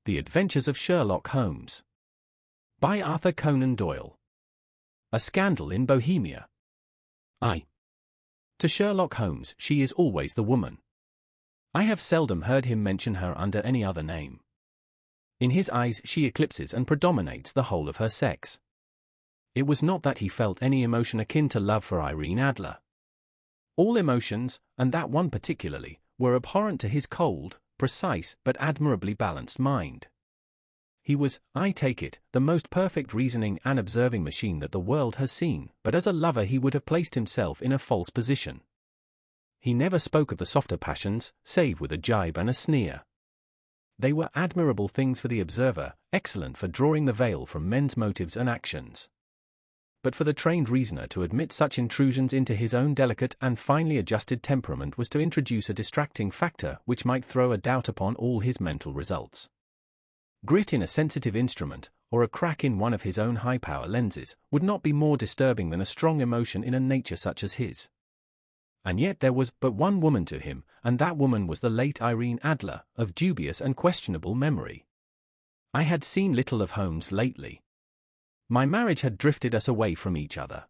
The Adventures of Sherlock Holmes. By Arthur Conan Doyle. A Scandal in Bohemia. To Sherlock Holmes, she is always the woman. I have seldom heard him mention her under any other name. In his eyes she eclipses and predominates the whole of her sex. It was not that he felt any emotion akin to love for Irene Adler. All emotions, and that one particularly, were abhorrent to his cold, precise but admirably balanced mind. He was, I take it, the most perfect reasoning and observing machine that the world has seen, but as a lover he would have placed himself in a false position. He never spoke of the softer passions, save with a jibe and a sneer. They were admirable things for the observer, excellent for drawing the veil from men's motives and actions. But for the trained reasoner to admit such intrusions into his own delicate and finely adjusted temperament was to introduce a distracting factor which might throw a doubt upon all his mental results. Grit in a sensitive instrument, or a crack in one of his own high-power lenses, would not be more disturbing than a strong emotion in a nature such as his. And yet there was but one woman to him, and that woman was the late Irene Adler, of dubious and questionable memory. I had seen little of Holmes lately. My marriage had drifted us away from each other.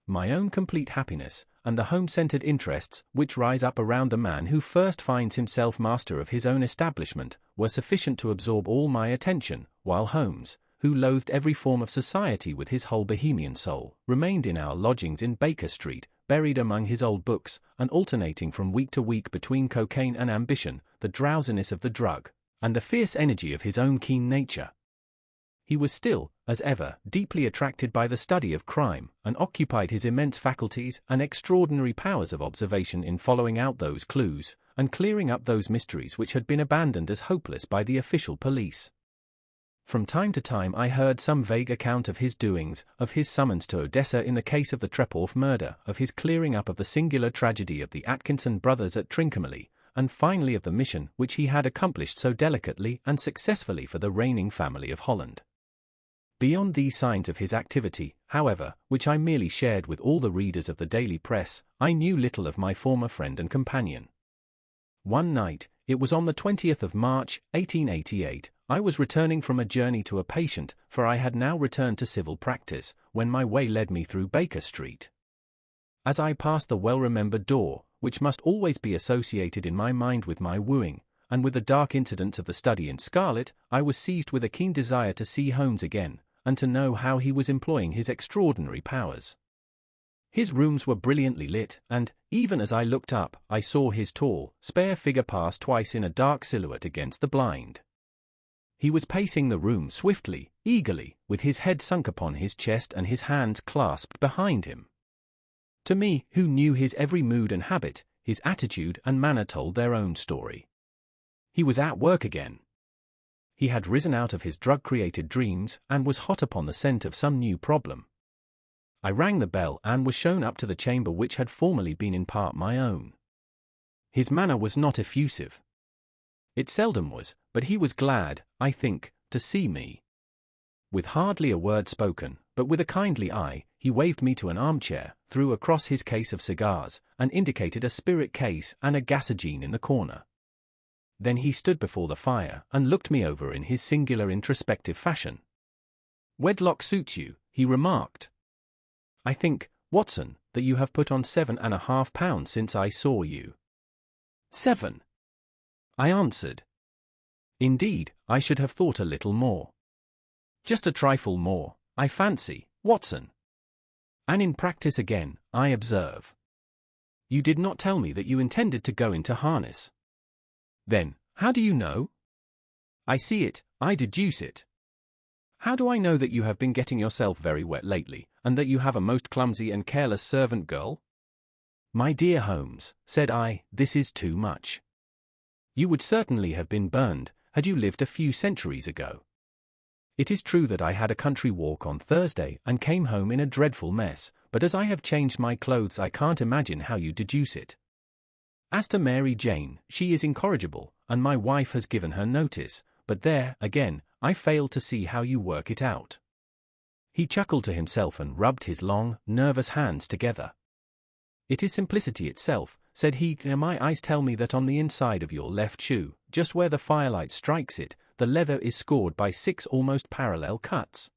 My own complete happiness, and the home-centered interests which rise up around the man who first finds himself master of his own establishment, were sufficient to absorb all my attention, while Holmes, who loathed every form of society with his whole Bohemian soul, remained in our lodgings in Baker Street, buried among his old books, and alternating from week to week between cocaine and ambition, the drowsiness of the drug, and the fierce energy of his own keen nature. He was still, as ever, deeply attracted by the study of crime, and occupied his immense faculties and extraordinary powers of observation in following out those clues, and clearing up those mysteries which had been abandoned as hopeless by the official police. From time to time I heard some vague account of his doings, of his summons to Odessa in the case of the Trepoff murder, of his clearing up of the singular tragedy of the Atkinson brothers at Trincomalee, and finally of the mission which he had accomplished so delicately and successfully for the reigning family of Holland. Beyond these signs of his activity, however, which I merely shared with all the readers of the daily press, I knew little of my former friend and companion. One night, it was on the 20th of March, 1888, I was returning from a journey to a patient, for I had now returned to civil practice, when my way led me through Baker Street. As I passed the well-remembered door, which must always be associated in my mind with my wooing, and with the dark incidents of the study in scarlet, I was seized with a keen desire to see Holmes again, and to know how he was employing his extraordinary powers. His rooms were brilliantly lit, and, even as I looked up, I saw his tall, spare figure pass twice in a dark silhouette against the blind. He was pacing the room swiftly, eagerly, with his head sunk upon his chest and his hands clasped behind him. To me, who knew his every mood and habit, his attitude and manner told their own story. He was at work again. He had risen out of his drug-created dreams, and was hot upon the scent of some new problem. I rang the bell and was shown up to the chamber which had formerly been in part my own. His manner was not effusive. It seldom was, but he was glad, I think, to see me. With hardly a word spoken, but with a kindly eye, he waved me to an armchair, threw across his case of cigars, and indicated a spirit case and a gasogene in the corner. Then he stood before the fire and looked me over in his singular introspective fashion. "Wedlock suits you," he remarked. "I think, Watson, that you have put on 7.5 pounds since I saw you." "7?" I answered. "Indeed, I should have thought a little more." "Just a trifle more, I fancy, Watson." "And in practice again, I observe. You did not tell me that you intended to go into harness." "Then, how do you know?" "I see it, I deduce it." "How do I know that you have been getting yourself very wet lately, and that you have a most clumsy and careless servant girl?" "My dear Holmes," said I, "this is too much. You would certainly have been burned, had you lived a few centuries ago. It is true that I had a country walk on Thursday and came home in a dreadful mess, but as I have changed my clothes I can't imagine how you deduce it. As to Mary Jane, she is incorrigible, and my wife has given her notice, but there, again, I fail to see how you work it out." He chuckled to himself and rubbed his long, nervous hands together. "It is simplicity itself," said he. "My eyes tell me that on the inside of your left shoe, just where the firelight strikes it, the leather is scored by 6 almost parallel cuts.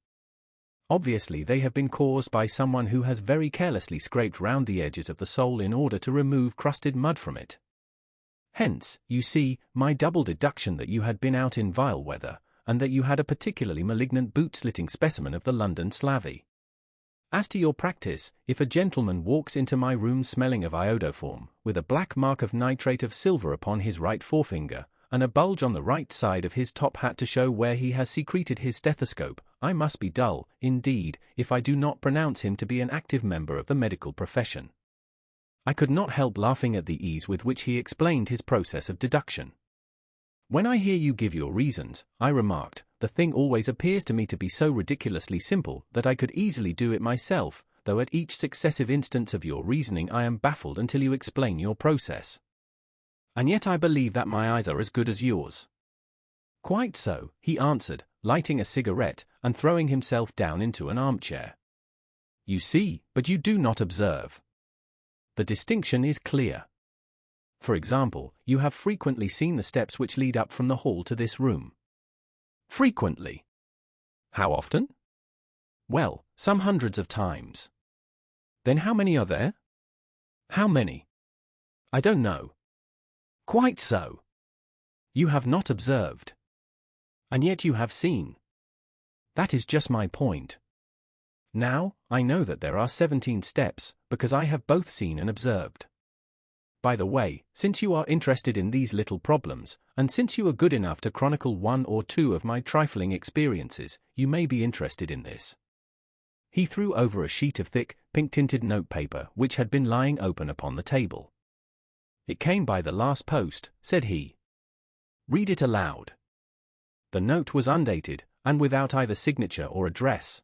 Obviously they have been caused by someone who has very carelessly scraped round the edges of the sole in order to remove crusted mud from it. Hence, you see, my double deduction that you had been out in vile weather, and that you had a particularly malignant boot-slitting specimen of the London slavey. As to your practice, if a gentleman walks into my room smelling of iodoform, with a black mark of nitrate of silver upon his right forefinger, and a bulge on the right side of his top hat to show where he has secreted his stethoscope, I must be dull, indeed, if I do not pronounce him to be an active member of the medical profession. I could not help laughing at the ease with which he explained his process of deduction. When I hear you give your reasons, I remarked, the thing always appears to me to be so ridiculously simple that I could easily do it myself, though at each successive instance of your reasoning I am baffled until you explain your process. And yet I believe that my eyes are as good as yours. Quite so, he answered, lighting a cigarette and throwing himself down into an armchair. You see, but you do not observe. The distinction is clear. For example, you have frequently seen the steps which lead up from the hall to this room. Frequently. How often? Well, some hundreds of times. Then how many are there? How many? I don't know. Quite so. You have not observed. And yet you have seen. That is just my point. Now, I know that there are 17 steps, because I have both seen and observed. By the way, since you are interested in these little problems, and since you are good enough to chronicle 1 or 2 of my trifling experiences, you may be interested in this. He threw over a sheet of thick, pink-tinted notepaper which had been lying open upon the table. It came by the last post, said he. Read it aloud. The note was undated, and without either signature or address.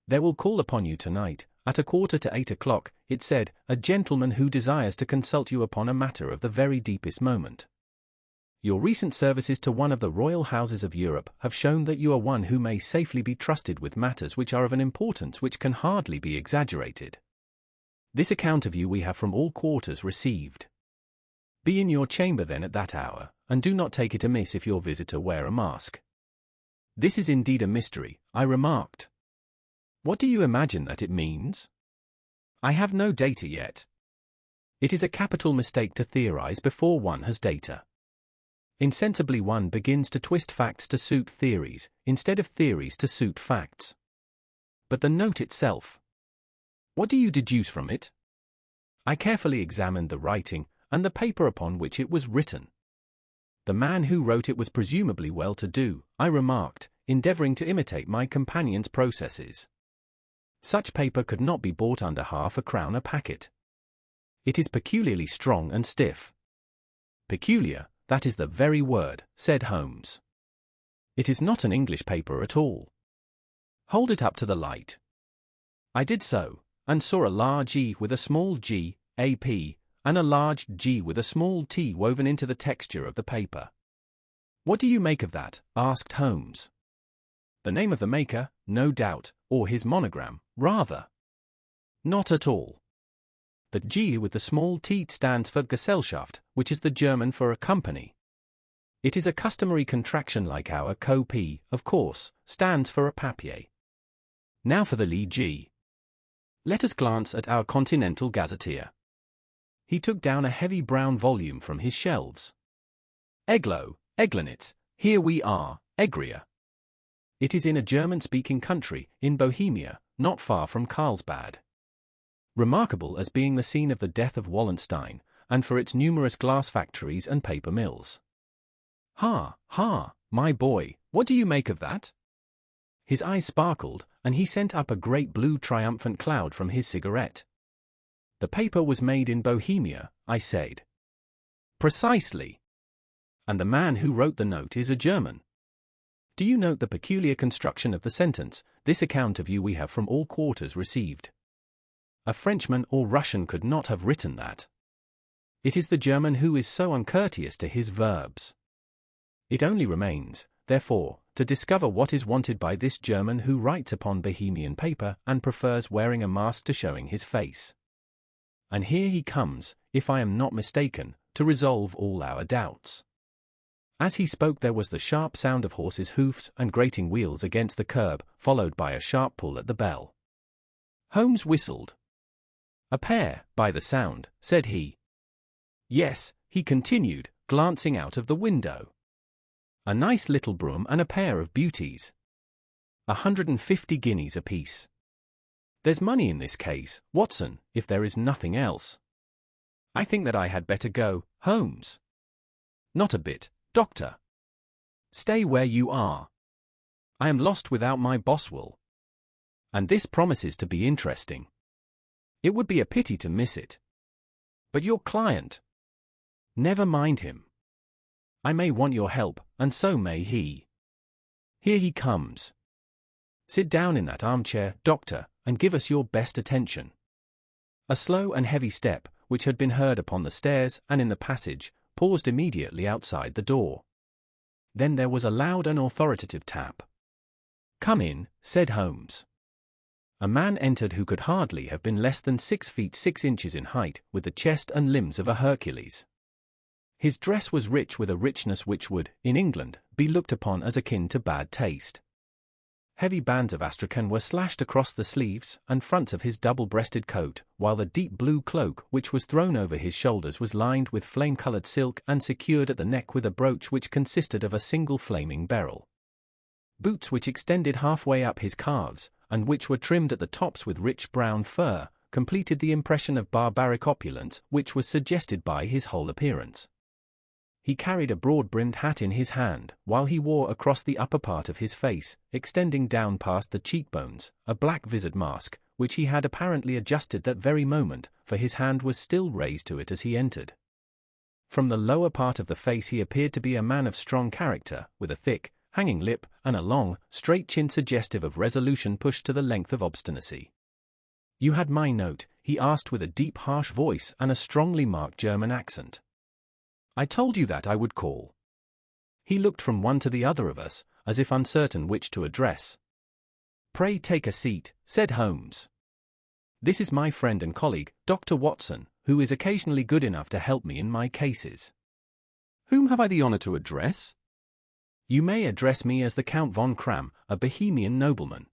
There will call upon you tonight, at 7:45, it said, a gentleman who desires to consult you upon a matter of the very deepest moment. Your recent services to one of the royal houses of Europe have shown that you are one who may safely be trusted with matters which are of an importance which can hardly be exaggerated. This account of you we have from all quarters received. Be in your chamber then at that hour, and do not take it amiss if your visitor wear a mask. This is indeed a mystery, I remarked. What do you imagine that it means? I have no data yet. It is a capital mistake to theorize before one has data. Insensibly one begins to twist facts to suit theories, instead of theories to suit facts. But the note itself. What do you deduce from it? I carefully examined the writing, and the paper upon which it was written. The man who wrote it was presumably well-to-do, I remarked, endeavoring to imitate my companion's processes. Such paper could not be bought under half a crown a packet. It is peculiarly strong and stiff. Peculiar, that is the very word, said Holmes. It is not an English paper at all. Hold it up to the light. I did so, and saw a large E with a small g, AP, and a large G with a small t woven into the texture of the paper. What do you make of that? Asked Holmes. The name of the maker, no doubt, or his monogram, rather. Not at all. The G with the small t stands for Gesellschaft, which is the German for a company. It is a customary contraction like our Co-P, of course, stands for a papier. Now for the Lee G. Let us glance at our Continental Gazetteer. He took down a heavy brown volume from his shelves. Eglo, Eglanitz, here we are, Egria. It is in a German-speaking country, in Bohemia, not far from Carlsbad. Remarkable as being the scene of the death of Wallenstein, and for its numerous glass factories and paper mills. Ha, my boy, what do you make of that? His eyes sparkled, and he sent up a great blue triumphant cloud from his cigarette. The paper was made in Bohemia, I said. Precisely. And the man who wrote the note is a German. Do you note the peculiar construction of the sentence, this account of you we have from all quarters received? A Frenchman or Russian could not have written that. It is the German who is so uncourteous to his verbs. It only remains, therefore, to discover what is wanted by this German who writes upon Bohemian paper and prefers wearing a mask to showing his face. And here he comes, if I am not mistaken, to resolve all our doubts. As he spoke there was the sharp sound of horses' hoofs and grating wheels against the curb, followed by a sharp pull at the bell. Holmes whistled. "A pair, by the sound," said he. "Yes," he continued, glancing out of the window. "A nice little brougham and a pair of beauties. 150 guineas apiece. There's money in this case, Watson, if there is nothing else. I think that I had better go, Holmes." "Not a bit, Doctor. Stay where you are. I am lost without my Boswell. And this promises to be interesting. It would be a pity to miss it. But your client? Never mind him. I may want your help, and so may he. Here he comes. Sit down in that armchair, Doctor, and give us your best attention." A slow and heavy step, which had been heard upon the stairs and in the passage, paused immediately outside the door. Then there was a loud and authoritative tap. "Come in," said Holmes. A man entered who could hardly have been less than 6 feet 6 inches in height, with the chest and limbs of a Hercules. His dress was rich with a richness which would, in England, be looked upon as akin to bad taste. Heavy bands of astrakhan were slashed across the sleeves and fronts of his double-breasted coat, while the deep blue cloak which was thrown over his shoulders was lined with flame-colored silk and secured at the neck with a brooch which consisted of a single flaming beryl. Boots which extended halfway up his calves, and which were trimmed at the tops with rich brown fur, completed the impression of barbaric opulence which was suggested by his whole appearance. He carried a broad-brimmed hat in his hand, while he wore across the upper part of his face, extending down past the cheekbones, a black visard mask, which he had apparently adjusted that very moment, for his hand was still raised to it as he entered. From the lower part of the face he appeared to be a man of strong character, with a thick, hanging lip, and a long, straight chin suggestive of resolution pushed to the length of obstinacy. "You had my note?" he asked with a deep harsh voice and a strongly marked German accent. "I told you that I would call." He looked from one to the other of us, as if uncertain which to address. "Pray take a seat," said Holmes. "This is my friend and colleague, Dr. Watson, who is occasionally good enough to help me in my cases." "Whom have I the honor to address?" "You may address me as the Count von Kram, a Bohemian nobleman.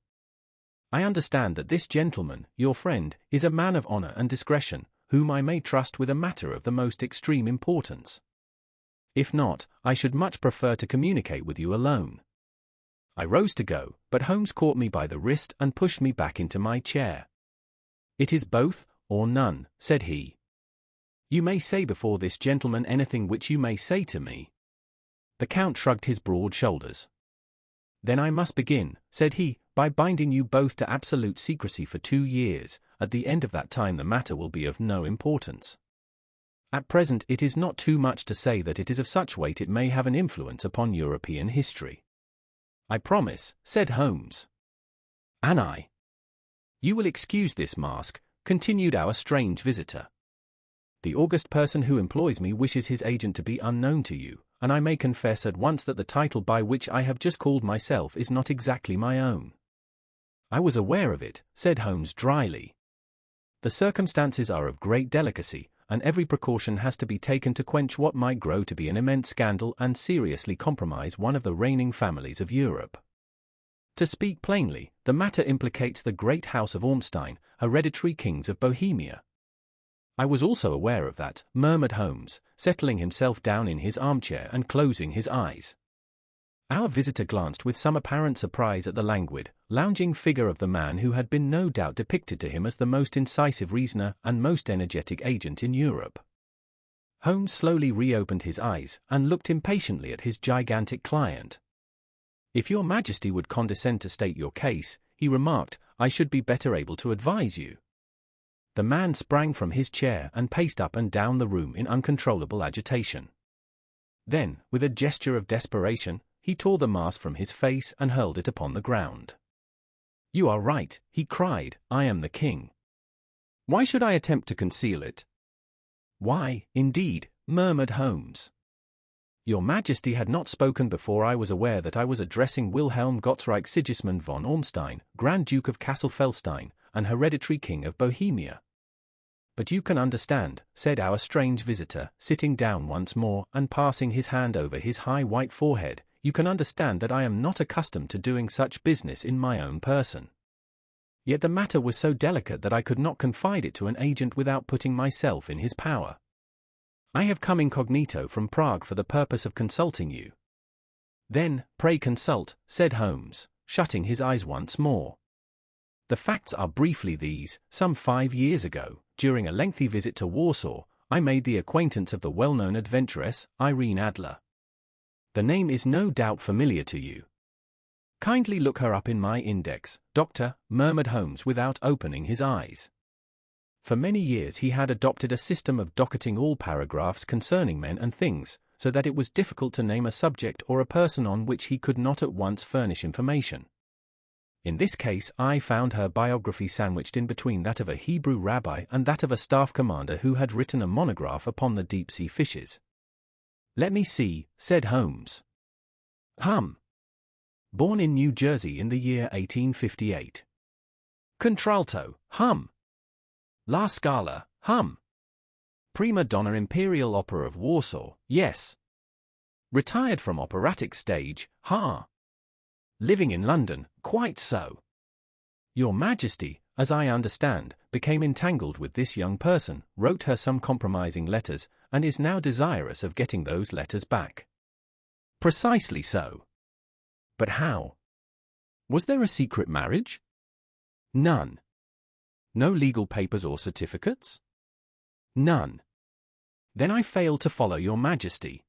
I understand that this gentleman, your friend, is a man of honor and discretion, whom I may trust with a matter of the most extreme importance. If not, I should much prefer to communicate with you alone." I rose to go, but Holmes caught me by the wrist and pushed me back into my chair. "It is both, or none," said he. "You may say before this gentleman anything which you may say to me." The Count shrugged his broad shoulders. "Then I must begin," said he, "by binding you both to absolute secrecy for 2 years. At the end of that time the matter will be of no importance. At present it is not too much to say that it is of such weight it may have an influence upon European history." "I promise," said Holmes. "And I." "You will excuse this mask," continued our strange visitor. "The august person who employs me wishes his agent to be unknown to you, and I may confess at once that the title by which I have just called myself is not exactly my own." "I was aware of it," said Holmes dryly. "The circumstances are of great delicacy, and every precaution has to be taken to quench what might grow to be an immense scandal and seriously compromise one of the reigning families of Europe. To speak plainly, the matter implicates the great house of Ormstein, hereditary kings of Bohemia." "I was also aware of that," murmured Holmes, settling himself down in his armchair and closing his eyes. Our visitor glanced with some apparent surprise at the languid, lounging figure of the man who had been no doubt depicted to him as the most incisive reasoner and most energetic agent in Europe. Holmes slowly reopened his eyes and looked impatiently at his gigantic client. "If your Majesty would condescend to state your case," he remarked, "I should be better able to advise you." The man sprang from his chair and paced up and down the room in uncontrollable agitation. Then, with a gesture of desperation, he tore the mask from his face and hurled it upon the ground. "You are right," he cried, "I am the king. Why should I attempt to conceal it?" "Why, indeed," murmured Holmes. "Your Majesty had not spoken before I was aware that I was addressing Wilhelm Gottreich Sigismund von Ormstein, Grand Duke of Cassel-Felstein, and hereditary king of Bohemia. But you can understand, said our strange visitor, sitting down once more and passing his hand over his high white forehead, you can understand that I am not accustomed to doing such business in my own person. Yet the matter was so delicate that I could not confide it to an agent without putting myself in his power. I have come incognito from Prague for the purpose of consulting you. Then, pray consult, said Holmes, shutting his eyes once more. The facts are briefly these: some 5 years ago, during a lengthy visit to Warsaw, I made the acquaintance of the well-known adventuress, Irene Adler. The name is no doubt familiar to you. Kindly look her up in my index, Doctor, murmured Holmes without opening his eyes. For many years he had adopted a system of docketing all paragraphs concerning men and things, so that it was difficult to name a subject or a person on which he could not at once furnish information. In this case I found her biography sandwiched in between that of a Hebrew rabbi and that of a staff commander who had written a monograph upon the deep-sea fishes. Let me see, said Holmes. Born in New Jersey in the year 1858. Contralto, La Scala, Prima donna Imperial Opera of Warsaw, yes. Retired from operatic stage, Living in London, quite so. Your Majesty, as I understand, became entangled with this young person, wrote her some compromising letters, and is now desirous of getting those letters back. Precisely so. But how? Was there a secret marriage? None. No legal papers or certificates? None. Then I fail to follow your Majesty.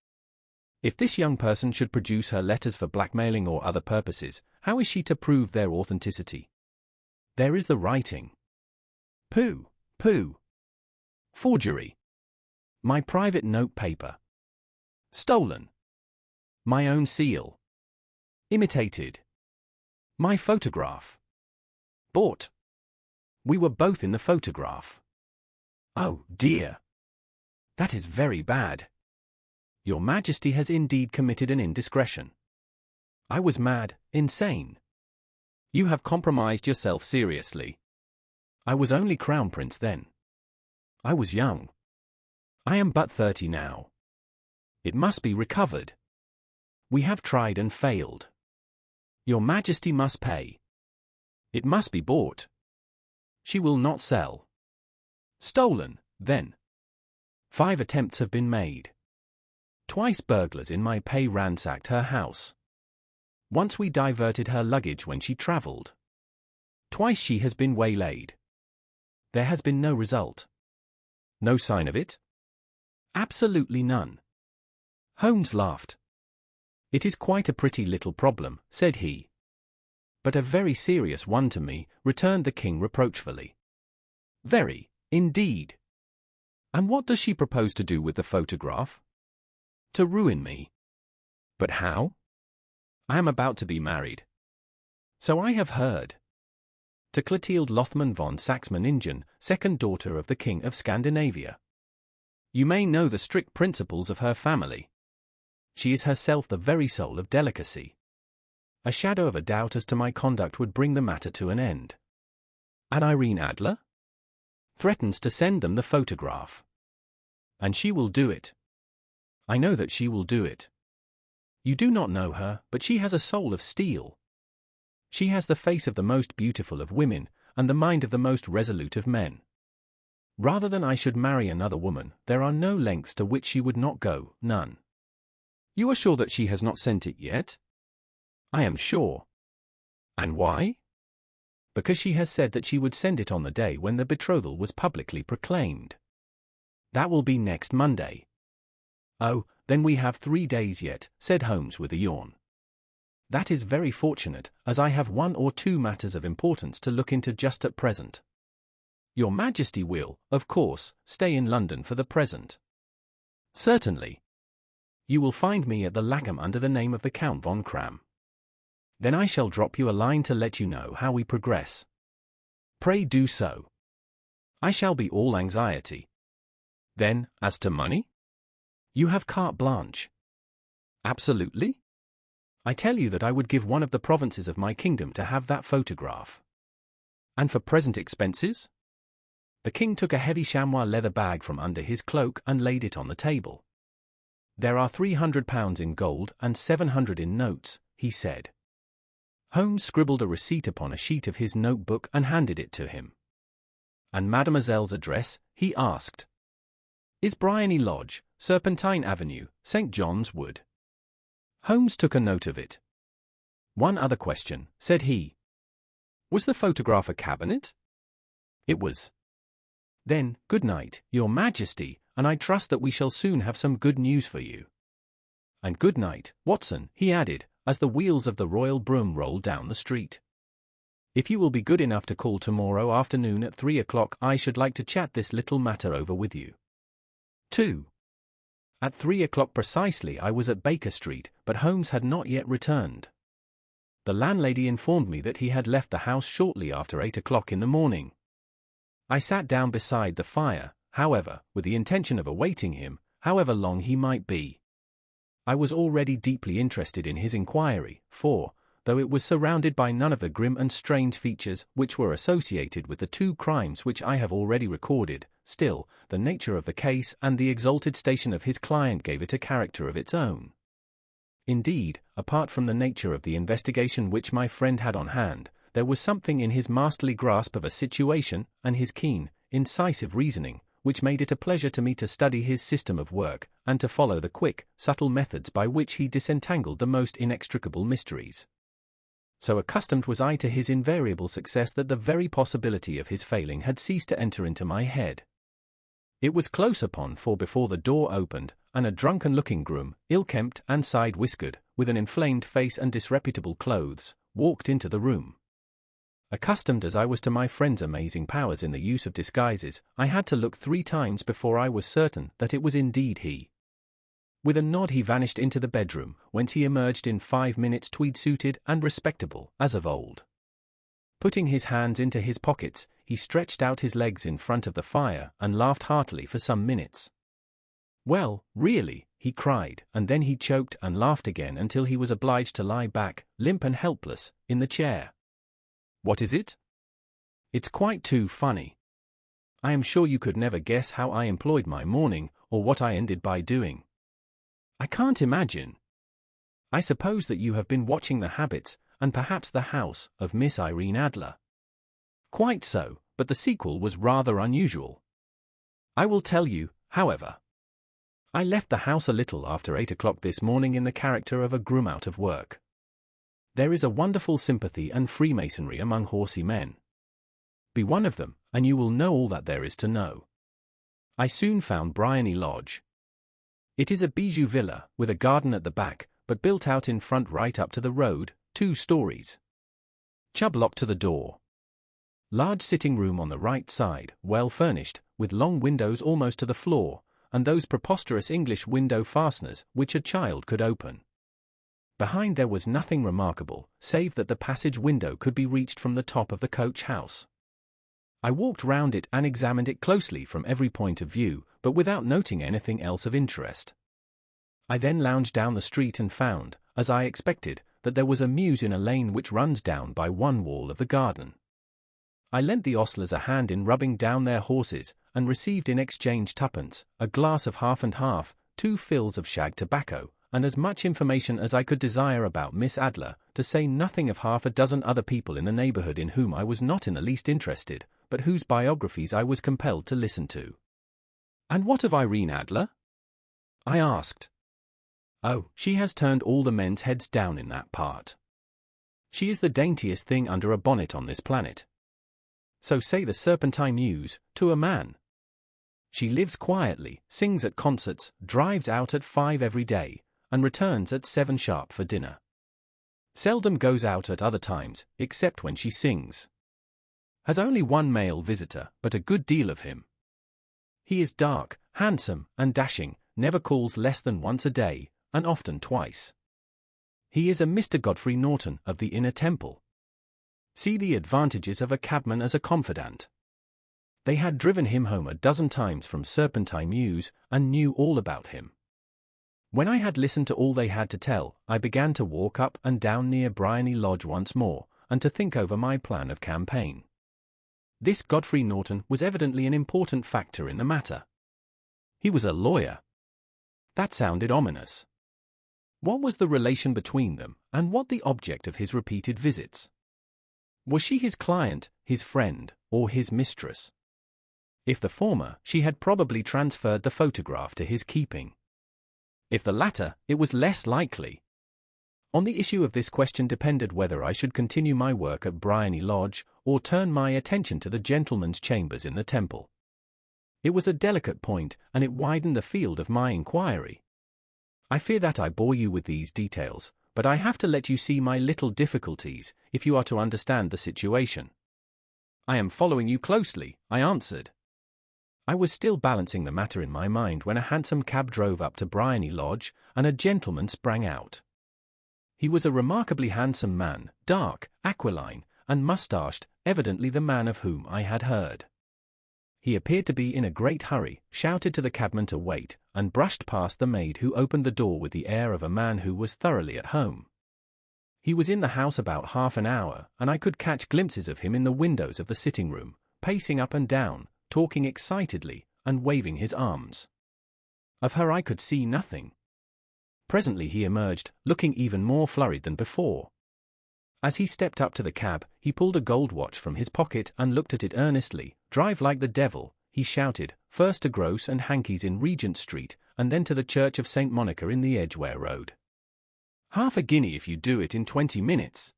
If this young person should produce her letters for blackmailing or other purposes, how is she to prove their authenticity? There is the writing. Pooh. Forgery. My private note paper. Stolen. My own seal. Imitated. My photograph. Bought. We were both in the photograph. Oh, dear. That is very bad. Your Majesty has indeed committed an indiscretion. I was mad, insane. You have compromised yourself seriously. I was only Crown Prince then. I was young. I am but 30 now. It must be recovered. We have tried and failed. Your Majesty must pay. It must be bought. She will not sell. Stolen, then. 5 attempts have been made. Twice burglars in my pay ransacked her house. Once we diverted her luggage when she travelled. Twice she has been waylaid. There has been no result. No sign of it? Absolutely none. Holmes laughed. It is quite a pretty little problem, said he. But a very serious one to me, returned the king reproachfully. Very, indeed. And what does she propose to do with the photograph? To ruin me. But how? I am about to be married. So I have heard. To Clotilde Lothman von Saxe-Meiningen, second daughter of the King of Scandinavia. You may know the strict principles of her family. She is herself the very soul of delicacy. A shadow of a doubt as to my conduct would bring the matter to an end. And Irene Adler? Threatens to send them the photograph. And she will do it. I know that she will do it. You do not know her, but she has a soul of steel. She has the face of the most beautiful of women, and the mind of the most resolute of men. Rather than I should marry another woman, there are no lengths to which she would not go, none. You are sure that she has not sent it yet? I am sure. And why? Because she has said that she would send it on the day when the betrothal was publicly proclaimed. That will be next Monday. Oh, then we have 3 days yet, said Holmes with a yawn. That is very fortunate, as I have 1 or 2 matters of importance to look into just at present. Your Majesty will, of course, stay in London for the present. Certainly. You will find me at the Lackham under the name of the Count von Cram. Then I shall drop you a line to let you know how we progress. Pray do so. I shall be all anxiety. Then, as to money? You have carte blanche. Absolutely? I tell you that I would give one of the provinces of my kingdom to have that photograph. And for present expenses? The king took a heavy chamois leather bag from under his cloak and laid it on the table. "There are £300 in gold and 700 in notes," he said. Holmes scribbled a receipt upon a sheet of his notebook and handed it to him. "And mademoiselle's address?" he asked. "Is Briony Lodge, Serpentine Avenue, St. John's Wood." Holmes took a note of it. "One other question," said he. "Was the photograph a cabinet?" "It was." "Then, good night, Your Majesty, and I trust that we shall soon have some good news for you. And good night, Watson," he added, as the wheels of the royal brougham rolled down the street. "If you will be good enough to call tomorrow afternoon at 3 o'clock, I should like to chat this little matter over with you." 2. At 3 o'clock precisely I was at Baker Street, but Holmes had not yet returned. The landlady informed me that he had left the house shortly after 8 o'clock in the morning. I sat down beside the fire, however, with the intention of awaiting him, however long he might be. I was already deeply interested in his inquiry, for, though it was surrounded by none of the grim and strange features which were associated with the two crimes which I have already recorded, still, the nature of the case and the exalted station of his client gave it a character of its own. Indeed, apart from the nature of the investigation which my friend had on hand, there was something in his masterly grasp of a situation, and his keen, incisive reasoning, which made it a pleasure to me to study his system of work, and to follow the quick, subtle methods by which he disentangled the most inextricable mysteries. So accustomed was I to his invariable success that the very possibility of his failing had ceased to enter into my head. It was close upon 4 before the door opened, and a drunken-looking groom, ill-kempt and side-whiskered, with an inflamed face and disreputable clothes, walked into the room. Accustomed as I was to my friend's amazing powers in the use of disguises, I had to look 3 times before I was certain that it was indeed he. With a nod he vanished into the bedroom, whence he emerged in 5 minutes tweed-suited and respectable, as of old. Putting his hands into his pockets, he stretched out his legs in front of the fire and laughed heartily for some minutes. "Well, really," he cried, and then he choked and laughed again until he was obliged to lie back, limp and helpless, in the chair. "What is it?" "It's quite too funny. I am sure you could never guess how I employed my morning, or what I ended by doing." "I can't imagine." "I suppose that you have been watching the habits, and perhaps the house, of Miss Irene Adler." "Quite so, but the sequel was rather unusual. I will tell you, however. I left the house a little after 8 o'clock this morning in the character of a groom out of work. There is a wonderful sympathy and freemasonry among horsey men. Be one of them, and you will know all that there is to know. I soon found Briony Lodge. It is a bijou villa, with a garden at the back, but built out in front right up to the road, 2 stories. Chubb lock to the door. Large sitting room on the right side, well furnished, with long windows almost to the floor, and those preposterous English window fasteners which a child could open. Behind there was nothing remarkable, save that the passage window could be reached from the top of the coach house. I walked round it and examined it closely from every point of view, but without noting anything else of interest. I then lounged down the street and found, as I expected, that there was a mews in a lane which runs down by one wall of the garden. I lent the ostlers a hand in rubbing down their horses, and received in exchange 2pence, a glass of half and half, 2 fills of shag tobacco, and as much information as I could desire about Miss Adler, to say nothing of half a dozen other people in the neighbourhood in whom I was not in the least interested, but whose biographies I was compelled to listen to. "And what of Irene Adler?" I asked. "Oh, she has turned all the men's heads down in that part. She is the daintiest thing under a bonnet on this planet. So say the Serpentine Mews, to a man. She lives quietly, sings at concerts, drives out at 5 every day, and returns at 7 sharp for dinner. Seldom goes out at other times, except when she sings. Has only 1 male visitor, but a good deal of him. He is dark, handsome, and dashing, never calls less than once a day, and often twice. He is a Mr. Godfrey Norton of the Inner Temple. See the advantages of a cabman as a confidant. They had driven him home a dozen times from Serpentine Mews, and knew all about him. When I had listened to all they had to tell, I began to walk up and down near Briony Lodge once more, and to think over my plan of campaign. This Godfrey Norton was evidently an important factor in the matter. He was a lawyer. That sounded ominous. What was the relation between them, and what the object of his repeated visits? Was she his client, his friend, or his mistress? If the former, she had probably transferred the photograph to his keeping. If the latter, it was less likely. On the issue of this question depended whether I should continue my work at Briony Lodge, or turn my attention to the gentleman's chambers in the Temple. It was a delicate point, and it widened the field of my inquiry. I fear that I bore you with these details, but I have to let you see my little difficulties, if you are to understand the situation. I am following you closely, I answered. I was still balancing the matter in my mind when a hansom cab drove up to Briony Lodge, and a gentleman sprang out. He was a remarkably handsome man, dark, aquiline, and moustached, evidently the man of whom I had heard. He appeared to be in a great hurry, shouted to the cabman to wait, and brushed past the maid who opened the door with the air of a man who was thoroughly at home. He was in the house about half an hour, and I could catch glimpses of him in the windows of the sitting-room, pacing up and down, talking excitedly, and waving his arms. Of her I could see nothing. Presently he emerged, looking even more flurried than before. As he stepped up to the cab, he pulled a gold watch from his pocket and looked at it earnestly. "Drive like the devil," he shouted, first to Gross and Hankey's in Regent Street, and then to the Church of St. Monica in the Edgware Road. "Half a guinea if you do it in 20 minutes.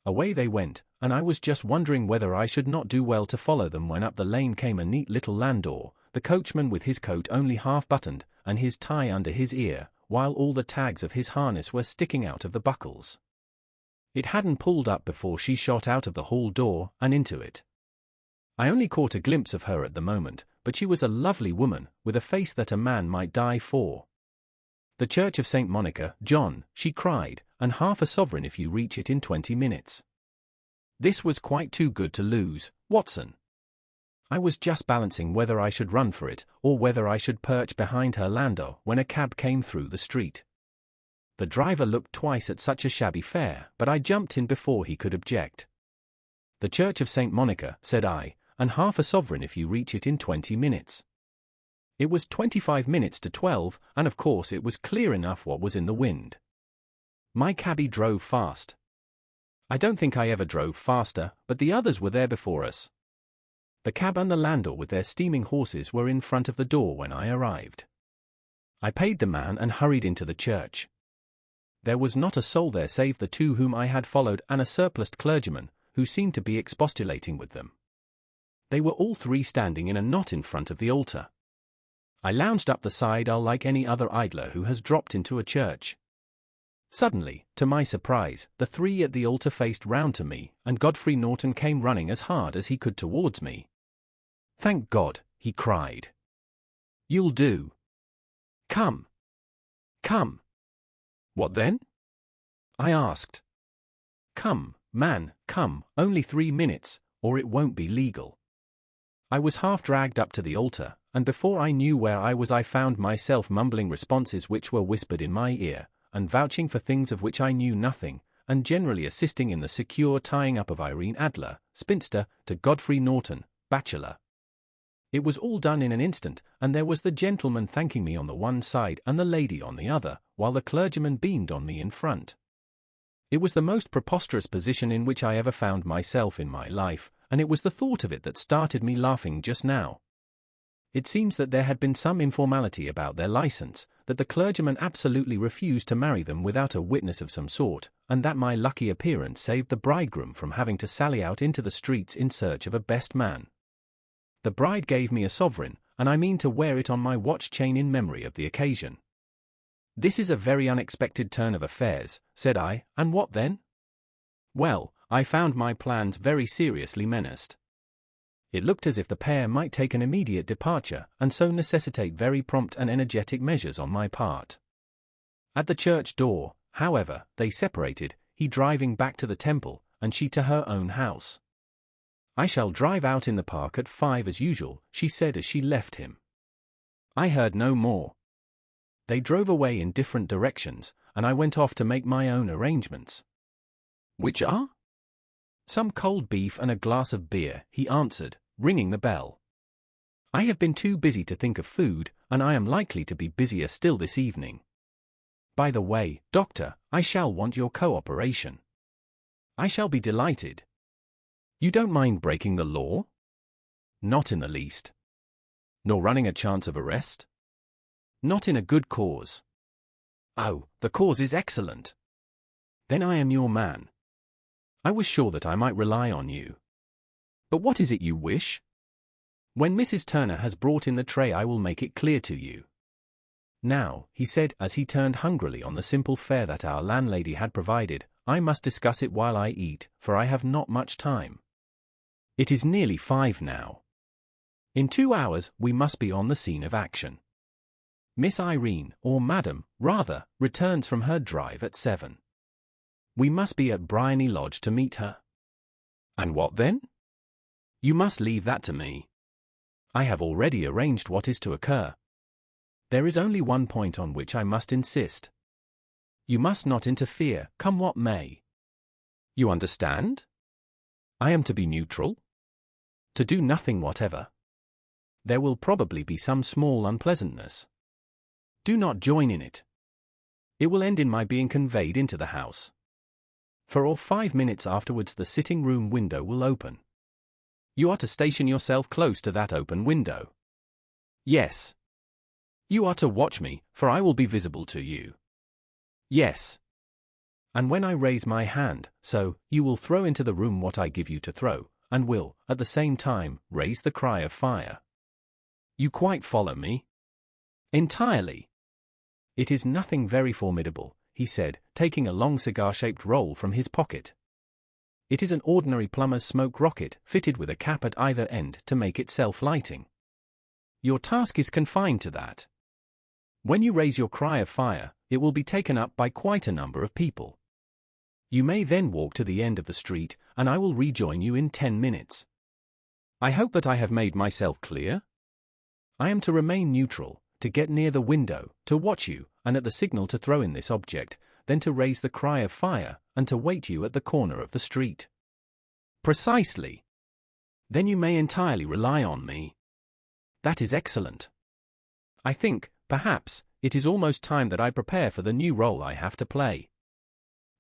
Away they went, and I was just wondering whether I should not do well to follow them when up the lane came a neat little landau, the coachman with his coat only half buttoned, and his tie under his ear, while all the tags of his harness were sticking out of the buckles. It hadn't pulled up before she shot out of the hall door and into it. I only caught a glimpse of her at the moment, but she was a lovely woman, with a face that a man might die for. "The Church of St. Monica, John," she cried, "and half a sovereign if you reach it in 20 minutes. This was quite too good to lose, Watson. I was just balancing whether I should run for it, or whether I should perch behind her landau, when a cab came through the street. The driver looked twice at such a shabby fare, but I jumped in before he could object. "The Church of St. Monica," said I, "and half a sovereign if you reach it in 20 minutes. It was 25 minutes to 12, and of course it was clear enough what was in the wind. My cabby drove fast. I don't think I ever drove faster, but the others were there before us. The cab and the landau with their steaming horses were in front of the door when I arrived. I paid the man and hurried into the church. There was not a soul there save the two whom I had followed and a surpliced clergyman, who seemed to be expostulating with them. They were all three standing in a knot in front of the altar. I lounged up the side aisle like any other idler who has dropped into a church. Suddenly, to my surprise, the three at the altar faced round to me, and Godfrey Norton came running as hard as he could towards me. "Thank God," he cried. "You'll do. Come. Come." "What then?" I asked. "Come, man, come, only 3 minutes, or it won't be legal." I was half dragged up to the altar, and before I knew where I was I found myself mumbling responses which were whispered in my ear, and vouching for things of which I knew nothing, and generally assisting in the secure tying up of Irene Adler, spinster, to Godfrey Norton, bachelor. It was all done in an instant, and there was the gentleman thanking me on the one side and the lady on the other, while the clergyman beamed on me in front. It was the most preposterous position in which I ever found myself in my life, and it was the thought of it that started me laughing just now. It seems that there had been some informality about their license, that the clergyman absolutely refused to marry them without a witness of some sort, and that my lucky appearance saved the bridegroom from having to sally out into the streets in search of a best man. The bride gave me a sovereign, and I mean to wear it on my watch chain in memory of the occasion. "This is a very unexpected turn of affairs," said I, "and what then?" Well, I found my plans very seriously menaced. It looked as if the pair might take an immediate departure, and so necessitate very prompt and energetic measures on my part. At the church door, however, they separated, he driving back to the Temple, and she to her own house. "I shall drive out in the park at 5 as usual," she said as she left him. I heard no more. They drove away in different directions, and I went off to make my own arrangements. "Which are?" Some cold beef and a glass of beer, he answered, ringing the bell. I have been too busy to think of food, and I am likely to be busier still this evening. By the way, Doctor, I shall want your cooperation. I shall be delighted. You don't mind breaking the law? Not in the least. Nor running a chance of arrest? Not in a good cause. Oh, the cause is excellent. Then I am your man. I was sure that I might rely on you. But what is it you wish? When Mrs. Turner has brought in the tray I will make it clear to you. Now, he said as he turned hungrily on the simple fare that our landlady had provided, I must discuss it while I eat, for I have not much time. It is nearly 5 now. In 2 hours we must be on the scene of action. Miss Irene, or Madam, rather, returns from her drive at 7. We must be at Briony Lodge to meet her. And what then? You must leave that to me. I have already arranged what is to occur. There is only one point on which I must insist. You must not interfere, come what may. You understand? I am to be neutral? To do nothing whatever. There will probably be some small unpleasantness. Do not join in it. It will end in my being conveyed into the house. 4 or 5 minutes afterwards the sitting-room window will open. You are to station yourself close to that open window. Yes. You are to watch me, for I will be visible to you. Yes. And when I raise my hand, so, you will throw into the room what I give you to throw, and will, at the same time, raise the cry of fire. You quite follow me? Entirely. It is nothing very formidable, he said, taking a long cigar-shaped roll from his pocket. It is an ordinary plumber's smoke rocket, fitted with a cap at either end to make it self-lighting. Your task is confined to that. When you raise your cry of fire, it will be taken up by quite a number of people. You may then walk to the end of the street, and I will rejoin you in 10 minutes. I hope that I have made myself clear? I am to remain neutral, to get near the window, to watch you, and at the signal to throw in this object, then to raise the cry of fire, and to wait you at the corner of the street. Precisely. Then you may entirely rely on me. That is excellent. I think, perhaps, it is almost time that I prepare for the new role I have to play.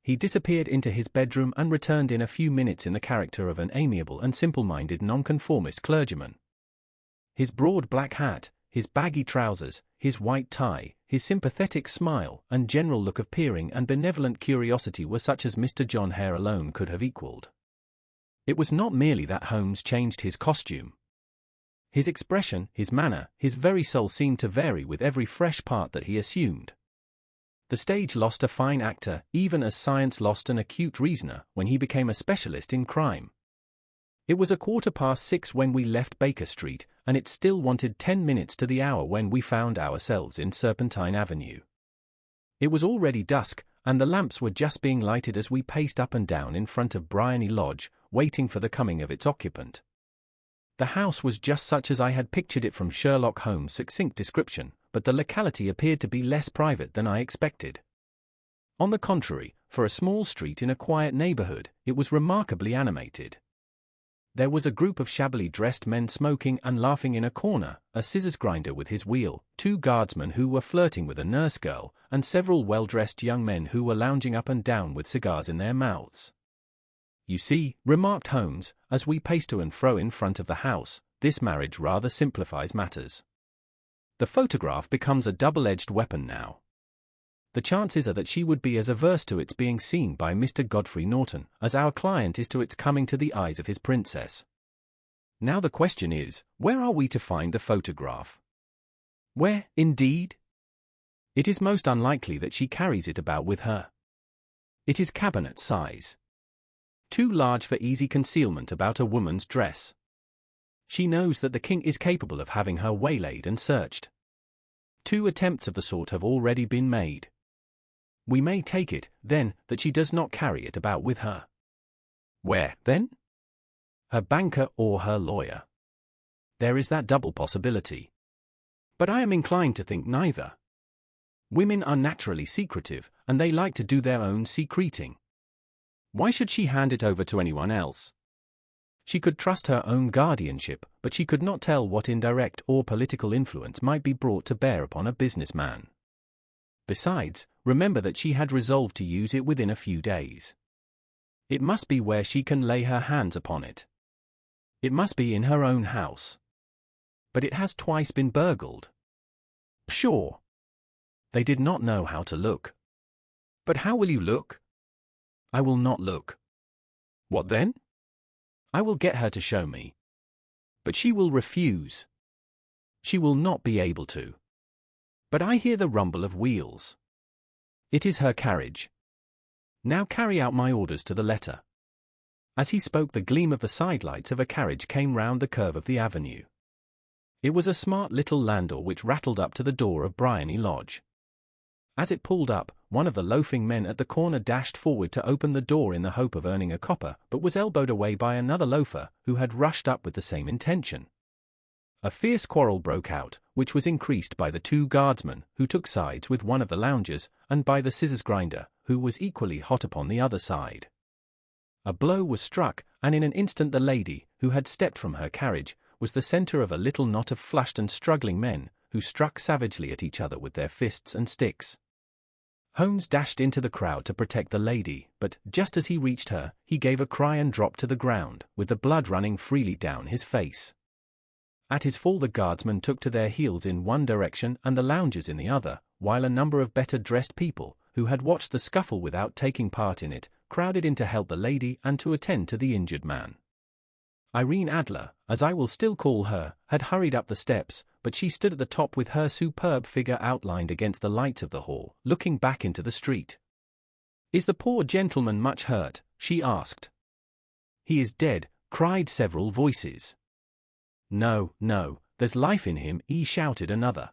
He disappeared into his bedroom and returned in a few minutes in the character of an amiable and simple-minded nonconformist clergyman. His broad black hat, his baggy trousers, his white tie, his sympathetic smile, and general look of peering and benevolent curiosity were such as Mr. John Hare alone could have equalled. It was not merely that Holmes changed his costume. His expression, his manner, his very soul seemed to vary with every fresh part that he assumed. The stage lost a fine actor, even as science lost an acute reasoner, when he became a specialist in crime. It was 6:15 when we left Baker Street, and it still wanted 10 minutes to the hour when we found ourselves in Serpentine Avenue. It was already dusk, and the lamps were just being lighted as we paced up and down in front of Briony Lodge, waiting for the coming of its occupant. The house was just such as I had pictured it from Sherlock Holmes' succinct description, but the locality appeared to be less private than I expected. On the contrary, for a small street in a quiet neighborhood, it was remarkably animated. There was a group of shabbily dressed men smoking and laughing in a corner, a scissors grinder with his wheel, 2 guardsmen who were flirting with a nurse girl, and several well-dressed young men who were lounging up and down with cigars in their mouths. You see, remarked Holmes, as we paced to and fro in front of the house, this marriage rather simplifies matters. The photograph becomes a double-edged weapon now. The chances are that she would be as averse to its being seen by Mr. Godfrey Norton as our client is to its coming to the eyes of his princess. Now the question is, where are we to find the photograph? Where, indeed? It is most unlikely that she carries it about with her. It is cabinet size. Too large for easy concealment about a woman's dress. She knows that the king is capable of having her waylaid and searched. 2 attempts of the sort have already been made. We may take it, then, that she does not carry it about with her. Where, then? Her banker or her lawyer. There is that double possibility. But I am inclined to think neither. Women are naturally secretive, and they like to do their own secreting. Why should she hand it over to anyone else? She could trust her own guardianship, but she could not tell what indirect or political influence might be brought to bear upon a businessman. Besides, remember that she had resolved to use it within a few days. It must be where she can lay her hands upon it. It must be in her own house. But it has twice been burgled. Pshaw! They did not know how to look. But how will you look? I will not look. What then? I will get her to show me. But she will refuse. She will not be able to. But I hear the rumble of wheels. It is her carriage. Now carry out my orders to the letter. As he spoke, the gleam of the sidelights of a carriage came round the curve of the avenue. It was a smart little landau which rattled up to the door of Briony Lodge. As it pulled up, one of the loafing men at the corner dashed forward to open the door in the hope of earning a copper, but was elbowed away by another loafer, who had rushed up with the same intention. A fierce quarrel broke out, which was increased by the two guardsmen, who took sides with one of the loungers, and by the scissors grinder, who was equally hot upon the other side. A blow was struck, and in an instant the lady, who had stepped from her carriage, was the centre of a little knot of flushed and struggling men, who struck savagely at each other with their fists and sticks. Holmes dashed into the crowd to protect the lady, but, just as he reached her, he gave a cry and dropped to the ground, with the blood running freely down his face. At his fall the guardsmen took to their heels in one direction and the loungers in the other, while a number of better-dressed people, who had watched the scuffle without taking part in it, crowded in to help the lady and to attend to the injured man. Irene Adler, as I will still call her, had hurried up the steps, but she stood at the top with her superb figure outlined against the lights of the hall, looking back into the street. "Is the poor gentleman much hurt?" she asked. "He is dead," cried several voices. "No, no, there's life in him," shouted another.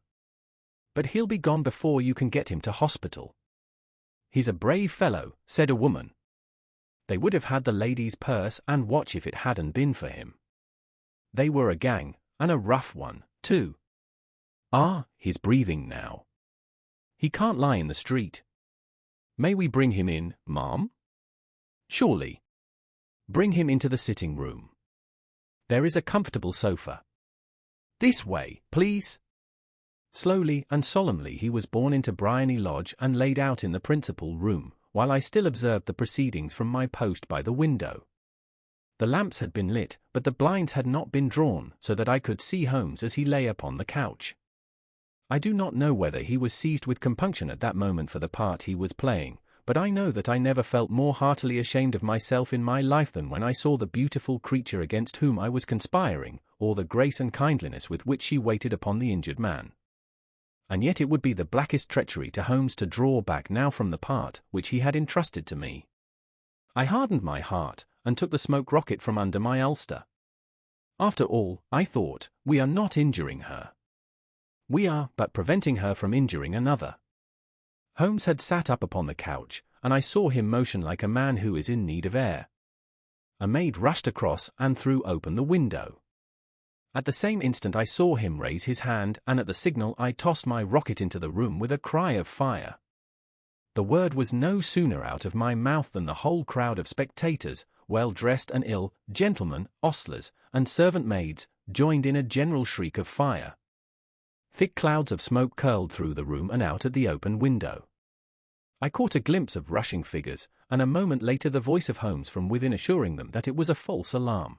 "But he'll be gone before you can get him to hospital." "He's a brave fellow," said a woman. They would have had the lady's purse and watch if it hadn't been for him. They were a gang, and a rough one, too. "Ah, he's breathing now. He can't lie in the street. May we bring him in, ma'am?" "Surely. Bring him into the sitting room. There is a comfortable sofa. This way, please." Slowly and solemnly he was borne into Briony Lodge and laid out in the principal room, while I still observed the proceedings from my post by the window. The lamps had been lit, but the blinds had not been drawn, so that I could see Holmes as he lay upon the couch. I do not know whether he was seized with compunction at that moment for the part he was playing, but I know that I never felt more heartily ashamed of myself in my life than when I saw the beautiful creature against whom I was conspiring, or the grace and kindliness with which she waited upon the injured man. And yet it would be the blackest treachery to Holmes to draw back now from the part which he had entrusted to me. I hardened my heart, and took the smoke rocket from under my ulster. After all, I thought, we are not injuring her. We are but preventing her from injuring another. Holmes had sat up upon the couch, and I saw him motion like a man who is in need of air. A maid rushed across and threw open the window. At the same instant I saw him raise his hand, and at the signal I tossed my rocket into the room with a cry of fire. The word was no sooner out of my mouth than the whole crowd of spectators, well-dressed and ill, gentlemen, ostlers, and servant maids, joined in a general shriek of fire. Thick clouds of smoke curled through the room and out at the open window. I caught a glimpse of rushing figures, and a moment later the voice of Holmes from within assuring them that it was a false alarm.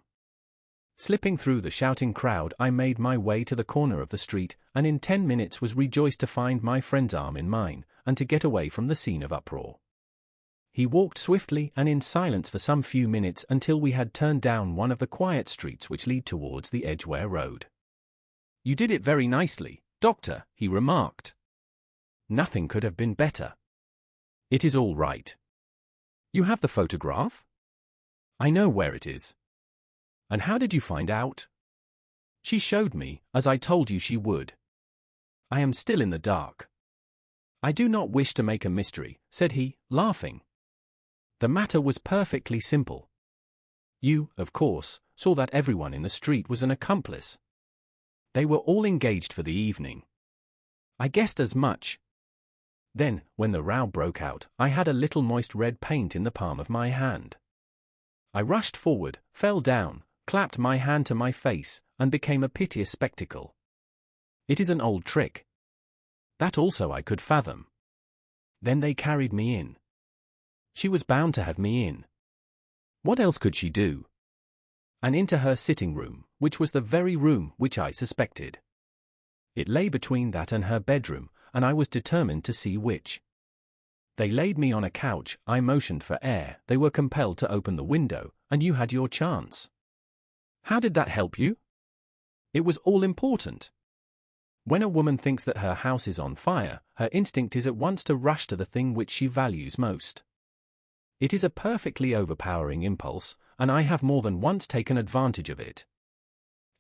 Slipping through the shouting crowd, I made my way to the corner of the street, and in 10 minutes was rejoiced to find my friend's arm in mine, and to get away from the scene of uproar. He walked swiftly and in silence for some few minutes until we had turned down one of the quiet streets which lead towards the Edgware Road. "You did it very nicely, Doctor," he remarked. "Nothing could have been better. It is all right. You have the photograph? I know where it is. And how did you find out?" "She showed me, as I told you she would. I am still in the dark." "I do not wish to make a mystery," said he, laughing. "The matter was perfectly simple. You, of course, saw that everyone in the street was an accomplice. They were all engaged for the evening. I guessed as much. Then, when the row broke out, I had a little moist red paint in the palm of my hand. I rushed forward, fell down, clapped my hand to my face, and became a piteous spectacle. It is an old trick. That also I could fathom. Then they carried me in. She was bound to have me in. What else could she do? And into her sitting room, which was the very room which I suspected. It lay between that and her bedroom, and I was determined to see which. They laid me on a couch, I motioned for air, they were compelled to open the window, and you had your chance. How did that help you? It was all important. When a woman thinks that her house is on fire, her instinct is at once to rush to the thing which she values most. It is a perfectly overpowering impulse, and I have more than once taken advantage of it.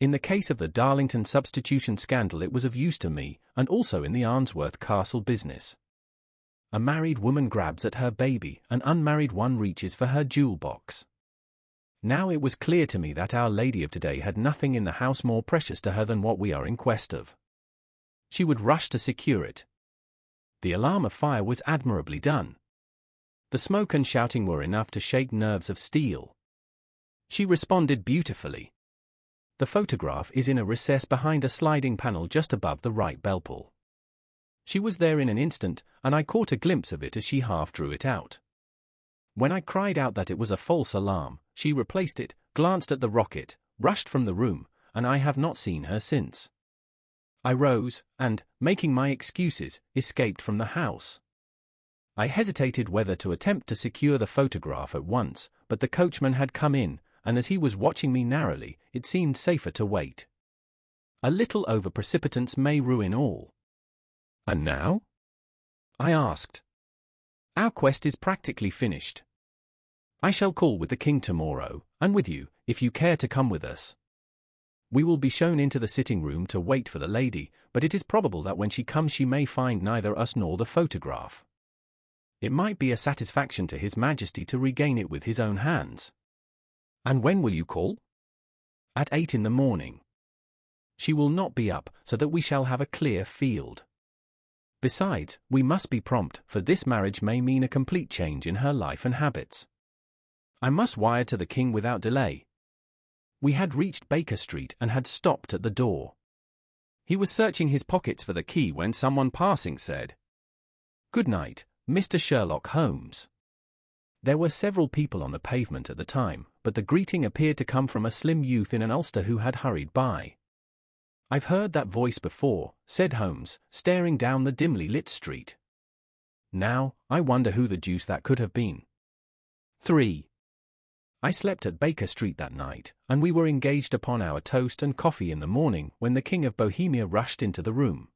In the case of the Darlington substitution scandal it was of use to me, and also in the Arnsworth Castle business. A married woman grabs at her baby, an unmarried one reaches for her jewel box. Now it was clear to me that Our Lady of today had nothing in the house more precious to her than what we are in quest of. She would rush to secure it. The alarm of fire was admirably done. The smoke and shouting were enough to shake nerves of steel. She responded beautifully. The photograph is in a recess behind a sliding panel just above the right bell pull. She was there in an instant, and I caught a glimpse of it as she half drew it out. When I cried out that it was a false alarm, she replaced it, glanced at the rocket, rushed from the room, and I have not seen her since. I rose, and, making my excuses, escaped from the house. I hesitated whether to attempt to secure the photograph at once, but the coachman had come in, and as he was watching me narrowly, it seemed safer to wait. A little over-precipitance may ruin all. And now? I asked. Our quest is practically finished. I shall call with the king tomorrow, and with you, if you care to come with us. We will be shown into the sitting room to wait for the lady, but it is probable that when she comes she may find neither us nor the photograph. It might be a satisfaction to His Majesty to regain it with his own hands. And when will you call? At 8 in the morning. She will not be up, so that we shall have a clear field. Besides, we must be prompt, for this marriage may mean a complete change in her life and habits. I must wire to the king without delay. We had reached Baker Street and had stopped at the door. He was searching his pockets for the key when someone passing said, "Good night, Mr. Sherlock Holmes." There were several people on the pavement at the time, but the greeting appeared to come from a slim youth in an ulster who had hurried by. "I've heard that voice before," said Holmes, staring down the dimly lit street. "Now, I wonder who the deuce that could have been." 3. I slept at Baker Street that night, and we were engaged upon our toast and coffee in the morning when the King of Bohemia rushed into the room.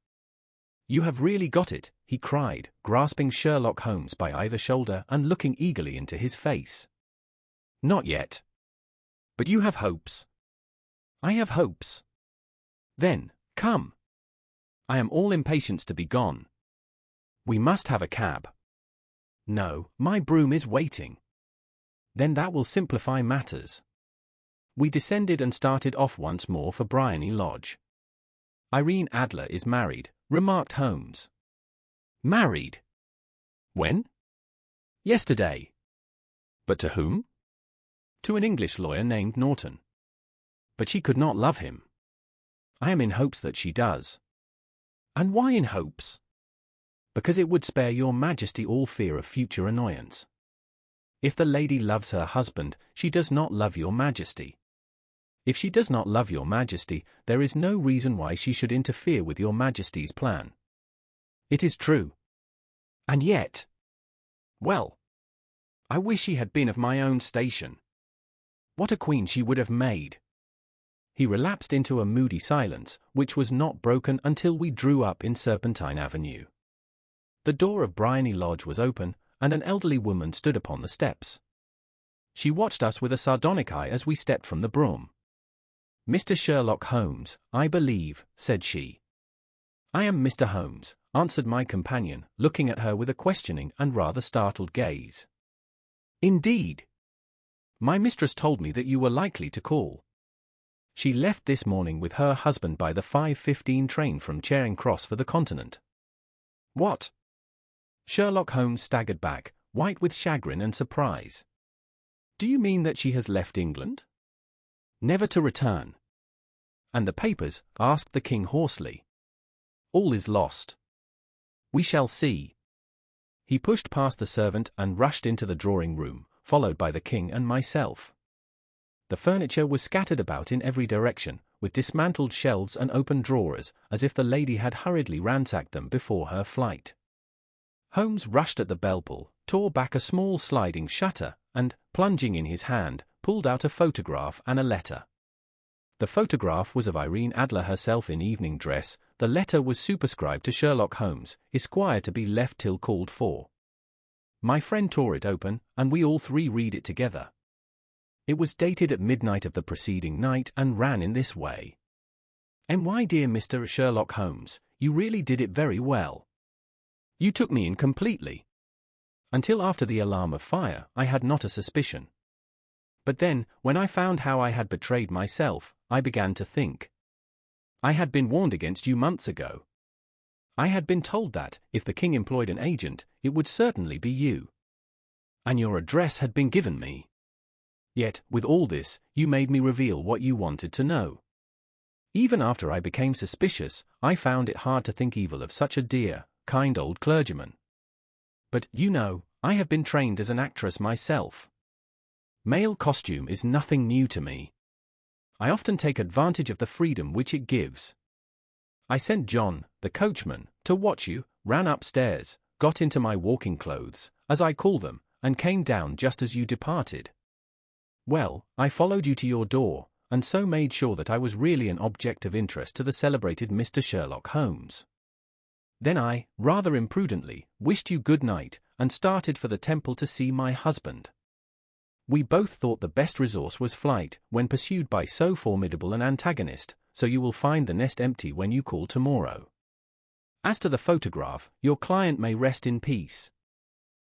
"You have really got it," he cried, grasping Sherlock Holmes by either shoulder and looking eagerly into his face. "Not yet. But you have hopes." "I have hopes." "Then, come. I am all impatience to be gone." "We must have a cab." "No, my brougham is waiting." "Then that will simplify matters." We descended and started off once more for Briony Lodge. "Irene Adler is married," remarked Holmes. "Married? When?" "Yesterday." "But to whom?" "To an English lawyer named Norton." "But she could not love him." "I am in hopes that she does." "And why in hopes?" "Because it would spare your Majesty all fear of future annoyance. If the lady loves her husband, she does not love your Majesty. If she does not love your Majesty, there is no reason why she should interfere with your Majesty's plan." "It is true. And yet... Well, I wish she had been of my own station. What a queen she would have made." He relapsed into a moody silence, which was not broken until we drew up in Serpentine Avenue. The door of Briony Lodge was open, and an elderly woman stood upon the steps. She watched us with a sardonic eye as we stepped from the brougham. "Mr. Sherlock Holmes, I believe," said she. "I am Mr. Holmes," answered my companion, looking at her with a questioning and rather startled gaze. "Indeed? My mistress told me that you were likely to call. She left this morning with her husband by the 5:15 train from Charing Cross for the Continent." "What? Sherlock Holmes staggered back, white with chagrin and surprise. "Do you mean that she has left England? Never to return?" "And the papers?" asked the king hoarsely. "All is lost." "We shall see." He pushed past the servant and rushed into the drawing room, followed by the king and myself. The furniture was scattered about in every direction, with dismantled shelves and open drawers, as if the lady had hurriedly ransacked them before her flight. Holmes rushed at the bell-pull, tore back a small sliding shutter, and, plunging in his hand, pulled out a photograph and a letter. The photograph was of Irene Adler herself in evening dress. The letter was superscribed to Sherlock Holmes, Esquire, to be left till called for. My friend tore it open, and we all three read it together. It was dated at midnight of the preceding night and ran in this way. "My dear Mr. Sherlock Holmes, you really did it very well. You took me in completely. Until after the alarm of fire, I had not a suspicion. But then, when I found how I had betrayed myself, I began to think. I had been warned against you months ago. I had been told that, if the king employed an agent, it would certainly be you. And your address had been given me. Yet, with all this, you made me reveal what you wanted to know. Even after I became suspicious, I found it hard to think evil of such a dear, kind old clergyman. But, you know, I have been trained as an actress myself. Male costume is nothing new to me. I often take advantage of the freedom which it gives. I sent John, the coachman, to watch you, ran upstairs, got into my walking clothes, as I call them, and came down just as you departed. Well, I followed you to your door, and so made sure that I was really an object of interest to the celebrated Mr. Sherlock Holmes. Then I, rather imprudently, wished you good night, and started for the Temple to see my husband. We both thought the best resource was flight, when pursued by so formidable an antagonist, so you will find the nest empty when you call tomorrow. As to the photograph, your client may rest in peace.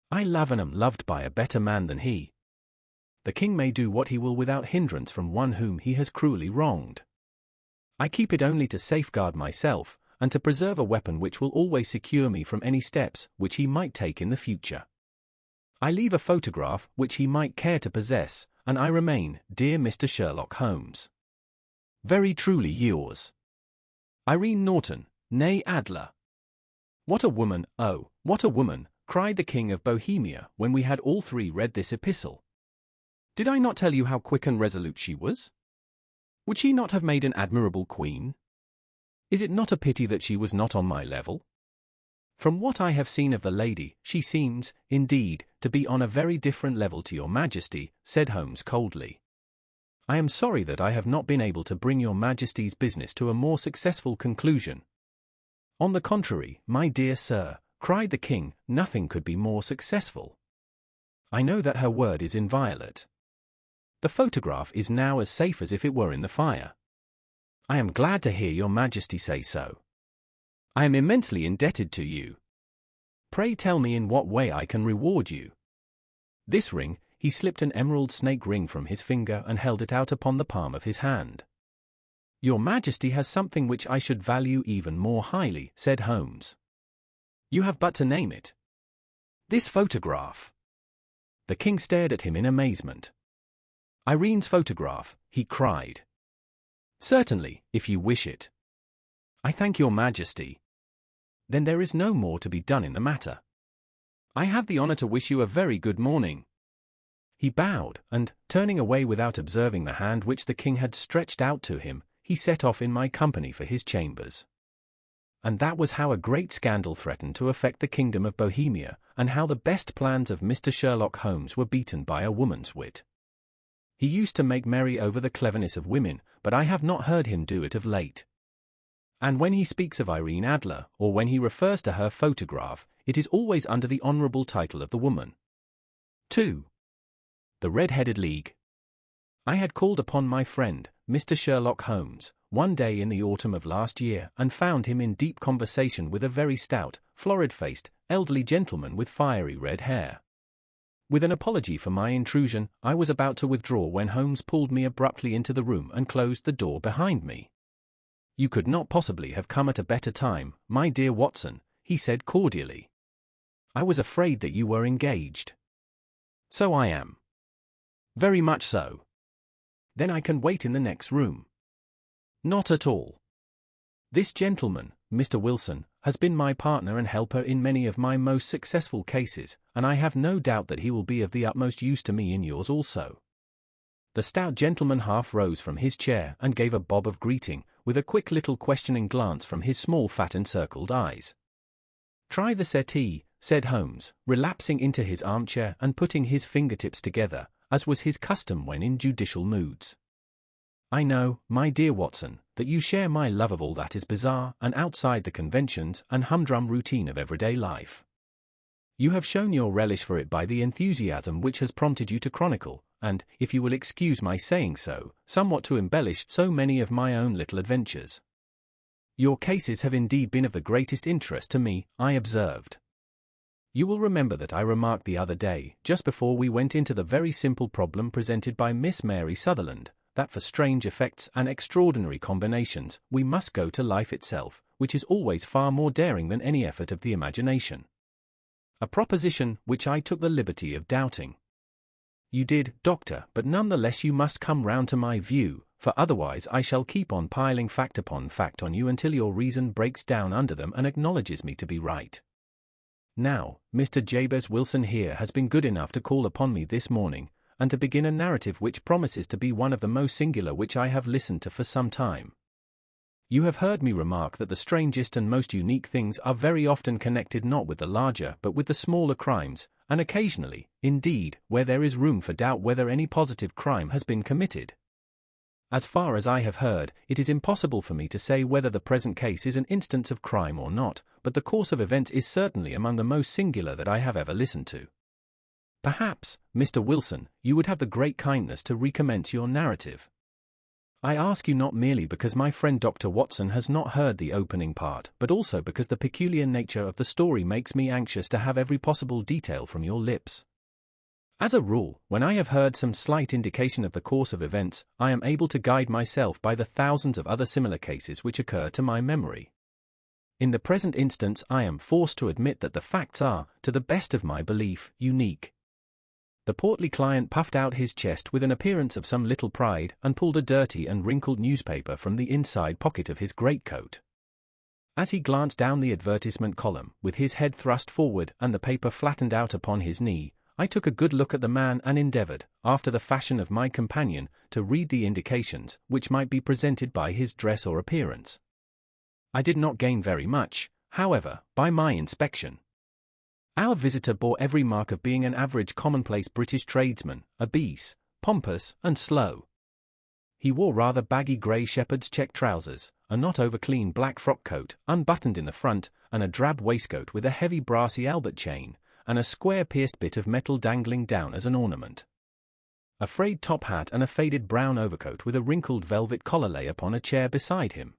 I love and am loved by a better man than he. The king may do what he will without hindrance from one whom he has cruelly wronged. I keep it only to safeguard myself, and to preserve a weapon which will always secure me from any steps which he might take in the future. I leave a photograph which he might care to possess, and I remain, dear Mr. Sherlock Holmes, very truly yours, Irene Norton, née Adler." "What a woman, oh, what a woman!" cried the King of Bohemia when we had all three read this epistle. "Did I not tell you how quick and resolute she was? Would she not have made an admirable queen? Is it not a pity that she was not on my level? From what I have seen of the lady, she seems, indeed, to be on a very different level to your Majesty," said Holmes coldly. "I am sorry that I have not been able to bring your Majesty's business to a more successful conclusion." "On the contrary, my dear sir," cried the king, "nothing could be more successful. I know that her word is inviolate. The photograph is now as safe as if it were in the fire. I am glad to hear your Majesty say so. I am immensely indebted to you. Pray tell me in what way I can reward you." This ring, he slipped an emerald snake ring from his finger and held it out upon the palm of his hand. "Your Majesty has something which I should value even more highly," said Holmes. "You have but to name it." "This photograph." The king stared at him in amazement. "Irene's photograph," he cried. "Certainly, if you wish it." "I thank your Majesty. Then there is no more to be done in the matter. I have the honor to wish you a very good morning." He bowed, and, turning away without observing the hand which the king had stretched out to him, he set off in my company for his chambers. And that was how a great scandal threatened to affect the kingdom of Bohemia, and how the best plans of Mr. Sherlock Holmes were beaten by a woman's wit. He used to make merry over the cleverness of women, but I have not heard him do it of late. And when he speaks of Irene Adler, or when he refers to her photograph, it is always under the honorable title of the woman. 2. The Red-Headed League. I had called upon my friend, Mr. Sherlock Holmes, one day in the autumn of last year, and found him in deep conversation with a very stout, florid-faced, elderly gentleman with fiery red hair. With an apology for my intrusion, I was about to withdraw when Holmes pulled me abruptly into the room and closed the door behind me. "You could not possibly have come at a better time, my dear Watson," he said cordially. I was afraid that you were engaged. So I am. Very much so. Then I can wait in the next room. Not at all. This gentleman, Mr. Wilson, has been my partner and helper in many of my most successful cases, and I have no doubt that he will be of the utmost use to me in yours also. The stout gentleman half rose from his chair and gave a bob of greeting, with a quick little questioning glance from his small fat encircled eyes. Try the settee, said Holmes, relapsing into his armchair and putting his fingertips together, as was his custom when in judicial moods. I know, my dear Watson, that you share my love of all that is bizarre and outside the conventions and humdrum routine of everyday life. You have shown your relish for it by the enthusiasm which has prompted you to chronicle, and, if you will excuse my saying so, somewhat to embellish so many of my own little adventures. Your cases have indeed been of the greatest interest to me, I observed. You will remember that I remarked the other day, just before we went into the very simple problem presented by Miss Mary Sutherland, that for strange effects and extraordinary combinations, we must go to life itself, which is always far more daring than any effort of the imagination. A proposition which I took the liberty of doubting. You did, Doctor, but nonetheless you must come round to my view, for otherwise I shall keep on piling fact upon fact on you until your reason breaks down under them and acknowledges me to be right. Now, Mr. Jabez Wilson here has been good enough to call upon me this morning, and to begin a narrative which promises to be one of the most singular which I have listened to for some time. You have heard me remark that the strangest and most unique things are very often connected not with the larger but with the smaller crimes, and occasionally, indeed, where there is room for doubt whether any positive crime has been committed. As far as I have heard, it is impossible for me to say whether the present case is an instance of crime or not, but the course of events is certainly among the most singular that I have ever listened to. Perhaps, Mr. Wilson, you would have the great kindness to recommence your narrative. I ask you not merely because my friend Dr. Watson has not heard the opening part, but also because the peculiar nature of the story makes me anxious to have every possible detail from your lips. As a rule, when I have heard some slight indication of the course of events, I am able to guide myself by the thousands of other similar cases which occur to my memory. In the present instance I am forced to admit that the facts are, to the best of my belief, unique. The portly client puffed out his chest with an appearance of some little pride and pulled a dirty and wrinkled newspaper from the inside pocket of his greatcoat. As he glanced down the advertisement column, with his head thrust forward and the paper flattened out upon his knee, I took a good look at the man and endeavored, after the fashion of my companion, to read the indications which might be presented by his dress or appearance. I did not gain very much, however, by my inspection. Our visitor bore every mark of being an average commonplace British tradesman, obese, pompous, and slow. He wore rather baggy grey shepherd's check trousers, a not over-clean black frock coat, unbuttoned in the front, and a drab waistcoat with a heavy brassy Albert chain, and a square pierced bit of metal dangling down as an ornament. A frayed top hat and a faded brown overcoat with a wrinkled velvet collar lay upon a chair beside him.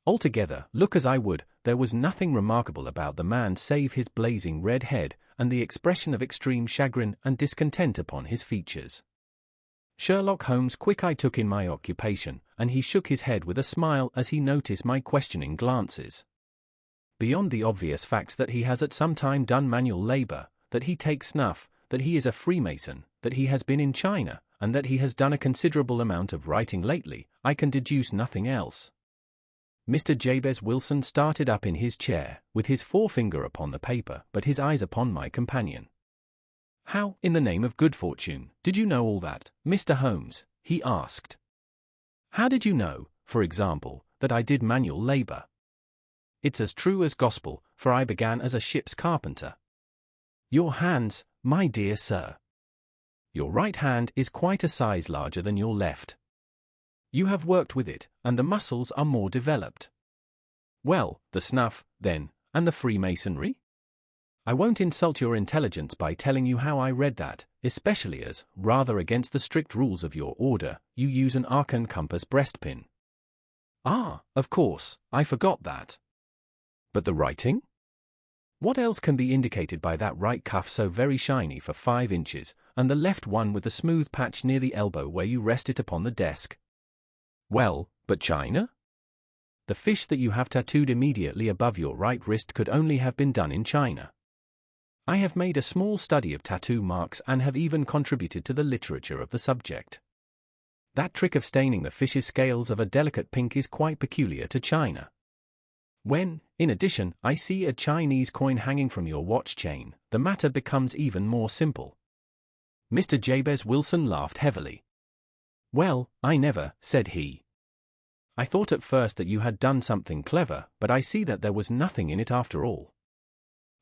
Altogether, look as I would, there was nothing remarkable about the man save his blazing red head and the expression of extreme chagrin and discontent upon his features. Sherlock Holmes' quick eye took in my occupation, and he shook his head with a smile as he noticed my questioning glances. Beyond the obvious facts that he has at some time done manual labor, that he takes snuff, that he is a Freemason, that he has been in China, and that he has done a considerable amount of writing lately, I can deduce nothing else. Mr. Jabez Wilson started up in his chair, with his forefinger upon the paper, but his eyes upon my companion. "How, in the name of good fortune, did you know all that, Mr. Holmes?" he asked. "How did you know, for example, that I did manual labor?" "It's as true as gospel, for I began as a ship's carpenter." "Your hands, my dear sir." "Your right hand is quite a size larger than your left. You have worked with it, and the muscles are more developed." "Well, the snuff, then, and the Freemasonry?" "I won't insult your intelligence by telling you how I read that, especially as, rather against the strict rules of your order, you use an arc and compass breastpin." "Ah, of course, I forgot that." "But the writing?" "What else can be indicated by that right cuff so very shiny for 5 inches, and the left one with the smooth patch near the elbow where you rest it upon the desk?" "Well, but China?" "The fish that you have tattooed immediately above your right wrist could only have been done in China." I have made a small study of tattoo marks and have even contributed to the literature of the subject. That trick of staining the fish's scales of a delicate pink is quite peculiar to China. When, in addition, I see a Chinese coin hanging from your watch chain, the matter becomes even more simple." Mr. Jabez Wilson laughed heavily. "Well, I never," said he. "I thought at first that you had done something clever, but I see that there was nothing in it after all."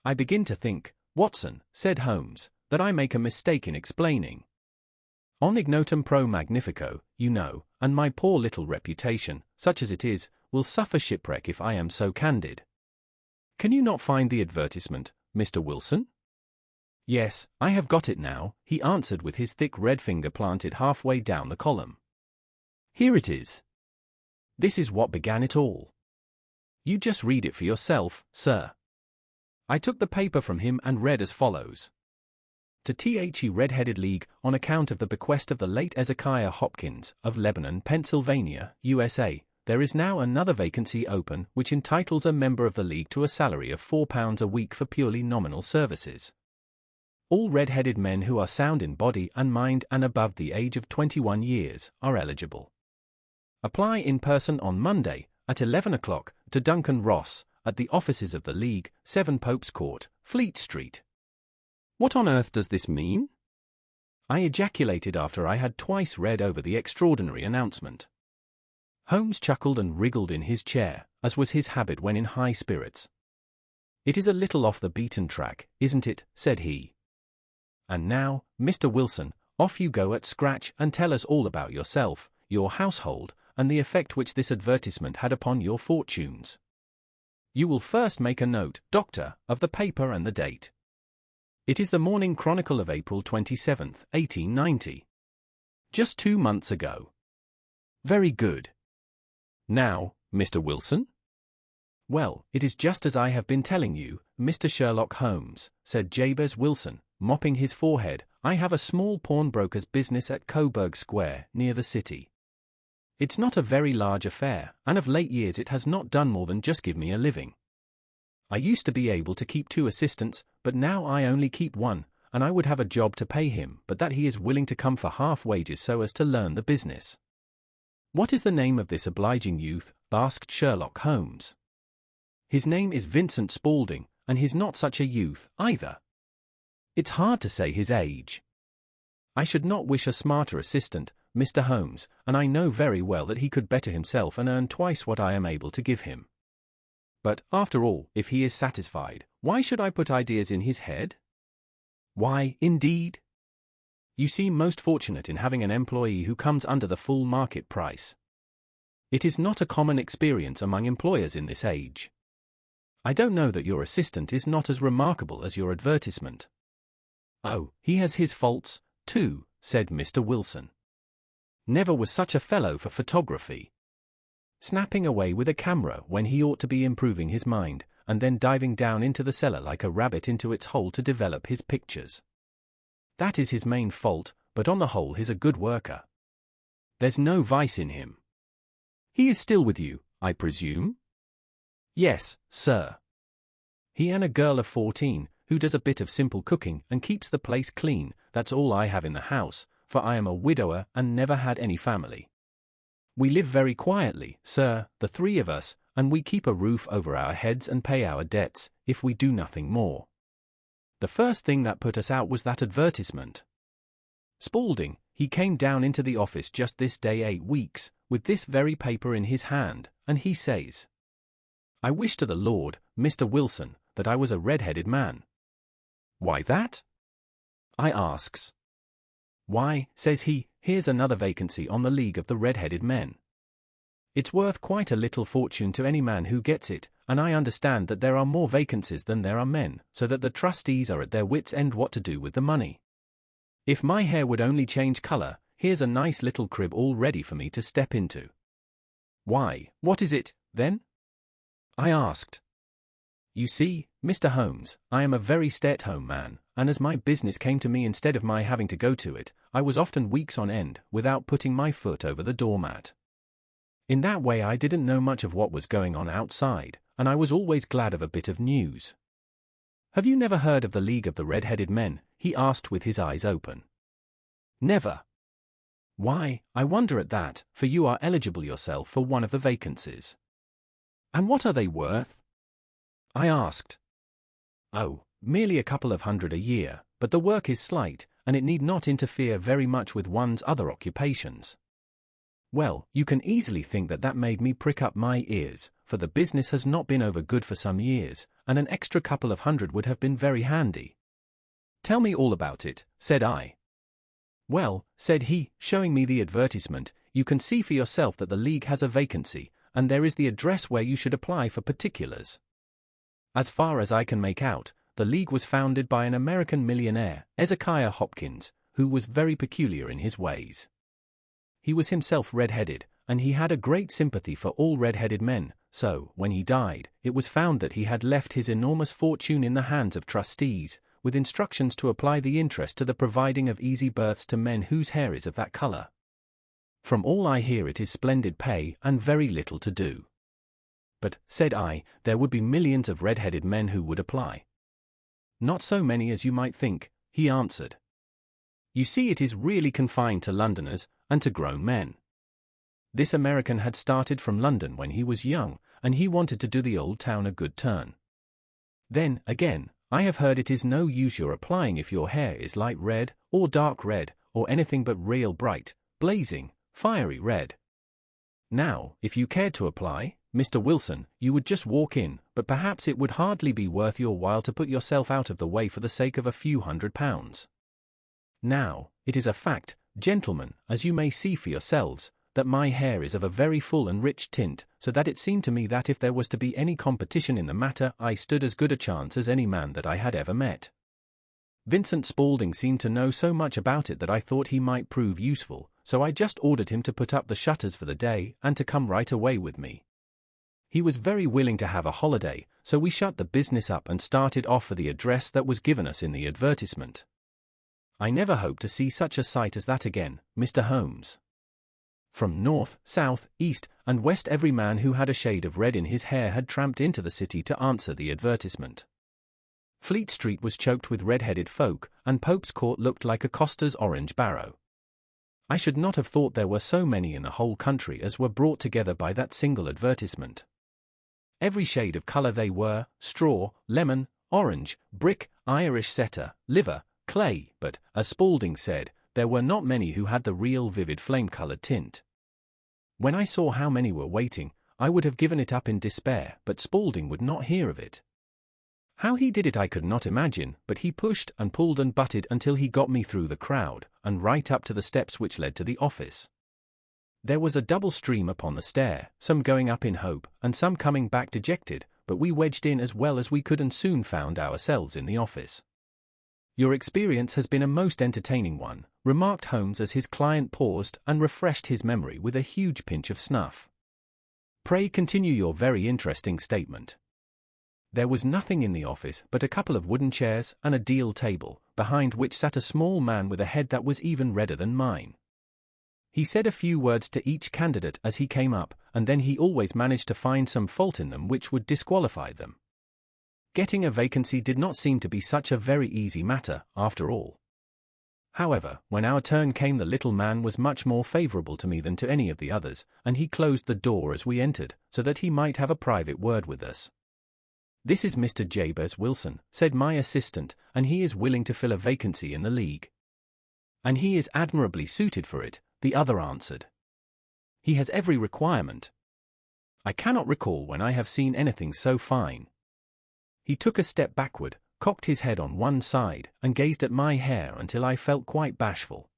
"I begin to think, Watson," said Holmes, "that I make a mistake in explaining. On ignotum pro magnifico, you know, and my poor little reputation, such as it is, will suffer shipwreck if I am so candid. Can you not find the advertisement, Mr. Wilson?" "Yes, I have got it now," he answered with his thick red finger planted halfway down the column. "Here it is. This is what began it all. You just read it for yourself, sir." I took the paper from him and read as follows. "To The Red-Headed League, on account of the bequest of the late Ezekiah Hopkins, of Lebanon, Pennsylvania, USA, there is now another vacancy open which entitles a member of the League to a salary of £4 a week for purely nominal services. All red-headed men who are sound in body and mind and above the age of 21 years are eligible. Apply in person on Monday, at 11 o'clock, to Duncan Ross, at the offices of the League, 7 Pope's Court, Fleet Street." "What on earth does this mean?" I ejaculated after I had twice read over the extraordinary announcement. Holmes chuckled and wriggled in his chair, as was his habit when in high spirits. "It is a little off the beaten track, isn't it?" said he. "And now, Mr. Wilson, off you go at scratch and tell us all about yourself, your household, and the effect which this advertisement had upon your fortunes. You will first make a note, Doctor, of the paper and the date. It is the Morning Chronicle of April 27th, 1890. Just 2 months ago. Very good. Now, Mr. Wilson?" "Well, it is just as I have been telling you, Mr. Sherlock Holmes," said Jabez Wilson, mopping his forehead. "I have a small pawnbroker's business at Coburg Square, near the city. It's not a very large affair, and of late years it has not done more than just give me a living. I used to be able to keep 2 assistants, but now I only keep 1, and I would have a job to pay him, but that he is willing to come for half wages so as to learn the business." "What is the name of this obliging youth?" asked Sherlock Holmes. "His name is Vincent Spaulding, and he's not such a youth, either. It's hard to say his age. I should not wish a smarter assistant, Mr. Holmes, and I know very well that he could better himself and earn twice what I am able to give him. But, after all, if he is satisfied, why should I put ideas in his head? Why, indeed? You seem most fortunate in having an employee who comes under the full market price. It is not a common experience among employers in this age. I don't know that your assistant is not as remarkable as your advertisement." "Oh, he has his faults, too," said Mr. Wilson. "Never was such a fellow for photography. Snapping away with a camera when he ought to be improving his mind, and then diving down into the cellar like a rabbit into its hole to develop his pictures. That is his main fault, but on the whole he's a good worker. There's no vice in him. He is still with you, I presume?" "Yes, sir. He and a girl of 14, who does a bit of simple cooking and keeps the place clean. That's all I have in the house, for I am a widower and never had any family. We live very quietly, sir, the 3 of us, and we keep a roof over our heads and pay our debts, if we do nothing more. The first thing that put us out was that advertisement. Spaulding, he came down into the office just this day 8 weeks, with this very paper in his hand, and he says, 'I wish to the Lord, Mr. Wilson, that I was a red-headed man.' 'Why that?' I asks. 'Why,' says he, 'here's another vacancy on the League of the Red-Headed Men. It's worth quite a little fortune to any man who gets it, and I understand that there are more vacancies than there are men, so that the trustees are at their wits' end what to do with the money. If my hair would only change colour, here's a nice little crib all ready for me to step into.' 'Why, what is it, then?' I asked. 'You see, Mr. Holmes, I am a very stay-at-home man, and as my business came to me instead of my having to go to it, I was often weeks on end without putting my foot over the doormat. In that way I didn't know much of what was going on outside, and I was always glad of a bit of news.' Have you never heard of the League of the Red-Headed Men? He asked with his eyes open. Never. Why, I wonder at that, for you are eligible yourself for one of the vacancies. And what are they worth? I asked. Oh, merely a couple of hundred a year, but the work is slight, and it need not interfere very much with one's other occupations. Well, you can easily think that that made me prick up my ears, for the business has not been over good for some years, and an extra couple of hundred would have been very handy. Tell me all about it, said I. Well, said he, showing me the advertisement, you can see for yourself that the League has a vacancy, and there is the address where you should apply for particulars. As far as I can make out, the League was founded by an American millionaire, Ezekiah Hopkins, who was very peculiar in his ways. He was himself red-headed, and he had a great sympathy for all red-headed men, so, when he died, it was found that he had left his enormous fortune in the hands of trustees, with instructions to apply the interest to the providing of easy berths to men whose hair is of that color. From all I hear it is splendid pay and very little to do. But, said I, there would be millions of red-headed men who would apply. Not so many as you might think, he answered. You see, it is really confined to Londoners and to grown men. This American had started from London when he was young, and he wanted to do the old town a good turn. Then, again, I have heard it is no use your applying if your hair is light red, or dark red, or anything but real bright, blazing, fiery red. Now, if you cared to apply, Mr. Wilson, you would just walk in, but perhaps it would hardly be worth your while to put yourself out of the way for the sake of a few £100. Now, it is a fact, gentlemen, as you may see for yourselves, that my hair is of a very full and rich tint, so that it seemed to me that if there was to be any competition in the matter, I stood as good a chance as any man that I had ever met. Vincent Spaulding seemed to know so much about it that I thought he might prove useful, so I just ordered him to put up the shutters for the day and to come right away with me. He was very willing to have a holiday, so we shut the business up and started off for the address that was given us in the advertisement. I never hope to see such a sight as that again, Mr. Holmes. From north, south, east, and west every man who had a shade of red in his hair had tramped into the city to answer the advertisement. Fleet Street was choked with red-headed folk, and Pope's Court looked like a coster's orange barrow. I should not have thought there were so many in the whole country as were brought together by that single advertisement. Every shade of colour they were, straw, lemon, orange, brick, Irish setter, liver, clay, but, as Spaulding said, there were not many who had the real vivid flame-coloured tint. When I saw how many were waiting, I would have given it up in despair, but Spaulding would not hear of it. How he did it I could not imagine, but he pushed and pulled and butted until he got me through the crowd, and right up to the steps which led to the office. There was a double stream upon the stair, some going up in hope, and some coming back dejected, but we wedged in as well as we could and soon found ourselves in the office. Your experience has been a most entertaining one, remarked Holmes as his client paused and refreshed his memory with a huge pinch of snuff. Pray continue your very interesting statement. There was nothing in the office but a couple of wooden chairs and a deal table, behind which sat a small man with a head that was even redder than mine. He said a few words to each candidate as he came up, and then he always managed to find some fault in them which would disqualify them. Getting a vacancy did not seem to be such a very easy matter, after all. However, when our turn came, the little man was much more favourable to me than to any of the others, and he closed the door as we entered, so that he might have a private word with us. This is Mr. Jabez Wilson, said my assistant, and he is willing to fill a vacancy in the League. And he is admirably suited for it, the other answered. He has every requirement. I cannot recall when I have seen anything so fine. He took a step backward, cocked his head on one side, and gazed at my hair until I felt quite bashful.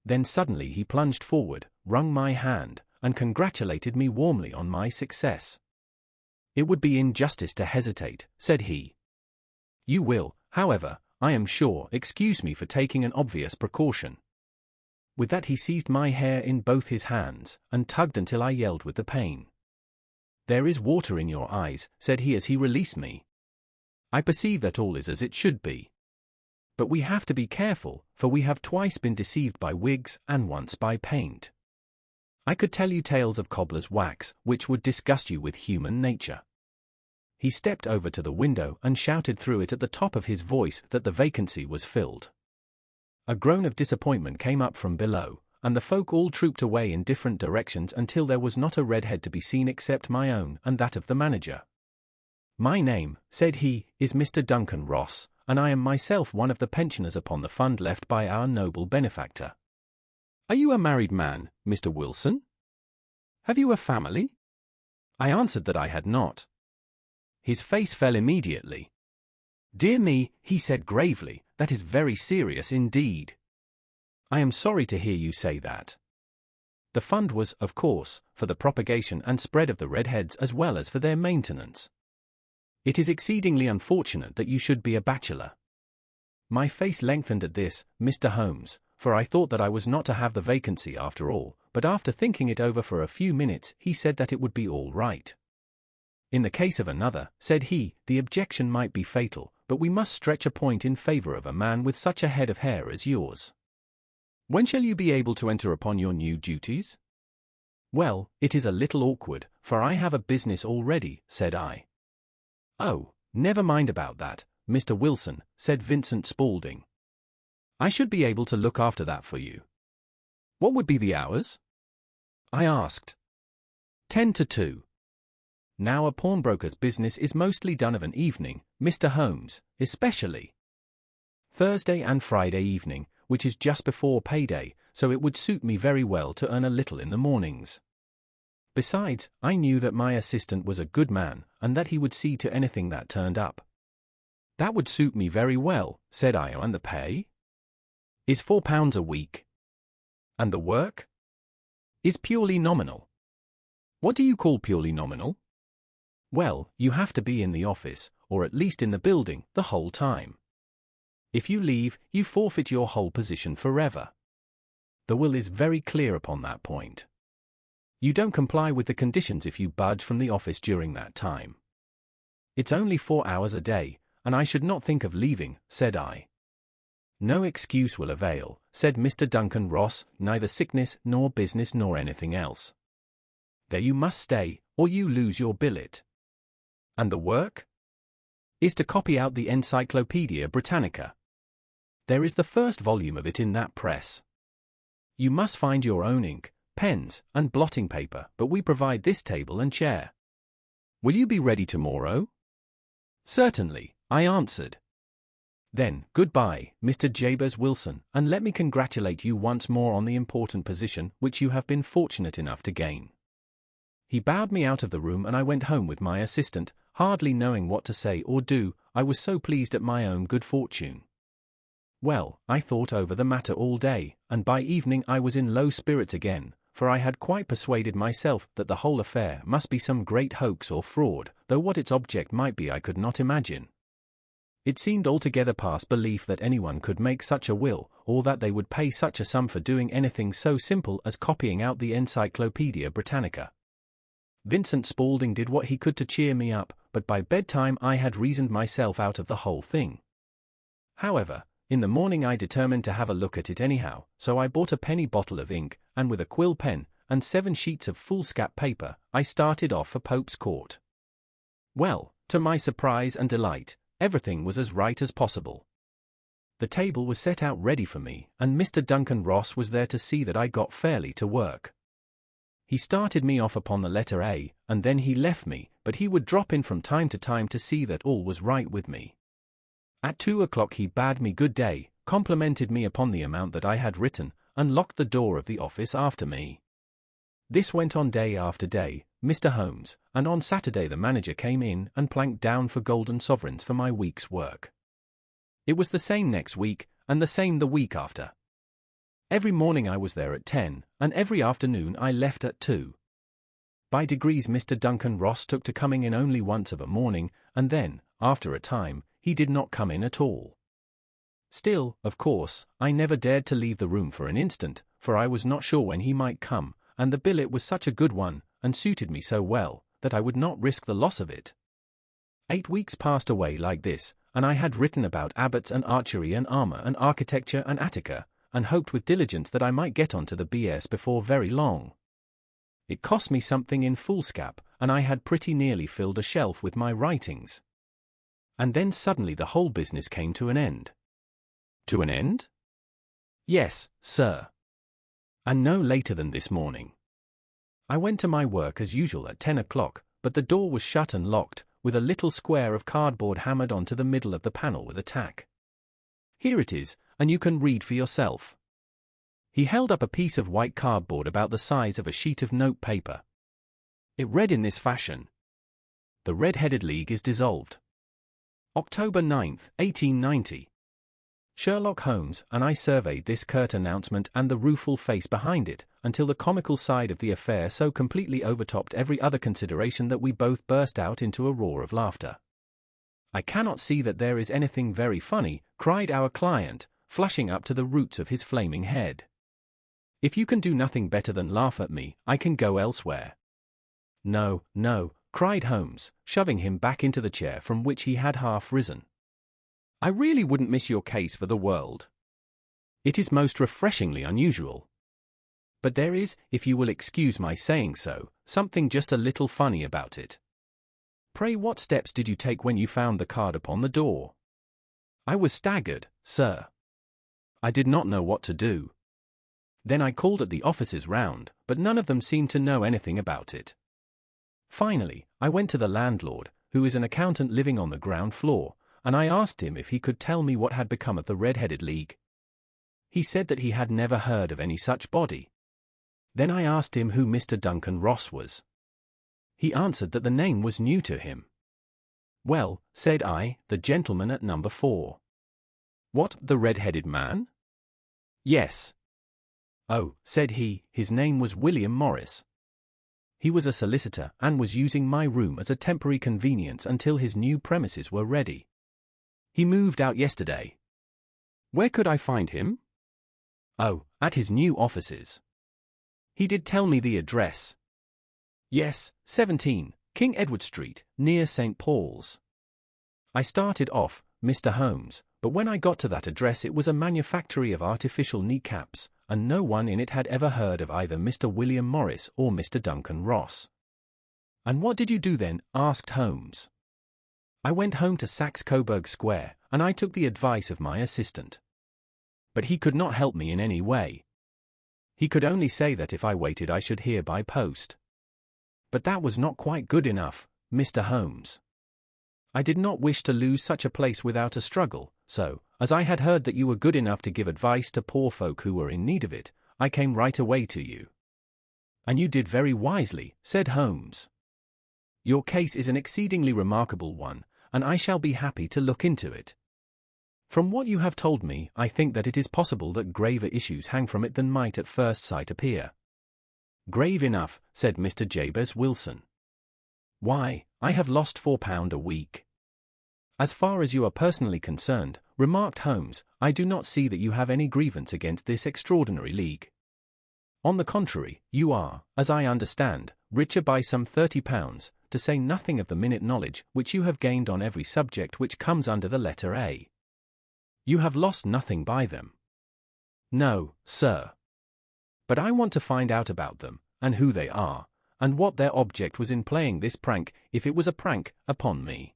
Then suddenly he plunged forward, wrung my hand, and congratulated me warmly on my success. It would be injustice to hesitate, said he. You will, however, I am sure, excuse me for taking an obvious precaution. With that he seized my hair in both his hands, and tugged until I yelled with the pain. There is water in your eyes, said he as he released me. I perceive that all is as it should be. But we have to be careful, for we have twice been deceived by wigs and once by paint. I could tell you tales of cobbler's wax, which would disgust you with human nature. He stepped over to the window and shouted through it at the top of his voice that the vacancy was filled. A groan of disappointment came up from below, and the folk all trooped away in different directions until there was not a red head to be seen except my own and that of the manager. "My name," said he, "is Mr. Duncan Ross, and I am myself one of the pensioners upon the fund left by our noble benefactor." "Are you a married man, Mr. Wilson? Have you a family?" I answered that I had not. His face fell immediately. "Dear me," he said gravely, "that is very serious indeed. I am sorry to hear you say that." The fund was, of course, for the propagation and spread of the redheads as well as for their maintenance. "It is exceedingly unfortunate that you should be a bachelor." My face lengthened at this, Mr. Holmes, for I thought that I was not to have the vacancy after all, but after thinking it over for a few minutes he said that it would be all right. "In the case of another," said he, "the objection might be fatal, but we must stretch a point in favor of a man with such a head of hair as yours. When shall you be able to enter upon your new duties?" "Well, it is a little awkward, for I have a business already," said I. "Oh, never mind about that, Mr. Wilson," said Vincent Spaulding. "I should be able to look after that for you." "What would be the hours?" I asked. 10 to 2. Now a pawnbroker's business is mostly done of an evening, Mr. Holmes, especially Thursday and Friday evening, which is just before payday, so it would suit me very well to earn a little in the mornings. Besides, I knew that my assistant was a good man, and that he would see to anything that turned up. "That would suit me very well," said I. "And the pay?" "Is £4 a week." "And the work?" "Is purely nominal." "What do you call purely nominal?" "Well, you have to be in the office, or at least in the building, the whole time. If you leave, you forfeit your whole position forever. The will is very clear upon that point. You don't comply with the conditions if you budge from the office during that time. It's only 4 hours a day, and I should not think of leaving," said I. "No excuse will avail," said Mr. Duncan Ross, "neither sickness nor business nor anything else. There you must stay, or you lose your billet." "And the work?" "Is to copy out the Encyclopedia Britannica. There is the first volume of it in that press. You must find your own ink, pens, and blotting paper, but we provide this table and chair. Will you be ready tomorrow?" "Certainly," I answered. "Then, goodbye, Mr. Jabez Wilson, and let me congratulate you once more on the important position which you have been fortunate enough to gain." He bowed me out of the room and I went home with my assistant, hardly knowing what to say or do, I was so pleased at my own good fortune. Well, I thought over the matter all day, and by evening I was in low spirits again, for I had quite persuaded myself that the whole affair must be some great hoax or fraud, though what its object might be I could not imagine. It seemed altogether past belief that anyone could make such a will, or that they would pay such a sum for doing anything so simple as copying out the Encyclopedia Britannica. Vincent Spaulding did what he could to cheer me up, but by bedtime I had reasoned myself out of the whole thing. However, in the morning I determined to have a look at it anyhow, so I bought a penny bottle of ink, and with a quill pen, and 7 sheets of foolscap paper, I started off for Pope's Court. Well, to my surprise and delight, everything was as right as possible. The table was set out ready for me, and Mr. Duncan Ross was there to see that I got fairly to work. He started me off upon the letter A, and then he left me, but he would drop in from time to time to see that all was right with me. At 2 o'clock he bade me good day, complimented me upon the amount that I had written, and locked the door of the office after me. This went on day after day, Mr. Holmes, and on Saturday the manager came in and planked down for golden sovereigns for my week's work. It was the same next week, and the same the week after. Every morning I was there at 10, and every afternoon I left at 2. By degrees Mr. Duncan Ross took to coming in only once of a morning, and then, after a time, he did not come in at all. Still, of course, I never dared to leave the room for an instant, for I was not sure when he might come, and the billet was such a good one, and suited me so well, that I would not risk the loss of it. 8 weeks passed away like this, and I had written about abbots and archery and armour and architecture and Attica, and hoped with diligence that I might get on to the B.S. before very long. It cost me something in foolscap, and I had pretty nearly filled a shelf with my writings. And then suddenly the whole business came to an end. To an end? Yes, sir. And no later than this morning. I went to my work as usual at 10 o'clock, but the door was shut and locked, with a little square of cardboard hammered onto the middle of the panel with a tack. Here it is, and you can read for yourself. He held up a piece of white cardboard about the size of a sheet of note paper. It read in this fashion: "The Red-Headed League is dissolved. October 9th, 1890. Sherlock Holmes and I surveyed this curt announcement and the rueful face behind it, until the comical side of the affair so completely overtopped every other consideration that we both burst out into a roar of laughter. I cannot see that there is anything very funny," cried our client, flushing up to the roots of his flaming head. "If you can do nothing better than laugh at me, I can go elsewhere." "No, no," cried Holmes, shoving him back into the chair from which he had half risen. "I really wouldn't miss your case for the world. It is most refreshingly unusual. But there is, if you will excuse my saying so, something just a little funny about it. Pray, what steps did you take when you found the card upon the door?" "I was staggered, sir. I did not know what to do. Then I called at the offices round, but none of them seemed to know anything about it. Finally, I went to the landlord, who is an accountant living on the ground floor, and I asked him if he could tell me what had become of the Red-Headed League. He said that he had never heard of any such body. Then I asked him who Mr. Duncan Ross was. He answered that the name was new to him. "Well," said I, "the gentleman at number 4. "What, the red-headed man?" "Yes." "Oh," said he, "his name was William Morris. He was a solicitor and was using my room as a temporary convenience until his new premises were ready. He moved out yesterday." "Where could I find him?" "Oh, at his new offices. He did tell me the address. Yes, 17, King Edward Street, near St. Paul's. I started off, Mr. Holmes, but when I got to that address it was a manufactory of artificial kneecaps, and no one in it had ever heard of either Mr. William Morris or Mr. Duncan Ross." "And what did you do then?" asked Holmes. "I went home to Saxe-Coburg Square, and I took the advice of my assistant. But he could not help me in any way. He could only say that if I waited I should hear by post. But that was not quite good enough, Mr. Holmes. I did not wish to lose such a place without a struggle, so, as I had heard that you were good enough to give advice to poor folk who were in need of it, I came right away to you." "And you did very wisely," said Holmes. "Your case is an exceedingly remarkable one, and I shall be happy to look into it. From what you have told me, I think that it is possible that graver issues hang from it than might at first sight appear." "Grave enough," said Mr. Jabez Wilson. "Why, I have lost £4 a week." "As far as you are personally concerned," remarked Holmes, "I do not see that you have any grievance against this extraordinary league. On the contrary, you are, as I understand, richer by some £30, to say nothing of the minute knowledge which you have gained on every subject which comes under the letter A. You have lost nothing by them." "No, sir. But I want to find out about them, and who they are, and what their object was in playing this prank, if it was a prank, upon me.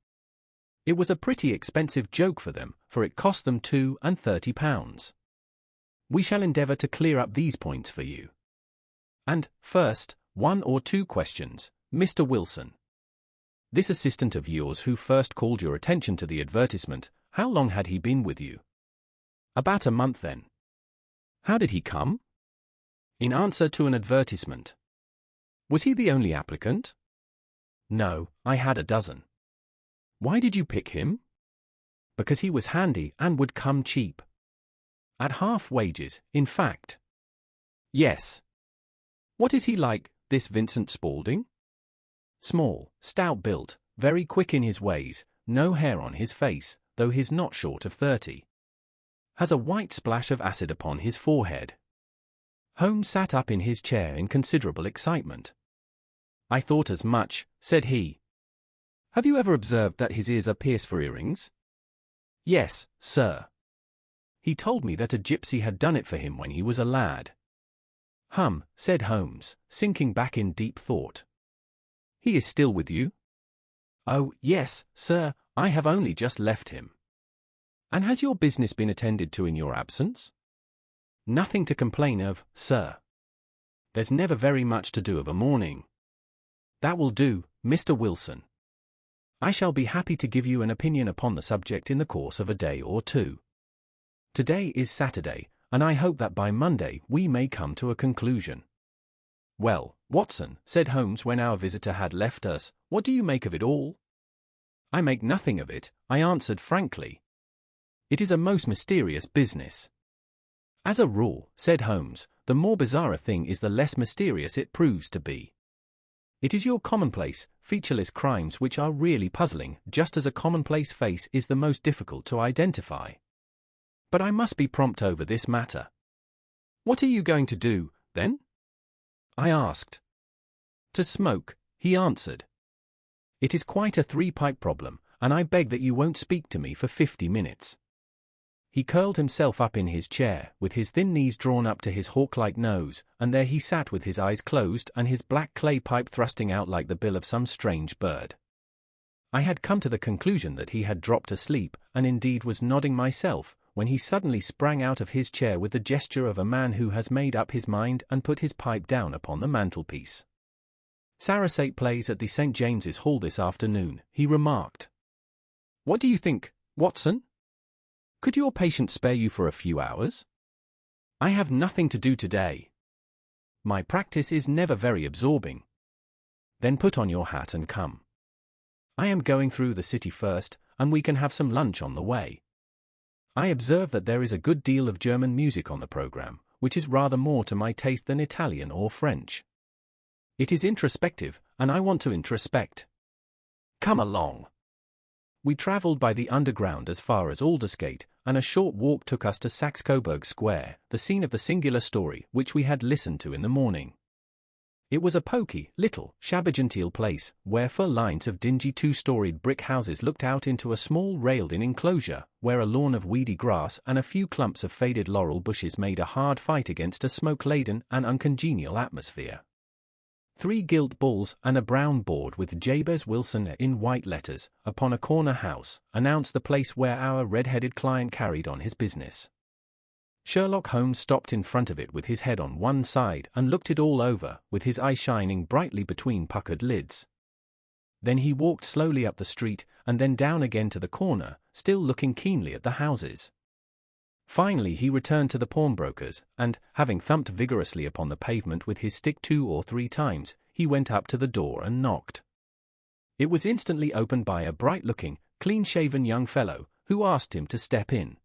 It was a pretty expensive joke for them, for it cost them £32. We shall endeavour to clear up these points for you. And, first, 1 or 2 questions, Mr. Wilson. This assistant of yours who first called your attention to the advertisement, how long had he been with you?" "About a month then." "How did he come?" "In answer to an advertisement." "Was he the only applicant?" "No, I had a dozen." "Why did you pick him?" "Because he was handy and would come cheap." "At half wages, in fact?" "Yes." "What is he like, this Vincent Spaulding?" "Small, stout-built, very quick in his ways, no hair on his face, though he's not short of 30. Has a white splash of acid upon his forehead." Holmes sat up in his chair in considerable excitement. "I thought as much," said he. "Have you ever observed that his ears are pierced for earrings?" "Yes, sir. He told me that a gypsy had done it for him when he was a lad." "Hum," said Holmes, sinking back in deep thought. He is still with you? Oh, yes, sir, I have only just left him. And has your business been attended to in your absence? Nothing to complain of, sir. There's never very much to do of a morning. That will do, Mr. Wilson. I shall be happy to give you an opinion upon the subject in the course of a day or two. Today is Saturday, and I hope that by Monday we may come to a conclusion. Well, Watson, said Holmes when our visitor had left us, what do you make of it all? I make nothing of it, I answered frankly. It is a most mysterious business. As a rule, said Holmes, the more bizarre a thing is the less mysterious it proves to be. It is your commonplace, featureless crimes which are really puzzling, just as a commonplace face is the most difficult to identify. But I must be prompt over this matter. What are you going to do, then? I asked. To smoke, he answered. It is quite a three-pipe problem, and I beg that you won't speak to me for 50 minutes. He curled himself up in his chair, with his thin knees drawn up to his hawk-like nose, and there he sat with his eyes closed and his black clay pipe thrusting out like the bill of some strange bird. I had come to the conclusion that he had dropped asleep, and indeed was nodding myself, when he suddenly sprang out of his chair with the gesture of a man who has made up his mind and put his pipe down upon the mantelpiece. Sarasate plays at the St. James's Hall this afternoon, he remarked. What do you think, Watson? Could your patient spare you for a few hours? I have nothing to do today. My practice is never very absorbing. Then put on your hat and come. I am going through the city first, and we can have some lunch on the way. I observe that there is a good deal of German music on the program, which is rather more to my taste than Italian or French. It is introspective, and I want to introspect. Come along. We travelled by the Underground as far as Aldersgate, and a short walk took us to Saxe-Coburg Square, the scene of the singular story which we had listened to in the morning. It was a poky, little, shabby-genteel place, where 4 lines of dingy 2-storied brick houses looked out into a small railed-in enclosure, where a lawn of weedy grass and a few clumps of faded laurel bushes made a hard fight against a smoke-laden and uncongenial atmosphere. 3 gilt balls and a brown board with Jabez Wilson in white letters, upon a corner house, announced the place where our red-headed client carried on his business. Sherlock Holmes stopped in front of it with his head on one side and looked it all over, with his eye shining brightly between puckered lids. Then he walked slowly up the street, and then down again to the corner, still looking keenly at the houses. Finally he returned to the pawnbroker's, and, having thumped vigorously upon the pavement with his stick 2 or 3 times, he went up to the door and knocked. It was instantly opened by a bright-looking, clean-shaven young fellow, who asked him to step in.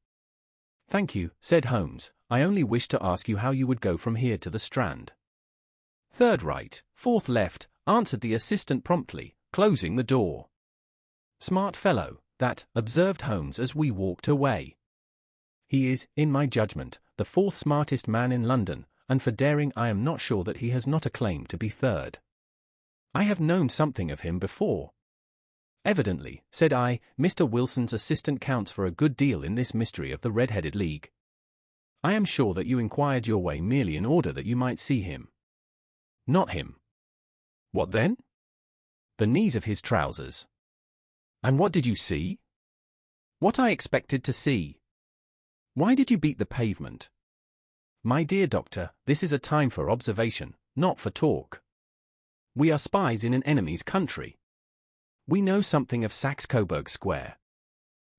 "Thank you," said Holmes, "I only wished to ask you how you would go from here to the Strand." "Third right, 4th left," answered the assistant promptly, closing the door. "Smart fellow, that," observed Holmes as we walked away. "He is, in my judgment, the 4th smartest man in London, and for daring I am not sure that he has not a claim to be 3rd. I have known something of him before." "Evidently," said I, "Mr. Wilson's assistant counts for a good deal in this mystery of the Red-Headed League. I am sure that you inquired your way merely in order that you might see him." "Not him." "What then?" "The knees of his trousers." "And what did you see?" "What I expected to see." "Why did you beat the pavement?" "My dear doctor, this is a time for observation, not for talk. We are spies in an enemy's country. We know something of Saxe-Coburg Square.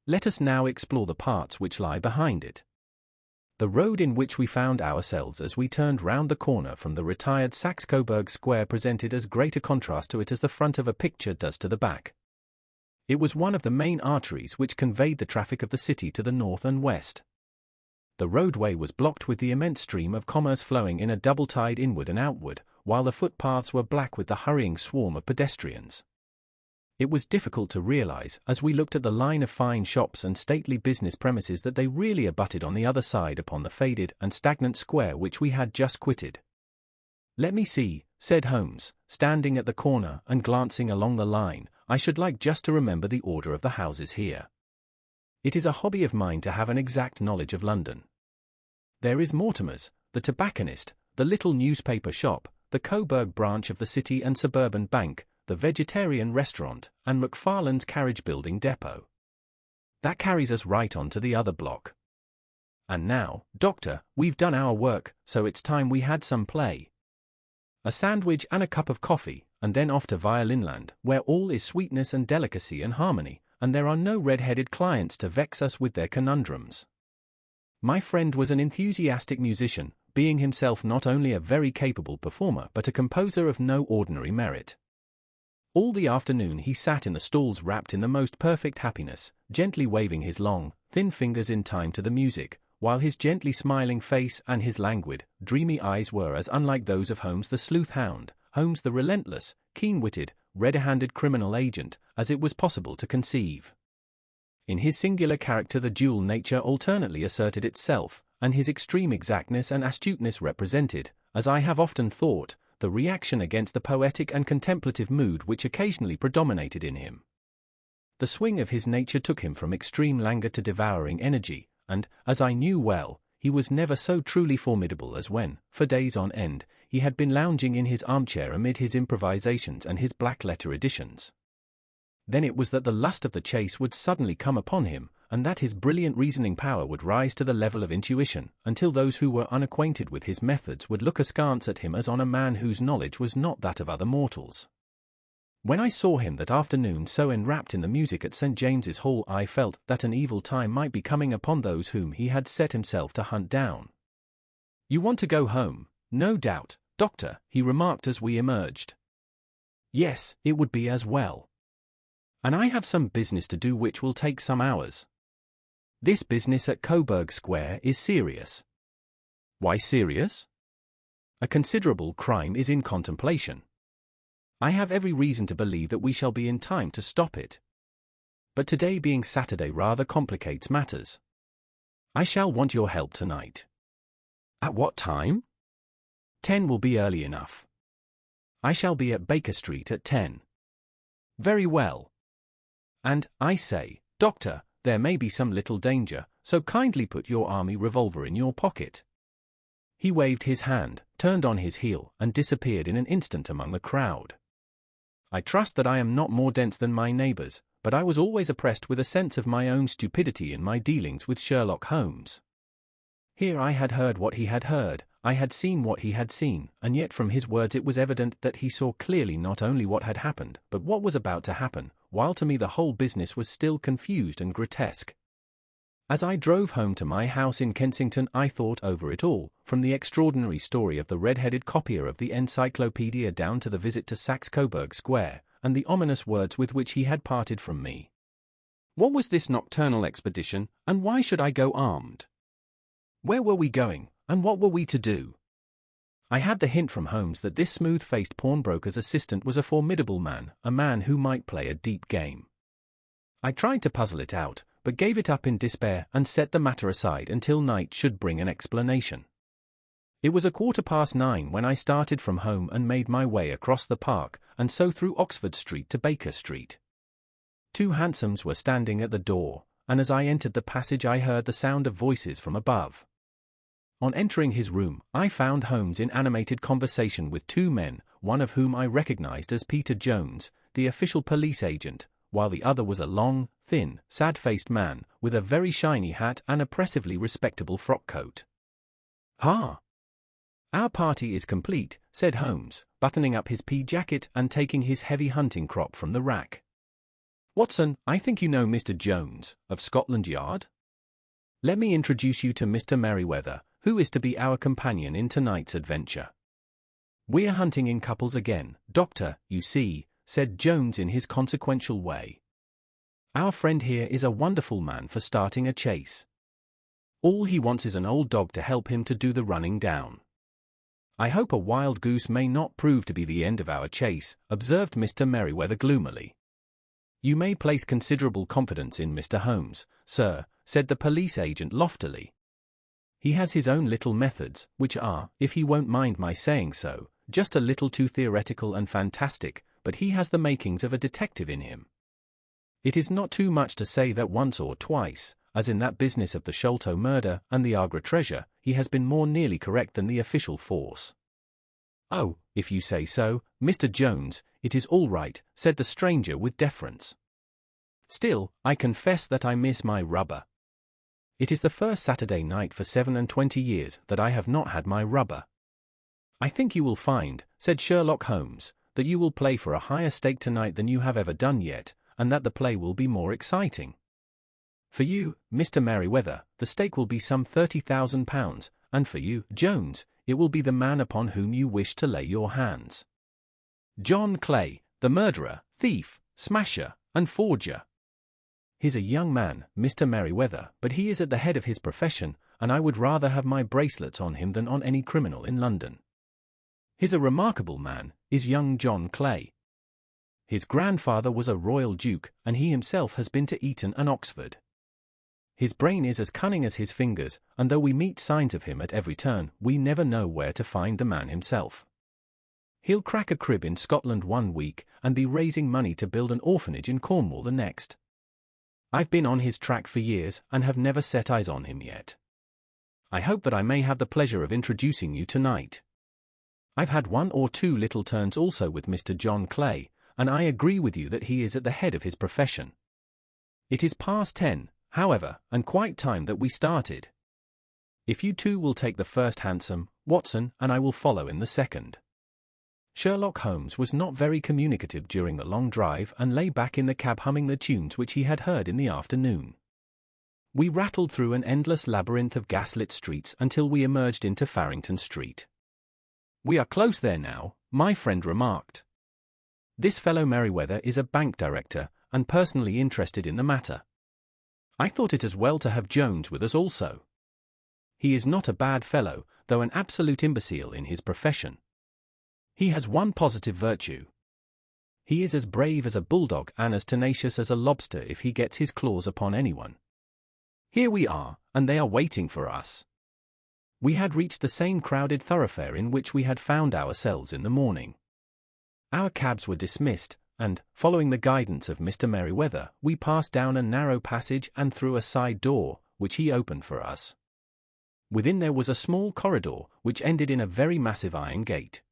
Let us now explore the parts which lie behind it. The road in which we found ourselves as we turned round the corner from the retired Saxe-Coburg Square presented as great a contrast to it as the front of a picture does to the back. It was one of the main arteries which conveyed the traffic of the city to the north and west. The roadway was blocked with the immense stream of commerce flowing in a double tide inward and outward, while the footpaths were black with the hurrying swarm of pedestrians. It was difficult to realize, as we looked at the line of fine shops and stately business premises, that they really abutted on the other side upon the faded and stagnant square which we had just quitted. "Let me see," said Holmes, standing at the corner and glancing along the line, "I should like just to remember the order of the houses here. It is a hobby of mine to have an exact knowledge of London. There is Mortimer's, the tobacconist, the little newspaper shop, the Coburg branch of the City and Suburban Bank, the vegetarian restaurant, and McFarlane's carriage building depot. That carries us right on to the other block. And now, Doctor, we've done our work, so it's time we had some play. A sandwich and a cup of coffee, and then off to Violinland, where all is sweetness and delicacy and harmony, and there are no red-headed clients to vex us with their conundrums. My friend was an enthusiastic musician, being himself not only a very capable performer but a composer of no ordinary merit. All the afternoon he sat in the stalls wrapped in the most perfect happiness, gently waving his long, thin fingers in time to the music, while his gently smiling face and his languid, dreamy eyes were as unlike those of Holmes the sleuth hound, Holmes the relentless, keen-witted, red-handed criminal agent, as it was possible to conceive. In his singular character the dual nature alternately asserted itself, and his extreme exactness and astuteness represented, as I have often thought, the reaction against the poetic and contemplative mood which occasionally predominated in him. The swing of his nature took him from extreme languor to devouring energy, and, as I knew well, he was never so truly formidable as when, for days on end, he had been lounging in his armchair amid his improvisations and his black-letter editions. Then it was that the lust of the chase would suddenly come upon him, and that his brilliant reasoning power would rise to the level of intuition, until those who were unacquainted with his methods would look askance at him as on a man whose knowledge was not that of other mortals. When I saw him that afternoon so enwrapped in the music at St. James's Hall, I felt that an evil time might be coming upon those whom he had set himself to hunt down. "You want to go home, no doubt, Doctor," he remarked as we emerged. "Yes, it would be as well. And I have some business to do which will take some hours. This business at Coburg Square is serious." "Why serious?" "A considerable crime is in contemplation. I have every reason to believe that we shall be in time to stop it. But today being Saturday rather complicates matters. I shall want your help tonight." "At what time?" 10 will be early enough. I shall be at Baker Street at 10. "Very well. And, I say, Doctor, there may be some little danger, so kindly put your army revolver in your pocket." He waved his hand, turned on his heel, and disappeared in an instant among the crowd. I trust that I am not more dense than my neighbors, but I was always oppressed with a sense of my own stupidity in my dealings with Sherlock Holmes. Here I had heard what he had heard, I had seen what he had seen, and yet from his words it was evident that he saw clearly not only what had happened, but what was about to happen, while to me the whole business was still confused and grotesque. As I drove home to my house in Kensington I thought over it all, from the extraordinary story of the red-headed copier of the encyclopedia down to the visit to Saxe-Coburg Square, and the ominous words with which he had parted from me. What was this nocturnal expedition, and why should I go armed? Where were we going, and what were we to do? I had the hint from Holmes that this smooth-faced pawnbroker's assistant was a formidable man, a man who might play a deep game. I tried to puzzle it out, but gave it up in despair and set the matter aside until night should bring an explanation. It was 9:15 when I started from home and made my way across the park, and so through Oxford Street to Baker Street. 2 hansoms were standing at the door, and as I entered the passage I heard the sound of voices from above. On entering his room, I found Holmes in animated conversation with 2 men, one of whom I recognized as Peter Jones, the official police agent, while the other was a long, thin, sad-faced man, with a very shiny hat and oppressively respectable frock-coat. "Ah! Our party is complete," said Holmes, buttoning up his pea-jacket and taking his heavy hunting crop from the rack. "Watson, I think you know Mr. Jones, of Scotland Yard? Let me introduce you to Mr. Merryweather, who is to be our companion in tonight's adventure. We're hunting in couples again, Doctor, you see," said Jones in his consequential way. "Our friend here is a wonderful man for starting a chase. All he wants is an old dog to help him to do the running down." "I hope a wild goose may not prove to be the end of our chase," observed Mr. Merryweather gloomily. "You may place considerable confidence in Mr. Holmes, sir," said the police agent loftily. "He has his own little methods, which are, if he won't mind my saying so, just a little too theoretical and fantastic, but he has the makings of a detective in him. It is not too much to say that once or twice, as in that business of the Sholto murder and the Agra treasure, he has been more nearly correct than the official force. "Oh, if you say so, Mr. Jones, it is all right," said the stranger with deference. "Still, I confess that I miss my rubber. It is the first Saturday night for 27 years that I have not had my rubber." "I think you will find," said Sherlock Holmes, "that you will play for a higher stake tonight than you have ever done yet, and that the play will be more exciting. For you, Mr. Merryweather, the stake will be some £30,000, and for you, Jones, it will be the man upon whom you wish to lay your hands. John Clay, the murderer, thief, smasher, and forger. He's a young man, Mr. Merryweather, but he is at the head of his profession, and I would rather have my bracelets on him than on any criminal in London. He's a remarkable man, is young John Clay. His grandfather was a royal duke, and he himself has been to Eton and Oxford. His brain is as cunning as his fingers, and though we meet signs of him at every turn, we never know where to find the man himself. He'll crack a crib in Scotland one week, and be raising money to build an orphanage in Cornwall the next. I've been on his track for years, and have never set eyes on him yet. I hope that I may have the pleasure of introducing you tonight. I've had one or two little turns also with Mr. John Clay, and I agree with you that he is at the head of his profession. It is past 10, however, and quite time that we started. If you two will take the first hansom, Watson, and I will follow in the second." Sherlock Holmes was not very communicative during the long drive and lay back in the cab humming the tunes which he had heard in the afternoon. We rattled through an endless labyrinth of gaslit streets until we emerged into Farrington Street. "We are close there now," my friend remarked. "This fellow Merryweather is a bank director, and personally interested in the matter. I thought it as well to have Jones with us also. He is not a bad fellow, though an absolute imbecile in his profession. He has one positive virtue. He is as brave as a bulldog and as tenacious as a lobster if he gets his claws upon anyone. Here we are, and they are waiting for us." We had reached the same crowded thoroughfare in which we had found ourselves in the morning. Our cabs were dismissed, and, following the guidance of Mr. Merryweather, we passed down a narrow passage and through a side door, which he opened for us. Within there was a small corridor, which ended in a very massive iron gate.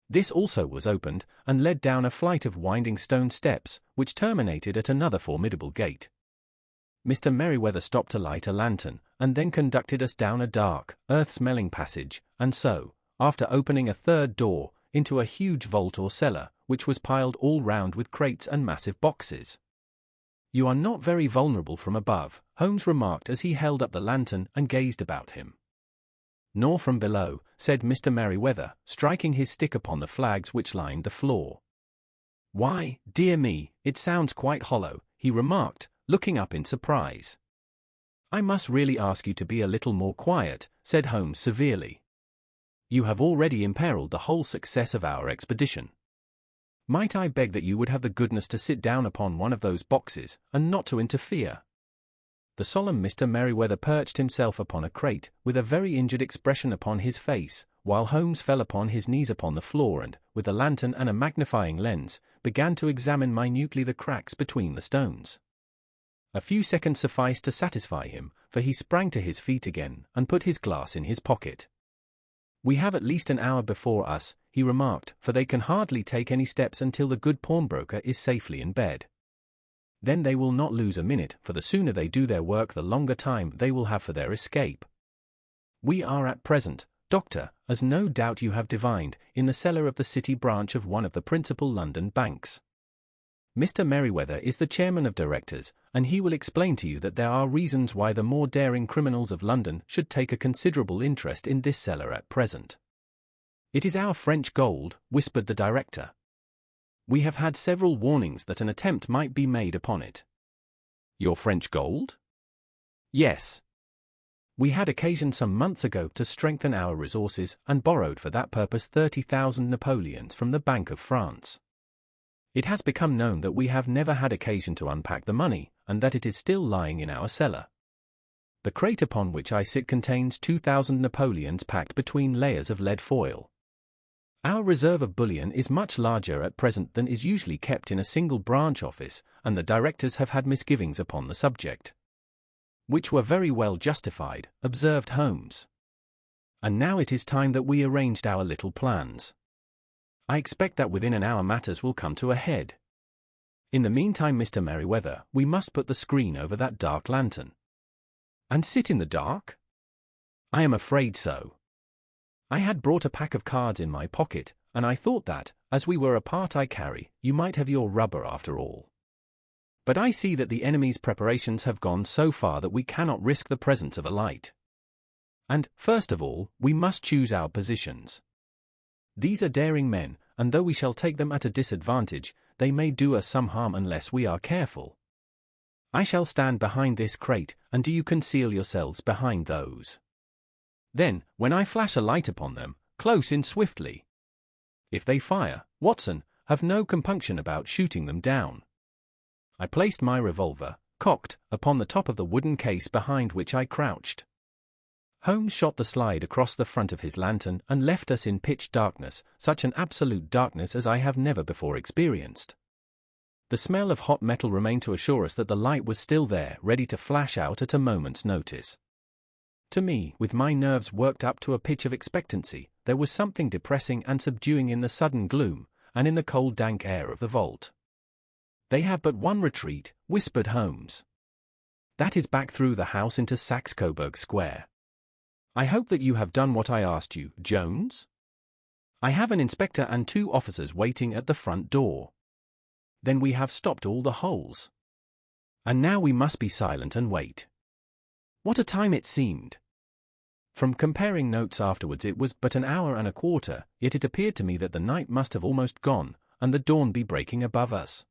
This also was opened, and led down a flight of winding stone steps, which terminated at another formidable gate. Mr. Merryweather stopped to light a lantern, and then conducted us down a dark, earth-smelling passage, and so, after opening a third door, into a huge vault or cellar, which was piled all round with crates and massive boxes. "You are not very vulnerable from above," Holmes remarked as he held up the lantern and gazed about him. "Nor from below," said Mr. Merryweather, striking his stick upon the flags which lined the floor. "Why, dear me, it sounds quite hollow," he remarked, looking up in surprise. "I must really ask you to be a little more quiet," said Holmes severely. "You have already imperiled the whole success of our expedition. Might I beg that you would have the goodness to sit down upon one of those boxes, and not to interfere?" The solemn Mr. Merryweather perched himself upon a crate, with a very injured expression upon his face, while Holmes fell upon his knees upon the floor and, with a lantern and a magnifying lens, began to examine minutely the cracks between the stones. A few seconds sufficed to satisfy him, for he sprang to his feet again, and put his glass in his pocket. "We have at least an hour before us," he remarked, "for they can hardly take any steps until the good pawnbroker is safely in bed. Then they will not lose a minute, for the sooner they do their work the longer time they will have for their escape. We are at present, Doctor, as no doubt you have divined, in the cellar of the City branch of one of the principal London banks. Mr. Merryweather is the chairman of directors, and he will explain to you that there are reasons why the more daring criminals of London should take a considerable interest in this cellar at present." "It is our French gold," whispered the director. "We have had several warnings that an attempt might be made upon it." "Your French gold?" "Yes. We had occasion some months ago to strengthen our resources, and borrowed for that purpose 30,000 Napoleons from the Bank of France. It has become known that we have never had occasion to unpack the money, and that it is still lying in our cellar. The crate upon which I sit contains 2,000 Napoleons packed between layers of lead foil. Our reserve of bullion is much larger at present than is usually kept in a single branch office, and the directors have had misgivings upon the subject." "Which were very well justified," observed Holmes. And now it is time that we arranged our little plans. I expect that within an hour matters will come to a head. In the meantime, Mr. Merriweather, we must put the screen over that dark lantern. And sit in the dark? I am afraid so. I had brought a pack of cards in my pocket, and I thought that, as we were apart I carry, you might have your rubber after all. But I see that the enemy's preparations have gone so far that we cannot risk the presence of a light. And, first of all, we must choose our positions. These are daring men, and though we shall take them at a disadvantage, they may do us some harm unless we are careful. I shall stand behind this crate, and do you conceal yourselves behind those. Then, when I flash a light upon them, close in swiftly. If they fire, Watson, have no compunction about shooting them down. I placed my revolver, cocked, upon the top of the wooden case behind which I crouched. Holmes shot the slide across the front of his lantern and left us in pitch darkness, such an absolute darkness as I have never before experienced. The smell of hot metal remained to assure us that the light was still there, ready to flash out at a moment's notice. To me, with my nerves worked up to a pitch of expectancy, there was something depressing and subduing in the sudden gloom, and in the cold dank air of the vault. "They have but one retreat," whispered Holmes. "That is back through the house into Saxe-Coburg Square. I hope that you have done what I asked you, Jones? I have an inspector and 2 officers waiting at the front door. Then we have stopped all the holes. And now we must be silent and wait." What a time it seemed! From comparing notes afterwards it was but an hour and a quarter, yet it appeared to me that the night must have almost gone, and the dawn be breaking above us.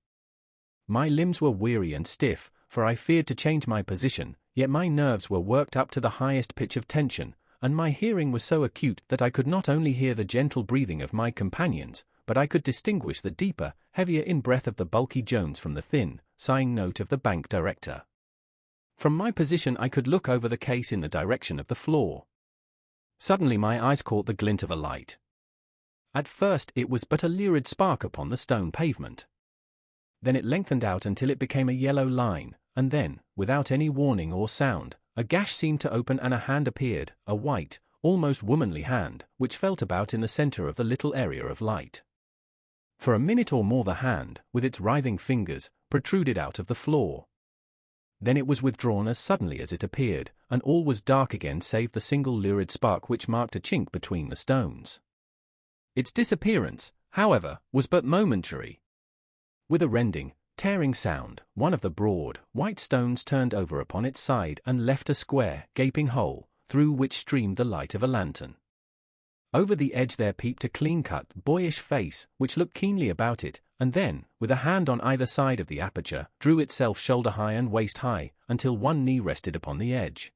My limbs were weary and stiff, for I feared to change my position, yet my nerves were worked up to the highest pitch of tension, and my hearing was so acute that I could not only hear the gentle breathing of my companions, but I could distinguish the deeper, heavier in-breath of the bulky Jones from the thin, sighing note of the bank director. From my position I could look over the case in the direction of the floor. Suddenly my eyes caught the glint of a light. At first it was but a lurid spark upon the stone pavement. Then it lengthened out until it became a yellow line, and then, without any warning or sound, a gash seemed to open and a hand appeared, a white, almost womanly hand, which felt about in the center of the little area of light. For a minute or more the hand, with its writhing fingers, protruded out of the floor. Then it was withdrawn as suddenly as it appeared, and all was dark again save the single lurid spark which marked a chink between the stones. Its disappearance, however, was but momentary. With a rending, tearing sound, one of the broad, white stones turned over upon its side and left a square, gaping hole, through which streamed the light of a lantern. Over the edge there peeped a clean-cut, boyish face, which looked keenly about it, and then, with a hand on either side of the aperture, drew itself shoulder-high and waist-high, until one knee rested upon the edge.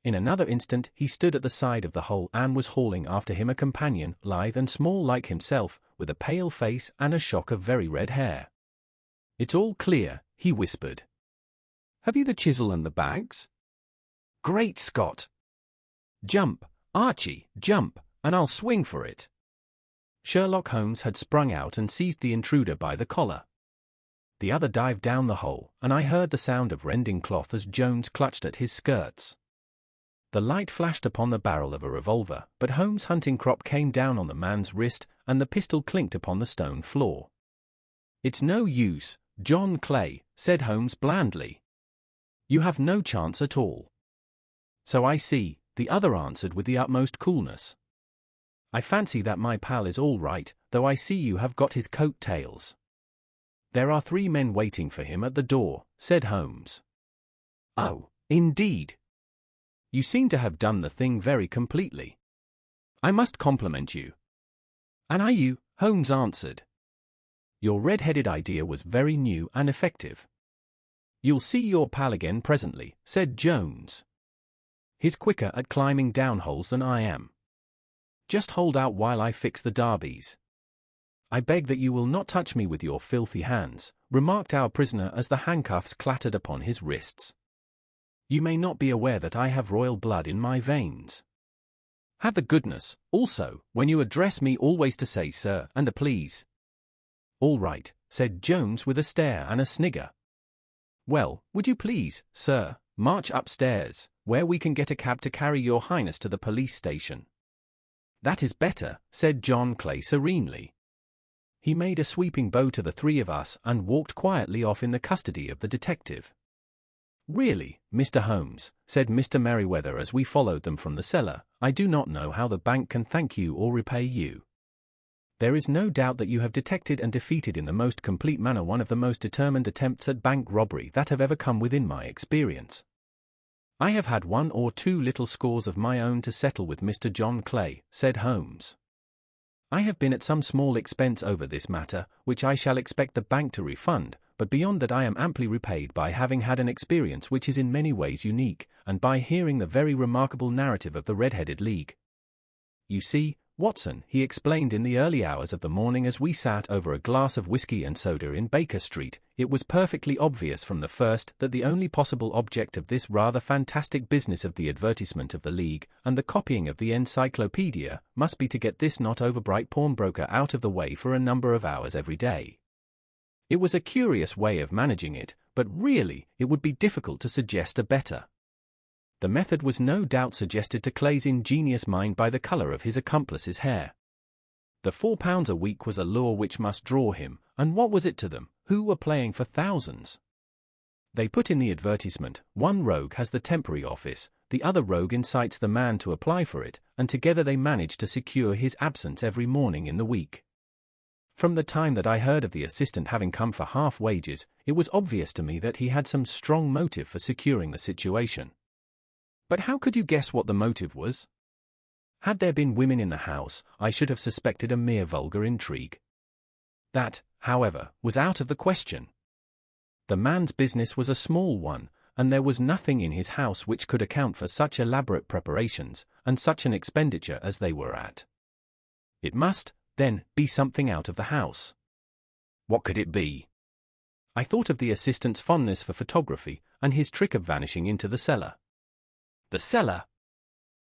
In another instant he stood at the side of the hole and was hauling after him a companion, lithe and small like himself, with a pale face and a shock of very red hair. "It's all clear," he whispered. "Have you the chisel and the bags?" "Great Scott! Jump, Archie, jump, and I'll swing for it." Sherlock Holmes had sprung out and seized the intruder by the collar. The other dived down the hole, and I heard the sound of rending cloth as Jones clutched at his skirts. The light flashed upon the barrel of a revolver, but Holmes' hunting crop came down on the man's wrist, and the pistol clinked upon the stone floor. "It's no use, John Clay," said Holmes blandly. "You have no chance at all." "So I see," the other answered with the utmost coolness. "I fancy that my pal is all right, though I see you have got his coat tails." "There are 3 men waiting for him at the door," said Holmes. "Oh, indeed. You seem to have done the thing very completely. I must compliment you." "And are you?" Holmes answered. "Your red-headed idea was very new and effective." "You'll see your pal again presently," said Jones. "He's quicker at climbing down holes than I am. Just hold out while I fix the derbies." "I beg that you will not touch me with your filthy hands," remarked our prisoner as the handcuffs clattered upon his wrists. "You may not be aware that I have royal blood in my veins. Have the goodness, also, when you address me always to say sir and a please." "All right," said Jones with a stare and a snigger. "Well, would you please, sir, march upstairs, where we can get a cab to carry your highness to the police station." "That is better," said John Clay serenely. He made a sweeping bow to the three of us and walked quietly off in the custody of the detective. "Really, Mr. Holmes," said Mr. Merriweather as we followed them from the cellar, "I do not know how the bank can thank you or repay you. There is no doubt that you have detected and defeated in the most complete manner one of the most determined attempts at bank robbery that have ever come within my experience. I have had 1 or 2 little scores of my own to settle with Mr. John Clay," said Holmes. "I have been at some small expense over this matter, which I shall expect the bank to refund, but beyond that I am amply repaid by having had an experience which is in many ways unique, and by hearing the very remarkable narrative of the Red-Headed League. You see, Watson," he explained in the early hours of the morning as we sat over a glass of whiskey and soda in Baker Street, "it was perfectly obvious from the first that the only possible object of this rather fantastic business of the advertisement of the League and the copying of the encyclopedia must be to get this not overbright pawnbroker out of the way for a number of hours every day. It was a curious way of managing it, but really, it would be difficult to suggest a better. The method was no doubt suggested to Clay's ingenious mind by the colour of his accomplice's hair. The £4 a week was a lure which must draw him, and what was it to them, who were playing for thousands? They put in the advertisement, one rogue has the temporary office, the other rogue incites the man to apply for it, and together they managed to secure his absence every morning in the week. From the time that I heard of the assistant having come for half wages, it was obvious to me that he had some strong motive for securing the situation. But how could you guess what the motive was? Had there been women in the house, I should have suspected a mere vulgar intrigue. That, however, was out of the question. The man's business was a small one, and there was nothing in his house which could account for such elaborate preparations, and such an expenditure as they were at. It must, then, be something out of the house. What could it be? I thought of the assistant's fondness for photography, and his trick of vanishing into the cellar. The cellar!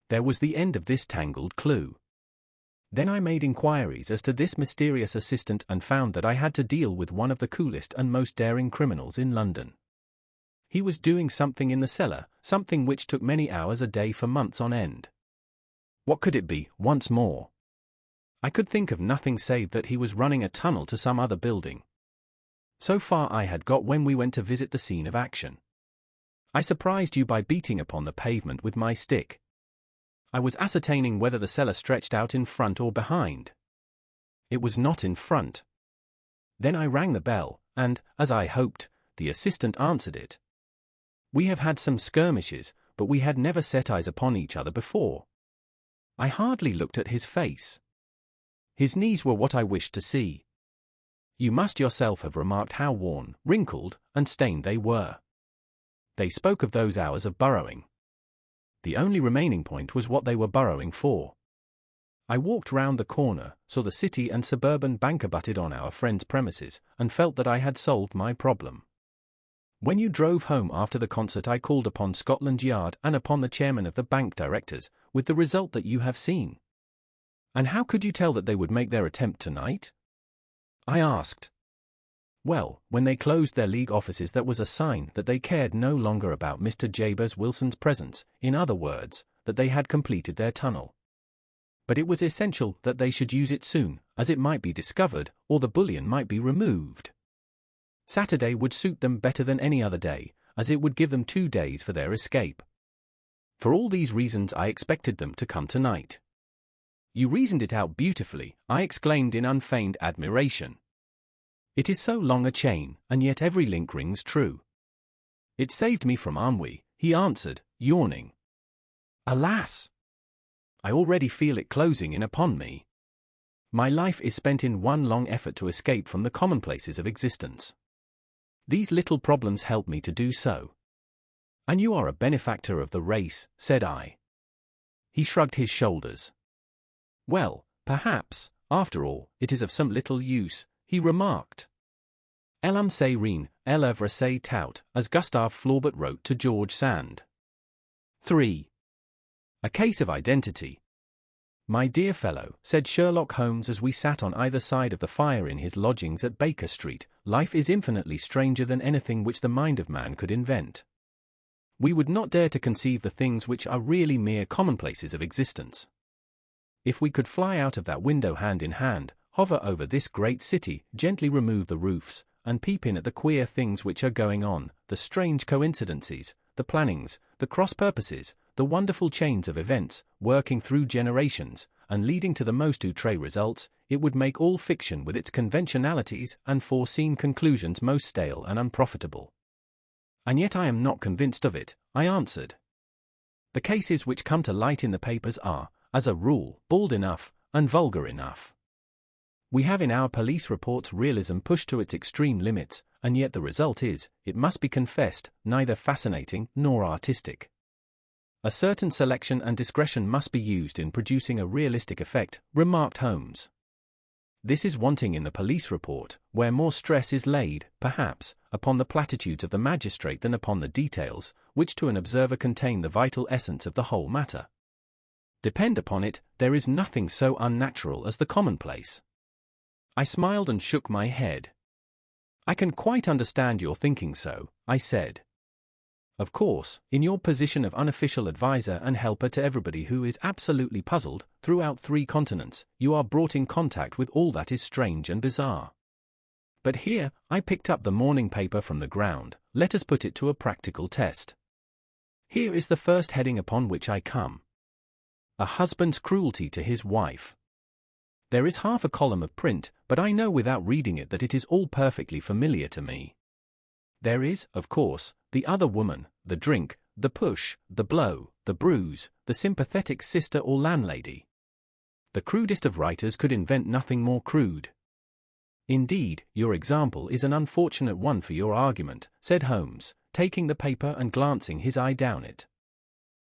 There was the end of this tangled clue. Then I made inquiries as to this mysterious assistant and found that I had to deal with one of the coolest and most daring criminals in London. He was doing something in the cellar, something which took many hours a day for months on end. What could it be, once more? I could think of nothing save that he was running a tunnel to some other building. So far I had got when we went to visit the scene of action. I surprised you by beating upon the pavement with my stick. I was ascertaining whether the cellar stretched out in front or behind. It was not in front. Then I rang the bell, and, as I hoped, the assistant answered it. We have had some skirmishes, but we had never set eyes upon each other before. I hardly looked at his face. His knees were what I wished to see. You must yourself have remarked how worn, wrinkled, and stained they were. They spoke of those hours of burrowing. The only remaining point was what they were burrowing for. I walked round the corner, saw the city and suburban bank abutted on our friend's premises, and felt that I had solved my problem. When you drove home after the concert I called upon Scotland Yard and upon the chairman of the bank directors, with the result that you have seen. And how could you tell that they would make their attempt tonight? I asked. Well, when they closed their league offices that was a sign that they cared no longer about Mr. Jabez Wilson's presence, in other words, that they had completed their tunnel. But it was essential that they should use it soon, as it might be discovered, or the bullion might be removed. Saturday would suit them better than any other day, as it would give them 2 days for their escape. For all these reasons I expected them to come tonight. You reasoned it out beautifully, I exclaimed in unfeigned admiration. It is so long a chain, and yet every link rings true. It saved me from ennui, he answered, yawning. Alas! I already feel it closing in upon me. My life is spent in one long effort to escape from the commonplaces of existence. These little problems help me to do so. And you are a benefactor of the race, said I. He shrugged his shoulders. Well, perhaps, after all, it is of some little use, he remarked. L'homme c'est rien, l'œuvre c'est tout, as Gustave Flaubert wrote to George Sand. 3. A case of identity. My dear fellow, said Sherlock Holmes as we sat on either side of the fire in his lodgings at Baker Street, life is infinitely stranger than anything which the mind of man could invent. We would not dare to conceive the things which are really mere commonplaces of existence. If we could fly out of that window hand in hand, hover over this great city, gently remove the roofs, and peep in at the queer things which are going on, the strange coincidences, the plannings, the cross-purposes, the wonderful chains of events, working through generations, and leading to the most outre results, it would make all fiction with its conventionalities and foreseen conclusions most stale and unprofitable. And yet I am not convinced of it, I answered. The cases which come to light in the papers are, as a rule, bald enough, and vulgar enough. We have in our police reports realism pushed to its extreme limits, and yet the result is, it must be confessed, neither fascinating nor artistic. A certain selection and discretion must be used in producing a realistic effect, remarked Holmes. This is wanting in the police report, where more stress is laid, perhaps, upon the platitudes of the magistrate than upon the details, which to an observer contain the vital essence of the whole matter. Depend upon it, there is nothing so unnatural as the commonplace. I smiled and shook my head. I can quite understand your thinking so, I said. Of course, in your position of unofficial advisor and helper to everybody who is absolutely puzzled, throughout 3 continents, you are brought in contact with all that is strange and bizarre. But here, I picked up the morning paper from the ground, let us put it to a practical test. Here is the first heading upon which I come. A husband's cruelty to his wife. There is half a column of print, but I know without reading it that it is all perfectly familiar to me. There is, of course, the other woman, the drink, the push, the blow, the bruise, the sympathetic sister or landlady. The crudest of writers could invent nothing more crude. Indeed, your example is an unfortunate one for your argument, said Holmes, taking the paper and glancing his eye down it.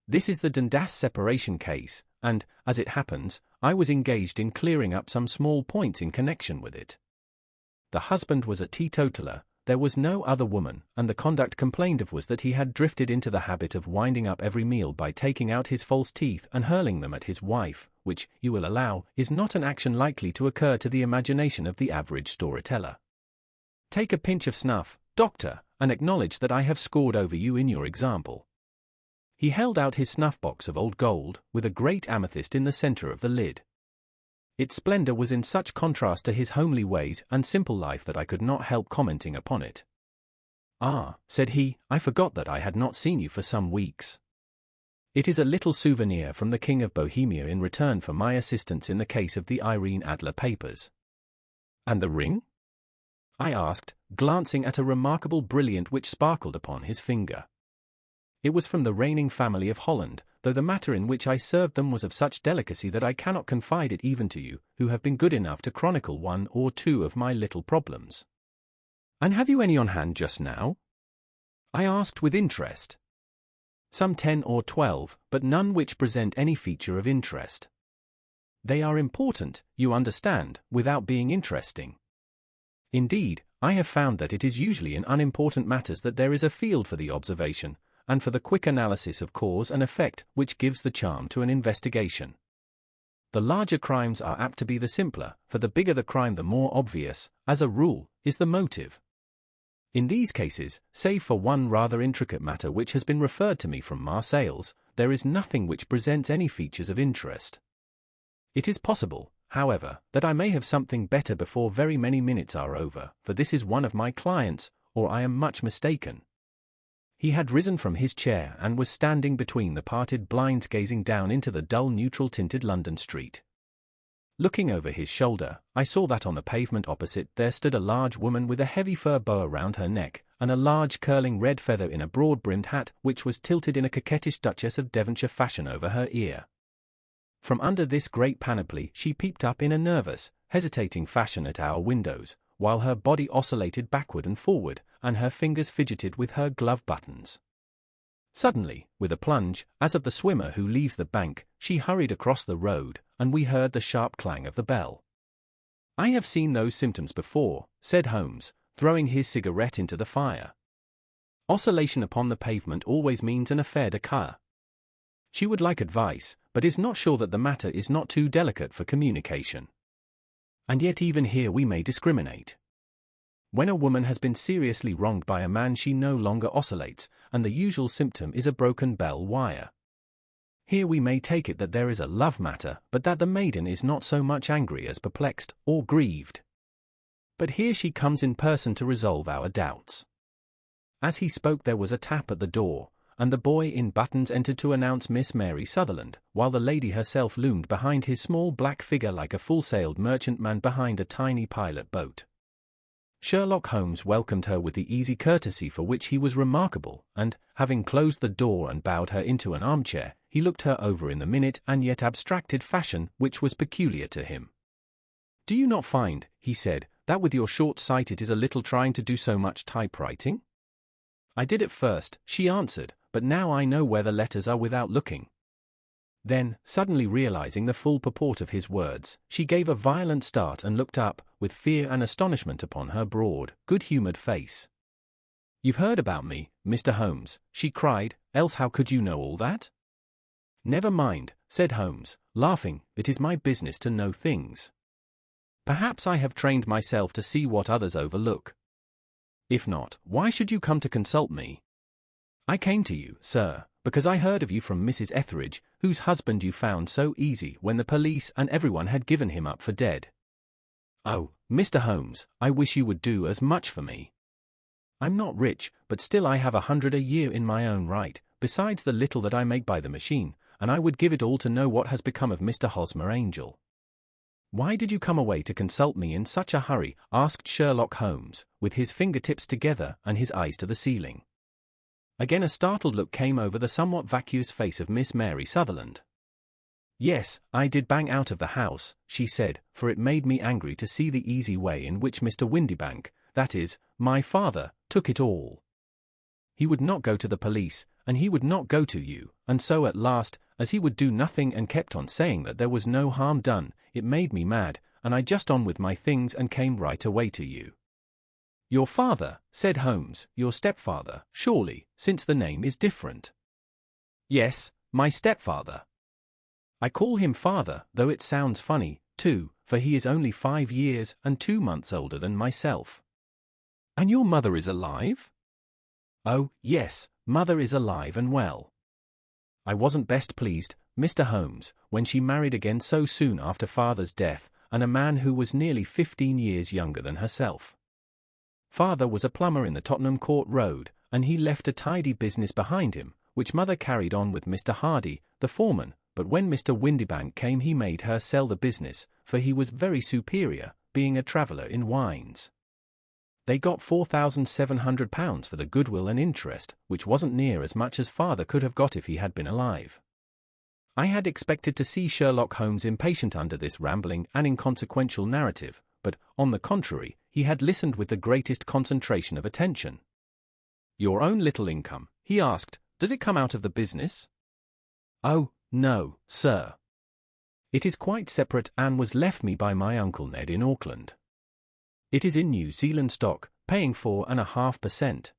This is the Dundas separation case, and, as it happens, I was engaged in clearing up some small points in connection with it. The husband was a teetotaler, there was no other woman, and the conduct complained of was that he had drifted into the habit of winding up every meal by taking out his false teeth and hurling them at his wife, which, you will allow, is not an action likely to occur to the imagination of the average storyteller. Take a pinch of snuff, doctor, and acknowledge that I have scored over you in your example. He held out his snuff-box of old gold, with a great amethyst in the center of the lid. Its splendor was in such contrast to his homely ways and simple life that I could not help commenting upon it. Ah, said he, I forgot that I had not seen you for some weeks. It is a little souvenir from the King of Bohemia in return for my assistance in the case of the Irene Adler papers. And the ring? I asked, glancing at a remarkable brilliant which sparkled upon his finger. It was from the reigning family of Holland, though the matter in which I served them was of such delicacy that I cannot confide it even to you, who have been good enough to chronicle 1 or 2 of my little problems. And have you any on hand just now? I asked with interest. Some 10 or 12, but none which present any feature of interest. They are important, you understand, without being interesting. Indeed, I have found that it is usually in unimportant matters that there is a field for the observation, and for the quick analysis of cause and effect which gives the charm to an investigation. The larger crimes are apt to be the simpler, for the bigger the crime the more obvious, as a rule, is the motive. In these cases, save for one rather intricate matter which has been referred to me from Marseilles, there is nothing which presents any features of interest. It is possible, however, that I may have something better before very many minutes are over, for this is one of my clients, or I am much mistaken. He had risen from his chair and was standing between the parted blinds gazing down into the dull neutral-tinted London street. Looking over his shoulder, I saw that on the pavement opposite there stood a large woman with a heavy fur boa round her neck, and a large curling red feather in a broad-brimmed hat which was tilted in a coquettish Duchess of Devonshire fashion over her ear. From under this great panoply she peeped up in a nervous, hesitating fashion at our windows, while her body oscillated backward and forward, and her fingers fidgeted with her glove buttons. Suddenly, with a plunge, as of the swimmer who leaves the bank, she hurried across the road, and we heard the sharp clang of the bell. I have seen those symptoms before, said Holmes, throwing his cigarette into the fire. Oscillation upon the pavement always means an affaire de cœur. She would like advice, but is not sure that the matter is not too delicate for communication. And yet even here we may discriminate. When a woman has been seriously wronged by a man, she no longer oscillates, and the usual symptom is a broken bell wire. Here we may take it that there is a love matter, but that the maiden is not so much angry as perplexed or grieved. But here she comes in person to resolve our doubts. As he spoke there was a tap at the door, and the boy in buttons entered to announce Miss Mary Sutherland, while the lady herself loomed behind his small black figure like a full-sailed merchantman behind a tiny pilot boat. Sherlock Holmes welcomed her with the easy courtesy for which he was remarkable, and, having closed the door and bowed her into an armchair, he looked her over in the minute and yet abstracted fashion which was peculiar to him. "Do you not find," he said, "that with your short sight it is a little trying to do so much typewriting?" "I did at first," she answered, "but now I know where the letters are without looking." Then, suddenly realizing the full purport of his words, she gave a violent start and looked up, with fear and astonishment upon her broad, good-humored face. "You've heard about me, Mr. Holmes," she cried, "else how could you know all that?" "Never mind," said Holmes, laughing, "it is my business to know things. Perhaps I have trained myself to see what others overlook. If not, why should you come to consult me?" "I came to you, sir, because I heard of you from Mrs. Etheridge, whose husband you found so easy when the police and everyone had given him up for dead. Oh, Mr. Holmes, I wish you would do as much for me. I'm not rich, but still I have 100 a year in my own right, besides the little that I make by the machine, and I would give it all to know what has become of Mr. Hosmer Angel." "Why did you come away to consult me in such a hurry?" asked Sherlock Holmes, with his fingertips together and his eyes to the ceiling. Again a startled look came over the somewhat vacuous face of Miss Mary Sutherland. "Yes, I did bang out of the house," she said, "for it made me angry to see the easy way in which Mr. Windibank, that is, my father, took it all. He would not go to the police, and he would not go to you, and so at last, as he would do nothing and kept on saying that there was no harm done, it made me mad, and I just on with my things and came right away to you." "Your father," said Holmes, "your stepfather, surely, since the name is different." "Yes, my stepfather. I call him father, though it sounds funny, too, for he is only 5 years and 2 months older than myself." "And your mother is alive?" "Oh, yes, mother is alive and well. I wasn't best pleased, Mr. Holmes, when she married again so soon after father's death, and a man who was nearly 15 years younger than herself. Father was a plumber in the Tottenham Court Road, and he left a tidy business behind him, which mother carried on with Mr. Hardy, the foreman, but when Mr. Windibank came he made her sell the business, for he was very superior, being a traveller in wines. They got £4,700 for the goodwill and interest, which wasn't near as much as father could have got if he had been alive." I had expected to see Sherlock Holmes impatient under this rambling and inconsequential narrative, but, on the contrary, he had listened with the greatest concentration of attention. "Your own little income," he asked, "does it come out of the business?" "Oh, no, sir. It is quite separate and was left me by my Uncle Ned in Auckland. It is in New Zealand stock, paying 4.5%.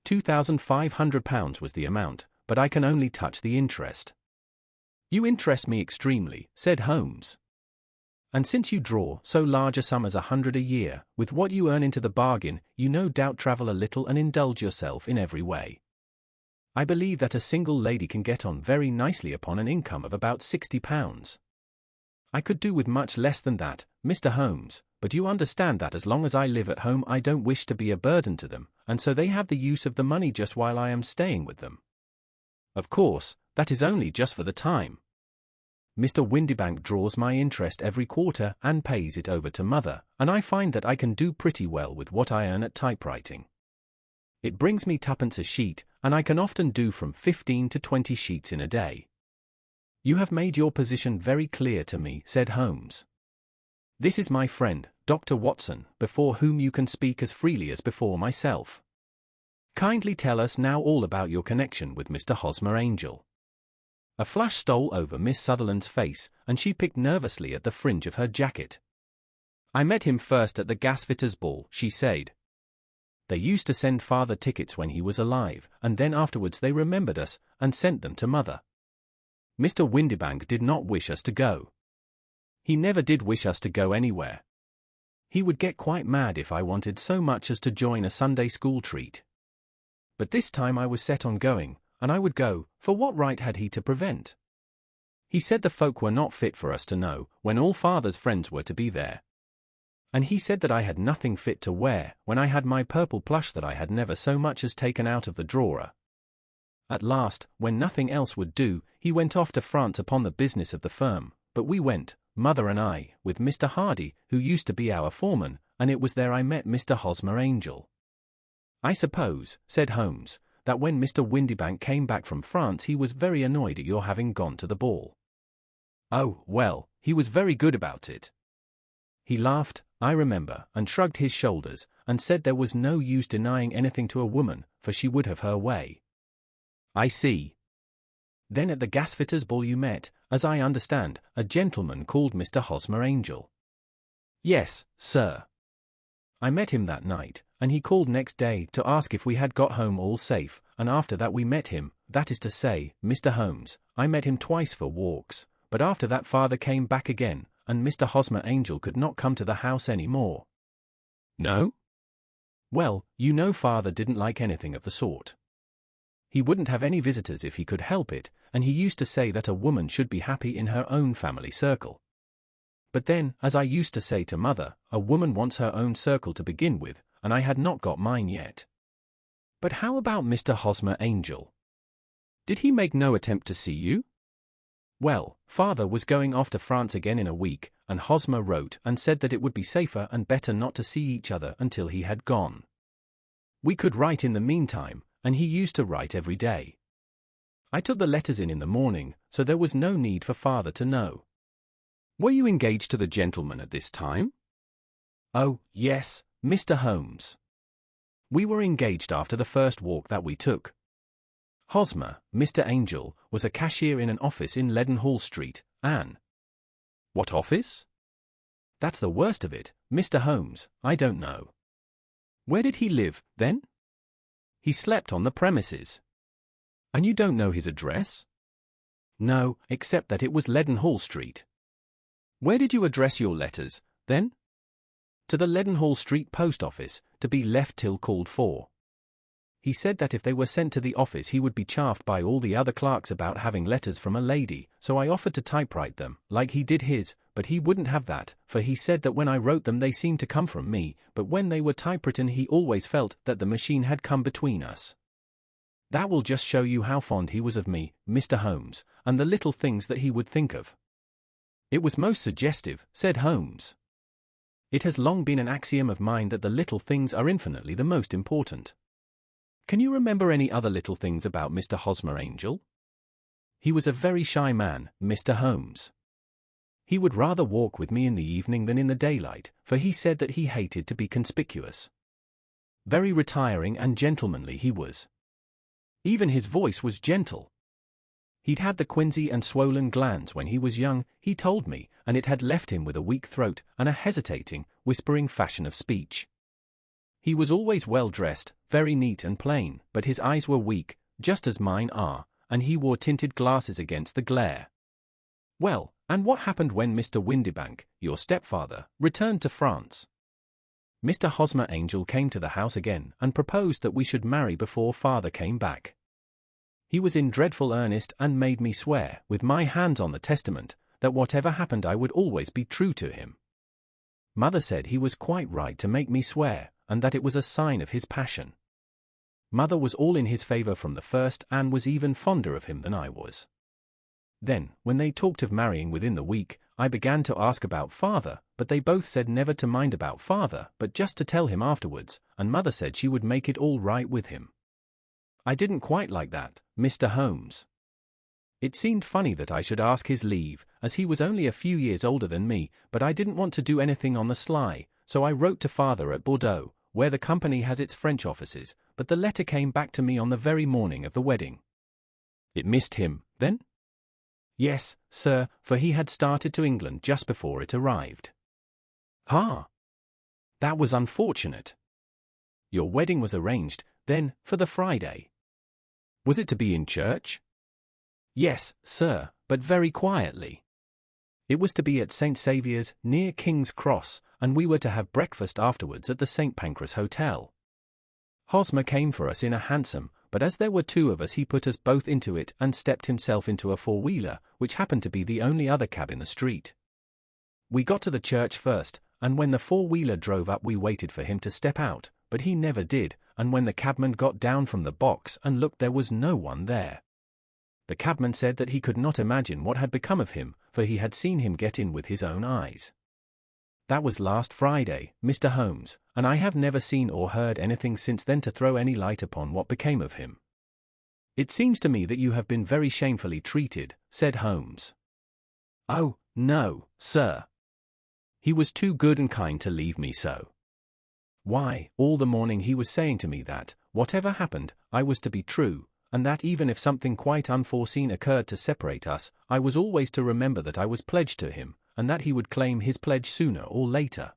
£2,500 was the amount, but I can only touch the interest." "You interest me extremely," said Holmes. "And since you draw so large a sum as 100 a year, with what you earn into the bargain, you no doubt travel a little and indulge yourself in every way. I believe that a single lady can get on very nicely upon an income of about £60. I could do with much less than that, Mr. Holmes, but you understand that as long as I live at home I don't wish to be a burden to them, and so they have the use of the money just while I am staying with them. Of course, that is only just for the time. Mr. Windibank draws my interest every quarter and pays it over to mother, and I find that I can do pretty well with what I earn at typewriting. It brings me 2d a sheet, and I can often do from 15 to 20 sheets in a day." "You have made your position very clear to me," said Holmes. "This is my friend, Dr. Watson, before whom you can speak as freely as before myself. Kindly tell us now all about your connection with Mr. Hosmer Angel." A flush stole over Miss Sutherland's face, and she picked nervously at the fringe of her jacket. "I met him first at the gasfitters' ball," she said. "They used to send father tickets when he was alive, and then afterwards they remembered us, and sent them to mother. Mr. Windibank did not wish us to go. He never did wish us to go anywhere. he would get quite mad if I wanted so much as to join a Sunday school treat. But this time I was set on going, and I would go, for what right had he to prevent? He said the folk were not fit for us to know, when all father's friends were to be there. And he said that I had nothing fit to wear, when I had my purple plush that I had never so much as taken out of the drawer. At last, when nothing else would do, he went off to France upon the business of the firm, but we went, Mother and I, with Mr. Hardy, who used to be our foreman, and it was there I met Mr. Hosmer Angel. I suppose, said Holmes, that when Mr. Windibank came back from France he was very annoyed at your having gone to the ball. Oh, well, he was very good about it. He laughed, I remember, and shrugged his shoulders, and said there was no use denying anything to a woman, for she would have her way. I see. Then at the gasfitters' ball you met, as I understand, a gentleman called Mr. Hosmer Angel. Yes, sir. I met him that night, and he called next day to ask if we had got home all safe, and after that we met him, that is to say, Mr. Holmes, I met him twice for walks, but after that father came back again, and Mr. Hosmer Angel could not come to the house any more. No? Well, you know father didn't like anything of the sort. He wouldn't have any visitors if he could help it, and he used to say that a woman should be happy in her own family circle. But then, as I used to say to mother, a woman wants her own circle to begin with, and I had not got mine yet. But how about Mr. Hosmer Angel? Did he make no attempt to see you? Well, father was going off to France again in a week, and Hosmer wrote and said that it would be safer and better not to see each other until he had gone. We could write in the meantime, and he used to write every day. I took the letters in the morning, so there was no need for father to know. Were you engaged to the gentleman at this time? Oh, yes, Mr. Holmes. We were engaged after the first walk that we took. Hosmer, Mr. Angel, was a cashier in an office in Leadenhall Street, Anne. What office? That's the worst of it, Mr. Holmes, I don't know. Where did he live, then? He slept on the premises. And you don't know his address? No, except that it was Leadenhall Street. Where did you address your letters, then? To the Leadenhall Street post office, to be left till called for. He said that if they were sent to the office he would be chaffed by all the other clerks about having letters from a lady, so I offered to typewrite them, like he did his, but he wouldn't have that, for he said that when I wrote them they seemed to come from me, but when they were typewritten he always felt that the machine had come between us. That will just show you how fond he was of me, Mr. Holmes, and the little things that he would think of. It was most suggestive, said Holmes. It has long been an axiom of mine that the little things are infinitely the most important. Can you remember any other little things about Mr. Hosmer Angel? He was a very shy man, Mr. Holmes. He would rather walk with me in the evening than in the daylight, for he said that he hated to be conspicuous. Very retiring and gentlemanly he was. Even his voice was gentle. He'd had the quinsy and swollen glands when he was young, he told me, and it had left him with a weak throat and a hesitating, whispering fashion of speech. He was always well dressed, very neat and plain, but his eyes were weak, just as mine are, and he wore tinted glasses against the glare. Well, and what happened when Mr. Windibank, your stepfather, returned to France? Mr. Hosmer Angel came to the house again and proposed that we should marry before father came back. He was in dreadful earnest and made me swear, with my hands on the testament, that whatever happened I would always be true to him. Mother said he was quite right to make me swear, and that it was a sign of his passion. Mother was all in his favor from the first and was even fonder of him than I was. Then, when they talked of marrying within the week, I began to ask about father, but they both said never to mind about father, but just to tell him afterwards, and mother said she would make it all right with him. I didn't quite like that, Mr. Holmes. It seemed funny that I should ask his leave, as he was only a few years older than me, but I didn't want to do anything on the sly, so I wrote to father at Bordeaux, where the company has its French offices, but the letter came back to me on the very morning of the wedding. It missed him, then? Yes, sir, for he had started to England just before it arrived. Ah! That was unfortunate. Your wedding was arranged, then, for the Friday. Was it to be in church? Yes, sir, but very quietly. It was to be at St. Saviour's, near King's Cross, and we were to have breakfast afterwards at the St. Pancras Hotel. Hosmer came for us in a hansom, but as there were two of us he put us both into it and stepped himself into a four-wheeler, which happened to be the only other cab in the street. We got to the church first, and when the four-wheeler drove up we waited for him to step out, but he never did, and when the cabman got down from the box and looked there was no one there. The cabman said that he could not imagine what had become of him, for he had seen him get in with his own eyes. That was last Friday, Mr. Holmes, and I have never seen or heard anything since then to throw any light upon what became of him. It seems to me that you have been very shamefully treated, said Holmes. Oh, no, sir. He was too good and kind to leave me so. Why, all the morning he was saying to me that, whatever happened, I was to be true, and that even if something quite unforeseen occurred to separate us, I was always to remember that I was pledged to him, and that he would claim his pledge sooner or later.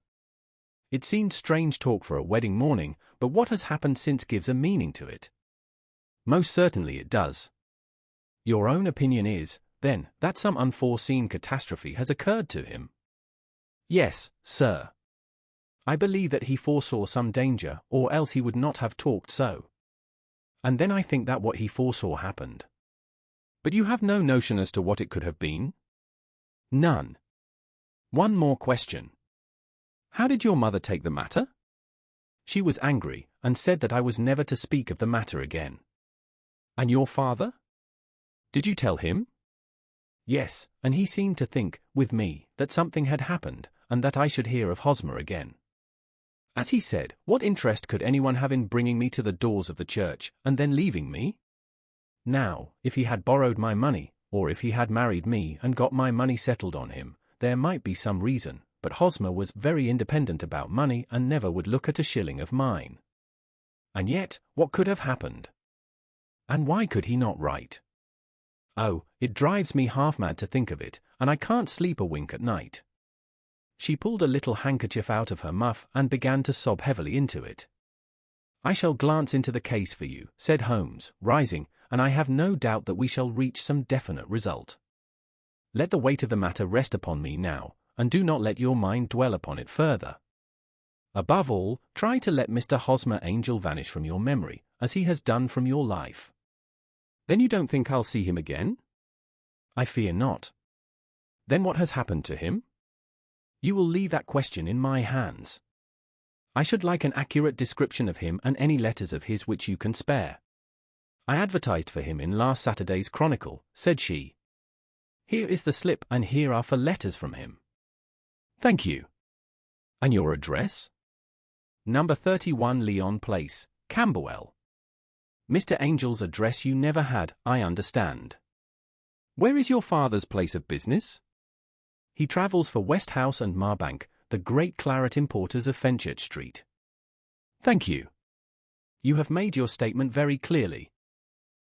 It seemed strange talk for a wedding morning, but what has happened since gives a meaning to it. Most certainly it does. Your own opinion is, then, that some unforeseen catastrophe has occurred to him? Yes, sir. I believe that he foresaw some danger, or else he would not have talked so. And then I think that what he foresaw happened. But you have no notion as to what it could have been? None. One more question. How did your mother take the matter? She was angry, and said that I was never to speak of the matter again. And your father? Did you tell him? Yes, and he seemed to think, with me, that something had happened, and that I should hear of Hosmer again. As he said, what interest could anyone have in bringing me to the doors of the church, and then leaving me? Now, if he had borrowed my money, or if he had married me and got my money settled on him, there might be some reason, but Hosmer was very independent about money and never would look at a shilling of mine. And yet, what could have happened? And why could he not write? Oh, it drives me half mad to think of it, and I can't sleep a wink at night. She pulled a little handkerchief out of her muff and began to sob heavily into it. I shall glance into the case for you, said Holmes, rising, and I have no doubt that we shall reach some definite result. Let the weight of the matter rest upon me now, and do not let your mind dwell upon it further. Above all, try to let Mr. Hosmer Angel vanish from your memory, as he has done from your life. Then you don't think I'll see him again? I fear not. Then what has happened to him? You will leave that question in my hands. I should like an accurate description of him and any letters of his which you can spare. I advertised for him in last Saturday's Chronicle, said she. Here is the slip, and here are 4 letters from him. Thank you. And your address? Number 31 Leon Place, Camberwell. Mr. Angel's address you never had, I understand. Where is your father's place of business? He travels for Westhouse and Marbank, the great claret importers of Fenchurch Street. Thank you. You have made your statement very clearly.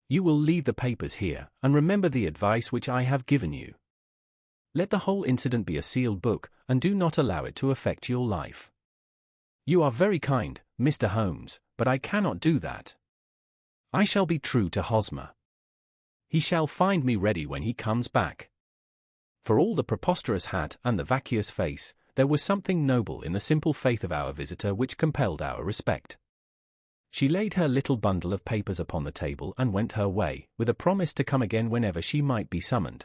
You will leave the papers here, and remember the advice which I have given you. Let the whole incident be a sealed book, and do not allow it to affect your life. You are very kind, Mr. Holmes, but I cannot do that. I shall be true to Hosmer. He shall find me ready when he comes back. For all the preposterous hat and the vacuous face, there was something noble in the simple faith of our visitor which compelled our respect. She laid her little bundle of papers upon the table and went her way, with a promise to come again whenever she might be summoned.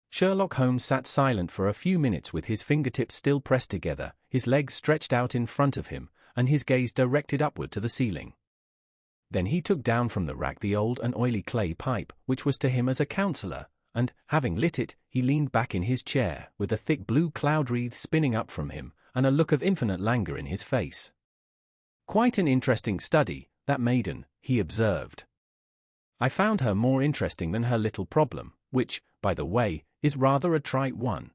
Sherlock Holmes sat silent for a few minutes with his fingertips still pressed together, his legs stretched out in front of him, and his gaze directed upward to the ceiling. Then he took down from the rack the old and oily clay pipe, which was to him as a counsellor, and, having lit it, he leaned back in his chair, with a thick blue cloud wreath spinning up from him, and a look of infinite languor in his face. Quite an interesting study, that maiden, he observed. I found her more interesting than her little problem, which, by the way, is rather a trite one.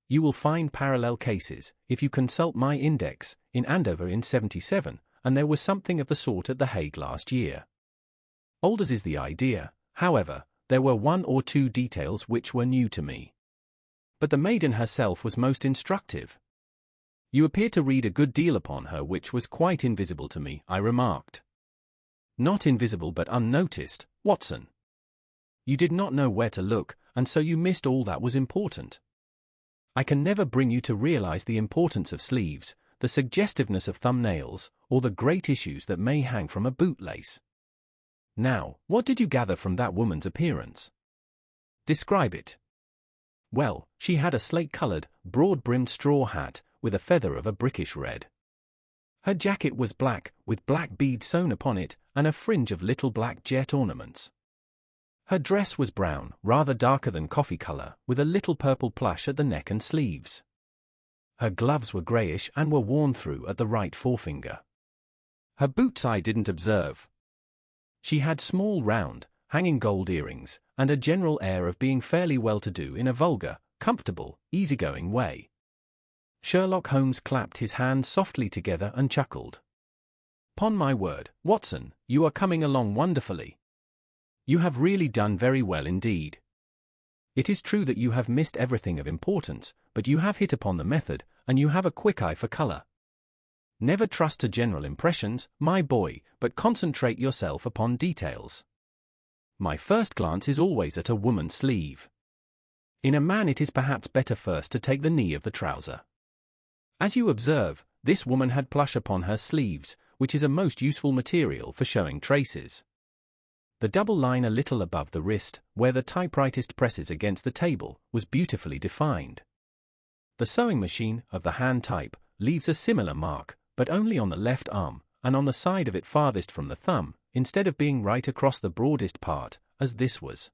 You will find parallel cases, if you consult my index, in Andover in '77, and there was something of the sort at The Hague last year. Old as is the idea, however, there were 1 or 2 details which were new to me. But the maiden herself was most instructive. You appear to read a good deal upon her which was quite invisible to me, I remarked. Not invisible but unnoticed, Watson. You did not know where to look, and so you missed all that was important. I can never bring you to realize the importance of sleeves, the suggestiveness of thumbnails, or the great issues that may hang from a bootlace. Now, what did you gather from that woman's appearance? Describe it. Well, she had a slate-colored, broad-brimmed straw hat, with a feather of a brickish red. Her jacket was black, with black beads sewn upon it, and a fringe of little black jet ornaments. Her dress was brown, rather darker than coffee color, with a little purple plush at the neck and sleeves. Her gloves were grayish and were worn through at the right forefinger. Her boots I didn't observe. She had small round, hanging gold earrings, and a general air of being fairly well-to-do in a vulgar, comfortable, easygoing way. Sherlock Holmes clapped his hands softly together and chuckled. "'Pon my word, Watson, you are coming along wonderfully. You have really done very well indeed. It is true that you have missed everything of importance, but you have hit upon the method, and you have a quick eye for color. Never trust to general impressions, my boy, but concentrate yourself upon details. My first glance is always at a woman's sleeve. In a man it is perhaps better first to take the knee of the trouser. As you observe, this woman had plush upon her sleeves, which is a most useful material for showing traces. The double line a little above the wrist, where the typewritist presses against the table, was beautifully defined. The sewing machine, of the hand type, leaves a similar mark, but only on the left arm, and on the side of it farthest from the thumb, instead of being right across the broadest part, as this was.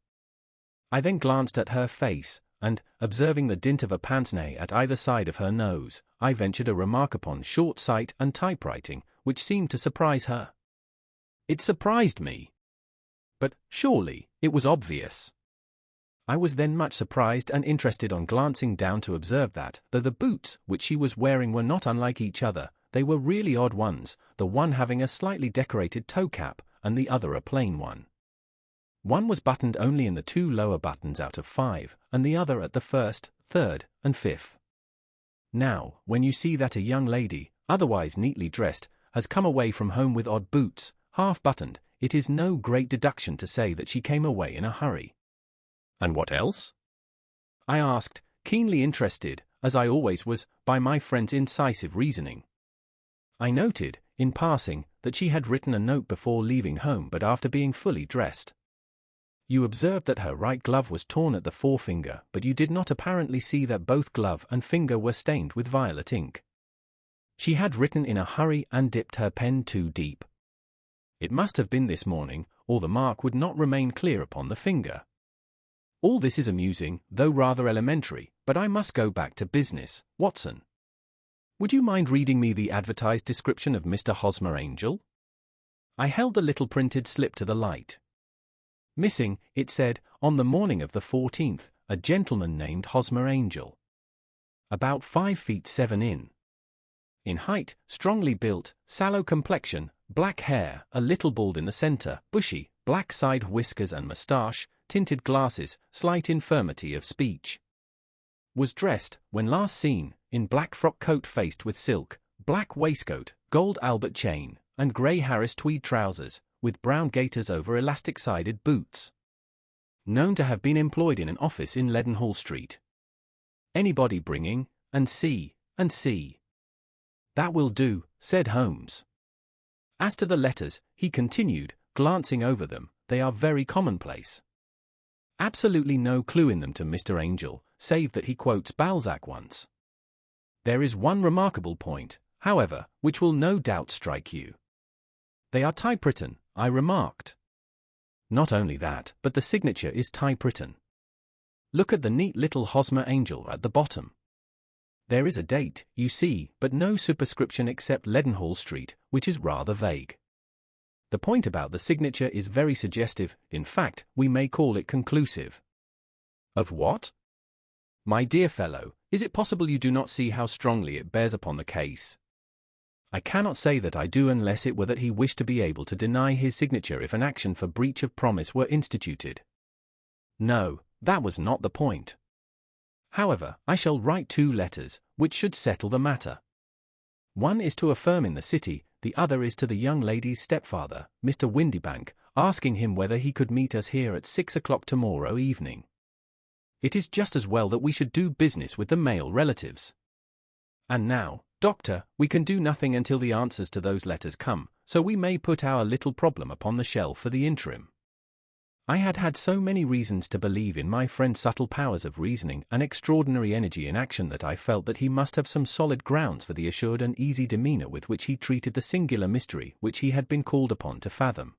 I then glanced at her face, and, observing the dint of a pince-nez at either side of her nose, I ventured a remark upon short sight and typewriting, which seemed to surprise her. It surprised me. But, surely, it was obvious. I was then much surprised and interested on glancing down to observe that, though the boots which she was wearing were not unlike each other, they were really odd ones, the one having a slightly decorated toe cap, and the other a plain one. One was buttoned only in the 2 lower buttons out of 5, and the other at the 1st, 3rd, and 5th. Now, when you see that a young lady, otherwise neatly dressed, has come away from home with odd boots, half-buttoned, it is no great deduction to say that she came away in a hurry. And what else? I asked, keenly interested, as I always was, by my friend's incisive reasoning. I noted, in passing, that she had written a note before leaving home but after being fully dressed. You observed that her right glove was torn at the forefinger, but you did not apparently see that both glove and finger were stained with violet ink. She had written in a hurry and dipped her pen too deep. It must have been this morning, or the mark would not remain clear upon the finger. All this is amusing, though rather elementary, but I must go back to business, Watson. Would you mind reading me the advertised description of Mr. Hosmer Angel? I held the little printed slip to the light. Missing, it said, on the morning of the 14th, a gentleman named Hosmer Angel. About 5 feet 7 in height, strongly built, sallow complexion, black hair, a little bald in the center, bushy, black side whiskers and moustache, tinted glasses, slight infirmity of speech. Was dressed, when last seen, in black frock coat faced with silk, black waistcoat, gold Albert chain, and grey Harris tweed trousers, with brown gaiters over elastic-sided boots. Known to have been employed in an office in Leadenhall Street. Anybody bringing, and see. That will do, said Holmes. As to the letters, he continued, glancing over them, they are very commonplace. Absolutely no clue in them to Mr. Angel, save that he quotes Balzac once. There is one remarkable point, however, which will no doubt strike you. They are typewritten, I remarked. Not only that, but the signature is typewritten. Look at the neat little Hosmer Angel at the bottom. There is a date, you see, but no superscription except Leadenhall Street, which is rather vague. The point about the signature is very suggestive, in fact, we may call it conclusive. Of what? My dear fellow, is it possible you do not see how strongly it bears upon the case? I cannot say that I do unless it were that he wished to be able to deny his signature if an action for breach of promise were instituted. No, that was not the point. However, I shall write 2 letters, which should settle the matter. One is to a firm in the city, the other is to the young lady's stepfather, Mr. Windybank, asking him whether he could meet us here at 6 o'clock tomorrow evening. It is just as well that we should do business with the male relatives. And now, Doctor, we can do nothing until the answers to those letters come, so we may put our little problem upon the shelf for the interim. I had had so many reasons to believe in my friend's subtle powers of reasoning and extraordinary energy in action that I felt that he must have some solid grounds for the assured and easy demeanor with which he treated the singular mystery which he had been called upon to fathom.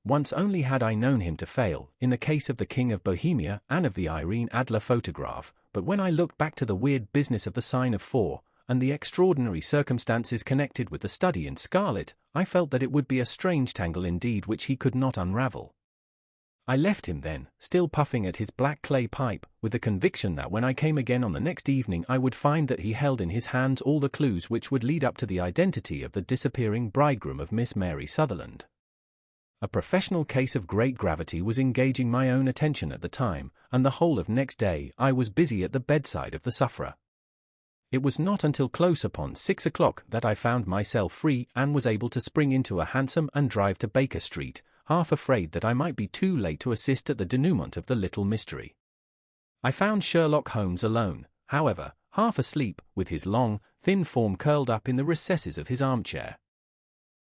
Once only had I known him to fail, in the case of the King of Bohemia and of the Irene Adler photograph, but when I looked back to the weird business of the sign of 4, and the extraordinary circumstances connected with the study in scarlet, I felt that it would be a strange tangle indeed which he could not unravel. I left him then, still puffing at his black clay pipe, with the conviction that when I came again on the next evening I would find that he held in his hands all the clues which would lead up to the identity of the disappearing bridegroom of Miss Mary Sutherland. A professional case of great gravity was engaging my own attention at the time, and the whole of next day I was busy at the bedside of the sufferer. It was not until close upon 6 o'clock that I found myself free and was able to spring into a hansom and drive to Baker Street, half afraid that I might be too late to assist at the denouement of the little mystery. I found Sherlock Holmes alone, however, half asleep, with his long, thin form curled up in the recesses of his armchair.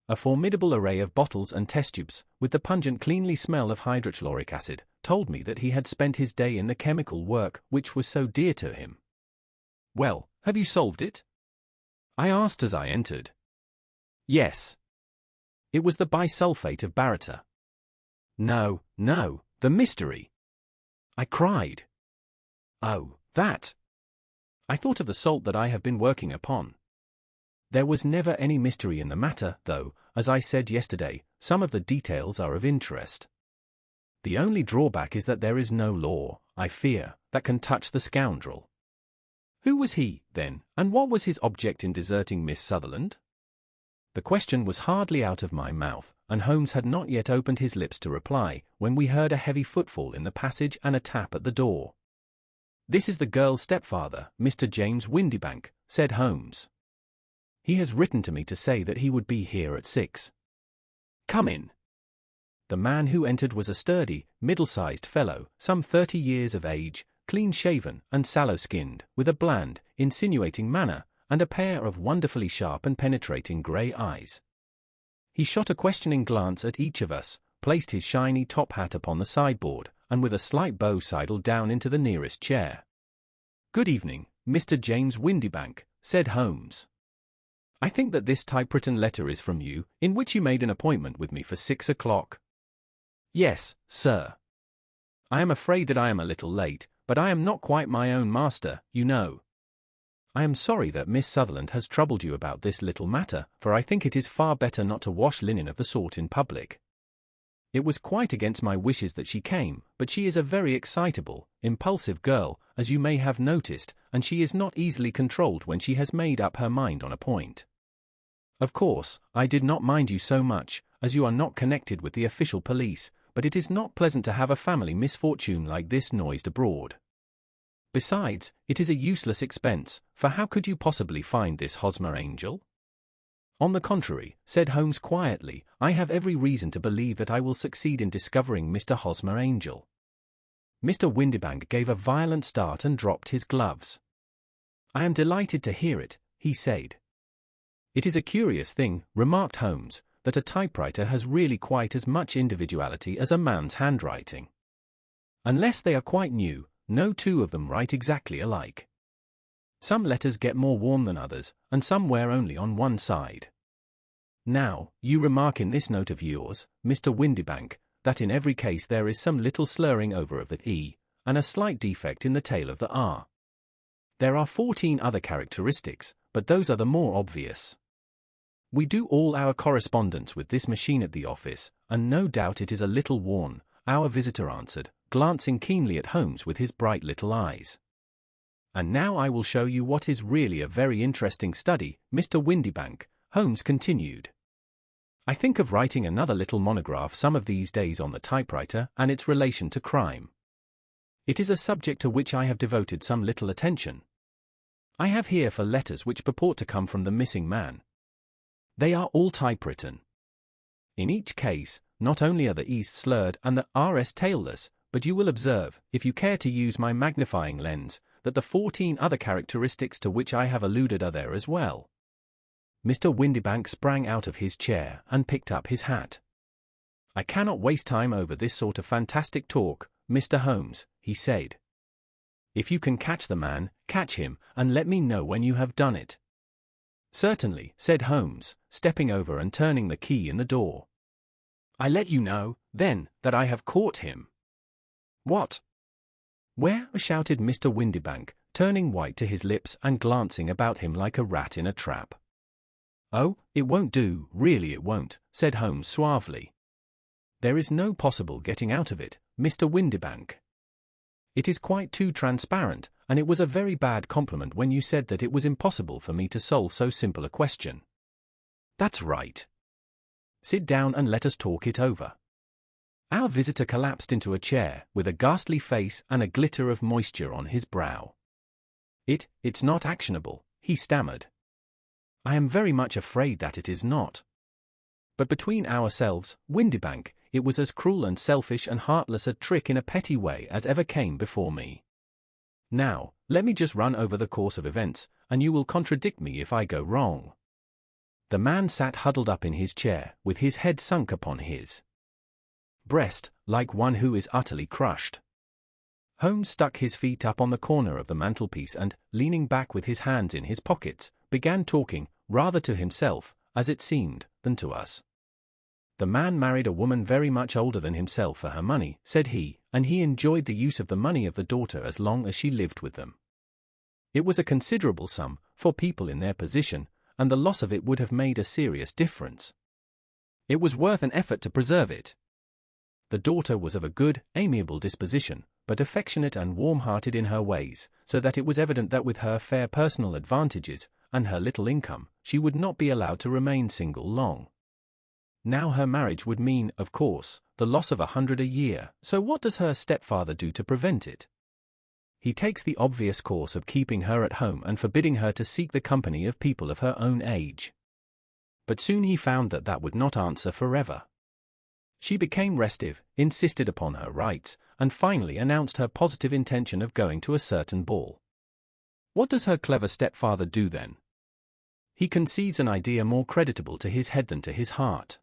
A formidable array of bottles and test tubes, with the pungent cleanly smell of hydrochloric acid, told me that he had spent his day in the chemical work which was so dear to him. "Well, have you solved it?" I asked as I entered. "Yes." It was the bisulfate of baryta. "No, no, the mystery!" I cried. "Oh, that! I thought of the salt that I have been working upon. There was never any mystery in the matter, though, as I said yesterday, some of the details are of interest. The only drawback is that there is no law, I fear, that can touch the scoundrel. Who was he, then, and what was his object in deserting Miss Sutherland?" The question was hardly out of my mouth, and Holmes had not yet opened his lips to reply, when we heard a heavy footfall in the passage and a tap at the door. "This is the girl's stepfather, Mr. James Windibank," said Holmes. "He has written to me to say that he would be here at 6. Come in." The man who entered was a sturdy, middle-sized fellow, some 30 years of age, clean-shaven and sallow-skinned, with a bland, insinuating manner, and a pair of wonderfully sharp and penetrating grey eyes. He shot a questioning glance at each of us, placed his shiny top hat upon the sideboard, and with a slight bow sidled down into the nearest chair. "Good evening, Mr. James Windibank," said Holmes. "I think that this typewritten letter is from you, in which you made an appointment with me for 6 o'clock. "Yes, sir. I am afraid that I am a little late, but I am not quite my own master, you know. I am sorry that Miss Sutherland has troubled you about this little matter, for I think it is far better not to wash linen of the sort in public. It was quite against my wishes that she came, but she is a very excitable, impulsive girl, as you may have noticed, and she is not easily controlled when she has made up her mind on a point. Of course, I did not mind you so much, as you are not connected with the official police, but it is not pleasant to have a family misfortune like this noised abroad. Besides, it is a useless expense, for how could you possibly find this Hosmer Angel?" "On the contrary," said Holmes quietly, "I have every reason to believe that I will succeed in discovering Mr. Hosmer Angel." Mr. Windibank gave a violent start and dropped his gloves. "I am delighted to hear it," he said. "It is a curious thing," remarked Holmes, "that a typewriter has really quite as much individuality as a man's handwriting. Unless they are quite new, no two of them write exactly alike. Some letters get more worn than others, and some wear only on one side. Now, you remark in this note of yours, Mr. Windibank, that in every case there is some little slurring over of the E, and a slight defect in the tail of the R. There are 14 other characteristics, but those are the more obvious. We do all our correspondence with this machine at the office, and no doubt it is a little worn," our visitor answered, glancing keenly at Holmes with his bright little eyes. "And now I will show you what is really a very interesting study, Mr. Windibank," Holmes continued. "I think of writing another little monograph some of these days on the typewriter and its relation to crime. It is a subject to which I have devoted some little attention. I have here 4 letters which purport to come from the missing man. They are all typewritten. In each case, not only are the E's slurred and the R's tailless, but you will observe, if you care to use my magnifying lens, that the 14 other characteristics to which I have alluded are there as well. Mr. Windibank sprang out of his chair and picked up his hat. I cannot waste time over this sort of fantastic talk, Mr. Holmes, he said. If you can catch the man, catch him, and let me know when you have done it. Certainly, said Holmes, stepping over and turning the key in the door. I let you know, then, that I have caught him. What? Where? Shouted Mr. Windibank, turning white to his lips and glancing about him like a rat in a trap. Oh, it won't do, really it won't, said Holmes suavely. There is no possible getting out of it, Mr. Windibank. It is quite too transparent, and it was a very bad compliment when you said that it was impossible for me to solve so simple a question. That's right. Sit down and let us talk it over. Our visitor collapsed into a chair, with a ghastly face and a glitter of moisture on his brow. It's not actionable, he stammered. I am very much afraid that it is not. But between ourselves, Windibank, it was as cruel and selfish and heartless a trick in a petty way as ever came before me. Now, let me just run over the course of events, and you will contradict me if I go wrong. The man sat huddled up in his chair, with his head sunk upon his breast, like one who is utterly crushed. Holmes stuck his feet up on the corner of the mantelpiece and, leaning back with his hands in his pockets, began talking, rather to himself, as it seemed, than to us. The man married a woman very much older than himself for her money, said he, and he enjoyed the use of the money of the daughter as long as she lived with them. It was a considerable sum, for people in their position, and the loss of it would have made a serious difference. It was worth an effort to preserve it. The daughter was of a good, amiable disposition, but affectionate and warm-hearted in her ways, so that it was evident that with her fair personal advantages, and her little income, she would not be allowed to remain single long. Now her marriage would mean, of course, the loss of 100 a year, so what does her stepfather do to prevent it? He takes the obvious course of keeping her at home and forbidding her to seek the company of people of her own age. But soon he found that that would not answer forever. She became restive, insisted upon her rights, and finally announced her positive intention of going to a certain ball. What does her clever stepfather do then? He conceives an idea more creditable to his head than to his heart.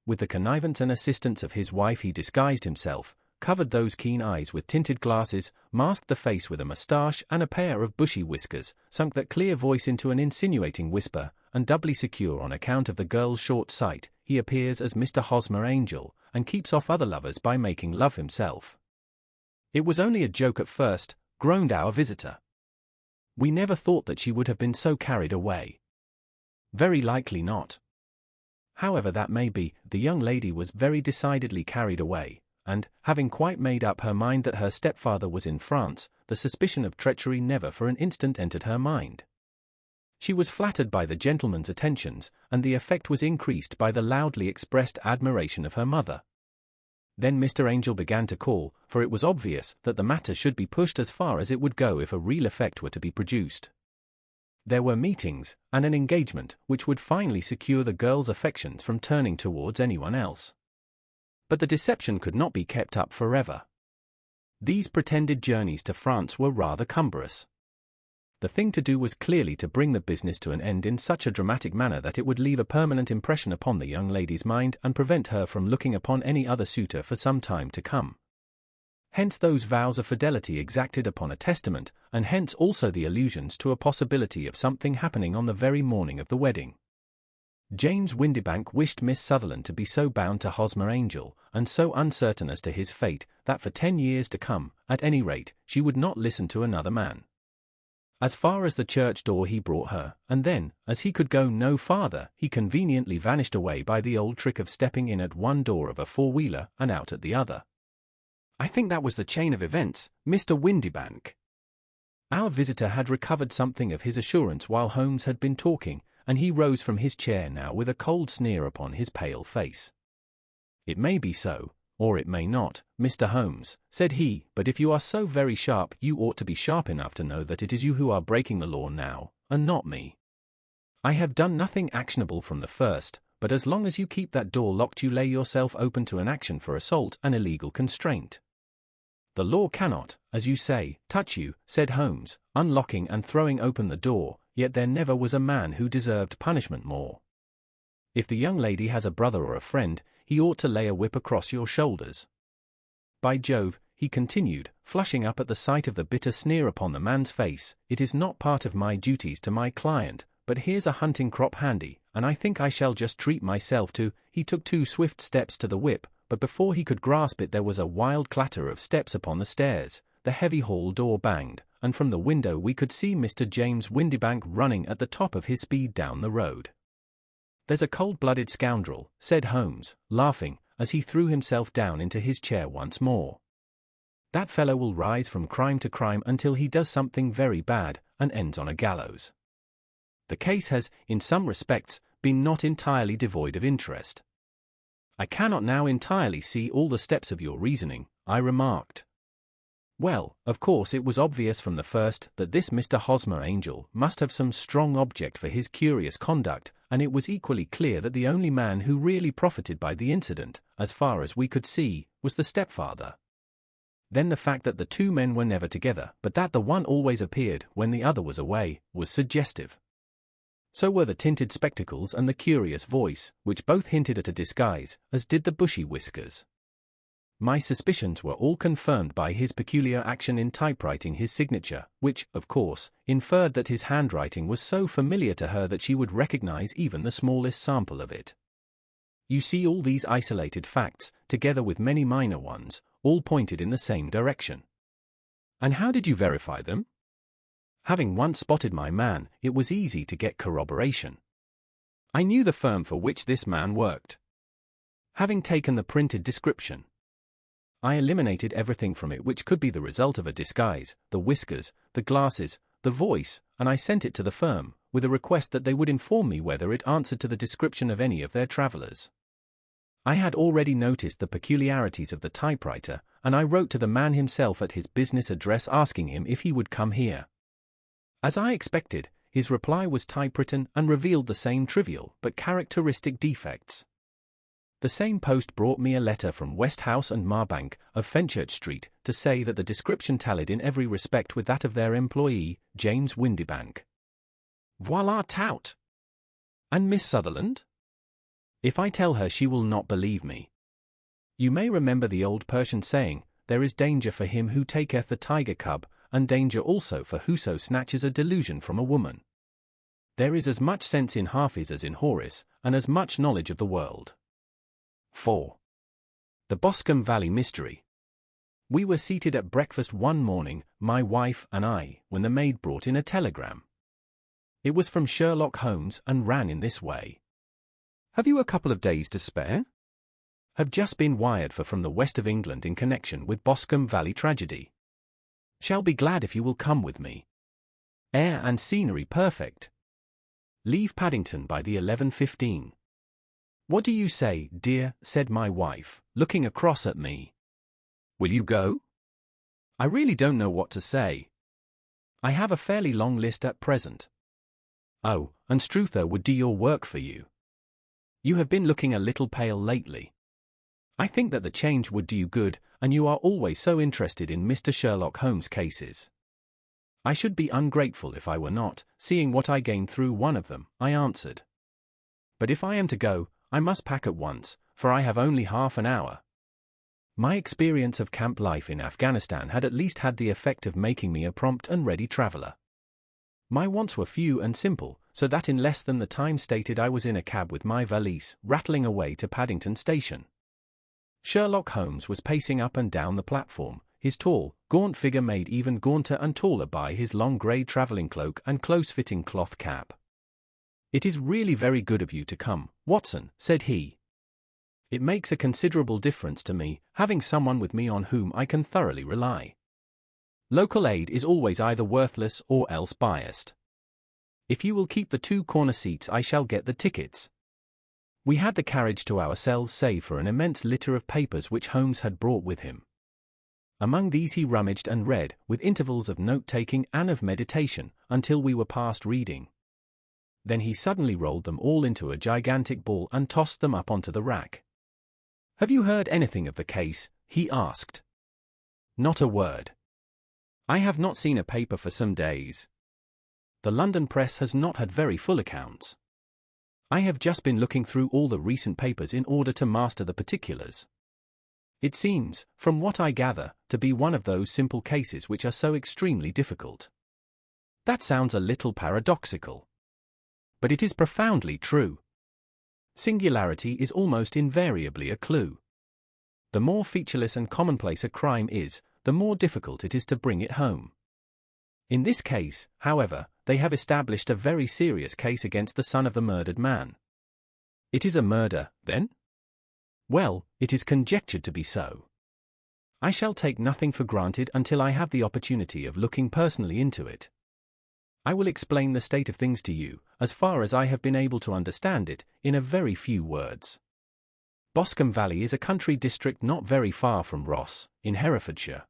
With the connivance and assistance of his wife he disguised himself, covered those keen eyes with tinted glasses, masked the face with a moustache and a pair of bushy whiskers, sunk that clear voice into an insinuating whisper, and doubly secure on account of the girl's short sight, he appears as Mr. Hosmer Angel, and keeps off other lovers by making love himself. It was only a joke at first, groaned our visitor. We never thought that she would have been so carried away. Very likely not. However that may be, the young lady was very decidedly carried away, and, having quite made up her mind that her stepfather was in France, the suspicion of treachery never for an instant entered her mind. She was flattered by the gentleman's attentions, and the effect was increased by the loudly expressed admiration of her mother. Then Mr. Angel began to call, for it was obvious that the matter should be pushed as far as it would go if a real effect were to be produced. There were meetings, and an engagement, which would finally secure the girl's affections from turning towards anyone else. But the deception could not be kept up forever. These pretended journeys to France were rather cumbrous. The thing to do was clearly to bring the business to an end in such a dramatic manner that it would leave a permanent impression upon the young lady's mind and prevent her from looking upon any other suitor for some time to come. Hence those vows of fidelity exacted upon a testament, and hence also the allusions to a possibility of something happening on the very morning of the wedding. James Windibank wished Miss Sutherland to be so bound to Hosmer Angel, and so uncertain as to his fate, that for 10 years to come, at any rate, she would not listen to another man. As far as the church door he brought her, and then, as he could go no farther, he conveniently vanished away by the old trick of stepping in at one door of a four-wheeler and out at the other. I think that was the chain of events, Mr. Windibank. Our visitor had recovered something of his assurance while Holmes had been talking, and he rose from his chair now with a cold sneer upon his pale face. It may be so, or it may not, Mr. Holmes, said he, but if you are so very sharp you ought to be sharp enough to know that it is you who are breaking the law now, and not me. I have done nothing actionable from the first, but as long as you keep that door locked you lay yourself open to an action for assault and illegal constraint. "The law cannot, as you say, touch you," said Holmes, unlocking and throwing open the door, "yet there never was a man who deserved punishment more. If the young lady has a brother or a friend, he ought to lay a whip across your shoulders. By Jove," he continued, flushing up at the sight of the bitter sneer upon the man's face, "it is not part of my duties to my client, but here's a hunting crop handy, and I think I shall just treat myself to—" He took 2 swift steps to the whip, but before he could grasp it there was a wild clatter of steps upon the stairs, the heavy hall door banged, and from the window we could see Mr. James Windibank running at the top of his speed down the road. "There's a cold-blooded scoundrel," said Holmes, laughing, as he threw himself down into his chair once more. "That fellow will rise from crime to crime until he does something very bad, and ends on a gallows. The case has, in some respects, been not entirely devoid of interest." "I cannot now entirely see all the steps of your reasoning," I remarked. "Well, of course it was obvious from the first that this Mr. Hosmer Angel must have some strong object for his curious conduct, and it was equally clear that the only man who really profited by the incident, as far as we could see, was the stepfather. Then the fact that the 2 men were never together, but that the one always appeared when the other was away, was suggestive. So were the tinted spectacles and the curious voice, which both hinted at a disguise, as did the bushy whiskers. My suspicions were all confirmed by his peculiar action in typewriting his signature, which, of course, inferred that his handwriting was so familiar to her that she would recognize even the smallest sample of it. You see, all these isolated facts, together with many minor ones, all pointed in the same direction." "And how did you verify them?" "Having once spotted my man, it was easy to get corroboration. I knew the firm for which this man worked. Having taken the printed description, I eliminated everything from it which could be the result of a disguise, the whiskers, the glasses, the voice, and I sent it to the firm, with a request that they would inform me whether it answered to the description of any of their travelers. I had already noticed the peculiarities of the typewriter, and I wrote to the man himself at his business address asking him if he would come here. As I expected, his reply was typewritten and revealed the same trivial but characteristic defects. The same post brought me a letter from Westhouse and Marbank, of Fenchurch Street, to say that the description tallied in every respect with that of their employee, James Windibank. Voilà tout! And Miss Sutherland? If I tell her, she will not believe me. You may remember the old Persian saying, there is danger for him who taketh the tiger cub, and danger also for whoso snatches a delusion from a woman. There is as much sense in Hafiz as in Horace, and as much knowledge of the world. 4. The Boscombe Valley Mystery. We were seated at breakfast one morning, my wife and I, when the maid brought in a telegram. It was from Sherlock Holmes and ran in this way. "Have you a couple of days to spare? Have just been wired for from the west of England in connection with Boscombe Valley tragedy. Shall be glad if you will come with me. Air and scenery perfect. Leave Paddington by the 11:15. What do you say, dear?" said my wife, looking across at me. "Will you go?" "I really don't know what to say. I have a fairly long list at present." "Oh, and Struther would do your work for you. You have been looking a little pale lately. I think that the change would do you good, and you are always so interested in Mr. Sherlock Holmes' cases." "I should be ungrateful if I were not, seeing what I gained through one of them," I answered. "But if I am to go, I must pack at once, for I have only half an hour." My experience of camp life in Afghanistan had at least had the effect of making me a prompt and ready traveler. My wants were few and simple, so that in less than the time stated I was in a cab with my valise, rattling away to Paddington Station. Sherlock Holmes was pacing up and down the platform, his tall, gaunt figure made even gaunter and taller by his long grey travelling cloak and close-fitting cloth cap. "It is really very good of you to come, Watson," said he. "It makes a considerable difference to me, having someone with me on whom I can thoroughly rely. Local aid is always either worthless or else biased. If you will keep the 2 corner seats, I shall get the tickets." We had the carriage to ourselves save for an immense litter of papers which Holmes had brought with him. Among these he rummaged and read, with intervals of note-taking and of meditation, until we were past reading. Then he suddenly rolled them all into a gigantic ball and tossed them up onto the rack. "Have you heard anything of the case?" he asked. Not a word. I have not seen a paper for some days. The London press has not had very full accounts. I have just been looking through all the recent papers in order to master the particulars. It seems, from what I gather, to be one of those simple cases which are so extremely difficult. That sounds a little paradoxical. But it is profoundly true. Singularity is almost invariably a clue. The more featureless and commonplace a crime is, the more difficult it is to bring it home. In this case, however, they have established a very serious case against the son of the murdered man. It is a murder, then? Well, it is conjectured to be so. I shall take nothing for granted until I have the opportunity of looking personally into it. I will explain the state of things to you, as far as I have been able to understand it, in a very few words. Boscombe Valley is a country district not very far from Ross, in Herefordshire.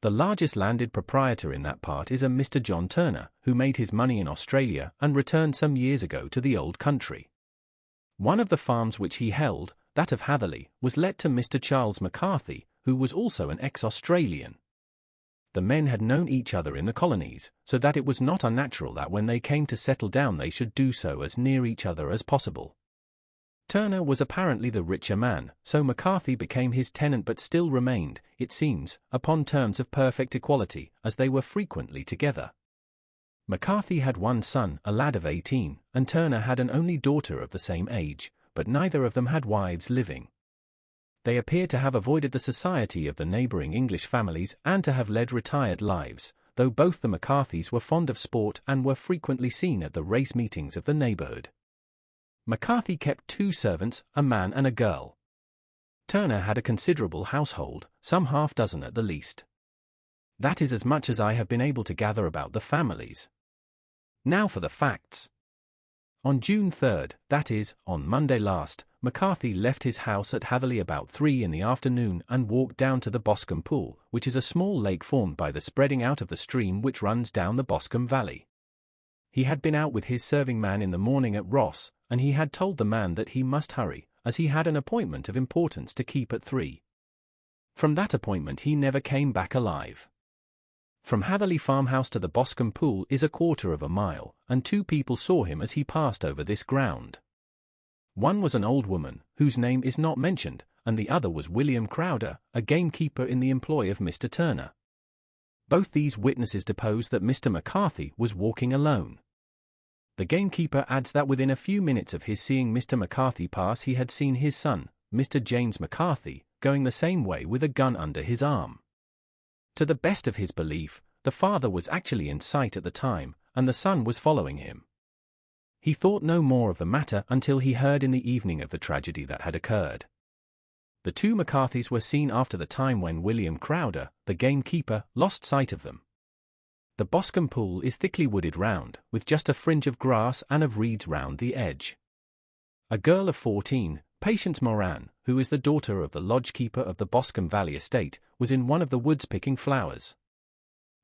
The largest landed proprietor in that part is a Mr. John Turner, who made his money in Australia and returned some years ago to the old country. One of the farms which he held, that of Hatherley, was let to Mr. Charles McCarthy, who was also an ex-Australian. The men had known each other in the colonies, so that it was not unnatural that when they came to settle down they should do so as near each other as possible. Turner was apparently the richer man, so McCarthy became his tenant but still remained, it seems, upon terms of perfect equality, as they were frequently together. McCarthy had one son, a lad of 18, and Turner had an only daughter of the same age, but neither of them had wives living. They appear to have avoided the society of the neighbouring English families and to have led retired lives, though both the McCarthys were fond of sport and were frequently seen at the race meetings of the neighbourhood. McCarthy kept 2 servants, a man and a girl. Turner had a considerable household, some half-dozen at the least. That is as much as I have been able to gather about the families. Now for the facts. On June 3rd, that is, on Monday last, McCarthy left his house at Hatherley about 3 in the afternoon and walked down to the Boscombe Pool, which is a small lake formed by the spreading out of the stream which runs down the Boscombe Valley. He had been out with his serving man in the morning at Ross, and he had told the man that he must hurry, as he had an appointment of importance to keep at 3. From that appointment he never came back alive. From Hatherley farmhouse to the Boscombe Pool is 1/4 of a mile, and 2 people saw him as he passed over this ground. One was an old woman, whose name is not mentioned, and the other was William Crowder, a gamekeeper in the employ of Mr. Turner. Both these witnesses depose that Mr. McCarthy was walking alone. The gamekeeper adds that within a few minutes of his seeing Mr. McCarthy pass he had seen his son, Mr. James McCarthy, going the same way with a gun under his arm. To the best of his belief, the father was actually in sight at the time, and the son was following him. He thought no more of the matter until he heard in the evening of the tragedy that had occurred. The 2 McCarthys were seen after the time when William Crowder, the gamekeeper, lost sight of them. The Boscombe Pool is thickly wooded round, with just a fringe of grass and of reeds round the edge. A girl of 14, Patience Moran, who is the daughter of the lodge-keeper of the Boscombe Valley estate, was in one of the woods picking flowers.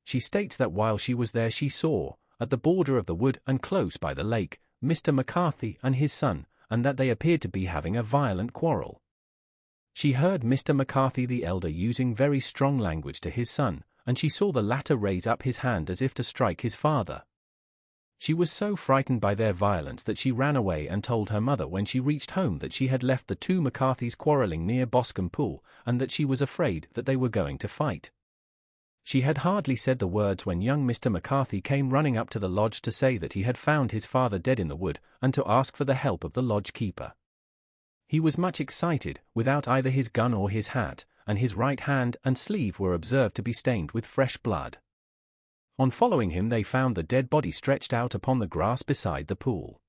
She states that while she was there she saw, at the border of the wood and close by the lake, Mr. McCarthy and his son, and that they appeared to be having a violent quarrel. She heard Mr. McCarthy the elder using very strong language to his son, and she saw the latter raise up his hand as if to strike his father. She was so frightened by their violence that she ran away and told her mother when she reached home that she had left the 2 McCarthys quarrelling near Boscombe Pool, and that she was afraid that they were going to fight. She had hardly said the words when young Mr. McCarthy came running up to the lodge to say that he had found his father dead in the wood, and to ask for the help of the lodge-keeper. He was much excited, without either his gun or his hat, and his right hand and sleeve were observed to be stained with fresh blood. On following him they found the dead body stretched out upon the grass beside the pool.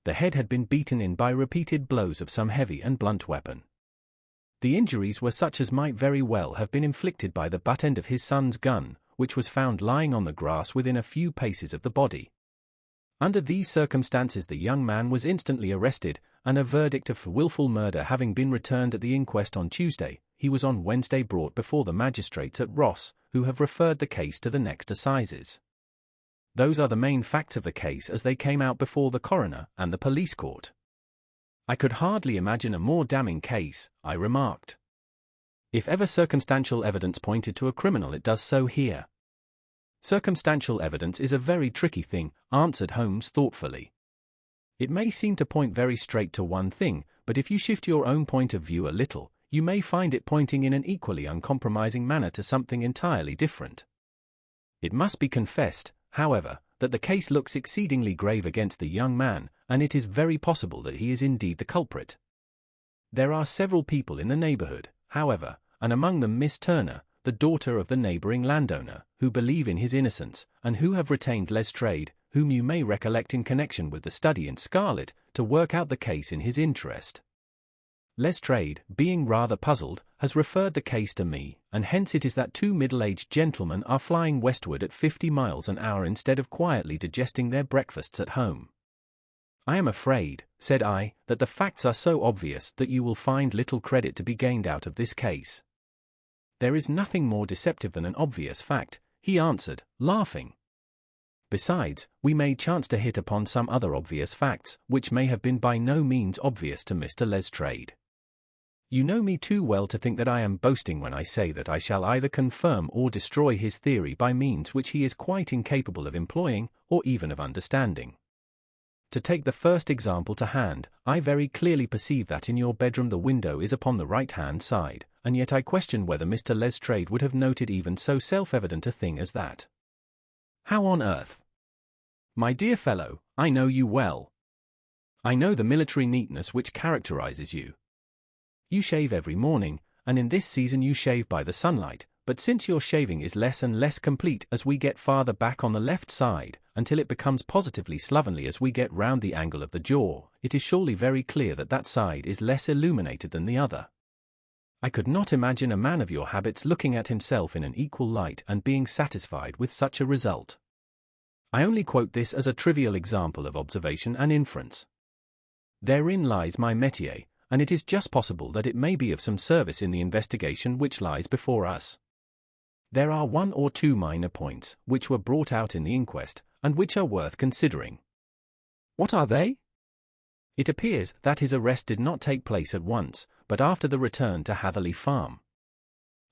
The head had been beaten in by repeated blows of some heavy and blunt weapon. The injuries were such as might very well have been inflicted by the butt end of his son's gun, which was found lying on the grass within a few paces of the body. Under these circumstances the young man was instantly arrested, and a verdict of wilful murder having been returned at the inquest on Tuesday, he was on Wednesday brought before the magistrates at Ross, who have referred the case to the next assizes. Those are the main facts of the case as they came out before the coroner and the police court. I could hardly imagine a more damning case, I remarked. If ever circumstantial evidence pointed to a criminal, it does so here. Circumstantial evidence is a very tricky thing, answered Holmes thoughtfully. It may seem to point very straight to one thing, but if you shift your own point of view a little, you may find it pointing in an equally uncompromising manner to something entirely different. It must be confessed, however, that the case looks exceedingly grave against the young man, and it is very possible that he is indeed the culprit. There are several people in the neighborhood, however, and among them Miss Turner, the daughter of the neighboring landowner, who believe in his innocence, and who have retained Lestrade, whom you may recollect in connection with the study in Scarlet, to work out the case in his interest. Lestrade, being rather puzzled, has referred the case to me, and hence it is that two middle-aged gentlemen are flying westward at 50 miles an hour instead of quietly digesting their breakfasts at home. I am afraid, said I, that the facts are so obvious that you will find little credit to be gained out of this case. There is nothing more deceptive than an obvious fact, he answered, laughing. Besides, we may chance to hit upon some other obvious facts, which may have been by no means obvious to Mr. Lestrade. You know me too well to think that I am boasting when I say that I shall either confirm or destroy his theory by means which he is quite incapable of employing, or even of understanding. To take the first example to hand, I very clearly perceive that in your bedroom the window is upon the right-hand side, and yet I question whether Mr. Lestrade would have noted even so self-evident a thing as that. How on earth? My dear fellow, I know you well. I know the military neatness which characterizes you. You shave every morning, and in this season you shave by the sunlight, but since your shaving is less and less complete as we get farther back on the left side, until it becomes positively slovenly as we get round the angle of the jaw, it is surely very clear that that side is less illuminated than the other. I could not imagine a man of your habits looking at himself in an equal light and being satisfied with such a result. I only quote this as a trivial example of observation and inference. Therein lies my métier, and it is just possible that it may be of some service in the investigation which lies before us. There are one or two minor points which were brought out in the inquest, and which are worth considering. What are they? It appears that his arrest did not take place at once, but after the return to Hatherley Farm.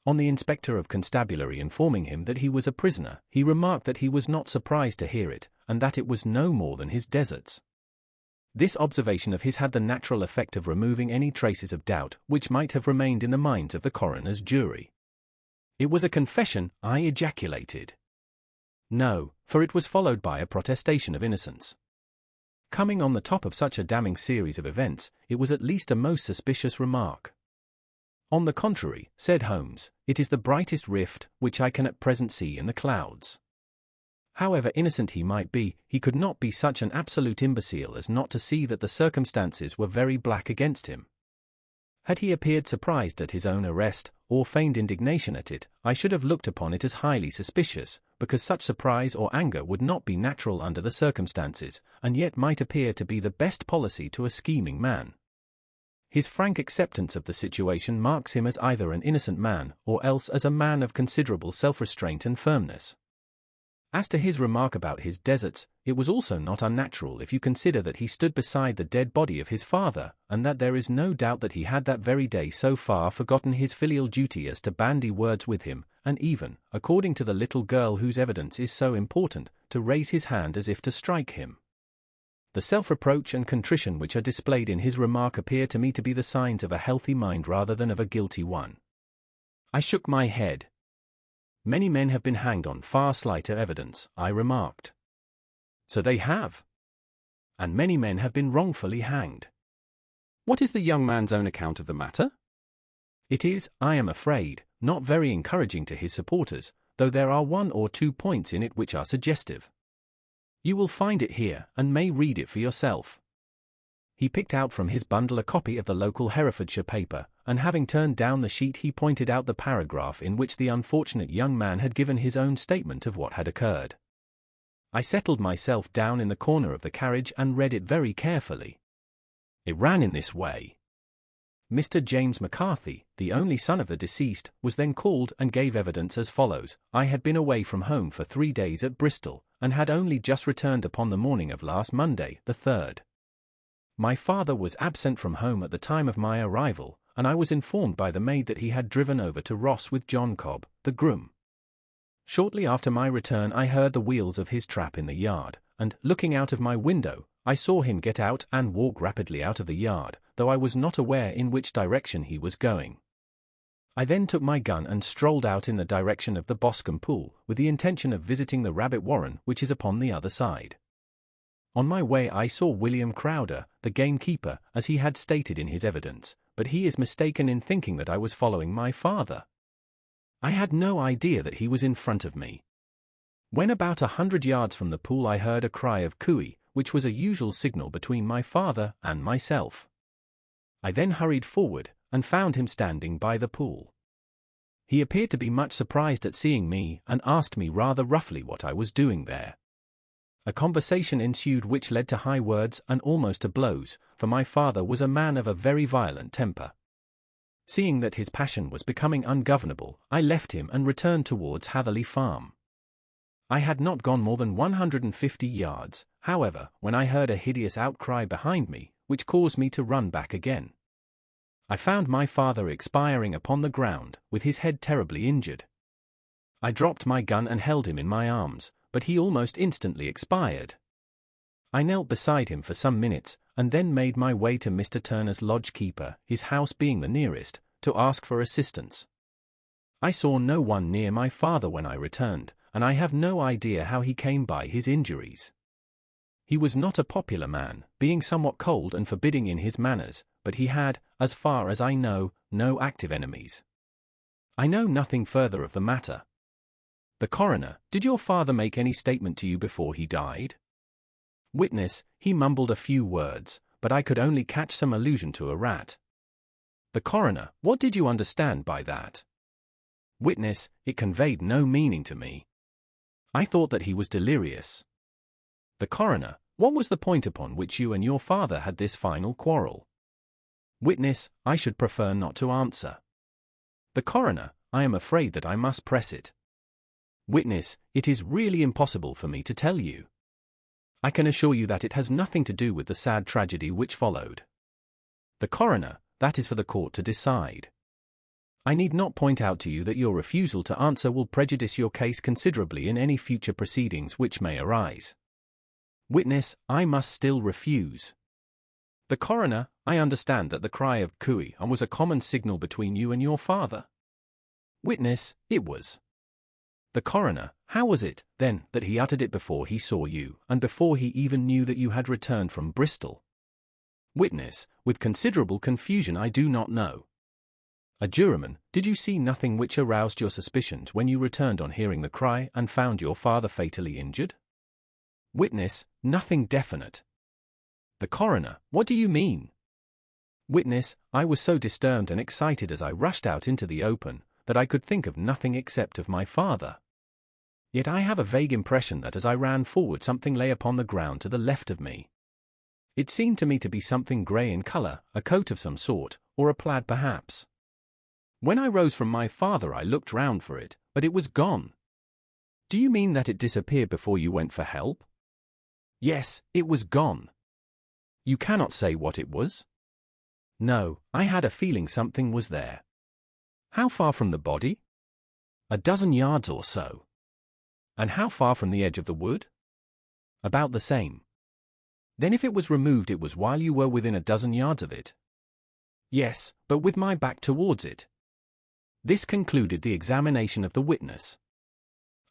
On the inspector of constabulary informing him that he was a prisoner, he remarked that he was not surprised to hear it, and that it was no more than his deserts. This observation of his had the natural effect of removing any traces of doubt which might have remained in the minds of the coroner's jury. It was a confession, I ejaculated. No, for it was followed by a protestation of innocence. Coming on the top of such a damning series of events, it was at least a most suspicious remark. On the contrary, said Holmes, it is the brightest rift which I can at present see in the clouds. However innocent he might be, he could not be such an absolute imbecile as not to see that the circumstances were very black against him. Had he appeared surprised at his own arrest, or feigned indignation at it, I should have looked upon it as highly suspicious, because such surprise or anger would not be natural under the circumstances, and yet might appear to be the best policy to a scheming man. His frank acceptance of the situation marks him as either an innocent man, or else as a man of considerable self-restraint and firmness. As to his remark about his deserts, it was also not unnatural if you consider that he stood beside the dead body of his father, and that there is no doubt that he had that very day so far forgotten his filial duty as to bandy words with him, and even, according to the little girl whose evidence is so important, to raise his hand as if to strike him. The self-reproach and contrition which are displayed in his remark appear to me to be the signs of a healthy mind rather than of a guilty one. I shook my head. Many men have been hanged on far slighter evidence, I remarked. So they have. And many men have been wrongfully hanged. What is the young man's own account of the matter? It is, I am afraid, not very encouraging to his supporters, though there are one or two points in it which are suggestive. You will find it here, and may read it for yourself. He picked out from his bundle a copy of the local Herefordshire paper, and having turned down the sheet he pointed out the paragraph in which the unfortunate young man had given his own statement of what had occurred. I settled myself down in the corner of the carriage and read it very carefully. It ran in this way. Mr. James McCarthy, the only son of the deceased, was then called and gave evidence as follows. I had been away from home for 3 days at Bristol, and had only just returned upon the morning of last Monday, the 3rd. My father was absent from home at the time of my arrival, and I was informed by the maid that he had driven over to Ross with John Cobb, the groom. Shortly after my return I heard the wheels of his trap in the yard, and, looking out of my window, I saw him get out and walk rapidly out of the yard, though I was not aware in which direction he was going. I then took my gun and strolled out in the direction of the Boscombe Pool, with the intention of visiting the rabbit warren which is upon the other side. On my way I saw William Crowder, the gamekeeper, as he had stated in his evidence, but he is mistaken in thinking that I was following my father. I had no idea that he was in front of me. When about 100 yards from the pool I heard a cry of cooey, which was a usual signal between my father and myself. I then hurried forward, and found him standing by the pool. He appeared to be much surprised at seeing me, and asked me rather roughly what I was doing there. A conversation ensued which led to high words and almost to blows, for my father was a man of a very violent temper. Seeing that his passion was becoming ungovernable, I left him and returned towards Hatherley Farm. I had not gone more than 150 yards, however, when I heard a hideous outcry behind me, which caused me to run back again. I found my father expiring upon the ground, with his head terribly injured. I dropped my gun and held him in my arms, but he almost instantly expired. I knelt beside him for some minutes, and then made my way to Mr. Turner's lodge-keeper, his house being the nearest, to ask for assistance. I saw no one near my father when I returned, and I have no idea how he came by his injuries. He was not a popular man, being somewhat cold and forbidding in his manners, but he had, as far as I know, no active enemies. I know nothing further of the matter. The coroner: did your father make any statement to you before he died? Witness: he mumbled a few words, but I could only catch some allusion to a rat. The coroner: what did you understand by that? Witness: it conveyed no meaning to me. I thought that he was delirious. The coroner: what was the point upon which you and your father had this final quarrel? Witness: I should prefer not to answer. The coroner: I am afraid that I must press it. Witness: it is really impossible for me to tell you. I can assure you that it has nothing to do with the sad tragedy which followed. The coroner: that is for the court to decide. I need not point out to you that your refusal to answer will prejudice your case considerably in any future proceedings which may arise. Witness: I must still refuse. The coroner: I understand that the cry of cooey was a common signal between you and your father. Witness: it was. The coroner: how was it, then, that he uttered it before he saw you, and before he even knew that you had returned from Bristol? Witness: with considerable confusion, I do not know. A juryman: did you see nothing which aroused your suspicions when you returned on hearing the cry and found your father fatally injured? Witness: nothing definite. The coroner: what do you mean? Witness: I was so disturbed and excited as I rushed out into the open, that I could think of nothing except of my father. Yet I have a vague impression that as I ran forward something lay upon the ground to the left of me. It seemed to me to be something grey in colour, a coat of some sort, or a plaid perhaps. When I rose from my father I looked round for it, but it was gone. Do you mean that it disappeared before you went for help? Yes, it was gone. You cannot say what it was? No, I had a feeling something was there. How far from the body? A dozen yards or so. And how far from the edge of the wood? About the same. Then if it was removed it was while you were within a dozen yards of it? Yes, but with my back towards it. This concluded the examination of the witness.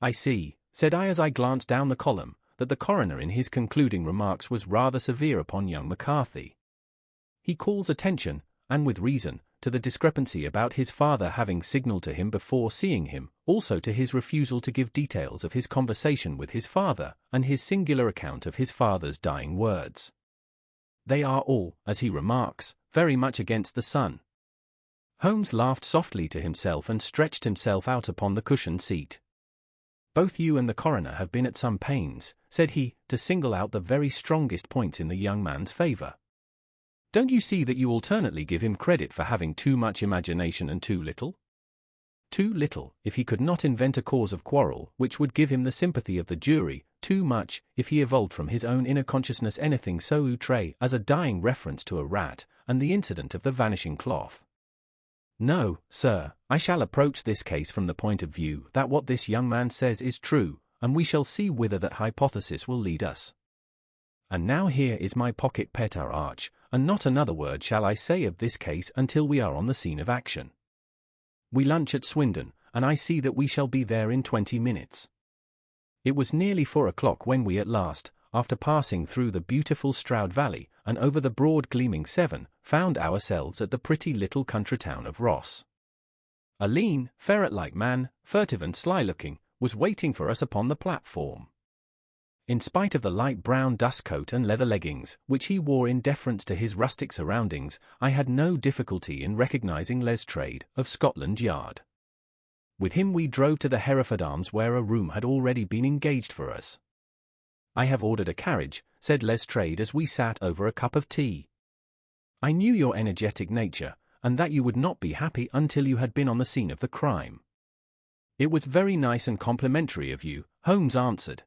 I see, said I as I glanced down the column, that the coroner in his concluding remarks was rather severe upon young McCarthy. He calls attention, and with reason, to the discrepancy about his father having signalled to him before seeing him, also to his refusal to give details of his conversation with his father, and his singular account of his father's dying words. They are all, as he remarks, very much against the son. Holmes laughed softly to himself and stretched himself out upon the cushioned seat. Both you and the coroner have been at some pains, said he, to single out the very strongest points in the young man's favour. Don't you see that you alternately give him credit for having too much imagination and too little? Too little, if he could not invent a cause of quarrel which would give him the sympathy of the jury, too much, if he evolved from his own inner consciousness anything so outré as a dying reference to a rat, and the incident of the vanishing cloth. No, sir, I shall approach this case from the point of view that what this young man says is true, and we shall see whither that hypothesis will lead us. And now here is my pocket petard arch, and not another word shall I say of this case until we are on the scene of action. We lunch at Swindon, and I see that we shall be there in 20 minutes. It was nearly 4 o'clock when we at last, after passing through the beautiful Stroud Valley and over the broad gleaming Severn, found ourselves at the pretty little country town of Ross. A lean, ferret-like man, furtive and sly-looking, was waiting for us upon the platform. In spite of the light brown dust coat and leather leggings, which he wore in deference to his rustic surroundings, I had no difficulty in recognizing Lestrade, of Scotland Yard. With him we drove to the Hereford Arms, where a room had already been engaged for us. "I have ordered a carriage," said Lestrade as we sat over a cup of tea. "I knew your energetic nature, and that you would not be happy until you had been on the scene of the crime." "It was very nice and complimentary of you," Holmes answered.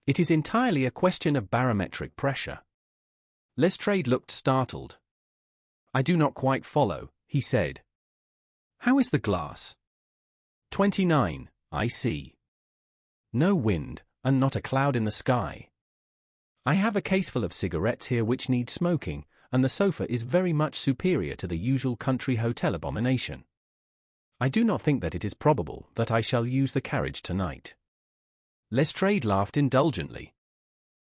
"It is entirely a question of barometric pressure." Lestrade looked startled. "I do not quite follow," he said. "How is the glass?" 29, I see. No wind, and not a cloud in the sky. I have a caseful of cigarettes here which need smoking, and the sofa is very much superior to the usual country hotel abomination. I do not think that it is probable that I shall use the carriage tonight." Lestrade laughed indulgently.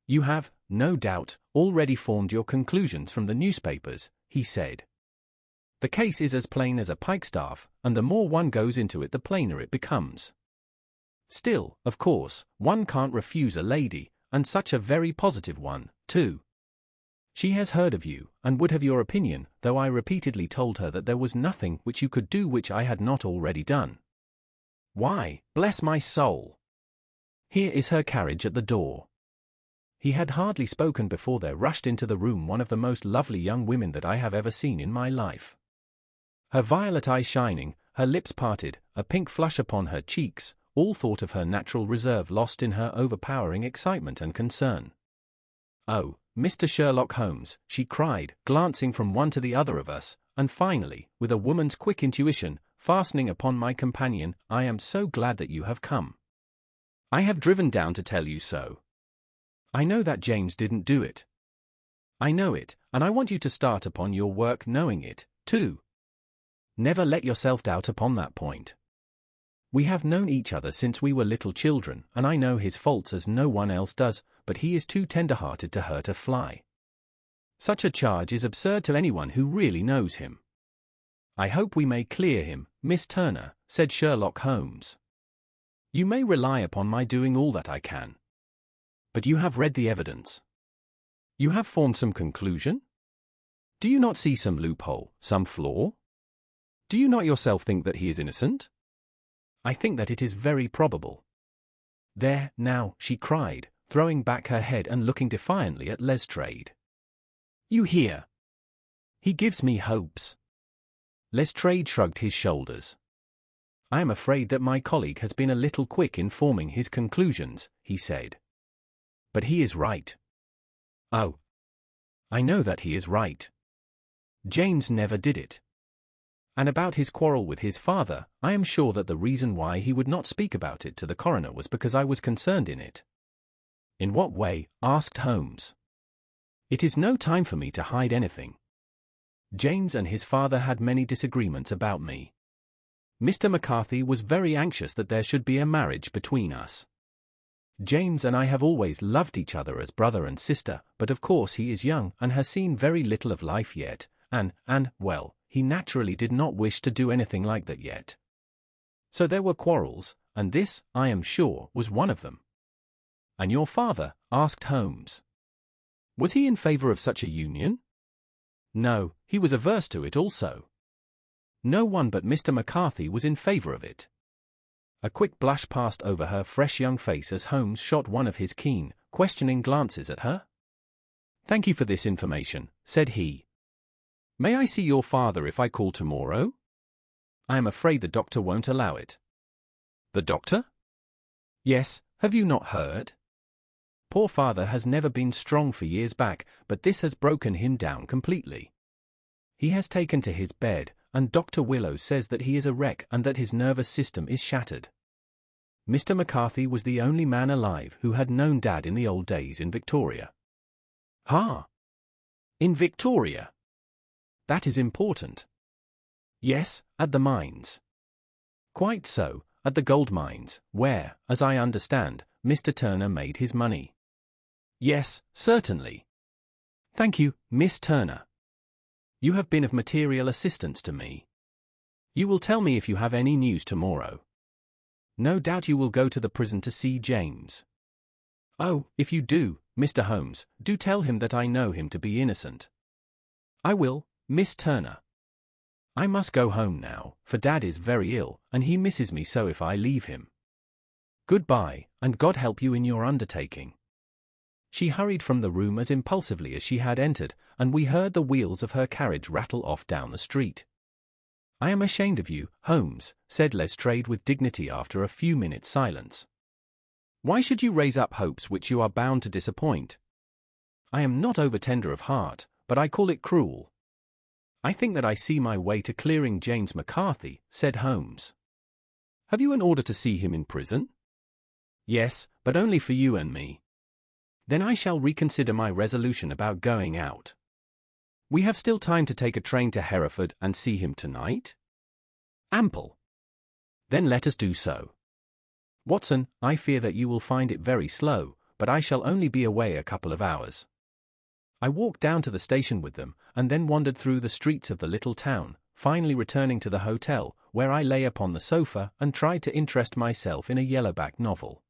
"You have, no doubt, already formed your conclusions from the newspapers," he said. "The case is as plain as a pikestaff, and the more one goes into it the plainer it becomes. Still, of course, one can't refuse a lady, and such a very positive one, too. She has heard of you, and would have your opinion, though I repeatedly told her that there was nothing which you could do which I had not already done. Why, bless my soul! Here is her carriage at the door." He had hardly spoken before there rushed into the room one of the most lovely young women that I have ever seen in my life. Her violet eyes shining, her lips parted, a pink flush upon her cheeks, all thought of her natural reserve lost in her overpowering excitement and concern. "Oh, Mr. Sherlock Holmes," she cried, glancing from one to the other of us, and finally, with a woman's quick intuition, fastening upon my companion, "I am so glad that you have come. I have driven down to tell you so. I know that James didn't do it. I know it, and I want you to start upon your work knowing it, too. Never let yourself doubt upon that point. We have known each other since we were little children, and I know his faults as no one else does, but he is too tender-hearted to hurt a fly. Such a charge is absurd to anyone who really knows him." "I hope we may clear him, Miss Turner," said Sherlock Holmes. "You may rely upon my doing all that I can. But you have read the evidence. You have formed some conclusion? Do you not see some loophole, some flaw? Do you not yourself think that he is innocent?" "I think that it is very probable." "There, now," she cried, throwing back her head and looking defiantly at Lestrade. "You hear? He gives me hopes." Lestrade shrugged his shoulders. "I am afraid that my colleague has been a little quick in forming his conclusions," he said. "But he is right. Oh, I know that he is right. James never did it. And about his quarrel with his father, I am sure that the reason why he would not speak about it to the coroner was because I was concerned in it." "In what way?" asked Holmes. "It is no time for me to hide anything. James and his father had many disagreements about me. Mr. McCarthy was very anxious that there should be a marriage between us. James and I have always loved each other as brother and sister, but of course he is young and has seen very little of life yet, and, well, he naturally did not wish to do anything like that yet. So there were quarrels, and this, I am sure, was one of them." "And your father?" asked Holmes. "Was he in favor of such a union?" "No, he was averse to it also. No one but Mr. McCarthy was in favor of it." A quick blush passed over her fresh young face as Holmes shot one of his keen, questioning glances at her. "Thank you for this information," said he. "May I see your father if I call tomorrow?" "I am afraid the doctor won't allow it." "The doctor?" "Yes, have you not heard? Poor father has never been strong for years back, but this has broken him down completely. He has taken to his bed, and Dr. Willows says that he is a wreck and that his nervous system is shattered. Mr. McCarthy was the only man alive who had known Dad in the old days in Victoria. Ha! In Victoria? That is important. Yes, at the mines. Quite so, at the gold mines, where, as I understand, Mr. Turner made his money. Yes, certainly. Thank you, Miss Turner. You have been of material assistance to me. You will tell me if you have any news tomorrow. No doubt you will go to the prison to see James. Oh, if you do, Mr. Holmes, do tell him that I know him to be innocent. I will, Miss Turner. I must go home now, for Dad is very ill, and he misses me so if I leave him. Goodbye, and God help you in your undertaking. She hurried from the room as impulsively as she had entered, and we heard the wheels of her carriage rattle off down the street. I am ashamed of you, Holmes, said Lestrade with dignity after a few minutes' silence. Why should you raise up hopes which you are bound to disappoint? I am not over-tender of heart, but I call it cruel. I think that I see my way to clearing James McCarthy, said Holmes. Have you an order to see him in prison? Yes, but only for you and me. Then I shall reconsider my resolution about going out. We have still time to take a train to Hereford and see him tonight? Ample. Then let us do so. Watson, I fear that you will find it very slow, but I shall only be away a couple of hours. I walked down to the station with them, and then wandered through the streets of the little town, finally returning to the hotel, where I lay upon the sofa and tried to interest myself in a yellowback novel.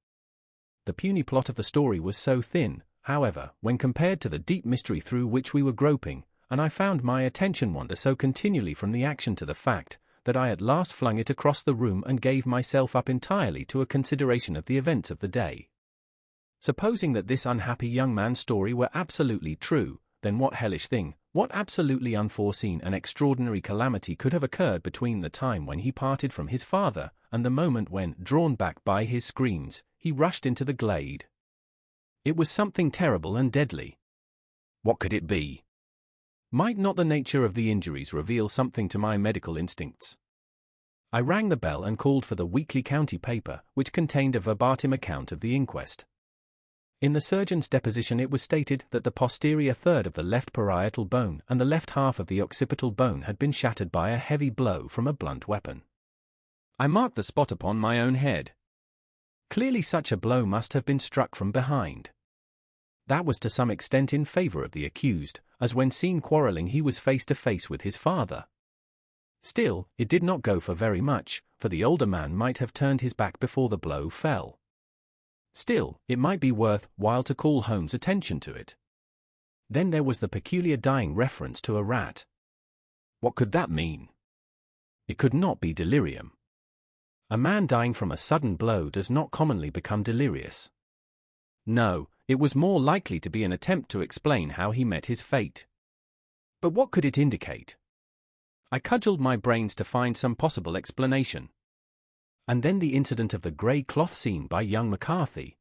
The puny plot of the story was so thin, however, when compared to the deep mystery through which we were groping, and I found my attention wander so continually from the action to the fact, that I at last flung it across the room and gave myself up entirely to a consideration of the events of the day. Supposing that this unhappy young man's story were absolutely true, then what hellish thing, what absolutely unforeseen and extraordinary calamity could have occurred between the time when he parted from his father and the moment when, drawn back by his screams, he rushed into the glade? It was something terrible and deadly. What could it be? Might not the nature of the injuries reveal something to my medical instincts? I rang the bell and called for the weekly county paper, which contained a verbatim account of the inquest. In the surgeon's deposition it was stated that the posterior third of the left parietal bone and the left half of the occipital bone had been shattered by a heavy blow from a blunt weapon. I marked the spot upon my own head. Clearly such a blow must have been struck from behind. That was to some extent in favor of the accused, as when seen quarreling he was face to face with his father. Still, it did not go for very much, for the older man might have turned his back before the blow fell. Still, it might be worth while to call Holmes' attention to it. Then there was the peculiar dying reference to a rat. What could that mean? It could not be delirium. A man dying from a sudden blow does not commonly become delirious. No, it was more likely to be an attempt to explain how he met his fate. But what could it indicate? I cudgelled my brains to find some possible explanation. And then the incident of the grey cloth seen by young McCarthy.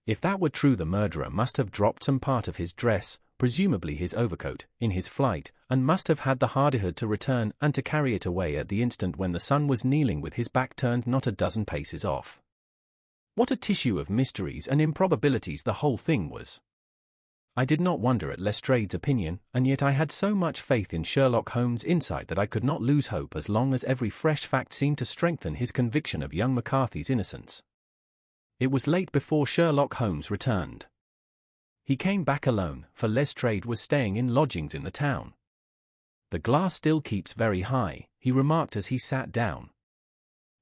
If that were true, the murderer must have dropped some part of his dress, presumably his overcoat, in his flight, and must have had the hardihood to return and to carry it away at the instant when the son was kneeling with his back turned not a dozen paces off. What a tissue of mysteries and improbabilities the whole thing was! I did not wonder at Lestrade's opinion, and yet I had so much faith in Sherlock Holmes' insight that I could not lose hope as long as every fresh fact seemed to strengthen his conviction of young McCarthy's innocence. It was late before Sherlock Holmes returned. He came back alone, for Lestrade was staying in lodgings in the town. The glass still keeps very high, he remarked as he sat down.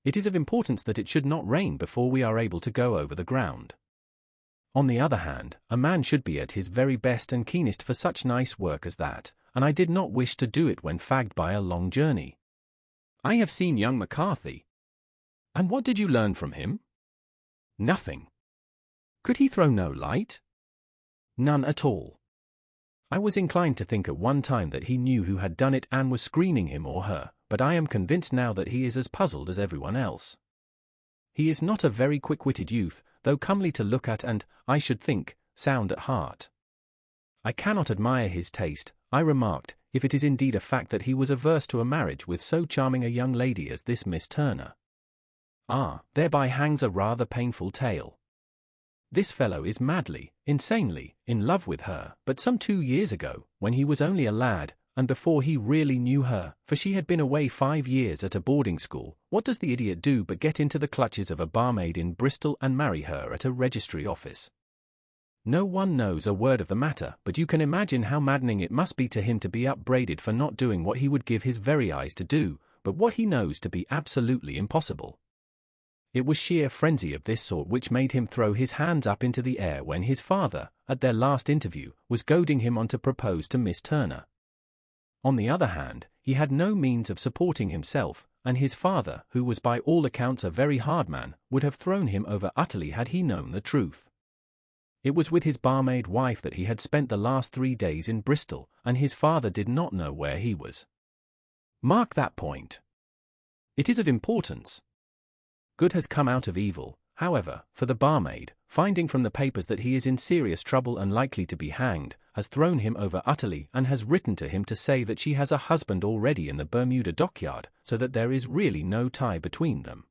It is of importance that it should not rain before we are able to go over the ground. On the other hand, a man should be at his very best and keenest for such nice work as that, and I did not wish to do it when fagged by a long journey. I have seen young McCarthy. And what did you learn from him? Nothing. Could he throw no light? None at all. I was inclined to think at one time that he knew who had done it and was screening him or her, but I am convinced now that he is as puzzled as everyone else. He is not a very quick-witted youth, though comely to look at and, I should think, sound at heart. I cannot admire his taste, I remarked, if it is indeed a fact that he was averse to a marriage with so charming a young lady as this Miss Turner. Ah, thereby hangs a rather painful tale. This fellow is madly, insanely, in love with her, but some 2 years ago, when he was only a lad, and before he really knew her, for she had been away 5 years at a boarding school, what does the idiot do but get into the clutches of a barmaid in Bristol and marry her at a registry office? No one knows a word of the matter, but you can imagine how maddening it must be to him to be upbraided for not doing what he would give his very eyes to do, but what he knows to be absolutely impossible. It was sheer frenzy of this sort which made him throw his hands up into the air when his father, at their last interview, was goading him on to propose to Miss Turner. On the other hand, he had no means of supporting himself, and his father, who was by all accounts a very hard man, would have thrown him over utterly had he known the truth. It was with his barmaid wife that he had spent the last 3 days in Bristol, and his father did not know where he was. Mark that point. It is of importance. Good has come out of evil, however, for the barmaid, finding from the papers that he is in serious trouble and likely to be hanged, has thrown him over utterly and has written to him to say that she has a husband already in the Bermuda dockyard, so that there is really no tie between them.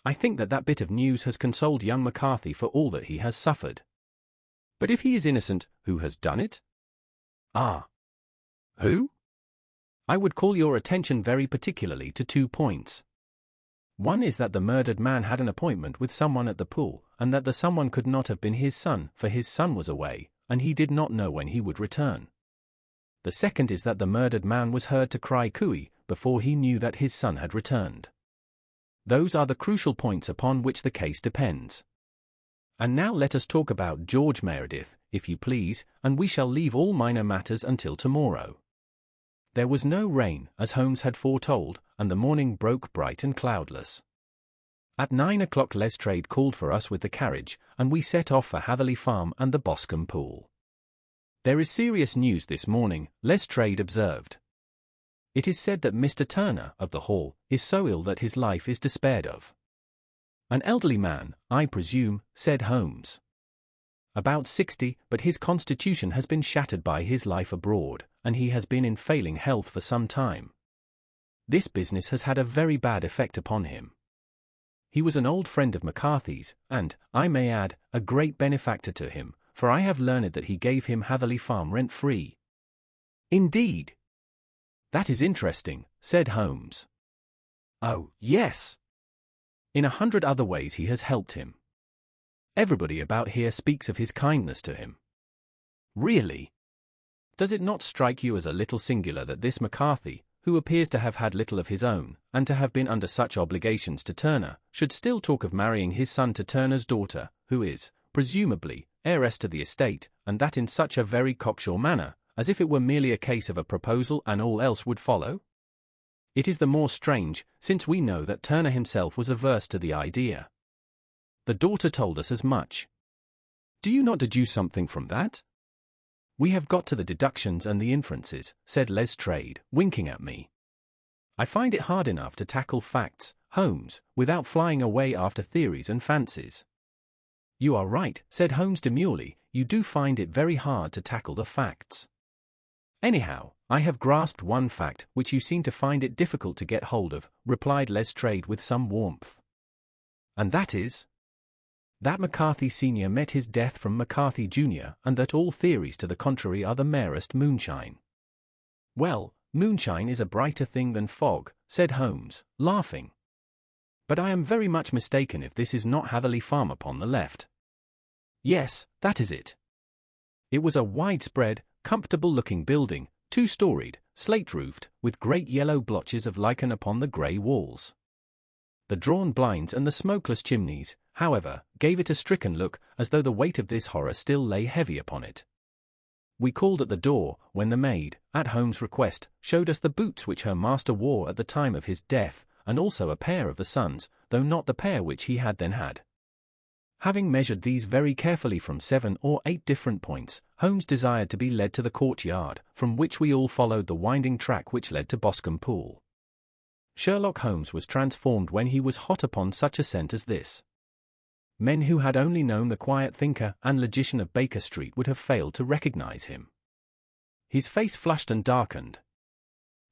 I think that bit of news has consoled young McCarthy for all that he has suffered. But if he is innocent, who has done it? Ah. Who? I would call your attention very particularly to 2 points. One is that the murdered man had an appointment with someone at the pool, and that the someone could not have been his son, for his son was away, and he did not know when he would return. The second is that the murdered man was heard to cry cooey before he knew that his son had returned. Those are the crucial points upon which the case depends. And now let us talk about George Meredith, if you please, and we shall leave all minor matters until tomorrow. There was no rain, as Holmes had foretold, and the morning broke bright and cloudless. At 9 o'clock Lestrade called for us with the carriage, and we set off for Hatherley Farm and the Boscombe Pool. There is serious news this morning, Lestrade observed. It is said that Mr. Turner, of the Hall, is so ill that his life is despaired of. An elderly man, I presume, said Holmes. About 60, but his constitution has been shattered by his life abroad, and he has been in failing health for some time. This business has had a very bad effect upon him. He was an old friend of McCarthy's, and, I may add, a great benefactor to him, for I have learned that he gave him Hatherley Farm rent-free. Indeed. That is interesting, said Holmes. Oh, yes. In 100 other ways he has helped him. Everybody about here speaks of his kindness to him. Really? Does it not strike you as a little singular that this McCarthy, who appears to have had little of his own, and to have been under such obligations to Turner, should still talk of marrying his son to Turner's daughter, who is, presumably, heiress to the estate, and that in such a very cocksure manner, as if it were merely a case of a proposal and all else would follow? It is the more strange, since we know that Turner himself was averse to the idea. The daughter told us as much. Do you not deduce something from that? We have got to the deductions and the inferences, said Lestrade, winking at me. I find it hard enough to tackle facts, Holmes, without flying away after theories and fancies. You are right, said Holmes demurely, you do find it very hard to tackle the facts. Anyhow, I have grasped one fact which you seem to find it difficult to get hold of, replied Lestrade with some warmth. And that is? That McCarthy Sr. met his death from McCarthy Jr., and that all theories to the contrary are the merest moonshine. Well, moonshine is a brighter thing than fog, said Holmes, laughing. But I am very much mistaken if this is not Hatherley Farm upon the left. Yes, that is it. It was a widespread, comfortable-looking building, 2-storied, slate-roofed, with great yellow blotches of lichen upon the grey walls. The drawn blinds and the smokeless chimneys, however, gave it a stricken look, as though the weight of this horror still lay heavy upon it. We called at the door, when the maid, at Holmes' request, showed us the boots which her master wore at the time of his death, and also a pair of the son's, though not the pair which he had then had. Having measured these very carefully from 7 or 8 different points, Holmes desired to be led to the courtyard, from which we all followed the winding track which led to Boscombe Pool. Sherlock Holmes was transformed when he was hot upon such a scent as this. Men who had only known the quiet thinker and logician of Baker Street would have failed to recognize him. His face flushed and darkened.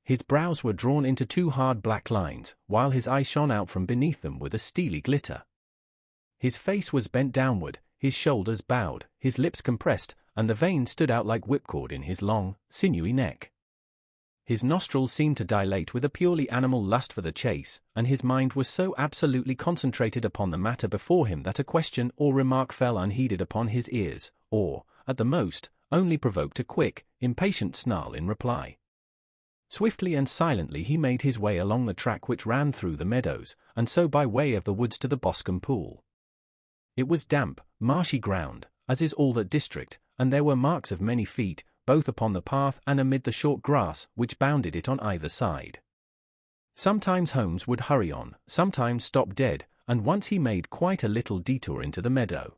His brows were drawn into two hard black lines, while his eyes shone out from beneath them with a steely glitter. His face was bent downward, his shoulders bowed, his lips compressed, and the veins stood out like whipcord in his long, sinewy neck. His nostrils seemed to dilate with a purely animal lust for the chase, and his mind was so absolutely concentrated upon the matter before him that a question or remark fell unheeded upon his ears, or, at the most, only provoked a quick, impatient snarl in reply. Swiftly and silently he made his way along the track which ran through the meadows, and so by way of the woods to the Boscombe Pool. It was damp, marshy ground, as is all that district, and there were marks of many feet, both upon the path and amid the short grass which bounded it on either side. Sometimes Holmes would hurry on, sometimes stop dead, and once he made quite a little detour into the meadow.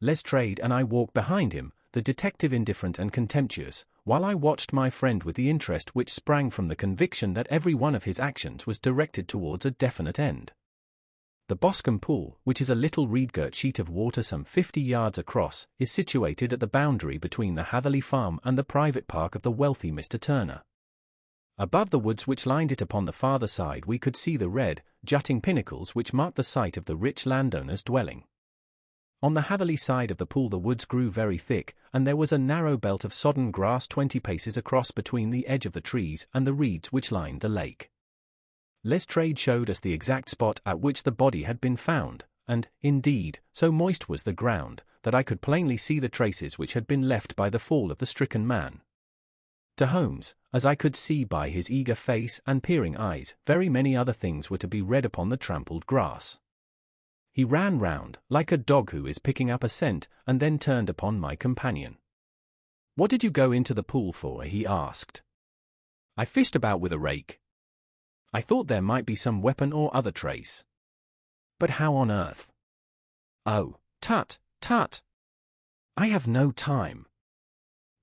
Lestrade and I walked behind him, the detective indifferent and contemptuous, while I watched my friend with the interest which sprang from the conviction that every one of his actions was directed towards a definite end. The Boscombe Pool, which is a little reed-girt sheet of water some 50 yards across, is situated at the boundary between the Hatherley Farm and the private park of the wealthy Mr. Turner. Above the woods which lined it upon the farther side we could see the red, jutting pinnacles which marked the site of the rich landowner's dwelling. On the Hatherley side of the pool the woods grew very thick, and there was a narrow belt of sodden grass 20 paces across between the edge of the trees and the reeds which lined the lake. Lestrade showed us the exact spot at which the body had been found, and, indeed, so moist was the ground, that I could plainly see the traces which had been left by the fall of the stricken man. To Holmes, as I could see by his eager face and peering eyes, very many other things were to be read upon the trampled grass. He ran round, like a dog who is picking up a scent, and then turned upon my companion. "What did you go into the pool for?" he asked. "I fished about with a rake. I thought there might be some weapon or other trace." "But how on earth?" "Oh, tut, tut! I have no time.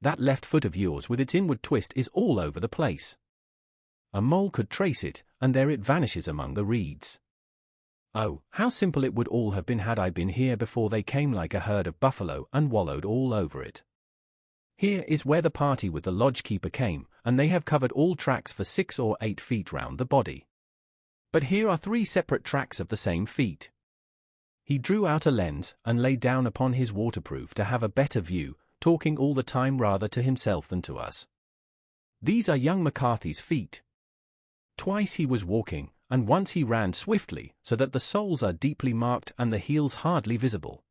That left foot of yours with its inward twist is all over the place. A mole could trace it, and there it vanishes among the reeds. Oh, how simple it would all have been had I been here before they came like a herd of buffalo and wallowed all over it. Here is where the party with the lodge-keeper came, and they have covered all tracks for 6 or 8 feet round the body. But here are 3 separate tracks of the same feet." He drew out a lens and lay down upon his waterproof to have a better view, talking all the time rather to himself than to us. "These are young McCarthy's feet. Twice he was walking, and once he ran swiftly, so that the soles are deeply marked and the heels hardly visible.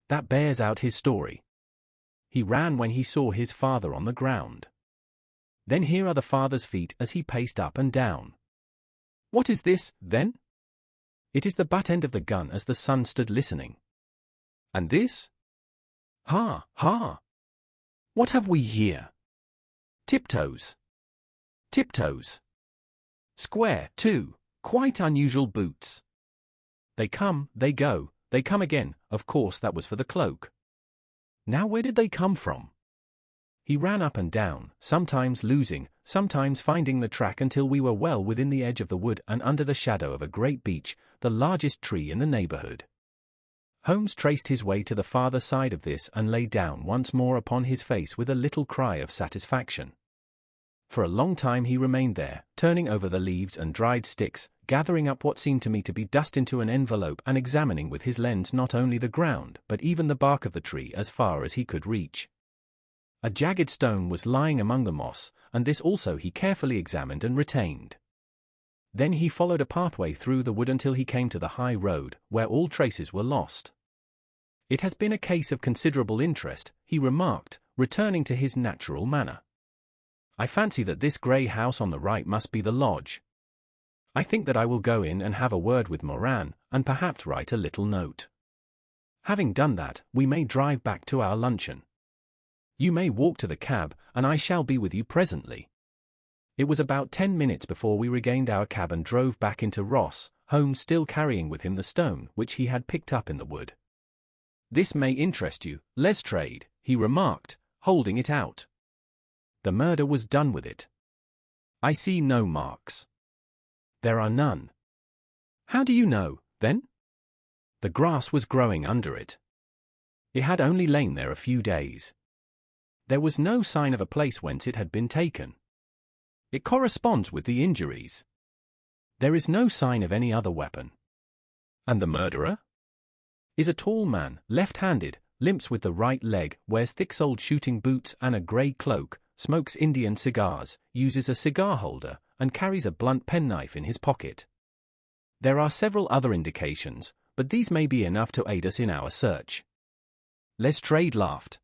That bears out his story. He ran when he saw his father on the ground. Then here are the father's feet as he paced up and down. What is this, then? It is the butt end of the gun as the son stood listening. And this? Ha, ha! What have we here? Tiptoes. Tiptoes. Square, too, quite unusual boots. They come, they go, they come again, of course that was for the cloak. Now where did they come from?" He ran up and down, sometimes losing, sometimes finding the track until we were well within the edge of the wood and under the shadow of a great beech, the largest tree in the neighborhood. Holmes traced his way to the farther side of this and lay down once more upon his face with a little cry of satisfaction. For a long time he remained there, turning over the leaves and dried sticks, gathering up what seemed to me to be dust into an envelope and examining with his lens not only the ground but even the bark of the tree as far as he could reach. A jagged stone was lying among the moss, and this also he carefully examined and retained. Then he followed a pathway through the wood until he came to the high road, where all traces were lost. "It has been a case of considerable interest," he remarked, returning to his natural manner. "I fancy that this grey house on the right must be the lodge. I think that I will go in and have a word with Moran, and perhaps write a little note. Having done that, we may drive back to our luncheon. You may walk to the cab, and I shall be with you presently." It was about 10 minutes before we regained our cab and drove back into Ross, Holmes still carrying with him the stone which he had picked up in the wood. "This may interest you, Lestrade," he remarked, holding it out. "The murder was done with it. I see no marks." "There are none." "How do you know, then?" "The grass was growing under it. It had only lain there a few days." There was no sign of a place whence it had been taken. It corresponds with the injuries. There is no sign of any other weapon. And the murderer? Is a tall man, left-handed, limps with the right leg, wears thick-soled shooting boots and a grey cloak, smokes Indian cigars, uses a cigar holder, and carries a blunt penknife in his pocket. There are several other indications, but these may be enough to aid us in our search. Lestrade laughed.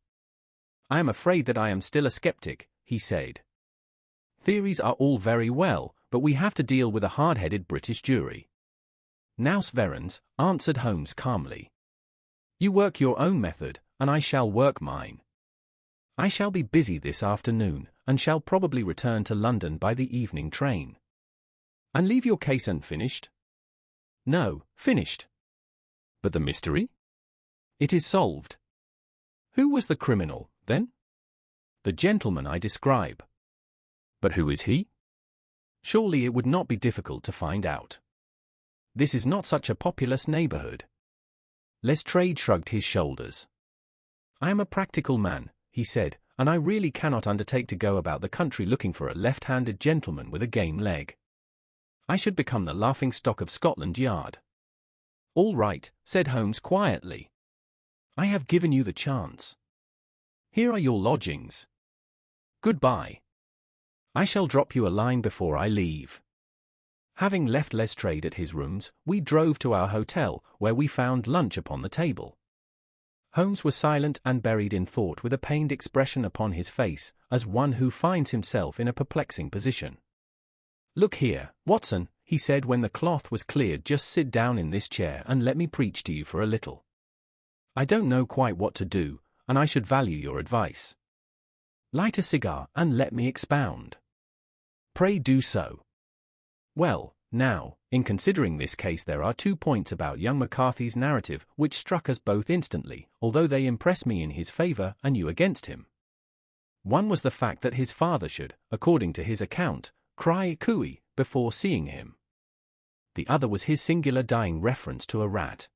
I am afraid that I am still a skeptic, he said. Theories are all very well, but we have to deal with a hard-headed British jury. Nous verrons, answered Holmes calmly. You work your own method, and I shall work mine. I shall be busy this afternoon, and shall probably return to London by the evening train. And leave your case unfinished? No, finished. But the mystery? It is solved. Who was the criminal, then? The gentleman I describe. But who is he? Surely it would not be difficult to find out. This is not such a populous neighborhood. Lestrade shrugged his shoulders. I am a practical man, he said, and I really cannot undertake to go about the country looking for a left-handed gentleman with a game leg. I should become the laughing-stock of Scotland Yard. All right, said Holmes quietly. I have given you the chance. Here are your lodgings. Goodbye. I shall drop you a line before I leave. Having left Lestrade at his rooms, we drove to our hotel, where we found lunch upon the table. Holmes was silent and buried in thought with a pained expression upon his face, as one who finds himself in a perplexing position. Look here, Watson, he said when the cloth was cleared, just sit down in this chair and let me preach to you for a little. I don't know quite what to do, and I should value your advice. Light a cigar and let me expound. Pray do so. Well, now, in considering this case, there are 2 points about young McCarthy's narrative which struck us both instantly, although they impress me in his favor and you against him. One was the fact that his father should, according to his account, cry cooey before seeing him. The other was his singular dying reference to a rat.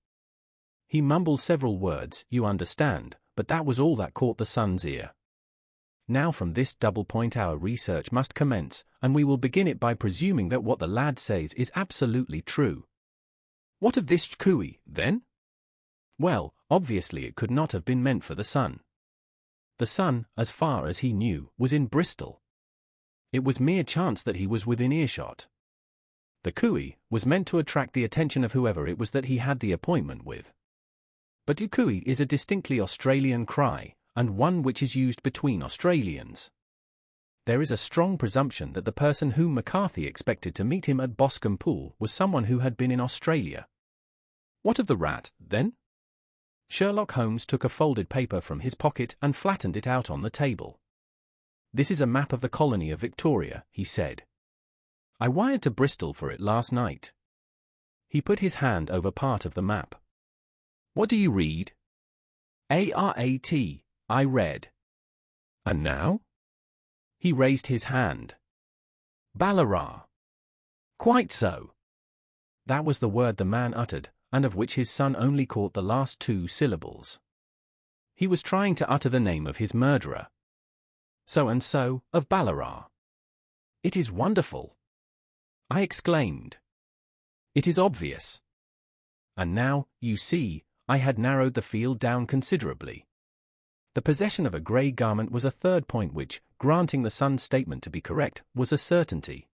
He mumbled several words, you understand, but that was all that caught the son's ear. Now from this double point our research must commence, and we will begin it by presuming that what the lad says is absolutely true. What of this cooey, then? Well, obviously it could not have been meant for the son. The son, as far as he knew, was in Bristol. It was mere chance that he was within earshot. The cooey was meant to attract the attention of whoever it was that he had the appointment with. But cooey is a distinctly Australian cry, and one which is used between Australians. There is a strong presumption that the person whom McCarthy expected to meet him at Boscombe Pool was someone who had been in Australia. What of the rat, then? Sherlock Holmes took a folded paper from his pocket and flattened it out on the table. This is a map of the colony of Victoria, he said. I wired to Bristol for it last night. He put his hand over part of the map. What do you read? A-R-A-T, I read. And now? He raised his hand. Ballarat. Quite so. That was the word the man uttered, and of which his son only caught the last 2 syllables. He was trying to utter the name of his murderer. So-and-so, of Ballarat. It is wonderful, I exclaimed. It is obvious. And now, you see, I had narrowed the field down considerably. The possession of a grey garment was a third point which, granting the son's statement to be correct, was a certainty.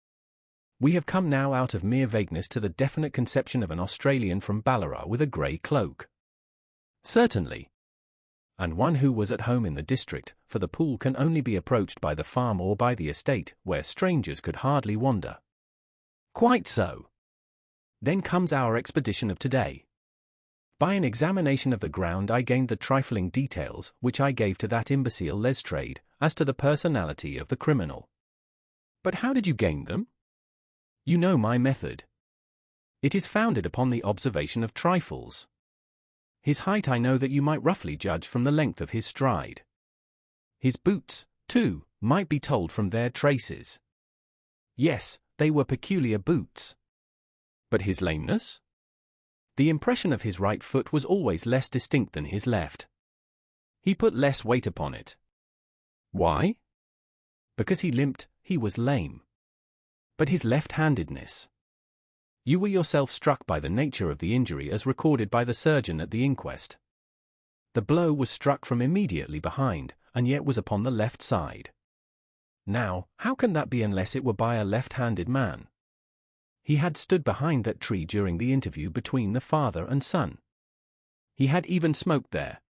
We have come now out of mere vagueness to the definite conception of an Australian from Ballarat with a grey cloak. Certainly. And one who was at home in the district, for the pool can only be approached by the farm or by the estate, where strangers could hardly wander. Quite so. Then comes our expedition of today. By an examination of the ground I gained the trifling details which I gave to that imbecile Lestrade as to the personality of the criminal. But how did you gain them? You know my method. It is founded upon the observation of trifles. His height I know that you might roughly judge from the length of his stride. His boots, too, might be told from their traces. Yes, they were peculiar boots. But his lameness? The impression of his right foot was always less distinct than his left. He put less weight upon it. Why? Because he limped, he was lame. But his left-handedness. You were yourself struck by the nature of the injury as recorded by the surgeon at the inquest. The blow was struck from immediately behind, and yet was upon the left side. Now, how can that be unless it were by a left-handed man? He had stood behind that tree during the interview between the father and son. He had even smoked there.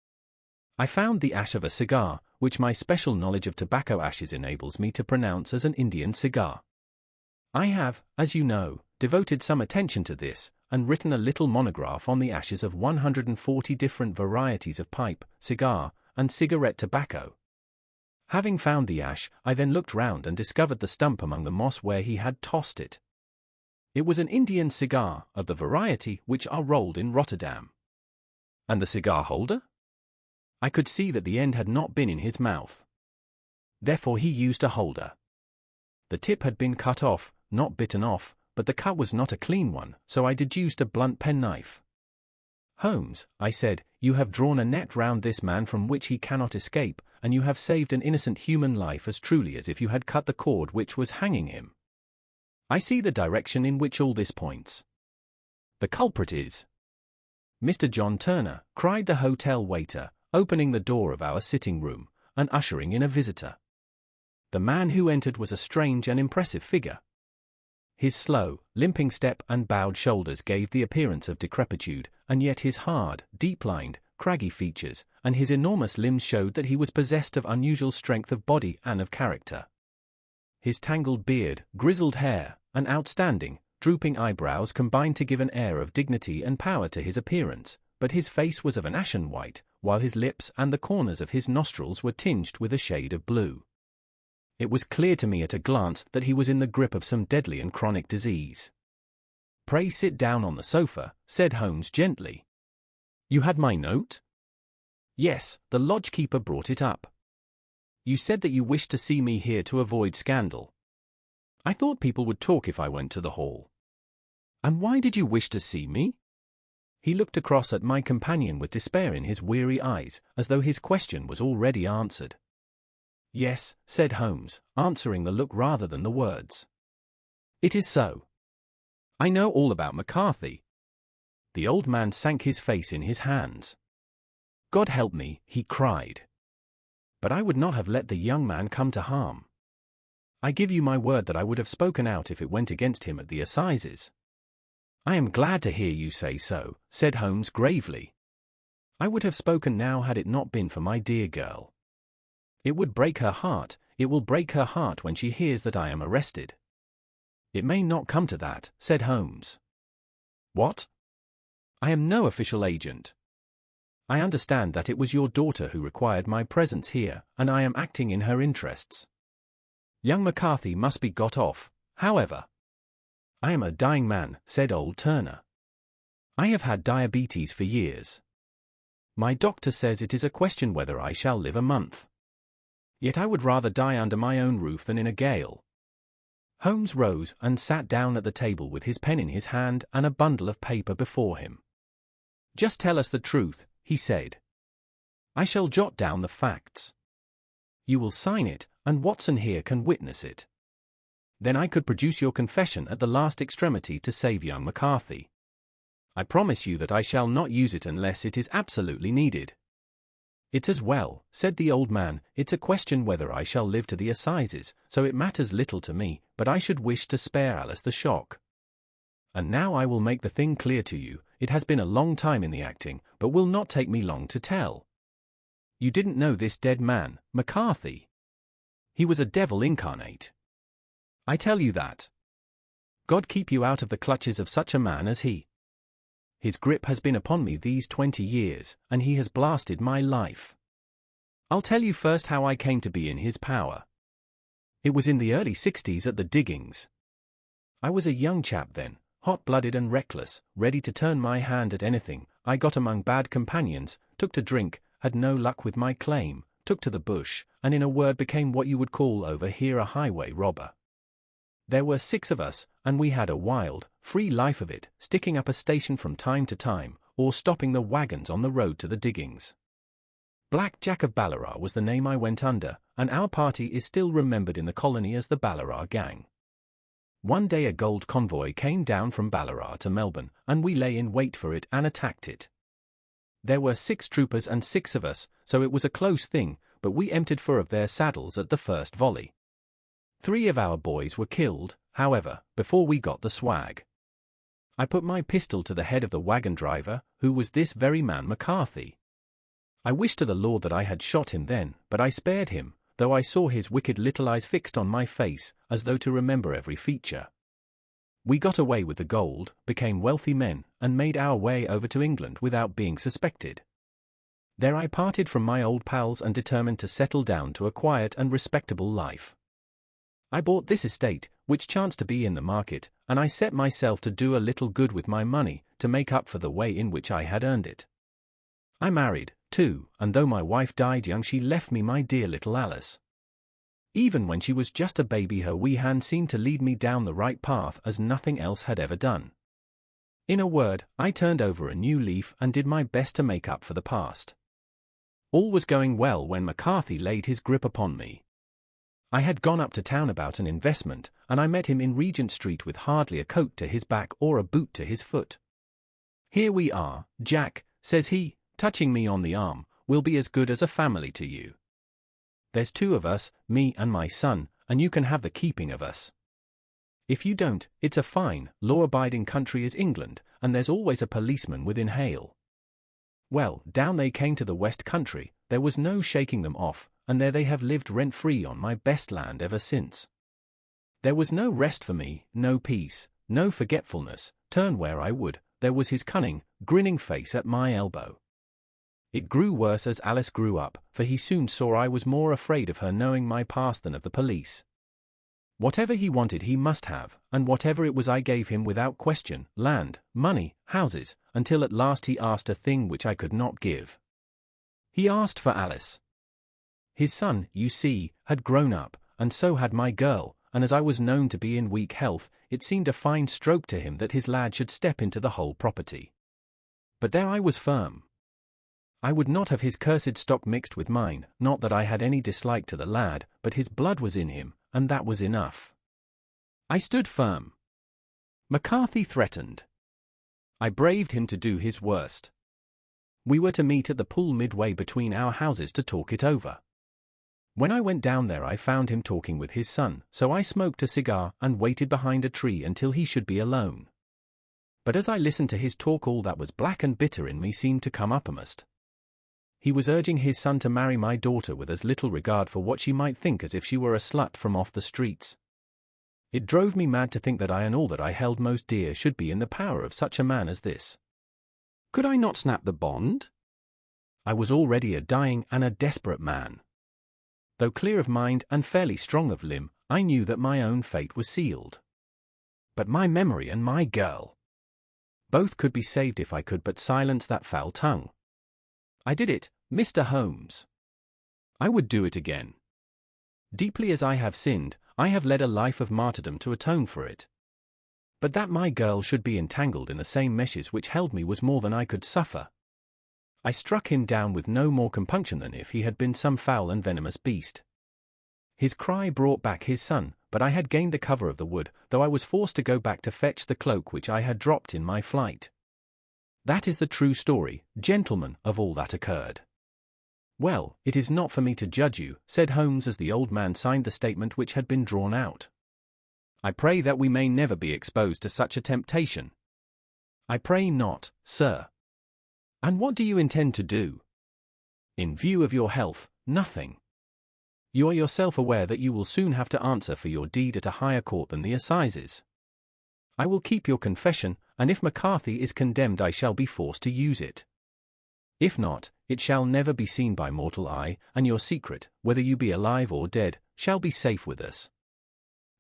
I found the ash of a cigar, which my special knowledge of tobacco ashes enables me to pronounce as an Indian cigar. I have, as you know, devoted some attention to this, and written a little monograph on the ashes of 140 different varieties of pipe, cigar, and cigarette tobacco. Having found the ash, I then looked round and discovered the stump among the moss where he had tossed it. It was an Indian cigar, of the variety which are rolled in Rotterdam. And the cigar holder? I could see that the end had not been in his mouth. Therefore he used a holder. The tip had been cut off, not bitten off, but the cut was not a clean one, so I deduced a blunt penknife. Holmes, I said, you have drawn a net round this man from which he cannot escape, and you have saved an innocent human life as truly as if you had cut the cord which was hanging him. I see the direction in which all this points. The culprit is Mr. John Turner, cried the hotel waiter, opening the door of our sitting-room, and ushering in a visitor. The man who entered was a strange and impressive figure. His slow, limping step and bowed shoulders gave the appearance of decrepitude, and yet his hard, deep-lined, craggy features, and his enormous limbs showed that he was possessed of unusual strength of body and of character. His tangled beard, grizzled hair, and outstanding, drooping eyebrows combined to give an air of dignity and power to his appearance, but his face was of an ashen white, while his lips and the corners of his nostrils were tinged with a shade of blue. It was clear to me at a glance that he was in the grip of some deadly and chronic disease. "Pray sit down on the sofa," said Holmes gently. "You had my note?" "Yes, the lodge-keeper brought it up. You said that you wished to see me here to avoid scandal. I thought people would talk if I went to the hall." "And why did you wish to see me?" He looked across at my companion with despair in his weary eyes, as though his question was already answered. "Yes," said Holmes, answering the look rather than the words. "It is so. I know all about McCarthy." The old man sank his face in his hands. "God help me," he cried. "But I would not have let the young man come to harm. I give you my word that I would have spoken out if it went against him at the assizes." "I am glad to hear you say so," said Holmes gravely. "I would have spoken now had it not been for my dear girl. It would break her heart, it will break her heart when she hears that I am arrested." "It may not come to that," said Holmes. "What?" "I am no official agent. I understand that it was your daughter who required my presence here, and I am acting in her interests. Young McCarthy must be got off, however." "I am a dying man," said old Turner. "I have had diabetes for years. My doctor says it is a question whether I shall live a month. Yet I would rather die under my own roof than in a gale." Holmes rose and sat down at the table with his pen in his hand and a bundle of paper before him. "Just tell us the truth," he said. "I shall jot down the facts. You will sign it, and Watson here can witness it. Then I could produce your confession at the last extremity to save young McCarthy. I promise you that I shall not use it unless it is absolutely needed." "It's as well," said the old man. "It's a question whether I shall live to the assizes, so it matters little to me, but I should wish to spare Alice the shock. And now I will make the thing clear to you. It has been a long time in the acting, but will not take me long to tell. You didn't know this dead man, McCarthy. He was a devil incarnate. I tell you that. God keep you out of the clutches of such a man as he. His grip has been upon me these 20 years, and he has blasted my life. I'll tell you first how I came to be in his power. It was in the early 60s at the diggings. I was a young chap then, hot-blooded and reckless, ready to turn my hand at anything. I got among bad companions, took to drink, had no luck with my claim, took to the bush, and in a word became what you would call over here a highway robber. There were 6 of us, and we had a wild, free life of it, sticking up a station from time to time, or stopping the wagons on the road to the diggings. Black Jack of Ballarat was the name I went under, and our party is still remembered in the colony as the Ballarat Gang. One day a gold convoy came down from Ballarat to Melbourne, and we lay in wait for it and attacked it. There were 6 troopers and 6 of us, so it was a close thing, but we emptied 4 of their saddles at the first volley. 3 of our boys were killed, however, before we got the swag. I put my pistol to the head of the wagon driver, who was this very man McCarthy. I wish to the Lord that I had shot him then, but I spared him, though I saw his wicked little eyes fixed on my face, as though to remember every feature. We got away with the gold, became wealthy men, and made our way over to England without being suspected. There I parted from my old pals and determined to settle down to a quiet and respectable life. I bought this estate, which chanced to be in the market, and I set myself to do a little good with my money, to make up for the way in which I had earned it. I married, too, and though my wife died young, she left me my dear little Alice. Even when she was just a baby, her wee hand seemed to lead me down the right path as nothing else had ever done. In a word, I turned over a new leaf and did my best to make up for the past. All was going well when McCarthy laid his grip upon me. I had gone up to town about an investment, and I met him in Regent Street with hardly a coat to his back or a boot to his foot. "Here we are, Jack," says he, touching me on the arm, "we'll be as good as a family to you. There's 2 of us, me and my son, and you can have the keeping of us. If you don't, it's a fine, law-abiding country as England, and there's always a policeman within hail." Well, down they came to the West Country, there was no shaking them off, and there they have lived rent-free on my best land ever since. There was no rest for me, no peace, no forgetfulness, turn where I would, there was his cunning, grinning face at my elbow. It grew worse as Alice grew up, for he soon saw I was more afraid of her knowing my past than of the police. Whatever he wanted he must have, and whatever it was I gave him without question, land, money, houses, until at last he asked a thing which I could not give. He asked for Alice. His son, you see, had grown up, and so had my girl, and as I was known to be in weak health, it seemed a fine stroke to him that his lad should step into the whole property. But there I was firm. I would not have his cursed stock mixed with mine, not that I had any dislike to the lad, but his blood was in him, and that was enough. I stood firm. McCarthy threatened. I braved him to do his worst. We were to meet at the pool midway between our houses to talk it over. When I went down there I found him talking with his son, so I smoked a cigar and waited behind a tree until he should be alone. But as I listened to his talk all that was black and bitter in me seemed to come uppermost. He was urging his son to marry my daughter with as little regard for what she might think as if she were a slut from off the streets. It drove me mad to think that I and all that I held most dear should be in the power of such a man as this. Could I not snap the bond? I was already a dying and a desperate man. Though clear of mind and fairly strong of limb, I knew that my own fate was sealed. But my memory and my girl, both could be saved if I could but silence that foul tongue. I did it, Mr. Holmes. I would do it again. Deeply as I have sinned, I have led a life of martyrdom to atone for it. But that my girl should be entangled in the same meshes which held me was more than I could suffer. I struck him down with no more compunction than if he had been some foul and venomous beast. His cry brought back his son, but I had gained the cover of the wood, though I was forced to go back to fetch the cloak which I had dropped in my flight. That is the true story, gentlemen, of all that occurred. Well, it is not for me to judge you, said Holmes as the old man signed the statement which had been drawn out. I pray that we may never be exposed to such a temptation. I pray not, sir. And what do you intend to do? In view of your health, nothing. You are yourself aware that you will soon have to answer for your deed at a higher court than the assizes. I will keep your confession, and if McCarthy is condemned I shall be forced to use it. If not, it shall never be seen by mortal eye, and your secret, whether you be alive or dead, shall be safe with us.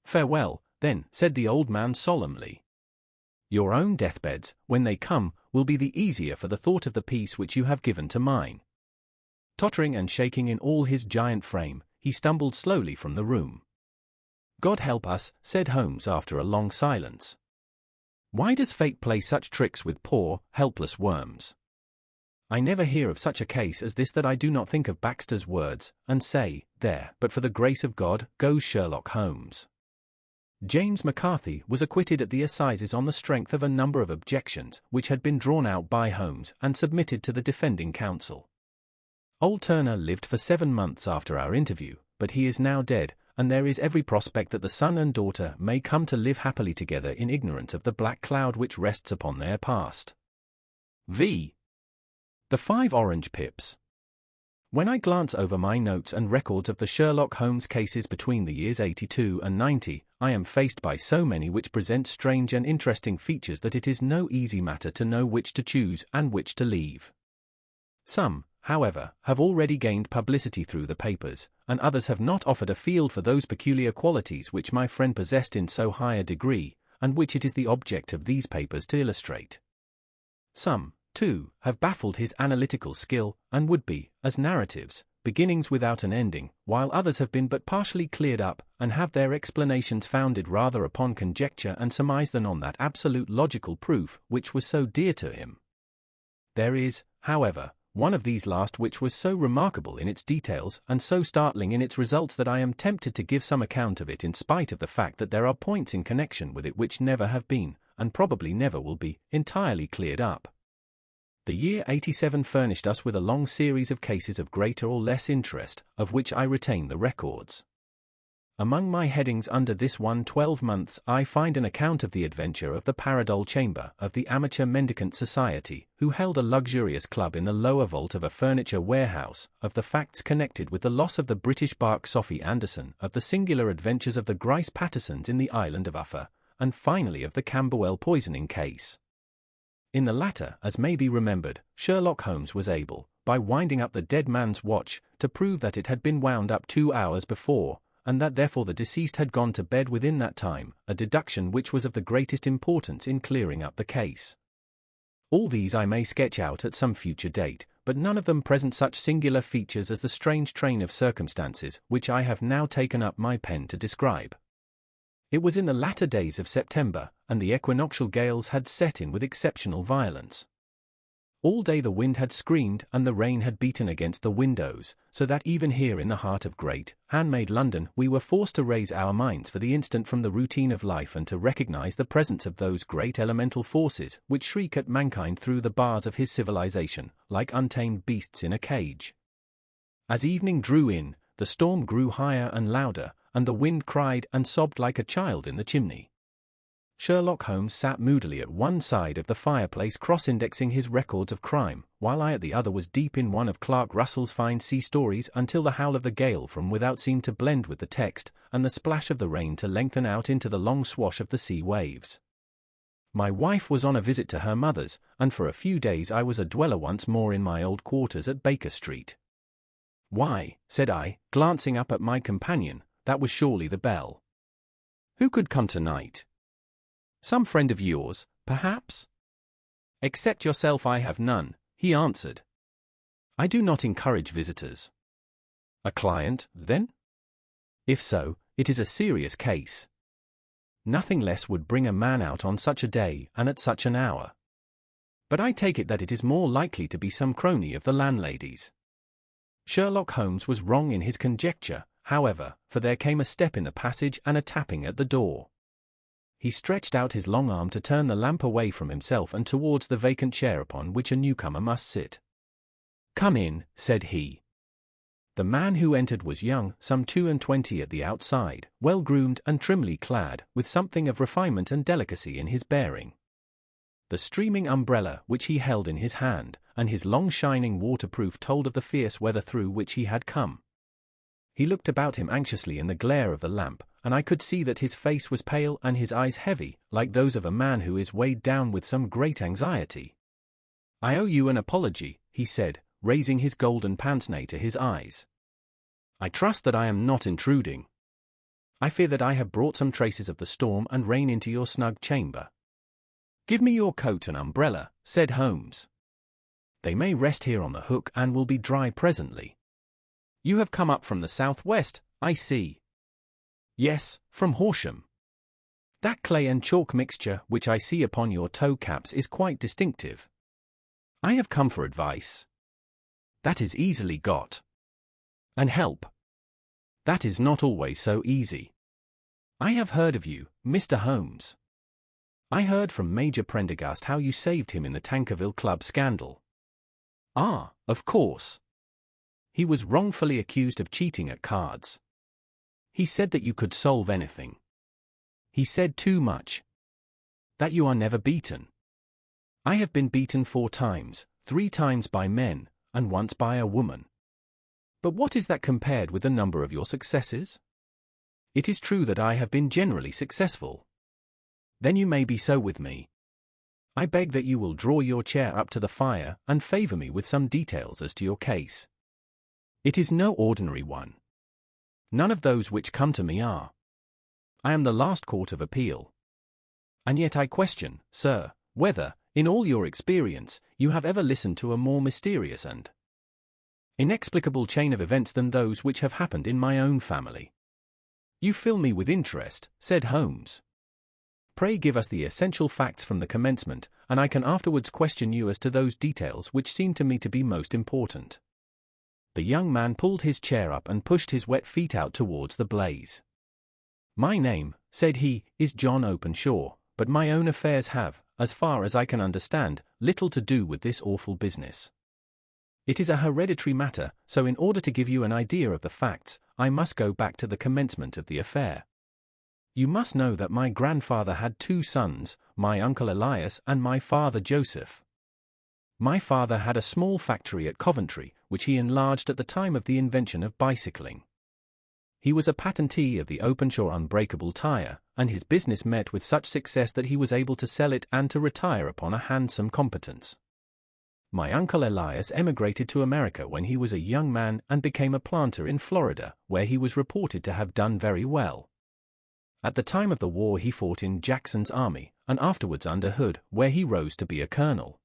Farewell, then, said the old man solemnly. Your own deathbeds, when they come, will be the easier for the thought of the peace which you have given to mine. Tottering and shaking in all his giant frame, he stumbled slowly from the room. God help us, said Holmes after a long silence. Why does fate play such tricks with poor, helpless worms? I never hear of such a case as this that I do not think of Baxter's words, and say, there, but for the grace of God, goes Sherlock Holmes. James McCarthy was acquitted at the assizes on the strength of a number of objections which had been drawn out by Holmes and submitted to the defending counsel. Old Turner lived for 7 months after our interview, but he is now dead, and there is every prospect that the son and daughter may come to live happily together in ignorance of the black cloud which rests upon their past. V. The 5 Orange Pips. When I glance over my notes and records of the Sherlock Holmes cases between the years 82 and 90, I am faced by so many which present strange and interesting features that it is no easy matter to know which to choose and which to leave. Some, however, have already gained publicity through the papers, and others have not offered a field for those peculiar qualities which my friend possessed in so high a degree, and which it is the object of these papers to illustrate. Some, too, have baffled his analytical skill, and would be, as narratives, beginnings without an ending, while others have been but partially cleared up, and have their explanations founded rather upon conjecture and surmise than on that absolute logical proof which was so dear to him. There is, however, one of these last which was so remarkable in its details and so startling in its results that I am tempted to give some account of it in spite of the fact that there are points in connection with it which never have been, and probably never will be, entirely cleared up. The year 87 furnished us with a long series of cases of greater or less interest, of which I retain the records. Among my headings under this one 12 months I find an account of the adventure of the Paradol Chamber of the Amateur Mendicant Society, who held a luxurious club in the lower vault of a furniture warehouse, of the facts connected with the loss of the British bark Sophie Anderson, of the singular adventures of the Grice Pattersons in the island of Uffa, and finally of the Camberwell poisoning case. In the latter, as may be remembered, Sherlock Holmes was able, by winding up the dead man's watch, to prove that it had been wound up 2 hours before, and that therefore the deceased had gone to bed within that time, a deduction which was of the greatest importance in clearing up the case. All these I may sketch out at some future date, but none of them present such singular features as the strange train of circumstances which I have now taken up my pen to describe. It was in the latter days of September, and the equinoctial gales had set in with exceptional violence. All day the wind had screamed and the rain had beaten against the windows, so that even here in the heart of great, handmade London we were forced to raise our minds for the instant from the routine of life and to recognize the presence of those great elemental forces which shriek at mankind through the bars of his civilization, like untamed beasts in a cage. As evening drew in, the storm grew higher and louder, and the wind cried and sobbed like a child in the chimney. Sherlock Holmes sat moodily at one side of the fireplace cross-indexing his records of crime, while I at the other was deep in one of Clark Russell's fine sea stories until the howl of the gale from without seemed to blend with the text, and the splash of the rain to lengthen out into the long swash of the sea waves. My wife was on a visit to her mother's, and for a few days I was a dweller once more in my old quarters at Baker Street. "Why," said I, glancing up at my companion, "that was surely the bell. Who could come tonight? Some friend of yours, perhaps?" "Except yourself I have none," he answered. "I do not encourage visitors." "A client, then?" "If so, it is a serious case. Nothing less would bring a man out on such a day and at such an hour. But I take it that it is more likely to be some crony of the landlady's." Sherlock Holmes was wrong in his conjecture, however, for there came a step in the passage and a tapping at the door. He stretched out his long arm to turn the lamp away from himself and towards the vacant chair upon which a newcomer must sit. "Come in," said he. The man who entered was young, some 22 at the outside, well-groomed and trimly clad, with something of refinement and delicacy in his bearing. The streaming umbrella which he held in his hand, and his long shining waterproof told of the fierce weather through which he had come. He looked about him anxiously in the glare of the lamp, and I could see that his face was pale and his eyes heavy, like those of a man who is weighed down with some great anxiety. "I owe you an apology," he said, raising his golden pince-nez to his eyes. "I trust that I am not intruding. I fear that I have brought some traces of the storm and rain into your snug chamber." "Give me your coat and umbrella," said Holmes. "They may rest here on the hook and will be dry presently. You have come up from the southwest, I see." "Yes, from Horsham. That clay and chalk mixture which I see upon your toe caps is quite distinctive." I have come for advice. That is easily got. And help. That is not always so easy. I have heard of you, Mr. Holmes. I heard from Major Prendergast how you saved him in the Tankerville Club scandal. Ah, of course. He was wrongfully accused of cheating at cards. He said that you could solve anything. He said too much. That you are never beaten. I have been beaten 4 times, 3 times by men, and once by a woman. But what is that compared with the number of your successes? It is true that I have been generally successful. Then you may be so with me. I beg that you will draw your chair up to the fire and favor me with some details as to your case. It is no ordinary one. None of those which come to me are. I am the last court of appeal. And yet I question, sir, whether, in all your experience, you have ever listened to a more mysterious and inexplicable chain of events than those which have happened in my own family. You fill me with interest, said Holmes. Pray give us the essential facts from the commencement, and I can afterwards question you as to those details which seem to me to be most important. The young man pulled his chair up and pushed his wet feet out towards the blaze. My name, said he, is John Openshaw, but my own affairs have, as far as I can understand, little to do with this awful business. It is a hereditary matter, so in order to give you an idea of the facts, I must go back to the commencement of the affair. You must know that my grandfather had 2 sons, my uncle Elias and my father Joseph. My father had a small factory at Coventry, which he enlarged at the time of the invention of bicycling. He was a patentee of the Openshaw unbreakable tire, and his business met with such success that he was able to sell it and to retire upon a handsome competence. My uncle Elias emigrated to America when he was a young man and became a planter in Florida, where he was reported to have done very well. At the time of the war he fought in Jackson's army, and afterwards under Hood, where he rose to be a colonel.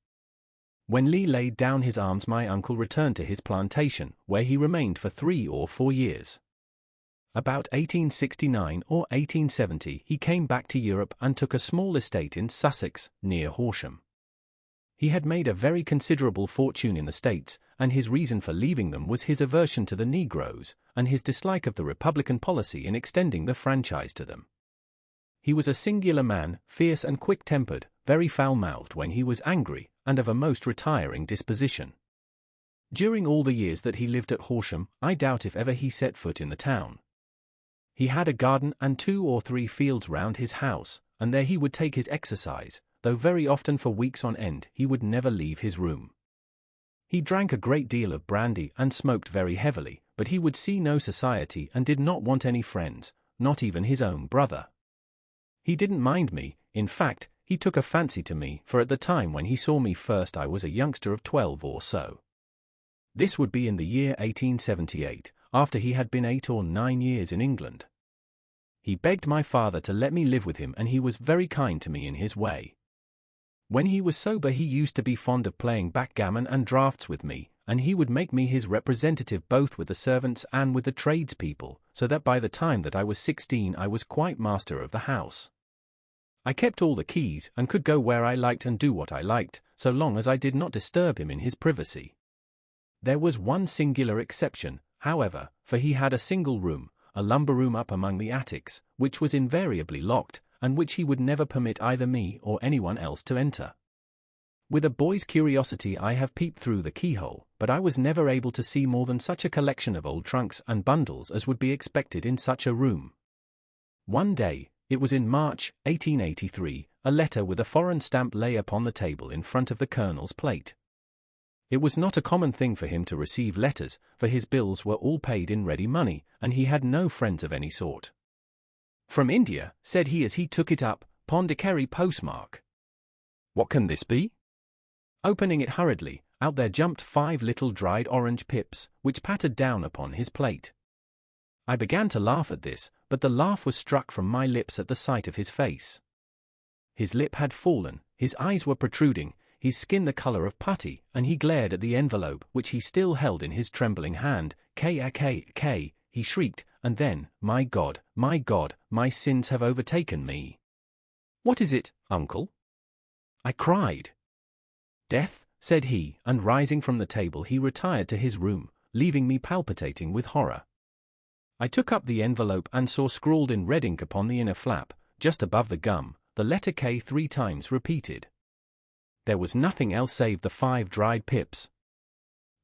When Lee laid down his arms my uncle returned to his plantation, where he remained for 3 or 4 years. About 1869 or 1870 he came back to Europe and took a small estate in Sussex, near Horsham. He had made a very considerable fortune in the States, and his reason for leaving them was his aversion to the Negroes, and his dislike of the Republican policy in extending the franchise to them. He was a singular man, fierce and quick-tempered, very foul-mouthed when he was angry, and of a most retiring disposition. During all the years that he lived at Horsham, I doubt if ever he set foot in the town. He had a garden and 2 or 3 fields round his house, and there he would take his exercise, though very often for weeks on end he would never leave his room. He drank a great deal of brandy and smoked very heavily, but he would see no society and did not want any friends, not even his own brother. He didn't mind me, in fact, he took a fancy to me, for at the time when he saw me first I was a youngster of 12 or so. This would be in the year 1878, after he had been 8 or 9 years in England. He begged my father to let me live with him and he was very kind to me in his way. When he was sober he used to be fond of playing backgammon and draughts with me, and he would make me his representative both with the servants and with the tradespeople, so that by the time that I was 16 I was quite master of the house. I kept all the keys and could go where I liked and do what I liked, so long as I did not disturb him in his privacy. There was one singular exception, however, for he had a single room, a lumber room up among the attics, which was invariably locked, and which he would never permit either me or anyone else to enter. With a boy's curiosity I have peeped through the keyhole, but I was never able to see more than such a collection of old trunks and bundles as would be expected in such a room. One day, it was in March, 1883, a letter with a foreign stamp lay upon the table in front of the colonel's plate. It was not a common thing for him to receive letters, for his bills were all paid in ready money, and he had no friends of any sort. "From India," said he as he took it up, "Pondicherry postmark. What can this be?" Opening it hurriedly, out there jumped 5 little dried orange pips, which pattered down upon his plate. I began to laugh at this, but the laugh was struck from my lips at the sight of his face. His lip had fallen, his eyes were protruding, his skin the color of putty, and he glared at the envelope which he still held in his trembling hand. K, he shrieked, and then, my God, my sins have overtaken me. "What is it, uncle?" I cried. "Death, said he, and rising from the table he retired to his room, leaving me palpitating with horror. I took up the envelope and saw scrawled in red ink upon the inner flap, just above the gum, the letter K 3 times repeated. There was nothing else save the 5 dried pips.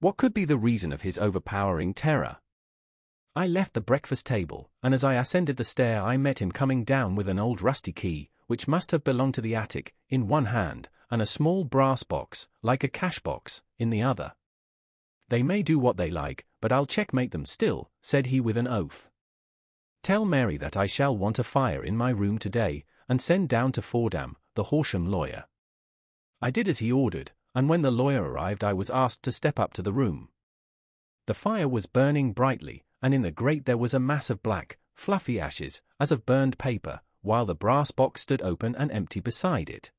What could be the reason of his overpowering terror? I left the breakfast table, and as I ascended the stair I met him coming down with an old rusty key, which must have belonged to the attic, in one hand, and a small brass box, like a cash box, in the other. "They may do what they like, but I'll checkmate them still," said he with an oath. "Tell Mary that I shall want a fire in my room today, and send down to Fordham, the Horsham lawyer." I did as he ordered, and when the lawyer arrived I was asked to step up to the room. The fire was burning brightly, and in the grate there was a mass of black, fluffy ashes, as of burned paper, while the brass box stood open and empty beside it.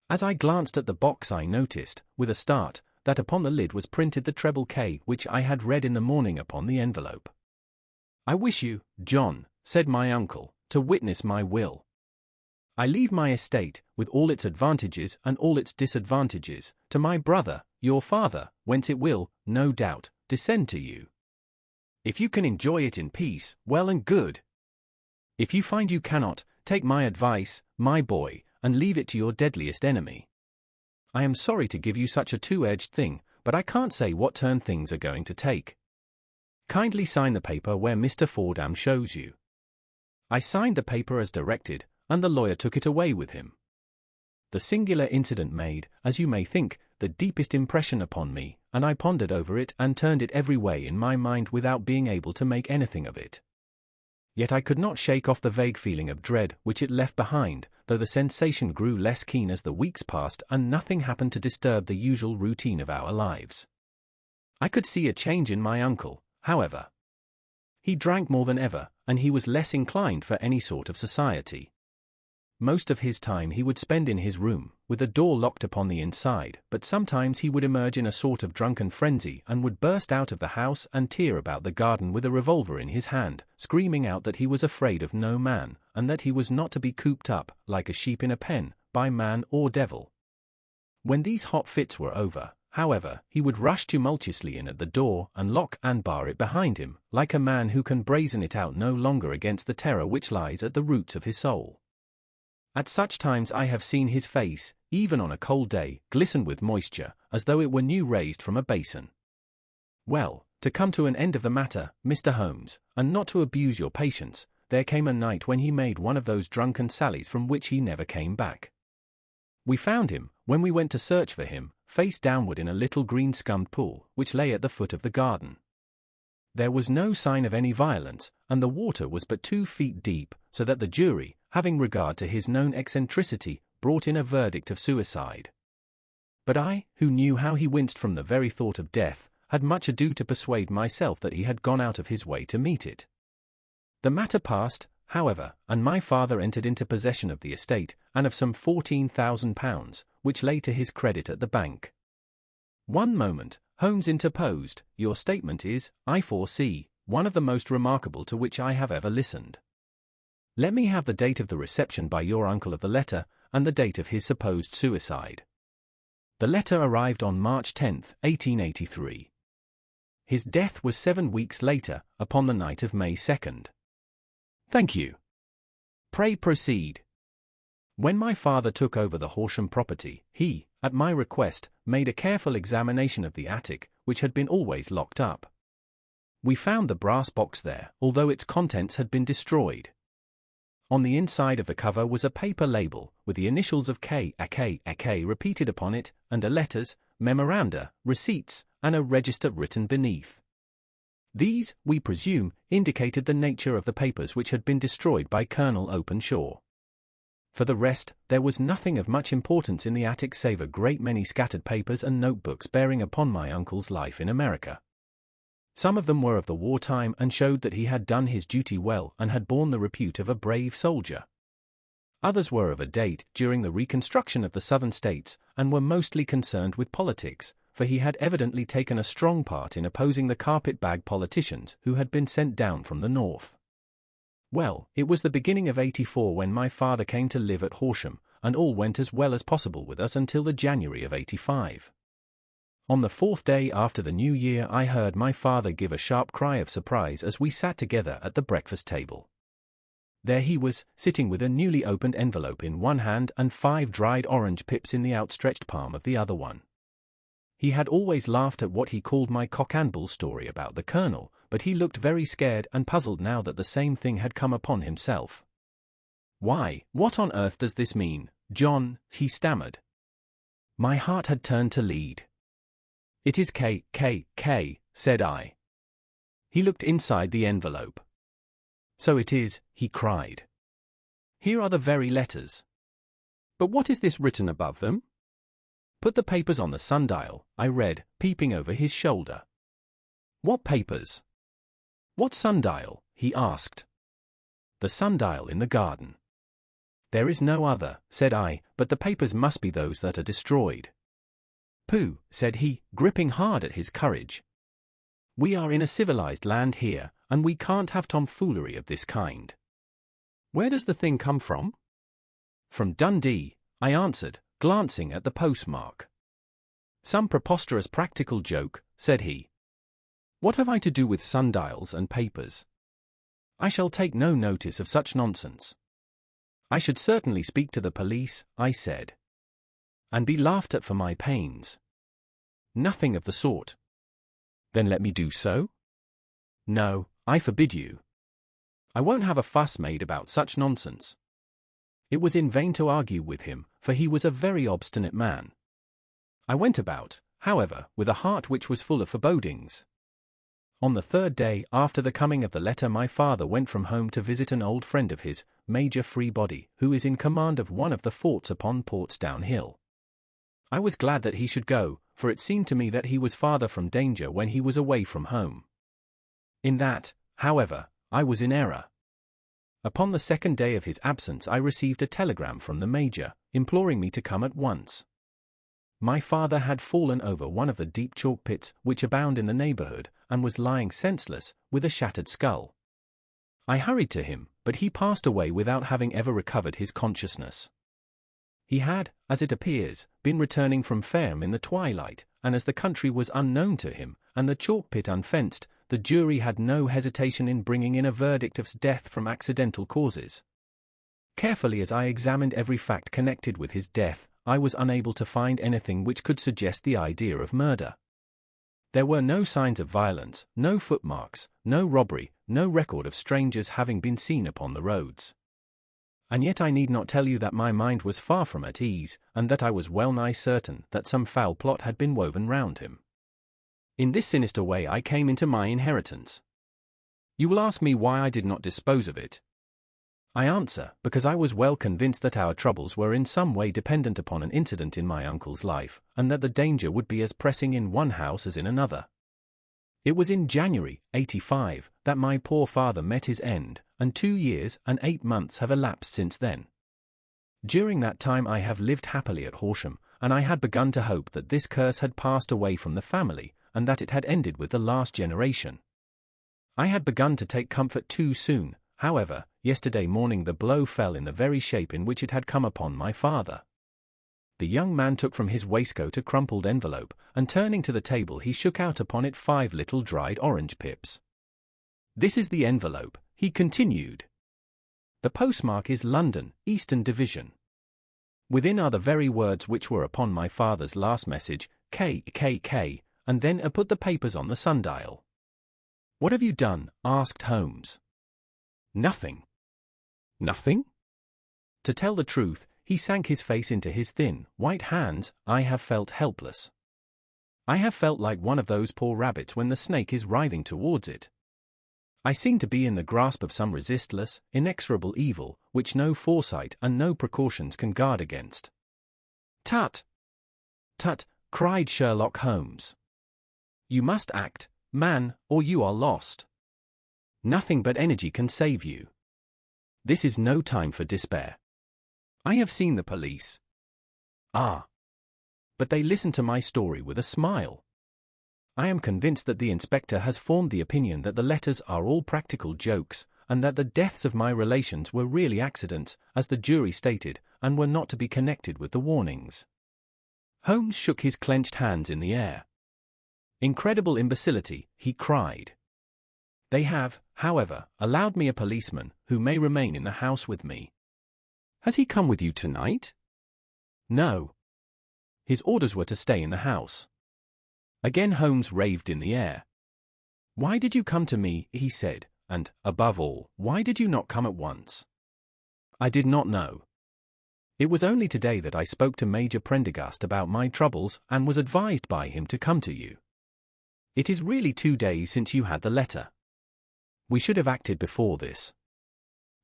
As I glanced at the box I noticed, with a start, that upon the lid was printed the treble K which I had read in the morning upon the envelope. "I wish you, John," said my uncle, "to witness my will. I leave my estate, with all its advantages and all its disadvantages, to my brother, your father, whence it will, no doubt, descend to you. If you can enjoy it in peace, well and good. If you find you cannot, take my advice, my boy, and leave it to your deadliest enemy. I am sorry to give you such a two-edged thing, but I can't say what turn things are going to take. Kindly sign the paper where Mr. Fordham shows you." I signed the paper as directed, and the lawyer took it away with him. The singular incident made, as you may think, the deepest impression upon me, and I pondered over it and turned it every way in my mind without being able to make anything of it. Yet I could not shake off the vague feeling of dread which it left behind, though the sensation grew less keen as the weeks passed and nothing happened to disturb the usual routine of our lives. I could see a change in my uncle, however. He drank more than ever, and he was less inclined for any sort of society. Most of his time he would spend in his room, with the door locked upon the inside, but sometimes he would emerge in a sort of drunken frenzy and would burst out of the house and tear about the garden with a revolver in his hand, screaming out that he was afraid of no man, and that he was not to be cooped up, like a sheep in a pen, by man or devil. When these hot fits were over, however, he would rush tumultuously in at the door and lock and bar it behind him, like a man who can brazen it out no longer against the terror which lies at the roots of his soul. At such times I have seen his face, even on a cold day, glisten with moisture, as though it were new raised from a basin. Well, to come to an end of the matter, Mr. Holmes, and not to abuse your patience, there came a night when he made one of those drunken sallies from which he never came back. We found him, when we went to search for him, face downward in a little green scummed pool, which lay at the foot of the garden. There was no sign of any violence, and the water was but 2 feet deep, so that the jury, having regard to his known eccentricity, brought in a verdict of suicide. But I, who knew how he winced from the very thought of death, had much ado to persuade myself that he had gone out of his way to meet it. The matter passed, however, and my father entered into possession of the estate, and of some £14,000, which lay to his credit at the bank. "One moment," Holmes interposed, "your statement is, I foresee, one of the most remarkable to which I have ever listened. Let me have the date of the reception by your uncle of the letter, and the date of his supposed suicide." The letter arrived on March 10, 1883. His death was 7 weeks later, upon the night of May 2nd. "Thank you. Pray proceed." When my father took over the Horsham property, he, at my request, made a careful examination of the attic, which had been always locked up. We found the brass box there, although its contents had been destroyed. On the inside of the cover was a paper label, with the initials of K repeated upon it, and a letters, memoranda, receipts, and a register written beneath. These, we presume, indicated the nature of the papers which had been destroyed by Colonel Openshaw. For the rest, there was nothing of much importance in the attic save a great many scattered papers and notebooks bearing upon my uncle's life in America. Some of them were of the wartime and showed that he had done his duty well and had borne the repute of a brave soldier. Others were of a date during the reconstruction of the southern states and were mostly concerned with politics, for he had evidently taken a strong part in opposing the carpet-bag politicians who had been sent down from the north. Well, it was the beginning of '84 when my father came to live at Horsham, and all went as well as possible with us until the January of '85. On the 4th day after the New Year, I heard my father give a sharp cry of surprise as we sat together at the breakfast table. There he was, sitting with a newly opened envelope in one hand and 5 dried orange pips in the outstretched palm of the other one. He had always laughed at what he called my cock-and-bull story about the Colonel, but he looked very scared and puzzled now that the same thing had come upon himself. "Why, what on earth does this mean, John?" he stammered. My heart had turned to lead. "It is K, said I. He looked inside the envelope. "So it is," he cried. "Here are the very letters. But what is this written above them?" "Put the papers on the sundial," I read, peeping over his shoulder. "What papers?" "What sundial?" he asked. "The sundial in the garden." "There is no other," said I, "but the papers must be those that are destroyed." "Pooh," said he, gripping hard at his courage. "We are in a civilized land here, and we can't have tomfoolery of this kind. Where does the thing come from?" "From Dundee," I answered, glancing at the postmark. "Some preposterous practical joke," said he. "What have I to do with sundials and papers? I shall take no notice of such nonsense." "I should certainly speak to the police," I said. "And be laughed at for my pains." "Nothing of the sort." "Then let me do so?" "No, I forbid you. I won't have a fuss made about such nonsense." It was in vain to argue with him, for he was a very obstinate man. I went about, however, with a heart which was full of forebodings. On the 3rd day after the coming of the letter, my father went from home to visit an old friend of his, Major Freebody, who is in command of one of the forts upon Portsdown Hill. I was glad that he should go, for it seemed to me that he was farther from danger when he was away from home. In that, however, I was in error. Upon the 2nd day of his absence I received a telegram from the Major, imploring me to come at once. My father had fallen over one of the deep chalk pits which abound in the neighborhood, and was lying senseless, with a shattered skull. I hurried to him, but he passed away without having ever recovered his consciousness. He had, as it appears, been returning from Fareham in the twilight, and as the country was unknown to him, and the chalk pit unfenced, the jury had no hesitation in bringing in a verdict of death from accidental causes. Carefully as I examined every fact connected with his death, I was unable to find anything which could suggest the idea of murder. There were no signs of violence, no footmarks, no robbery, no record of strangers having been seen upon the roads. And yet I need not tell you that my mind was far from at ease, and that I was well nigh certain that some foul plot had been woven round him. In this sinister way I came into my inheritance. You will ask me why I did not dispose of it. I answer, because I was well convinced that our troubles were in some way dependent upon an incident in my uncle's life, and that the danger would be as pressing in one house as in another. It was in January, '85, that my poor father met his end, and 2 years and 8 months have elapsed since then. During that time I have lived happily at Horsham, and I had begun to hope that this curse had passed away from the family, and that it had ended with the last generation. I had begun to take comfort too soon. However, yesterday morning the blow fell in the very shape in which it had come upon my father. The young man took from his waistcoat a crumpled envelope, and turning to the table he shook out upon it 5 little dried orange pips. "This is the envelope," he continued. "The postmark is London, Eastern Division. Within are the very words which were upon my father's last message, K, and then put the papers on the sundial." "What have you done?" asked Holmes. "Nothing." "Nothing?" To tell the truth, he sank his face into his thin, white hands. I have felt helpless. I have felt like one of those poor rabbits when the snake is writhing towards it. I seem to be in the grasp of some resistless, inexorable evil, which no foresight and no precautions can guard against. "Tut! Tut!" cried Sherlock Holmes. "You must act, man, or you are lost. Nothing but energy can save you. This is no time for despair. I have seen the police. Ah! But they listen to my story with a smile. I am convinced that the inspector has formed the opinion that the letters are all practical jokes, and that the deaths of my relations were really accidents, as the jury stated, and were not to be connected with the warnings." Holmes shook his clenched hands in the air. Incredible imbecility, he cried. They have, however, allowed me a policeman who may remain in the house with me. Has he come with you tonight? No. His orders were to stay in the house. Again Holmes raved in the air. Why did you come to me, he said, and, above all, why did you not come at once? I did not know. It was only today that I spoke to Major Prendergast about my troubles and was advised by him to come to you. It is really 2 days since you had the letter. We should have acted before this.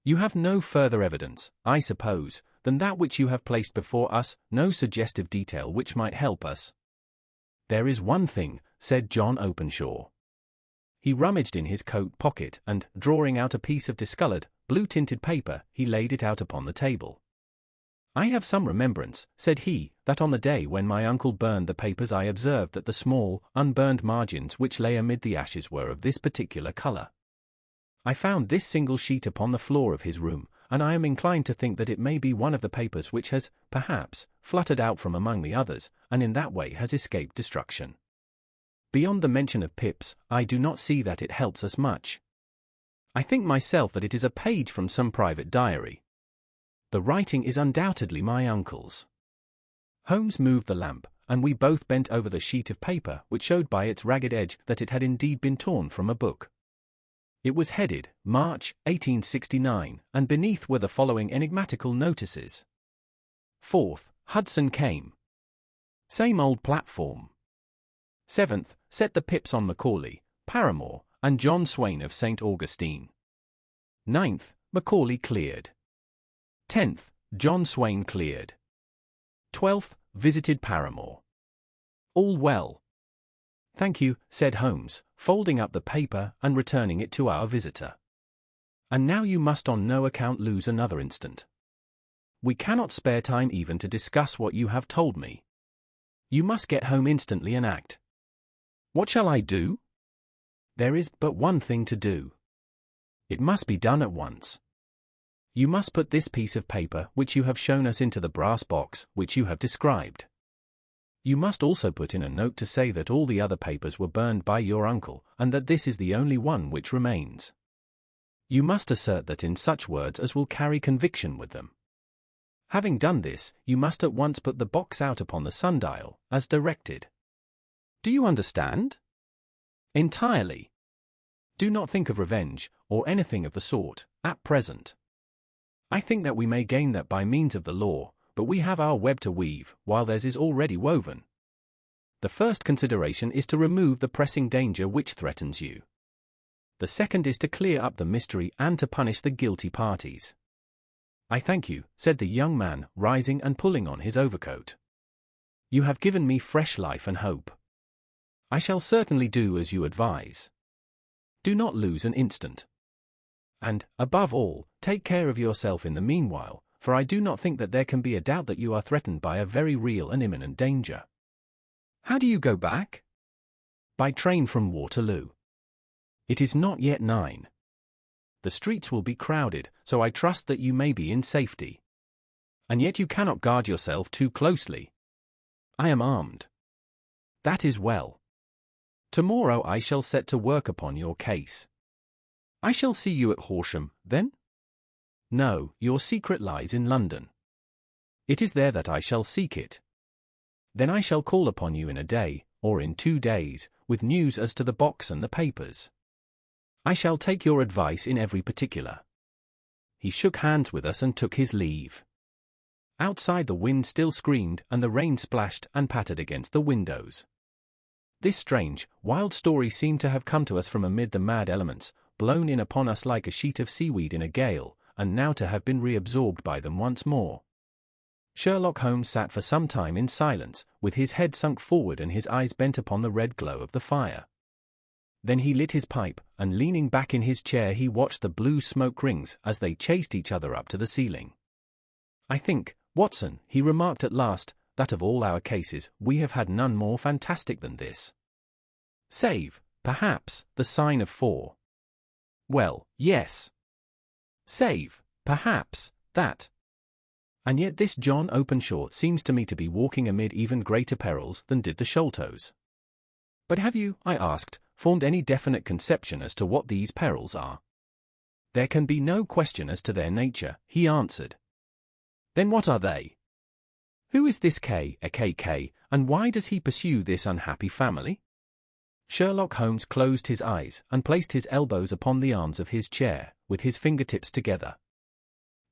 You have no further evidence, I suppose, than that which you have placed before us, no suggestive detail which might help us. There is one thing, said John Openshaw. He rummaged in his coat pocket and, drawing out a piece of discolored, blue-tinted paper, he laid it out upon the table. I have some remembrance, said he, that on the day when my uncle burned the papers I observed that the small, unburned margins which lay amid the ashes were of this particular colour. I found this single sheet upon the floor of his room, and I am inclined to think that it may be one of the papers which has, perhaps, fluttered out from among the others, and in that way has escaped destruction. Beyond the mention of pips, I do not see that it helps us much. I think myself that it is a page from some private diary. The writing is undoubtedly my uncle's. Holmes moved the lamp, and we both bent over the sheet of paper, which showed by its ragged edge that it had indeed been torn from a book. It was headed, March, 1869, and beneath were the following enigmatical notices. 4th, Hudson came. Same old platform. 7th, set the pips on Macaulay, Paramore, and John Swain of St. Augustine. 9th, Macaulay cleared. 10th, John Swain cleared. 12th, visited Paramore. All well. Thank you, said Holmes, folding up the paper and returning it to our visitor. And now you must on no account lose another instant. We cannot spare time even to discuss what you have told me. You must get home instantly and act. What shall I do? There is but one thing to do. It must be done at once. You must put this piece of paper which you have shown us into the brass box which you have described. You must also put in a note to say that all the other papers were burned by your uncle, and that this is the only one which remains. You must assert that in such words as will carry conviction with them. Having done this, you must at once put the box out upon the sundial, as directed. Do you understand? Entirely. Do not think of revenge, or anything of the sort, at present. I think that we may gain that by means of the law, but we have our web to weave, while theirs is already woven. The first consideration is to remove the pressing danger which threatens you. The second is to clear up the mystery and to punish the guilty parties. I thank you, said the young man, rising and pulling on his overcoat. You have given me fresh life and hope. I shall certainly do as you advise. Do not lose an instant. And, above all, take care of yourself in the meanwhile, for I do not think that there can be a doubt that you are threatened by a very real and imminent danger. How do you go back? By train from Waterloo. It is not yet 9. The streets will be crowded, so I trust that you may be in safety. And yet you cannot guard yourself too closely. I am armed. That is well. Tomorrow I shall set to work upon your case. I shall see you at Horsham, then? No, your secret lies in London. It is there that I shall seek it. Then I shall call upon you in a day, or in 2 days, with news as to the box and the papers. I shall take your advice in every particular. He shook hands with us and took his leave. Outside the wind still screamed, and the rain splashed and pattered against the windows. This strange, wild story seemed to have come to us from amid the mad elements, blown in upon us like a sheet of seaweed in a gale, and now to have been reabsorbed by them once more. Sherlock Holmes sat for some time in silence, with his head sunk forward and his eyes bent upon the red glow of the fire. Then he lit his pipe, and leaning back in his chair he watched the blue smoke rings as they chased each other up to the ceiling. I think, Watson, he remarked at last, that of all our cases, we have had none more fantastic than this. Save, perhaps, the sign of 4. Well, yes. Save, perhaps, that. And yet this John Openshaw seems to me to be walking amid even greater perils than did the Sholtos. But have you, I asked, formed any definite conception as to what these perils are? There can be no question as to their nature, he answered. Then what are they? Who is this K, and why does he pursue this unhappy family? Sherlock Holmes closed his eyes and placed his elbows upon the arms of his chair, with his fingertips together.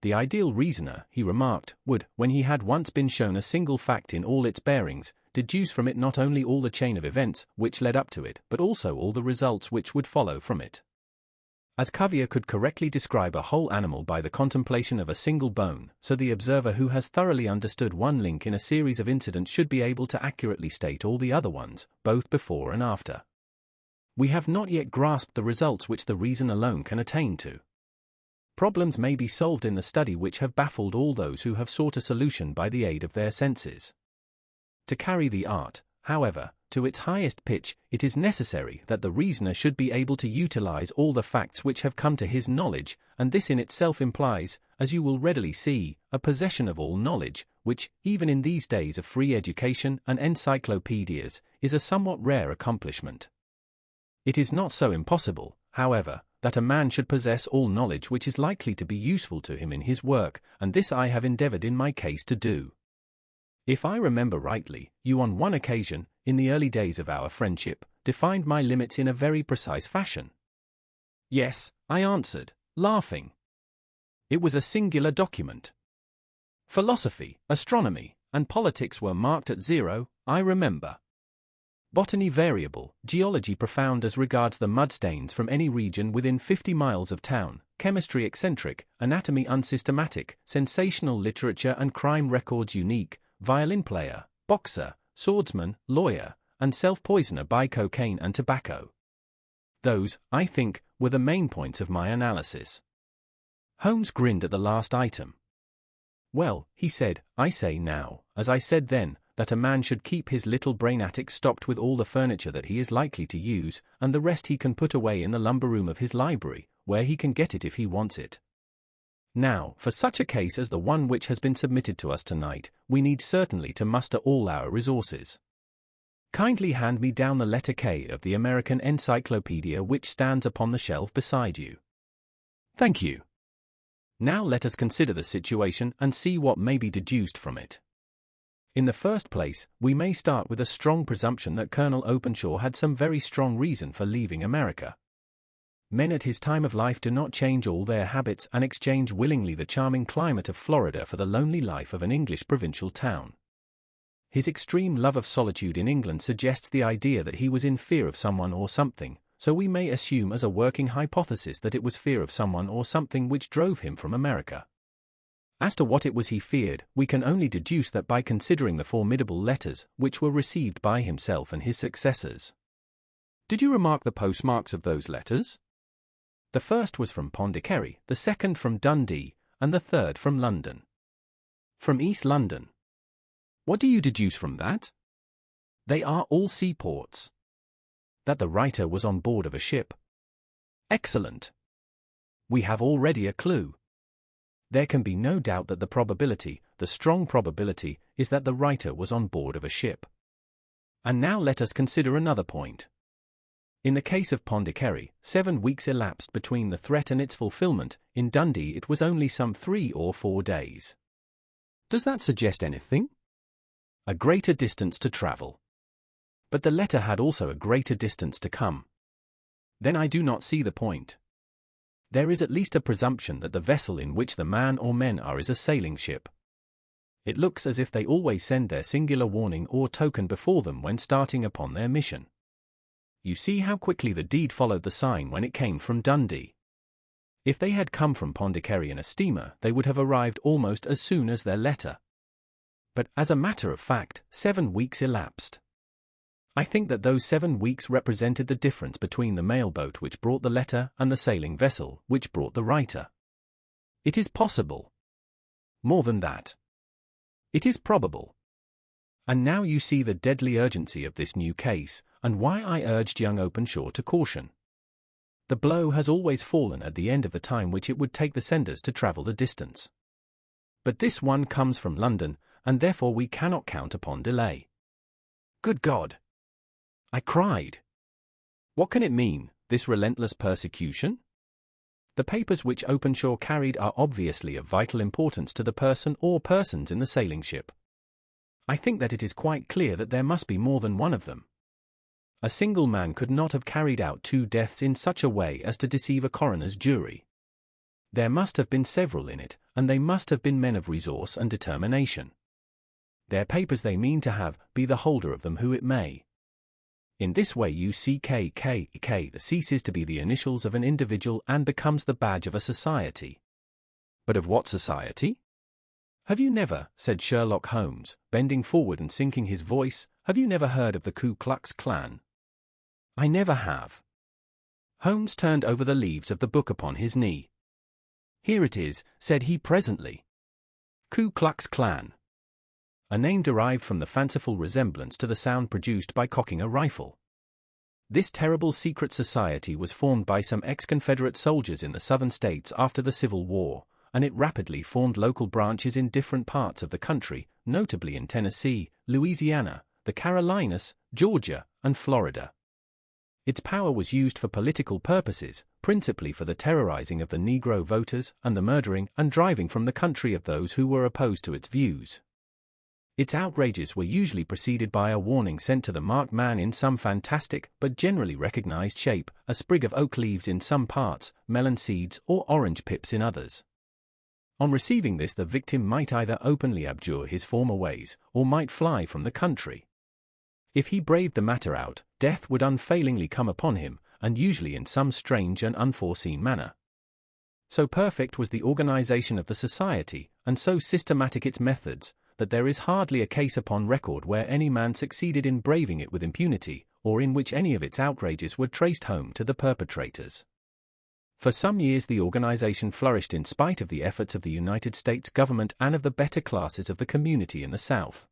The ideal reasoner, he remarked, would, when he had once been shown a single fact in all its bearings, deduce from it not only all the chain of events which led up to it, but also all the results which would follow from it. As Cuvier could correctly describe a whole animal by the contemplation of a single bone, so the observer who has thoroughly understood one link in a series of incidents should be able to accurately state all the other ones, both before and after. We have not yet grasped the results which the reason alone can attain to. Problems may be solved in the study which have baffled all those who have sought a solution by the aid of their senses. To carry the art, however, to its highest pitch, it is necessary that the reasoner should be able to utilize all the facts which have come to his knowledge, and this in itself implies, as you will readily see, a possession of all knowledge, which, even in these days of free education and encyclopedias, is a somewhat rare accomplishment. It is not so impossible, however, that a man should possess all knowledge which is likely to be useful to him in his work, and this I have endeavored in my case to do. If I remember rightly, you on one occasion, in the early days of our friendship, defined my limits in a very precise fashion. Yes, I answered, laughing. It was a singular document. Philosophy, astronomy, and politics were marked at 0, I remember. Botany variable, geology profound as regards the mud stains from any region within 50 miles of town, chemistry eccentric, anatomy unsystematic, sensational literature and crime records unique, violin player, boxer, swordsman, lawyer, and self-poisoner by cocaine and tobacco. Those, I think, were the main points of my analysis. Holmes grinned at the last item. Well, he said, I say now, as I said then, that a man should keep his little brain attic stocked with all the furniture that he is likely to use, and the rest he can put away in the lumber room of his library, where he can get it if he wants it. Now, for such a case as the one which has been submitted to us tonight, we need certainly to muster all our resources. Kindly hand me down the letter K of the American Encyclopedia which stands upon the shelf beside you. Thank you. Now let us consider the situation and see what may be deduced from it. In the first place, we may start with a strong presumption that Colonel Openshaw had some very strong reason for leaving America. Men at his time of life do not change all their habits and exchange willingly the charming climate of Florida for the lonely life of an English provincial town. His extreme love of solitude in England suggests the idea that he was in fear of someone or something, so we may assume as a working hypothesis that it was fear of someone or something which drove him from America. As to what it was he feared, we can only deduce that by considering the formidable letters which were received by himself and his successors. Did you remark the postmarks of those letters? The first was from Pondicherry, the second from Dundee, and the third from London. From East London. What do you deduce from that? They are all seaports. That the writer was on board of a ship. Excellent. We have already a clue. There can be no doubt that the probability, the strong probability, is that the writer was on board of a ship. And now let us consider another point. In the case of Pondicherry, 7 weeks elapsed between the threat and its fulfillment. In Dundee it was only some 3 or 4 days. Does that suggest anything? A greater distance to travel. But the letter had also a greater distance to come. Then I do not see the point. There is at least a presumption that the vessel in which the man or men are is a sailing ship. It looks as if they always send their singular warning or token before them when starting upon their mission. You see how quickly the deed followed the sign when it came from Dundee. If they had come from Pondicherry in a steamer, they would have arrived almost as soon as their letter. But, as a matter of fact, 7 weeks elapsed. I think that those 7 weeks represented the difference between the mail boat which brought the letter and the sailing vessel which brought the writer. It is possible. More than that. It is probable. And now you see the deadly urgency of this new case, and why I urged young Openshaw to caution. The blow has always fallen at the end of the time which it would take the senders to travel the distance. But this one comes from London, and therefore we cannot count upon delay. Good God! I cried. What can it mean, this relentless persecution? The papers which Openshaw carried are obviously of vital importance to the person or persons in the sailing ship. I think that it is quite clear that there must be more than one of them. A single man could not have carried out 2 deaths in such a way as to deceive a coroner's jury. There must have been several in it, and they must have been men of resource and determination. Their papers they mean to have, be the holder of them who it may. In this way UCKKK ceases to be the initials of an individual and becomes the badge of a society. But of what society? Have you never, said Sherlock Holmes, bending forward and sinking his voice, have you never heard of the Ku Klux Klan? I never have. Holmes turned over the leaves of the book upon his knee. Here it is, said he presently. Ku Klux Klan. A name derived from the fanciful resemblance to the sound produced by cocking a rifle. This terrible secret society was formed by some ex-Confederate soldiers in the southern states after the Civil War, and it rapidly formed local branches in different parts of the country, notably in Tennessee, Louisiana, the Carolinas, Georgia, and Florida. Its power was used for political purposes, principally for the terrorizing of the Negro voters and the murdering and driving from the country of those who were opposed to its views. Its outrages were usually preceded by a warning sent to the marked man in some fantastic but generally recognized shape, a sprig of oak leaves in some parts, melon seeds, or orange pips in others. On receiving this, the victim might either openly abjure his former ways, or might fly from the country. If he braved the matter out, death would unfailingly come upon him, and usually in some strange and unforeseen manner. So perfect was the organization of the society, and so systematic its methods, that there is hardly a case upon record where any man succeeded in braving it with impunity, or in which any of its outrages were traced home to the perpetrators. For some years the organization flourished in spite of the efforts of the United States government and of the better classes of the community in the South.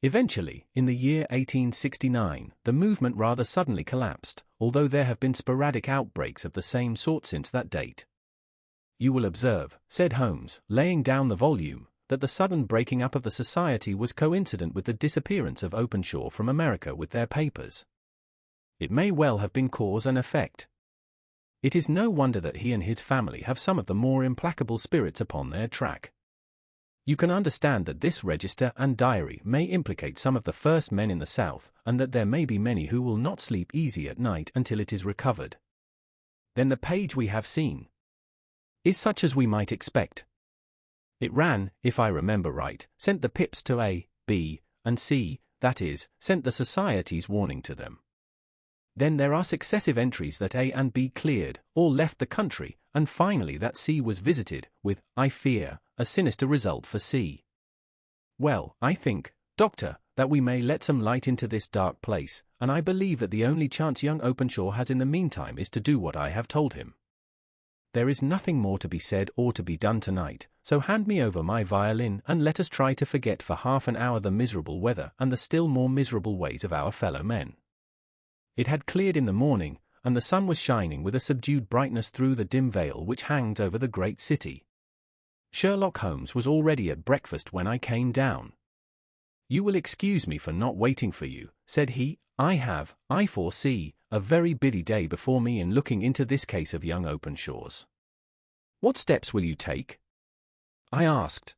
Eventually, in the year 1869, the movement rather suddenly collapsed, although there have been sporadic outbreaks of the same sort since that date. You will observe, said Holmes, laying down the volume, that the sudden breaking up of the society was coincident with the disappearance of Openshaw from America with their papers. It may well have been cause and effect. It is no wonder that he and his family have some of the more implacable spirits upon their track. You can understand that this register and diary may implicate some of the first men in the South, and that there may be many who will not sleep easy at night until it is recovered. Then the page we have seen is such as we might expect. It ran, if I remember right, sent the pips to A, B, and C, that is, sent the society's warning to them. Then there are successive entries that A and B cleared, or left the country, and finally that C was visited, with, I fear, a sinister result for C. Well, I think, Doctor, that we may let some light into this dark place, and I believe that the only chance young Openshaw has in the meantime is to do what I have told him. There is nothing more to be said or to be done tonight, so hand me over my violin and let us try to forget for half an hour the miserable weather and the still more miserable ways of our fellow men. It had cleared in the morning, and the sun was shining with a subdued brightness through the dim veil which hangs over the great city. Sherlock Holmes was already at breakfast when I came down. You will excuse me for not waiting for you, said he. I foresee, a very busy day before me in looking into this case of young Openshaw's. What steps will you take? I asked.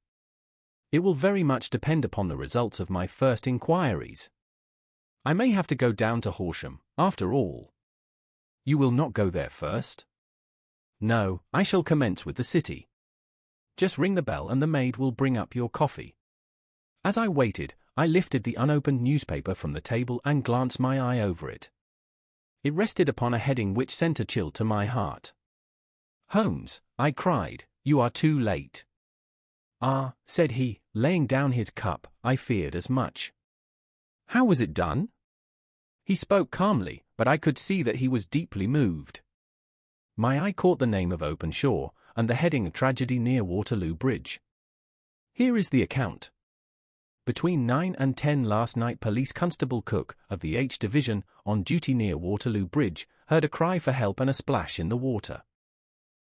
It will very much depend upon the results of my first inquiries. I may have to go down to Horsham, after all. You will not go there first? No, I shall commence with the city. Just ring the bell and the maid will bring up your coffee. As I waited, I lifted the unopened newspaper from the table and glanced my eye over it. It rested upon a heading which sent a chill to my heart. Holmes, I cried, you are too late. Ah, said he, laying down his cup, I feared as much. How was it done? He spoke calmly, but I could see that he was deeply moved. My eye caught the name of Openshaw, and the heading Tragedy near Waterloo Bridge. Here is the account. Between 9 and 10 last night, Police Constable Cook, of the H Division, on duty near Waterloo Bridge, heard a cry for help and a splash in the water.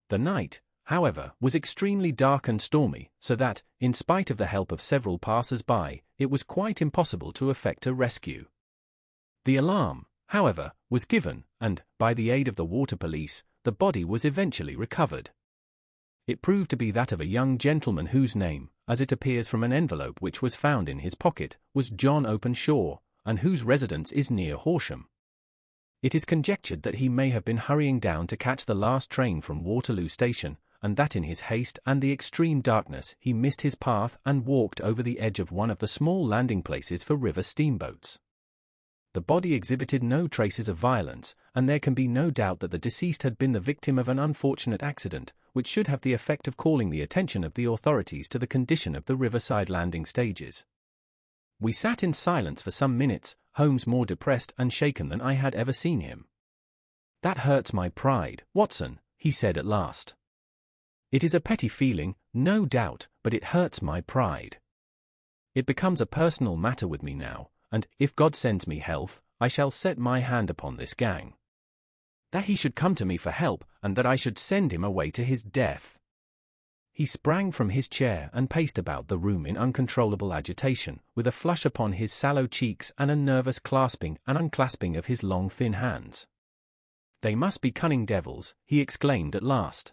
The night, however, was extremely dark and stormy, so that, in spite of the help of several passers-by, it was quite impossible to effect a rescue. The alarm, however, was given, and, by the aid of the water police, the body was eventually recovered. It proved to be that of a young gentleman whose name, as it appears from an envelope which was found in his pocket, was John Openshaw, and whose residence is near Horsham. It is conjectured that he may have been hurrying down to catch the last train from Waterloo Station, and that in his haste and the extreme darkness he missed his path and walked over the edge of one of the small landing places for river steamboats. The body exhibited no traces of violence, and there can be no doubt that the deceased had been the victim of an unfortunate accident, which should have the effect of calling the attention of the authorities to the condition of the riverside landing stages. We sat in silence for some minutes, Holmes more depressed and shaken than I had ever seen him. "That hurts my pride, Watson," he said at last. "It is a petty feeling, no doubt, but it hurts my pride. It becomes a personal matter with me now, and, if God sends me health, I shall set my hand upon this gang. That he should come to me for help, and that I should send him away to his death." He sprang from his chair and paced about the room in uncontrollable agitation, with a flush upon his sallow cheeks and a nervous clasping and unclasping of his long thin hands. "They must be cunning devils," he exclaimed at last.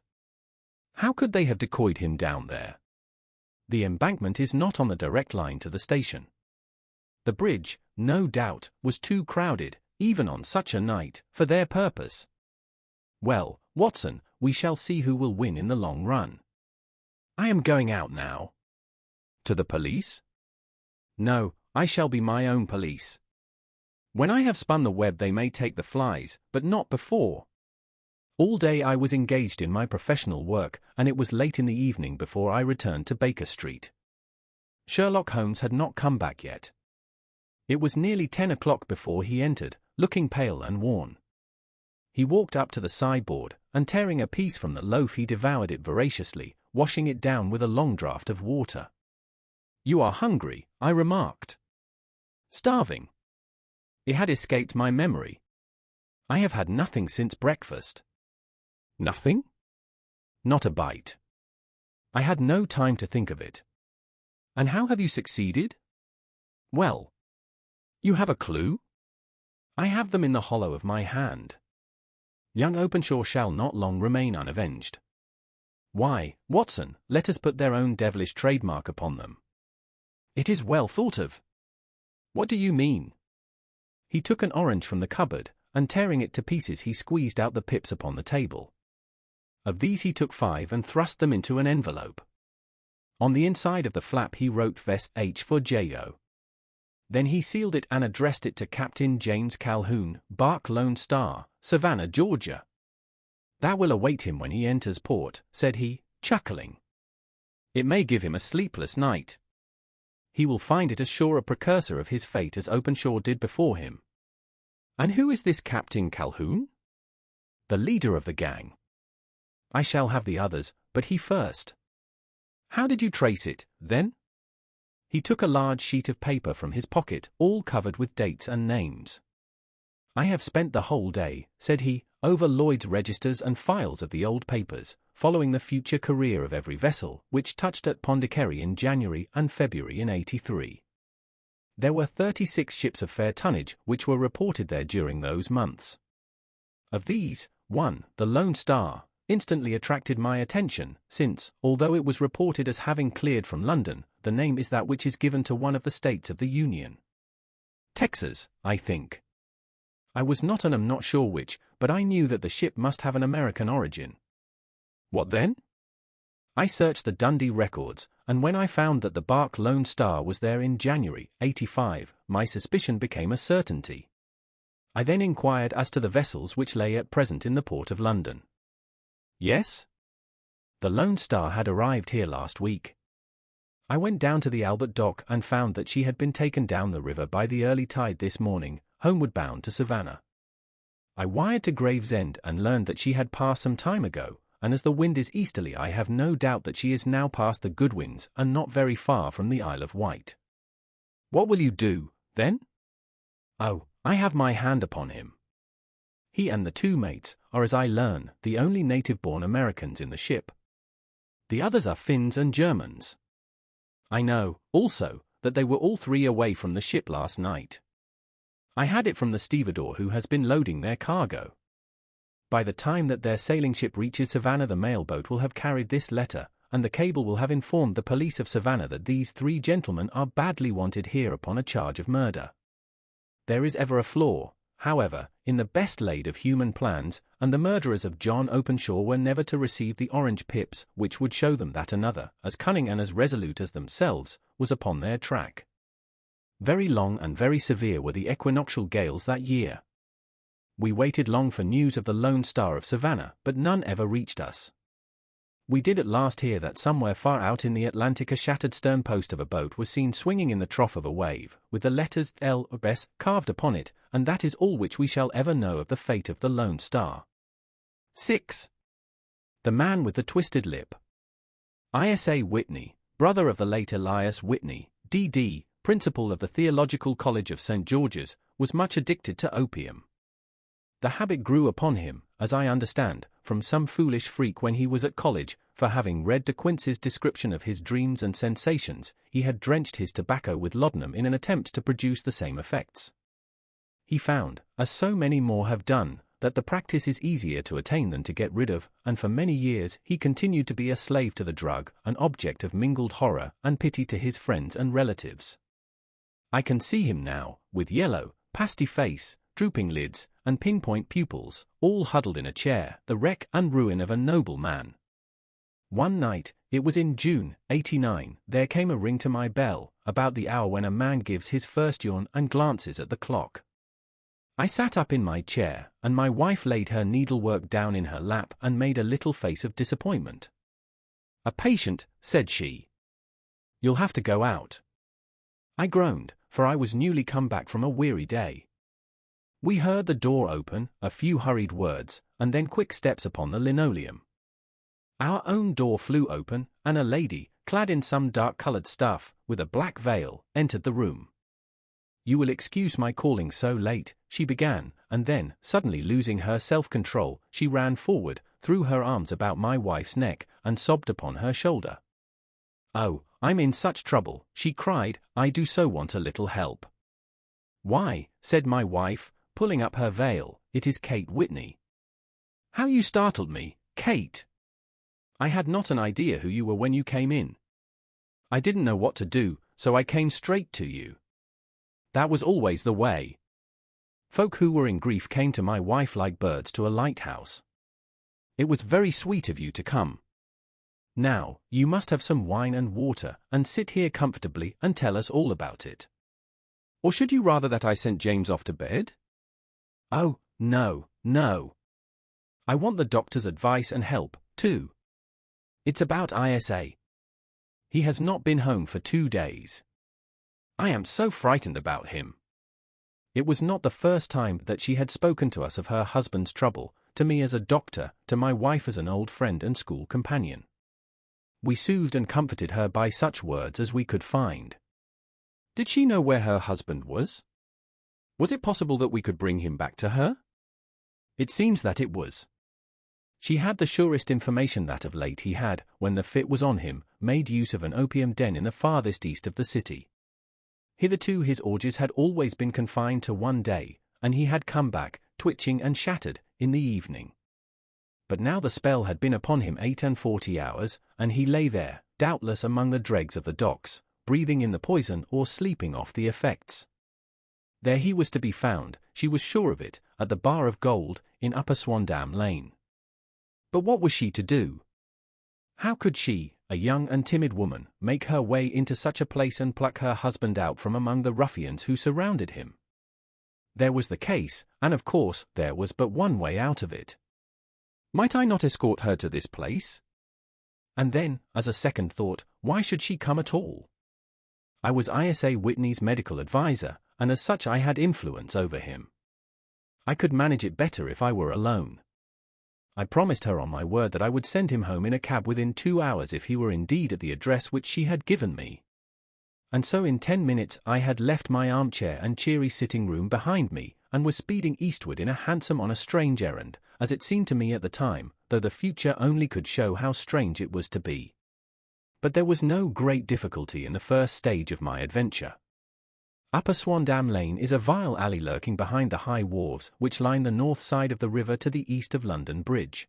"How could they have decoyed him down there? The embankment is not on the direct line to the station. The bridge, no doubt, was too crowded, even on such a night, for their purpose. Well, Watson, we shall see who will win in the long run. I am going out now." "To the police?" "No, I shall be my own police. When I have spun the web they may take the flies, but not before. All day I was engaged in my professional work, and it was late in the evening before I returned to Baker Street. Sherlock Holmes had not come back yet. It was nearly 10 o'clock before he entered, looking pale and worn. He walked up to the sideboard, and tearing a piece from the loaf he devoured it voraciously, washing it down with a long draught of water. "You are hungry," I remarked. "Starving." It had escaped my memory. "I have had nothing since breakfast." "Nothing?" "Not a bite." I had no time to think of it. "And how have you succeeded?" "Well." "You have a clue?" "I have them in the hollow of my hand. Young Openshaw shall not long remain unavenged. Why, Watson, let us put their own devilish trademark upon them." "It is well thought of." "What do you mean?" He took an orange from the cupboard, and tearing it to pieces he squeezed out the pips upon the table. Of these he took 5 and thrust them into an envelope. On the inside of the flap he wrote Vest H for J.O. Then he sealed it and addressed it to Captain James Calhoun, Bark Lone Star, Savannah, Georgia. "That will await him when he enters port," said he, chuckling. "It may give him a sleepless night. He will find it as sure a precursor of his fate as Openshaw did before him." "And who is this Captain Calhoun?" "The leader of the gang. I shall have the others, but he first." "How did you trace it, then?" He took a large sheet of paper from his pocket, all covered with dates and names. "I have spent the whole day," said he, "over Lloyd's registers and files of the old papers, following the future career of every vessel which touched at Pondicherry in January and February in '83. There were 36 ships of fair tonnage which were reported there during those months. Of these, one, the Lone Star, instantly attracted my attention, since, although it was reported as having cleared from London, the name is that which is given to one of the states of the Union. Texas, I think. I was not and am not sure which, but I knew that the ship must have an American origin. What then? I searched the Dundee records, and when I found that the bark Lone Star was there in January, '85, my suspicion became a certainty. I then inquired as to the vessels which lay at present in the port of London. Yes? The Lone Star had arrived here last week. I went down to the Albert Dock and found that she had been taken down the river by the early tide this morning, homeward bound to Savannah. I wired to Gravesend and learned that she had passed some time ago, and as the wind is easterly I have no doubt that she is now past the Goodwins and not very far from the Isle of Wight. What will you do, then? Oh, I have my hand upon him. He and the 2 mates are, as I learn, the only native-born Americans in the ship. The others are Finns and Germans. I know, also, that they were all 3 away from the ship last night. I had it from the stevedore who has been loading their cargo. By the time that their sailing ship reaches Savannah, the mailboat will have carried this letter, and the cable will have informed the police of Savannah that these 3 gentlemen are badly wanted here upon a charge of murder. There is ever a flaw, however, in the best laid of human plans, and the murderers of John Openshaw were never to receive the orange pips which would show them that another, as cunning and as resolute as themselves, was upon their track. Very long and very severe were the equinoctial gales that year. We waited long for news of the Lone Star of Savannah, but none ever reached us. We did at last hear that somewhere far out in the Atlantic a shattered stern post of a boat was seen swinging in the trough of a wave, with the letters L or S carved upon it, and that is all which we shall ever know of the fate of the Lone Star. 6. The Man with the Twisted Lip. Isa Whitney, brother of the late Elias Whitney, D.D., principal of the Theological College of St. George's, was much addicted to opium. The habit grew upon him, as I understand, from some foolish freak when he was at college, for having read De Quincey's description of his dreams and sensations, he had drenched his tobacco with laudanum in an attempt to produce the same effects. He found, as so many more have done, that the practice is easier to attain than to get rid of, and for many years he continued to be a slave to the drug, an object of mingled horror and pity to his friends and relatives. I can see him now, with yellow, pasty face, drooping lids, and pinpoint pupils, all huddled in a chair, the wreck and ruin of a noble man. One night, it was in June, '89, there came a ring to my bell, about the hour when a man gives his first yawn and glances at the clock. I sat up in my chair, and my wife laid her needlework down in her lap and made a little face of disappointment. "A patient," said she. "You'll have to go out." I groaned, for I was newly come back from a weary day. We heard the door open, a few hurried words, and then quick steps upon the linoleum. Our own door flew open, and a lady, clad in some dark-colored stuff, with a black veil, entered the room. "You will excuse my calling so late," she began, and then, suddenly losing her self-control, she ran forward, threw her arms about my wife's neck, and sobbed upon her shoulder. "Oh, I'm in such trouble," she cried, "I do so want a little help." "Why," said my wife, pulling up her veil, "it is Kate Whitney." "How you startled me, Kate! I had not an idea who you were when you came in. I didn't know what to do, so I came straight to you. That was always the way." Folk who were in grief came to my wife like birds to a lighthouse. "It was very sweet of you to come. Now, you must have some wine and water, and sit here comfortably and tell us all about it. Or should you rather that I sent James off to bed?" "Oh, no, no. I want the doctor's advice and help, too. It's about Isa. He has not been home for 2 days. I am so frightened about him." It was not the first time that she had spoken to us of her husband's trouble, to me as a doctor, to my wife as an old friend and school companion. We soothed and comforted her by such words as we could find. Did she know where her husband was? Was it possible that we could bring him back to her? It seems that it was. She had the surest information that of late he had, when the fit was on him, made use of an opium den in the farthest east of the city. Hitherto his orgies had always been confined to one day, and he had come back, twitching and shattered, in the evening. But now the spell had been upon him 48 hours, and he lay there, doubtless among the dregs of the docks, breathing in the poison or sleeping off the effects. There he was to be found, she was sure of it, at the Bar of Gold, in Upper Swandam Lane. But what was she to do? How could she, a young and timid woman, make her way into such a place and pluck her husband out from among the ruffians who surrounded him? There was the case, and of course there was but one way out of it. Might I not escort her to this place? And then, as a second thought, why should she come at all? I was Isa Whitney's medical adviser, and as such I had influence over him. I could manage it better if I were alone. I promised her on my word that I would send him home in a cab within 2 hours if he were indeed at the address which she had given me. And so in 10 minutes I had left my armchair and cheery sitting room behind me, and was speeding eastward in a hansom on a strange errand, as it seemed to me at the time, though the future only could show how strange it was to be. But there was no great difficulty in the first stage of my adventure. Upper Swandam Lane is a vile alley lurking behind the high wharves which line the north side of the river to the east of London Bridge.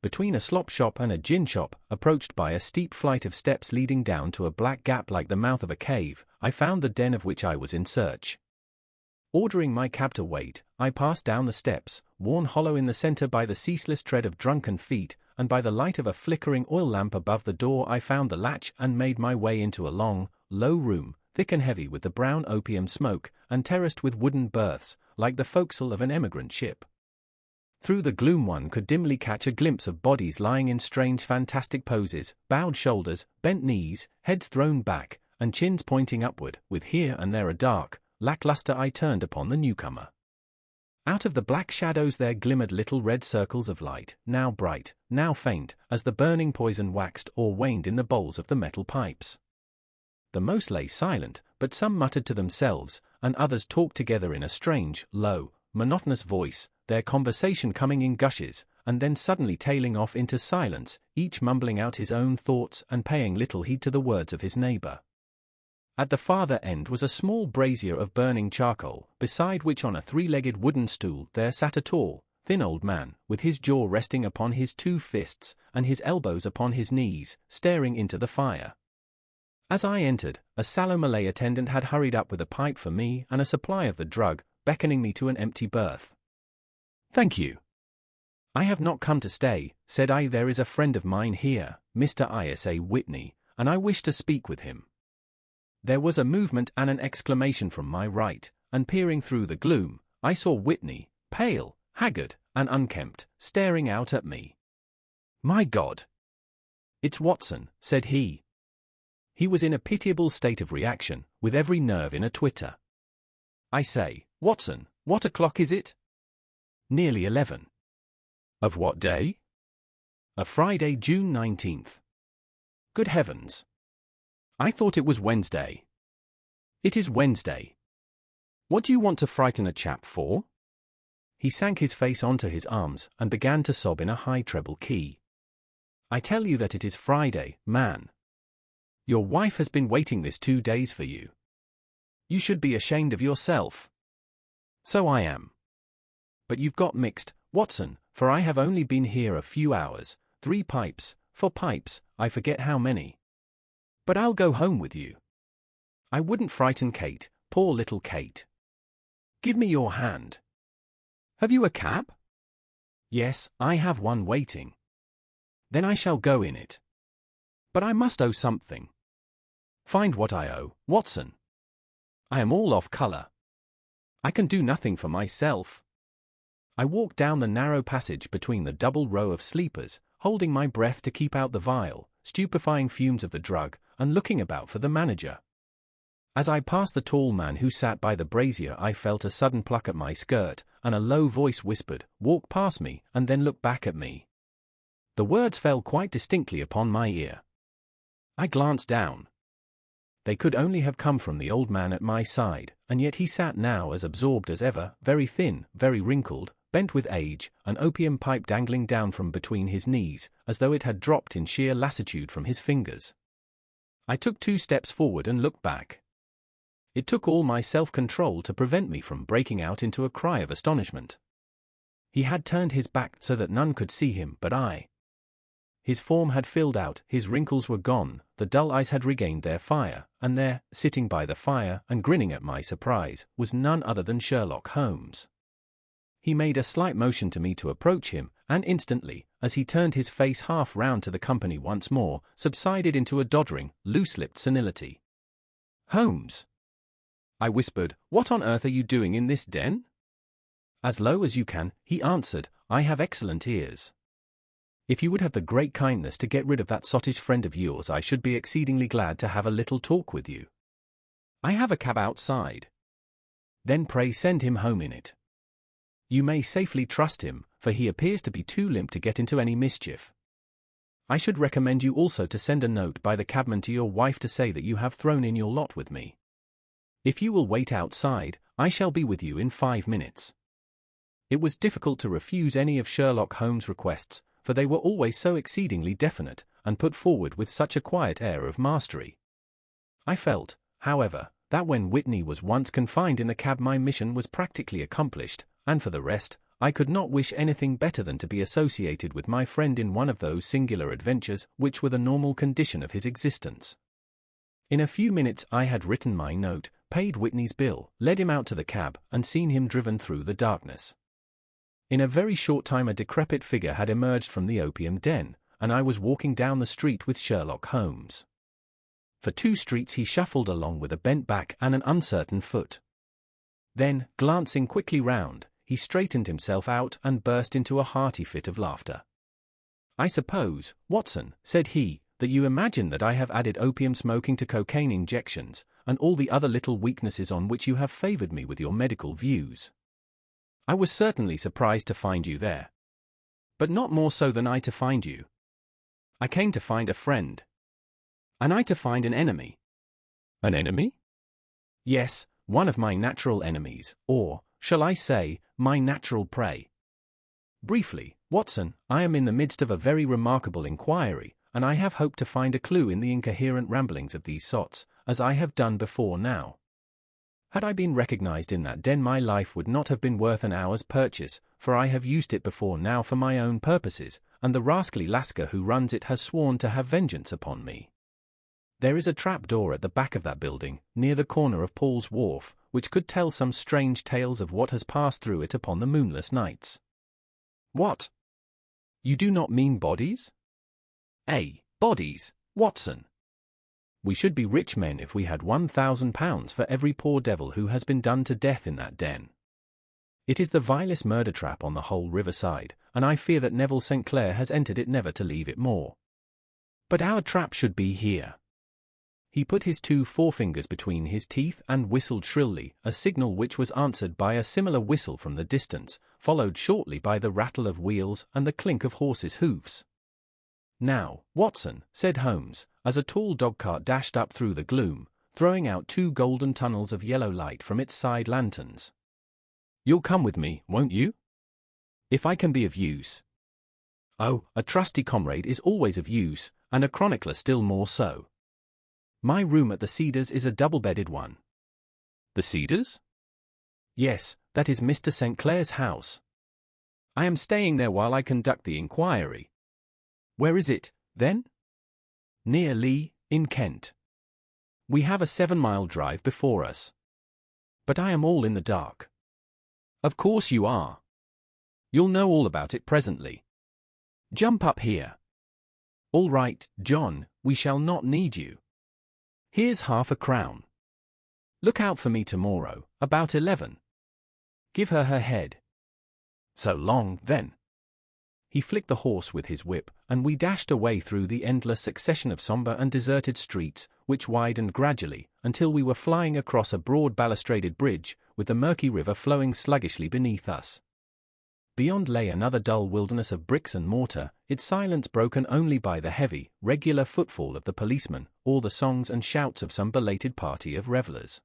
Between a slop shop and a gin shop, approached by a steep flight of steps leading down to a black gap like the mouth of a cave, I found the den of which I was in search. Ordering my cab to wait, I passed down the steps, worn hollow in the centre by the ceaseless tread of drunken feet, and by the light of a flickering oil lamp above the door I found the latch and made my way into a long, low room, thick and heavy with the brown opium smoke, and terraced with wooden berths, like the forecastle of an emigrant ship. Through the gloom one could dimly catch a glimpse of bodies lying in strange fantastic poses, bowed shoulders, bent knees, heads thrown back, and chins pointing upward, with here and there a dark, lackluster eye turned upon the newcomer. Out of the black shadows there glimmered little red circles of light, now bright, now faint, as the burning poison waxed or waned in the bowls of the metal pipes. The most lay silent, but some muttered to themselves, and others talked together in a strange, low, monotonous voice, their conversation coming in gushes, and then suddenly tailing off into silence, each mumbling out his own thoughts and paying little heed to the words of his neighbour. At the farther end was a small brazier of burning charcoal, beside which on a three-legged wooden stool there sat a tall, thin old man, with his jaw resting upon his two fists, and his elbows upon his knees, staring into the fire. As I entered, a sallow Malay attendant had hurried up with a pipe for me and a supply of the drug, beckoning me to an empty berth. "Thank you. I have not come to stay," said I. "There is a friend of mine here, Mr. Isa Whitney, and I wish to speak with him." There was a movement and an exclamation from my right, and peering through the gloom, I saw Whitney, pale, haggard, and unkempt, staring out at me. "My God! It's Watson," said he. He was in a pitiable state of reaction, with every nerve in a twitter. "I say, Watson, what o'clock is it?" "Nearly 11. "Of what day?" "A Friday, June 19th. "Good heavens! I thought it was Wednesday." "It is Wednesday. What do you want to frighten a chap for?" He sank his face onto his arms and began to sob in a high treble key. "I tell you that it is Friday, man. Your wife has been waiting this 2 days for you. You should be ashamed of yourself." "So I am. But you've got mixed, Watson, for I have only been here a few hours, 3 pipes, 4 pipes, I forget how many. But I'll go home with you. I wouldn't frighten Kate, poor little Kate. Give me your hand." "Have you a cab?" "Yes, I have one waiting." "Then I shall go in it." "But I must owe something." "Find what I owe, Watson. I am all off colour. I can do nothing for myself." I walked down the narrow passage between the double row of sleepers, holding my breath to keep out the vile, stupefying fumes of the drug, and looking about for the manager. As I passed the tall man who sat by the brazier, I felt a sudden pluck at my skirt, and a low voice whispered, "Walk past me, and then look back at me." The words fell quite distinctly upon my ear. I glanced down. They could only have come from the old man at my side, and yet he sat now as absorbed as ever, very thin, very wrinkled, bent with age, an opium pipe dangling down from between his knees, as though it had dropped in sheer lassitude from his fingers. I took 2 steps forward and looked back. It took all my self-control to prevent me from breaking out into a cry of astonishment. He had turned his back so that none could see him but I. His form had filled out, his wrinkles were gone, the dull eyes had regained their fire, and there, sitting by the fire and grinning at my surprise, was none other than Sherlock Holmes. He made a slight motion to me to approach him, and instantly, as he turned his face half round to the company once more, subsided into a doddering, loose-lipped senility. "Holmes," I whispered, "what on earth are you doing in this den?" "As low as you can," he answered, "I have excellent ears. If you would have the great kindness to get rid of that sottish friend of yours, I should be exceedingly glad to have a little talk with you. I have a cab outside." "Then pray send him home in it. You may safely trust him, for he appears to be too limp to get into any mischief. I should recommend you also to send a note by the cabman to your wife to say that you have thrown in your lot with me. If you will wait outside, I shall be with you in 5 minutes." It was difficult to refuse any of Sherlock Holmes' requests, for they were always so exceedingly definite, and put forward with such a quiet air of mastery. I felt, however, that when Whitney was once confined in the cab my mission was practically accomplished, and for the rest, I could not wish anything better than to be associated with my friend in one of those singular adventures which were the normal condition of his existence. In a few minutes I had written my note, paid Whitney's bill, led him out to the cab, and seen him driven through the darkness. In a very short time a decrepit figure had emerged from the opium den, and I was walking down the street with Sherlock Holmes. For 2 streets he shuffled along with a bent back and an uncertain foot. Then, glancing quickly round, he straightened himself out and burst into a hearty fit of laughter. "I suppose, Watson," said he, "that you imagine that I have added opium smoking to cocaine injections, and all the other little weaknesses on which you have favored me with your medical views. I was certainly surprised to find you there. But not more so than I to find you. I came to find a friend. And I to find an enemy." "An enemy?" "Yes, one of my natural enemies, or, shall I say, my natural prey. Briefly, Watson, I am in the midst of a very remarkable inquiry, and I have hoped to find a clue in the incoherent ramblings of these sots, as I have done before now. Had I been recognized in that den my life would not have been worth an hour's purchase, for I have used it before now for my own purposes, and the rascally Lascar who runs it has sworn to have vengeance upon me. There is a trap door at the back of that building, near the corner of Paul's Wharf, which could tell some strange tales of what has passed through it upon the moonless nights." "What? You do not mean bodies?" Bodies, Watson. We should be rich men if we had £1,000 for every poor devil who has been done to death in that den. It is the vilest murder trap on the whole riverside, and I fear that Neville St. Clair has entered it never to leave it more. But our trap should be here." He put his 2 forefingers between his teeth and whistled shrilly, a signal which was answered by a similar whistle from the distance, followed shortly by the rattle of wheels and the clink of horses' hoofs. "Now, Watson," said Holmes, as a tall dog-cart dashed up through the gloom, throwing out 2 golden tunnels of yellow light from its side lanterns. "You'll come with me, won't you? If I can be of use." "Oh, a trusty comrade is always of use, and a chronicler still more so. My room at the Cedars is a double-bedded one." "The Cedars?" "Yes, that is Mr. St. Clair's house. I am staying there while I conduct the inquiry." "Where is it, then?" "Near Lee, in Kent. We have a 7-mile drive before us." "But I am all in the dark." "Of course you are. You'll know all about it presently. Jump up here." "All right, John, we shall not need you. Here's £half-a-crown. Look out for me tomorrow, about 11. Give her her head." "So long, then." He flicked the horse with his whip, and we dashed away through the endless succession of sombre and deserted streets, which widened gradually, until we were flying across a broad balustraded bridge, with the murky river flowing sluggishly beneath us. Beyond lay another dull wilderness of bricks and mortar, its silence broken only by the heavy, regular footfall of the policeman, or the songs and shouts of some belated party of revellers.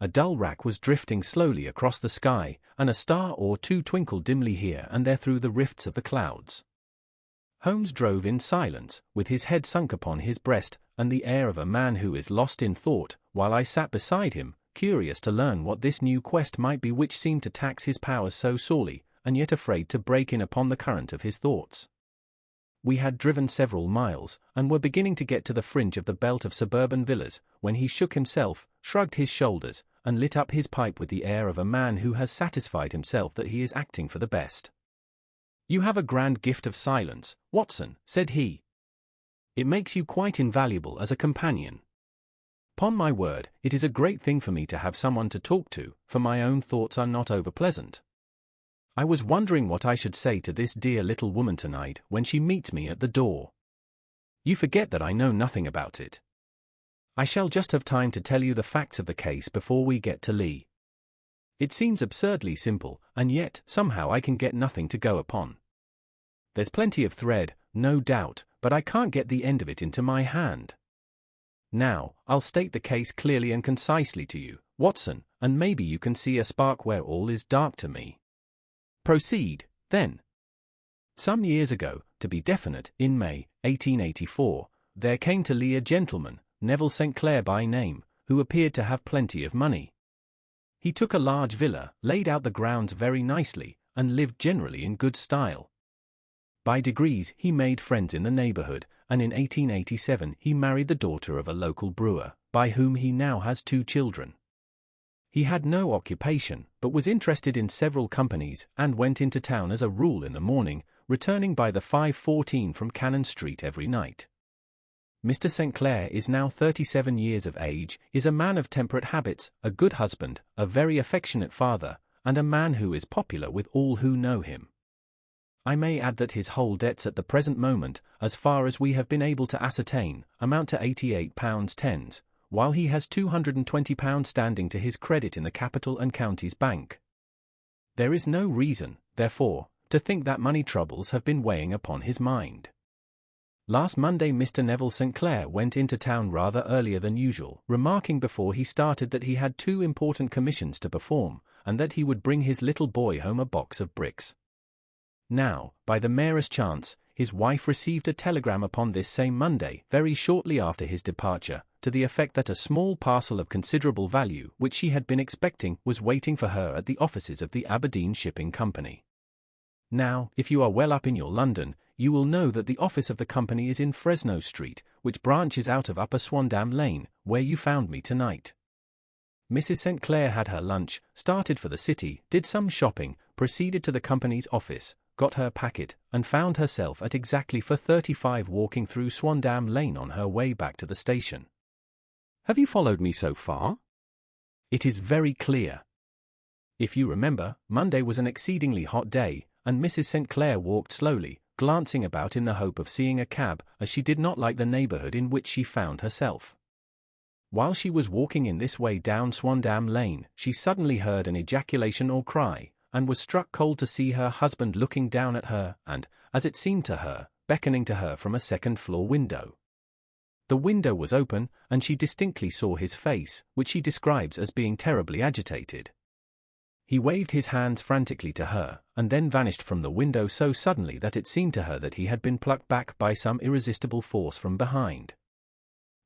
A dull rack was drifting slowly across the sky, and a star or 2 twinkled dimly here and there through the rifts of the clouds. Holmes drove in silence, with his head sunk upon his breast, and the air of a man who is lost in thought, while I sat beside him, curious to learn what this new quest might be which seemed to tax his powers so sorely, and yet afraid to break in upon the current of his thoughts. We had driven several miles, and were beginning to get to the fringe of the belt of suburban villas, when he shook himself, shrugged his shoulders, and lit up his pipe with the air of a man who has satisfied himself that he is acting for the best. "You have a grand gift of silence, Watson," said he. "It makes you quite invaluable as a companion. 'Pon my word, it is a great thing for me to have someone to talk to, for my own thoughts are not over-pleasant. I was wondering what I should say to this dear little woman tonight when she meets me at the door. You forget that I know nothing about it. I shall just have time to tell you the facts of the case before we get to Lee. It seems absurdly simple, and yet, somehow I can get nothing to go upon. There's plenty of thread, no doubt, but I can't get the end of it into my hand. Now, I'll state the case clearly and concisely to you, Watson, and maybe you can see a spark where all is dark to me." "Proceed, then." "Some years ago, to be definite, in May, 1884, there came to Lee a gentleman, Neville St. Clair by name, who appeared to have plenty of money. He took a large villa, laid out the grounds very nicely, and lived generally in good style. By degrees he made friends in the neighborhood, and in 1887 he married the daughter of a local brewer, by whom he now has 2 children. He had no occupation, but was interested in several companies, and went into town as a rule in the morning, returning by the 5:14 from Cannon Street every night. Mr. St. Clair is now 37 years of age, is a man of temperate habits, a good husband, a very affectionate father, and a man who is popular with all who know him. I may add that his whole debts at the present moment, as far as we have been able to ascertain, amount to £88.10, while he has £220 standing to his credit in the Capital and Counties Bank. There is no reason, therefore, to think that money troubles have been weighing upon his mind. Last Monday Mr. Neville St. Clair went into town rather earlier than usual, remarking before he started that he had 2 important commissions to perform, and that he would bring his little boy home a box of bricks. Now, by the merest chance, his wife received a telegram upon this same Monday, very shortly after his departure, to the effect that a small parcel of considerable value, which she had been expecting, was waiting for her at the offices of the Aberdeen Shipping Company. Now, if you are well up in your London, you will know that the office of the company is in Fresno Street, which branches out of Upper Swandam Lane, where you found me tonight. Mrs. St. Clair had her lunch, started for the city, did some shopping, proceeded to the company's office, got her packet, and found herself at exactly 4:35 walking through Swandam Lane on her way back to the station. Have you followed me so far? It is very clear. If you remember, Monday was an exceedingly hot day, and Mrs. St. Clair walked slowly, glancing about in the hope of seeing a cab, as she did not like the neighborhood in which she found herself. While she was walking in this way down Swandam Lane, she suddenly heard an ejaculation or cry, and was struck cold to see her husband looking down at her and, as it seemed to her, beckoning to her from a second-floor window. The window was open, and she distinctly saw his face, which she describes as being terribly agitated. He waved his hands frantically to her, and then vanished from the window so suddenly that it seemed to her that he had been plucked back by some irresistible force from behind.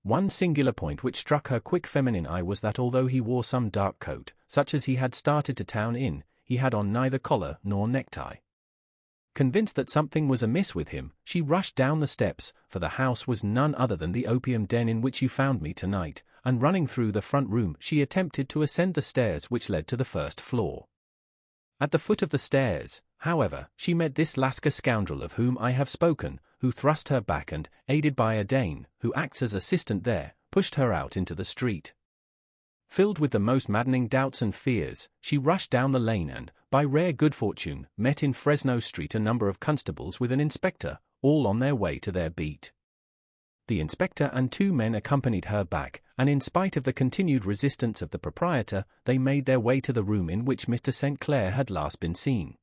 One singular point which struck her quick feminine eye was that although he wore some dark coat, such as he had started to town in, he had on neither collar nor necktie. Convinced that something was amiss with him, she rushed down the steps, for the house was none other than the opium den in which you found me tonight, and running through the front room she attempted to ascend the stairs which led to the first floor. At the foot of the stairs, however, she met this Lascar scoundrel of whom I have spoken, who thrust her back and, aided by a Dane, who acts as assistant there, pushed her out into the street. Filled with the most maddening doubts and fears, she rushed down the lane and, by rare good fortune, met in Fresno Street a number of constables with an inspector, all on their way to their beat. The inspector and 2 men accompanied her back, and in spite of the continued resistance of the proprietor, they made their way to the room in which Mr. St. Clair had last been seen.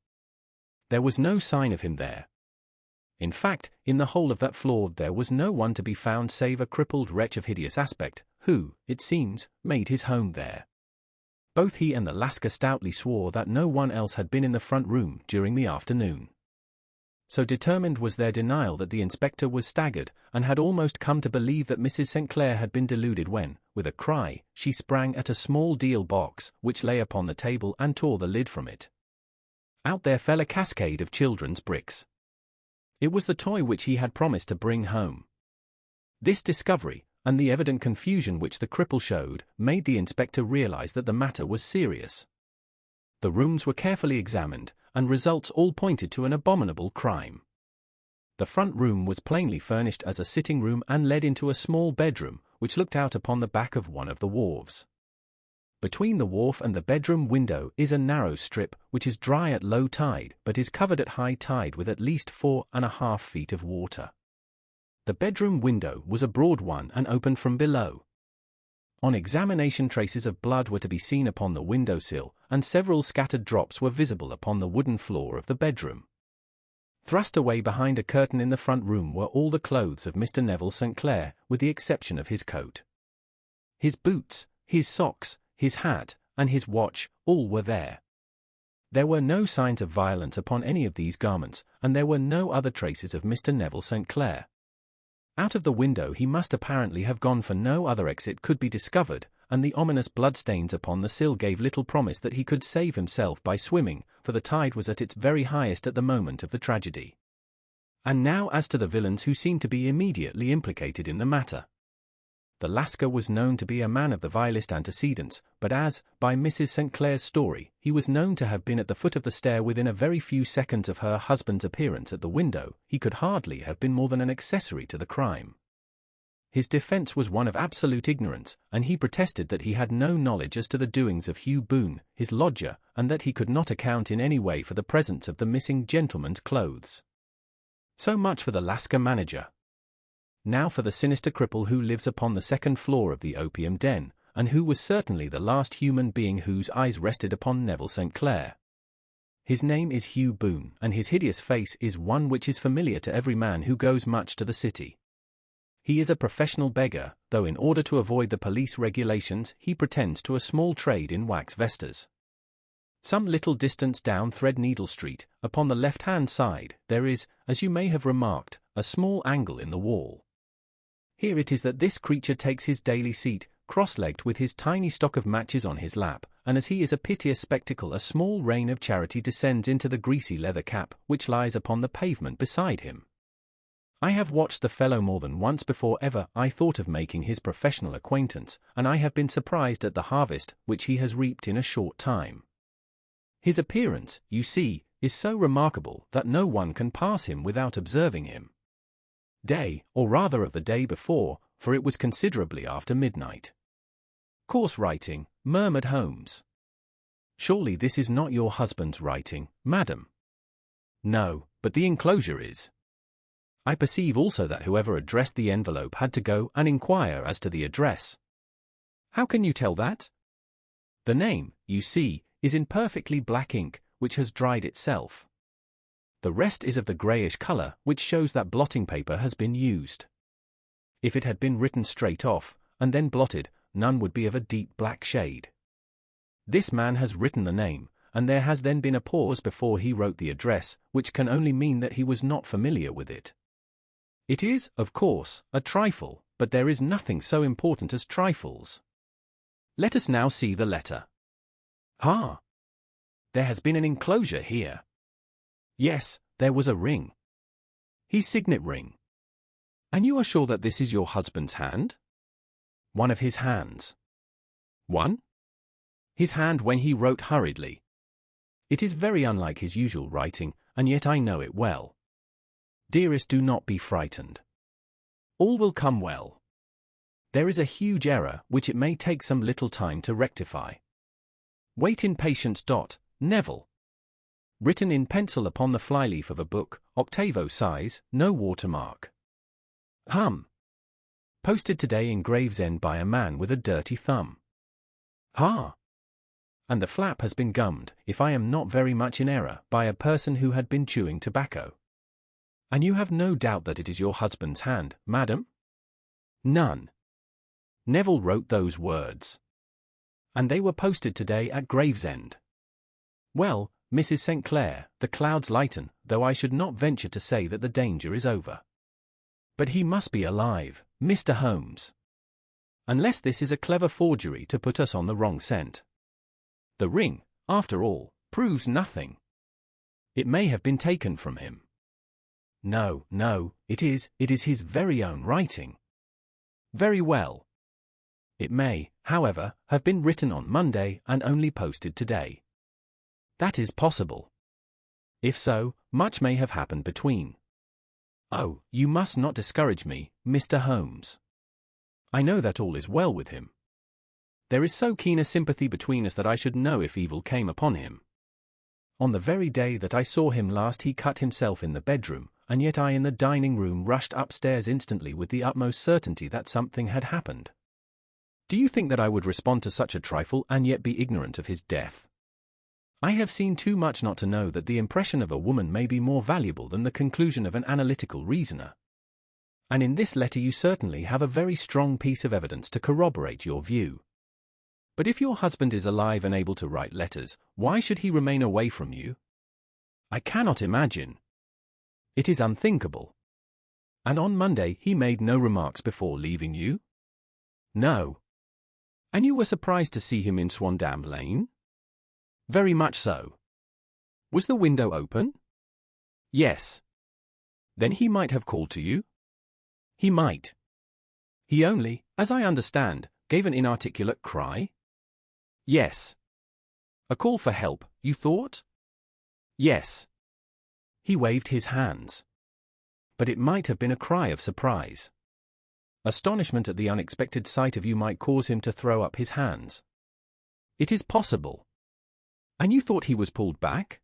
There was no sign of him there. In fact, in the whole of that floor there was no one to be found save a crippled wretch of hideous aspect, who, it seems, made his home there. Both he and the Lascar stoutly swore that no one else had been in the front room during the afternoon. So determined was their denial that the inspector was staggered, and had almost come to believe that Mrs. St. Clair had been deluded when, with a cry, she sprang at a small deal box, which lay upon the table, and tore the lid from it. Out there fell a cascade of children's bricks. It was the toy which he had promised to bring home. This discovery, and the evident confusion which the cripple showed, made the inspector realize that the matter was serious. The rooms were carefully examined, and results all pointed to an abominable crime. The front room was plainly furnished as a sitting room and led into a small bedroom, which looked out upon the back of one of the wharves. Between the wharf and the bedroom window is a narrow strip, which is dry at low tide, but is covered at high tide with at least 4.5 feet of water. The bedroom window was a broad one and opened from below. On examination, traces of blood were to be seen upon the window-sill, and several scattered drops were visible upon the wooden floor of the bedroom. Thrust away behind a curtain in the front room were all the clothes of Mr. Neville St. Clair, with the exception of his coat. His boots, his socks, his hat, and his watch, all were there. There were no signs of violence upon any of these garments, and there were no other traces of Mr. Neville St. Clair. Out of the window he must apparently have gone, for no other exit could be discovered, and the ominous bloodstains upon the sill gave little promise that he could save himself by swimming, for the tide was at its very highest at the moment of the tragedy. And now as to the villains who seemed to be immediately implicated in the matter. The Lascar was known to be a man of the vilest antecedents, but as, by Mrs. St. Clair's story, he was known to have been at the foot of the stair within a very few seconds of her husband's appearance at the window, he could hardly have been more than an accessory to the crime. His defence was one of absolute ignorance, and he protested that he had no knowledge as to the doings of Hugh Boone, his lodger, and that he could not account in any way for the presence of the missing gentleman's clothes. So much for the Lascar manager. Now for the sinister cripple who lives upon the second floor of the opium den, and who was certainly the last human being whose eyes rested upon Neville St. Clair. His name is Hugh Boone, and his hideous face is one which is familiar to every man who goes much to the city. He is a professional beggar, though in order to avoid the police regulations he pretends to a small trade in wax vestas. Some little distance down Threadneedle Street, upon the left-hand side, there is, as you may have remarked, a small angle in the wall. Here it is that this creature takes his daily seat, cross-legged with his tiny stock of matches on his lap, and as he is a piteous spectacle a small rain of charity descends into the greasy leather cap which lies upon the pavement beside him. I have watched the fellow more than once before ever I thought of making his professional acquaintance, and I have been surprised at the harvest which he has reaped in a short time. His appearance, you see, is so remarkable that no one can pass him without observing him. Day, or rather of the day before, for it was considerably after midnight. Coarse writing, murmured Holmes. Surely this is not your husband's writing, madam? No, but the enclosure is. I perceive also that whoever addressed the envelope had to go and inquire as to the address. How can you tell that? The name, you see, is in perfectly black ink, which has dried itself. The rest is of the greyish colour, which shows that blotting paper has been used. If it had been written straight off, and then blotted, none would be of a deep black shade. This man has written the name, and there has then been a pause before he wrote the address, which can only mean that he was not familiar with it. It is, of course, a trifle, but there is nothing so important as trifles. Let us now see the letter. Ah! There has been an enclosure here. Yes, there was a ring. His signet ring. And you are sure that this is your husband's hand? One of his hands. One? His hand when he wrote hurriedly. It is very unlike his usual writing, and yet I know it well. Dearest, do not be frightened. All will come well. There is a huge error which it may take some little time to rectify. Wait in patience. Neville. Written in pencil upon the flyleaf of a book, octavo size, no watermark. Posted today in Gravesend by a man with a dirty thumb. And the flap has been gummed, if I am not very much in error, by a person who had been chewing tobacco. And you have no doubt that it is your husband's hand, madam? None. Neville wrote those words. And they were posted today at Gravesend. Well, Mrs. St. Clair, the clouds lighten, though I should not venture to say that the danger is over. But he must be alive, Mr. Holmes. Unless this is a clever forgery to put us on the wrong scent. The ring, after all, proves nothing. It may have been taken from him. No, it is his very own writing. Very well. It may, however, have been written on Monday and only posted today. That is possible. If so, much may have happened between. Oh, you must not discourage me, Mr. Holmes. I know that all is well with him. There is so keen a sympathy between us that I should know if evil came upon him. On the very day that I saw him last he cut himself in the bedroom, and yet I in the dining room rushed upstairs instantly with the utmost certainty that something had happened. Do you think that I would respond to such a trifle and yet be ignorant of his death? I have seen too much not to know that the impression of a woman may be more valuable than the conclusion of an analytical reasoner. And in this letter you certainly have a very strong piece of evidence to corroborate your view. But if your husband is alive and able to write letters, why should he remain away from you? I cannot imagine. It is unthinkable. And on Monday he made no remarks before leaving you? No. And you were surprised to see him in Swandam Lane? Very much so. Was the window open? Yes. Then he might have called to you? He might. He only, as I understand, gave an inarticulate cry? Yes. A call for help, you thought? Yes. He waved his hands. But it might have been a cry of surprise. Astonishment at the unexpected sight of you might cause him to throw up his hands. It is possible. And you thought he was pulled back?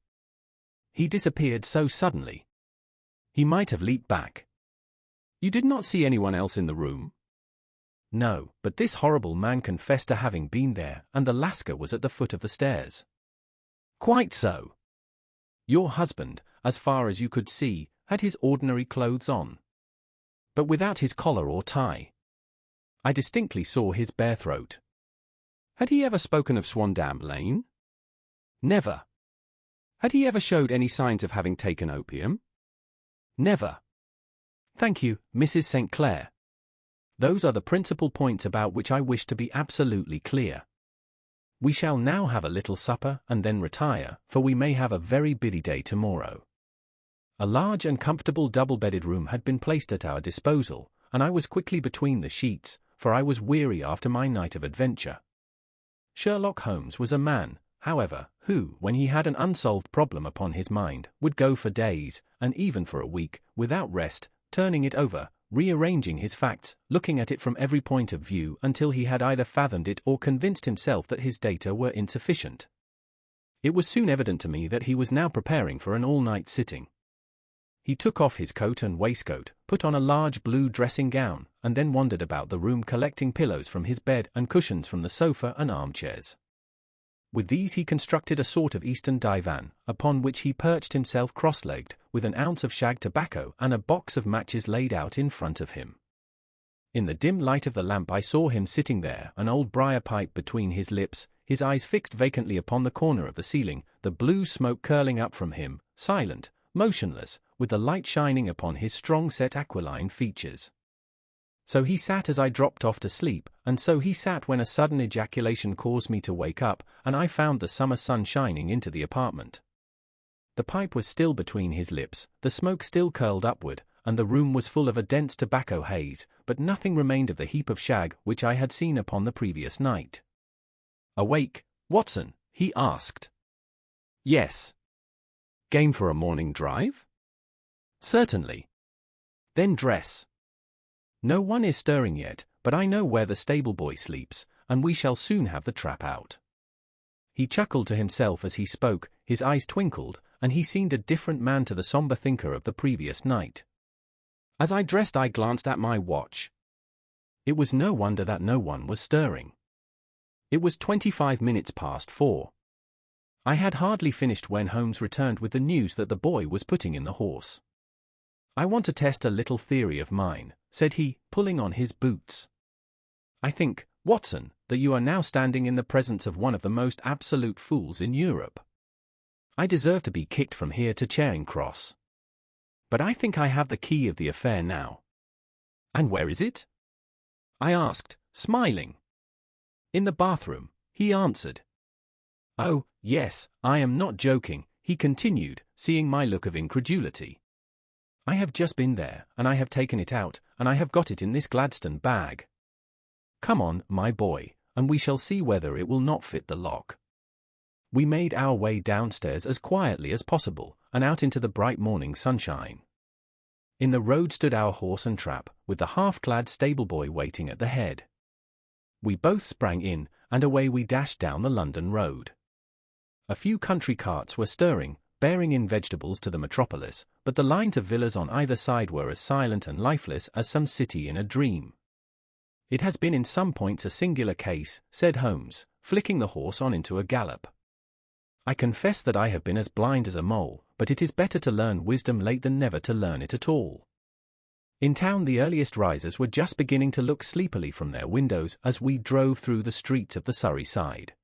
He disappeared so suddenly. He might have leaped back. You did not see anyone else in the room? No, but this horrible man confessed to having been there, and the Lascar was at the foot of the stairs. Quite so. Your husband, as far as you could see, had his ordinary clothes on, but without his collar or tie. I distinctly saw his bare throat. Had he ever spoken of Swandam Lane? Never. Had he ever showed any signs of having taken opium? Never. Thank you, Mrs. St. Clair. Those are the principal points about which I wish to be absolutely clear. We shall now have a little supper and then retire, for we may have a very busy day tomorrow. A large and comfortable double-bedded room had been placed at our disposal, and I was quickly between the sheets, for I was weary after my night of adventure. Sherlock Holmes was a man, however, who, when he had an unsolved problem upon his mind, would go for days, and even for a week, without rest, turning it over, rearranging his facts, looking at it from every point of view until he had either fathomed it or convinced himself that his data were insufficient. It was soon evident to me that he was now preparing for an all-night sitting. He took off his coat and waistcoat, put on a large blue dressing gown, and then wandered about the room collecting pillows from his bed and cushions from the sofa and armchairs. With these he constructed a sort of Eastern divan, upon which he perched himself cross-legged, with an ounce of shag tobacco and a box of matches laid out in front of him. In the dim light of the lamp I saw him sitting there, an old briar pipe between his lips, his eyes fixed vacantly upon the corner of the ceiling, the blue smoke curling up from him, silent, motionless, with the light shining upon his strong-set aquiline features. So he sat as I dropped off to sleep, and so he sat when a sudden ejaculation caused me to wake up, and I found the summer sun shining into the apartment. The pipe was still between his lips, the smoke still curled upward, and the room was full of a dense tobacco haze, but nothing remained of the heap of shag which I had seen upon the previous night. "Awake, Watson?" he asked. "Yes." "Game for a morning drive?" "Certainly." "Then dress. No one is stirring yet, but I know where the stable boy sleeps, and we shall soon have the trap out." He chuckled to himself as he spoke, his eyes twinkled, and he seemed a different man to the somber thinker of the previous night. As I dressed I glanced at my watch. It was no wonder that no one was stirring. It was 25 minutes past 4. I had hardly finished when Holmes returned with the news that the boy was putting in the horse. "I want to test a little theory of mine," said he, pulling on his boots. "I think, Watson, that you are now standing in the presence of one of the most absolute fools in Europe. I deserve to be kicked from here to Charing Cross. But I think I have the key of the affair now." "And where is it?" I asked, smiling. "In the bathroom," he answered. "Oh, yes, I am not joking," he continued, seeing my look of incredulity. "I have just been there, and I have taken it out, and I have got it in this Gladstone bag. Come on, my boy, and we shall see whether it will not fit the lock." We made our way downstairs as quietly as possible, and out into the bright morning sunshine. In the road stood our horse and trap, with the half-clad stable-boy waiting at the head. We both sprang in, and away we dashed down the London road. A few country carts were stirring, bearing in vegetables to the metropolis, but the lines of villas on either side were as silent and lifeless as some city in a dream. "It has been in some points a singular case," said Holmes, flicking the horse on into a gallop. "I confess that I have been as blind as a mole, but it is better to learn wisdom late than never to learn it at all." In town the earliest risers were just beginning to look sleepily from their windows as we drove through the streets of the Surrey side.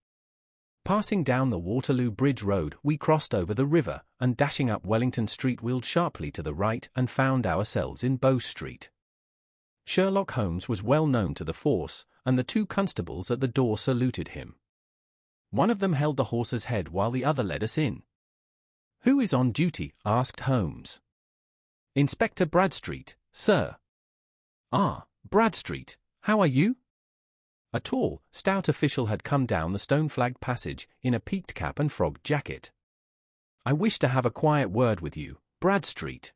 Passing down the Waterloo Bridge Road we crossed over the river, and dashing up Wellington Street wheeled sharply to the right and found ourselves in Bow Street. Sherlock Holmes was well known to the force, and the two constables at the door saluted him. One of them held the horse's head while the other led us in. "Who is on duty?" asked Holmes. "Inspector Bradstreet, sir." "Ah, Bradstreet, how are you?" A tall, stout official had come down the stone-flagged passage in a peaked cap and frogged jacket. "I wish to have a quiet word with you, Bradstreet."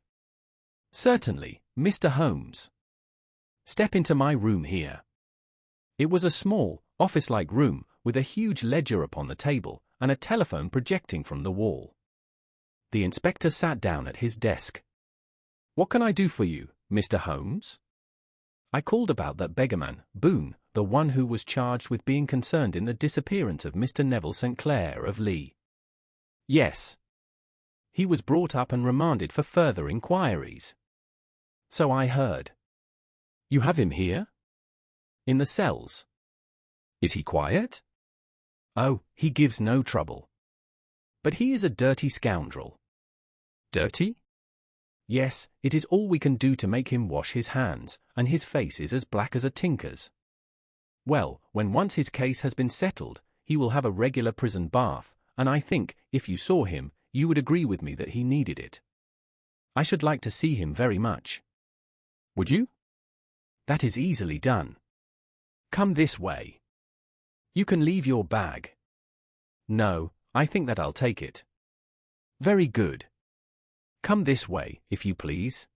"Certainly, Mr. Holmes. Step into my room here." It was a small, office-like room, with a huge ledger upon the table, and a telephone projecting from the wall. The inspector sat down at his desk. "What can I do for you, Mr. Holmes?" "I called about that beggarman, Boone, the one who was charged with being concerned in the disappearance of Mr. Neville St. Clair of Lee." "Yes. He was brought up and remanded for further inquiries." "So I heard." "You have him here?" "In the cells." "Is he quiet?" "Oh, he gives no trouble. But he is a dirty scoundrel." "Dirty?" "Yes, it is all we can do to make him wash his hands, and his face is as black as a tinker's. Well, when once his case has been settled, he will have a regular prison bath, and I think, if you saw him, you would agree with me that he needed it. I should like to see him very much." "Would you?" "That is easily done. Come this way. You can leave your bag." "No, I think that I'll take it." "Very good. Come this way, if you please."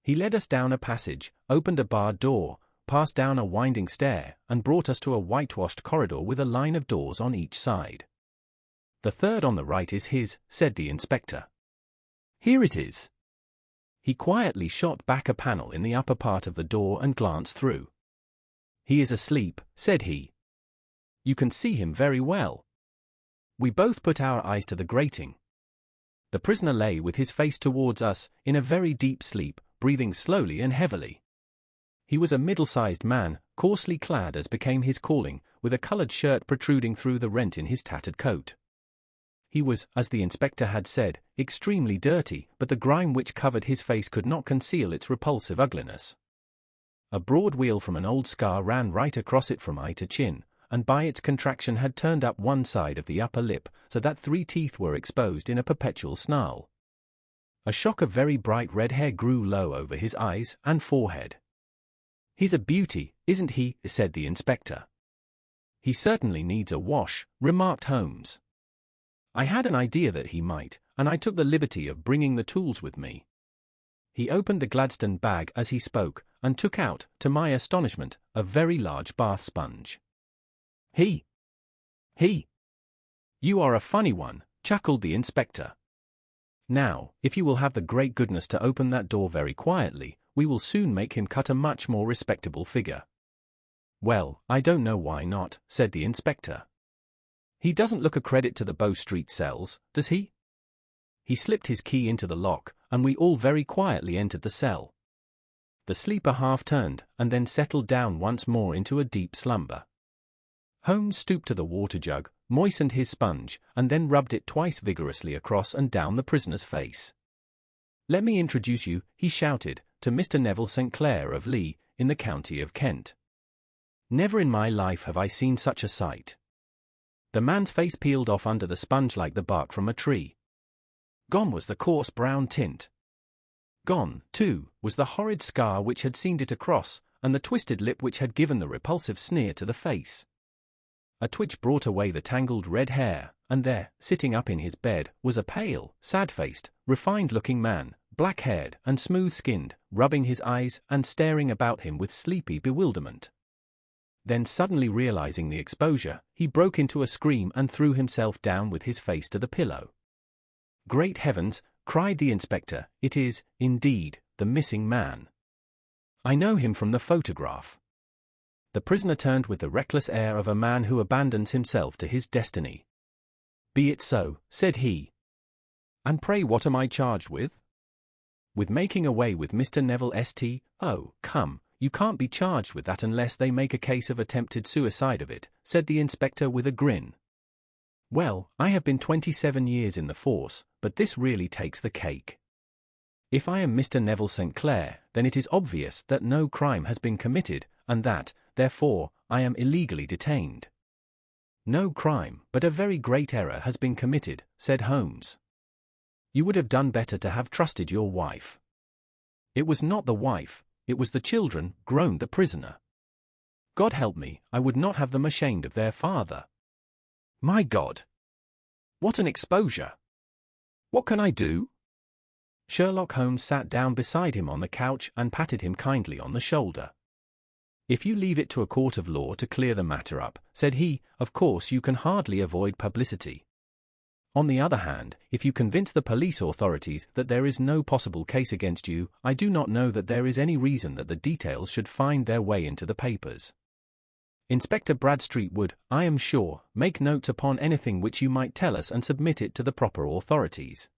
He led us down a passage, opened a barred door, passed down a winding stair, and brought us to a whitewashed corridor with a line of doors on each side. "The third on the right is his," said the inspector. "Here it is." He quietly shot back a panel in the upper part of the door and glanced through. "He is asleep," said he. "You can see him very well." We both put our eyes to the grating. The prisoner lay with his face towards us, in a very deep sleep, breathing slowly and heavily. He was a middle-sized man, coarsely clad as became his calling, with a coloured shirt protruding through the rent in his tattered coat. He was, as the inspector had said, extremely dirty, but the grime which covered his face could not conceal its repulsive ugliness. A broad weal from an old scar ran right across it from eye to chin, and by its contraction had turned up one side of the upper lip, so that 3 teeth were exposed in a perpetual snarl. A shock of very bright red hair grew low over his eyes and forehead. "He's a beauty, isn't he?" said the inspector. "He certainly needs a wash," remarked Holmes. I had an idea that he might, and I took the liberty of bringing the tools with me. He opened the Gladstone bag as he spoke, and took out, to my astonishment, a very large bath sponge. He! You are a funny one," chuckled the inspector. "Now, if you will have the great goodness to open that door very quietly, we will soon make him cut a much more respectable figure." "Well, I don't know why not," said the inspector. "He doesn't look a credit to the Bow Street cells, does he?" He slipped his key into the lock, and we all very quietly entered the cell. The sleeper half turned, and then settled down once more into a deep slumber. Holmes stooped to the water jug, moistened his sponge, and then rubbed it twice vigorously across and down the prisoner's face. "Let me introduce you," he shouted, "to Mr. Neville St. Clair of Lee, in the county of Kent. Never in my life have I seen such a sight." The man's face peeled off under the sponge like the bark from a tree. Gone was the coarse brown tint. Gone, too, was the horrid scar which had seamed it across, and the twisted lip which had given the repulsive sneer to the face. A twitch brought away the tangled red hair, and there, sitting up in his bed, was a pale, sad-faced, refined-looking man, black-haired and smooth-skinned, rubbing his eyes and staring about him with sleepy bewilderment. Then suddenly realizing the exposure, he broke into a scream and threw himself down with his face to the pillow. "Great heavens!" cried the inspector, "it is, indeed, the missing man. I know him from the photograph." The prisoner turned with the reckless air of a man who abandons himself to his destiny. "Be it so," said he. "And pray what am I charged with?" "With making away with Mr. Neville St. Oh, come, you can't be charged with that unless they make a case of attempted suicide of it," said the inspector with a grin. "Well, I have been 27 years in the force, but this really takes the cake. If I am Mr. Neville St. Clair, then it is obvious that no crime has been committed, and that, therefore, I am illegally detained. No crime, but a very great error has been committed, said Holmes. You would have done better to have trusted your wife. It was not the wife, it was the children, groaned the prisoner. God help me, I would not have them ashamed of their father. My God! What an exposure! What can I do? Sherlock Holmes sat down beside him on the couch and patted him kindly on the shoulder. If you leave it to a court of law to clear the matter up, said he, of course you can hardly avoid publicity. On the other hand, if you convince the police authorities that there is no possible case against you, I do not know that there is any reason that the details should find their way into the papers. Inspector Bradstreet would, I am sure, make notes upon anything which you might tell us and submit it to the proper authorities.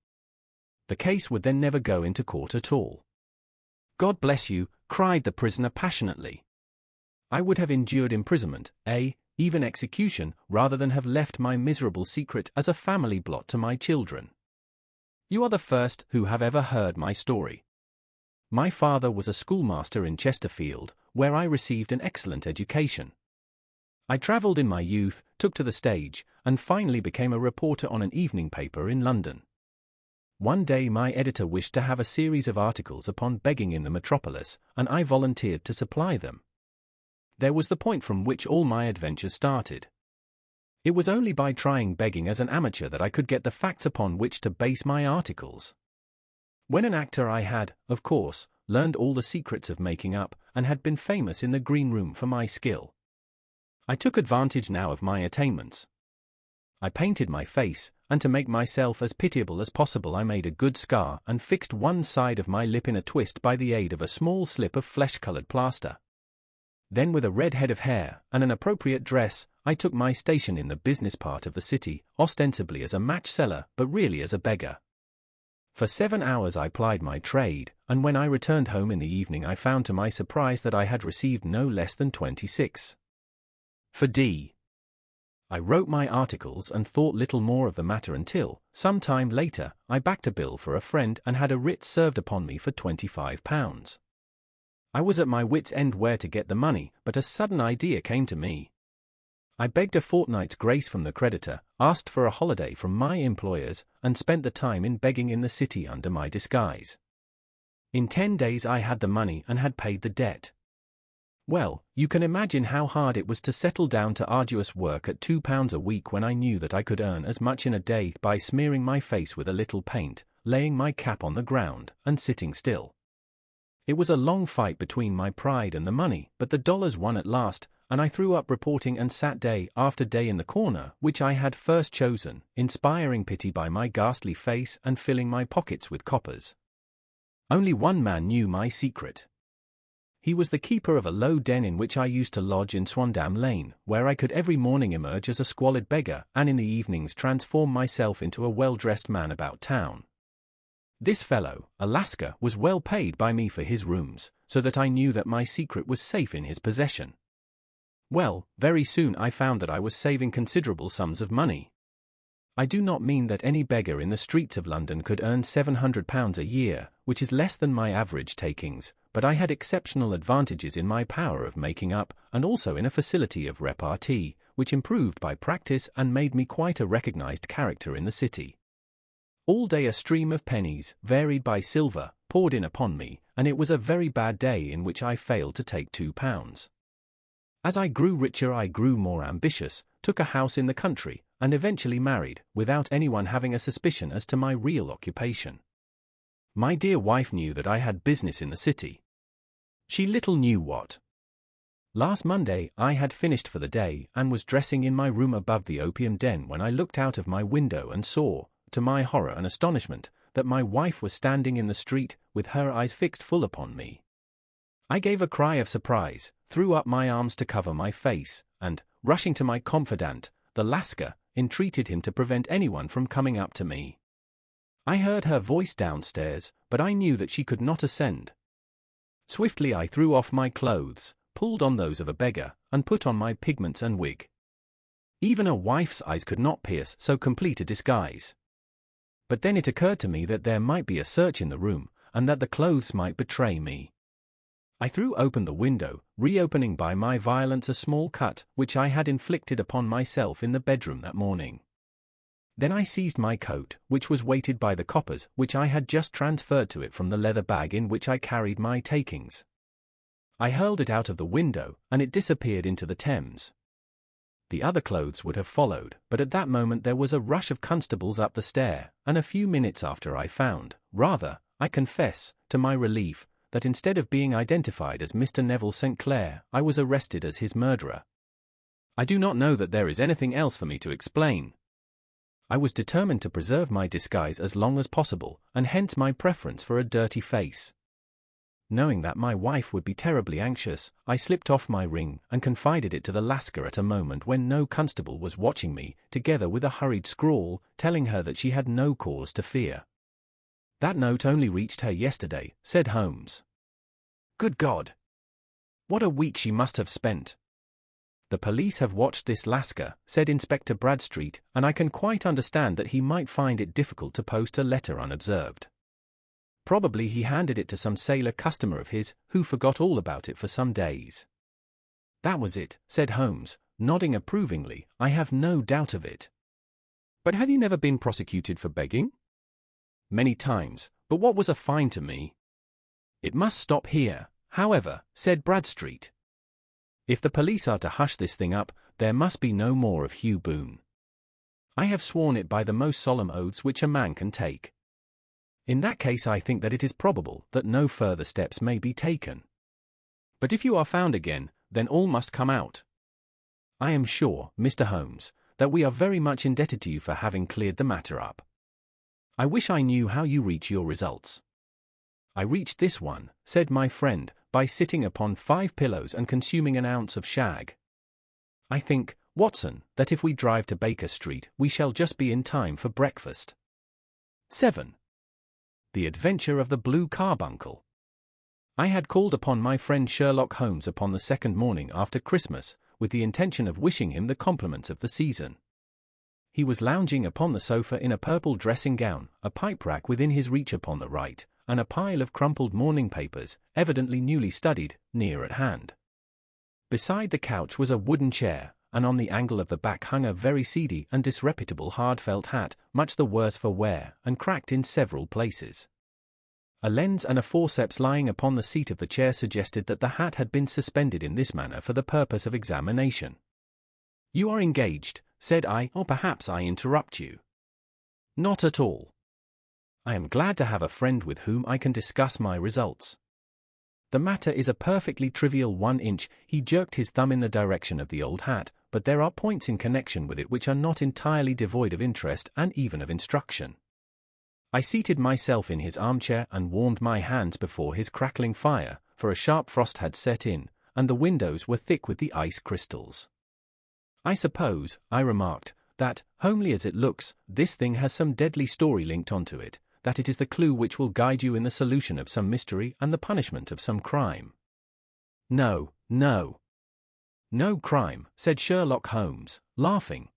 The case would then never go into court at all. God bless you, cried the prisoner passionately. I would have endured imprisonment, even execution, rather than have left my miserable secret as a family blot to my children. You are the first who have ever heard my story. My father was a schoolmaster in Chesterfield, where I received an excellent education. I travelled in my youth, took to the stage, and finally became a reporter on an evening paper in London. One day my editor wished to have a series of articles upon begging in the metropolis, and I volunteered to supply them. There was the point from which all my adventures started. It was only by trying begging as an amateur that I could get the facts upon which to base my articles. When an actor I had, of course, learned all the secrets of making up, and had been famous in the green room for my skill. I took advantage now of my attainments. I painted my face, and to make myself as pitiable as possible I made a good scar and fixed one side of my lip in a twist by the aid of a small slip of flesh-coloured plaster. Then with a red head of hair and an appropriate dress, I took my station in the business part of the city, ostensibly as a match seller but really as a beggar. For 7 hours I plied my trade, and when I returned home in the evening I found to my surprise that I had received no less than 26. For D. I wrote my articles and thought little more of the matter until, some time later, I backed a bill for a friend and had a writ served upon me for £25. I was at my wit's end where to get the money, but a sudden idea came to me. I begged a fortnight's grace from the creditor, asked for a holiday from my employers, and spent the time in begging in the city under my disguise. In 10 days I had the money and had paid the debt. Well, you can imagine how hard it was to settle down to arduous work at £2 a week when I knew that I could earn as much in a day by smearing my face with a little paint, laying my cap on the ground, and sitting still. It was a long fight between my pride and the money, but the dollars won at last, and I threw up reporting and sat day after day in the corner which I had first chosen, inspiring pity by my ghastly face and filling my pockets with coppers. Only one man knew my secret. He was the keeper of a low den in which I used to lodge in Swandam Lane, where I could every morning emerge as a squalid beggar and in the evenings transform myself into a well-dressed man about town. This fellow, Alaska, was well paid by me for his rooms, so that I knew that my secret was safe in his possession. Well, very soon I found that I was saving considerable sums of money. I do not mean that any beggar in the streets of London could earn £700 a year, which is less than my average takings, but I had exceptional advantages in my power of making up, and also in a facility of repartee, which improved by practice and made me quite a recognized character in the city. All day a stream of pennies, varied by silver, poured in upon me, and it was a very bad day in which I failed to take £2. As I grew richer I grew more ambitious, took a house in the country, and eventually married, without anyone having a suspicion as to my real occupation. My dear wife knew that I had business in the city. She little knew what. Last Monday I had finished for the day and was dressing in my room above the opium den when I looked out of my window and saw, to my horror and astonishment, that my wife was standing in the street, with her eyes fixed full upon me. I gave a cry of surprise, threw up my arms to cover my face, and, rushing to my confidant, the Lascar, entreated him to prevent anyone from coming up to me. I heard her voice downstairs, but I knew that she could not ascend. Swiftly I threw off my clothes, pulled on those of a beggar, and put on my pigments and wig. Even a wife's eyes could not pierce so complete a disguise. But then it occurred to me that there might be a search in the room, and that the clothes might betray me. I threw open the window, reopening by my violence a small cut which I had inflicted upon myself in the bedroom that morning. Then I seized my coat, which was weighted by the coppers which I had just transferred to it from the leather bag in which I carried my takings. I hurled it out of the window, and it disappeared into the Thames. The other clothes would have followed, but at that moment there was a rush of constables up the stair, and a few minutes after I found, rather, I confess, to my relief, that instead of being identified as Mr. Neville St. Clair, I was arrested as his murderer. I do not know that there is anything else for me to explain. I was determined to preserve my disguise as long as possible, and hence my preference for a dirty face. Knowing that my wife would be terribly anxious, I slipped off my ring and confided it to the Lascar at a moment when no constable was watching me, together with a hurried scrawl, telling her that she had no cause to fear. "That note only reached her yesterday," said Holmes. "Good God! What a week she must have spent." "The police have watched this Lascar," said Inspector Bradstreet, "and I can quite understand that he might find it difficult to post a letter unobserved. Probably he handed it to some sailor customer of his, who forgot all about it for some days." "That was it," said Holmes, nodding approvingly. "I have no doubt of it." "But have you never been prosecuted for begging?" "Many times, but what was a fine to me?" "It must stop here, however," said Bradstreet. "If the police are to hush this thing up, there must be no more of Hugh Boone. I have sworn it by the most solemn oaths which a man can take. In that case I think that it is probable that no further steps may be taken. But if you are found again, then all must come out. I am sure, Mr. Holmes, that we are very much indebted to you for having cleared the matter up. I wish I knew how you reach your results." "I reached this one," said my friend, "by sitting upon 5 pillows and consuming an ounce of shag. I think, Watson, that if we drive to Baker Street, we shall just be in time for breakfast." 7. The Adventure of the Blue Carbuncle. I had called upon my friend Sherlock Holmes upon the second morning after Christmas, with the intention of wishing him the compliments of the season. He was lounging upon the sofa in a purple dressing gown, a pipe rack within his reach upon the right, and a pile of crumpled morning papers, evidently newly studied, near at hand. Beside the couch was a wooden chair, and on the angle of the back hung a very seedy and disreputable hard felt hat, much the worse for wear, and cracked in several places. A lens and a forceps lying upon the seat of the chair suggested that the hat had been suspended in this manner for the purpose of examination. "You are engaged," said I, "or perhaps I interrupt you." "Not at all. I am glad to have a friend with whom I can discuss my results. The matter is a perfectly trivial 1 inch." He jerked his thumb in the direction of the old hat, "but there are points in connection with it which are not entirely devoid of interest and even of instruction." I seated myself in his armchair and warmed my hands before his crackling fire, for a sharp frost had set in, and the windows were thick with the ice crystals. "I suppose," I remarked, "that, homely as it looks, this thing has some deadly story linked onto it, that it is the clue which will guide you in the solution of some mystery and the punishment of some crime." "No, no. No crime," said Sherlock Holmes, laughing.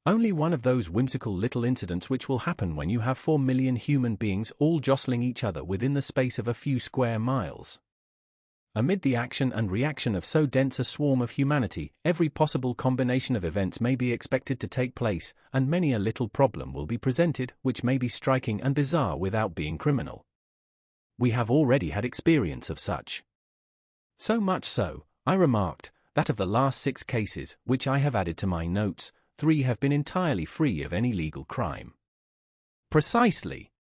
"Only one of those whimsical little incidents which will happen when you have 4 million human beings all jostling each other within the space of a few square miles. Amid the action and reaction of so dense a swarm of humanity, every possible combination of events may be expected to take place, and many a little problem will be presented which may be striking and bizarre without being criminal. We have already had experience of such. So much so," I remarked, "that of the last 6 cases, which I have added to my notes, 3 have been entirely free of any legal crime." "Precisely.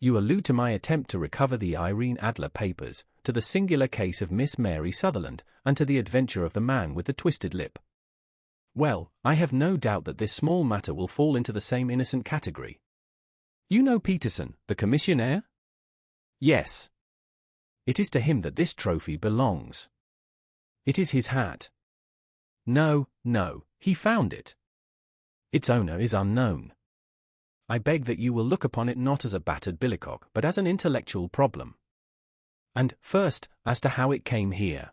You allude to my attempt to recover the Irene Adler papers, to the singular case of Miss Mary Sutherland, and to the adventure of the man with the twisted lip. Well, I have no doubt that this small matter will fall into the same innocent category. You know Peterson, the commissionaire?" "Yes. It is to him that this trophy belongs." "It is his hat." "No, no, he found it. Its owner is unknown. I beg that you will look upon it not as a battered billycock but as an intellectual problem. And, first, as to how it came here.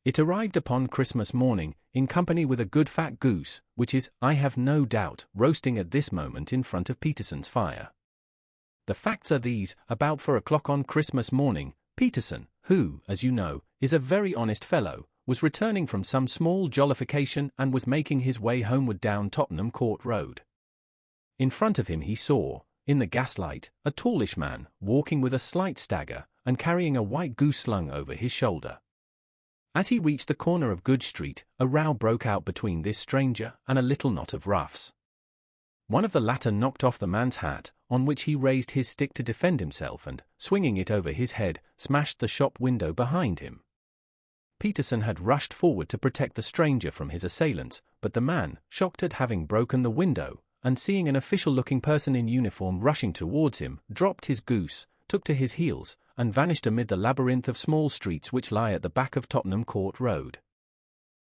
It arrived upon Christmas morning, in company with a good fat goose, which is, I have no doubt, roasting at this moment in front of Peterson's fire. The facts are these: about 4 o'clock on Christmas morning, Peterson, who, as you know, is a very honest fellow, was returning from some small jollification and was making his way homeward down Tottenham Court Road. In front of him he saw, in the gaslight, a tallish man, walking with a slight stagger, and carrying a white goose slung over his shoulder. As he reached the corner of Good Street, a row broke out between this stranger and a little knot of roughs. One of the latter knocked off the man's hat, on which he raised his stick to defend himself and, swinging it over his head, smashed the shop window behind him. Peterson had rushed forward to protect the stranger from his assailants, but the man, shocked at having broken the window, and seeing an official-looking person in uniform rushing towards him, dropped his goose, took to his heels, and vanished amid the labyrinth of small streets which lie at the back of Tottenham Court Road.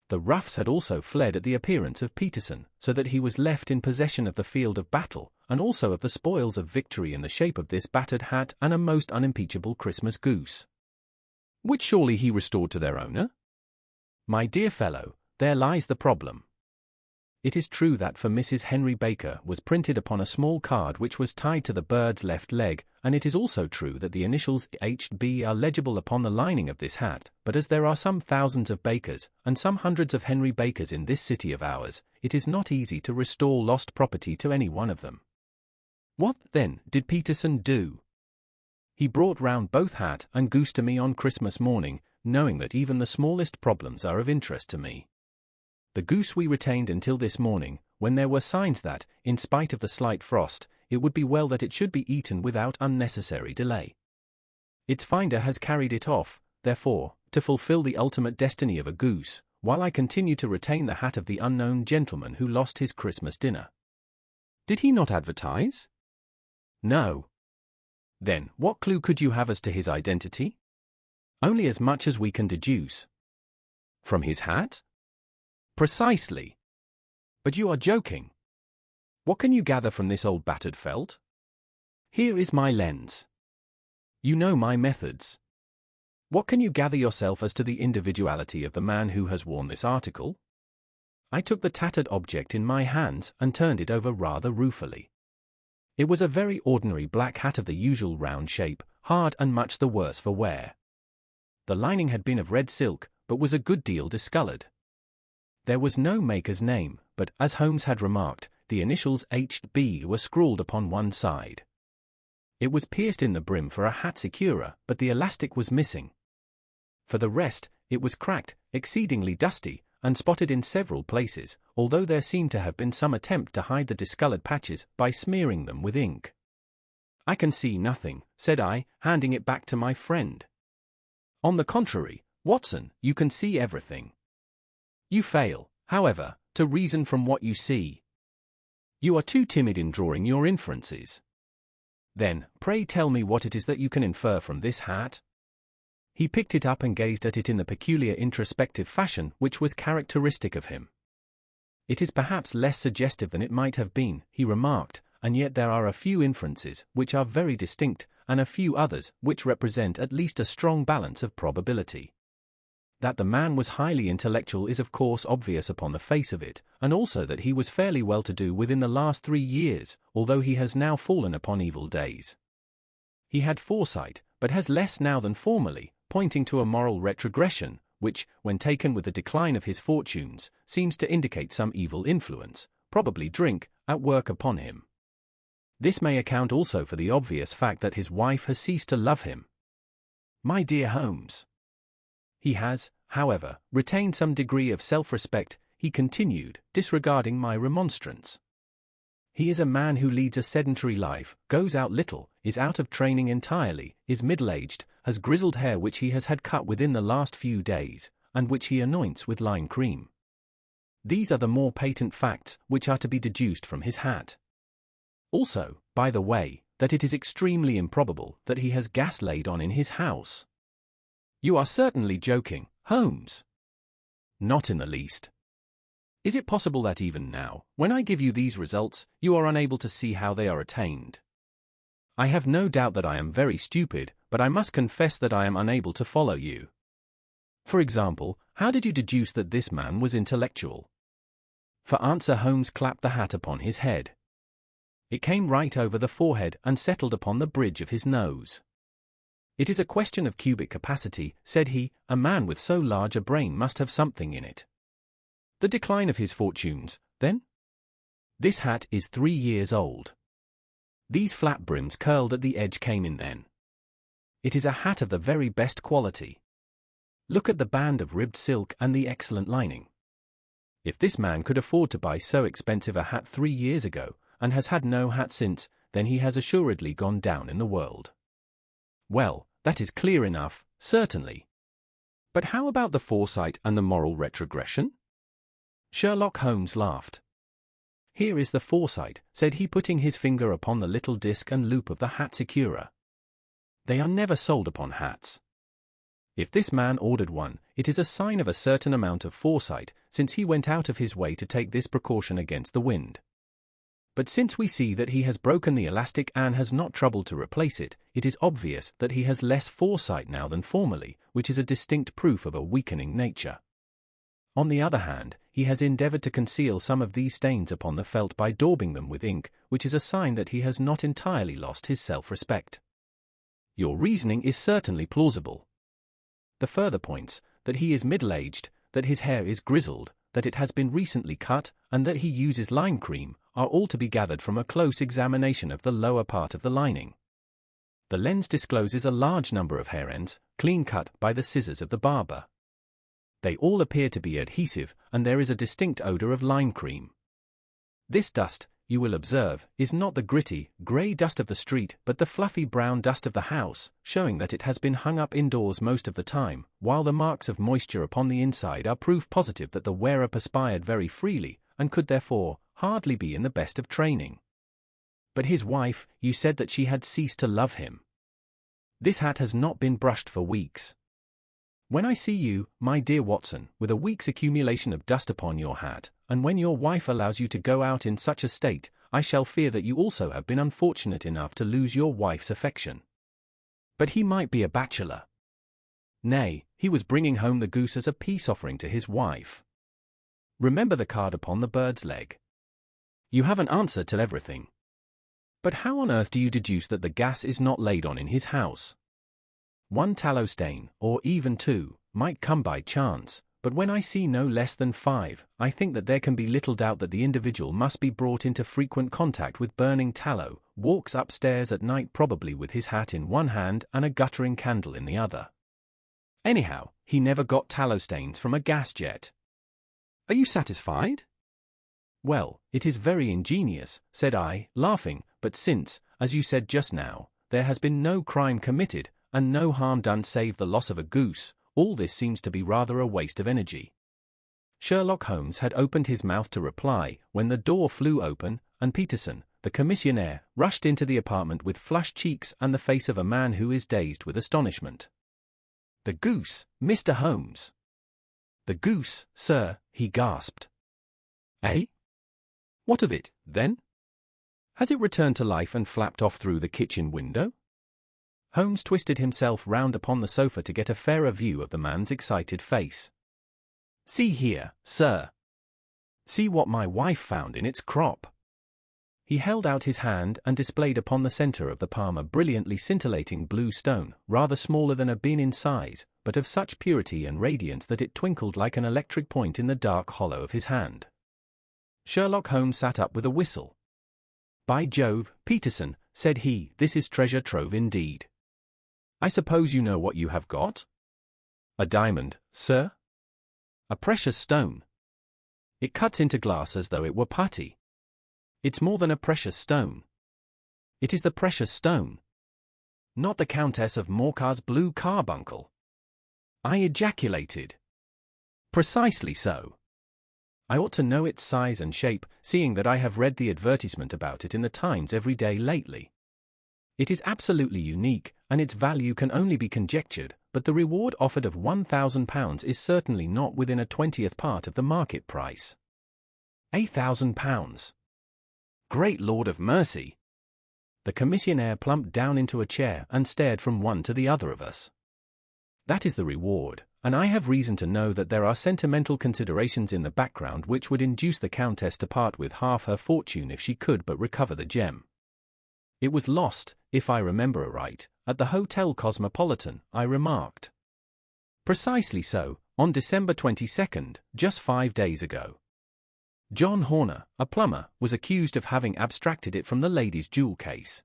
The roughs had also fled at the appearance of Peterson, so that he was left in possession of the field of battle, and also of the spoils of victory in the shape of this battered hat and a most unimpeachable Christmas goose. Which surely he restored to their owner? My dear fellow, there lies the problem. It is true that for Mrs. Henry Baker was printed upon a small card which was tied to the bird's left leg, and it is also true that the initials H.B. are legible upon the lining of this hat, but as there are some thousands of Bakers, and some hundreds of Henry Bakers in this city of ours, it is not easy to restore lost property to any one of them. What, then, did Peterson do? He brought round both hat and goose to me on Christmas morning, knowing that even the smallest problems are of interest to me. The goose we retained until this morning, when there were signs that, in spite of the slight frost, it would be well that it should be eaten without unnecessary delay. Its finder has carried it off, therefore, to fulfill the ultimate destiny of a goose, while I continue to retain the hat of the unknown gentleman who lost his Christmas dinner. Did he not advertise? No. Then, what clue could you have as to his identity? Only as much as we can deduce. From his hat? Precisely. But you are joking. What can you gather from this old battered felt? Here is my lens. You know my methods. What can you gather yourself as to the individuality of the man who has worn this article? I took the tattered object in my hands and turned it over rather ruefully. It was a very ordinary black hat of the usual round shape, hard and much the worse for wear. The lining had been of red silk, but was a good deal discolored. There was no maker's name, but, as Holmes had remarked, the initials H.B. were scrawled upon one side. It was pierced in the brim for a hat securer, but the elastic was missing. For the rest, it was cracked, exceedingly dusty, and spotted in several places, although there seemed to have been some attempt to hide the discolored patches by smearing them with ink. I can see nothing, said I, handing it back to my friend. On the contrary, Watson, you can see everything. You fail, however, to reason from what you see. You are too timid in drawing your inferences. Then, pray tell me what it is that you can infer from this hat. He picked it up and gazed at it in the peculiar introspective fashion which was characteristic of him. It is perhaps less suggestive than it might have been, he remarked, and yet there are a few inferences which are very distinct, and a few others which represent at least a strong balance of probability. That the man was highly intellectual is of course obvious upon the face of it, and also that he was fairly well-to-do within the last 3 years, although he has now fallen upon evil days. He had foresight, but has less now than formerly, pointing to a moral retrogression, which, when taken with the decline of his fortunes, seems to indicate some evil influence, probably drink, at work upon him. This may account also for the obvious fact that his wife has ceased to love him. My dear Holmes. He has, however, retained some degree of self-respect, he continued, disregarding my remonstrance. He is a man who leads a sedentary life, goes out little, is out of training entirely, is middle-aged, has grizzled hair which he has had cut within the last few days, and which he anoints with lime cream. These are the more patent facts which are to be deduced from his hat. Also, by the way, that it is extremely improbable that he has gas laid on in his house. You are certainly joking, Holmes. Not in the least. Is it possible that even now, when I give you these results, you are unable to see how they are attained? I have no doubt that I am very stupid, but I must confess that I am unable to follow you. For example, how did you deduce that this man was intellectual? For answer Holmes clapped the hat upon his head. It came right over the forehead and settled upon the bridge of his nose. "It is a question of cubic capacity," said he. "A man with so large a brain must have something in it." "The decline of his fortunes, then?" "This hat is 3 years old. These flat brims curled at the edge came in then. It is a hat of the very best quality. Look at the band of ribbed silk and the excellent lining. If this man could afford to buy so expensive a hat 3 years ago, and has had no hat since, then he has assuredly gone down in the world." "Well, that is clear enough, certainly. But how about the foresight and the moral retrogression?" Sherlock Holmes laughed. "Here is the foresight," said he, putting his finger upon the little disc and loop of the hat securer. "They are never sold upon hats. If this man ordered one, it is a sign of a certain amount of foresight, since he went out of his way to take this precaution against the wind. But since we see that he has broken the elastic and has not troubled to replace it, it is obvious that he has less foresight now than formerly, which is a distinct proof of a weakening nature. On the other hand, he has endeavored to conceal some of these stains upon the felt by daubing them with ink, which is a sign that he has not entirely lost his self-respect. Your reasoning is certainly plausible. The further points, that he is middle-aged, that his hair is grizzled, that it has been recently cut, and that he uses lime cream, are all to be gathered from a close examination of the lower part of the lining. The lens discloses a large number of hair ends, clean cut by the scissors of the barber. They all appear to be adhesive, and there is a distinct odor of lime cream. This dust, you will observe, is not the gritty, grey dust of the street, but the fluffy brown dust of the house, showing that it has been hung up indoors most of the time, while the marks of moisture upon the inside are proof positive that the wearer perspired very freely, and could therefore hardly be in the best of training. But his wife, you said that she had ceased to love him. This hat has not been brushed for weeks. When I see you, my dear Watson, with a week's accumulation of dust upon your hat, and when your wife allows you to go out in such a state, I shall fear that you also have been unfortunate enough to lose your wife's affection. But he might be a bachelor. Nay, he was bringing home the goose as a peace offering to his wife. Remember the card upon the bird's leg. You have an answer to everything. But how on earth do you deduce that the gas is not laid on in his house? 1 tallow stain, or even 2, might come by chance, but when I see no less than 5, I think that there can be little doubt that the individual must be brought into frequent contact with burning tallow, walks upstairs at night probably with his hat in one hand and a guttering candle in the other. Anyhow, he never got tallow stains from a gas jet. Are you satisfied? Well, it is very ingenious, said I, laughing, but since, as you said just now, there has been no crime committed, and no harm done save the loss of a goose, all this seems to be rather a waste of energy. Sherlock Holmes had opened his mouth to reply, when the door flew open, and Peterson, the commissionaire, rushed into the apartment with flushed cheeks and the face of a man who is dazed with astonishment. "The goose, Mr. Holmes!" "The goose, sir," he gasped. "Eh? What of it, then? Has it returned to life and flapped off through the kitchen window?" Holmes twisted himself round upon the sofa to get a fairer view of the man's excited face. "See here, sir. See what my wife found in its crop." He held out his hand and displayed upon the centre of the palm a brilliantly scintillating blue stone, rather smaller than a bin in size, but of such purity and radiance that it twinkled like an electric point in the dark hollow of his hand. Sherlock Holmes sat up with a whistle. "By Jove, Peterson," said he, "this is treasure trove indeed. I suppose you know what you have got?" "A diamond, sir?" "A precious stone. It cuts into glass as though it were putty. It's more than a precious stone. It is the precious stone. Not the Countess of Morcar's blue carbuncle." I ejaculated. "Precisely so. I ought to know its size and shape, seeing that I have read the advertisement about it in the Times every day lately. It is absolutely unique, and its value can only be conjectured, but the reward offered of £1,000 is certainly not within a 20th part of the market price." £1,000! Great Lord of mercy! The commissionaire plumped down into a chair and stared from one to the other of us. "That is the reward, and I have reason to know that there are sentimental considerations in the background which would induce the Countess to part with half her fortune if she could but recover the gem. It was lost, if I remember aright, at the Hotel Cosmopolitan, I remarked. Precisely so, on December 22nd, just 5 days ago. John Horner, a plumber, was accused of having abstracted it from the lady's jewel case.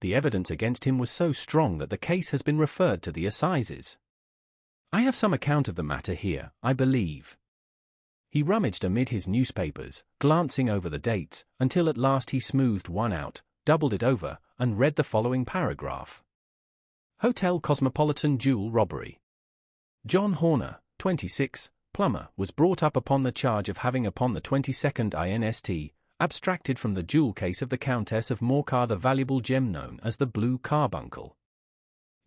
The evidence against him was so strong that the case has been referred to the assizes. I have some account of the matter here, I believe. He rummaged amid his newspapers, glancing over the dates, until at last he smoothed one out, doubled it over, and read the following paragraph. Hotel Cosmopolitan Jewel Robbery. John Horner, 26, plumber, was brought up upon the charge of having upon the 22nd inst. Abstracted from the jewel case of the Countess of Morcar the valuable gem known as the Blue Carbuncle.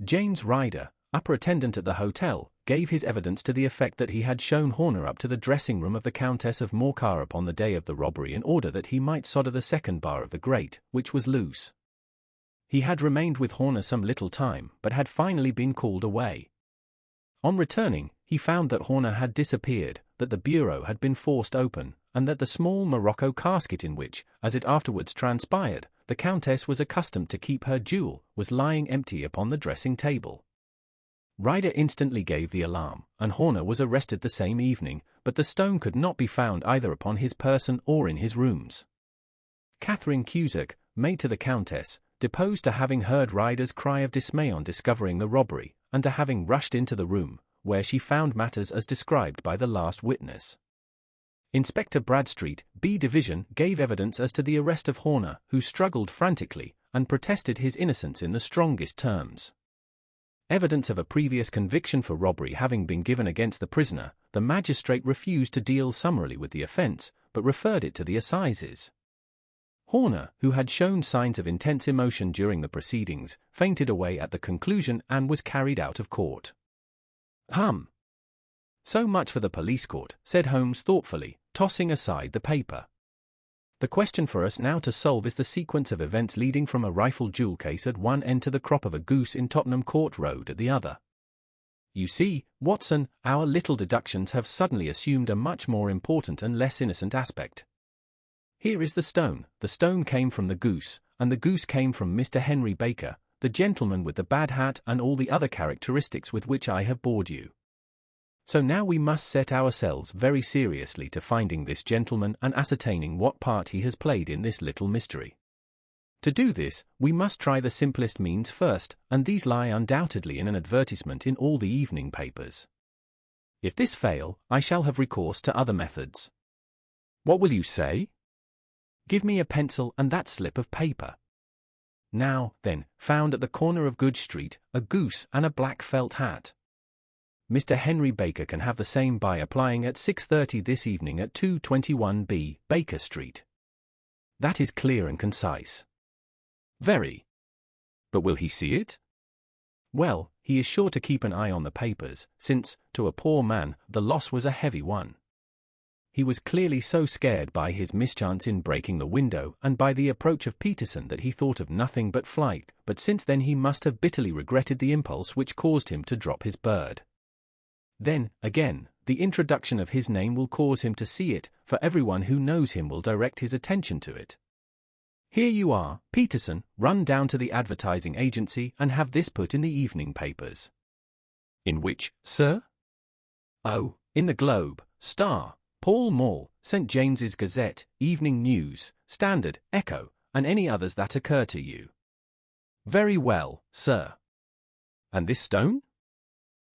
James Ryder, upper attendant at the hotel, gave his evidence to the effect that he had shown Horner up to the dressing-room of the Countess of Morcar upon the day of the robbery in order that he might solder the second bar of the grate, which was loose. He had remained with Horner some little time, but had finally been called away. On returning, he found that Horner had disappeared, that the bureau had been forced open, and that the small morocco casket in which, as it afterwards transpired, the Countess was accustomed to keep her jewel, was lying empty upon the dressing-table. Ryder instantly gave the alarm, and Horner was arrested the same evening, but the stone could not be found either upon his person or in his rooms. Catherine Cusack, maid to the Countess, deposed to having heard Ryder's cry of dismay on discovering the robbery, and to having rushed into the room, where she found matters as described by the last witness. Inspector Bradstreet, B Division, gave evidence as to the arrest of Horner, who struggled frantically, and protested his innocence in the strongest terms. Evidence of a previous conviction for robbery having been given against the prisoner, the magistrate refused to deal summarily with the offence, but referred it to the assizes. Horner, who had shown signs of intense emotion during the proceedings, fainted away at the conclusion and was carried out of court. So much for the police court, said Holmes thoughtfully, tossing aside the paper. The question for us now to solve is the sequence of events leading from a rifled jewel case at one end to the crop of a goose in Tottenham Court Road at the other. You see, Watson, our little deductions have suddenly assumed a much more important and less innocent aspect. Here is the stone came from the goose, and the goose came from Mr. Henry Baker, the gentleman with the bad hat and all the other characteristics with which I have bored you. So now we must set ourselves very seriously to finding this gentleman and ascertaining what part he has played in this little mystery. To do this, we must try the simplest means first, and these lie undoubtedly in an advertisement in all the evening papers. If this fail, I shall have recourse to other methods. What will you say? Give me a pencil and that slip of paper. Now, then, found at the corner of Goodge Street, a goose and a black felt hat. Mr. Henry Baker can have the same by applying at 6:30 this evening at 221B, Baker Street. That is clear and concise. Very. But will he see it? Well, he is sure to keep an eye on the papers, since, to a poor man, the loss was a heavy one. He was clearly so scared by his mischance in breaking the window and by the approach of Peterson that he thought of nothing but flight, but since then he must have bitterly regretted the impulse which caused him to drop his bird. Then, again, the introduction of his name will cause him to see it, for everyone who knows him will direct his attention to it. Here you are, Peterson, run down to the advertising agency and have this put in the evening papers. In which, sir? Oh, in the Globe, Star, Pall Mall, St. James's Gazette, Evening News, Standard, Echo, and any others that occur to you. Very well, sir. And this stone?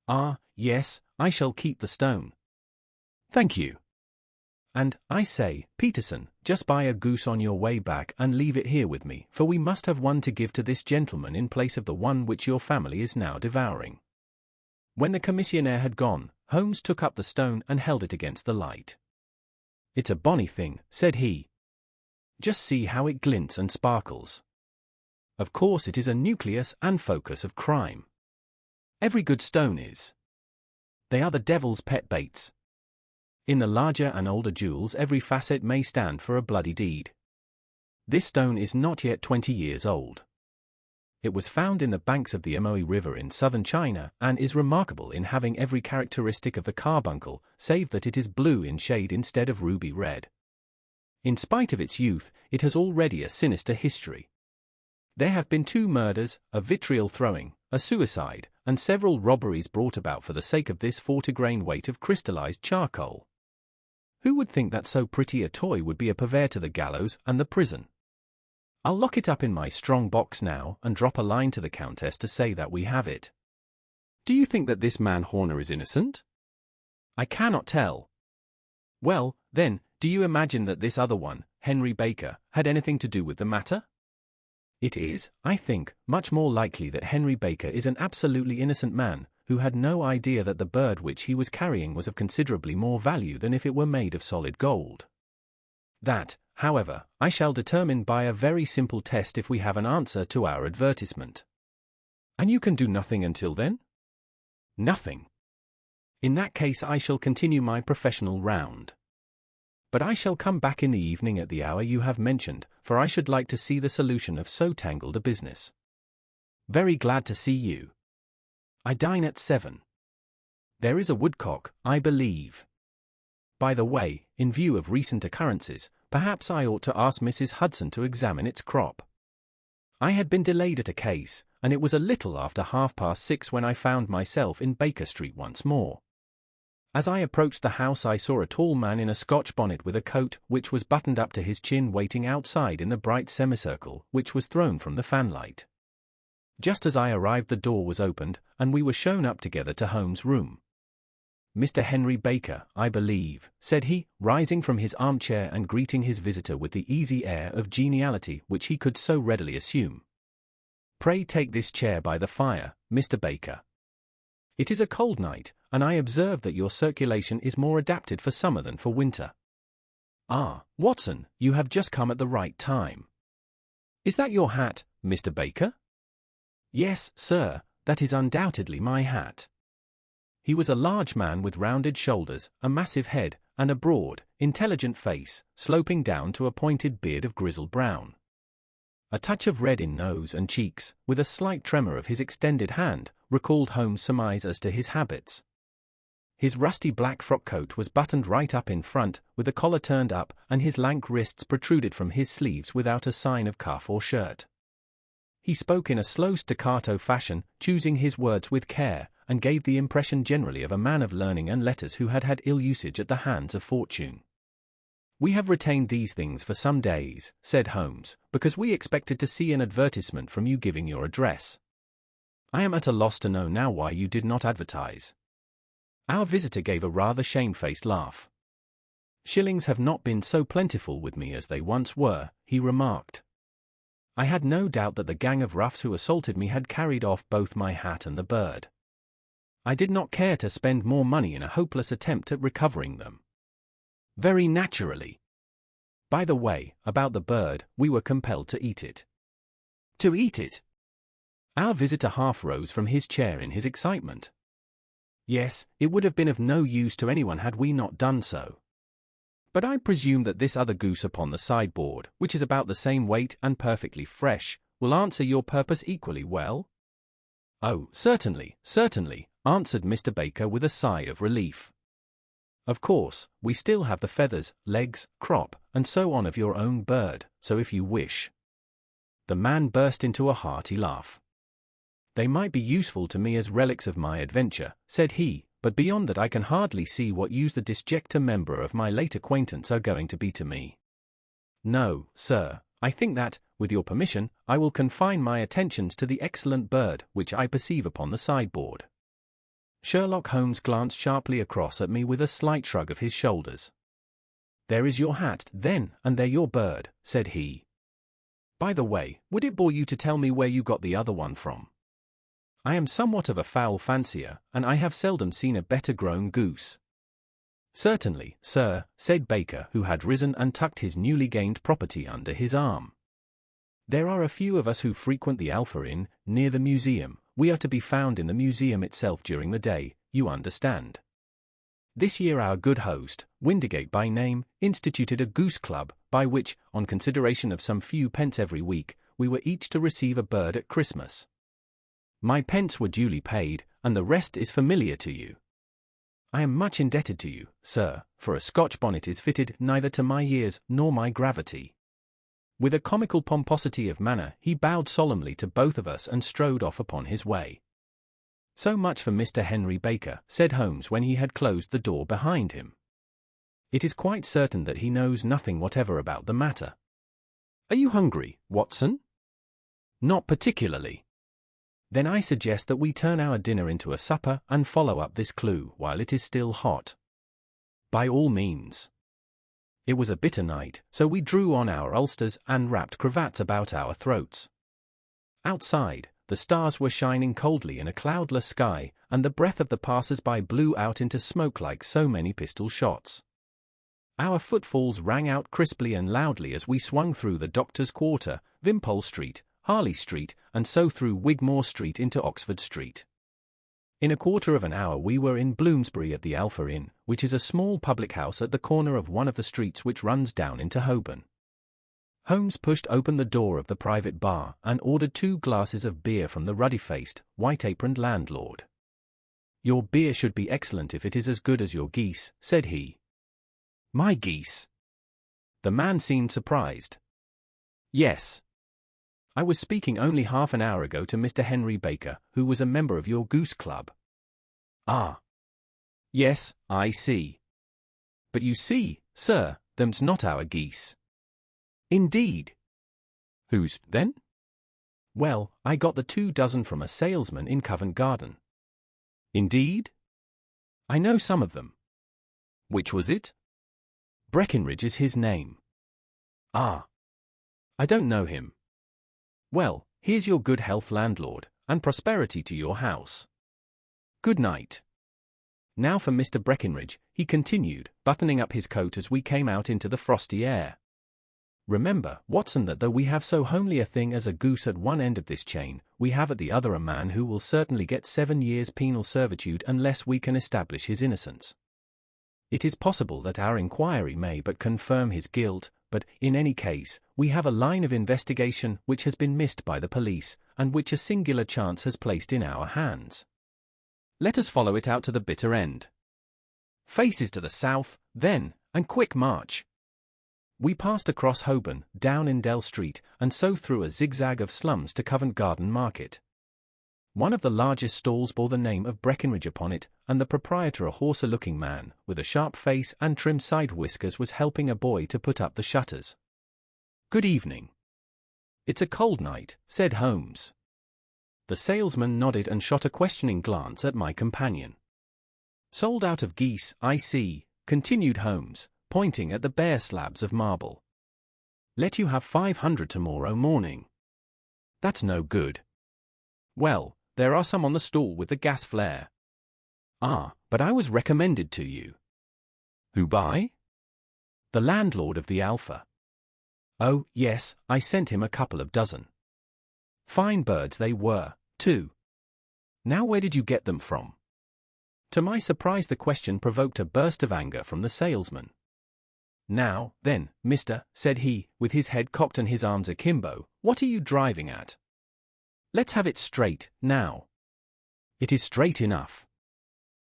Ah, yes, I shall keep the stone. Thank you. And, I say, Peterson, just buy a goose on your way back and leave it here with me, for we must have one to give to this gentleman in place of the one which your family is now devouring. When the commissionaire had gone, Holmes took up the stone and held it against the light. It's a bonny thing, said he. Just see how it glints and sparkles. Of course it is a nucleus and focus of crime. Every good stone is. They are the devil's pet baits. In the larger and older jewels every facet may stand for a bloody deed. This stone is not yet 20 years old. It was found in the banks of the Amoy River in southern China and is remarkable in having every characteristic of the carbuncle, save that it is blue in shade instead of ruby red. In spite of its youth, it has already a sinister history. There have been 2 murders, a vitriol throwing, a suicide, and several robberies brought about for the sake of this 40-grain weight of crystallized charcoal. Who would think that so pretty a toy would be a purveyor to the gallows and the prison? I'll lock it up in my strong box now and drop a line to the Countess to say that we have it. Do you think that this man Horner is innocent? I cannot tell. Well, then, do you imagine that this other one, Henry Baker, had anything to do with the matter? It is, I think, much more likely that Henry Baker is an absolutely innocent man, who had no idea that the bird which he was carrying was of considerably more value than if it were made of solid gold. That, however, I shall determine by a very simple test if we have an answer to our advertisement. And you can do nothing until then? Nothing. In that case I shall continue my professional round. But I shall come back in the evening at the hour you have mentioned, for I should like to see the solution of so tangled a business. Very glad to see you. I dine at 7. There is a woodcock, I believe. By the way, in view of recent occurrences, perhaps I ought to ask Mrs. Hudson to examine its crop. I had been delayed at a case, and it was a little after 6:30 when I found myself in Baker Street once more. As I approached the house I saw a tall man in a Scotch bonnet with a coat which was buttoned up to his chin waiting outside in the bright semicircle which was thrown from the fanlight. Just as I arrived the door was opened, and we were shown up together to Holmes' room. Mr. Henry Baker, I believe, said he, rising from his armchair and greeting his visitor with the easy air of geniality which he could so readily assume. Pray take this chair by the fire, Mr. Baker. It is a cold night, and I observe that your circulation is more adapted for summer than for winter. Ah, Watson, you have just come at the right time. Is that your hat, Mr. Baker? Yes, sir, that is undoubtedly my hat. He was a large man with rounded shoulders, a massive head, and a broad, intelligent face, sloping down to a pointed beard of grizzled brown. A touch of red in nose and cheeks, with a slight tremor of his extended hand, recalled Holmes' surmise as to his habits. His rusty black frock coat was buttoned right up in front, with the collar turned up, and his lank wrists protruded from his sleeves without a sign of cuff or shirt. He spoke in a slow staccato fashion, choosing his words with care, and gave the impression generally of a man of learning and letters who had had ill usage at the hands of fortune. We have retained these things for some days, said Holmes, because we expected to see an advertisement from you giving your address. I am at a loss to know now why you did not advertise. Our visitor gave a rather shamefaced laugh. Shillings have not been so plentiful with me as they once were, he remarked. I had no doubt that the gang of roughs who assaulted me had carried off both my hat and the bird. I did not care to spend more money in a hopeless attempt at recovering them. Very naturally. By the way, about the bird, we were compelled to eat it. To eat it? Our visitor half rose from his chair in his excitement. Yes, it would have been of no use to anyone had we not done so. But I presume that this other goose upon the sideboard, which is about the same weight and perfectly fresh, will answer your purpose equally well? Oh, certainly, certainly, answered Mr. Baker with a sigh of relief. Of course, we still have the feathers, legs, crop, and so on of your own bird, so if you wish. The man burst into a hearty laugh. They might be useful to me as relics of my adventure, said he, but beyond that I can hardly see what use the disjecta member of my late acquaintance are going to be to me. No, sir, I think that, with your permission, I will confine my attentions to the excellent bird which I perceive upon the sideboard. Sherlock Holmes glanced sharply across at me with a slight shrug of his shoulders. There is your hat, then, and there your bird, said he. By the way, would it bore you to tell me where you got the other one from? I am somewhat of a fowl fancier, and I have seldom seen a better-grown goose. Certainly, sir, said Baker, who had risen and tucked his newly gained property under his arm. There are a few of us who frequent the Alpha Inn, near the museum. We are to be found in the museum itself during the day, you understand. This year our good host, Windigate by name, instituted a goose club, by which, on consideration of some few pence every week, we were each to receive a bird at Christmas. My pence were duly paid, and the rest is familiar to you. I am much indebted to you, sir, for a Scotch bonnet is fitted neither to my years nor my gravity. With a comical pomposity of manner, he bowed solemnly to both of us and strode off upon his way. So much for Mr. Henry Baker, said Holmes when he had closed the door behind him. It is quite certain that he knows nothing whatever about the matter. Are you hungry, Watson? Not particularly. Then I suggest that we turn our dinner into a supper and follow up this clue while it is still hot. By all means. It was a bitter night, so we drew on our ulsters and wrapped cravats about our throats. Outside, the stars were shining coldly in a cloudless sky, and the breath of the passers-by blew out into smoke like so many pistol shots. Our footfalls rang out crisply and loudly as we swung through the Doctor's Quarter, Wimpole Street, Harley Street, and so through Wigmore Street into Oxford Street. In a quarter of an hour we were in Bloomsbury at the Alpha Inn, which is a small public house at the corner of one of the streets which runs down into Holborn. Holmes pushed open the door of the private bar and ordered 2 glasses of beer from the ruddy-faced, white-aproned landlord. Your beer should be excellent if it is as good as your geese, said he. My geese? The man seemed surprised. Yes. I was speaking only half an hour ago to Mr. Henry Baker, who was a member of your goose club. Ah. Yes, I see. But you see, sir, them's not our geese. Indeed. Whose, then? Well, I got the 2 dozen from a salesman in Covent Garden. Indeed? I know some of them. Which was it? Breckinridge is his name. Ah. I don't know him. Well, here's your good health, landlord, and prosperity to your house. Good night. Now for Mr. Breckinridge, he continued, buttoning up his coat as we came out into the frosty air. Remember, Watson, that though we have so homely a thing as a goose at one end of this chain, we have at the other a man who will certainly get 7 years penal servitude unless we can establish his innocence. It is possible that our inquiry may but confirm his guilt, but, in any case, we have a line of investigation which has been missed by the police, and which a singular chance has placed in our hands. Let us follow it out to the bitter end. Faces to the south, then, and quick march. We passed across Holborn, down Indell Street, and so through a zigzag of slums to Covent Garden Market. One of the largest stalls bore the name of Breckinridge upon it, and the proprietor, a hoarser-looking man, with a sharp face and trim side whiskers, was helping a boy to put up the shutters. Good evening. It's a cold night, said Holmes. The salesman nodded and shot a questioning glance at my companion. Sold out of geese, I see, continued Holmes, pointing at the bare slabs of marble. Let you have 500 tomorrow morning. That's no good. Well, there are some on the stall with the gas flare. Ah, but I was recommended to you. Who by? The landlord of the Alpha. Oh, yes, I sent him a couple of dozen. Fine birds they were, too. Now where did you get them from? To my surprise the question provoked a burst of anger from the salesman. Now, then, mister, said he, with his head cocked and his arms akimbo, what are you driving at? Let's have it straight, now. It is straight enough.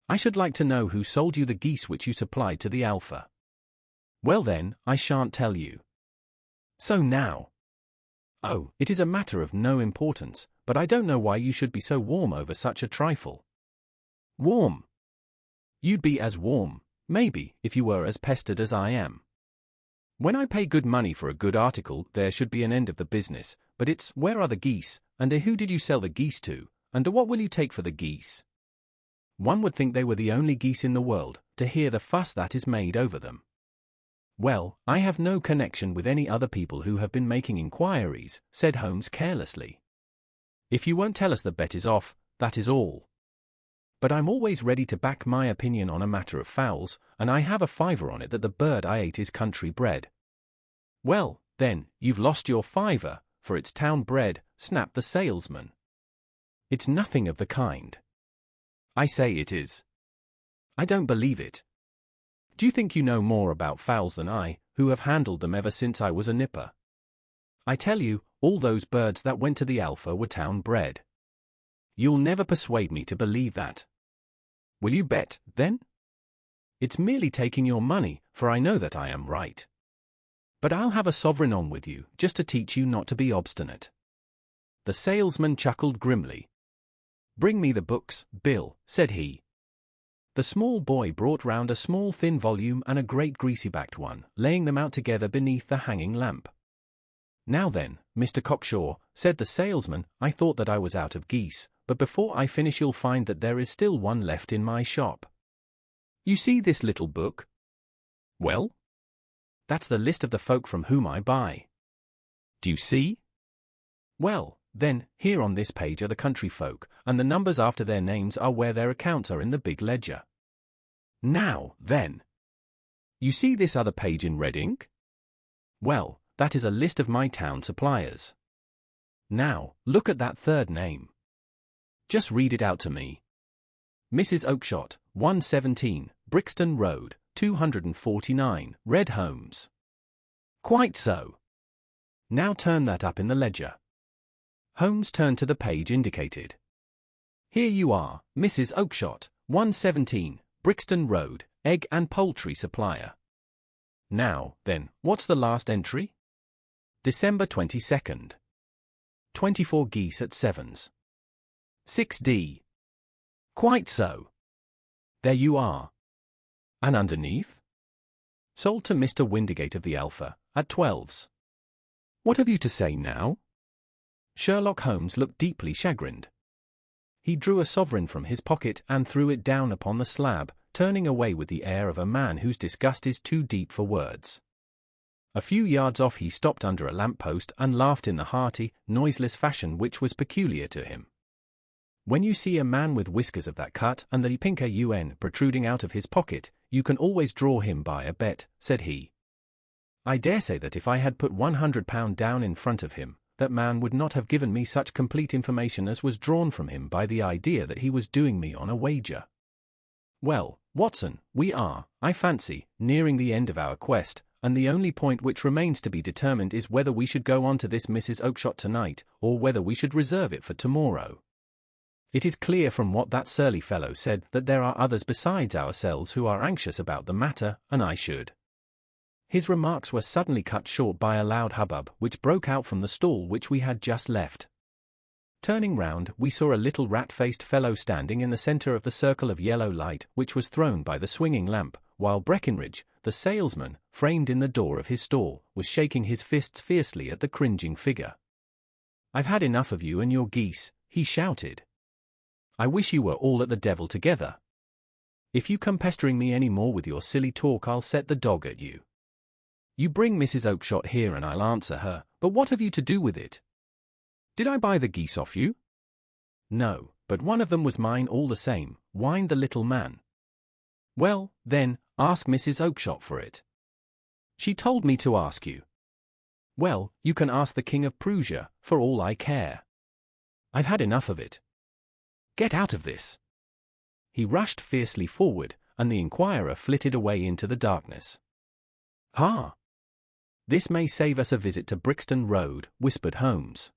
I should like to know who sold you the geese which you supplied to the Alpha. Well then, I shan't tell you. So now. Oh, it is a matter of no importance, but I don't know why you should be so warm over such a trifle. Warm? You'd be as warm, maybe, if you were as pestered as I am. When I pay good money for a good article, there should be an end of the business, but it's, where are the geese, and who did you sell the geese to, and what will you take for the geese? One would think they were the only geese in the world, to hear the fuss that is made over them. Well, I have no connection with any other people who have been making inquiries, said Holmes carelessly. If you won't tell us the bet is off, that is all. But I'm always ready to back my opinion on a matter of fowls, and I have a fiver on it that the bird I ate is country bred. Well, then, you've lost your fiver, for it's town bred, snapped the salesman. It's nothing of the kind. I say it is. I don't believe it. Do you think you know more about fowls than I, who have handled them ever since I was a nipper? I tell you, all those birds that went to the Alpha were town-bred. You'll never persuade me to believe that. Will you bet, then? It's merely taking your money, for I know that I am right. But I'll have a sovereign on with you, just to teach you not to be obstinate. The salesman chuckled grimly. Bring me the books, Bill, said he. The small boy brought round a small thin volume and a great greasy-backed one, laying them out together beneath the hanging lamp. Now then, Mr. Cockshaw, said the salesman, I thought that I was out of geese, but before I finish you'll find that there is still one left in my shop. You see this little book? Well? That's the list of the folk from whom I buy. Do you see? Well, then, here on this page are the country folk, and the numbers after their names are where their accounts are in the big ledger. Now, then. You see this other page in red ink? Well, that is a list of my town suppliers. Now, look at that third name. Just read it out to me. Mrs. Oakshott, 117, Brixton Road, 249, Red Holmes. Quite so. Now turn that up in the ledger. Holmes turned to the page indicated. Here you are, Mrs. Oakshott, 117, Brixton Road, egg and poultry supplier. Now, then, what's the last entry? December 22nd. 24 geese at sevens. 6D. Quite so. There you are. And underneath? Sold to Mr. Windigate of the Alpha, at 12s. What have you to say now? Sherlock Holmes looked deeply chagrined. He drew a sovereign from his pocket and threw it down upon the slab, turning away with the air of a man whose disgust is too deep for words. A few yards off he stopped under a lamp-post and laughed in the hearty, noiseless fashion which was peculiar to him. When you see a man with whiskers of that cut and the pinker un protruding out of his pocket, you can always draw him by a bet, said he. I dare say that if I had put £100 down in front of him, that man would not have given me such complete information as was drawn from him by the idea that he was doing me on a wager. Well, Watson, we are, I fancy, nearing the end of our quest, and the only point which remains to be determined is whether we should go on to this Mrs. Oakshott tonight, or whether we should reserve it for tomorrow. It is clear from what that surly fellow said that there are others besides ourselves who are anxious about the matter, and I should. His remarks were suddenly cut short by a loud hubbub which broke out from the stall which we had just left. Turning round, we saw a little rat-faced fellow standing in the centre of the circle of yellow light which was thrown by the swinging lamp, while Breckinridge, the salesman, framed in the door of his stall, was shaking his fists fiercely at the cringing figure. I've had enough of you and your geese, he shouted. I wish you were all at the devil together. If you come pestering me any more with your silly talk I'll set the dog at you. You bring Mrs. Oakshott here and I'll answer her, but what have you to do with it? Did I buy the geese off you? No, but one of them was mine all the same, whined the little man. Well, then, ask Mrs. Oakshott for it. She told me to ask you. Well, you can ask the King of Prussia, for all I care. I've had enough of it. Get out of this. He rushed fiercely forward, and the inquirer flitted away into the darkness. Ha! This may save us a visit to Brixton Road, whispered Holmes.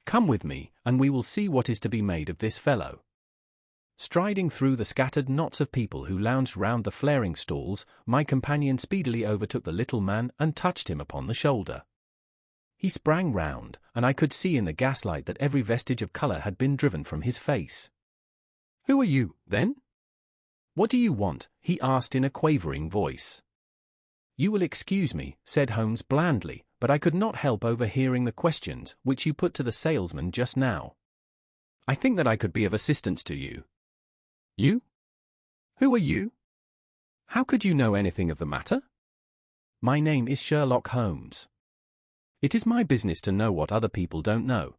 Come with me, and we will see what is to be made of this fellow. Striding through the scattered knots of people who lounged round the flaring stalls, my companion speedily overtook the little man and touched him upon the shoulder. He sprang round, and I could see in the gaslight that every vestige of colour had been driven from his face. Who are you, then? What do you want? He asked in a quavering voice. You will excuse me, said Holmes blandly, but I could not help overhearing the questions which you put to the salesman just now. I think that I could be of assistance to you. You? Who are you? How could you know anything of the matter? My name is Sherlock Holmes. It is my business to know what other people don't know.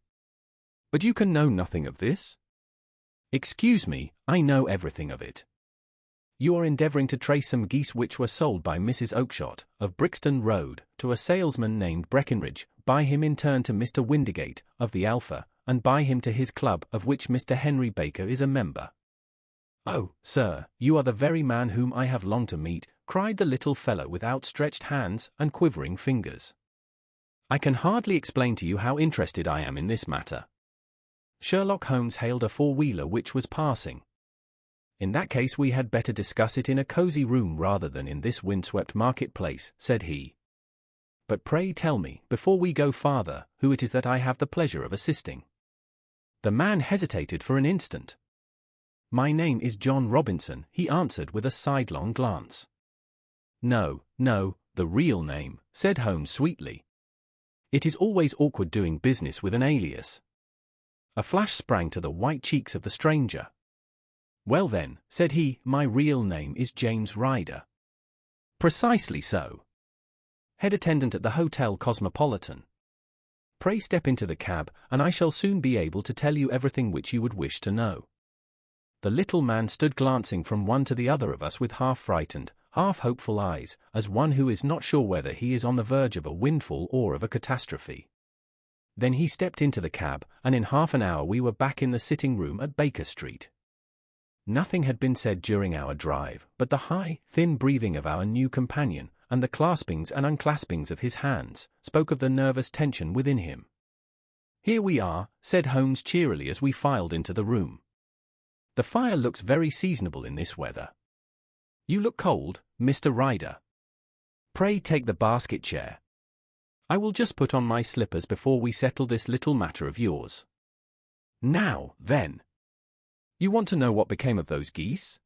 But you can know nothing of this? Excuse me, I know everything of it. You are endeavouring to trace some geese which were sold by Mrs. Oakshott, of Brixton Road, to a salesman named Breckinridge, by him in turn to Mr. Windigate, of the Alpha, and by him to his club of which Mr. Henry Baker is a member. Oh, sir, you are the very man whom I have longed to meet, cried the little fellow with outstretched hands and quivering fingers. I can hardly explain to you how interested I am in this matter. Sherlock Holmes hailed a four-wheeler which was passing. In that case we had better discuss it in a cozy room rather than in this windswept marketplace, said he. But pray tell me, before we go farther, who it is that I have the pleasure of assisting. The man hesitated for an instant. My name is John Robinson, he answered with a sidelong glance. No, the real name, said Holmes sweetly. It is always awkward doing business with an alias. A flash sprang to the white cheeks of the stranger. Well then, said he, my real name is James Ryder. Precisely so. Head attendant at the Hotel Cosmopolitan. Pray step into the cab, and I shall soon be able to tell you everything which you would wish to know. The little man stood glancing from one to the other of us with half-frightened, half-hopeful eyes, as one who is not sure whether he is on the verge of a windfall or of a catastrophe. Then he stepped into the cab, and in half an hour we were back in the sitting-room at Baker Street. Nothing had been said during our drive, but the high, thin breathing of our new companion, and the claspings and unclaspings of his hands, spoke of the nervous tension within him. Here we are, said Holmes cheerily as we filed into the room. The fire looks very seasonable in this weather. You look cold, Mr. Ryder. Pray take the basket chair. I will just put on my slippers before we settle this little matter of yours. Now, then. You want to know what became of those geese?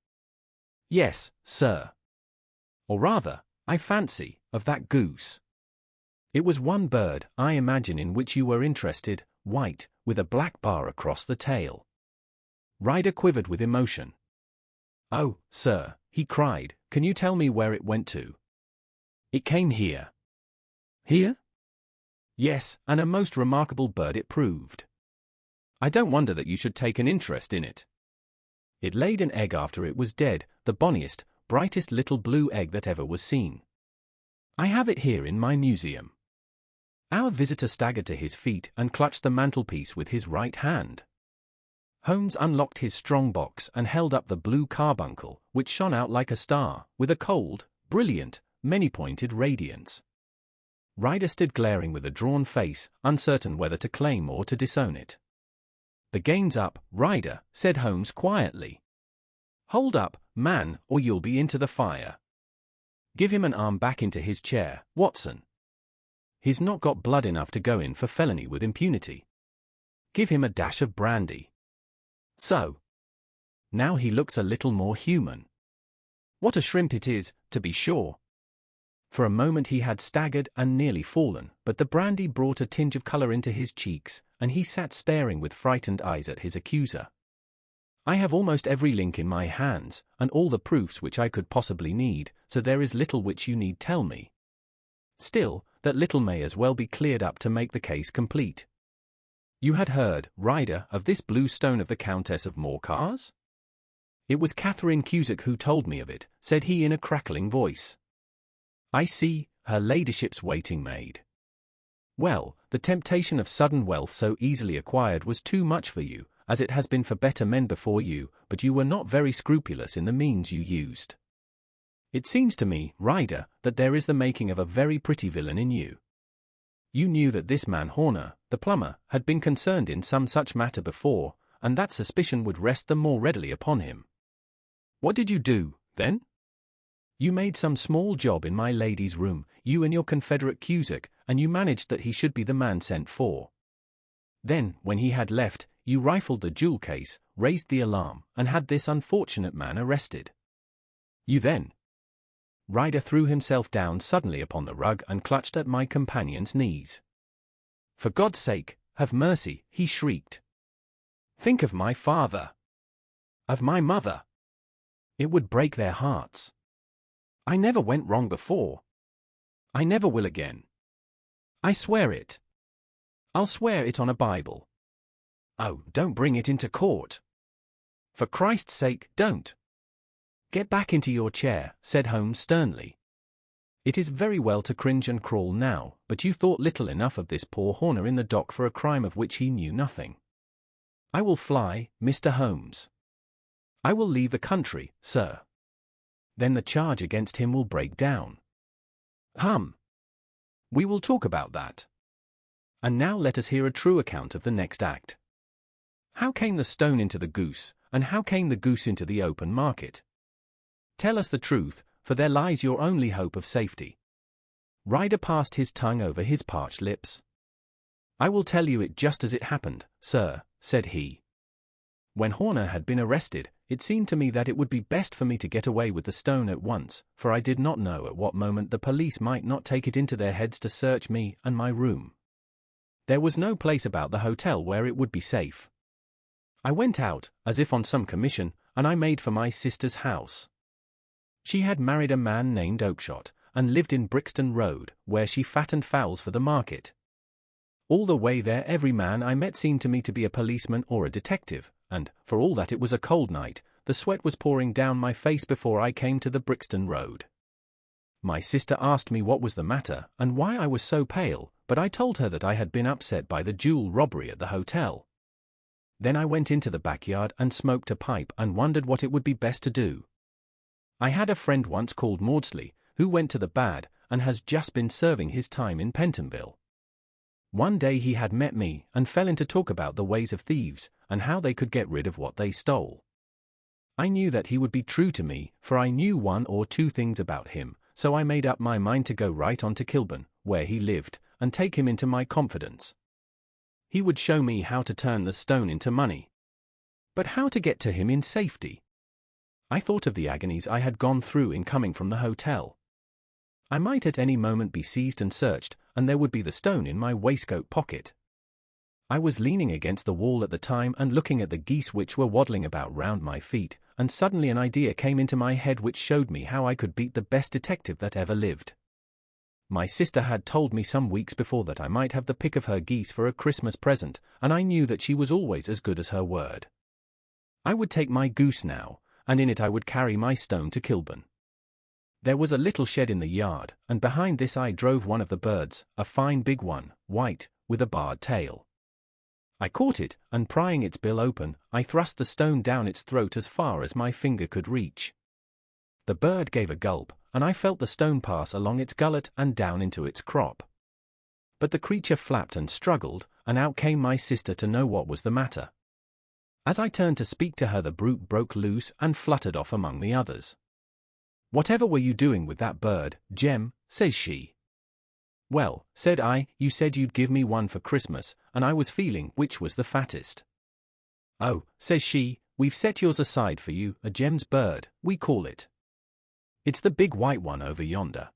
Yes, sir. Or rather, I fancy, of that goose. It was one bird, I imagine, in which you were interested, white, with a black bar across the tail. Ryder quivered with emotion. Oh, sir, he cried, can you tell me where it went to? It came here. Here? Yes, and a most remarkable bird it proved. I don't wonder that you should take an interest in it. It laid an egg after it was dead, the bonniest, brightest little blue egg that ever was seen. I have it here in my museum. Our visitor staggered to his feet and clutched the mantelpiece with his right hand. Holmes unlocked his strong box and held up the blue carbuncle, which shone out like a star, with a cold, brilliant, many-pointed radiance. Ryder stood glaring with a drawn face, uncertain whether to claim or to disown it. The game's up, Ryder, said Holmes quietly. Hold up, man, or you'll be into the fire. Give him an arm back into his chair, Watson. He's not got blood enough to go in for felony with impunity. Give him a dash of brandy. So. Now he looks a little more human. What a shrimp it is, to be sure. For a moment he had staggered and nearly fallen, but the brandy brought a tinge of colour into his cheeks, and he sat staring with frightened eyes at his accuser. I have almost every link in my hands, and all the proofs which I could possibly need, so there is little which you need tell me. Still, that little may as well be cleared up to make the case complete. You had heard, Ryder, of this blue stone of the Countess of Morcar's? It was Catherine Cusack who told me of it, said he in a crackling voice. I see, her ladyship's waiting maid. Well, the temptation of sudden wealth so easily acquired was too much for you, as it has been for better men before you, but you were not very scrupulous in the means you used. It seems to me, Ryder, that there is the making of a very pretty villain in you. You knew that this man Horner, the plumber, had been concerned in some such matter before, and that suspicion would rest the more readily upon him. What did you do, then? You made some small job in my lady's room, you and your confederate Cusack, and you managed that he should be the man sent for. Then, when he had left, you rifled the jewel case, raised the alarm, and had this unfortunate man arrested. You then. Ryder threw himself down suddenly upon the rug and clutched at my companion's knees. For God's sake, have mercy, he shrieked. Think of my father. Of my mother. It would break their hearts. I never went wrong before. I never will again. I swear it. I'll swear it on a Bible. Oh, don't bring it into court. For Christ's sake, don't. Get back into your chair, said Holmes sternly. It is very well to cringe and crawl now, but you thought little enough of this poor Horner in the dock for a crime of which he knew nothing. I will fly, Mr. Holmes. I will leave the country, sir. Then the charge against him will break down. We will talk about that. And now let us hear a true account of the next act. How came the stone into the goose, and how came the goose into the open market? Tell us the truth, for there lies your only hope of safety. Ryder passed his tongue over his parched lips. I will tell you it just as it happened, sir, said he. When Horner had been arrested, it seemed to me that it would be best for me to get away with the stone at once, for I did not know at what moment the police might not take it into their heads to search me and my room. There was no place about the hotel where it would be safe. I went out, as if on some commission, and I made for my sister's house. She had married a man named Oakshott, and lived in Brixton Road, where she fattened fowls for the market. All the way there every man I met seemed to me to be a policeman or a detective, and, for all that it was a cold night, the sweat was pouring down my face before I came to the Brixton Road. My sister asked me what was the matter, and why I was so pale, but I told her that I had been upset by the jewel robbery at the hotel. Then I went into the backyard and smoked a pipe and wondered what it would be best to do. I had a friend once called Maudsley, who went to the bad, and has just been serving his time in Pentonville. One day he had met me, and fell into talk about the ways of thieves, and how they could get rid of what they stole. I knew that he would be true to me, for I knew one or two things about him, so I made up my mind to go right on to Kilburn, where he lived, and take him into my confidence. He would show me how to turn the stone into money. But how to get to him in safety? I thought of the agonies I had gone through in coming from the hotel. I might at any moment be seized and searched, and there would be the stone in my waistcoat pocket. I was leaning against the wall at the time and looking at the geese which were waddling about round my feet, and suddenly an idea came into my head which showed me how I could beat the best detective that ever lived. My sister had told me some weeks before that I might have the pick of her geese for a Christmas present, and I knew that she was always as good as her word. I would take my goose now, and in it I would carry my stone to Kilburn. There was a little shed in the yard, and behind this I drove one of the birds, a fine big one, white, with a barred tail. I caught it, and prying its bill open, I thrust the stone down its throat as far as my finger could reach. The bird gave a gulp, and I felt the stone pass along its gullet and down into its crop. But the creature flapped and struggled, and out came my sister to know what was the matter. As I turned to speak to her, the brute broke loose and fluttered off among the others. "Whatever were you doing with that bird, Jem?" says she. "Well," said I, "you said you'd give me one for Christmas, and I was feeling which was the fattest." "Oh," says she, "we've set yours aside for you, a Jem's bird, we call it. It's the big white one over yonder.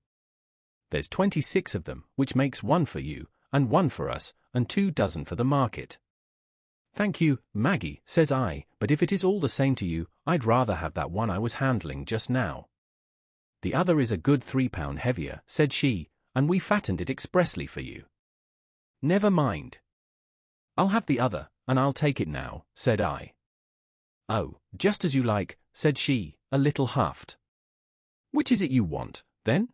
There's 26 of them, which makes one for you, and one for us, and 2 dozen for the market." "Thank you, Maggie," says I, "but if it is all the same to you, I'd rather have that one I was handling just now." "The other is a good 3 pound heavier," said she, "and we fattened it expressly for you." "Never mind. I'll have the other, and I'll take it now," said I. "Oh, just as you like," said she, a little huffed. "Which is it you want, then?"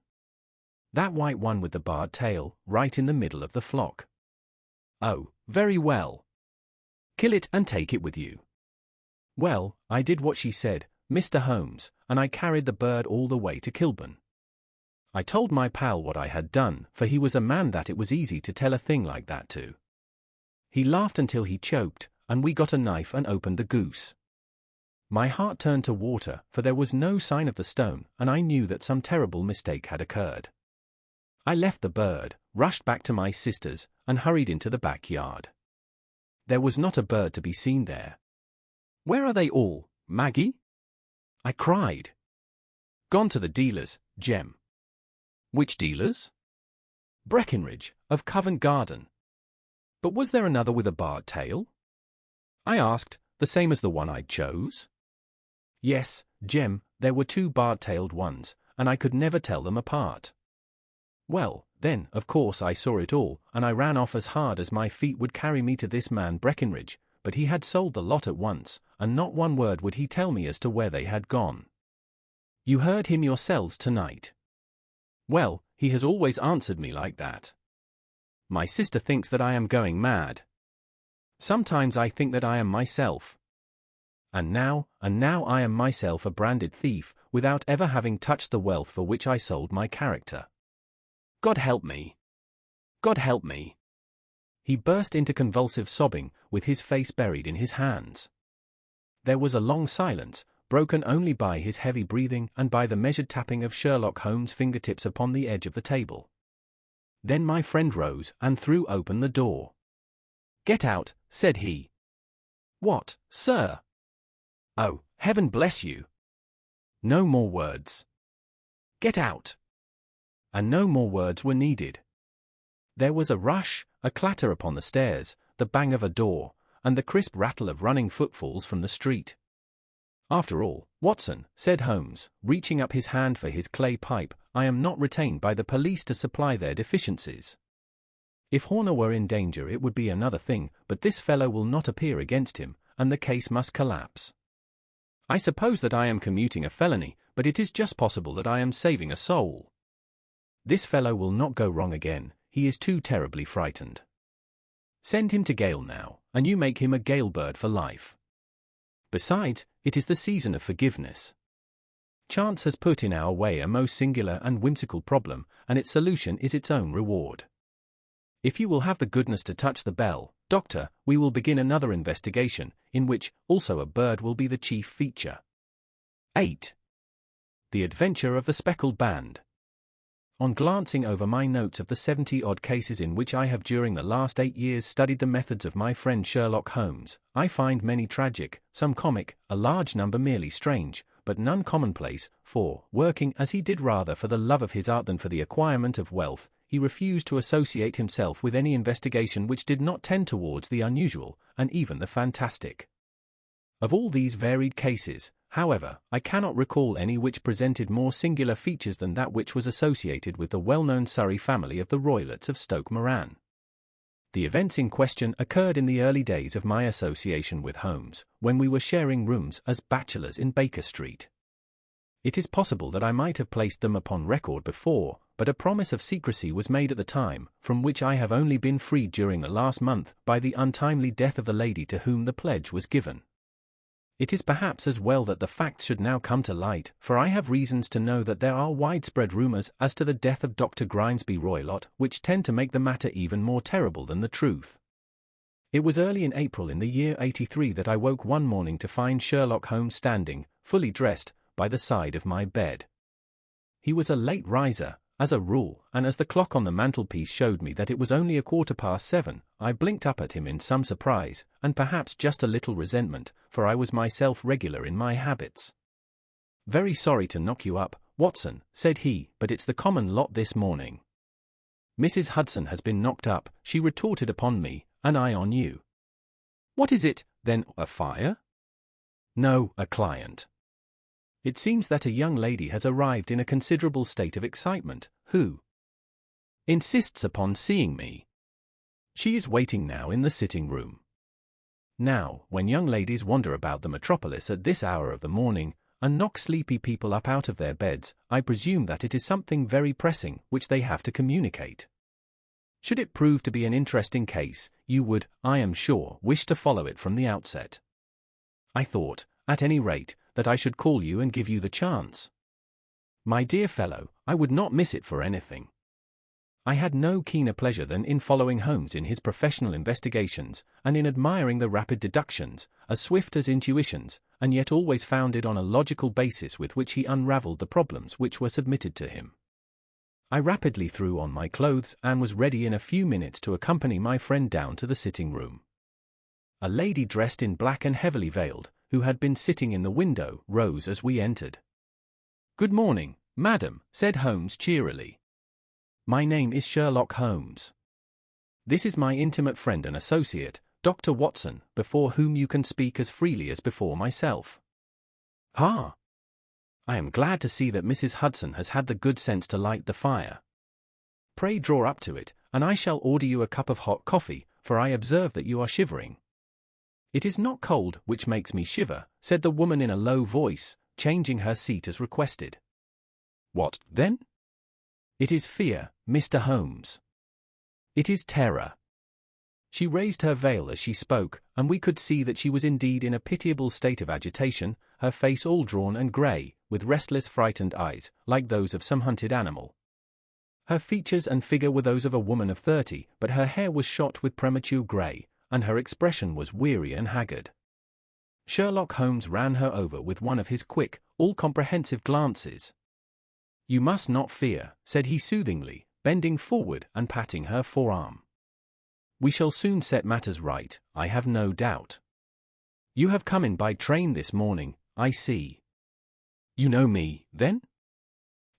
"That white one with the barred tail, right in the middle of the flock." "Oh, very well. Kill it and take it with you." Well, I did what she said, Mr. Holmes, and I carried the bird all the way to Kilburn. I told my pal what I had done, for he was a man that it was easy to tell a thing like that to. He laughed until he choked, and we got a knife and opened the goose. My heart turned to water, for there was no sign of the stone, and I knew that some terrible mistake had occurred. I left the bird, rushed back to my sister's, and hurried into the backyard. There was not a bird to be seen there. "Where are they all, Maggie?" I cried. "Gone to the dealers, Jem." "Which dealers?" "Breckenridge, of Covent Garden." "But was there another with a barred tail?" I asked, "the same as the one I chose?" "Yes, Jem, there were 2 barred-tailed ones, and I could never tell them apart." Well, then, of course I saw it all, and I ran off as hard as my feet would carry me to this man Breckenridge, but he had sold the lot at once, and not one word would he tell me as to where they had gone. "You heard him yourselves tonight." Well, he has always answered me like that. My sister thinks that I am going mad. Sometimes I think that I am myself. And now I am myself a branded thief, without ever having touched the wealth for which I sold my character. God help me! God help me! He burst into convulsive sobbing, with his face buried in his hands. There was a long silence, broken only by his heavy breathing and by the measured tapping of Sherlock Holmes' fingertips upon the edge of the table. Then my friend rose and threw open the door. "Get out," said he. "What, sir?" "Oh, heaven bless you!" No more words. "Get out!" And no more words were needed. There was a rush, a clatter upon the stairs, the bang of a door, and the crisp rattle of running footfalls from the street. "After all, Watson," said Holmes, reaching up his hand for his clay pipe, "I am not retained by the police to supply their deficiencies. If Horner were in danger it would be another thing, but this fellow will not appear against him, and the case must collapse. I suppose that I am commuting a felony, but it is just possible that I am saving a soul. This fellow will not go wrong again, he is too terribly frightened. Send him to gaol now, and you make him a gaol bird for life. Besides, it is the season of forgiveness. Chance has put in our way a most singular and whimsical problem, and its solution is its own reward. If you will have the goodness to touch the bell, Doctor, we will begin another investigation, in which also a bird will be the chief feature." 8. The Adventure of the Speckled Band. On glancing over my notes of the 70-odd cases in which I have during the last 8 years studied the methods of my friend Sherlock Holmes, I find many tragic, some comic, a large number merely strange, but none commonplace, for, working as he did rather for the love of his art than for the acquirement of wealth, he refused to associate himself with any investigation which did not tend towards the unusual, and even the fantastic. Of all these varied cases, however, I cannot recall any which presented more singular features than that which was associated with the well-known Surrey family of the Roylotts of Stoke Moran. The events in question occurred in the early days of my association with Holmes, when we were sharing rooms as bachelors in Baker Street. It is possible that I might have placed them upon record before, but a promise of secrecy was made at the time, from which I have only been freed during the last month by the untimely death of the lady to whom the pledge was given. It is perhaps as well that the facts should now come to light, for I have reasons to know that there are widespread rumours as to the death of Dr. Grimesby Roylott, which tend to make the matter even more terrible than the truth. It was early in April in the year 83 that I woke one morning to find Sherlock Holmes standing, fully dressed, by the side of my bed. He was a late riser, as a rule, and as the clock on the mantelpiece showed me that it was only 7:15, I blinked up at him in some surprise, and perhaps just a little resentment, for I was myself regular in my habits. "Very sorry to knock you up, Watson," said he, "but it's the common lot this morning." "Mrs. Hudson has been knocked up," she retorted upon me, "and I on you." "What is it, then, a fire?" "No, a client. It seems that a young lady has arrived in a considerable state of excitement, who insists upon seeing me. She is waiting now in the sitting-room. Now, when young ladies wander about the metropolis at this hour of the morning, and knock sleepy people up out of their beds, I presume that it is something very pressing which they have to communicate. Should it prove to be an interesting case, you would, I am sure, wish to follow it from the outset. I thought, at any rate, that I should call you and give you the chance. My dear fellow, I would not miss it for anything. I had no keener pleasure than in following Holmes in his professional investigations, and in admiring the rapid deductions, as swift as intuitions, and yet always founded on a logical basis with which he unravelled the problems which were submitted to him. I rapidly threw on my clothes and was ready in a few minutes to accompany my friend down to the sitting-room. A lady dressed in black and heavily veiled, who had been sitting in the window, rose as we entered. "Good morning, madam," said Holmes cheerily. "My name is Sherlock Holmes. This is my intimate friend and associate, Dr. Watson, before whom you can speak as freely as before myself." "Ah! I am glad to see that Mrs. Hudson has had the good sense to light the fire. Pray draw up to it, and I shall order you a cup of hot coffee, for I observe that you are shivering." "It is not cold which makes me shiver," said the woman in a low voice, changing her seat as requested. "What, then?" "It is fear, Mr. Holmes. It is terror." She raised her veil as she spoke, and we could see that she was indeed in a pitiable state of agitation, her face all drawn and grey, with restless frightened eyes, like those of some hunted animal. Her features and figure were those of a woman of 30, but her hair was shot with premature grey, and her expression was weary and haggard. Sherlock Holmes ran her over with one of his quick, all-comprehensive glances. "You must not fear," said he soothingly, bending forward and patting her forearm. "We shall soon set matters right, I have no doubt. You have come in by train this morning, I see." "You know me, then?"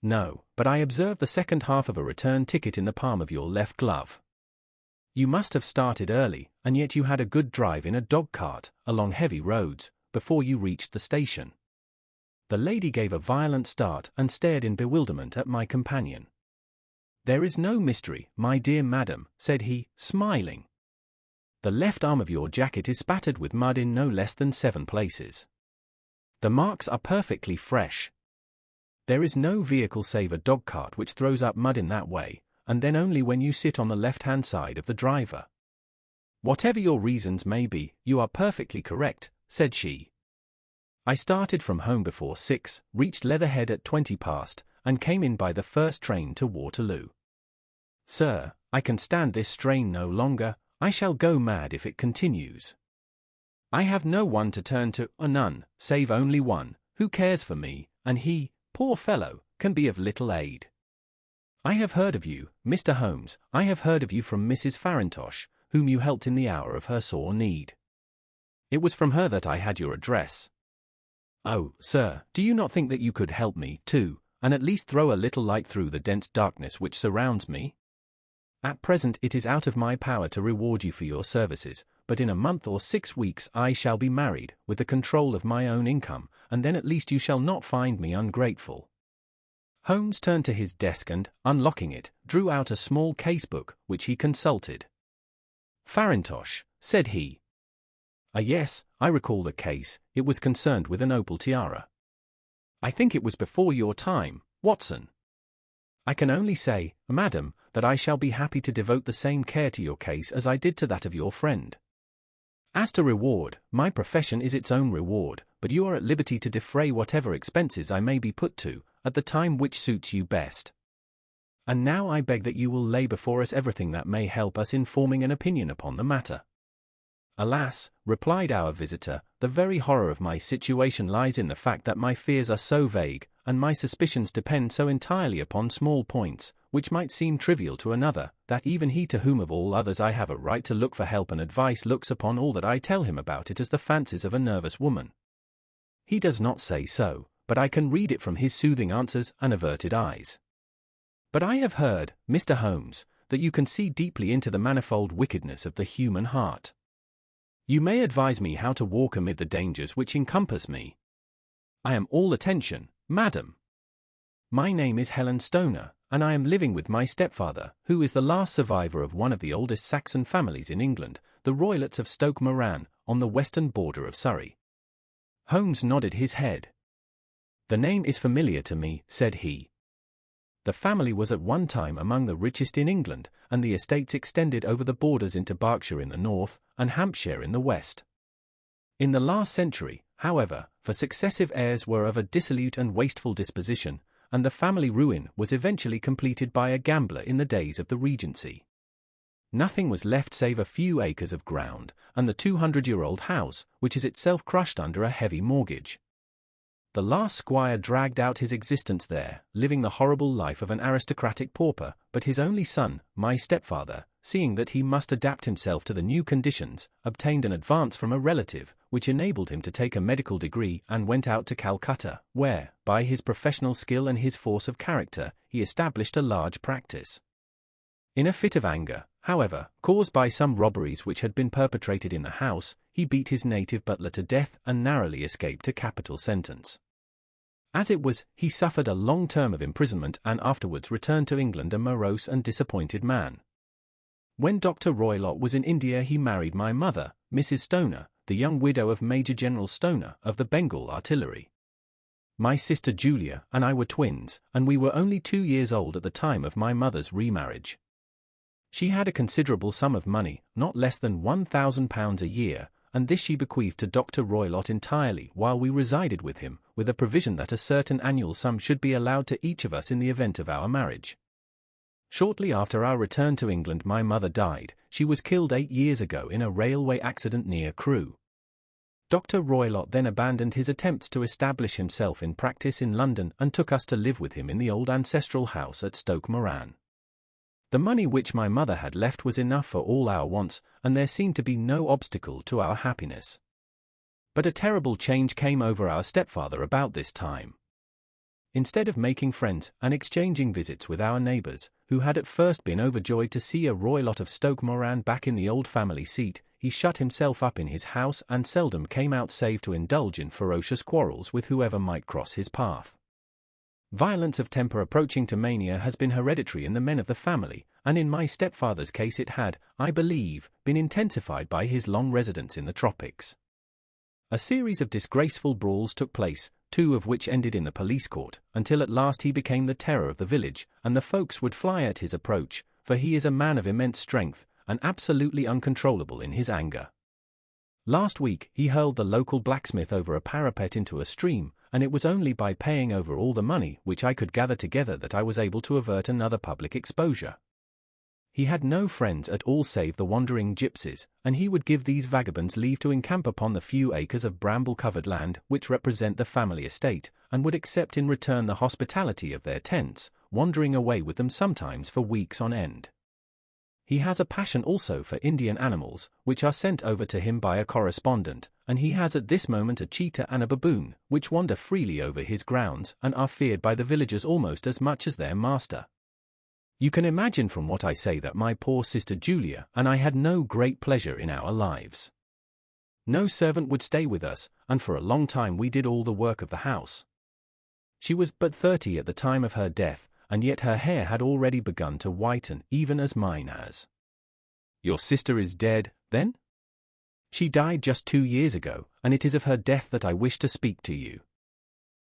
"No, but I observed the second half of a return ticket in the palm of your left glove. You must have started early, and yet you had a good drive in a dog-cart, along heavy roads, before you reached the station." The lady gave a violent start and stared in bewilderment at my companion. "There is no mystery, my dear madam," said he, smiling. "The left arm of your jacket is spattered with mud in no less than 7 places. The marks are perfectly fresh. There is no vehicle save a dog-cart which throws up mud in that way, and then only when you sit on the left-hand side of the driver. Whatever your reasons may be, you are perfectly correct," said she. "I started from home before 6, reached Leatherhead at 20 past, and came in by the first train to Waterloo. Sir, I can stand this strain no longer, I shall go mad if it continues. I have no one to turn to, or none, save only one, who cares for me, and he, poor fellow, can be of little aid. I have heard of you, Mr. Holmes, I have heard of you from Mrs. Farintosh, whom you helped in the hour of her sore need. It was from her that I had your address. Oh, sir, do you not think that you could help me, too, and at least throw a little light through the dense darkness which surrounds me? At present it is out of my power to reward you for your services, but in a month or 6 weeks I shall be married, with the control of my own income, and then at least you shall not find me ungrateful." Holmes turned to his desk and, unlocking it, drew out a small case-book, which he consulted. "Farintosh," said he. "Ah, yes, I recall the case, it was concerned with an opal tiara. I think it was before your time, Watson. I can only say, madam, that I shall be happy to devote the same care to your case as I did to that of your friend. As to reward, my profession is its own reward, but you are at liberty to defray whatever expenses I may be put to, at the time which suits you best. And now I beg that you will lay before us everything that may help us in forming an opinion upon the matter." "Alas," replied our visitor, "the very horror of my situation lies in the fact that my fears are so vague, and my suspicions depend so entirely upon small points, which might seem trivial to another, that even he to whom of all others I have a right to look for help and advice looks upon all that I tell him about it as the fancies of a nervous woman. He does not say so, but I can read it from his soothing answers and averted eyes. But I have heard, Mr. Holmes, that you can see deeply into the manifold wickedness of the human heart. You may advise me how to walk amid the dangers which encompass me. I am all attention, madam. My name is Helen Stoner, and I am living with my stepfather, who is the last survivor of one of the oldest Saxon families in England, the Roylotts of Stoke Moran, on the western border of Surrey." Holmes nodded his head. "The name is familiar to me," said he. "The family was at one time among the richest in England, and the estates extended over the borders into Berkshire in the north, and Hampshire in the west. In the last century, however, for successive heirs were of a dissolute and wasteful disposition, and the family ruin was eventually completed by a gambler in the days of the Regency. Nothing was left save a few acres of ground, and the 200-year-old house, which is itself crushed under a heavy mortgage. The last squire dragged out his existence there, living the horrible life of an aristocratic pauper, but his only son, my stepfather, seeing that he must adapt himself to the new conditions, obtained an advance from a relative, which enabled him to take a medical degree and went out to Calcutta, where, by his professional skill and his force of character, he established a large practice. In a fit of anger, however, caused by some robberies which had been perpetrated in the house, he beat his native butler to death and narrowly escaped a capital sentence. As it was, he suffered a long term of imprisonment and afterwards returned to England a morose and disappointed man. When Dr. Roylott was in India he married my mother, Mrs. Stoner, the young widow of Major General Stoner of the Bengal Artillery. My sister Julia and I were twins, and we were only 2 years old at the time of my mother's remarriage. She had a considerable sum of money, not less than £1,000 a year, and this she bequeathed to Dr. Roylott entirely while we resided with him, with a provision that a certain annual sum should be allowed to each of us in the event of our marriage. Shortly after our return to England my mother died. She was killed 8 years ago in a railway accident near Crewe. Dr. Roylott then abandoned his attempts to establish himself in practice in London and took us to live with him in the old ancestral house at Stoke Moran. The money which my mother had left was enough for all our wants, and there seemed to be no obstacle to our happiness. But a terrible change came over our stepfather about this time. Instead of making friends and exchanging visits with our neighbours, who had at first been overjoyed to see a Roylott of Stoke Moran back in the old family seat, he shut himself up in his house and seldom came out save to indulge in ferocious quarrels with whoever might cross his path. Violence of temper approaching to mania has been hereditary in the men of the family, and in my stepfather's case it had, I believe, been intensified by his long residence in the tropics. A series of disgraceful brawls took place, 2 of which ended in the police court, until at last he became the terror of the village, and the folks would fly at his approach, for he is a man of immense strength, and absolutely uncontrollable in his anger. Last week he hurled the local blacksmith over a parapet into a stream, and it was only by paying over all the money which I could gather together that I was able to avert another public exposure. He had no friends at all save the wandering gypsies, and he would give these vagabonds leave to encamp upon the few acres of bramble-covered land which represent the family estate, and would accept in return the hospitality of their tents, wandering away with them sometimes for weeks on end. He has a passion also for Indian animals, which are sent over to him by a correspondent, and he has at this moment a cheetah and a baboon, which wander freely over his grounds and are feared by the villagers almost as much as their master. You can imagine from what I say that my poor sister Julia and I had no great pleasure in our lives. No servant would stay with us, and for a long time we did all the work of the house. She was but 30 at the time of her death, and yet her hair had already begun to whiten, even as mine has. Your sister is dead, then? She died just 2 years ago, and it is of her death that I wish to speak to you.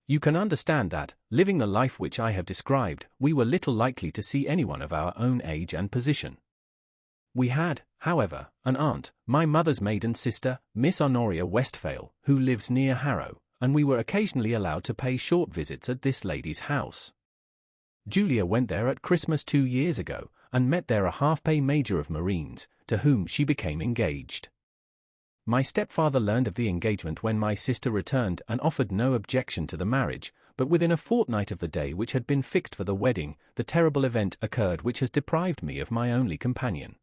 You can understand that, living the life which I have described, we were little likely to see anyone of our own age and position. We had, however, an aunt, my mother's maiden sister, Miss Honoria Westphale, who lives near Harrow, and we were occasionally allowed to pay short visits at this lady's house. Julia went there at Christmas 2 years ago, and met there a half-pay major of Marines, to whom she became engaged. My stepfather learned of the engagement when my sister returned and offered no objection to the marriage, but within a fortnight of the day which had been fixed for the wedding, the terrible event occurred which has deprived me of my only companion.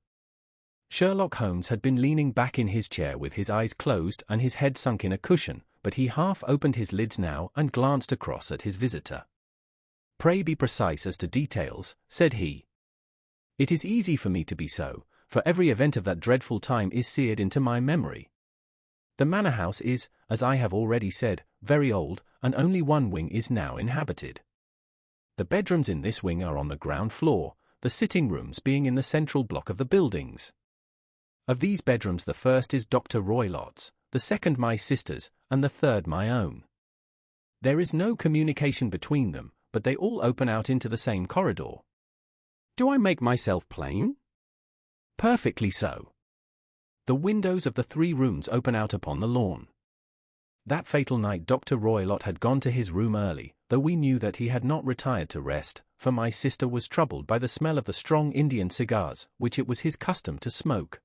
Sherlock Holmes had been leaning back in his chair with his eyes closed and his head sunk in a cushion, but he half opened his lids now and glanced across at his visitor. "Pray be precise as to details," said he. "It is easy for me to be so, for every event of that dreadful time is seared into my memory. The manor house is, as I have already said, very old, and only one wing is now inhabited. The bedrooms in this wing are on the ground floor, the sitting rooms being in the central block of the buildings. Of these bedrooms the first is Dr. Roylott's, the second my sister's, and the third my own. There is no communication between them, but they all open out into the same corridor. Do I make myself plain? Perfectly so. The windows of the 3 rooms open out upon the lawn. That fatal night Dr. Roylott had gone to his room early, though we knew that he had not retired to rest, for my sister was troubled by the smell of the strong Indian cigars, which it was his custom to smoke.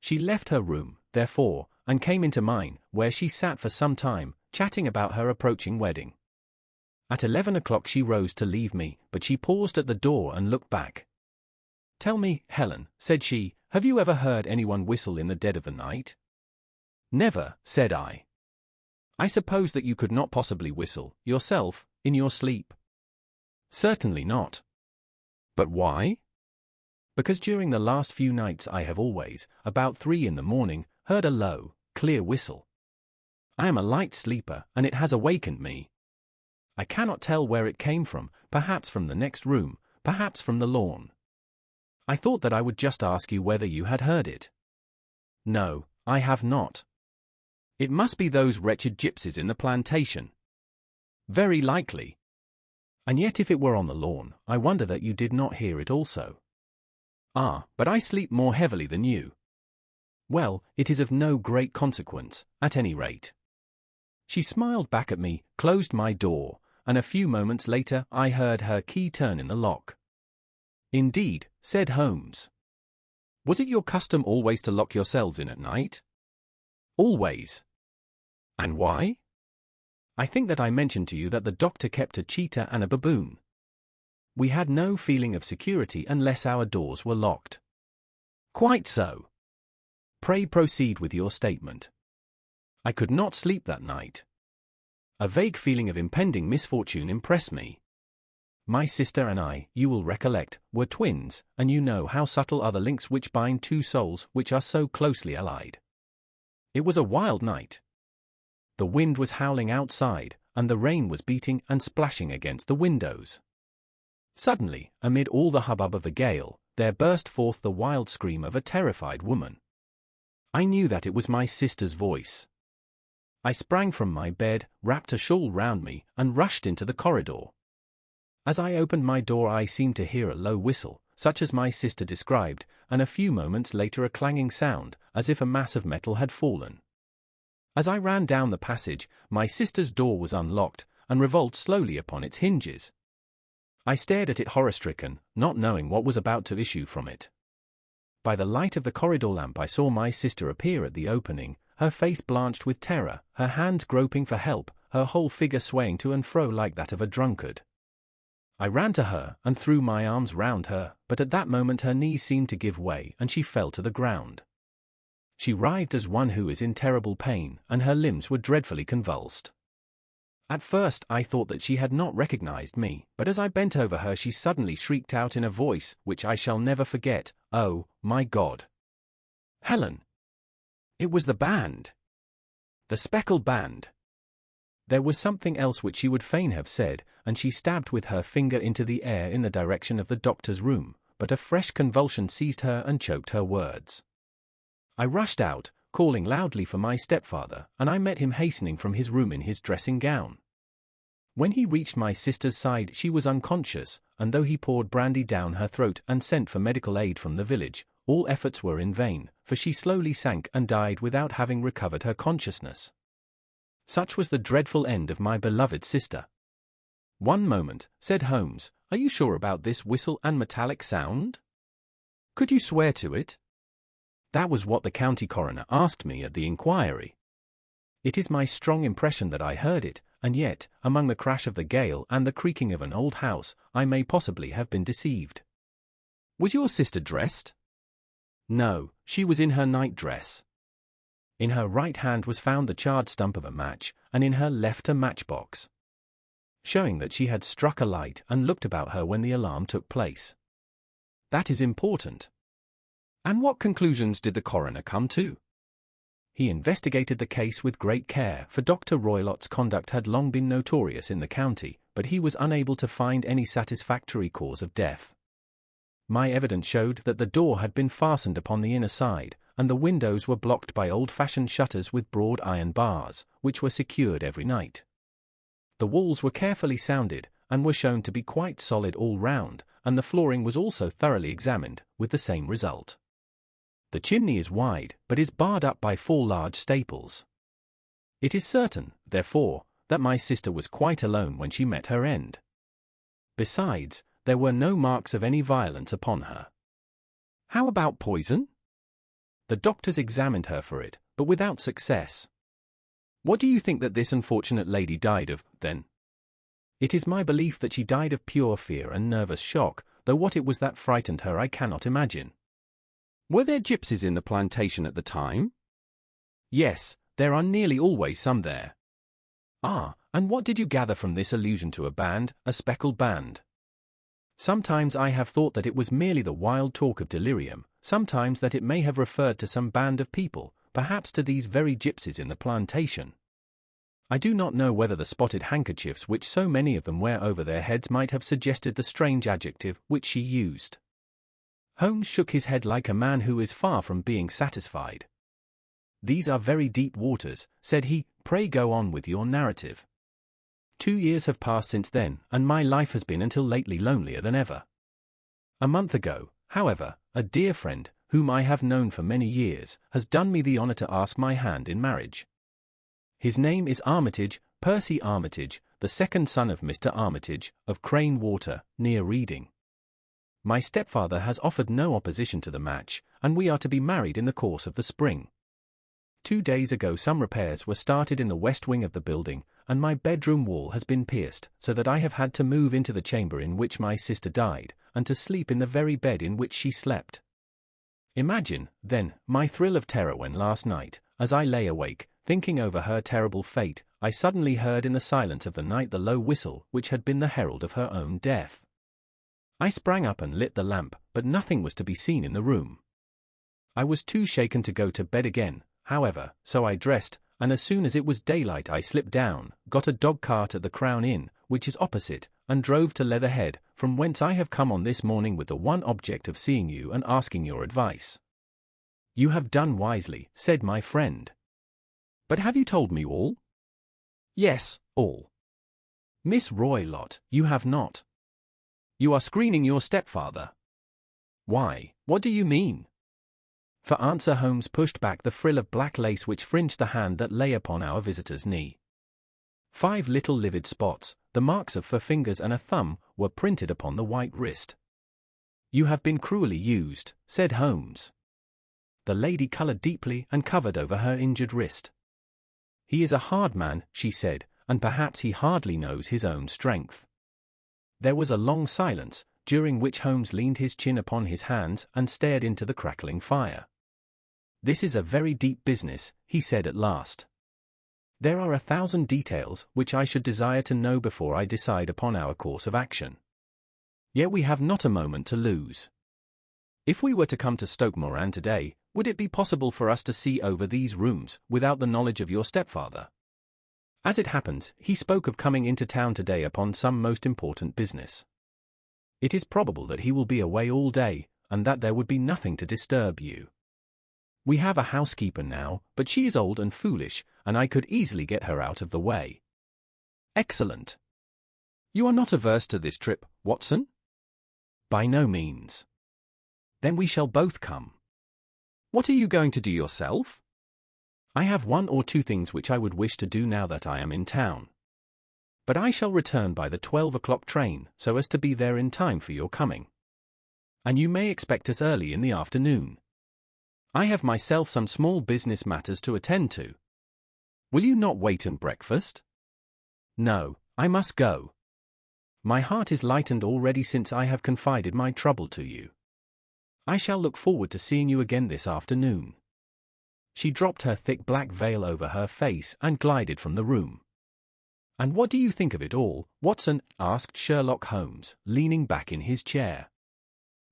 She left her room, therefore, and came into mine, where she sat for some time, chatting about her approaching wedding. At 11 o'clock she rose to leave me, but she paused at the door and looked back. "Tell me, Helen," said she, "have you ever heard anyone whistle in the dead of the night?" "Never," said I. "I suppose that you could not possibly whistle, yourself, in your sleep?" "Certainly not." "But why?" "Because during the last few nights I have always, about 3 in the morning, heard a low, clear whistle. I am a light sleeper, and it has awakened me. I cannot tell where it came from, perhaps from the next room, perhaps from the lawn. I thought that I would just ask you whether you had heard it." "No, I have not." "It must be those wretched gypsies in the plantation." "Very likely. And yet if it were on the lawn, I wonder that you did not hear it also." "Ah, but I sleep more heavily than you." "Well, it is of no great consequence, at any rate." She smiled back at me, closed my door, and a few moments later I heard her key turn in the lock. Indeed, said Holmes. Was it your custom always to lock yourselves in at night? Always. And why? I think that I mentioned to you that the doctor kept a cheetah and a baboon. We had no feeling of security unless our doors were locked. Quite so. Pray proceed with your statement. I could not sleep that night. A vague feeling of impending misfortune impressed me. My sister and I, you will recollect, were twins, and you know how subtle are the links which bind two souls which are so closely allied. It was a wild night. The wind was howling outside, and the rain was beating and splashing against the windows. Suddenly, amid all the hubbub of the gale, there burst forth the wild scream of a terrified woman. I knew that it was my sister's voice. I sprang from my bed, wrapped a shawl round me, and rushed into the corridor. As I opened my door, I seemed to hear a low whistle, such as my sister described, and a few moments later a clanging sound, as if a mass of metal had fallen. As I ran down the passage, my sister's door was unlocked, and revolved slowly upon its hinges. I stared at it horror-stricken, not knowing what was about to issue from it. By the light of the corridor lamp I saw my sister appear at the opening, her face blanched with terror, her hands groping for help, her whole figure swaying to and fro like that of a drunkard. I ran to her and threw my arms round her, but at that moment her knees seemed to give way and she fell to the ground. She writhed as one who is in terrible pain, and her limbs were dreadfully convulsed. At first I thought that she had not recognized me, but as I bent over her she suddenly shrieked out in a voice which I shall never forget, "Oh, my God! Helen!" It was the band! The Speckled Band! There was something else which she would fain have said, and she stabbed with her finger into the air in the direction of the doctor's room, but a fresh convulsion seized her and choked her words. I rushed out, calling loudly for my stepfather, and I met him hastening from his room in his dressing gown. When he reached my sister's side she was unconscious, and though he poured brandy down her throat and sent for medical aid from the village, all efforts were in vain, for she slowly sank and died without having recovered her consciousness. Such was the dreadful end of my beloved sister. "One moment," said Holmes, "are you sure about this whistle and metallic sound? Could you swear to it?" That was what the county coroner asked me at the inquiry. It is my strong impression that I heard it, and yet, among the crash of the gale and the creaking of an old house, I may possibly have been deceived. Was your sister dressed? No, she was in her night-dress. In her right hand was found the charred stump of a match, and in her left a matchbox, showing that she had struck a light and looked about her when the alarm took place. That is important. And what conclusions did the coroner come to? He investigated the case with great care, for Dr. Roylott's conduct had long been notorious in the county, but he was unable to find any satisfactory cause of death. My evidence showed that the door had been fastened upon the inner side, and the windows were blocked by old-fashioned shutters with broad iron bars, which were secured every night. The walls were carefully sounded, and were shown to be quite solid all round, and the flooring was also thoroughly examined, with the same result. The chimney is wide, but is barred up by 4 large staples. It is certain, therefore, that my sister was quite alone when she met her end. Besides, there were no marks of any violence upon her. How about poison? The doctors examined her for it, but without success. What do you think that this unfortunate lady died of, then? It is my belief that she died of pure fear and nervous shock, though what it was that frightened her I cannot imagine. Were there gypsies in the plantation at the time? Yes, there are nearly always some there. Ah, and what did you gather from this allusion to a band, a speckled band? Sometimes I have thought that it was merely the wild talk of delirium, sometimes that it may have referred to some band of people, perhaps to these very gypsies in the plantation. I do not know whether the spotted handkerchiefs which so many of them wear over their heads might have suggested the strange adjective which she used. Holmes shook his head like a man who is far from being satisfied. "These are very deep waters," said he. "Pray go on with your narrative." 2 years have passed since then, and my life has been until lately lonelier than ever. A month ago, however, a dear friend, whom I have known for many years, has done me the honor to ask my hand in marriage. His name is Armitage, Percy Armitage, the second son of Mr. Armitage, of Crane Water, near Reading. My stepfather has offered no opposition to the match, and we are to be married in the course of the spring. 2 days ago some repairs were started in the west wing of the building, and my bedroom wall has been pierced, so that I have had to move into the chamber in which my sister died, and to sleep in the very bed in which she slept. Imagine, then, my thrill of terror when last night, as I lay awake, thinking over her terrible fate, I suddenly heard in the silence of the night the low whistle which had been the herald of her own death. I sprang up and lit the lamp, but nothing was to be seen in the room. I was too shaken to go to bed again, however, so I dressed, and as soon as it was daylight I slipped down, got a dog-cart at the Crown Inn, which is opposite, and drove to Leatherhead, from whence I have come on this morning with the one object of seeing you and asking your advice. You have done wisely, said my friend. But have you told me all? Yes, all. Miss Roylott, you have not. You are screening your stepfather. Why, what do you mean? For answer Holmes pushed back the frill of black lace which fringed the hand that lay upon our visitor's knee. 5 little livid spots, the marks of 4 fingers and a thumb, were printed upon the white wrist. You have been cruelly used, said Holmes. The lady coloured deeply and covered over her injured wrist. He is a hard man, she said, and perhaps he hardly knows his own strength. There was a long silence, during which Holmes leaned his chin upon his hands and stared into the crackling fire. This is a very deep business, he said at last. There are 1,000 details which I should desire to know before I decide upon our course of action. Yet we have not a moment to lose. If we were to come to Stoke Moran today, would it be possible for us to see over these rooms without the knowledge of your stepfather? As it happens, he spoke of coming into town today upon some most important business. It is probable that he will be away all day, and that there would be nothing to disturb you. We have a housekeeper now, but she is old and foolish, and I could easily get her out of the way. Excellent. You are not averse to this trip, Watson? By no means. Then we shall both come. What are you going to do yourself? I have 1 or 2 things which I would wish to do now that I am in town. But I shall return by the 12 o'clock train, so as to be there in time for your coming. And you may expect us early in the afternoon. I have myself some small business matters to attend to. Will you not wait and breakfast? No, I must go. My heart is lightened already since I have confided my trouble to you. I shall look forward to seeing you again this afternoon. She dropped her thick black veil over her face and glided from the room. And what do you think of it all, Watson? Asked Sherlock Holmes, leaning back in his chair.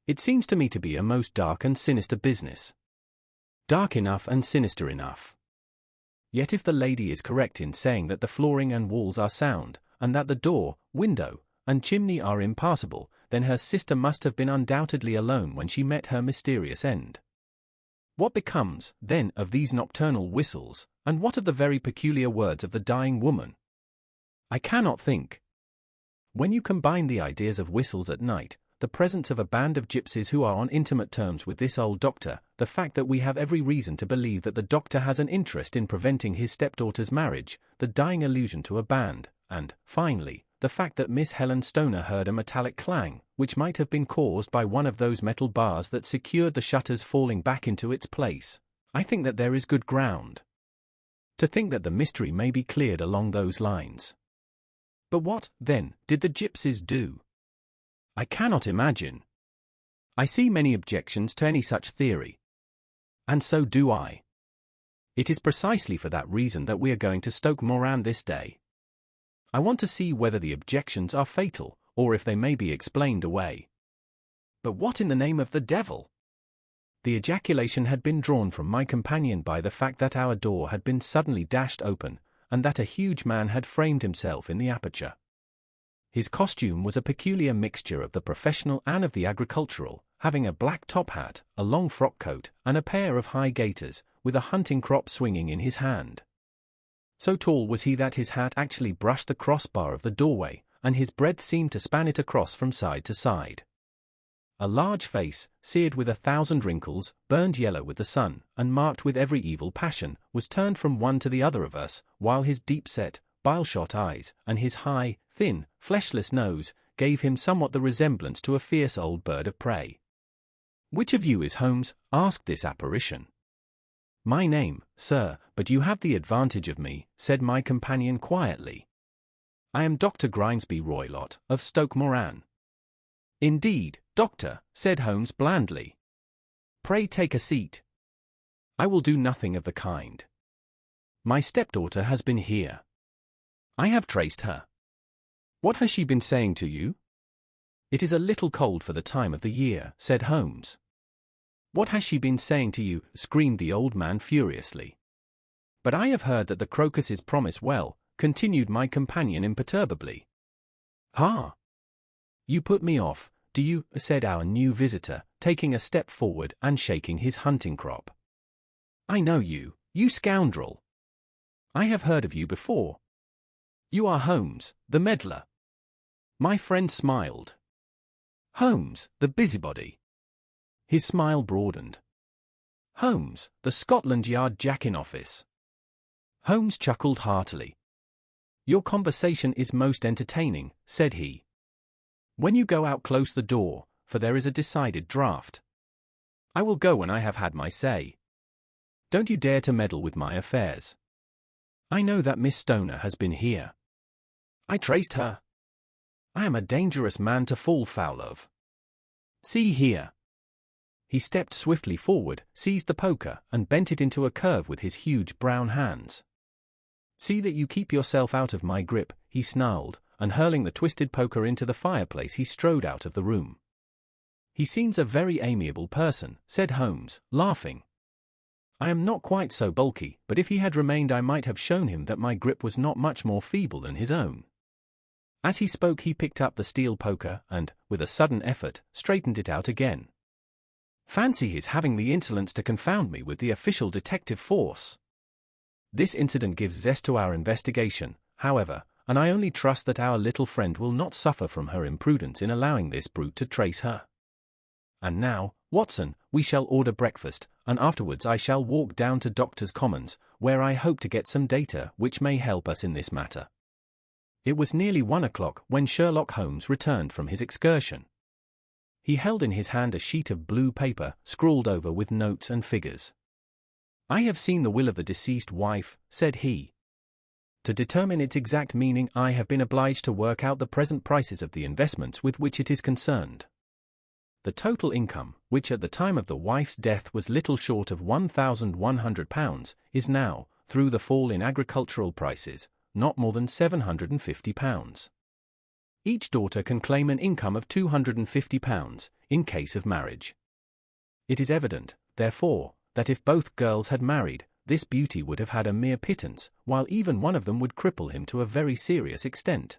It seems to me to be a most dark and sinister business. Dark enough and sinister enough. Yet if the lady is correct in saying that the flooring and walls are sound, and that the door, window, and chimney are impassable, then her sister must have been undoubtedly alone when she met her mysterious end. What becomes, then, of these nocturnal whistles, and what of the very peculiar words of the dying woman? I cannot think. When you combine the ideas of whistles at night, the presence of a band of gypsies who are on intimate terms with this old doctor, the fact that we have every reason to believe that the doctor has an interest in preventing his stepdaughter's marriage, the dying allusion to a band, and, finally, the fact that Miss Helen Stoner heard a metallic clang, which might have been caused by one of those metal bars that secured the shutters falling back into its place, I think that there is good ground to think that the mystery may be cleared along those lines. But what, then, did the gypsies do? I cannot imagine. I see many objections to any such theory. And so do I. It is precisely for that reason that we are going to Stoke Moran this day. I want to see whether the objections are fatal, or if they may be explained away. But what in the name of the devil? The ejaculation had been drawn from my companion by the fact that our door had been suddenly dashed open, and that a huge man had framed himself in the aperture. His costume was a peculiar mixture of the professional and of the agricultural, having a black top hat, a long frock coat, and a pair of high gaiters, with a hunting crop swinging in his hand. So tall was he that his hat actually brushed the crossbar of the doorway, and his breadth seemed to span it across from side to side. A large face, seared with 1,000 wrinkles, burned yellow with the sun, and marked with every evil passion, was turned from one to the other of us, while his deep-set, bile-shot eyes, and his high, thin, fleshless nose, gave him somewhat the resemblance to a fierce old bird of prey. "Which of you is Holmes?" asked this apparition. "My name, sir, but you have the advantage of me," said my companion quietly. "I am Dr. Grimesby Roylott, of Stoke Moran." "Indeed, doctor," said Holmes blandly. "Pray take a seat." "I will do nothing of the kind. My stepdaughter has been here. I have traced her." "What has she been saying to you?" "It is a little cold for the time of the year," said Holmes. "What has she been saying to you?" screamed the old man furiously. "But I have heard that the crocuses promise well," continued my companion imperturbably. "Ha! You put me off, do you?" said our new visitor, taking a step forward and shaking his hunting crop. "I know you, you scoundrel. I have heard of you before. You are Holmes, the meddler." My friend smiled. "Holmes, the busybody." His smile broadened. "Holmes, the Scotland Yard jack-in-office." Holmes chuckled heartily. "Your conversation is most entertaining," said he. "When you go out, close the door, for there is a decided draught. I will go when I have had my say. Don't you dare to meddle with my affairs. I know that Miss Stoner has been here. I traced her. I am a dangerous man to fall foul of. See here." He stepped swiftly forward, seized the poker, and bent it into a curve with his huge brown hands. "See that you keep yourself out of my grip," he snarled, and hurling the twisted poker into the fireplace he strode out of the room. "He seems a very amiable person," said Holmes, laughing. "I am not quite so bulky, but if he had remained I might have shown him that my grip was not much more feeble than his own." As he spoke he picked up the steel poker and, with a sudden effort, straightened it out again. "Fancy his having the insolence to confound me with the official detective force. This incident gives zest to our investigation, however, and I only trust that our little friend will not suffer from her imprudence in allowing this brute to trace her. And now, Watson, we shall order breakfast, and afterwards I shall walk down to Doctors' Commons, where I hope to get some data which may help us in this matter." It was nearly 1 o'clock when Sherlock Holmes returned from his excursion. He held in his hand a sheet of blue paper, scrawled over with notes and figures. "I have seen the will of the deceased wife," said he. "To determine its exact meaning I have been obliged to work out the present prices of the investments with which it is concerned. The total income, which at the time of the wife's death was little short of £1,100, is now, through the fall in agricultural prices, not more than £750. Each daughter can claim an income of £250, in case of marriage. It is evident, therefore, that if both girls had married, this beauty would have had a mere pittance, while even one of them would cripple him to a very serious extent.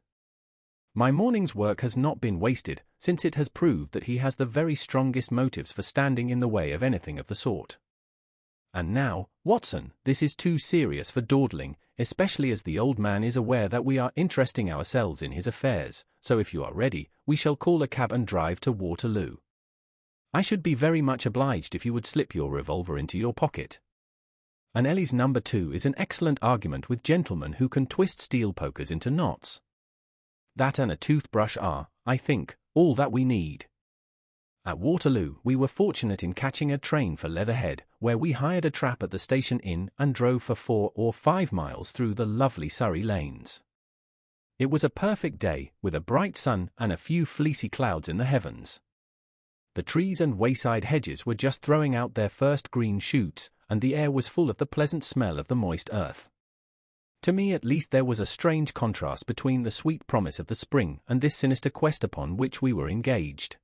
My morning's work has not been wasted, since it has proved that he has the very strongest motives for standing in the way of anything of the sort. And now, Watson, this is too serious for dawdling, especially as the old man is aware that we are interesting ourselves in his affairs, so if you are ready, we shall call a cab and drive to Waterloo. I should be very much obliged if you would slip your revolver into your pocket. An Ellie's No. 2 is an excellent argument with gentlemen who can twist steel pokers into knots. That and a toothbrush are, I think, all that we need." At Waterloo we were fortunate in catching a train for Leatherhead, where we hired a trap at the station inn and drove for 4 or 5 miles through the lovely Surrey lanes. It was a perfect day, with a bright sun and a few fleecy clouds in the heavens. The trees and wayside hedges were just throwing out their first green shoots, and the air was full of the pleasant smell of the moist earth. To me at least there was a strange contrast between the sweet promise of the spring and this sinister quest upon which we were engaged.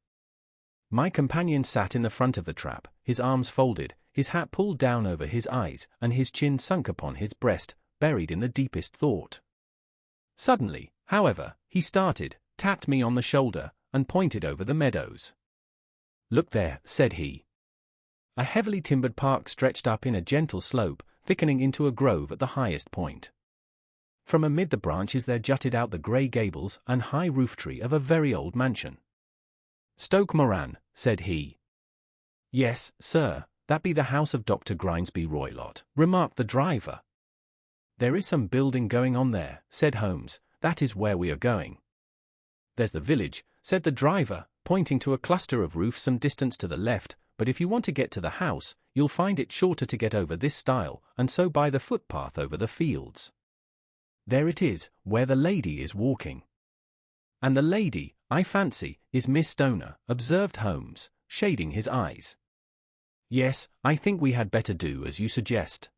My companion sat in the front of the trap, his arms folded, his hat pulled down over his eyes, and his chin sunk upon his breast, buried in the deepest thought. Suddenly, however, he started, tapped me on the shoulder, and pointed over the meadows. "Look there," said he. A heavily timbered park stretched up in a gentle slope, thickening into a grove at the highest point. From amid the branches there jutted out the grey gables and high roof tree of a very old mansion. "Stoke Moran," said he. "Yes, sir, that be the house of Dr. Grimesby Roylott," remarked the driver. "There is some building going on there," said Holmes. "That is where we are going." "There's the village," said the driver, pointing to a cluster of roofs some distance to the left, "but if you want to get to the house, you'll find it shorter to get over this stile, and so by the footpath over the fields. There it is, where the lady is walking." "And the lady, I fancy, is Miss Stoner," observed Holmes, shading his eyes. "Yes, I think we had better do as you suggest."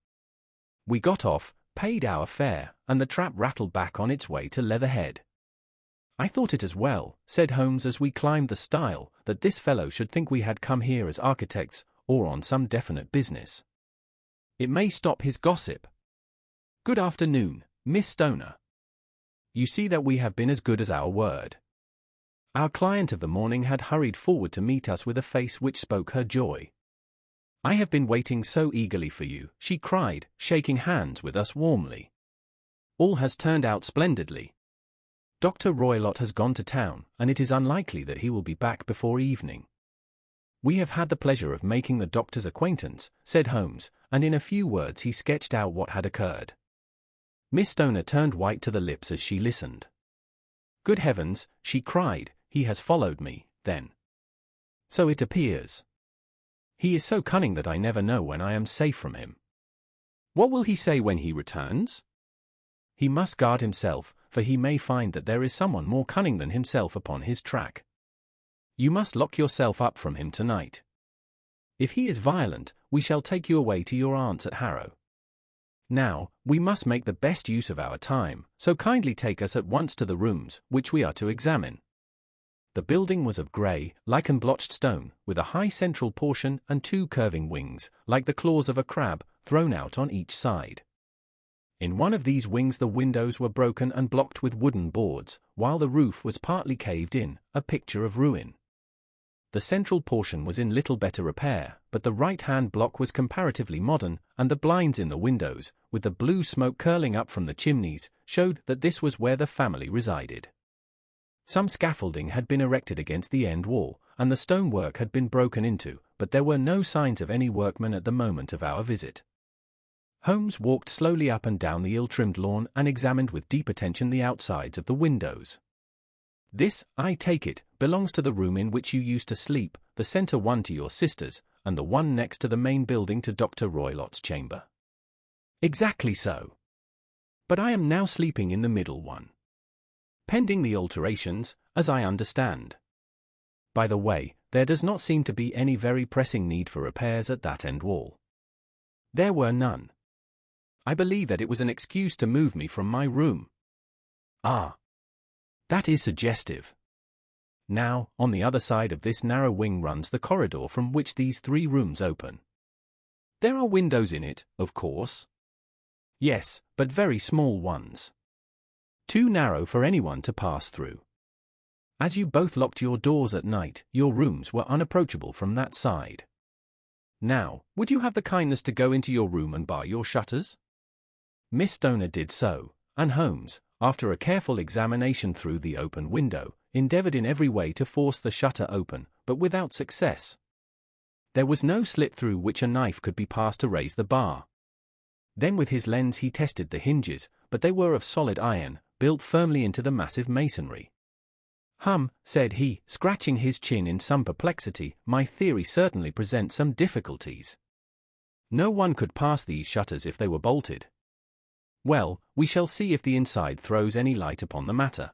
We got off, paid our fare, and the trap rattled back on its way to Leatherhead. "I thought it as well," said Holmes as we climbed the stile, "that this fellow should think we had come here as architects, or on some definite business. It may stop his gossip. Good afternoon, Miss Stoner. You see that we have been as good as our word." Our client of the morning had hurried forward to meet us with a face which spoke her joy. "I have been waiting so eagerly for you," she cried, shaking hands with us warmly. "All has turned out splendidly. Dr. Roylott has gone to town, and it is unlikely that he will be back before evening." "We have had the pleasure of making the doctor's acquaintance," said Holmes, and in a few words he sketched out what had occurred. Miss Stoner turned white to the lips as she listened. "Good heavens," she cried, "he has followed me, then. So it appears. He is so cunning that I never know when I am safe from him. What will he say when he returns? He must guard himself, for he may find that there is someone more cunning than himself upon his track. You must lock yourself up from him tonight. If he is violent, we shall take you away to your aunt's at Harrow. Now, we must make the best use of our time, so kindly take us at once to the rooms, which we are to examine." The building was of grey, lichen-blotched stone, with a high central portion and two curving wings, like the claws of a crab, thrown out on each side. In one of these wings the windows were broken and blocked with wooden boards, while the roof was partly caved in, a picture of ruin. The central portion was in little better repair, but the right-hand block was comparatively modern, and the blinds in the windows, with the blue smoke curling up from the chimneys, showed that this was where the family resided. Some scaffolding had been erected against the end wall, and the stonework had been broken into, but there were no signs of any workmen at the moment of our visit. Holmes walked slowly up and down the ill-trimmed lawn and examined with deep attention the outsides of the windows. "This, I take it, belongs to the room in which you used to sleep, the centre one to your sister's, and the one next to the main building to Dr. Roylott's chamber." "Exactly so. But I am now sleeping in the middle one. Pending the alterations, as I understand. By the way, there does not seem to be any very pressing need for repairs at that end wall." "There were none. I believe that it was an excuse to move me from my room." "Ah. That is suggestive. Now, on the other side of this narrow wing runs the corridor from which these three rooms open. There are windows in it, of course." "Yes, but very small ones. Too narrow for anyone to pass through. As you both locked your doors at night, your rooms were unapproachable from that side. Now, would you have the kindness to go into your room and bar your shutters?" Miss Stoner did so, and Holmes, after a careful examination through the open window, endeavoured in every way to force the shutter open, but without success. There was no slit through which a knife could be passed to raise the bar. Then with his lens he tested the hinges, but they were of solid iron, built firmly into the massive masonry. Said he, scratching his chin in some perplexity, "my theory certainly presents some difficulties. No one could pass these shutters if they were bolted. Well, we shall see if the inside throws any light upon the matter."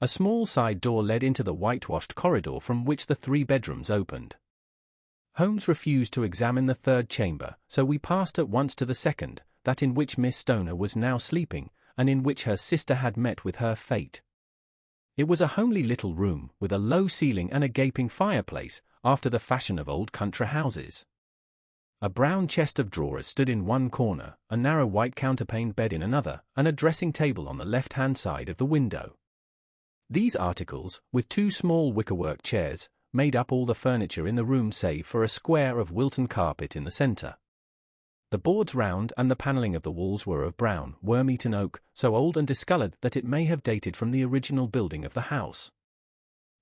A small side door led into the whitewashed corridor from which the three bedrooms opened. Holmes refused to examine the third chamber, so we passed at once to the second, that in which Miss Stoner was now sleeping, and in which her sister had met with her fate. It was a homely little room, with a low ceiling and a gaping fireplace, after the fashion of old country houses. A brown chest of drawers stood in one corner, a narrow white counterpaned bed in another, and a dressing table on the left-hand side of the window. These articles, with two small wickerwork chairs, made up all the furniture in the room save for a square of Wilton carpet in the centre. The boards round and the panelling of the walls were of brown, worm-eaten oak, so old and discoloured that it may have dated from the original building of the house.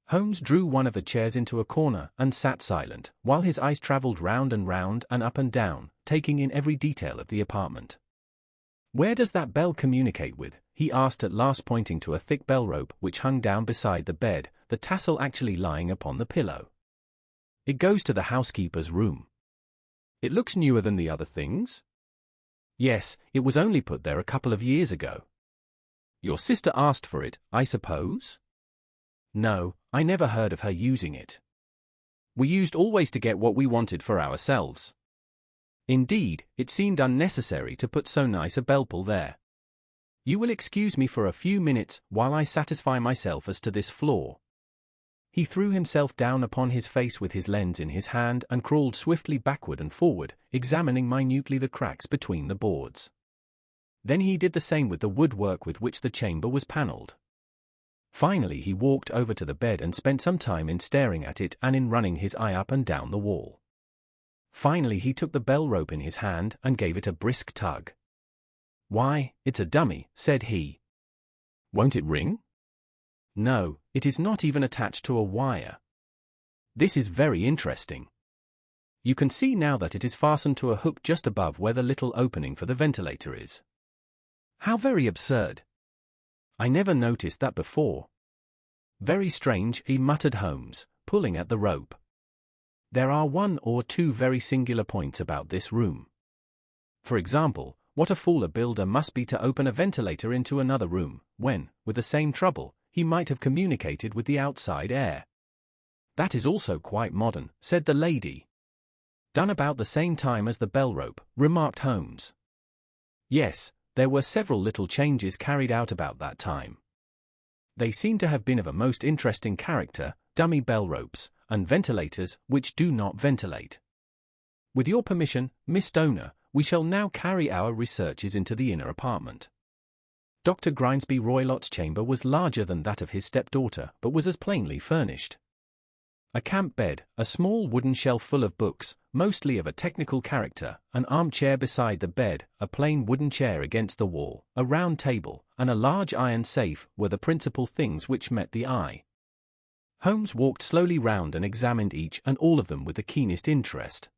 Holmes drew one of the chairs into a corner and sat silent, while his eyes travelled round and up and down, taking in every detail of the apartment. "Where does that bell communicate with?" he asked at last, pointing to a thick bell rope which hung down beside the bed, the tassel actually lying upon the pillow. It goes to the housekeeper's room. It looks newer than the other things? Yes, it was only put there a couple of years ago. Your sister asked for it, I suppose? No, I never heard of her using it. We used always to get what we wanted for ourselves. Indeed, it seemed unnecessary to put so nice a bell pull there. You will excuse me for a few minutes while I satisfy myself as to this flaw. He threw himself down upon his face with his lens in his hand and crawled swiftly backward and forward, examining minutely the cracks between the boards. Then he did the same with the woodwork with which the chamber was panelled. Finally he walked over to the bed and spent some time in staring at it and in running his eye up and down the wall. Finally he took the bell rope in his hand and gave it a brisk tug. "Why, it's a dummy," said he. "Won't it ring?" "No, it is not even attached to a wire. This is very interesting. You can see now that it is fastened to a hook just above where the little opening for the ventilator is." "How very absurd. I never noticed that before." "Very strange," muttered Holmes, pulling at the rope. "There are one or two very singular points about this room. For example, what a fool a builder must be to open a ventilator into another room, when, with the same trouble, he might have communicated with the outside air." "That is also quite modern," said the lady. "Done about the same time as the bell rope," remarked Holmes. "Yes, there were several little changes carried out about that time. They seem to have been of a most interesting character, dummy bell ropes, and ventilators which do not ventilate. With your permission, Miss Stoner, we shall now carry our researches into the inner apartment." Dr. Grimesby Roylott's chamber was larger than that of his stepdaughter, but was as plainly furnished. A camp bed, a small wooden shelf full of books, mostly of a technical character, an armchair beside the bed, a plain wooden chair against the wall, a round table, and a large iron safe were the principal things which met the eye. Holmes walked slowly round and examined each and all of them with the keenest interest.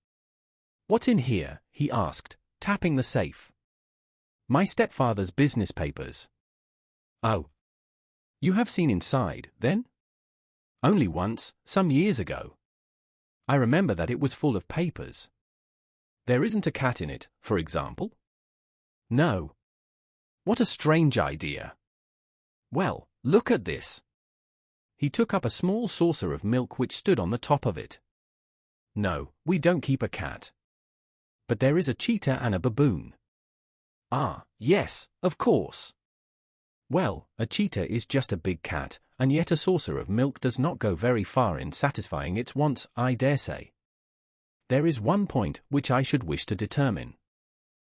"What's in here?" he asked, tapping the safe. "My stepfather's business papers." "Oh. You have seen inside, then?" "Only once, some years ago. I remember that it was full of papers." "There isn't a cat in it, for example?" "No." "What a strange idea. Well, look at this." He took up a small saucer of milk which stood on the top of it. "No, we don't keep a cat. But there is a cheetah and a baboon." "Ah, yes, of course." "Well, a cheetah is just a big cat, and yet a saucer of milk does not go very far in satisfying its wants, I dare say. There is one point which I should wish to determine."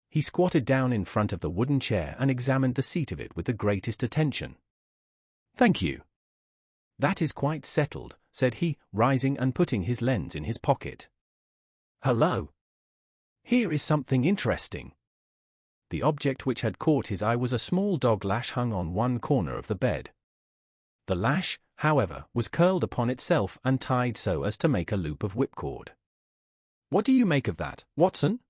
He squatted down in front of the wooden chair and examined the seat of it with the greatest attention. "Thank you. That is quite settled," said he, rising and putting his lens in his pocket. "Hullo! Here is something interesting." The object which had caught his eye was a small dog lash hung on one corner of the bed. The lash, however, was curled upon itself and tied so as to make a loop of whipcord. "What do you make of that, Watson?"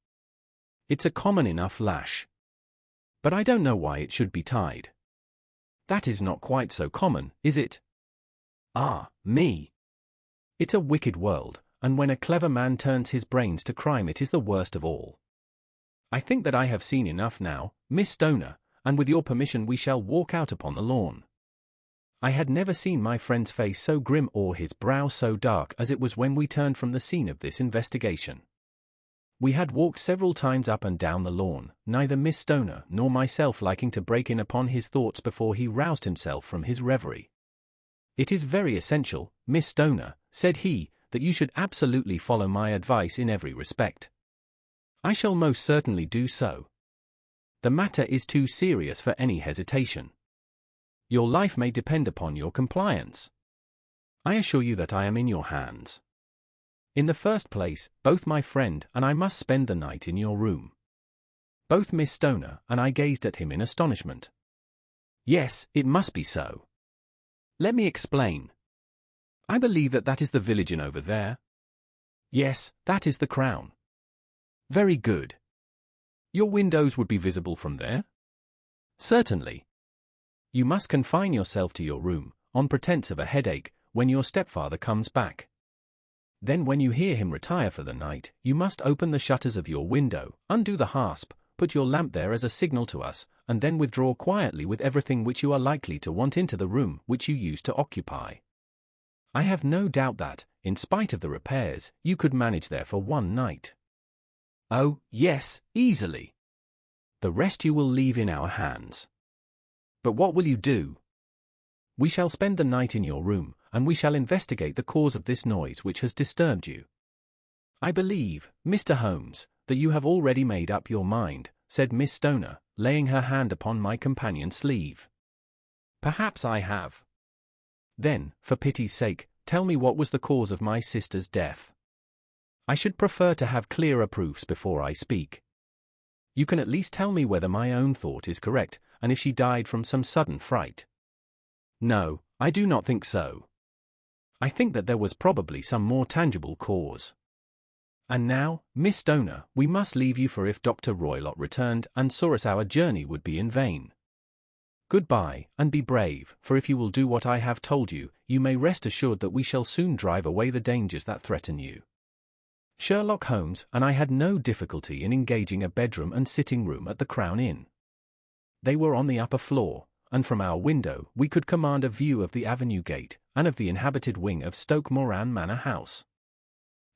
"It's a common enough lash. But I don't know why it should be tied." "That is not quite so common, is it?" "Ah, me! It's a wicked world, and when a clever man turns his brains to crime it is the worst of all. I think that I have seen enough now, Miss Stoner, and with your permission we shall walk out upon the lawn." I had never seen my friend's face so grim or his brow so dark as it was when we turned from the scene of this investigation. We had walked several times up and down the lawn, neither Miss Stoner nor myself liking to break in upon his thoughts before he roused himself from his reverie. "It is very essential, Miss Stoner," said he, "that you should absolutely follow my advice in every respect." "I shall most certainly do so. The matter is too serious for any hesitation. Your life may depend upon your compliance. I assure you that I am in your hands. In the first place, both my friend and I must spend the night in your room." Both Miss Stoner and I gazed at him in astonishment. "Yes, it must be so. Let me explain. I believe that is the village inn over there?" "Yes, that is the Crown." "Very good. Your windows would be visible from there?" "Certainly. You must confine yourself to your room, on pretense of a headache, when your stepfather comes back. Then when you hear him retire for the night, you must open the shutters of your window, undo the hasp, put your lamp there as a signal to us, and then withdraw quietly with everything which you are likely to want into the room which you used to occupy. I have no doubt that, in spite of the repairs, you could manage there for one night. Oh, yes, easily. The rest you will leave in our hands. But what will you do? We shall spend the night in your room, and we shall investigate the cause of this noise which has disturbed you. I believe, Mr. Holmes, that you have already made up your mind, said Miss Stoner, laying her hand upon my companion's sleeve. Perhaps I have. Then, for pity's sake, tell me what was the cause of my sister's death. I should prefer to have clearer proofs before I speak. You can at least tell me whether my own thought is correct, and if she died from some sudden fright. No, I do not think so. I think that there was probably some more tangible cause. And now, Miss Stoner, we must leave you, for if Dr. Roylott returned and saw us, our journey would be in vain. Goodbye, and be brave, for if you will do what I have told you, you may rest assured that we shall soon drive away the dangers that threaten you. Sherlock Holmes and I had no difficulty in engaging a bedroom and sitting room at the Crown Inn. They were on the upper floor, and from our window we could command a view of the avenue gate and of the inhabited wing of Stoke Moran Manor House.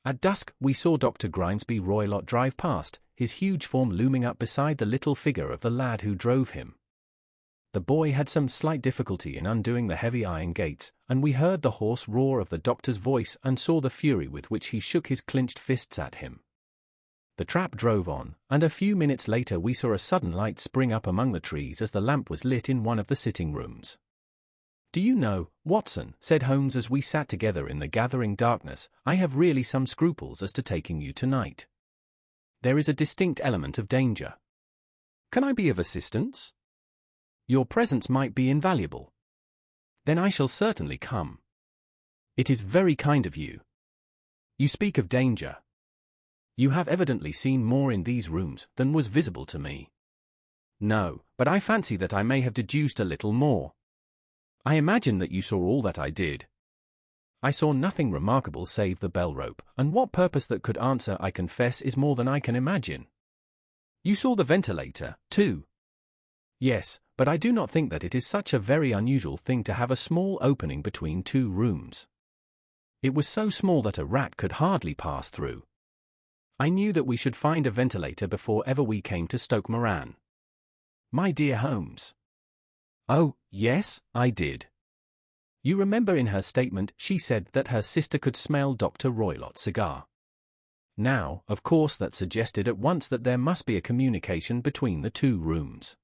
At dusk we saw Dr. Grimesby Roylott drive past, his huge form looming up beside the little figure of the lad who drove him. The boy had some slight difficulty in undoing the heavy iron gates, and we heard the hoarse roar of the doctor's voice and saw the fury with which he shook his clenched fists at him. The trap drove on, and a few minutes later we saw a sudden light spring up among the trees as the lamp was lit in one of the sitting rooms. Do you know, Watson, said Holmes as we sat together in the gathering darkness, I have really some scruples as to taking you tonight. There is a distinct element of danger. Can I be of assistance? Your presence might be invaluable. Then I shall certainly come. It is very kind of you. You speak of danger. You have evidently seen more in these rooms than was visible to me. No, but I fancy that I may have deduced a little more. I imagine that you saw all that I did. I saw nothing remarkable save the bell rope, and what purpose that could answer, I confess, is more than I can imagine. You saw the ventilator, too. Yes, but I do not think that it is such a very unusual thing to have a small opening between two rooms. It was so small that a rat could hardly pass through. I knew that we should find a ventilator before ever we came to Stoke Moran. My dear Holmes. Oh, yes, I did. You remember in her statement she said that her sister could smell Dr. Roylott's cigar. Now, of course, that suggested at once that there must be a communication between the two rooms.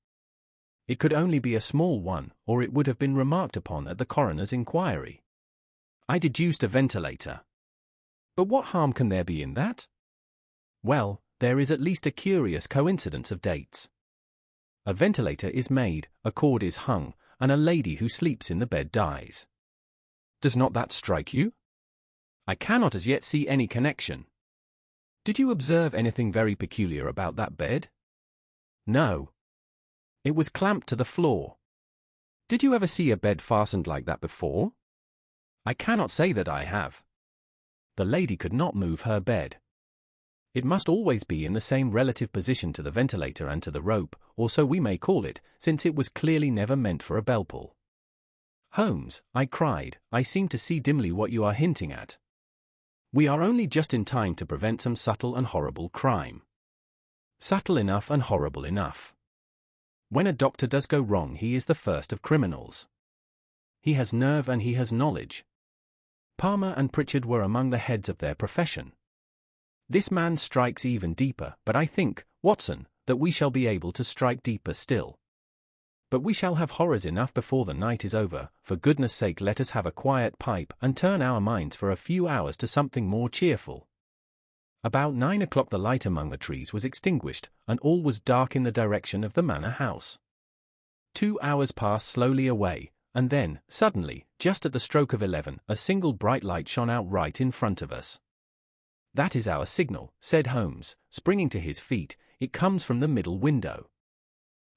It could only be a small one, or it would have been remarked upon at the coroner's inquiry. I deduced a ventilator. But what harm can there be in that? Well, there is at least a curious coincidence of dates. A ventilator is made, a cord is hung, and a lady who sleeps in the bed dies. Does not that strike you? I cannot as yet see any connection. Did you observe anything very peculiar about that bed? No. It was clamped to the floor. Did you ever see a bed fastened like that before? I cannot say that I have. The lady could not move her bed. It must always be in the same relative position to the ventilator and to the rope, or so we may call it, since it was clearly never meant for a bell pull. Holmes, I cried, I seem to see dimly what you are hinting at. We are only just in time to prevent some subtle and horrible crime. Subtle enough and horrible enough. When a doctor does go wrong, he is the first of criminals. He has nerve and he has knowledge. Palmer and Pritchard were among the heads of their profession. This man strikes even deeper, but I think, Watson, that we shall be able to strike deeper still. But we shall have horrors enough before the night is over. For goodness' sake, let us have a quiet pipe and turn our minds for a few hours to something more cheerful. About 9 o'clock the light among the trees was extinguished, and all was dark in the direction of the manor house. 2 hours passed slowly away, and then, suddenly, just at the stroke of 11, a single bright light shone out right in front of us. That is our signal, said Holmes, springing to his feet. It comes from the middle window.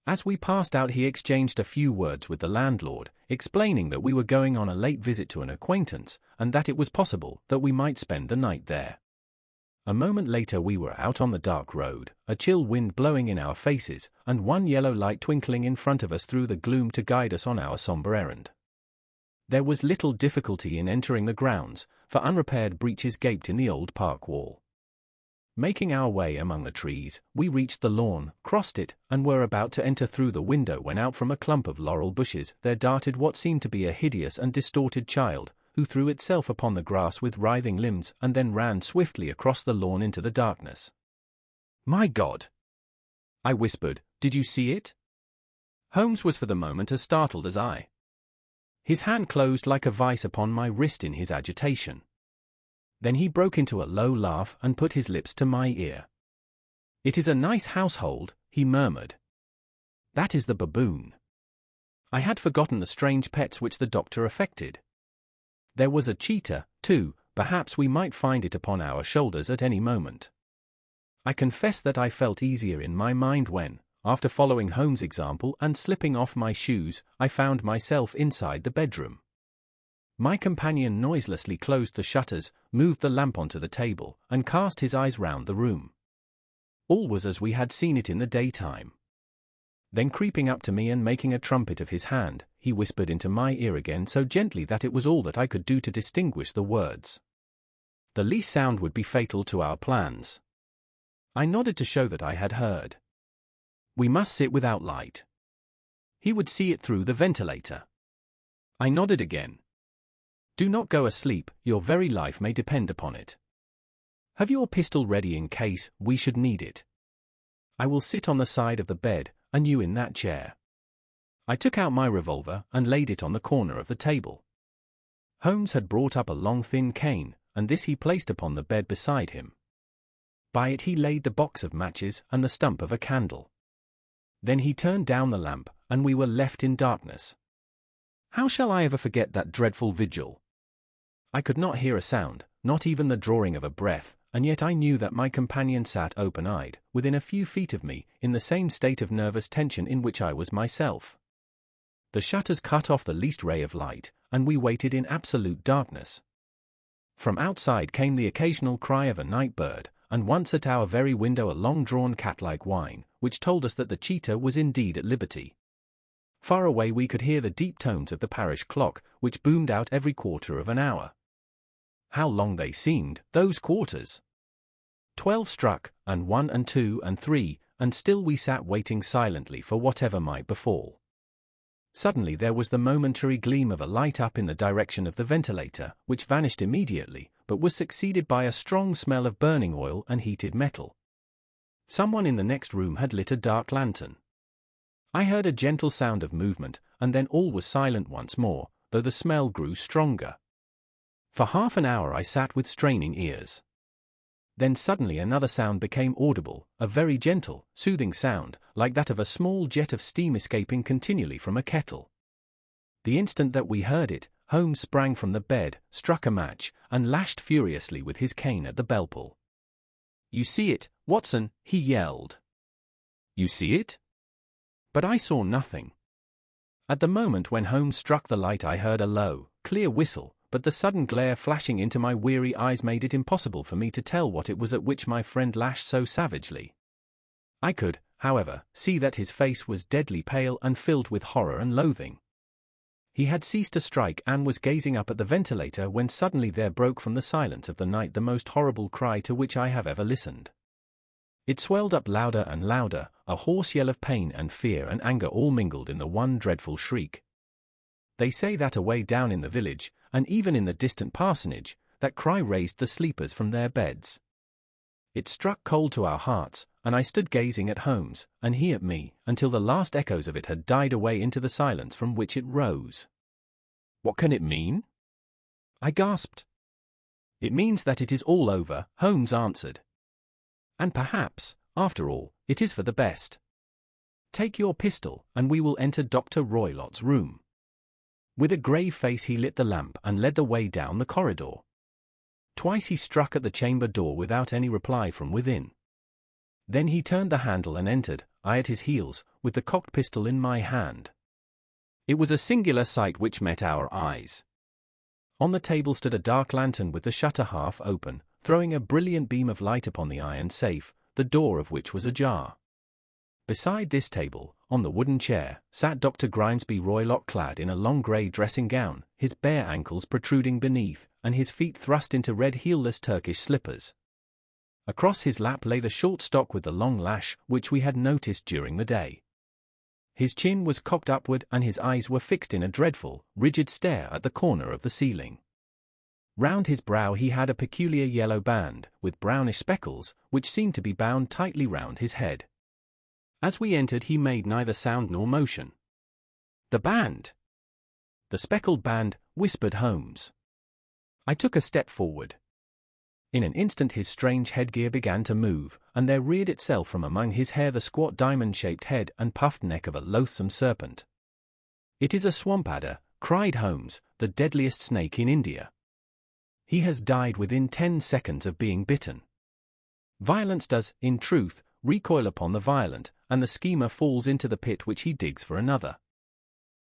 As we passed out, he exchanged a few words with the landlord, explaining that we were going on a late visit to an acquaintance, and that it was possible that we might spend the night there. A moment later we were out on the dark road, a chill wind blowing in our faces, and one yellow light twinkling in front of us through the gloom to guide us on our somber errand. There was little difficulty in entering the grounds, for unrepaired breaches gaped in the old park wall. Making our way among the trees, we reached the lawn, crossed it, and were about to enter through the window when out from a clump of laurel bushes there darted what seemed to be a hideous and distorted child, who threw itself upon the grass with writhing limbs and then ran swiftly across the lawn into the darkness. "My God!" I whispered. "Did you see it?" Holmes was for the moment as startled as I. His hand closed like a vice upon my wrist in his agitation. Then he broke into a low laugh and put his lips to my ear. "It is a nice household," he murmured. "That is the baboon." I had forgotten the strange pets which the doctor affected. There was a cheetah, too, perhaps we might find it upon our shoulders at any moment. I confess that I felt easier in my mind when, after following Holmes' example and slipping off my shoes, I found myself inside the bedroom. My companion noiselessly closed the shutters, moved the lamp onto the table, and cast his eyes round the room. All was as we had seen it in the daytime. Then creeping up to me and making a trumpet of his hand, he whispered into my ear again so gently that it was all that I could do to distinguish the words. The least sound would be fatal to our plans. I nodded to show that I had heard. "We must sit without light. He would see it through the ventilator." I nodded again. "Do not go asleep, your very life may depend upon it. Have your pistol ready in case we should need it. I will sit on the side of the bed, and you in that chair." I took out my revolver and laid it on the corner of the table. Holmes had brought up a long thin cane, and this he placed upon the bed beside him. By it he laid the box of matches and the stump of a candle. Then he turned down the lamp, and we were left in darkness. How shall I ever forget that dreadful vigil? I could not hear a sound, not even the drawing of a breath, and yet I knew that my companion sat open-eyed, within a few feet of me, in the same state of nervous tension in which I was myself. The shutters cut off the least ray of light, and we waited in absolute darkness. From outside came the occasional cry of a night bird, and once at our very window a long-drawn cat-like whine, which told us that the cheetah was indeed at liberty. Far away we could hear the deep tones of the parish clock, which boomed out every quarter of an hour. How long they seemed, those quarters! 12 struck, and 1 and 2 and 3, and still we sat waiting silently for whatever might befall. Suddenly there was the momentary gleam of a light up in the direction of the ventilator, which vanished immediately, but was succeeded by a strong smell of burning oil and heated metal. Someone in the next room had lit a dark lantern. I heard a gentle sound of movement, and then all was silent once more, though the smell grew stronger. For half an hour I sat with straining ears. Then suddenly another sound became audible, a very gentle, soothing sound, like that of a small jet of steam escaping continually from a kettle. The instant that we heard it, Holmes sprang from the bed, struck a match, and lashed furiously with his cane at the bell-pull. "You see it, Watson," he yelled. "You see it?" But I saw nothing. At the moment when Holmes struck the light I heard a low, clear whistle, but the sudden glare flashing into my weary eyes made it impossible for me to tell what it was at which my friend lashed so savagely. I could, however, see that his face was deadly pale and filled with horror and loathing. He had ceased to strike and was gazing up at the ventilator when suddenly there broke from the silence of the night the most horrible cry to which I have ever listened. It swelled up louder and louder, a hoarse yell of pain and fear and anger all mingled in the one dreadful shriek. They say that away down in the village, and even in the distant parsonage, that cry raised the sleepers from their beds. It struck cold to our hearts, and I stood gazing at Holmes, and he at me, until the last echoes of it had died away into the silence from which it rose. "What can it mean?" I gasped. "It means that it is all over," Holmes answered. "And perhaps, after all, it is for the best. Take your pistol, and we will enter Dr. Roylott's room." With a grave face he lit the lamp and led the way down the corridor. Twice he struck at the chamber door without any reply from within. Then he turned the handle and entered, I at his heels, with the cocked pistol in my hand. It was a singular sight which met our eyes. On the table stood a dark lantern with the shutter half open, throwing a brilliant beam of light upon the iron safe, the door of which was ajar. Beside this table, on the wooden chair, sat Dr. Grimesby Roylott clad in a long grey dressing gown, his bare ankles protruding beneath, and his feet thrust into red heelless Turkish slippers. Across his lap lay the short stock with the long lash, which we had noticed during the day. His chin was cocked upward and his eyes were fixed in a dreadful, rigid stare at the corner of the ceiling. Round his brow he had a peculiar yellow band, with brownish speckles, which seemed to be bound tightly round his head. As we entered he made neither sound nor motion. "The band!" "The Speckled Band," whispered Holmes. I took a step forward. In an instant his strange headgear began to move, and there reared itself from among his hair the squat diamond-shaped head and puffed neck of a loathsome serpent. "It is a swamp adder," cried Holmes, "the deadliest snake in India. He has died within 10 seconds of being bitten. Violence does, in truth, recoil upon the violent, and the schemer falls into the pit which he digs for another.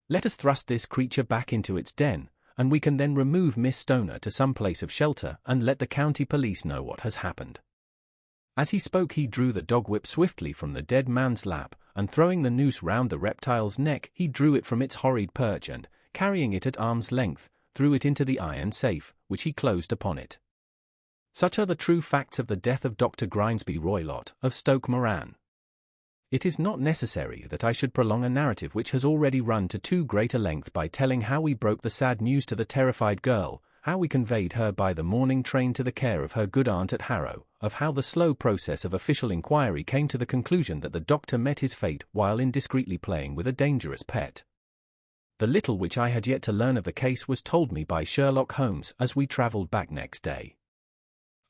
Let us thrust this creature back into its den, and we can then remove Miss Stoner to some place of shelter and let the county police know what has happened." As he spoke he drew the dog whip swiftly from the dead man's lap, and throwing the noose round the reptile's neck he drew it from its horrid perch and, carrying it at arm's length, threw it into the iron safe, which he closed upon it. Such are the true facts of the death of Dr. Grimesby Roylott, of Stoke Moran. It is not necessary that I should prolong a narrative which has already run to too great a length by telling how we broke the sad news to the terrified girl, how we conveyed her by the morning train to the care of her good aunt at Harrow, of how the slow process of official inquiry came to the conclusion that the doctor met his fate while indiscreetly playing with a dangerous pet. The little which I had yet to learn of the case was told me by Sherlock Holmes as we travelled back next day.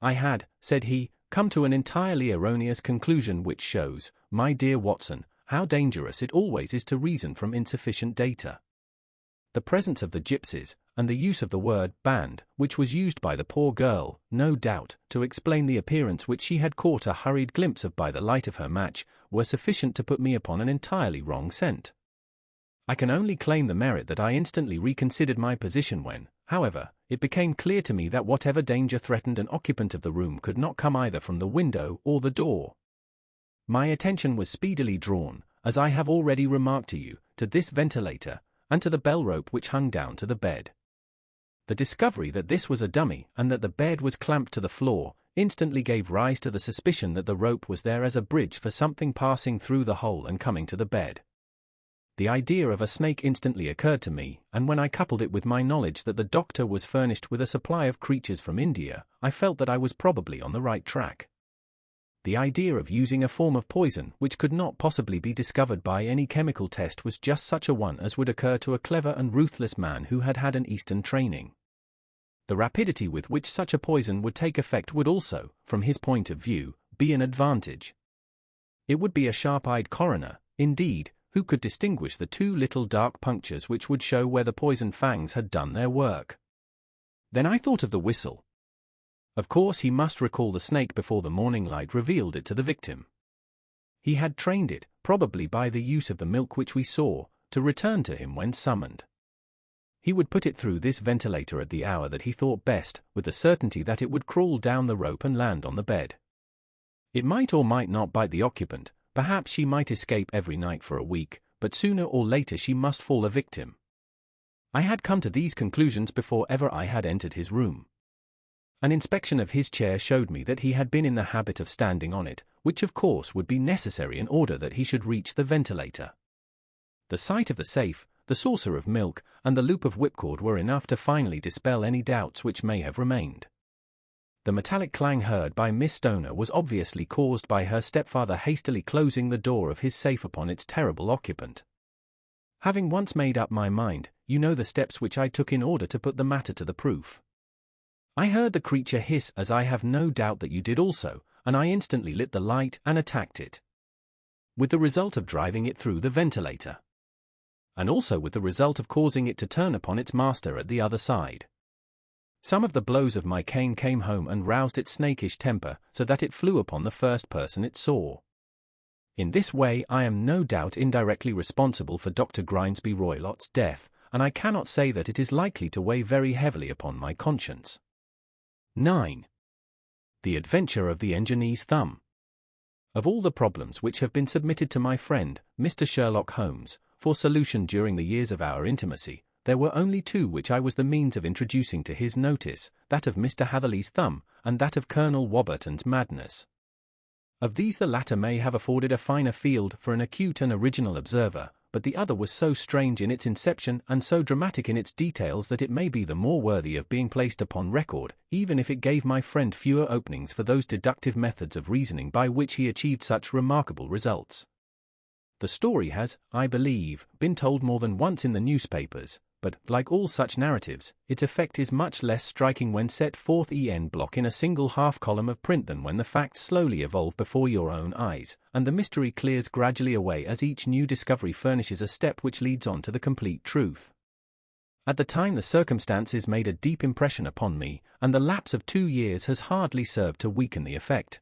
"I had," said he, "come to an entirely erroneous conclusion which shows, my dear Watson, how dangerous it always is to reason from insufficient data. The presence of the gypsies, and the use of the word band, which was used by the poor girl, no doubt, to explain the appearance which she had caught a hurried glimpse of by the light of her match, were sufficient to put me upon an entirely wrong scent. I can only claim the merit that I instantly reconsidered my position when, however, it became clear to me that whatever danger threatened an occupant of the room could not come either from the window or the door. My attention was speedily drawn, as I have already remarked to you, to this ventilator, and to the bell rope which hung down to the bed. The discovery that this was a dummy, and that the bed was clamped to the floor, instantly gave rise to the suspicion that the rope was there as a bridge for something passing through the hole and coming to the bed. The idea of a snake instantly occurred to me, and when I coupled it with my knowledge that the doctor was furnished with a supply of creatures from India, I felt that I was probably on the right track. The idea of using a form of poison which could not possibly be discovered by any chemical test was just such a one as would occur to a clever and ruthless man who had had an Eastern training. The rapidity with which such a poison would take effect would also, from his point of view, be an advantage. It would be a sharp-eyed coroner, indeed, who could distinguish the two little dark punctures which would show where the poison fangs had done their work. Then I thought of the whistle. Of course he must recall the snake before the morning light revealed it to the victim. He had trained it, probably by the use of the milk which we saw, to return to him when summoned. He would put it through this ventilator at the hour that he thought best, with the certainty that it would crawl down the rope and land on the bed. It might or might not bite the occupant. Perhaps she might escape every night for a week, but sooner or later she must fall a victim. I had come to these conclusions before ever I had entered his room. An inspection of his chair showed me that he had been in the habit of standing on it, which of course would be necessary in order that he should reach the ventilator. The sight of the safe, the saucer of milk, and the loop of whipcord were enough to finally dispel any doubts which may have remained. The metallic clang heard by Miss Stoner was obviously caused by her stepfather hastily closing the door of his safe upon its terrible occupant. Having once made up my mind, you know the steps which I took in order to put the matter to the proof. I heard the creature hiss, as I have no doubt that you did also, and I instantly lit the light and attacked it, with the result of driving it through the ventilator, and also with the result of causing it to turn upon its master at the other side. Some of the blows of my cane came home and roused its snakish temper, so that it flew upon the first person it saw. In this way I am no doubt indirectly responsible for Dr. Grimesby Roylott's death, and I cannot say that it is likely to weigh very heavily upon my conscience. 9. The Adventure of the Engineer's Thumb. Of all the problems which have been submitted to my friend, Mr. Sherlock Holmes, for solution during the years of our intimacy, there were only two which I was the means of introducing to his notice, that of Mr. Hatherley's thumb, and that of Colonel Warburton's madness. Of these the latter may have afforded a finer field for an acute and original observer, but the other was so strange in its inception and so dramatic in its details that it may be the more worthy of being placed upon record, even if it gave my friend fewer openings for those deductive methods of reasoning by which he achieved such remarkable results. The story has, I believe, been told more than once in the newspapers, but, like all such narratives, its effect is much less striking when set forth en bloc in a single half-column of print than when the facts slowly evolve before your own eyes, and the mystery clears gradually away as each new discovery furnishes a step which leads on to the complete truth. At the time the circumstances made a deep impression upon me, and the lapse of 2 years has hardly served to weaken the effect.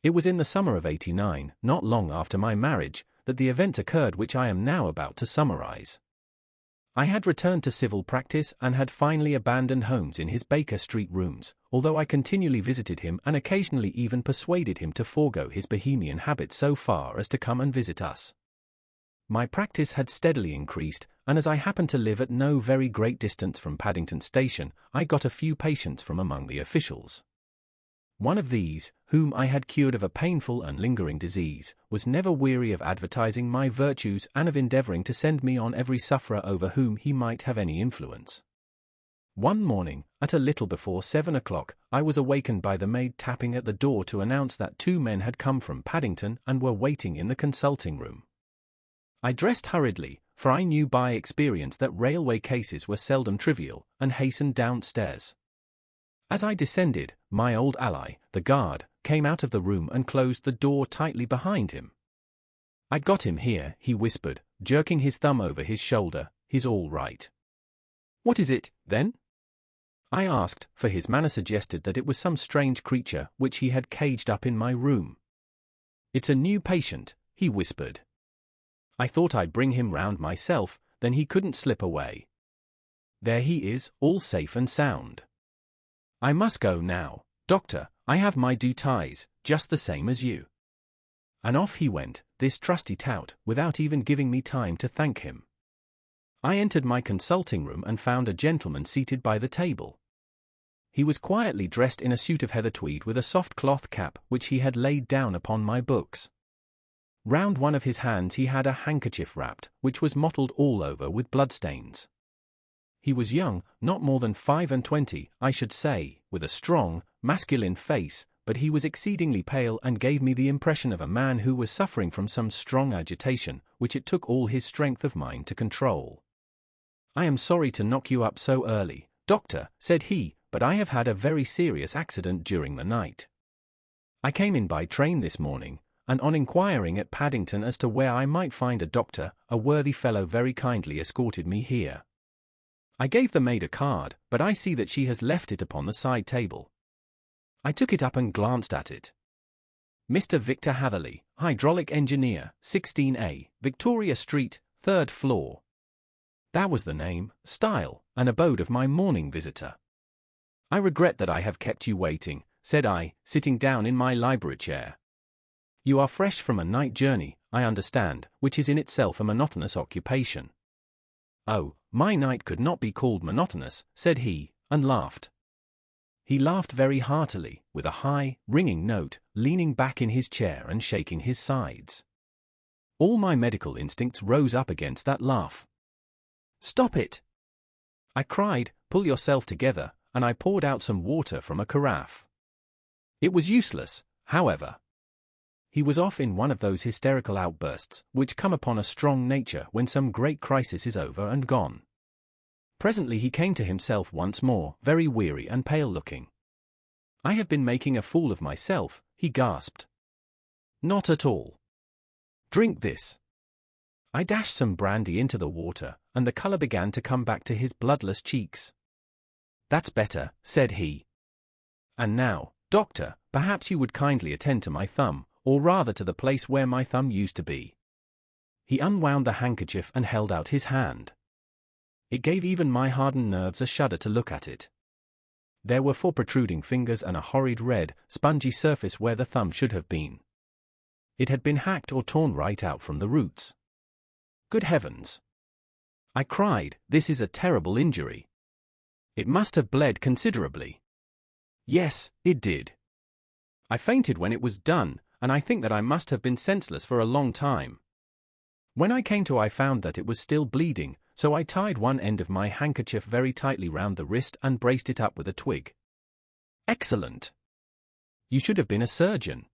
It was in the summer of '89, not long after my marriage, that the event occurred which I am now about to summarize. I had returned to civil practice and had finally abandoned Holmes in his Baker Street rooms, although I continually visited him and occasionally even persuaded him to forego his Bohemian habits so far as to come and visit us. My practice had steadily increased, and as I happened to live at no very great distance from Paddington Station, I got a few patients from among the officials. One of these, whom I had cured of a painful and lingering disease, was never weary of advertising my virtues and of endeavoring to send me on every sufferer over whom he might have any influence. One morning, at a little before 7 o'clock, I was awakened by the maid tapping at the door to announce that 2 men had come from Paddington and were waiting in the consulting room. I dressed hurriedly, for I knew by experience that railway cases were seldom trivial, and hastened downstairs. As I descended, my old ally, the guard, came out of the room and closed the door tightly behind him. "I got him here," he whispered, jerking his thumb over his shoulder. "He's all right." "What is it, then?" I asked, for his manner suggested that it was some strange creature which he had caged up in my room. "It's a new patient," he whispered. "I thought I'd bring him round myself, then he couldn't slip away. There he is, all safe and sound. I must go now, doctor, I have my duties, just the same as you." And off he went, this trusty tout, without even giving me time to thank him. I entered my consulting room and found a gentleman seated by the table. He was quietly dressed in a suit of heather tweed with a soft cloth cap which he had laid down upon my books. Round one of his hands he had a handkerchief wrapped, which was mottled all over with bloodstains. He was young, not more than 25, I should say, with a strong, masculine face, but he was exceedingly pale and gave me the impression of a man who was suffering from some strong agitation, which it took all his strength of mind to control. "I am sorry to knock you up so early, doctor," said he, "but I have had a very serious accident during the night. I came in by train this morning, and on inquiring at Paddington as to where I might find a doctor, a worthy fellow very kindly escorted me here. I gave the maid a card, but I see that she has left it upon the side table." I took it up and glanced at it. "Mr. Victor Hatherley, hydraulic engineer, 16A, Victoria Street, 3rd floor." That was the name, style, and abode of my morning visitor. "I regret that I have kept you waiting," said I, sitting down in my library chair. "You are fresh from a night journey, I understand, which is in itself a monotonous occupation." "Oh, my night could not be called monotonous," said he, and laughed. He laughed very heartily, with a high, ringing note, leaning back in his chair and shaking his sides. All my medical instincts rose up against that laugh. "Stop it!" I cried, "Pull yourself together," and I poured out some water from a carafe. It was useless, however. He was off in one of those hysterical outbursts which come upon a strong nature when some great crisis is over and gone. Presently he came to himself once more, very weary and pale-looking. "I have been making a fool of myself," he gasped. "Not at all. Drink this." I dashed some brandy into the water, and the color began to come back to his bloodless cheeks. "That's better," said he. "And now, doctor, perhaps you would kindly attend to my thumb, or rather to the place where my thumb used to be." He unwound the handkerchief and held out his hand. It gave even my hardened nerves a shudder to look at it. There were 4 protruding fingers and a horrid red, spongy surface where the thumb should have been. It had been hacked or torn right out from the roots. "Good heavens!" I cried, "this is a terrible injury. It must have bled considerably." "Yes, it did. I fainted when it was done, and I think that I must have been senseless for a long time. When I came to, I found that it was still bleeding, so I tied one end of my handkerchief very tightly round the wrist and braced it up with a twig." "Excellent! You should have been a surgeon.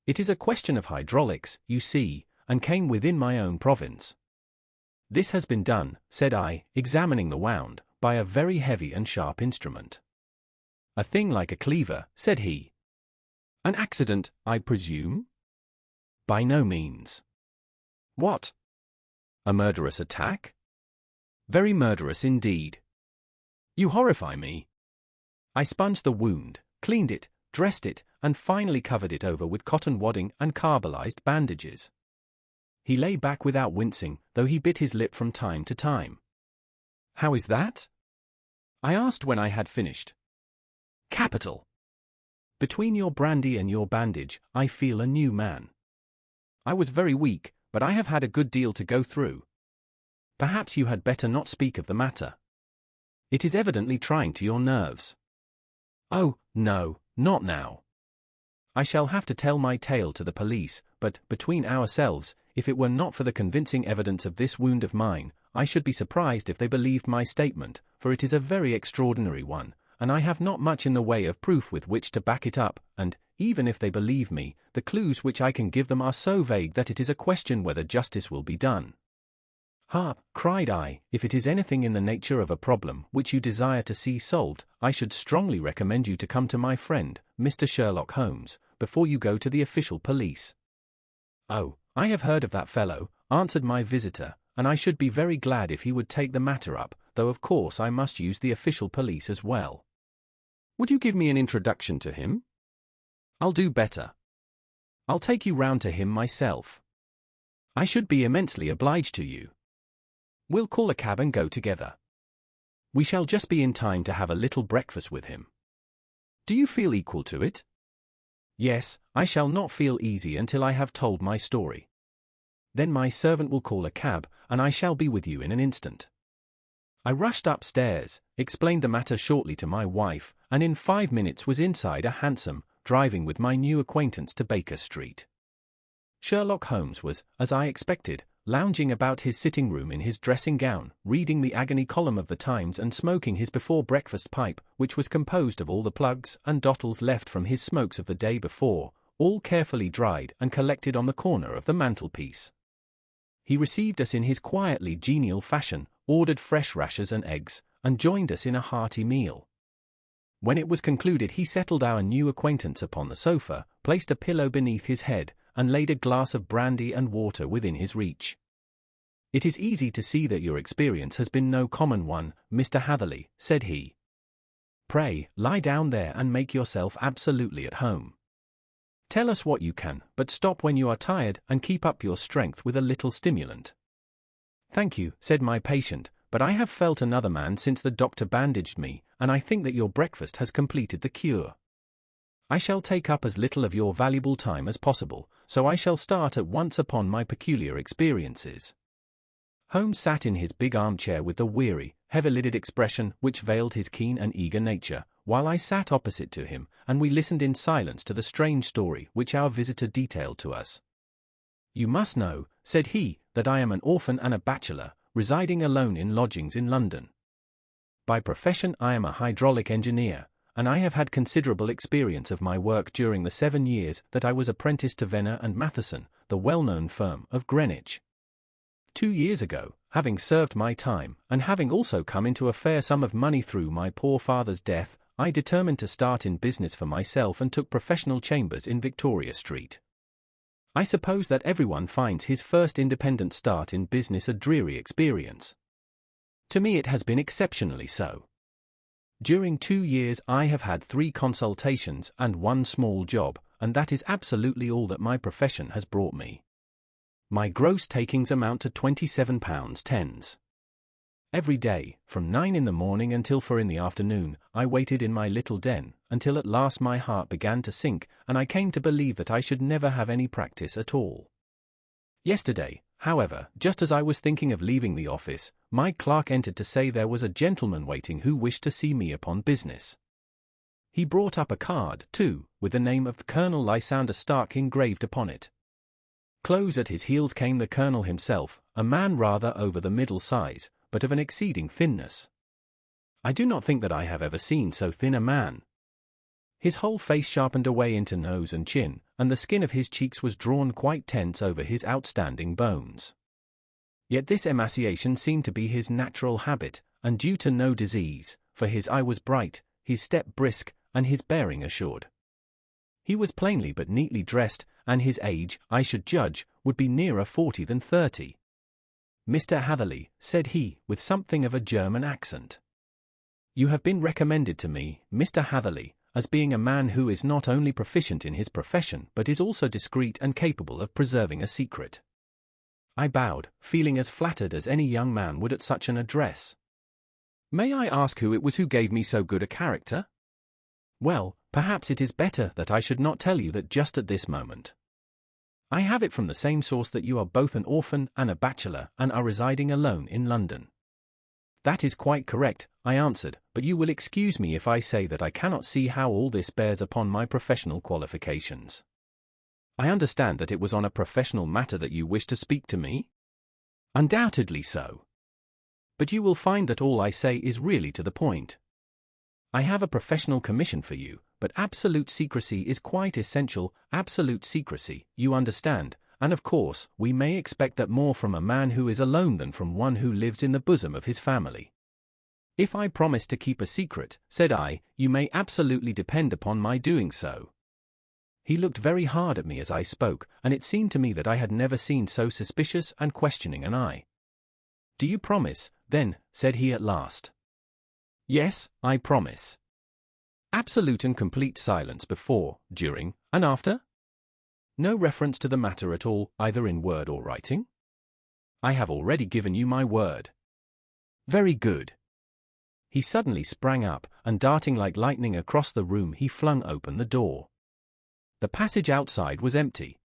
It is a question of hydraulics, you see, and came within my own province." "This has been done," said I, examining the wound, "by a very heavy and sharp instrument." "A thing like a cleaver," said he. "An accident, I presume?" "By no means." "What? A murderous attack?" "Very murderous indeed." "You horrify me." I sponged the wound, cleaned it, dressed it, and finally covered it over with cotton wadding and carbolized bandages. He lay back without wincing, though he bit his lip from time to time. "How is that?" I asked when I had finished. "Capital. Between your brandy and your bandage, I feel a new man. I was very weak, but I have had a good deal to go through. Perhaps you had better not speak of the matter. It is evidently trying to your nerves." "Oh, no, not now. I shall have to tell my tale to the police, but, between ourselves, if it were not for the convincing evidence of this wound of mine, I should be surprised if they believed my statement, for it is a very extraordinary one, and I have not much in the way of proof with which to back it up, and, even if they believe me, the clues which I can give them are so vague that it is a question whether justice will be done." "Ha!" cried I, "if it is anything in the nature of a problem which you desire to see solved, I should strongly recommend you to come to my friend, Mr. Sherlock Holmes, before you go to the official police." "Oh, I have heard of that fellow," answered my visitor, "and I should be very glad if he would take the matter up, though of course I must use the official police as well." "Would you give me an introduction to him?" "I'll do better. I'll take you round to him myself." "I should be immensely obliged to you." "We'll call a cab and go together. We shall just be in time to have a little breakfast with him." "Do you feel equal to it?" "Yes, I shall not feel easy until I have told my story. Then my servant will call a cab, and I shall be with you in an instant." I rushed upstairs, explained the matter shortly to my wife, and in 5 minutes was inside a hansom, driving with my new acquaintance to Baker Street. Sherlock Holmes was, as I expected, lounging about his sitting room in his dressing gown, reading the agony column of the Times and smoking his before-breakfast pipe, which was composed of all the plugs and dottles left from his smokes of the day before, all carefully dried and collected on the corner of the mantelpiece. He received us in his quietly genial fashion, ordered fresh rashers and eggs, and joined us in a hearty meal. When it was concluded, he settled our new acquaintance upon the sofa, placed a pillow beneath his head, and laid a glass of brandy and water within his reach. "It is easy to see that your experience has been no common one, Mr. Hatherley," said he. "Pray, lie down there and make yourself absolutely at home. Tell us what you can, but stop when you are tired and keep up your strength with a little stimulant." "Thank you," said my patient, "but I have felt another man since the doctor bandaged me, and I think that your breakfast has completed the cure. I shall take up as little of your valuable time as possible, so I shall start at once upon my peculiar experiences." Holmes sat in his big armchair with the weary, heavy-lidded expression which veiled his keen and eager nature, while I sat opposite to him, and we listened in silence to the strange story which our visitor detailed to us. "You must know," said he, "that I am an orphan and a bachelor, residing alone in lodgings in London. By profession I am a hydraulic engineer, and I have had considerable experience of my work during the 7 years that I was apprenticed to Venner and Matheson, the well-known firm of Greenwich. 2 years ago, having served my time, and having also come into a fair sum of money through my poor father's death, I determined to start in business for myself and took professional chambers in Victoria Street. I suppose that everyone finds his first independent start in business a dreary experience. To me it has been exceptionally so. During 2 years I have had 3 consultations and 1 small job, and that is absolutely all that my profession has brought me. My gross takings amount to £27.10. Every day, from 9 in the morning until 4 in the afternoon, I waited in my little den, until at last my heart began to sink, and I came to believe that I should never have any practice at all. Yesterday, however, just as I was thinking of leaving the office, my clerk entered to say there was a gentleman waiting who wished to see me upon business. He brought up a card, too, with the name of Colonel Lysander Stark engraved upon it. Close at his heels came the colonel himself, a man rather over the middle size, but of an exceeding thinness. I do not think that I have ever seen so thin a man. His whole face sharpened away into nose and chin, and the skin of his cheeks was drawn quite tense over his outstanding bones. Yet this emaciation seemed to be his natural habit, and due to no disease, for his eye was bright, his step brisk, and his bearing assured. He was plainly but neatly dressed, and his age, I should judge, would be nearer 40 than 30. "Mr. Hatherley," said he, with something of a German accent. "You have been recommended to me, Mr. Hatherley, as being a man who is not only proficient in his profession but is also discreet and capable of preserving a secret." I bowed, feeling as flattered as any young man would at such an address. "May I ask who it was who gave me so good a character?" "Well, perhaps it is better that I should not tell you that just at this moment. I have it from the same source that you are both an orphan and a bachelor and are residing alone in London." "That is quite correct," I answered, "but you will excuse me if I say that I cannot see how all this bears upon my professional qualifications. I understand that it was on a professional matter that you wished to speak to me?" "Undoubtedly so. But you will find that all I say is really to the point. I have a professional commission for you, but absolute secrecy is quite essential, absolute secrecy, you understand, and of course, we may expect that more from a man who is alone than from one who lives in the bosom of his family." "If I promise to keep a secret," said I, "you may absolutely depend upon my doing so." He looked very hard at me as I spoke, and it seemed to me that I had never seen so suspicious and questioning an eye. "Do you promise, then?" said he at last. "Yes, I promise." "Absolute and complete silence before, during, and after? No reference to the matter at all, either in word or writing?" "I have already given you my word." "Very good." He suddenly sprang up, and darting like lightning across the room he flung open the door. The passage outside was empty.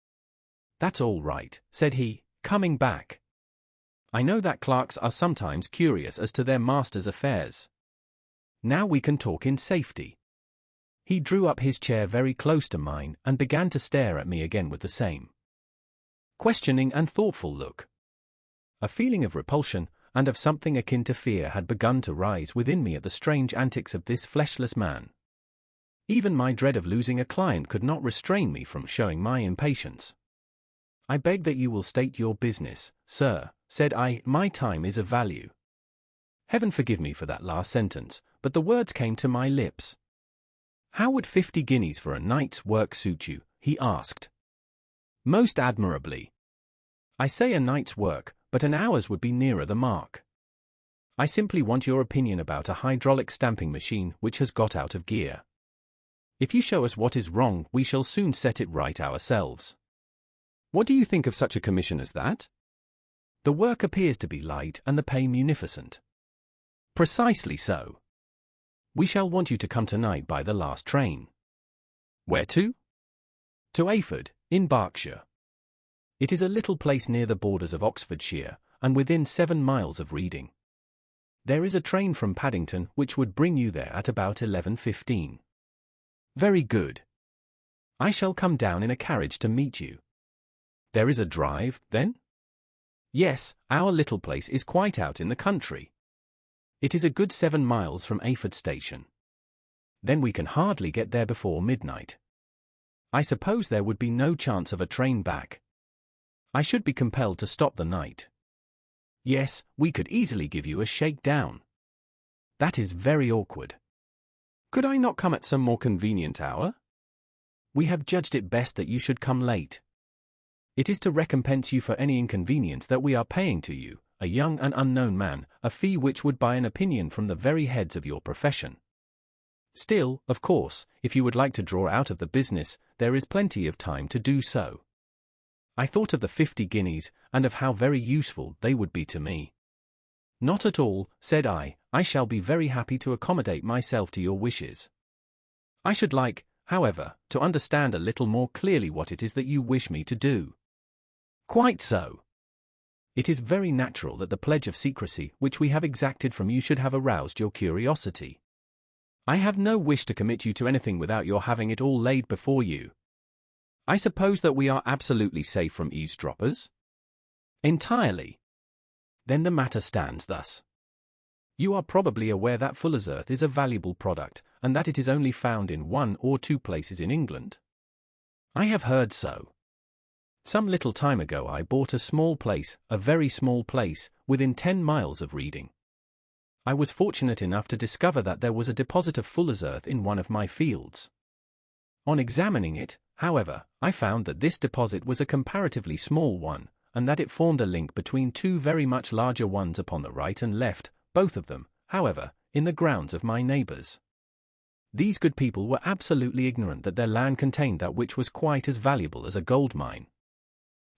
"That's all right," said he, coming back. "I know that clerks are sometimes curious as to their master's affairs. Now we can talk in safety." He drew up his chair very close to mine and began to stare at me again with the same questioning and thoughtful look. A feeling of repulsion, and of something akin to fear had begun to rise within me at the strange antics of this fleshless man. Even my dread of losing a client could not restrain me from showing my impatience. "I beg that you will state your business, sir," said I, "my time is of value." Heaven forgive me for that last sentence, but the words came to my lips. "How would 50 guineas for a night's work suit you?" he asked. "Most admirably." "I say a night's work, but an hour's would be nearer the mark. I simply want your opinion about a hydraulic stamping machine which has got out of gear. If you show us what is wrong, we shall soon set it right ourselves." "What do you think of such a commission as that?" "The work appears to be light and the pay munificent." "Precisely so. We shall want you to come tonight by the last train." "Where to?" "To Ayford, in Berkshire. It is a little place near the borders of Oxfordshire, and within 7 miles of Reading. There is a train from Paddington which would bring you there at about 11:15. "Very good. I shall come down in a carriage to meet you." "There is a drive, then?" "Yes, our little place is quite out in the country. It is a good 7 miles from Ayford station. Then we can hardly get there before midnight. I suppose there would be no chance of a train back. I should be compelled to stop the night." "Yes, we could easily give you a shake-down." "That is very awkward. Could I not come at some more convenient hour?" "We have judged it best that you should come late. It is to recompense you for any inconvenience that we are paying to you, a young and unknown man, a fee which would buy an opinion from the very heads of your profession. Still, of course, if you would like to draw out of the business, there is plenty of time to do so. I thought of the 50 guineas, and of how very useful they would be to me. Not at all, said I shall be very happy to accommodate myself to your wishes. I should like, however, to understand a little more clearly what it is that you wish me to do. Quite so. It is very natural that the pledge of secrecy which we have exacted from you should have aroused your curiosity. I have no wish to commit you to anything without your having it all laid before you. I suppose that we are absolutely safe from eavesdroppers? Entirely. Then the matter stands thus. You are probably aware that fuller's earth is a valuable product, and that it is only found in 1 or 2 places in England. I have heard so. Some little time ago I bought a small place, a very small place, within 10 miles of Reading. I was fortunate enough to discover that there was a deposit of fuller's earth in one of my fields. On examining it, however, I found that this deposit was a comparatively small one, and that it formed a link between 2 very much larger ones upon the right and left, both of them, however, in the grounds of my neighbours. These good people were absolutely ignorant that their land contained that which was quite as valuable as a gold mine.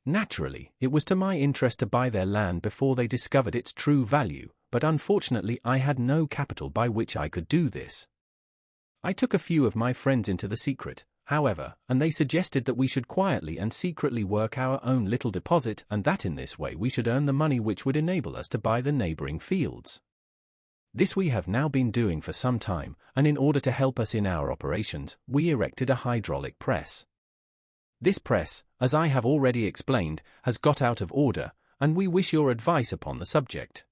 Naturally, it was to my interest to buy their land before they discovered its true value, but unfortunately I had no capital by which I could do this. I took a few of my friends into the secret, however, and they suggested that we should quietly and secretly work our own little deposit, and that in this way we should earn the money which would enable us to buy the neighbouring fields. This we have now been doing for some time, and in order to help us in our operations, we erected a hydraulic press. This press, as I have already explained, has got out of order, and we wish your advice upon the subject.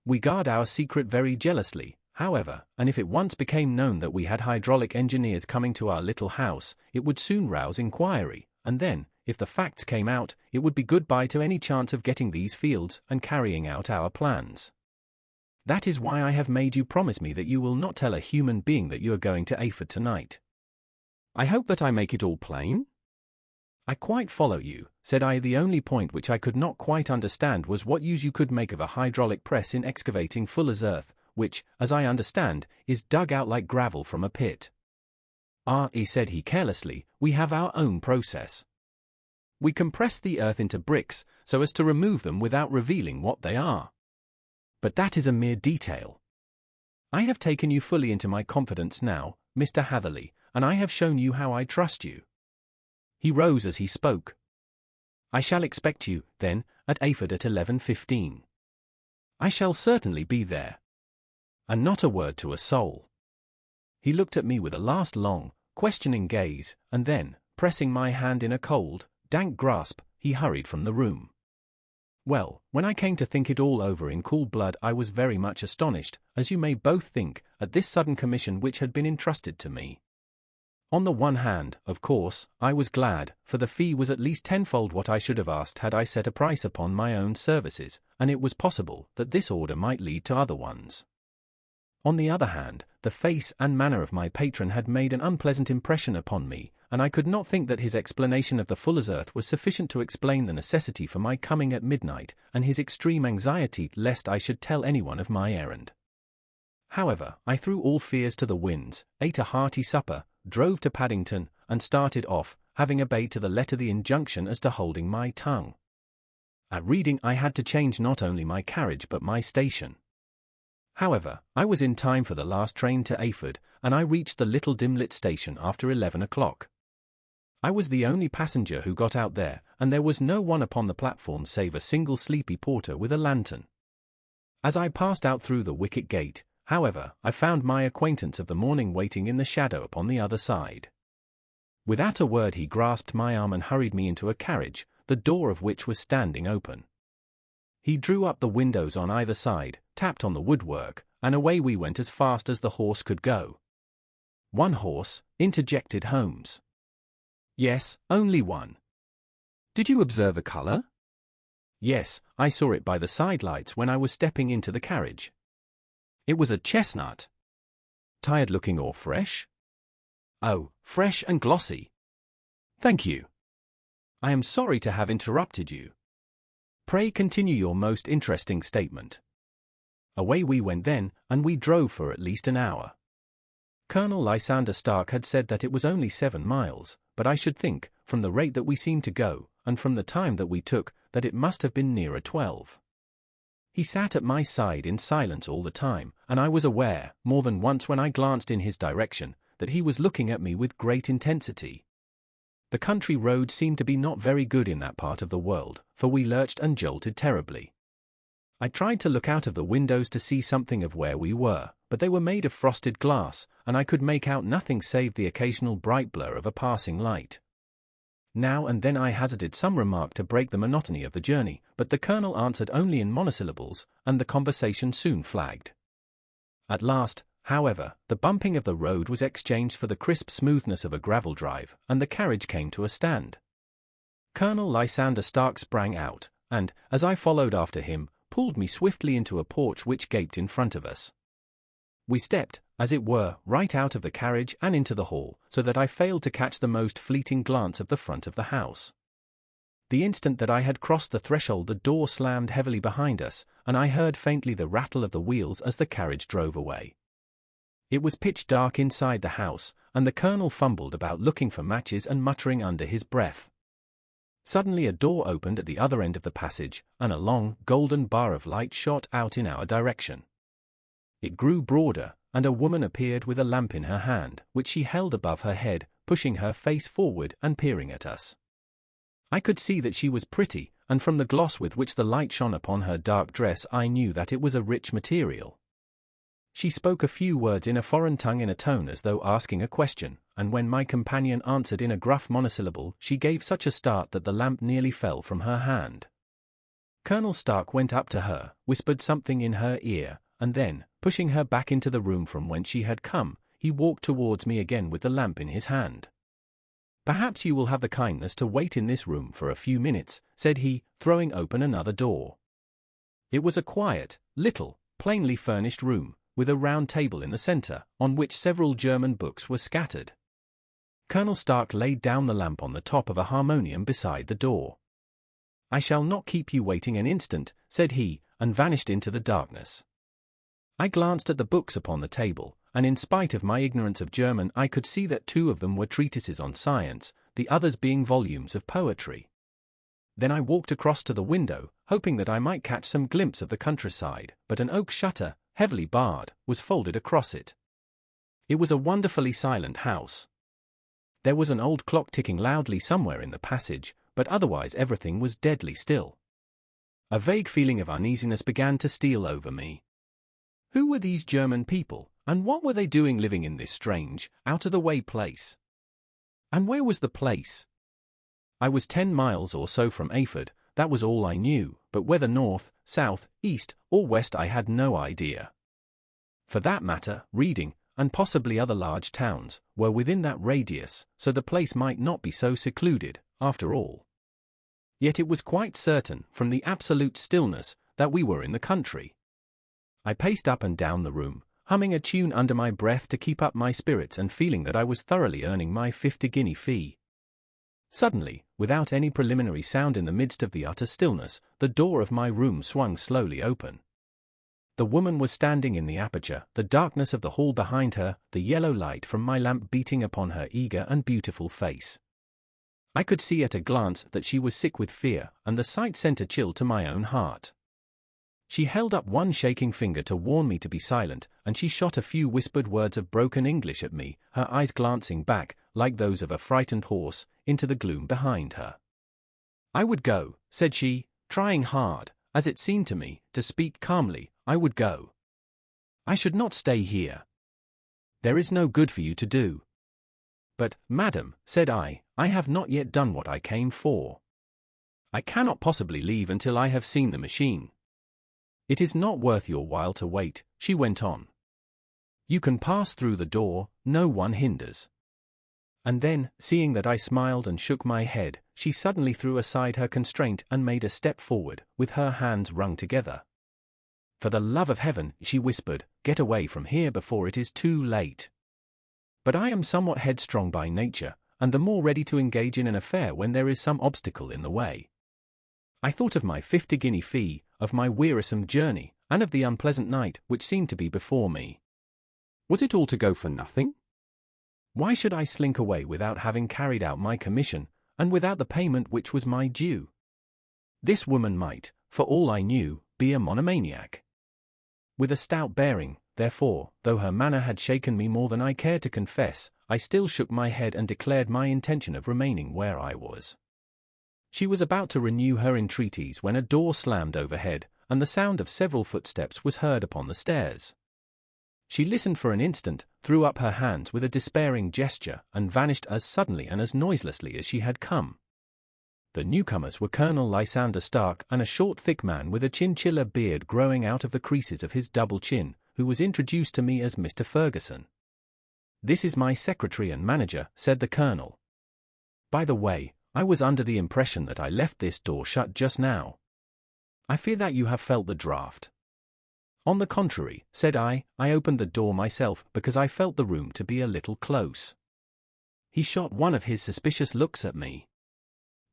We guard our secret very jealously, however, and if it once became known that we had hydraulic engineers coming to our little house, it would soon rouse inquiry, and then, if the facts came out, it would be goodbye to any chance of getting these fields and carrying out our plans. That is why I have made you promise me that you will not tell a human being that you are going to Ayford tonight. I hope that I make it all plain? I quite follow you, said I. The only point which I could not quite understand was what use you could make of a hydraulic press in excavating fuller's earth, which, as I understand, is dug out like gravel from a pit. Said he carelessly, we have our own process. We compress the earth into bricks, so as to remove them without revealing what they are. But that is a mere detail. I have taken you fully into my confidence now, Mr. Hatherley, and I have shown you how I trust you. He rose as he spoke. I shall expect you, then, at Ayford at 11:15. I shall certainly be there. And not a word to a soul. He looked at me with a last long, questioning gaze, and then, pressing my hand in a cold, dank grasp, he hurried from the room. Well, when I came to think it all over in cool blood, I was very much astonished, as you may both think, at this sudden commission which had been entrusted to me. On the one hand, of course, I was glad, for the fee was at least tenfold what I should have asked had I set a price upon my own services, and it was possible that this order might lead to other ones. On the other hand, the face and manner of my patron had made an unpleasant impression upon me, and I could not think that his explanation of the fuller's earth was sufficient to explain the necessity for my coming at midnight, and his extreme anxiety lest I should tell anyone of my errand. However, I threw all fears to the winds, ate a hearty supper, drove to Paddington, and started off, having obeyed to the letter the injunction as to holding my tongue. At Reading I had to change not only my carriage but my station. However, I was in time for the last train to Ayford, and I reached the little dim-lit station after 11 o'clock. I was the only passenger who got out there, and there was no one upon the platform save a single sleepy porter with a lantern. As I passed out through the wicket gate, however, I found my acquaintance of the morning waiting in the shadow upon the other side. Without a word he grasped my arm and hurried me into a carriage, the door of which was standing open. He drew up the windows on either side, tapped on the woodwork, and away we went as fast as the horse could go. One horse, interjected Holmes. Yes, only one. Did you observe a colour? Yes, I saw it by the sidelights when I was stepping into the carriage. It was a chestnut. Tired-looking or fresh? Oh, fresh and glossy. Thank you. I am sorry to have interrupted you. Pray continue your most interesting statement. Away we went then, and we drove for at least an hour. Colonel Lysander Stark had said that it was only 7 miles, but I should think, from the rate that we seemed to go, and from the time that we took, that it must have been nearer 12. He sat at my side in silence all the time, and I was aware, more than once when I glanced in his direction, that he was looking at me with great intensity. The country road seemed to be not very good in that part of the world, for we lurched and jolted terribly. I tried to look out of the windows to see something of where we were, but they were made of frosted glass, and I could make out nothing save the occasional bright blur of a passing light. Now and then I hazarded some remark to break the monotony of the journey, but the colonel answered only in monosyllables, and the conversation soon flagged. At last, however, the bumping of the road was exchanged for the crisp smoothness of a gravel drive, and the carriage came to a stand. Colonel Lysander Stark sprang out, and, as I followed after him, pulled me swiftly into a porch which gaped in front of us. We stepped, as it were, right out of the carriage and into the hall, so that I failed to catch the most fleeting glance of the front of the house. The instant that I had crossed the threshold, the door slammed heavily behind us, and I heard faintly the rattle of the wheels as the carriage drove away. It was pitch dark inside the house, and the colonel fumbled about looking for matches and muttering under his breath. Suddenly a door opened at the other end of the passage, and a long, golden bar of light shot out in our direction. It grew broader, and a woman appeared with a lamp in her hand, which she held above her head, pushing her face forward and peering at us. I could see that she was pretty, and from the gloss with which the light shone upon her dark dress I knew that it was a rich material. She spoke a few words in a foreign tongue in a tone as though asking a question, and when my companion answered in a gruff monosyllable, she gave such a start that the lamp nearly fell from her hand. Colonel Stark went up to her, whispered something in her ear, and then, pushing her back into the room from whence she had come, he walked towards me again with the lamp in his hand. "Perhaps you will have the kindness to wait in this room for a few minutes," said he, throwing open another door. It was a quiet, little, plainly furnished room, with a round table in the center, on which several German books were scattered. Colonel Stark laid down the lamp on the top of a harmonium beside the door. "I shall not keep you waiting an instant," said he, and vanished into the darkness. I glanced at the books upon the table, and in spite of my ignorance of German I could see that 2 of them were treatises on science, the others being volumes of poetry. Then I walked across to the window, hoping that I might catch some glimpse of the countryside, but an oak shutter, heavily barred, was folded across it. It was a wonderfully silent house. There was an old clock ticking loudly somewhere in the passage, but otherwise everything was deadly still. A vague feeling of uneasiness began to steal over me. Who were these German people, and what were they doing living in this strange, out-of-the-way place? And where was the place? I was 10 miles or so from Eyford, that was all I knew, but whether north, south, east, or west I had no idea. For that matter, Reading, and possibly other large towns, were within that radius, so the place might not be so secluded, after all. Yet it was quite certain, from the absolute stillness, that we were in the country. I paced up and down the room, humming a tune under my breath to keep up my spirits and feeling that I was thoroughly earning my 50-guinea fee. Suddenly, without any preliminary sound in the midst of the utter stillness, the door of my room swung slowly open. The woman was standing in the aperture, the darkness of the hall behind her, the yellow light from my lamp beating upon her eager and beautiful face. I could see at a glance that she was sick with fear, and the sight sent a chill to my own heart. She held up one shaking finger to warn me to be silent, and she shot a few whispered words of broken English at me, her eyes glancing back, like those of a frightened horse, into the gloom behind her. "I would go," said she, trying hard, as it seemed to me, to speak calmly. "I would go. I should not stay here. There is no good for you to do." "But, madam," said I have not yet done what I came for. I cannot possibly leave until I have seen the machine." "It is not worth your while to wait," she went on. "You can pass through the door, no one hinders." And then, seeing that I smiled and shook my head, she suddenly threw aside her constraint and made a step forward, with her hands wrung together. "For the love of heaven," she whispered, "get away from here before it is too late." But I am somewhat headstrong by nature, and the more ready to engage in an affair when there is some obstacle in the way. I thought of my 50-guinea fee, of my wearisome journey, and of the unpleasant night which seemed to be before me. Was it all to go for nothing? Why should I slink away without having carried out my commission, and without the payment which was my due? This woman might, for all I knew, be a monomaniac. With a stout bearing, therefore, though her manner had shaken me more than I cared to confess, I still shook my head and declared my intention of remaining where I was. She was about to renew her entreaties when a door slammed overhead, and the sound of several footsteps was heard upon the stairs. She listened for an instant, threw up her hands with a despairing gesture, and vanished as suddenly and as noiselessly as she had come. The newcomers were Colonel Lysander Stark and a short thick man with a chinchilla beard growing out of the creases of his double chin, who was introduced to me as Mr. Ferguson. "This is my secretary and manager," said the colonel. "By the way, I was under the impression that I left this door shut just now. I fear that you have felt the draught." "On the contrary," said I opened the door myself because I felt the room to be a little close. He shot one of his suspicious looks at me.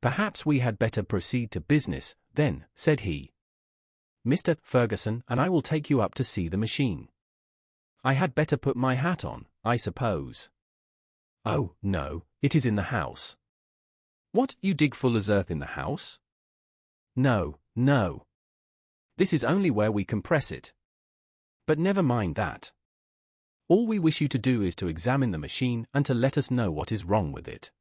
"Perhaps we had better proceed to business, then," said he. "Mr. Ferguson and I will take you up to see the machine. I had better put my hat on, I suppose." "Oh, no, it is in the house." "What, you dig fuller's earth in the house?" "No, no. This is only where we compress it. But never mind that. All we wish you to do is to examine the machine and to let us know what is wrong with it."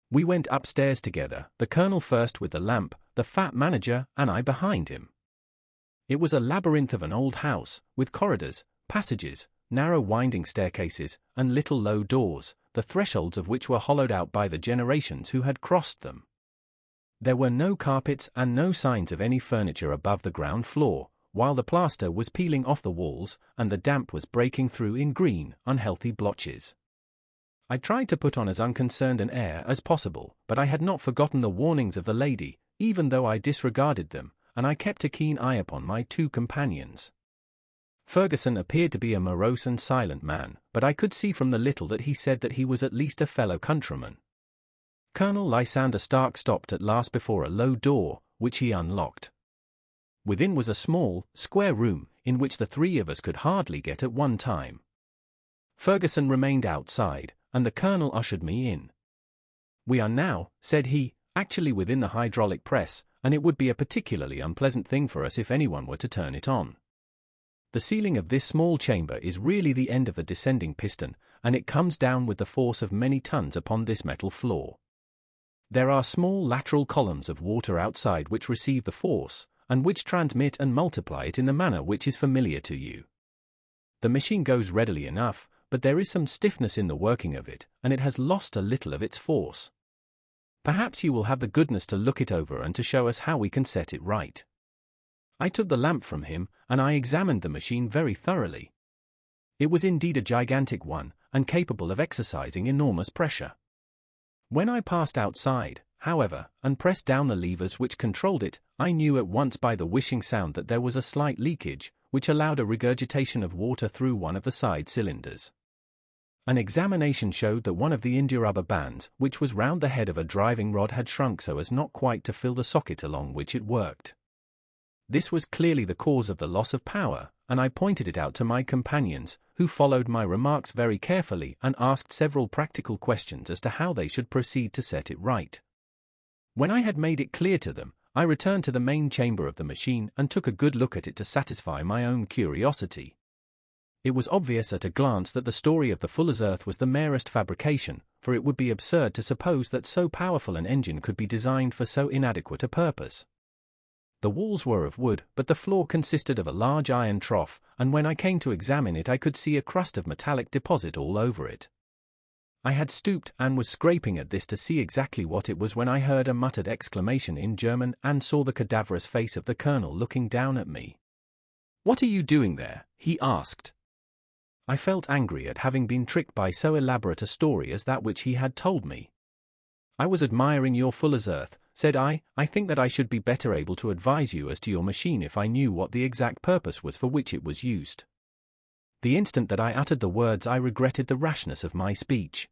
We went upstairs together, the colonel first with the lamp, the fat manager, and I behind him. It was a labyrinth of an old house, with corridors, passages, narrow winding staircases, and little low doors, the thresholds of which were hollowed out by the generations who had crossed them. There were no carpets and no signs of any furniture above the ground floor, while the plaster was peeling off the walls and the damp was breaking through in green, unhealthy blotches. I tried to put on as unconcerned an air as possible, but I had not forgotten the warnings of the lady, even though I disregarded them, and I kept a keen eye upon my two companions. Ferguson appeared to be a morose and silent man, but I could see from the little that he said that he was at least a fellow countryman. Colonel Lysander Stark stopped at last before a low door, which he unlocked. Within was a small, square room, in which the three of us could hardly get at one time. Ferguson remained outside, and the colonel ushered me in. "We are now," said he, "actually within the hydraulic press, and it would be a particularly unpleasant thing for us if anyone were to turn it on. The ceiling of this small chamber is really the end of the descending piston, and it comes down with the force of many tons upon this metal floor. There are small lateral columns of water outside which receive the force, and which transmit and multiply it in the manner which is familiar to you. The machine goes readily enough, but there is some stiffness in the working of it, and it has lost a little of its force. Perhaps you will have the goodness to look it over and to show us how we can set it right." I took the lamp from him, and I examined the machine very thoroughly. It was indeed a gigantic one, and capable of exercising enormous pressure. When I passed outside, however, and pressed down the levers which controlled it, I knew at once by the whishing sound that there was a slight leakage, which allowed a regurgitation of water through one of the side cylinders. An examination showed that one of the india rubber bands, which was round the head of a driving rod, had shrunk so as not quite to fill the socket along which it worked. This was clearly the cause of the loss of power, and I pointed it out to my companions, who followed my remarks very carefully and asked several practical questions as to how they should proceed to set it right. When I had made it clear to them, I returned to the main chamber of the machine and took a good look at it to satisfy my own curiosity. It was obvious at a glance that the story of the fuller's earth was the merest fabrication, for it would be absurd to suppose that so powerful an engine could be designed for so inadequate a purpose. The walls were of wood, but the floor consisted of a large iron trough, and when I came to examine it I could see a crust of metallic deposit all over it. I had stooped and was scraping at this to see exactly what it was when I heard a muttered exclamation in German and saw the cadaverous face of the colonel looking down at me. "What are you doing there?" he asked. I felt angry at having been tricked by so elaborate a story as that which he had told me. "I was admiring your fuller's earth," said I. "I think that I should be better able to advise you as to your machine if I knew what the exact purpose was for which it was used." The instant that I uttered the words I regretted the rashness of my speech.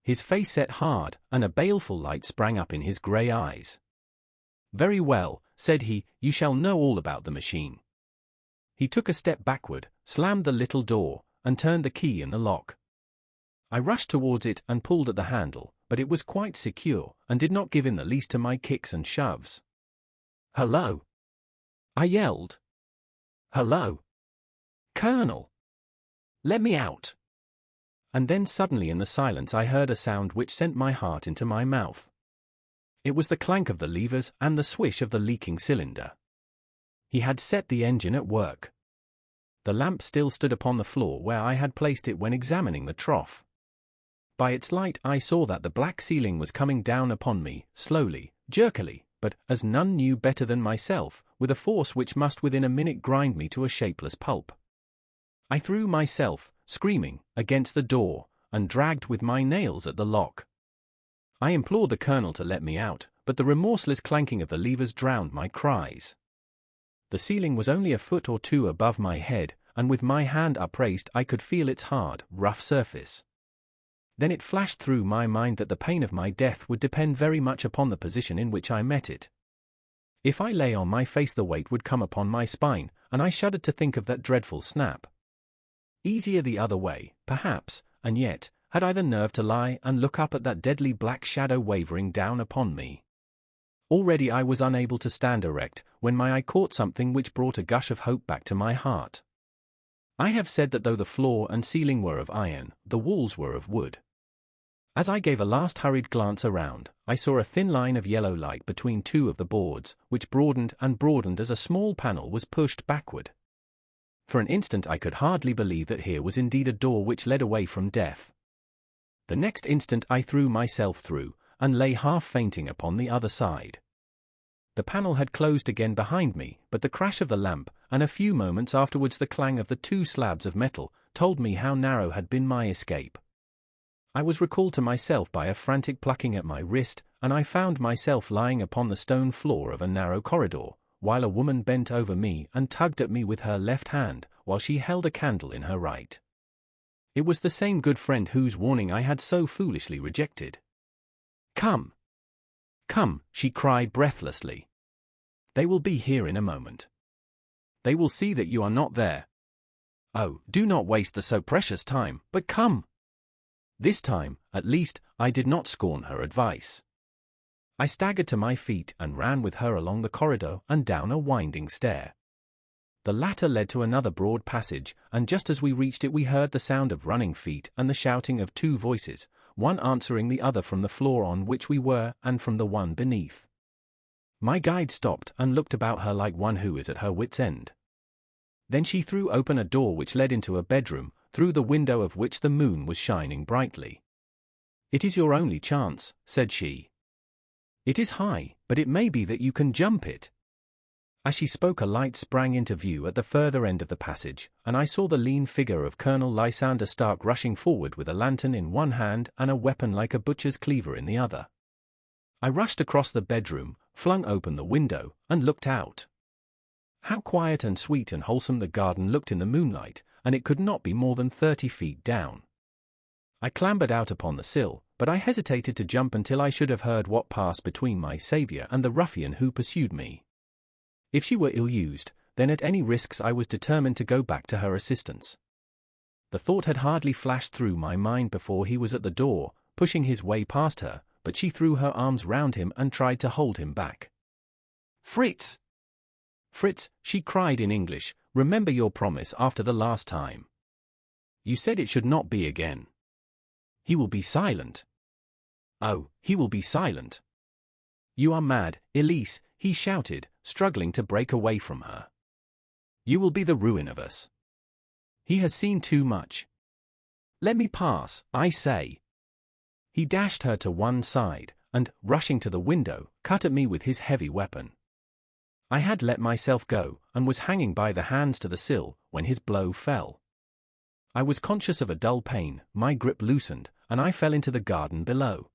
His face set hard, and a baleful light sprang up in his grey eyes. "Very well," said he, "you shall know all about the machine." He took a step backward, slammed the little door, and turned the key in the lock. I rushed towards it and pulled at the handle, but it was quite secure and did not give in the least to my kicks and shoves. "Hello!" I yelled. "Hello! Colonel! Let me out!" And then suddenly in the silence I heard a sound which sent my heart into my mouth. It was the clank of the levers and the swish of the leaking cylinder. He had set the engine at work. The lamp still stood upon the floor where I had placed it when examining the trough. By its light I saw that the black ceiling was coming down upon me, slowly, jerkily, but, as none knew better than myself, with a force which must within a minute grind me to a shapeless pulp. I threw myself, screaming, against the door, and dragged with my nails at the lock. I implored the colonel to let me out, but the remorseless clanking of the levers drowned my cries. The ceiling was only a foot or two above my head, and with my hand upraised I could feel its hard, rough surface. Then it flashed through my mind that the pain of my death would depend very much upon the position in which I met it. If I lay on my face the weight would come upon my spine, and I shuddered to think of that dreadful snap. Easier the other way, perhaps, and yet, had I the nerve to lie and look up at that deadly black shadow wavering down upon me? Already I was unable to stand erect, when my eye caught something which brought a gush of hope back to my heart. I have said that though the floor and ceiling were of iron, the walls were of wood. As I gave a last hurried glance around, I saw a thin line of yellow light between two of the boards, which broadened and broadened as a small panel was pushed backward. For an instant I could hardly believe that here was indeed a door which led away from death. The next instant I threw myself through, and lay half fainting upon the other side. The panel had closed again behind me, but the crash of the lamp, and a few moments afterwards the clang of the two slabs of metal, told me how narrow had been my escape. I was recalled to myself by a frantic plucking at my wrist, and I found myself lying upon the stone floor of a narrow corridor, while a woman bent over me and tugged at me with her left hand, while she held a candle in her right. It was the same good friend whose warning I had so foolishly rejected. "Come! Come!" she cried breathlessly. "They will be here in a moment. They will see that you are not there. Oh, do not waste the so precious time, but come!" This time, at least, I did not scorn her advice. I staggered to my feet and ran with her along the corridor and down a winding stair. The latter led to another broad passage, and just as we reached it we heard the sound of running feet and the shouting of two voices, one answering the other from the floor on which we were and from the one beneath. My guide stopped and looked about her like one who is at her wit's end. Then she threw open a door which led into a bedroom, through the window of which the moon was shining brightly. "It is your only chance," said she. "It is high, but it may be that you can jump it." As she spoke a light sprang into view at the further end of the passage, and I saw the lean figure of Colonel Lysander Stark rushing forward with a lantern in one hand and a weapon like a butcher's cleaver in the other. I rushed across the bedroom, flung open the window, and looked out. How quiet and sweet and wholesome the garden looked in the moonlight, and it could not be more than 30 feet down. I clambered out upon the sill, but I hesitated to jump until I should have heard what passed between my saviour and the ruffian who pursued me. If she were ill-used, then at any risks I was determined to go back to her assistance. The thought had hardly flashed through my mind before he was at the door, pushing his way past her, but she threw her arms round him and tried to hold him back. "Fritz! Fritz," she cried in English, "remember your promise after the last time. You said it should not be again. He will be silent. Oh, he will be silent. You are mad, Elise," he shouted, struggling to break away from her. "You will be the ruin of us. He has seen too much. Let me pass, I say." He dashed her to one side, and, rushing to the window, cut at me with his heavy weapon. I had let myself go, and was hanging by the hands to the sill, when his blow fell. I was conscious of a dull pain, my grip loosened, and I fell into the garden below.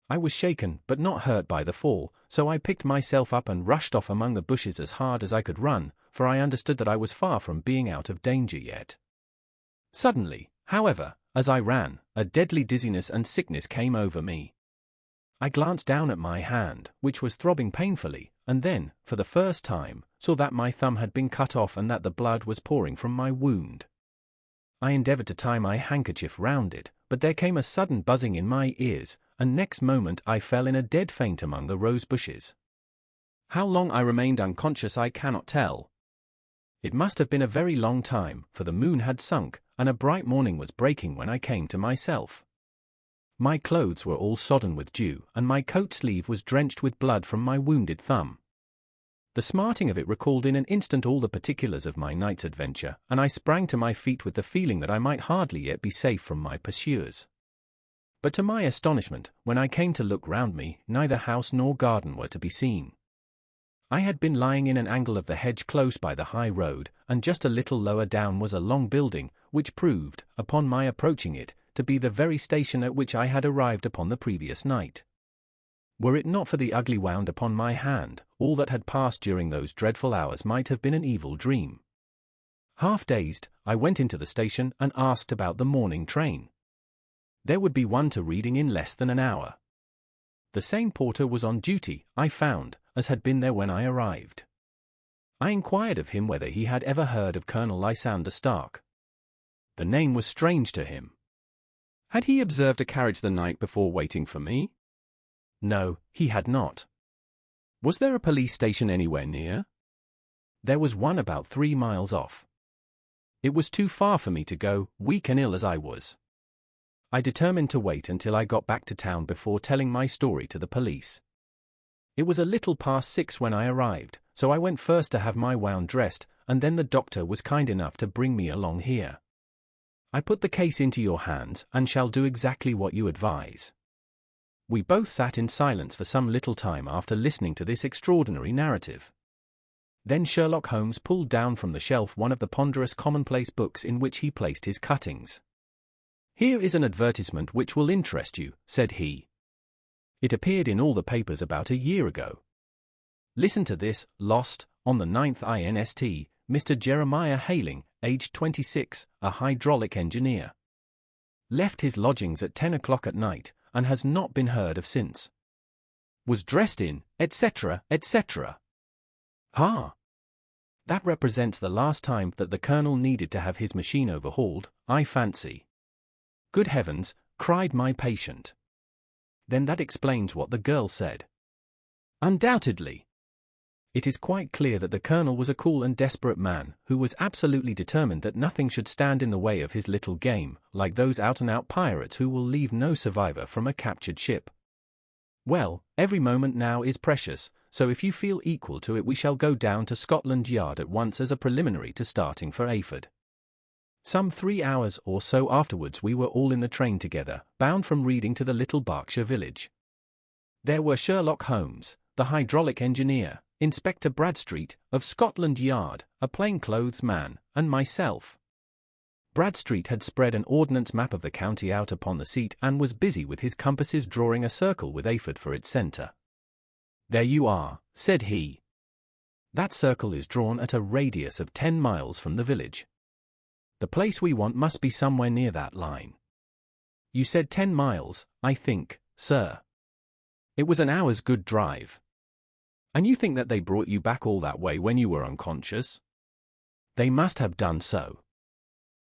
I was shaken, but not hurt by the fall, so I picked myself up and rushed off among the bushes as hard as I could run, for I understood that I was far from being out of danger yet. Suddenly, however, as I ran, a deadly dizziness and sickness came over me. I glanced down at my hand, which was throbbing painfully, and then, for the first time, saw that my thumb had been cut off and that the blood was pouring from my wound. I endeavored to tie my handkerchief round it, but there came a sudden buzzing in my ears, and next moment I fell in a dead faint among the rose bushes. How long I remained unconscious I cannot tell. It must have been a very long time, for the moon had sunk, and a bright morning was breaking when I came to myself. My clothes were all sodden with dew, and my coat sleeve was drenched with blood from my wounded thumb. The smarting of it recalled in an instant all the particulars of my night's adventure, and I sprang to my feet with the feeling that I might hardly yet be safe from my pursuers. But to my astonishment, when I came to look round me, neither house nor garden were to be seen. I had been lying in an angle of the hedge close by the high road, and just a little lower down was a long building, which proved, upon my approaching it, to be the very station at which I had arrived upon the previous night. Were it not for the ugly wound upon my hand, all that had passed during those dreadful hours might have been an evil dream. Half dazed, I went into the station and asked about the morning train. There would be one to Reading in less than an hour. The same porter was on duty, I found, as had been there when I arrived. I inquired of him whether he had ever heard of Colonel Lysander Stark. The name was strange to him. Had he observed a carriage the night before waiting for me? No, he had not. Was there a police station anywhere near? There was one about 3 miles off. It was too far for me to go, weak and ill as I was. I determined to wait until I got back to town before telling my story to the police. It was a little past 6 when I arrived, so I went first to have my wound dressed, and then the doctor was kind enough to bring me along here. I put the case into your hands, and shall do exactly what you advise. We both sat in silence for some little time after listening to this extraordinary narrative. Then Sherlock Holmes pulled down from the shelf one of the ponderous commonplace books in which he placed his cuttings. "Here is an advertisement which will interest you," said he. "It appeared in all the papers about a year ago. Listen to this: lost, on the 9th inst, Mr. Jeremiah Hailing, aged 26, a hydraulic engineer. Left his lodgings at 10 o'clock at night, and has not been heard of since. Was dressed in, etc., etc. Ha! That represents the last time that the Colonel needed to have his machine overhauled, I fancy." "Good heavens!" cried my patient. "Then that explains what the girl said." "Undoubtedly. It is quite clear that the Colonel was a cool and desperate man, who was absolutely determined that nothing should stand in the way of his little game, like those out-and-out pirates who will leave no survivor from a captured ship. Well, every moment now is precious, so if you feel equal to it we shall go down to Scotland Yard at once as a preliminary to starting for Ayford." Some 3 hours or so afterwards we were all in the train together, bound from Reading to the little Berkshire village. There were Sherlock Holmes, the hydraulic engineer, Inspector Bradstreet, of Scotland Yard, a plainclothes man, and myself. Bradstreet had spread an ordnance map of the county out upon the seat and was busy with his compasses drawing a circle with Ayford for its centre. "There you are," said he. "That circle is drawn at a radius of 10 miles from the village. The place we want must be somewhere near that line. You said 10 miles, I think, sir. It was an hour's good drive. And you think that they brought you back all that way when you were unconscious?" "They must have done so.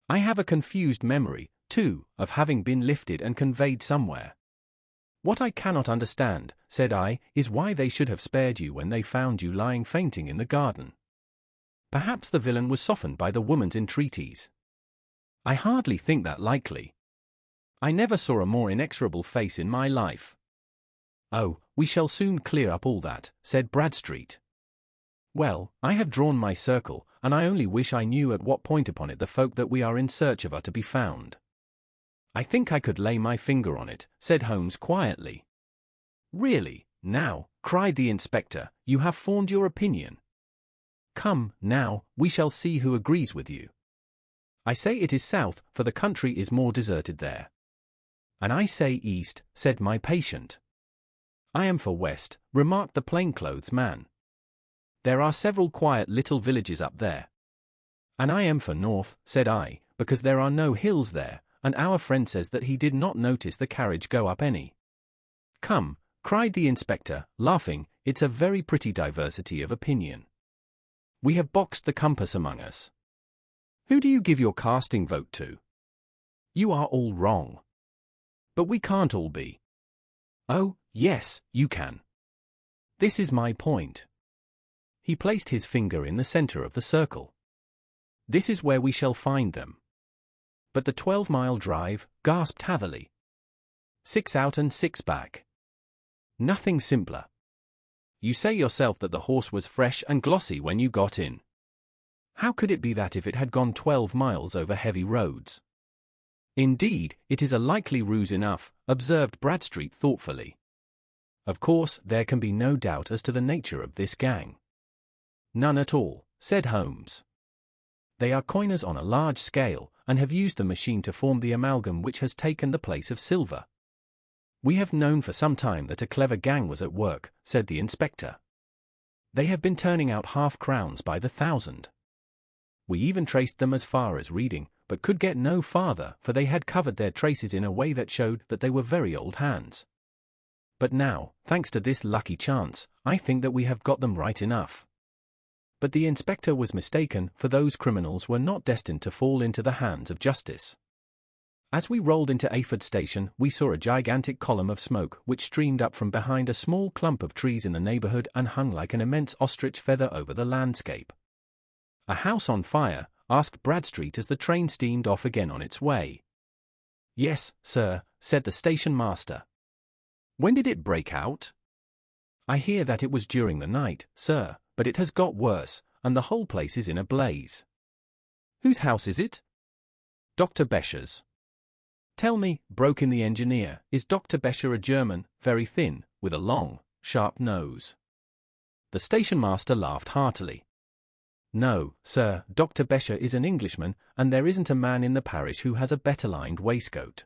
I have a confused memory, too, of having been lifted and conveyed somewhere. What I cannot understand," said I, "is why they should have spared you when they found you lying fainting in the garden. Perhaps the villain was softened by the woman's entreaties. I hardly think that likely. I never saw a more inexorable face in my life." "Oh, we shall soon clear up all that," said Bradstreet. "Well, I have drawn my circle, and I only wish I knew at what point upon it the folk that we are in search of are to be found." "I think I could lay my finger on it," said Holmes quietly. "Really, now," cried the inspector, "you have formed your opinion. Come, now, we shall see who agrees with you. I say it is south, for the country is more deserted there." "And I say east," said my patient. "I am for west," remarked the plainclothes man. "There are several quiet little villages up there." "And I am for north," said I, "because there are no hills there, and our friend says that he did not notice the carriage go up any." "Come," cried the inspector, laughing, "it's a very pretty diversity of opinion. We have boxed the compass among us. Who do you give your casting vote to? You are all wrong. But we can't all be. Oh, yes, you can. This is my point. He placed his finger in the center of the circle. This is where we shall find them. But the 12-mile drive, gasped Hatherley. 6 out and 6 back. Nothing simpler. You say yourself that the horse was fresh and glossy when you got in. How could it be that if it had gone 12 miles over heavy roads? Indeed, it is a likely ruse enough, observed Bradstreet thoughtfully. Of course, there can be no doubt as to the nature of this gang. None at all, said Holmes. They are coiners on a large scale, and have used the machine to form the amalgam which has taken the place of silver. We have known for some time that a clever gang was at work, said the inspector. They have been turning out half-crowns by the thousand. We even traced them as far as Reading, but could get no farther, for they had covered their traces in a way that showed that they were very old hands. But now, thanks to this lucky chance, I think that we have got them right enough. But the inspector was mistaken, for those criminals were not destined to fall into the hands of justice. As we rolled into Ayford Station, we saw a gigantic column of smoke which streamed up from behind a small clump of trees in the neighborhood and hung like an immense ostrich feather over the landscape. A house on fire? Asked Bradstreet as the train steamed off again on its way. Yes, sir, said the station master. When did it break out? I hear that it was during the night, sir, but it has got worse, and the whole place is in a blaze. Whose house is it? Dr. Becher's. Tell me, broke in the engineer, is Dr. Becher a German, very thin, with a long, sharp nose? The station master laughed heartily. No, sir, Dr. Becher is an Englishman, and there isn't a man in the parish who has a better-lined waistcoat.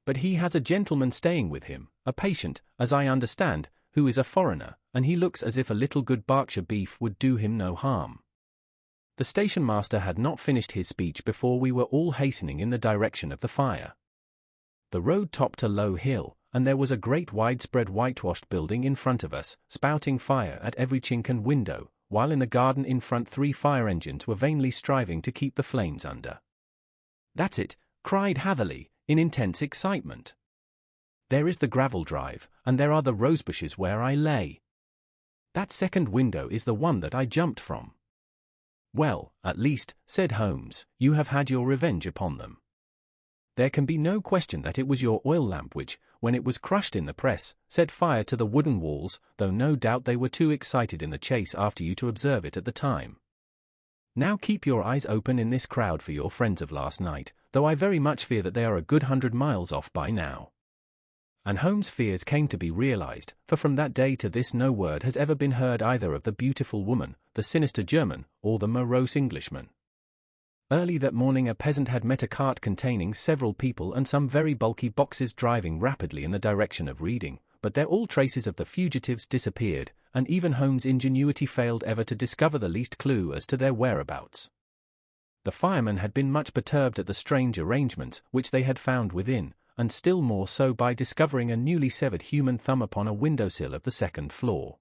But he has a gentleman staying with him, a patient, as I understand, who is a foreigner, and he looks as if a little good Berkshire beef would do him no harm. The station master had not finished his speech before we were all hastening in the direction of the fire. The road topped a low hill, and there was a great widespread whitewashed building in front of us, spouting fire at every chink and window, while in the garden in front 3 fire engines were vainly striving to keep the flames under. That's it, cried Hatherley, in intense excitement. There is the gravel drive, and there are the rosebushes where I lay. That second window is the one that I jumped from. Well, at least, said Holmes, you have had your revenge upon them. There can be no question that it was your oil lamp which, when it was crushed in the press, set fire to the wooden walls, though no doubt they were too excited in the chase after you to observe it at the time. Now keep your eyes open in this crowd for your friends of last night, though I very much fear that they are a good 100 miles off by now. And Holmes' fears came to be realized, for from that day to this no word has ever been heard either of the beautiful woman, the sinister German, or the morose Englishman. Early that morning a peasant had met a cart containing several people and some very bulky boxes driving rapidly in the direction of Reading, but there all traces of the fugitives disappeared, and even Holmes' ingenuity failed ever to discover the least clue as to their whereabouts. The firemen had been much perturbed at the strange arrangements which they had found within, and still more so by discovering a newly severed human thumb upon a windowsill of the second floor.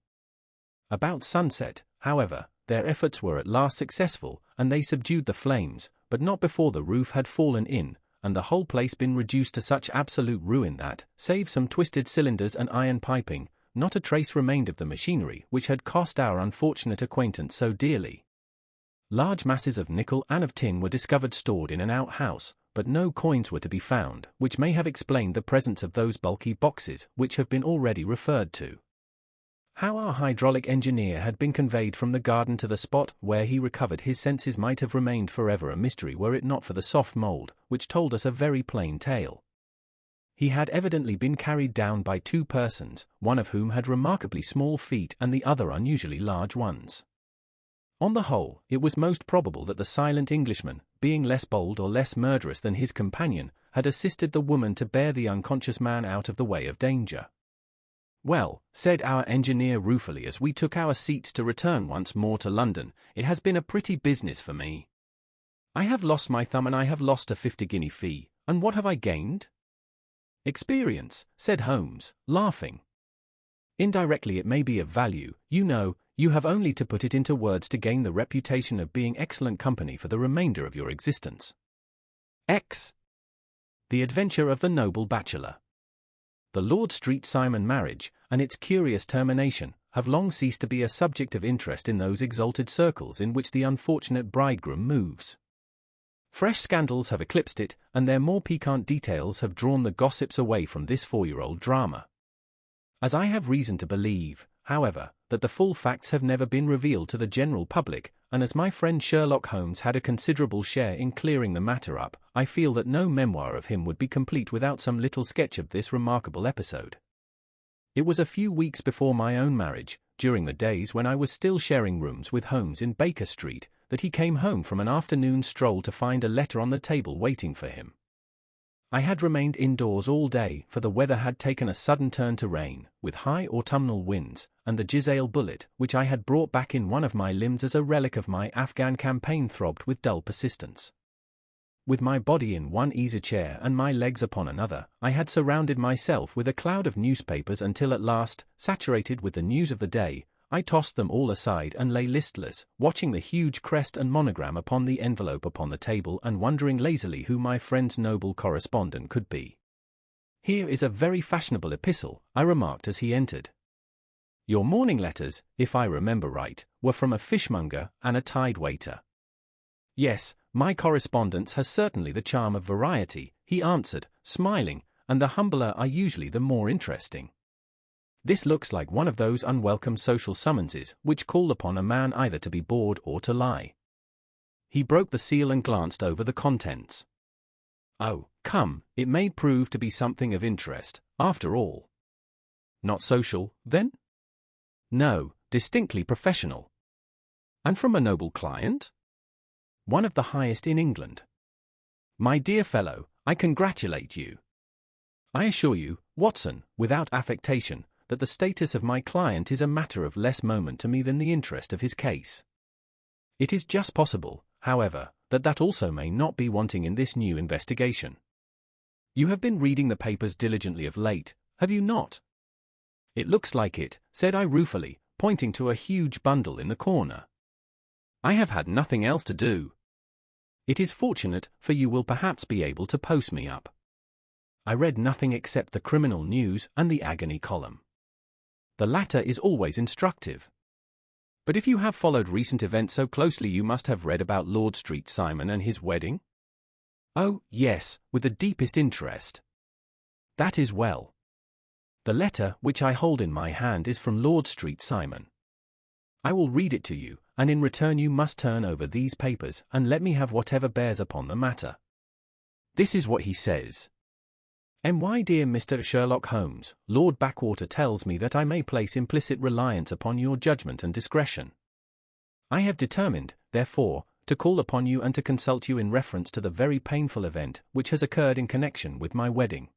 About sunset, however, their efforts were at last successful, and they subdued the flames, but not before the roof had fallen in, and the whole place been reduced to such absolute ruin that, save some twisted cylinders and iron piping, not a trace remained of the machinery which had cost our unfortunate acquaintance so dearly. Large masses of nickel and of tin were discovered stored in an outhouse, but no coins were to be found, which may have explained the presence of those bulky boxes which have been already referred to. How our hydraulic engineer had been conveyed from the garden to the spot where he recovered his senses might have remained forever a mystery were it not for the soft mould, which told us a very plain tale. He had evidently been carried down by 2 persons, one of whom had remarkably small feet and the other unusually large ones. On the whole, it was most probable that the silent Englishman, being less bold or less murderous than his companion, had assisted the woman to bear the unconscious man out of the way of danger. Well, said our engineer ruefully as we took our seats to return once more to London, it has been a pretty business for me. I have lost my thumb and I have lost a 50-guinea fee, and what have I gained? Experience, said Holmes, laughing. Indirectly it may be of value, you know, you have only to put it into words to gain the reputation of being excellent company for the remainder of your existence. The Adventure of the Noble Bachelor. The Lord Street Simon marriage, and its curious termination, have long ceased to be a subject of interest in those exalted circles in which the unfortunate bridegroom moves. Fresh scandals have eclipsed it, and their more piquant details have drawn the gossips away from this 4-year-old drama. As I have reason to believe, however, that the full facts have never been revealed to the general public, and as my friend Sherlock Holmes had a considerable share in clearing the matter up, I feel that no memoir of him would be complete without some little sketch of this remarkable episode. It was a few weeks before my own marriage, during the days when I was still sharing rooms with Holmes in Baker Street, that he came home from an afternoon stroll to find a letter on the table waiting for him. I had remained indoors all day, for the weather had taken a sudden turn to rain, with high autumnal winds, and the Giselle bullet, which I had brought back in one of my limbs as a relic of my Afghan campaign, throbbed with dull persistence. With my body in one easy-chair and my legs upon another, I had surrounded myself with a cloud of newspapers until at last, saturated with the news of the day, I tossed them all aside and lay listless, watching the huge crest and monogram upon the envelope upon the table and wondering lazily who my friend's noble correspondent could be. "Here is a very fashionable epistle," I remarked as he entered. "Your morning letters, if I remember right, were from a fishmonger and a tide waiter." "Yes, my correspondence has certainly the charm of variety," he answered, smiling, "and the humbler are usually the more interesting. This looks like one of those unwelcome social summonses which call upon a man either to be bored or to lie." He broke the seal and glanced over the contents. "Oh, come, it may prove to be something of interest, after all." "Not social, then?" "No, distinctly professional." "And from a noble client?" "One of the highest in England." "My dear fellow, I congratulate you. I assure you, Watson, without affectation, that the status of my client is a matter of less moment to me than the interest of his case. It is just possible, however, that also may not be wanting in this new investigation. You have been reading the papers diligently of late, have you not?" "It looks like it," said I ruefully, pointing to a huge bundle in the corner. "I have had nothing else to do." "It is fortunate, for you will perhaps be able to post me up." I read nothing except the criminal news and the agony column. The latter is always instructive. But if you have followed recent events so closely, you must have read about Lord Street Simon and his wedding? "Oh, yes, with the deepest interest." "That is well. The letter which I hold in my hand is from Lord Street Simon. I will read it to you, and in return you must turn over these papers and let me have whatever bears upon the matter. This is what he says. "My dear Mr. Sherlock Holmes, Lord Backwater tells me that I may place implicit reliance upon your judgment and discretion. I have determined, therefore, to call upon you and to consult you in reference to the very painful event which has occurred in connection with my wedding.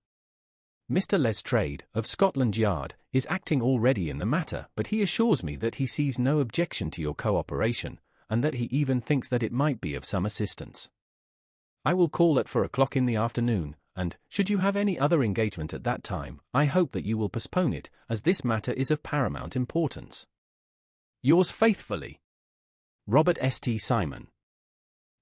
Mr. Lestrade, of Scotland Yard, is acting already in the matter, but he assures me that he sees no objection to your cooperation, and that he even thinks that it might be of some assistance. I will call at 4 o'clock in the afternoon, and, should you have any other engagement at that time, I hope that you will postpone it, as this matter is of paramount importance. Yours faithfully, Robert St. Simon."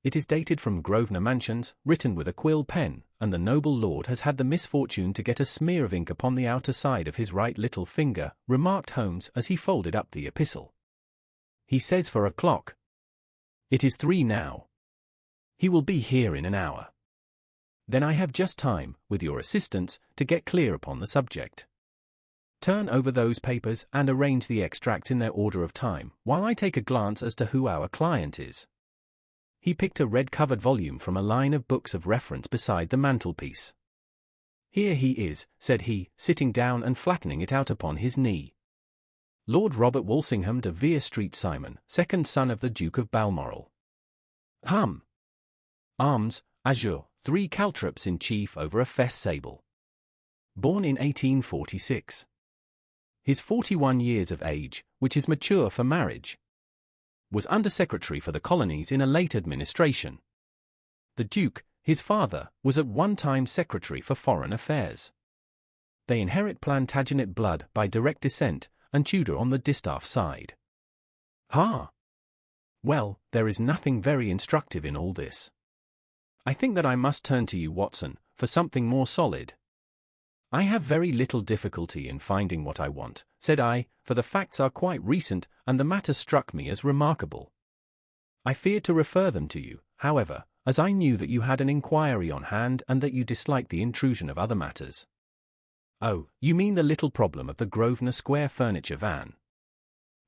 It is dated from Grosvenor Mansions, written with a quill pen, and the noble lord has had the misfortune to get a smear of ink upon the outer side of his right little finger, remarked Holmes as he folded up the epistle. "He says 4 o'clock. It is 3 now. He will be here in an hour. Then I have just time, with your assistance, to get clear upon the subject. Turn over those papers and arrange the extracts in their order of time, while I take a glance as to who our client is." He picked a red-covered volume from a line of books of reference beside the mantelpiece. "Here he is," said he, sitting down and flattening it out upon his knee. "Lord Robert Walsingham de Vere Street Simon, second son of the Duke of Balmoral. Hum. Arms, azure, 3 caltrops in chief over a fess sable. Born in 1846. His 41 years of age, which is mature for marriage. Was Under-Secretary for the Colonies in a late administration. The Duke, his father, was at one time Secretary for Foreign Affairs. They inherit Plantagenet blood by direct descent, and Tudor on the distaff side." "Ha! Well, there is nothing very instructive in all this. I think that I must turn to you, Watson, for something more solid. I have very little difficulty in finding what I want, said I, for the facts are quite recent and the matter struck me as remarkable. I feared to refer them to you, however, as I knew that you had an inquiry on hand and that you disliked the intrusion of other matters. Oh, you mean the little problem of the Grosvenor Square furniture van.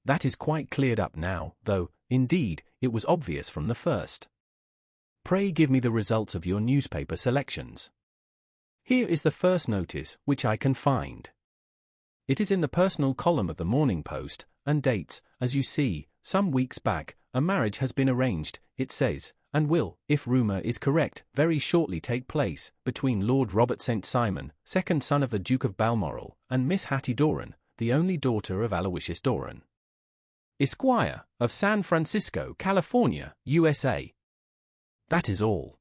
That is quite cleared up now, though, indeed, it was obvious from the first. Pray give me the results of your newspaper selections. Here is the first notice which I can find. It is in the personal column of the Morning Post, and dates, as you see, some weeks back. A marriage has been arranged, it says, and will, if rumour is correct, very shortly take place, between Lord Robert St. Simon, second son of the Duke of Balmoral, and Miss Hattie Doran, the only daughter of Aloysius Doran, Esquire, of San Francisco, California, USA. That is all.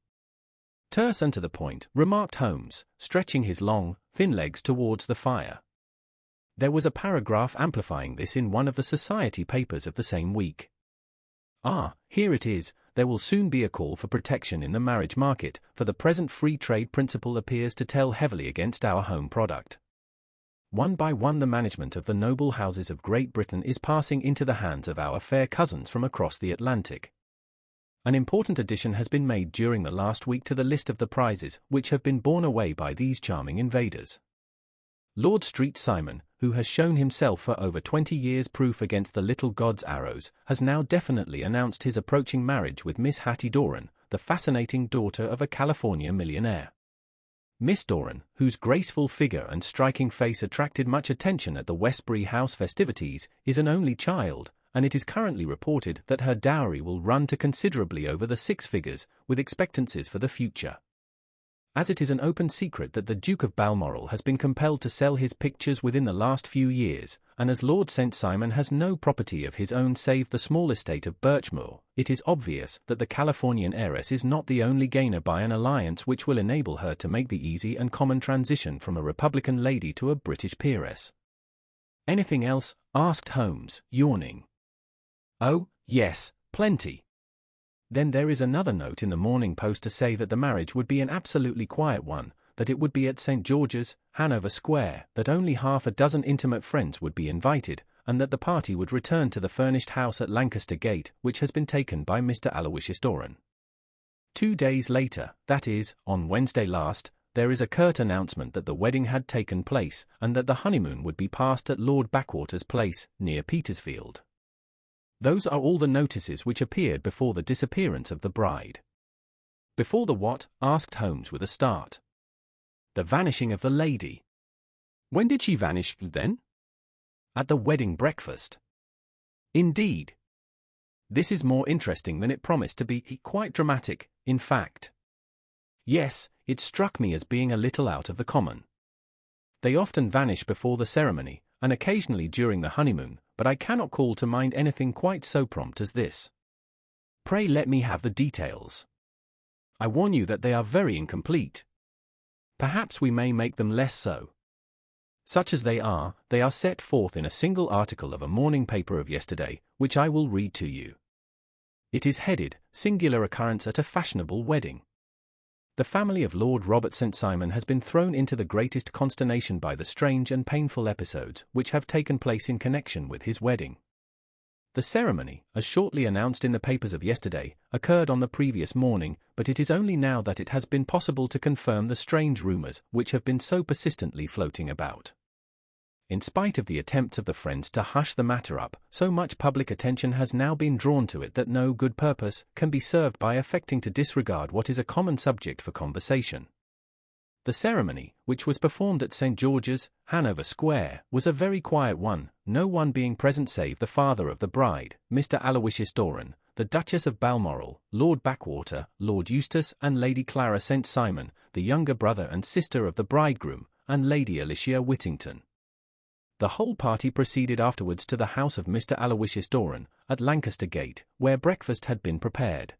Terse and to the point, remarked Holmes, stretching his long, thin legs towards the fire. There was a paragraph amplifying this in one of the society papers of the same week. Ah, here it is. There will soon be a call for protection in the marriage market, for the present free trade principle appears to tell heavily against our home product. One by one the management of the noble houses of Great Britain is passing into the hands of our fair cousins from across the Atlantic. An important addition has been made during the last week to the list of the prizes which have been borne away by these charming invaders. Lord St. Simon, who has shown himself for over 20 years proof against the little god's arrows, has now definitely announced his approaching marriage with Miss Hattie Doran, the fascinating daughter of a California millionaire. Miss Doran, whose graceful figure and striking face attracted much attention at the Westbury House festivities, is an only child, and it is currently reported that her dowry will run to considerably over the 6 figures, with expectancies for the future. As it is an open secret that the Duke of Balmoral has been compelled to sell his pictures within the last few years, and as Lord St. Simon has no property of his own save the small estate of Birchmoor, it is obvious that the Californian heiress is not the only gainer by an alliance which will enable her to make the easy and common transition from a Republican lady to a British peeress. Anything else? Asked Holmes, yawning. Oh, yes, plenty. Then there is another note in the Morning Post to say that the marriage would be an absolutely quiet one, that it would be at St. George's, Hanover Square, that only half a dozen intimate friends would be invited, and that the party would return to the furnished house at Lancaster Gate, which has been taken by Mr. Aloysius Doran. 2 days later, that is, on Wednesday last, there is a curt announcement that the wedding had taken place, and that the honeymoon would be passed at Lord Backwater's place, near Petersfield. Those are all the notices which appeared before the disappearance of the bride. Before the what? Asked Holmes with a start. The vanishing of the lady. When did she vanish, then? At the wedding breakfast. Indeed. This is more interesting than it promised to be, quite dramatic, in fact. Yes, it struck me as being a little out of the common. They often vanish before the ceremony, and occasionally during the honeymoon, but I cannot call to mind anything quite so prompt as this. Pray let me have the details. I warn you that they are very incomplete. Perhaps we may make them less so. Such as they are set forth in a single article of a morning paper of yesterday, which I will read to you. It is headed, Singular Occurrence at a Fashionable Wedding. The family of Lord Robert St. Simon has been thrown into the greatest consternation by the strange and painful episodes which have taken place in connection with his wedding. The ceremony, as shortly announced in the papers of yesterday, occurred on the previous morning, but it is only now that it has been possible to confirm the strange rumours which have been so persistently floating about. In spite of the attempts of the friends to hush the matter up, so much public attention has now been drawn to it that no good purpose can be served by affecting to disregard what is a common subject for conversation. The ceremony, which was performed at St. George's, Hanover Square, was a very quiet one, no one being present save the father of the bride, Mr. Aloysius Doran, the Duchess of Balmoral, Lord Backwater, Lord Eustace and Lady Clara St. Simon, the younger brother and sister of the bridegroom, and Lady Alicia Whittington. The whole party proceeded afterwards to the house of Mr. Aloysius Doran, at Lancaster Gate, where breakfast had been prepared.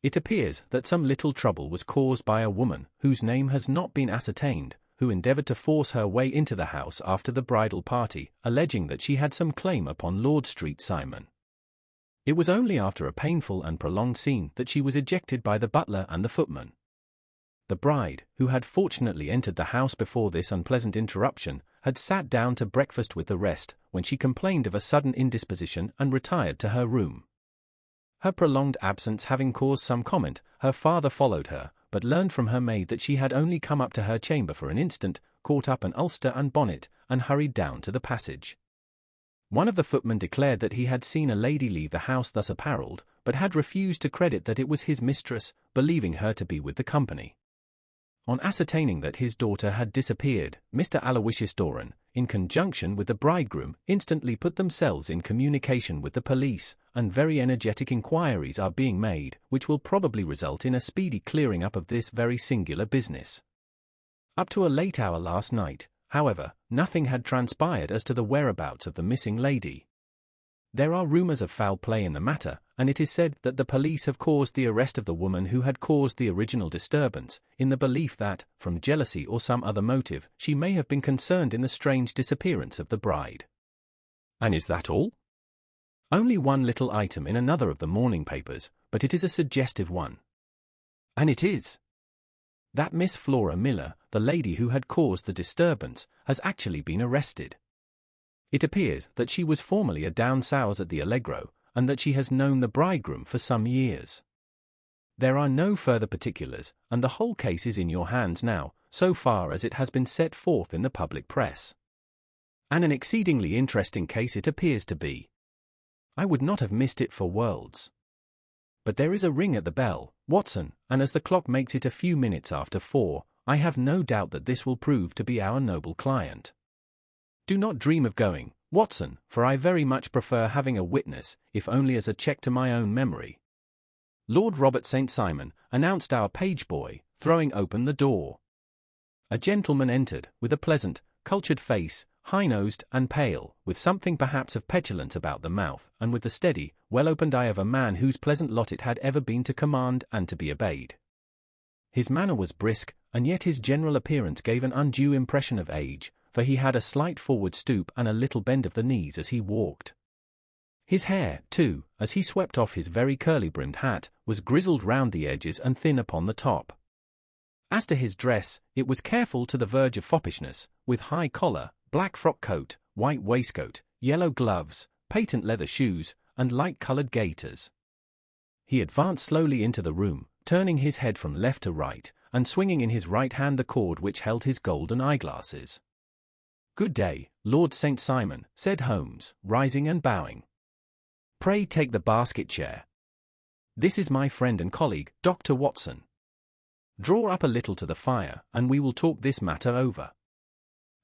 It appears that some little trouble was caused by a woman, whose name has not been ascertained, who endeavoured to force her way into the house after the bridal party, alleging that she had some claim upon Lord St. Simon. It was only after a painful and prolonged scene that she was ejected by the butler and the footman. The bride, who had fortunately entered the house before this unpleasant interruption, had sat down to breakfast with the rest, when she complained of a sudden indisposition and retired to her room. Her prolonged absence having caused some comment, her father followed her, but learned from her maid that she had only come up to her chamber for an instant, caught up an ulster and bonnet, and hurried down to the passage. One of the footmen declared that he had seen a lady leave the house thus apparelled, but had refused to credit that it was his mistress, believing her to be with the company. On ascertaining that his daughter had disappeared, Mr. Aloysius Doran, in conjunction with the bridegroom, instantly put themselves in communication with the police, and very energetic inquiries are being made, which will probably result in a speedy clearing up of this very singular business. Up to a late hour last night, however, nothing had transpired as to the whereabouts of the missing lady. There are rumors of foul play in the matter, and it is said that the police have caused the arrest of the woman who had caused the original disturbance, in the belief that, from jealousy or some other motive, she may have been concerned in the strange disappearance of the bride. And is that all? Only one little item in another of the morning papers, but it is a suggestive one. And it is that Miss Flora Miller, the lady who had caused the disturbance, has actually been arrested. It appears that she was formerly a down-souse at the Allegro, and that she has known the bridegroom for some years. There are no further particulars, and the whole case is in your hands now, so far as it has been set forth in the public press. And an exceedingly interesting case it appears to be. I would not have missed it for worlds. But there is a ring at the bell, Watson, and as the clock makes it a few minutes after 4, I have no doubt that this will prove to be our noble client. Do not dream of going, Watson, for I very much prefer having a witness, if only as a check to my own memory. Lord Robert St. Simon, announced our page boy, throwing open the door. A gentleman entered, with a pleasant, cultured face, high-nosed and pale, with something perhaps of petulance about the mouth, and with the steady, well-opened eye of a man whose pleasant lot it had ever been to command and to be obeyed. His manner was brisk, and yet his general appearance gave an undue impression of age, for he had a slight forward stoop and a little bend of the knees as he walked. His hair, too, as he swept off his very curly-brimmed hat, was grizzled round the edges and thin upon the top. As to his dress, it was careful to the verge of foppishness, with high collar, black frock coat, white waistcoat, yellow gloves, patent leather shoes, and light-coloured gaiters. He advanced slowly into the room, turning his head from left to right, and swinging in his right hand the cord which held his golden eyeglasses. "Good day, Lord St. Simon," said Holmes, rising and bowing. "Pray take the basket chair. This is my friend and colleague, Dr. Watson. Draw up a little to the fire, and we will talk this matter over.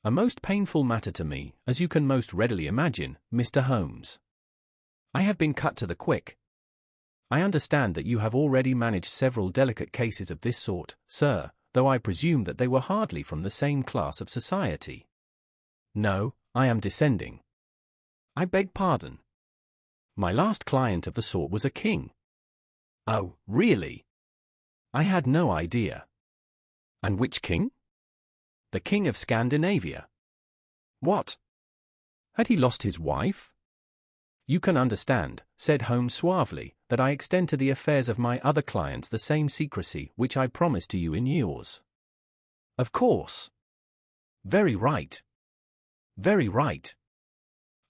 A most painful matter to me, as you can most readily imagine, Mr. Holmes. I have been cut to the quick. I understand that you have already managed several delicate cases of this sort, sir, though I presume that they were hardly from the same class of society." "No, I am descending." "I beg pardon. My last client of the sort was a king." "Oh, really? I had no idea." "And which king?" "The King of Scandinavia." "What? Had he lost his wife?" "You can understand," said Holmes suavely, "that I extend to the affairs of my other clients the same secrecy which I promised to you in yours." "Of course." "Very right. Very right.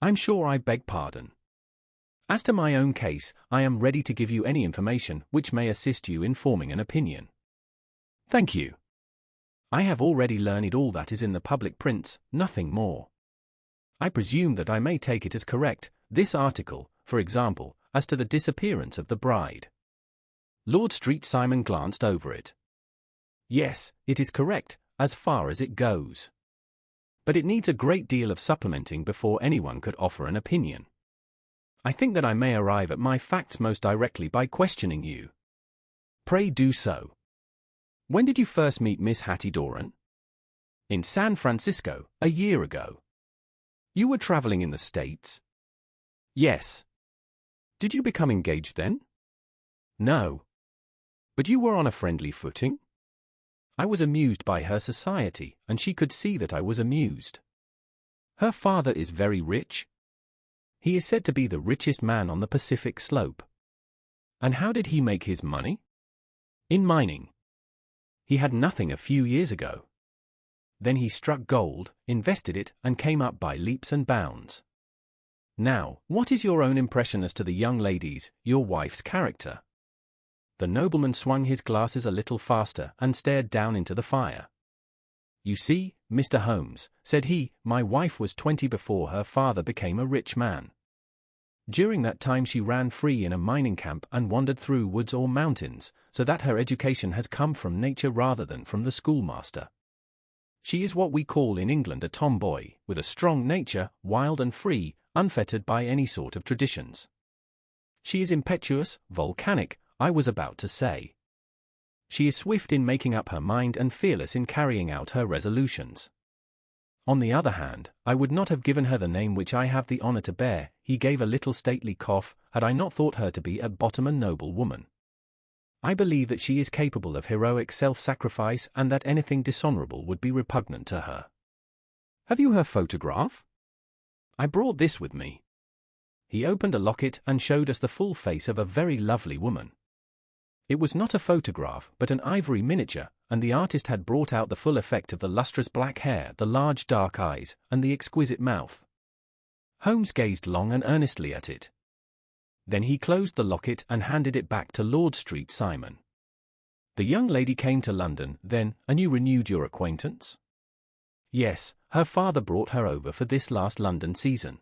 I'm sure I beg pardon. As to my own case, I am ready to give you any information which may assist you in forming an opinion." "Thank you. I have already learned all that is in the public prints, nothing more. I presume that I may take it as correct, this article, for example, as to the disappearance of the bride." Lord St. Simon glanced over it. "Yes, it is correct, as far as it goes. But it needs a great deal of supplementing before anyone could offer an opinion. I think that I may arrive at my facts most directly by questioning you." "Pray do so." "When did you first meet Miss Hattie Doran?" "In San Francisco, a year ago." "You were traveling in the States?" "Yes." "Did you become engaged then?" "No." "But you were on a friendly footing?" "I was amused by her society, and she could see that I was amused." "Her father is very rich?" "He is said to be the richest man on the Pacific slope." "And how did he make his money?" "In mining. He had nothing a few years ago. Then he struck gold, invested it, and came up by leaps and bounds. Now, what is your own impression as to the young lady's, your wife's character?" The nobleman swung his glasses a little faster and stared down into the fire. "You see, Mr. Holmes," said he, "my wife was 20 before her father became a rich man. During that time she ran free in a mining camp and wandered through woods or mountains, so that her education has come from nature rather than from the schoolmaster. She is what we call in England a tomboy, with a strong nature, wild and free, unfettered by any sort of traditions. She is impetuous, volcanic, I was about to say. She is swift in making up her mind and fearless in carrying out her resolutions. On the other hand, I would not have given her the name which I have the honor to bear," he gave a little stately cough, "had I not thought her to be at bottom a noble woman. I believe that she is capable of heroic self-sacrifice and that anything dishonorable would be repugnant to her. Have you her photograph? I brought this with me." He opened a locket and showed us the full face of a very lovely woman. It was not a photograph but an ivory miniature, and the artist had brought out the full effect of the lustrous black hair, the large dark eyes, and the exquisite mouth. Holmes gazed long and earnestly at it. Then he closed the locket and handed it back to Lord Street Simon. "The young lady came to London, then, and you renewed your acquaintance?" "Yes, her father brought her over for this last London season.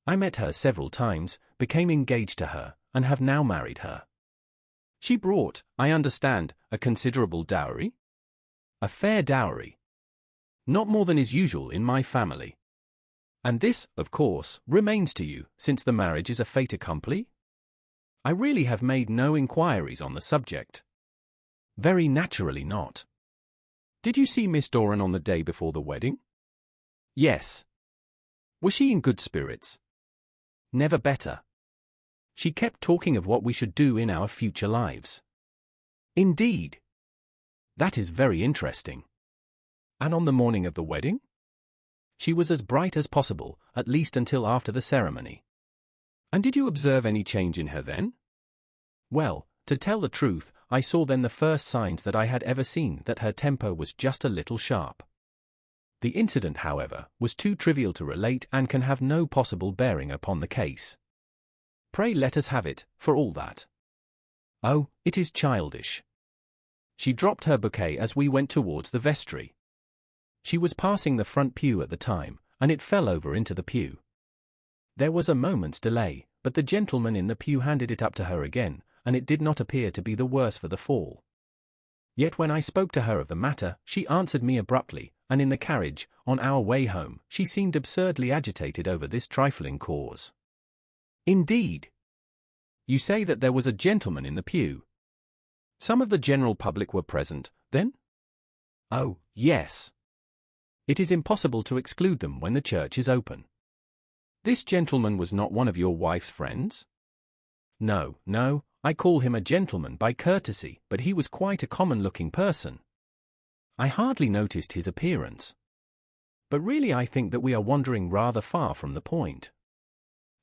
I met her several times, became engaged to her, and have now married her." "She brought, I understand, a considerable dowry?" "A fair dowry. Not more than is usual in my family." "And this, of course, remains to you, since the marriage is a fait accompli?" "I really have made no inquiries on the subject." "Very naturally not." "Did you see Miss Doran on the day before the wedding?" "Yes." "Was she in good spirits?" "Never better. She kept talking of what we should do in our future lives." "Indeed? That is very interesting. And on the morning of the wedding?" "She was as bright as possible, at least until after the ceremony." "And did you observe any change in her then?" "Well, to tell the truth, I saw then the first signs that I had ever seen that her temper was just a little sharp. The incident, however, was too trivial to relate and can have no possible bearing upon the case. Pray let us have it, for all that." "Oh, it is childish. She dropped her bouquet as we went towards the vestry. She was passing the front pew at the time, and it fell over into the pew. There was a moment's delay, but the gentleman in the pew handed it up to her again, and it did not appear to be the worse for the fall. Yet when I spoke to her of the matter, she answered me abruptly, and in the carriage, on our way home, she seemed absurdly agitated over this trifling cause." "Indeed? You say that there was a gentleman in the pew? Some of the general public were present, then?" "Oh, yes. It is impossible to exclude them when the church is open." "This gentleman was not one of your wife's friends?" "No, no, I call him a gentleman by courtesy, but he was quite a common-looking person. I hardly noticed his appearance. But really I think that we are wandering rather far from the point."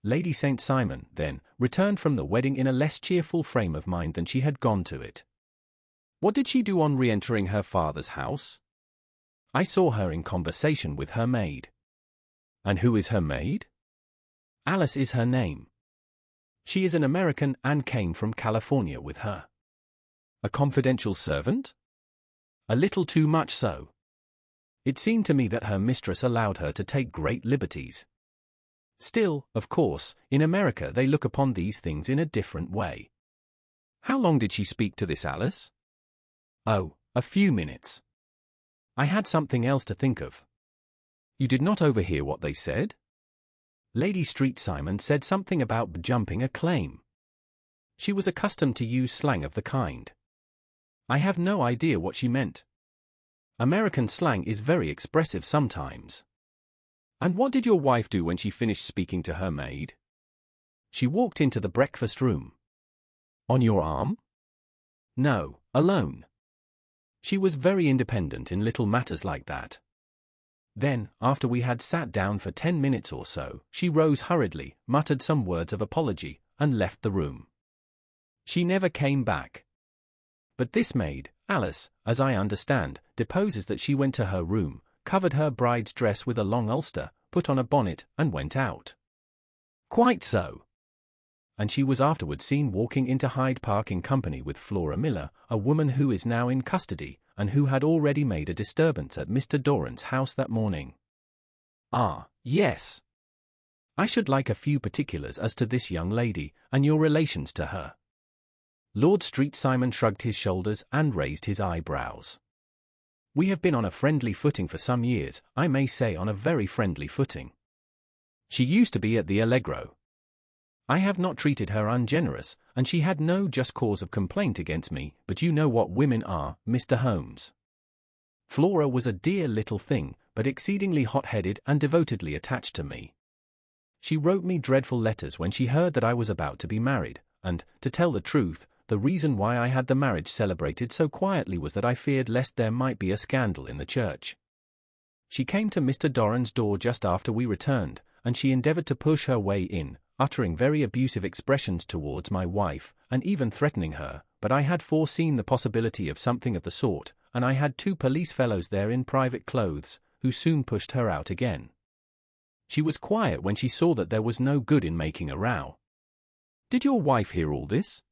Lady St. Simon, then, returned from the wedding in a less cheerful frame of mind than she had gone to it. "What did she do on re-entering her father's house?" "I saw her in conversation with her maid." "And who is her maid?" "Alice is her name. She is an American and came from California with her." "A confidential servant?" "A little too much so. It seemed to me that her mistress allowed her to take great liberties. Still, of course, in America they look upon these things in a different way." "How long did she speak to this Alice?" "Oh, a few minutes. I had something else to think of." "You did not overhear what they said?" "Lady Street Simon said something about jumping a claim. She was accustomed to use slang of the kind. I have no idea what she meant. American slang is very expressive sometimes." "And what did your wife do when she finished speaking to her maid?" "She walked into the breakfast room." "On your arm?" "No, alone. She was very independent in little matters like that. Then, after we had sat down for 10 minutes or so, she rose hurriedly, muttered some words of apology, and left the room. She never came back. But this maid, Alice, as I understand, deposes that she went to her room, covered her bride's dress with a long ulster, put on a bonnet, and went out. Quite so. And she was afterwards seen walking into Hyde Park in company with Flora Miller, a woman who is now in custody, and who had already made a disturbance at Mr. Doran's house that morning. Ah, yes. I should like a few particulars as to this young lady, and your relations to her. Lord Street Simon shrugged his shoulders and raised his eyebrows. We have been on a friendly footing for some years, I may say on a very friendly footing. She used to be at the Allegro. I have not treated her ungenerous, and she had no just cause of complaint against me, but you know what women are, Mr. Holmes. Flora was a dear little thing, but exceedingly hot-headed and devotedly attached to me. She wrote me dreadful letters when she heard that I was about to be married, and, to tell the truth, the reason why I had the marriage celebrated so quietly was that I feared lest there might be a scandal in the church. She came to Mr. Doran's door just after we returned, and she endeavored to push her way in, uttering very abusive expressions towards my wife, and even threatening her, but I had foreseen the possibility of something of the sort, and I had 2 police fellows there in private clothes, who soon pushed her out again. She was quiet when she saw that there was no good in making a row. Did your wife hear all this?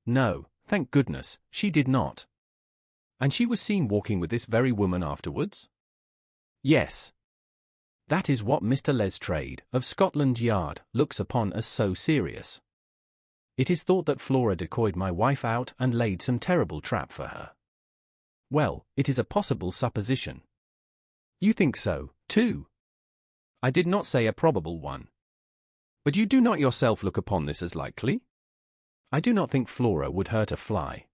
No, thank goodness, she did not. And she was seen walking with this very woman afterwards? Yes. That is what Mr. Lestrade, of Scotland Yard, looks upon as so serious. It is thought that Flora decoyed my wife out and laid some terrible trap for her. Well, it is a possible supposition. You think so, too? I did not say a probable one. But you do not yourself look upon this as likely? I do not think Flora would hurt a fly.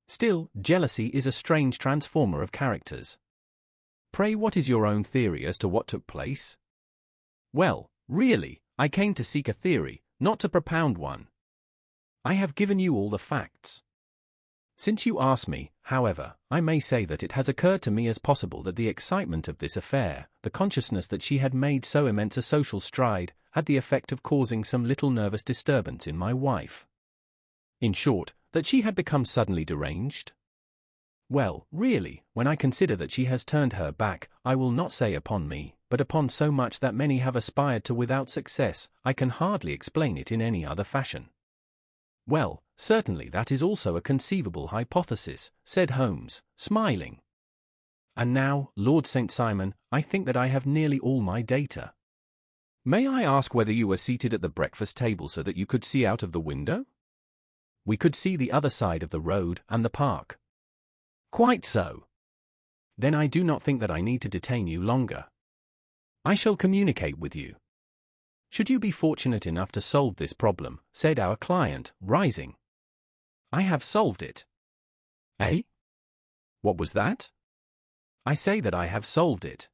Still, jealousy is a strange transformer of characters. Pray, what is your own theory as to what took place? Well, really, I came to seek a theory, not to propound one. I have given you all the facts. Since you ask me, however, I may say that it has occurred to me as possible that the excitement of this affair, the consciousness that she had made so immense a social stride, had the effect of causing some little nervous disturbance in my wife. In short, that she had become suddenly deranged. Well, really, when I consider that she has turned her back, I will not say upon me, but upon so much that many have aspired to without success, I can hardly explain it in any other fashion. Well, certainly that is also a conceivable hypothesis, said Holmes, smiling. And now, Lord St. Simon, I think that I have nearly all my data. May I ask whether you were seated at the breakfast table so that you could see out of the window? We could see the other side of the road and the park. Quite so. Then I do not think that I need to detain you longer. I shall communicate with you. Should you be fortunate enough to solve this problem, said our client, rising. I have solved it. Eh? What was that? I say that I have solved it.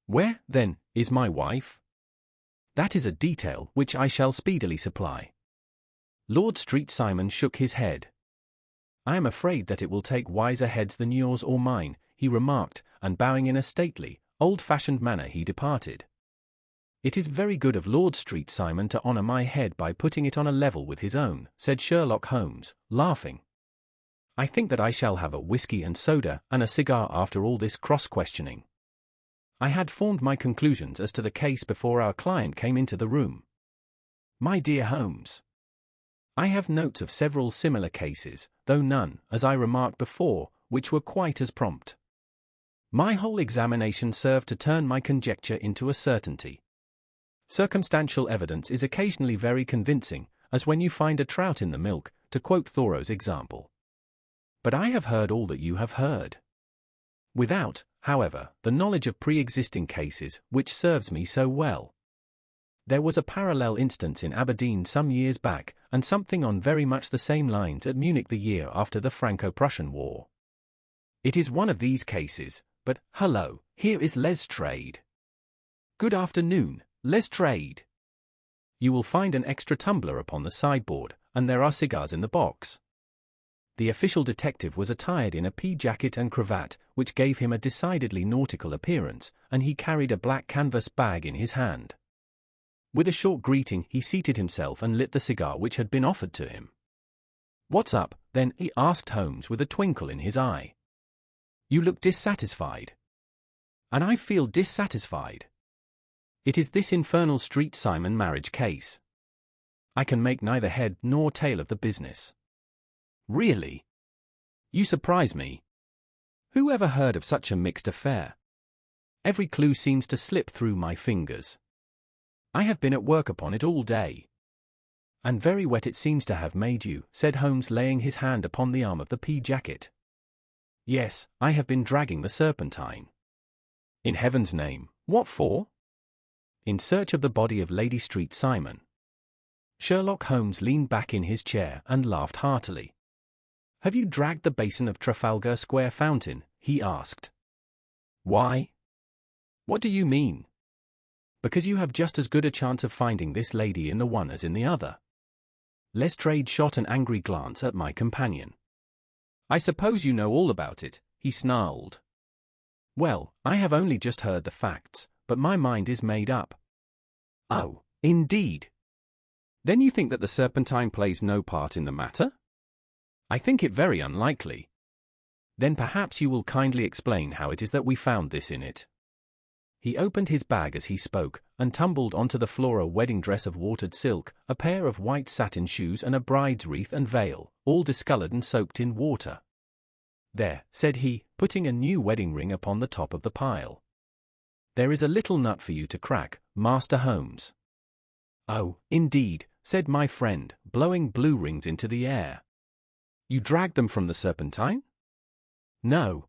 Where, then, is my wife? That is a detail which I shall speedily supply. Lord Street Simon shook his head. I am afraid that it will take wiser heads than yours or mine, he remarked, and bowing in a stately, old-fashioned manner he departed. It is very good of Lord Street Simon to honour my head by putting it on a level with his own, said Sherlock Holmes, laughing. I think that I shall have a whisky and soda and a cigar after all this cross-questioning. I had formed my conclusions as to the case before our client came into the room. My dear Holmes, I have notes of several similar cases, though none, as I remarked before, which were quite as prompt. My whole examination served to turn my conjecture into a certainty. Circumstantial evidence is occasionally very convincing, as when you find a trout in the milk, to quote Thoreau's example. But I have heard all that you have heard. Without, however, the knowledge of pre-existing cases, which serves me so well. There was a parallel instance in Aberdeen some years back, and something on very much the same lines at Munich the year after the Franco-Prussian War. It is one of these cases, but, hullo, here is Lestrade. Good afternoon, Lestrade. You will find an extra tumbler upon the sideboard, and there are cigars in the box. The official detective was attired in a pea jacket and cravat, which gave him a decidedly nautical appearance, and he carried a black canvas bag in his hand. With a short greeting, he seated himself and lit the cigar which had been offered to him. "What's up, Then he asked Holmes with a twinkle in his eye. You look dissatisfied. And I feel dissatisfied. It is this infernal Street Simon marriage case. I can make neither head nor tail of the business. Really? You surprise me. Who ever heard of such a mixed affair? Every clue seems to slip through my fingers. I have been at work upon it all day. And very wet it seems to have made you, said Holmes, laying his hand upon the arm of the pea jacket. Yes, I have been dragging the Serpentine. In heaven's name, what for? In search of the body of Lady Street Simon. Sherlock Holmes leaned back in his chair and laughed heartily. Have you dragged the basin of Trafalgar Square fountain? He asked. Why? What do you mean? Because you have just as good a chance of finding this lady in the one as in the other. Lestrade shot an angry glance at my companion. I suppose you know all about it, he snarled. Well, I have only just heard the facts, but my mind is made up. Oh, indeed. Then you think that the Serpentine plays no part in the matter? I think it very unlikely. Then perhaps you will kindly explain how it is that we found this in it. He opened his bag as he spoke, and tumbled onto the floor a wedding dress of watered silk, a pair of white satin shoes and a bride's wreath and veil, all discolored and soaked in water. There, said he, putting a new wedding ring upon the top of the pile. There is a little nut for you to crack, Master Holmes. Oh, indeed, said my friend, blowing blue rings into the air. You dragged them from the Serpentine? No.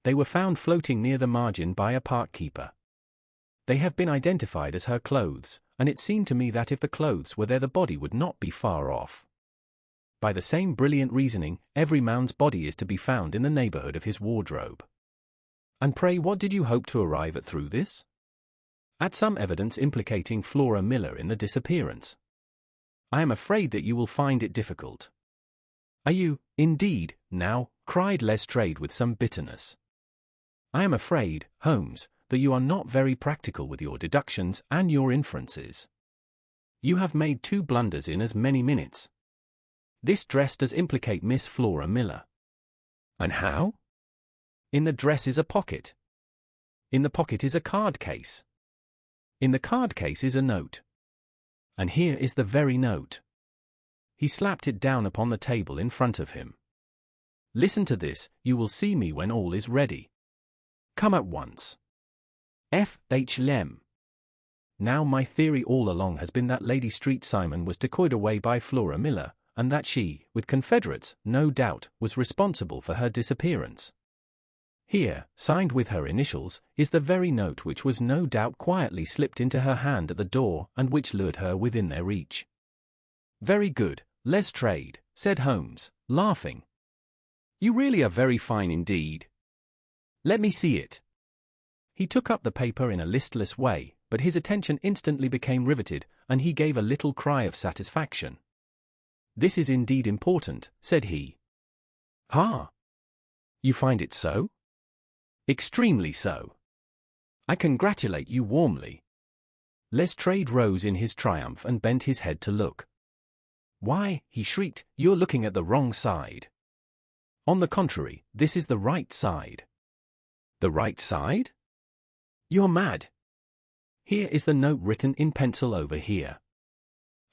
They were found floating near the margin by a park keeper. They have been identified as her clothes, and it seemed to me that if the clothes were there the body would not be far off. By the same brilliant reasoning, every man's body is to be found in the neighborhood of his wardrobe. And pray what did you hope to arrive at through this? At some evidence implicating Flora Miller in the disappearance. I am afraid that you will find it difficult. Are you, indeed, now? Cried Lestrade with some bitterness. I am afraid, Holmes, that you are not very practical with your deductions and your inferences. You have made 2 blunders in as many minutes. This dress does implicate Miss Flora Miller. And how? In the dress is a pocket. In the pocket is a card case. In the card case is a note. And here is the very note. He slapped it down upon the table in front of him. Listen to this, you will see me when all is ready. Come at once. F. H. Lem. Now my theory all along has been that Lady Street Simon was decoyed away by Flora Miller, and that she, with confederates, no doubt, was responsible for her disappearance. Here, signed with her initials, is the very note which was no doubt quietly slipped into her hand at the door and which lured her within their reach. Very good, Lestrade, said Holmes, laughing. You really are very fine indeed. Let me see it. He took up the paper in a listless way, but his attention instantly became riveted, and he gave a little cry of satisfaction. This is indeed important, said he. Ah! You find it so? Extremely so. I congratulate you warmly. Lestrade rose in his triumph and bent his head to look. Why, he shrieked, you're looking at the wrong side. On the contrary, this is the right side. The right side? You're mad. Here is the note written in pencil over here.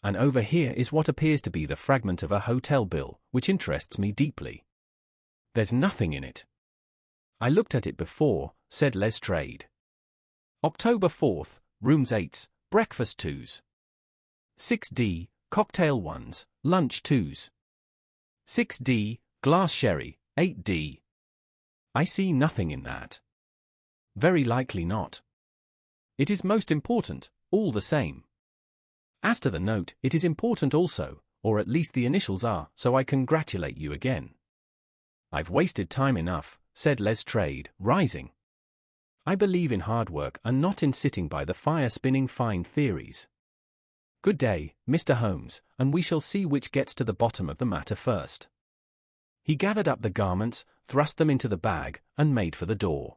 And over here is what appears to be the fragment of a hotel bill, which interests me deeply. There's nothing in it. I looked at it before, said Lestrade. October 4th, rooms 8s, breakfast 2s. 6D, cocktail 1s, lunch 2s. 6D, glass sherry, 8D. I see nothing in that. Very likely not. It is most important, all the same. As to the note, it is important also, or at least the initials are, so I congratulate you again. I've wasted time enough, said Lestrade, rising. I believe in hard work and not in sitting by the fire spinning fine theories. Good day, Mr. Holmes, and we shall see which gets to the bottom of the matter first. He gathered up the garments, thrust them into the bag, and made for the door.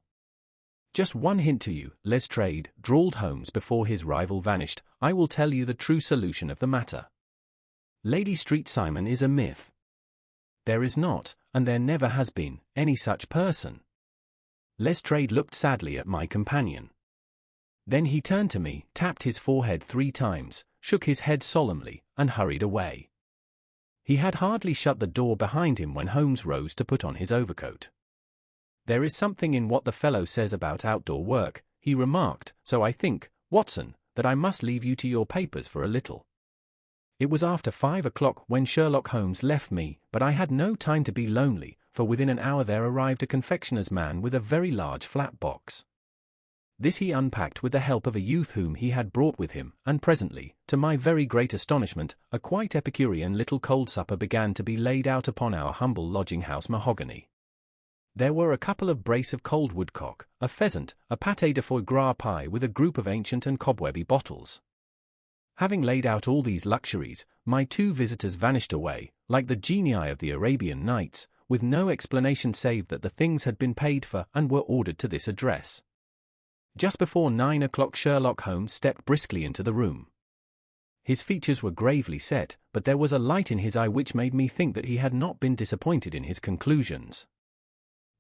Just one hint to you, Lestrade, drawled Holmes before his rival vanished. I will tell you the true solution of the matter. Lady Street Simon is a myth. There is not, and there never has been, any such person. Lestrade looked sadly at my companion. Then he turned to me, tapped his forehead 3 times, shook his head solemnly, and hurried away. He had hardly shut the door behind him when Holmes rose to put on his overcoat. "There is something in what the fellow says about outdoor work," he remarked, "so I think, Watson, that I must leave you to your papers for a little." It was after 5 o'clock when Sherlock Holmes left me, but I had no time to be lonely, for within an hour there arrived a confectioner's man with a very large flat box. This he unpacked with the help of a youth whom he had brought with him, and presently, to my very great astonishment, a quite epicurean little cold supper began to be laid out upon our humble lodging-house mahogany. There were a couple of brace of cold woodcock, a pheasant, a pâté de foie gras pie with a group of ancient and cobwebby bottles. Having laid out all these luxuries, my 2 visitors vanished away, like the genii of the Arabian Nights, with no explanation save that the things had been paid for and were ordered to this address. Just before 9 o'clock Sherlock Holmes stepped briskly into the room. His features were gravely set, but there was a light in his eye which made me think that he had not been disappointed in his conclusions.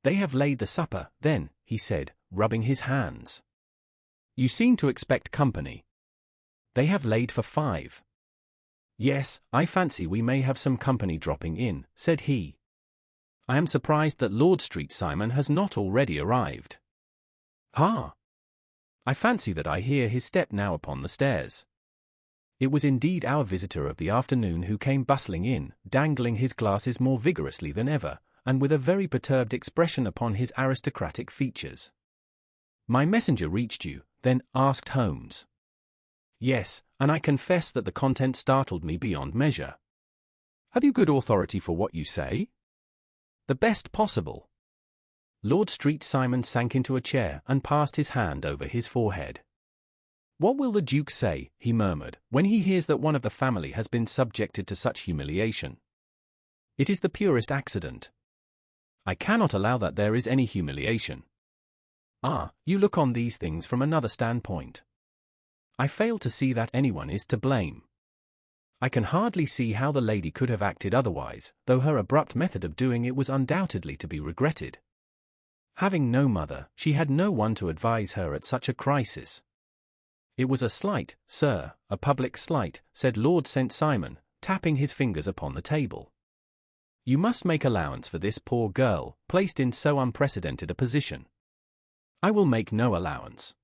"They have laid the supper, then," he said, rubbing his hands. "You seem to expect company." "They have laid for 5. "Yes, I fancy we may have some company dropping in," said he. "I am surprised that Lord Street Simon has not already arrived." "Ha! I fancy that I hear his step now upon the stairs." It was indeed our visitor of the afternoon who came bustling in, dangling his glasses more vigorously than ever, and with a very perturbed expression upon his aristocratic features. "My messenger reached you, then?" asked Holmes. "Yes, and I confess that the content startled me beyond measure." "Have you good authority for what you say?" "The best possible." Lord Street Simon sank into a chair and passed his hand over his forehead. "What will the Duke say," he murmured, "when he hears that one of the family has been subjected to such humiliation? It is the purest accident. I cannot allow that there is any humiliation." "Ah, you look on these things from another standpoint." "I fail to see that anyone is to blame. I can hardly see how the lady could have acted otherwise, though her abrupt method of doing it was undoubtedly to be regretted. Having no mother, she had no one to advise her at such a crisis." "It was a slight, sir, a public slight," said Lord St. Simon, tapping his fingers upon the table. "You must make allowance for this poor girl, placed in so unprecedented a position." "I will make no allowance.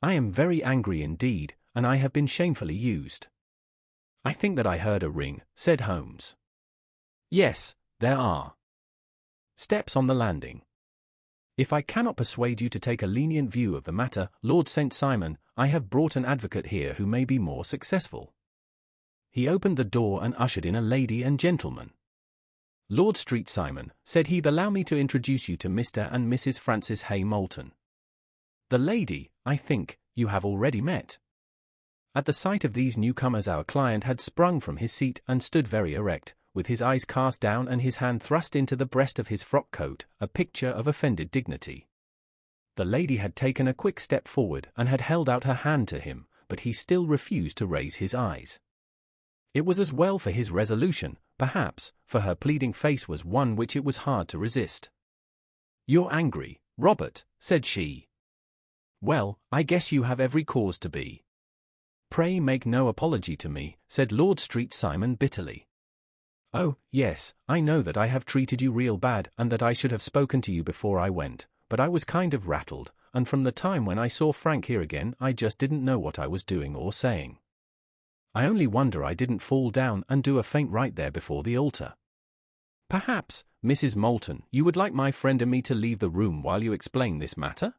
I am very angry indeed, and I have been shamefully used." "I think that I heard a ring," said Holmes. "Yes, there are steps on the landing. If I cannot persuade you to take a lenient view of the matter, Lord St. Simon, I have brought an advocate here who may be more successful." He opened the door and ushered in a lady and gentleman. "Lord Street Simon," said he, "allow me to introduce you to Mr. and Mrs. Francis Hay Moulton. The lady, I think, you have already met." At the sight of these newcomers our client had sprung from his seat and stood very erect, with his eyes cast down and his hand thrust into the breast of his frock coat, a picture of offended dignity. The lady had taken a quick step forward and had held out her hand to him, but he still refused to raise his eyes. It was as well for his resolution, perhaps, for her pleading face was one which it was hard to resist. "You're angry, Robert," said she. "Well, I guess you have every cause to be." "Pray make no apology to me," said Lord Street Simon bitterly. "Oh, yes, I know that I have treated you real bad and that I should have spoken to you before I went, but I was kind of rattled, and from the time when I saw Frank here again I just didn't know what I was doing or saying. I only wonder I didn't fall down and do a faint right there before the altar. Perhaps, Mrs. Moulton, you would like my friend and me to leave the room while you explain this matter?"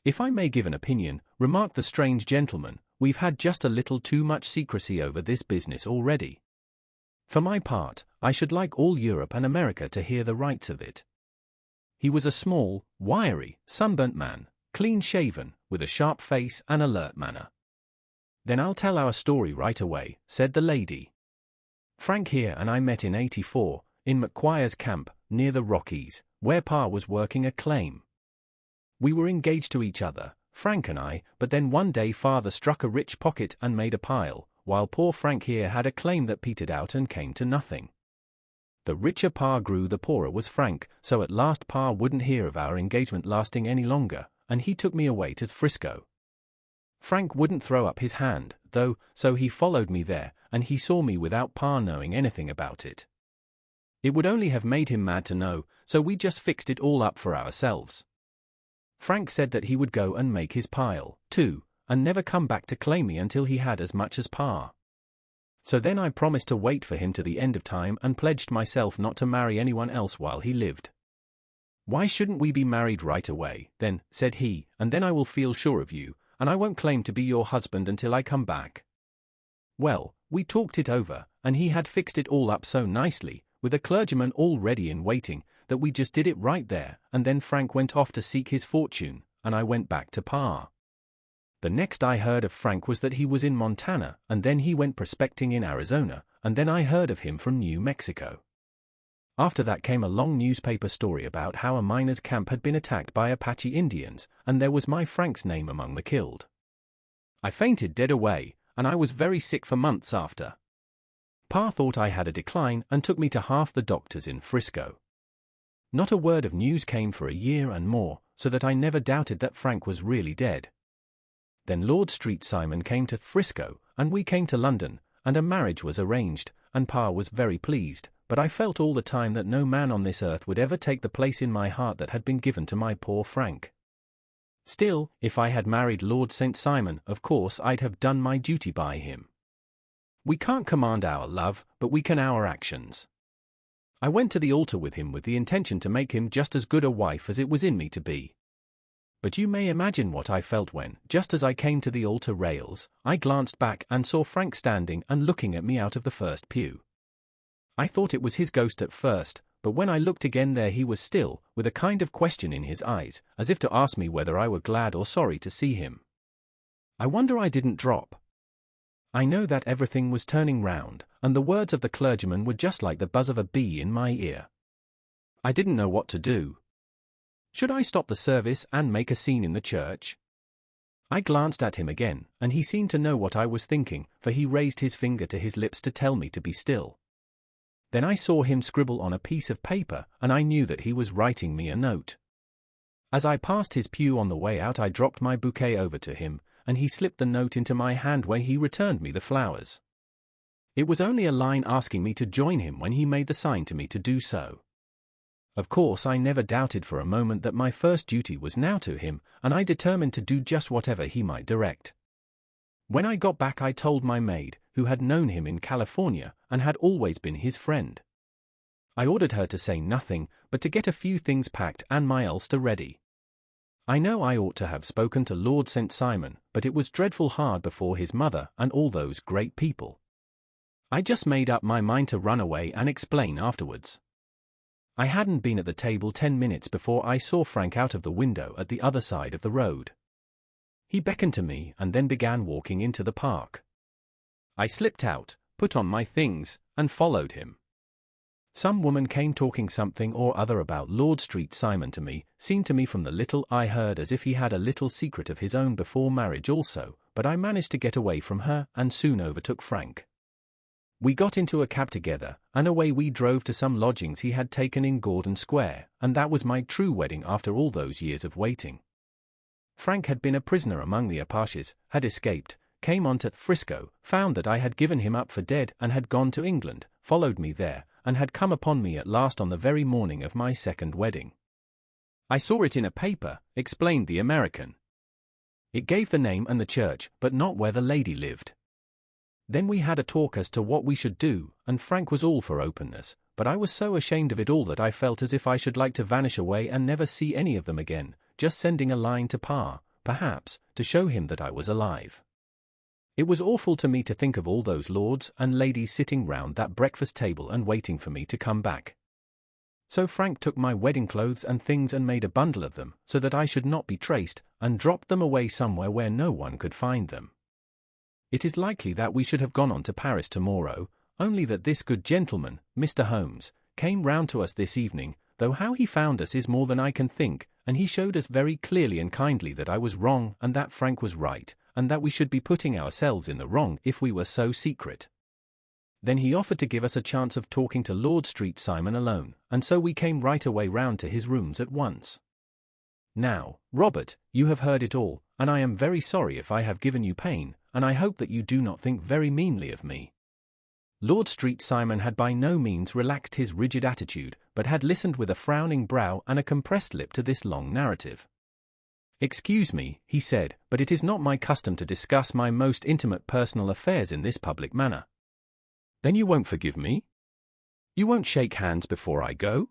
"If I may give an opinion," remarked the strange gentleman, "we've had just a little too much secrecy over this business already. For my part, I should like all Europe and America to hear the rights of it." He was a small, wiry, sunburnt man, clean-shaven, with a sharp face and alert manner. "Then I'll tell our story right away," said the lady. "Frank here and I met in '84, in McQuire's camp, near the Rockies, where Pa was working a claim. We were engaged to each other, Frank and I, but then one day Father struck a rich pocket and made a pile, while poor Frank here had a claim that petered out and came to nothing. The richer Pa grew, the poorer was Frank, so at last Pa wouldn't hear of our engagement lasting any longer, and he took me away to Frisco. Frank wouldn't throw up his hand, though, so he followed me there, and he saw me without Pa knowing anything about it. It would only have made him mad to know, so we just fixed it all up for ourselves. Frank said that he would go and make his pile, too, and never come back to claim me until he had as much as Pa. So then I promised to wait for him to the end of time and pledged myself not to marry anyone else while he lived. "Why shouldn't we be married right away, then," said he, "and then I will feel sure of you, and I won't claim to be your husband until I come back." Well, we talked it over, and he had fixed it all up so nicely, with a clergyman all ready in waiting, that we just did it right there, and then Frank went off to seek his fortune, and I went back to Pa. The next I heard of Frank was that he was in Montana, and then he went prospecting in Arizona, and then I heard of him from New Mexico. After that came a long newspaper story about how a miners' camp had been attacked by Apache Indians, and there was my Frank's name among the killed. I fainted dead away, and I was very sick for months after. Pa thought I had a decline and took me to half the doctors in Frisco. Not a word of news came for a year and more, so that I never doubted that Frank was really dead. Then Lord Street Simon came to Frisco, and we came to London, and a marriage was arranged, and Pa was very pleased, but I felt all the time that no man on this earth would ever take the place in my heart that had been given to my poor Frank. Still, if I had married Lord St. Simon, of course I'd have done my duty by him. We can't command our love, but we can our actions. I went to the altar with him with the intention to make him just as good a wife as it was in me to be. But you may imagine what I felt when, just as I came to the altar rails, I glanced back and saw Frank standing and looking at me out of the first pew. I thought it was his ghost at first, but when I looked again there he was still, with a kind of question in his eyes, as if to ask me whether I were glad or sorry to see him. I wonder I didn't drop. I know that everything was turning round, and the words of the clergyman were just like the buzz of a bee in my ear. I didn't know what to do. Should I stop the service and make a scene in the church? I glanced at him again, and he seemed to know what I was thinking, for he raised his finger to his lips to tell me to be still. Then I saw him scribble on a piece of paper, and I knew that he was writing me a note. As I passed his pew on the way out I dropped my bouquet over to him, and he slipped the note into my hand when he returned me the flowers. It was only a line asking me to join him when he made the sign to me to do so. Of course I never doubted for a moment that my first duty was now to him, and I determined to do just whatever he might direct. When I got back I told my maid, who had known him in California, and had always been his friend. I ordered her to say nothing, but to get a few things packed and my ulster ready. I know I ought to have spoken to Lord St. Simon, but it was dreadful hard before his mother and all those great people. I just made up my mind to run away and explain afterwards. I hadn't been at the table 10 minutes before I saw Frank out of the window at the other side of the road. He beckoned to me and then began walking into the park. I slipped out, put on my things, and followed him. Some woman came talking something or other about Lord Street Simon to me, seemed to me from the little I heard as if he had a little secret of his own before marriage also, but I managed to get away from her and soon overtook Frank. We got into a cab together, and away we drove to some lodgings he had taken in Gordon Square, and that was my true wedding after all those years of waiting. Frank had been a prisoner among the Apaches, had escaped, came on to Frisco, found that I had given him up for dead and had gone to England, followed me there, and had come upon me at last on the very morning of my second wedding. I saw it in a paper, explained the American. It gave the name and the church, but not where the lady lived. Then we had a talk as to what we should do, and Frank was all for openness, but I was so ashamed of it all that I felt as if I should like to vanish away and never see any of them again, just sending a line to Pa, perhaps, to show him that I was alive. It was awful to me to think of all those lords and ladies sitting round that breakfast table and waiting for me to come back. So Frank took my wedding clothes and things and made a bundle of them, so that I should not be traced, and dropped them away somewhere where no one could find them. It is likely that we should have gone on to Paris tomorrow, only that this good gentleman, Mr. Holmes, came round to us this evening, though how he found us is more than I can think, and he showed us very clearly and kindly that I was wrong and that Frank was right, and that we should be putting ourselves in the wrong if we were so secret. Then he offered to give us a chance of talking to Lord Street Simon alone, and so we came right away round to his rooms at once. Now, Robert, you have heard it all, and I am very sorry if I have given you pain, and I hope that you do not think very meanly of me." Lord Street Simon had by no means relaxed his rigid attitude, but had listened with a frowning brow and a compressed lip to this long narrative. "Excuse me," he said, "but it is not my custom to discuss my most intimate personal affairs in this public manner." "Then you won't forgive me? You won't shake hands before I go?"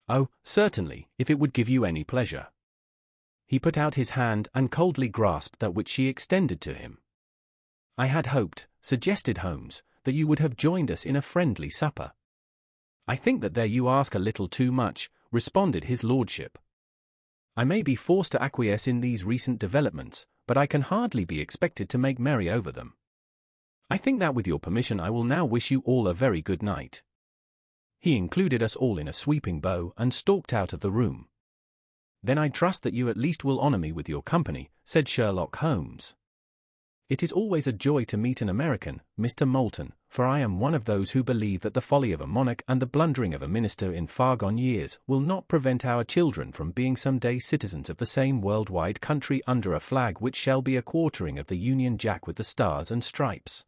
"Oh, certainly, if it would give you any pleasure." He put out his hand and coldly grasped that which she extended to him. "I had hoped," suggested Holmes, "that you would have joined us in a friendly supper." "I think that there you ask a little too much," responded his lordship. "I may be forced to acquiesce in these recent developments, but I can hardly be expected to make merry over them. I think that with your permission I will now wish you all a very good night." He included us all in a sweeping bow and stalked out of the room. "Then I trust that you at least will honor me with your company," said Sherlock Holmes. "It is always a joy to meet an American, Mr. Moulton, for I am one of those who believe that the folly of a monarch and the blundering of a minister in far-gone years will not prevent our children from being some day citizens of the same world-wide country under a flag which shall be a quartering of the Union Jack with the stars and stripes."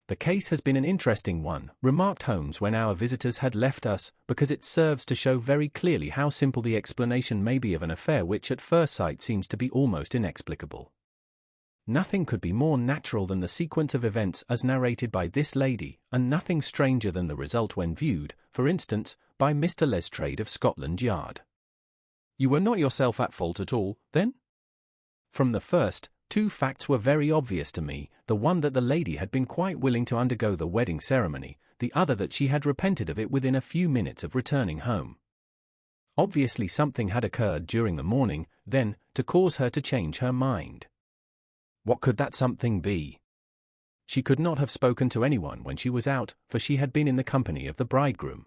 "The case has been an interesting one," remarked Holmes when our visitors had left us, "because it serves to show very clearly how simple the explanation may be of an affair which at first sight seems to be almost inexplicable. Nothing could be more natural than the sequence of events as narrated by this lady, and nothing stranger than the result when viewed, for instance, by Mr. Lestrade of Scotland Yard." "You were not yourself at fault at all, then?" "From the first, two facts were very obvious to me, the one that the lady had been quite willing to undergo the wedding ceremony, the other that she had repented of it within a few minutes of returning home. Obviously something had occurred during the morning, then, to cause her to change her mind. What could that something be? She could not have spoken to anyone when she was out, for she had been in the company of the bridegroom.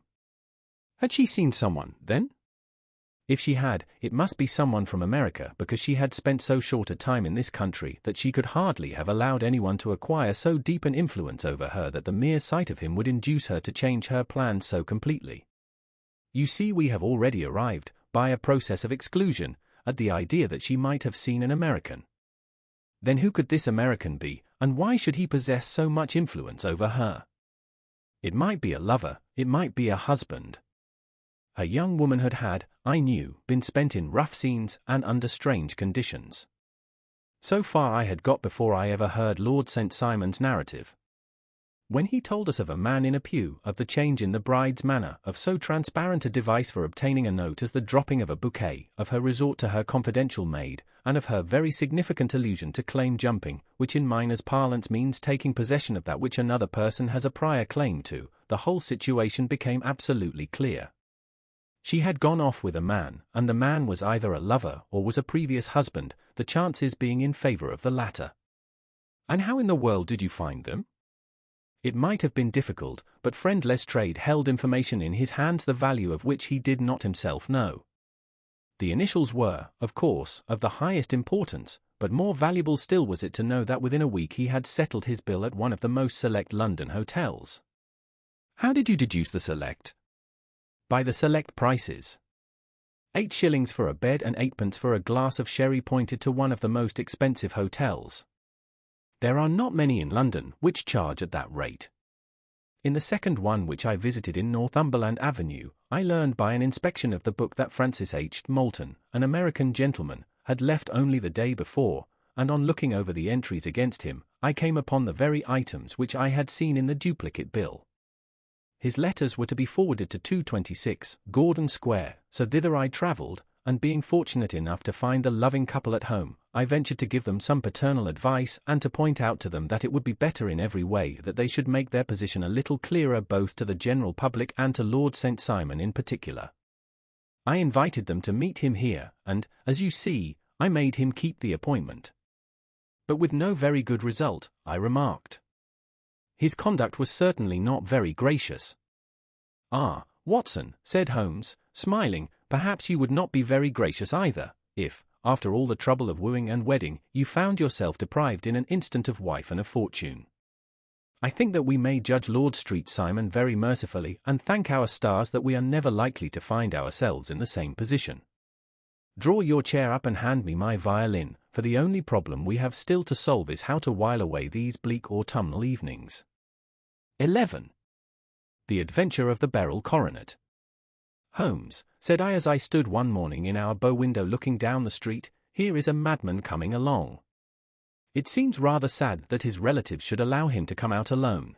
Had she seen someone, then? If she had, it must be someone from America, because she had spent so short a time in this country that she could hardly have allowed anyone to acquire so deep an influence over her that the mere sight of him would induce her to change her plans so completely. You see, we have already arrived, by a process of exclusion, at the idea that she might have seen an American. Then who could this American be, and why should he possess so much influence over her? It might be a lover, it might be a husband. Her young woman had, I knew, been spent in rough scenes and under strange conditions. So far I had got before I ever heard Lord St. Simon's narrative. When he told us of a man in a pew, of the change in the bride's manner, of so transparent a device for obtaining a note as the dropping of a bouquet, of her resort to her confidential maid, and of her very significant allusion to claim jumping, which in miners' parlance means taking possession of that which another person has a prior claim to, the whole situation became absolutely clear. She had gone off with a man, and the man was either a lover or was a previous husband, the chances being in favor of the latter. And how in the world did you find them? It might have been difficult, but friend Lestrade held information in his hands the value of which he did not himself know. The initials were, of course, of the highest importance, but more valuable still was it to know that within a week he had settled his bill at one of the most select London hotels. How did you deduce the select? By the select prices. 8 shillings for a bed and 8 pence for a glass of sherry pointed to one of the most expensive hotels. There are not many in London which charge at that rate. In the second one, which I visited in Northumberland Avenue, I learned by an inspection of the book that Francis H. Moulton, an American gentleman, had left only the day before, and on looking over the entries against him, I came upon the very items which I had seen in the duplicate bill. His letters were to be forwarded to 226 Gordon Square, so thither I travelled, and being fortunate enough to find the loving couple at home, I ventured to give them some paternal advice and to point out to them that it would be better in every way that they should make their position a little clearer both to the general public and to Lord St. Simon in particular. I invited them to meet him here, and, as you see, I made him keep the appointment. But with no very good result, I remarked. His conduct was certainly not very gracious. "Ah, Watson," said Holmes, smiling, "perhaps you would not be very gracious either, if, after all the trouble of wooing and wedding, you found yourself deprived in an instant of wife and a fortune." I think that we may judge Lord Street Simon very mercifully and thank our stars that we are never likely to find ourselves in the same position. Draw your chair up and hand me my violin, for the only problem we have still to solve is how to while away these bleak autumnal evenings. 11. The Adventure of the Beryl Coronet. Holmes, said I as I stood one morning in our bow window looking down the street, here is a madman coming along. It seems rather sad that his relatives should allow him to come out alone.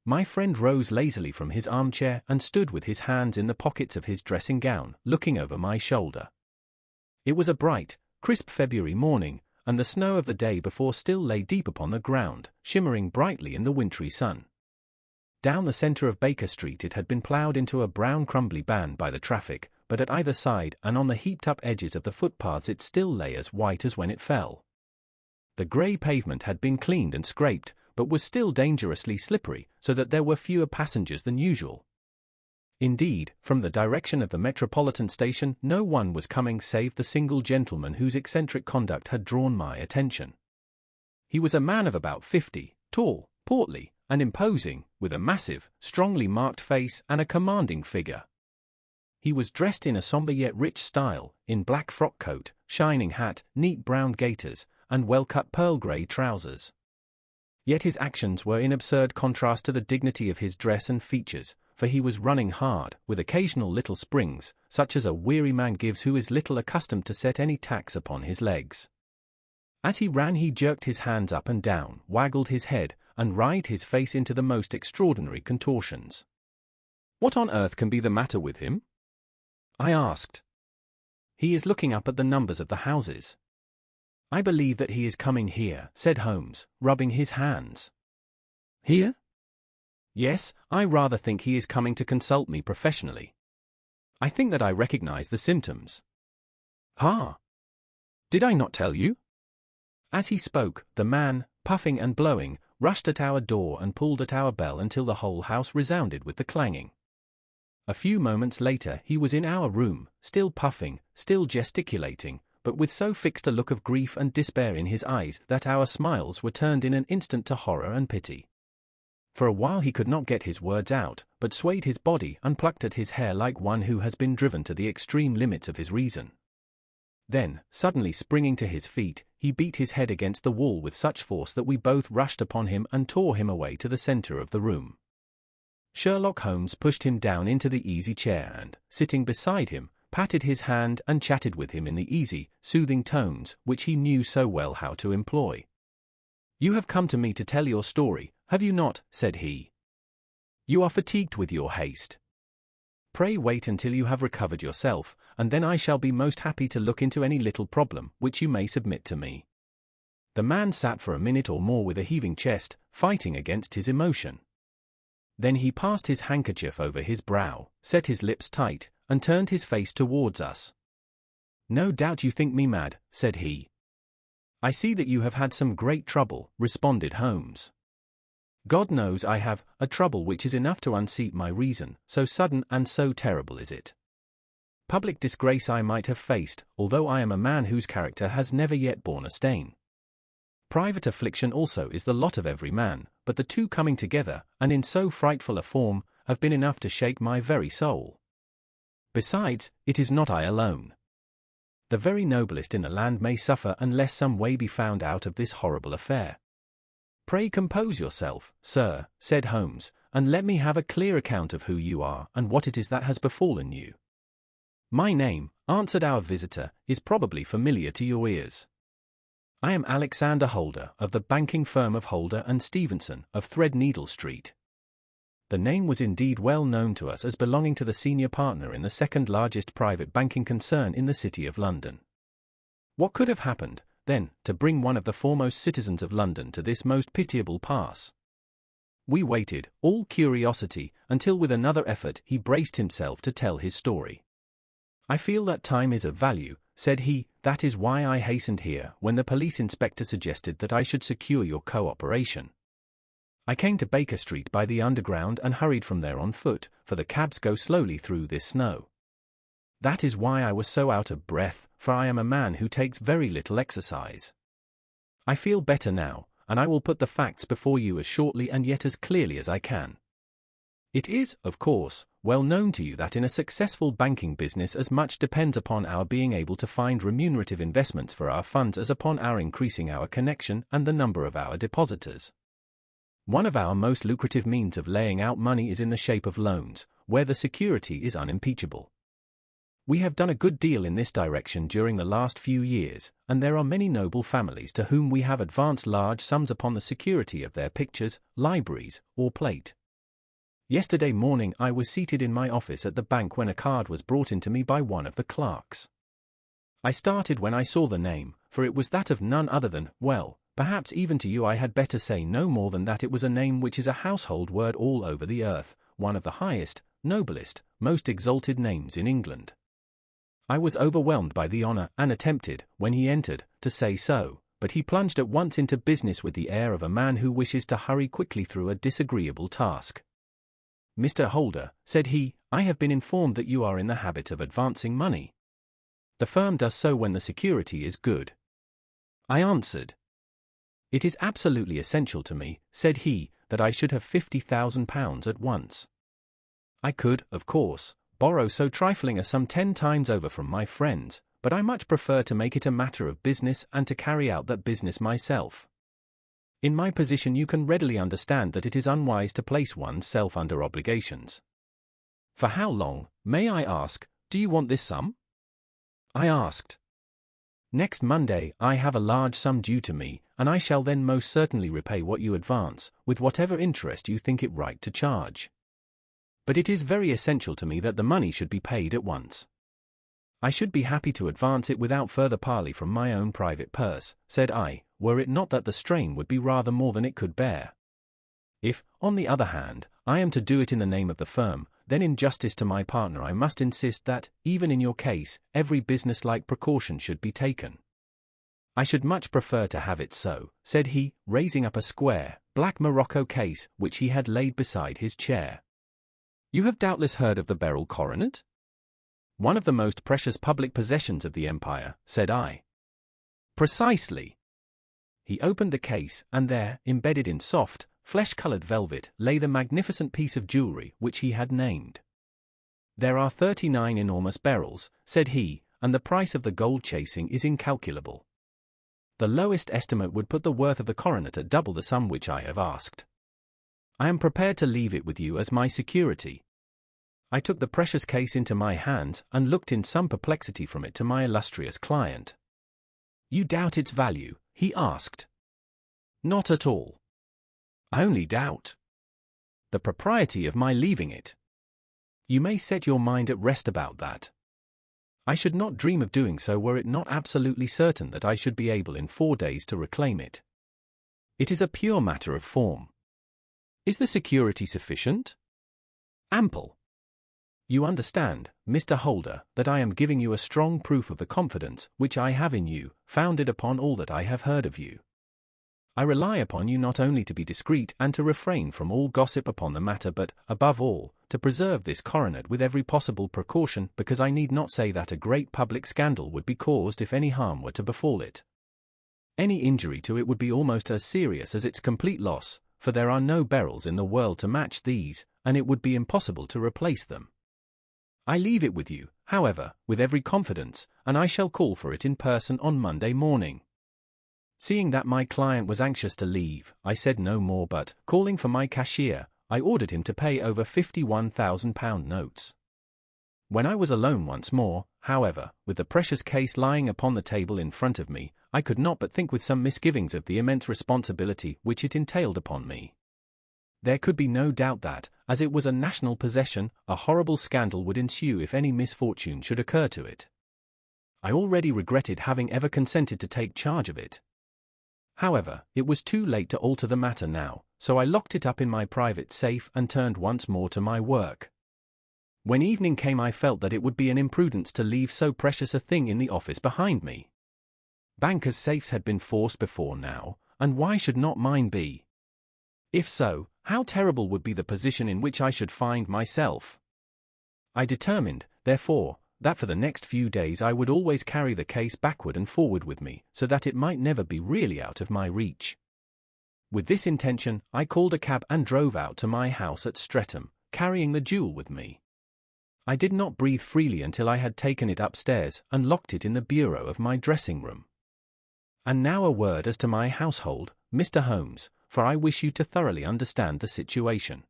My friend rose lazily from his armchair and stood with his hands in the pockets of his dressing gown, looking over my shoulder. It was a bright, crisp February morning, and the snow of the day before still lay deep upon the ground, shimmering brightly in the wintry sun. Down the centre of Baker Street it had been ploughed into a brown crumbly band by the traffic, but at either side and on the heaped-up edges of the footpaths it still lay as white as when it fell. The grey pavement had been cleaned and scraped, but was still dangerously slippery, so that there were fewer passengers than usual. Indeed, from the direction of the Metropolitan Station no one was coming save the single gentleman whose eccentric conduct had drawn my attention. He was a man of about 50, tall, portly, and imposing, with a massive, strongly marked face and a commanding figure. He was dressed in a sombre yet rich style, in black frock coat, shining hat, neat brown gaiters, and well-cut pearl-grey trousers. Yet his actions were in absurd contrast to the dignity of his dress and features, for he was running hard, with occasional little springs, such as a weary man gives who is little accustomed to set any tax upon his legs. As he ran he jerked his hands up and down, waggled his head, and writhed his face into the most extraordinary contortions. "What on earth can be the matter with him?" I asked. "He is looking up at the numbers of the houses." "I believe that he is coming here," said Holmes, rubbing his hands. "Here?" "Yes, I rather think he is coming to consult me professionally. I think that I recognize the symptoms." "Ha! Did I not tell you?" As he spoke, the man, puffing and blowing, rushed at our door and pulled at our bell until the whole house resounded with the clanging. A few moments later he was in our room, still puffing, still gesticulating, but with so fixed a look of grief and despair in his eyes that our smiles were turned in an instant to horror and pity. For a while he could not get his words out, but swayed his body and plucked at his hair like one who has been driven to the extreme limits of his reason. Then, suddenly springing to his feet, he beat his head against the wall with such force that we both rushed upon him and tore him away to the centre of the room. Sherlock Holmes pushed him down into the easy chair and, sitting beside him, patted his hand and chatted with him in the easy, soothing tones which he knew so well how to employ. "You have come to me to tell your story, have you not?" said he. "You are fatigued with your haste. Pray wait until you have recovered yourself, and then I shall be most happy to look into any little problem which you may submit to me." The man sat for a minute or more with a heaving chest, fighting against his emotion. Then he passed his handkerchief over his brow, set his lips tight, and turned his face towards us. "No doubt you think me mad," said he. "I see that you have had some great trouble," responded Holmes. "God knows I have, a trouble which is enough to unseat my reason, so sudden and so terrible is it. Public disgrace I might have faced, although I am a man whose character has never yet borne a stain. Private affliction also is the lot of every man, but the two coming together, and in so frightful a form, have been enough to shake my very soul. Besides, it is not I alone. The very noblest in the land may suffer unless some way be found out of this horrible affair." "Pray compose yourself, sir," said Holmes, "and let me have a clear account of who you are and what it is that has befallen you." "My name," answered our visitor, "is probably familiar to your ears. I am Alexander Holder, of the banking firm of Holder and Stevenson, of Threadneedle Street." The name was indeed well known to us as belonging to the senior partner in the second largest private banking concern in the city of London. What could have happened, then, to bring one of the foremost citizens of London to this most pitiable pass? We waited, all curiosity, until with another effort he braced himself to tell his story. "I feel that time is of value," said he. "That is why I hastened here when the police inspector suggested that I should secure your cooperation. I came to Baker Street by the Underground and hurried from there on foot, for the cabs go slowly through this snow. That is why I was so out of breath, for I am a man who takes very little exercise. I feel better now, and I will put the facts before you as shortly and yet as clearly as I can. It is, of course, well known to you that in a successful banking business as much depends upon our being able to find remunerative investments for our funds as upon our increasing our connection and the number of our depositors. One of our most lucrative means of laying out money is in the shape of loans, where the security is unimpeachable. We have done a good deal in this direction during the last few years, and there are many noble families to whom we have advanced large sums upon the security of their pictures, libraries, or plate. Yesterday morning I was seated in my office at the bank when a card was brought in to me by one of the clerks. I started when I saw the name, for it was that of none other than, well, perhaps even to you I had better say no more than that it was a name which is a household word all over the earth, one of the highest, noblest, most exalted names in England. I was overwhelmed by the honor, and attempted, when he entered, to say so, but he plunged at once into business with the air of a man who wishes to hurry quickly through a disagreeable task. "Mr. Holder," said he, "I have been informed that you are in the habit of advancing money. The firm does so when the security is good." I answered. "It is absolutely essential to me," said he, "that I should have £50,000 at once. I could, of course, borrow so trifling a sum 10 times over from my friends, but I much prefer to make it a matter of business and to carry out that business myself. In my position you can readily understand that it is unwise to place one's self under obligations. For how long, may I ask, do you want this sum?" I asked. "Next Monday I have a large sum due to me, and I shall then most certainly repay what you advance, with whatever interest you think it right to charge. But it is very essential to me that the money should be paid at once." "I should be happy to advance it without further parley from my own private purse," said I, "were it not that the strain would be rather more than it could bear. If, on the other hand, I am to do it in the name of the firm, then in justice to my partner I must insist that, even in your case, every business-like precaution should be taken." "I should much prefer to have it so," said he, raising up a square, black morocco case which he had laid beside his chair. "You have doubtless heard of the beryl coronet?" "One of the most precious public possessions of the empire," said I. "Precisely." He opened the case, and there, embedded in soft, flesh-colored velvet, lay the magnificent piece of jewelry which he had named. "There are 39 enormous beryls," said he, "and the price of the gold chasing is incalculable. The lowest estimate would put the worth of the coronet at double the sum which I have asked. I am prepared to leave it with you as my security." I took the precious case into my hands, and looked in some perplexity from it to my illustrious client. "You doubt its value?" he asked. "Not at all. I only doubt the propriety of my leaving it. You may set your mind at rest about that. I should not dream of doing so were it not absolutely certain that I should be able in 4 days to reclaim it. It is a pure matter of form. Is the security sufficient?" "Ample. You understand, Mr. Holder, that I am giving you a strong proof of the confidence which I have in you, founded upon all that I have heard of you. I rely upon you not only to be discreet and to refrain from all gossip upon the matter but, above all, to preserve this coronet with every possible precaution, because I need not say that a great public scandal would be caused if any harm were to befall it. Any injury to it would be almost as serious as its complete loss, for there are no beryls in the world to match these, and it would be impossible to replace them. I leave it with you, however, with every confidence, and I shall call for it in person on Monday morning." Seeing that my client was anxious to leave, I said no more but, calling for my cashier, I ordered him to pay over £51,000 notes. When I was alone once more, however, with the precious case lying upon the table in front of me, I could not but think with some misgivings of the immense responsibility which it entailed upon me. There could be no doubt that, as it was a national possession, a horrible scandal would ensue if any misfortune should occur to it. I already regretted having ever consented to take charge of it. However, it was too late to alter the matter now, so I locked it up in my private safe and turned once more to my work. When evening came I felt that it would be an imprudence to leave so precious a thing in the office behind me. Bankers' safes had been forced before now, and why should not mine be? If so, how terrible would be the position in which I should find myself? I determined, therefore, that for the next few days I would always carry the case backward and forward with me, so that it might never be really out of my reach. With this intention, I called a cab and drove out to my house at Streatham, carrying the jewel with me. I did not breathe freely until I had taken it upstairs and locked it in the bureau of my dressing room. And now a word as to my household, Mr. Holmes, for I wish you to thoroughly understand the situation.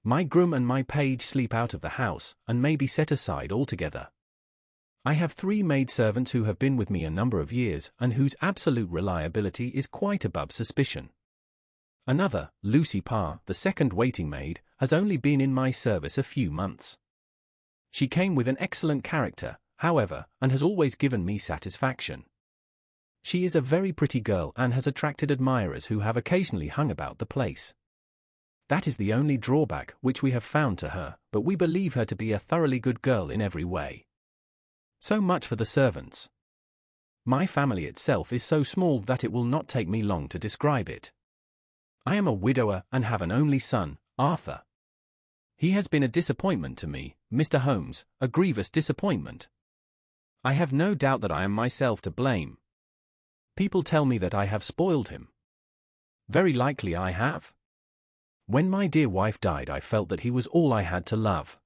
My groom and my page sleep out of the house, and may be set aside altogether. I have 3 maidservants who have been with me a number of years, and whose absolute reliability is quite above suspicion. Another, Lucy Parr, the second waiting maid, has only been in my service a few months. She came with an excellent character, however, and has always given me satisfaction. She is a very pretty girl and has attracted admirers who have occasionally hung about the place. That is the only drawback which we have found to her, but we believe her to be a thoroughly good girl in every way. So much for the servants. My family itself is so small that it will not take me long to describe it. I am a widower and have an only son, Arthur. He has been a disappointment to me, Mr. Holmes, a grievous disappointment. I have no doubt that I am myself to blame. People tell me that I have spoiled him. Very likely I have. When my dear wife died, I felt that he was all I had to love.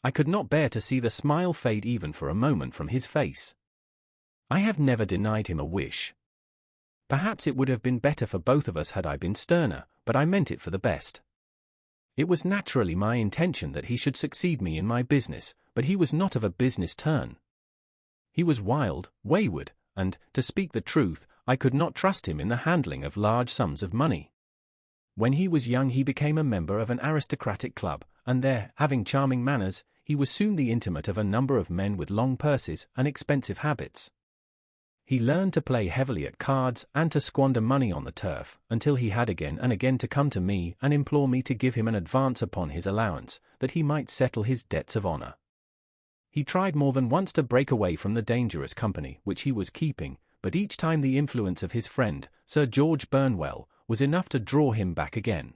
I could not bear to see the smile fade even for a moment from his face. I have never denied him a wish. Perhaps it would have been better for both of us had I been sterner, but I meant it for the best. It was naturally my intention that he should succeed me in my business, but he was not of a business turn. He was wild, wayward, and, to speak the truth, I could not trust him in the handling of large sums of money. When he was young he became a member of an aristocratic club, and there, having charming manners, he was soon the intimate of a number of men with long purses and expensive habits. He learned to play heavily at cards and to squander money on the turf, until he had again and again to come to me and implore me to give him an advance upon his allowance, that he might settle his debts of honour. He tried more than once to break away from the dangerous company which he was keeping, but each time the influence of his friend, Sir George Burnwell, was enough to draw him back again.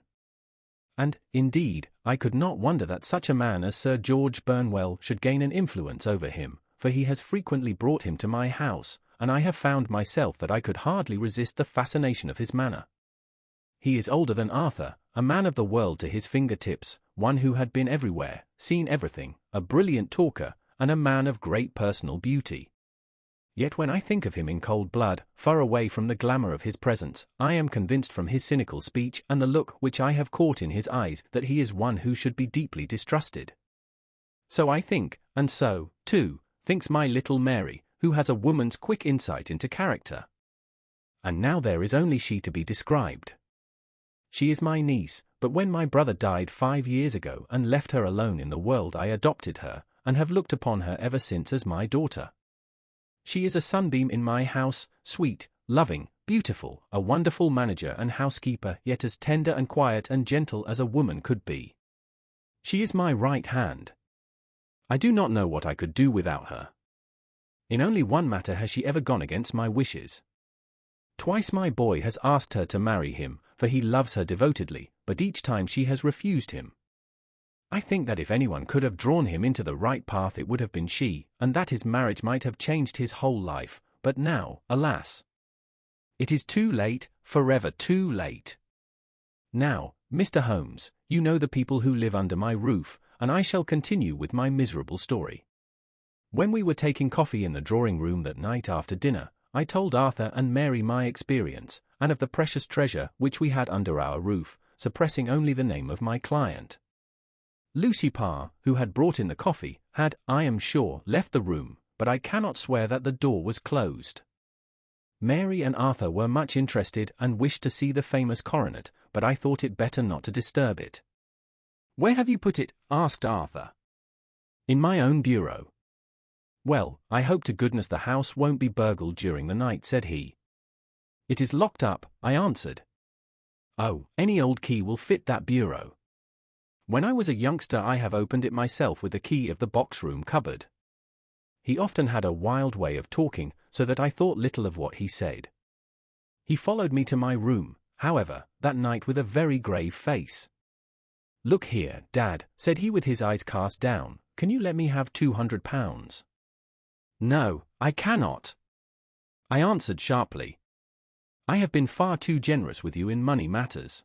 And, indeed, I could not wonder that such a man as Sir George Burnwell should gain an influence over him, for he has frequently brought him to my house, and I have found myself that I could hardly resist the fascination of his manner. He is older than Arthur, a man of the world to his fingertips, one who had been everywhere, seen everything, a brilliant talker, and a man of great personal beauty. Yet when I think of him in cold blood, far away from the glamour of his presence, I am convinced from his cynical speech and the look which I have caught in his eyes that he is one who should be deeply distrusted. So I think, and so, too, thinks my little Mary, who has a woman's quick insight into character. And now there is only she to be described. She is my niece, but when my brother died 5 years ago and left her alone in the world, I adopted her, and have looked upon her ever since as my daughter. She is a sunbeam in my house, sweet, loving, beautiful, a wonderful manager and housekeeper, yet as tender and quiet and gentle as a woman could be. She is my right hand. I do not know what I could do without her. In only one matter has she ever gone against my wishes. Twice my boy has asked her to marry him, for he loves her devotedly, but each time she has refused him. I think that if anyone could have drawn him into the right path it would have been she, and that his marriage might have changed his whole life, but now, alas! It is too late, forever too late. Now, Mr. Holmes, you know the people who live under my roof, and I shall continue with my miserable story. When we were taking coffee in the drawing-room that night after dinner, I told Arthur and Mary my experience, and of the precious treasure which we had under our roof, suppressing only the name of my client. Lucy Parr, who had brought in the coffee, had, I am sure, left the room, but I cannot swear that the door was closed. Mary and Arthur were much interested and wished to see the famous coronet, but I thought it better not to disturb it. "Where have you put it?" asked Arthur. "In my own bureau." "Well, I hope to goodness the house won't be burgled during the night," said he. "It is locked up," I answered. "Oh, any old key will fit that bureau. When I was a youngster I have opened it myself with the key of the box-room cupboard." He often had a wild way of talking, so that I thought little of what he said. He followed me to my room, however, that night with a very grave face. "Look here, Dad," said he with his eyes cast down, "can you let me have £200? "No, I cannot," I answered sharply. I have been far too generous with you in money matters.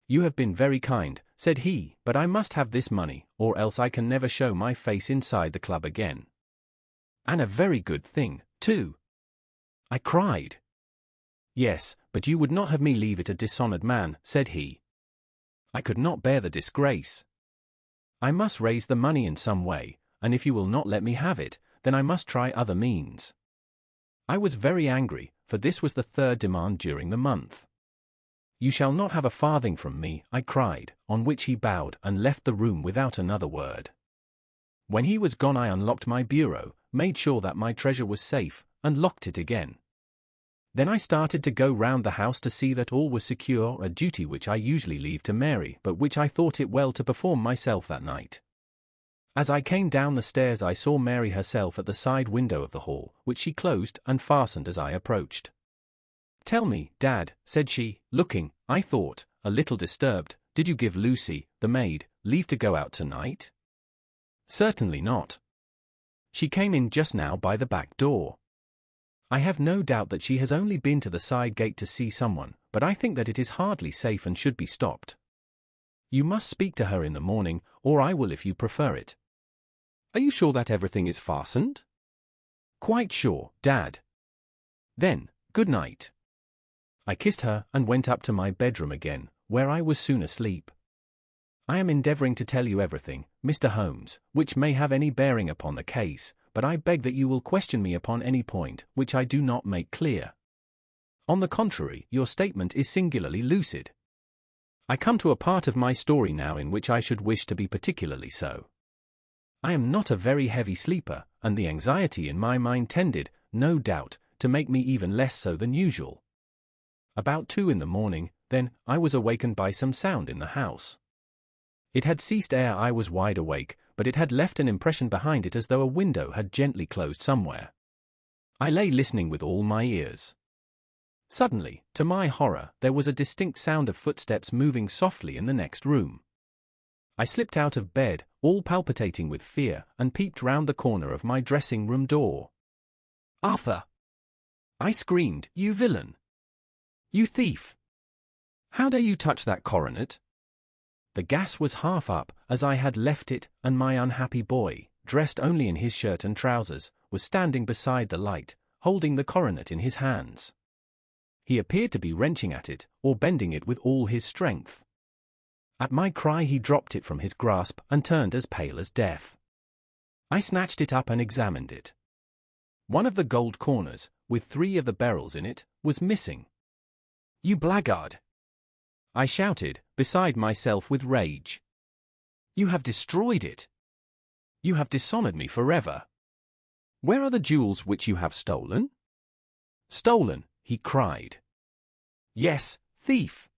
You have been very kind, said he, but I must have this money, or else I can never show my face inside the club again. And a very good thing, too, I cried. Yes, but you would not have me leave it a dishonored man, said he. I could not bear the disgrace. I must raise the money in some way, and if you will not let me have it, then I must try other means. I was very angry, for this was the third demand during the month. You shall not have a farthing from me, I cried, on which he bowed and left the room without another word. When he was gone I unlocked my bureau, made sure that my treasure was safe, and locked it again. Then I started to go round the house to see that all was secure, a duty which I usually leave to Mary, but which I thought it well to perform myself that night. As I came down the stairs I saw Mary herself at the side window of the hall, which she closed and fastened as I approached. Tell me, Dad, said she, looking, I thought, a little disturbed, did you give Lucy, the maid, leave to go out tonight? Certainly not. She came in just now by the back door. I have no doubt that she has only been to the side gate to see someone, but I think that it is hardly safe and should be stopped. You must speak to her in the morning, or I will if you prefer it. Are you sure that everything is fastened? Quite sure, Dad. Then, good night. I kissed her and went up to my bedroom again, where I was soon asleep. I am endeavoring to tell you everything, Mr. Holmes, which may have any bearing upon the case, but I beg that you will question me upon any point which I do not make clear. On the contrary, your statement is singularly lucid. I come to a part of my story now in which I should wish to be particularly so. I am not a very heavy sleeper, and the anxiety in my mind tended, no doubt, to make me even less so than usual. About 2 in the morning, then, I was awakened by some sound in the house. It had ceased ere I was wide awake, but it had left an impression behind it as though a window had gently closed somewhere. I lay listening with all my ears. Suddenly, to my horror, there was a distinct sound of footsteps moving softly in the next room. I slipped out of bed, all palpitating with fear, and peeped round the corner of my dressing-room door. Arthur! I screamed, you villain! You thief! How dare you touch that coronet? The gas was half up, as I had left it, and my unhappy boy, dressed only in his shirt and trousers, was standing beside the light, holding the coronet in his hands. He appeared to be wrenching at it, or bending it with all his strength. At my cry he dropped it from his grasp and turned as pale as death. I snatched it up and examined it. One of the gold corners, with 3 of the beryls in it, was missing. You blackguard! I shouted, beside myself with rage. You have destroyed it. You have dishonored me forever. Where are the jewels which you have stolen? Stolen, he cried. Yes, thief!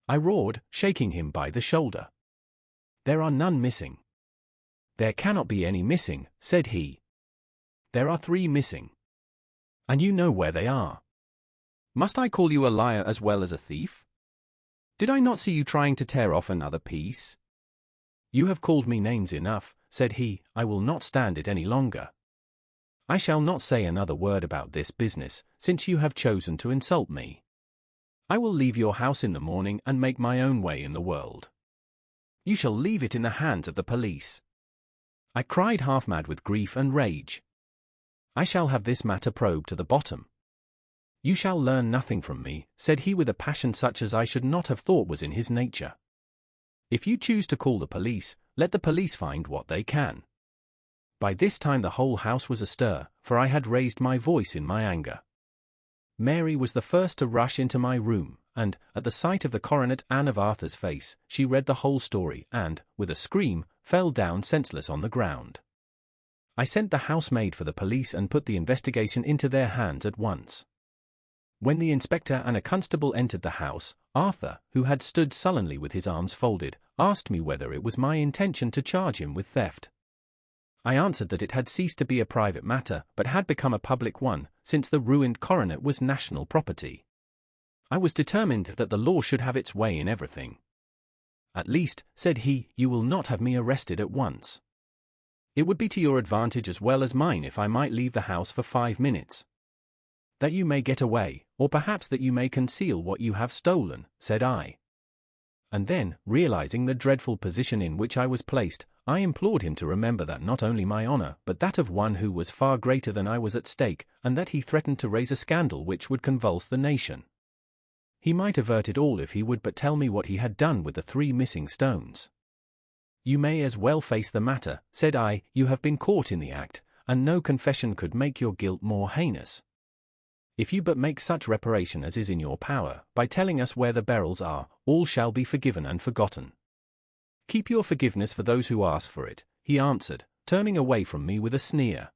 I roared, shaking him by the shoulder. There are none missing. There cannot be any missing, said he. There are 3 missing. And you know where they are. Must I call you a liar as well as a thief? Did I not see you trying to tear off another piece? You have called me names enough, said he, I will not stand it any longer. I shall not say another word about this business, since you have chosen to insult me. I will leave your house in the morning and make my own way in the world. You shall leave it in the hands of the police. I cried half mad with grief and rage. I shall have this matter probed to the bottom. You shall learn nothing from me, said he with a passion such as I should not have thought was in his nature. If you choose to call the police, let the police find what they can. By this time the whole house was astir, for I had raised my voice in my anger. Mary was the first to rush into my room, and, at the sight of the coronet and of Arthur's face, she read the whole story and, with a scream, fell down senseless on the ground. I sent the housemaid for the police and put the investigation into their hands at once. When the inspector and a constable entered the house, Arthur, who had stood sullenly with his arms folded, asked me whether it was my intention to charge him with theft. I answered that it had ceased to be a private matter, but had become a public one, since the ruined coronet was national property. I was determined that the law should have its way in everything. At least, said he, you will not have me arrested at once. It would be to your advantage as well as mine if I might leave the house for 5 minutes. "That you may get away, or perhaps that you may conceal what you have stolen," said I. And then, realizing the dreadful position in which I was placed, I implored him to remember that not only my honor but that of one who was far greater than I was at stake, and that he threatened to raise a scandal which would convulse the nation. He might avert it all if he would but tell me what he had done with the 3 missing stones. "You may as well face the matter," said I. "You have been caught in the act, and no confession could make your guilt more heinous. If you but make such reparation as is in your power, by telling us where the beryls are, all shall be forgiven and forgotten." "Keep your forgiveness for those who ask for it," he answered, turning away from me with a sneer.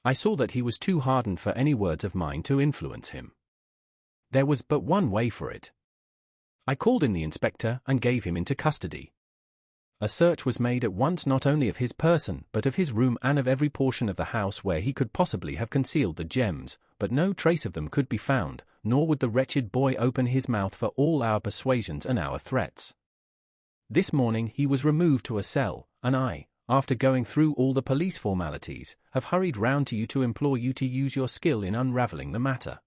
I saw that he was too hardened for any words of mine to influence him. There was but one way for it. I called in the inspector and gave him into custody. A search was made at once not only of his person but of his room and of every portion of the house where he could possibly have concealed the gems, but no trace of them could be found, nor would the wretched boy open his mouth for all our persuasions and our threats. This morning he was removed to a cell, and I, after going through all the police formalities, have hurried round to you to implore you to use your skill in unravelling the matter.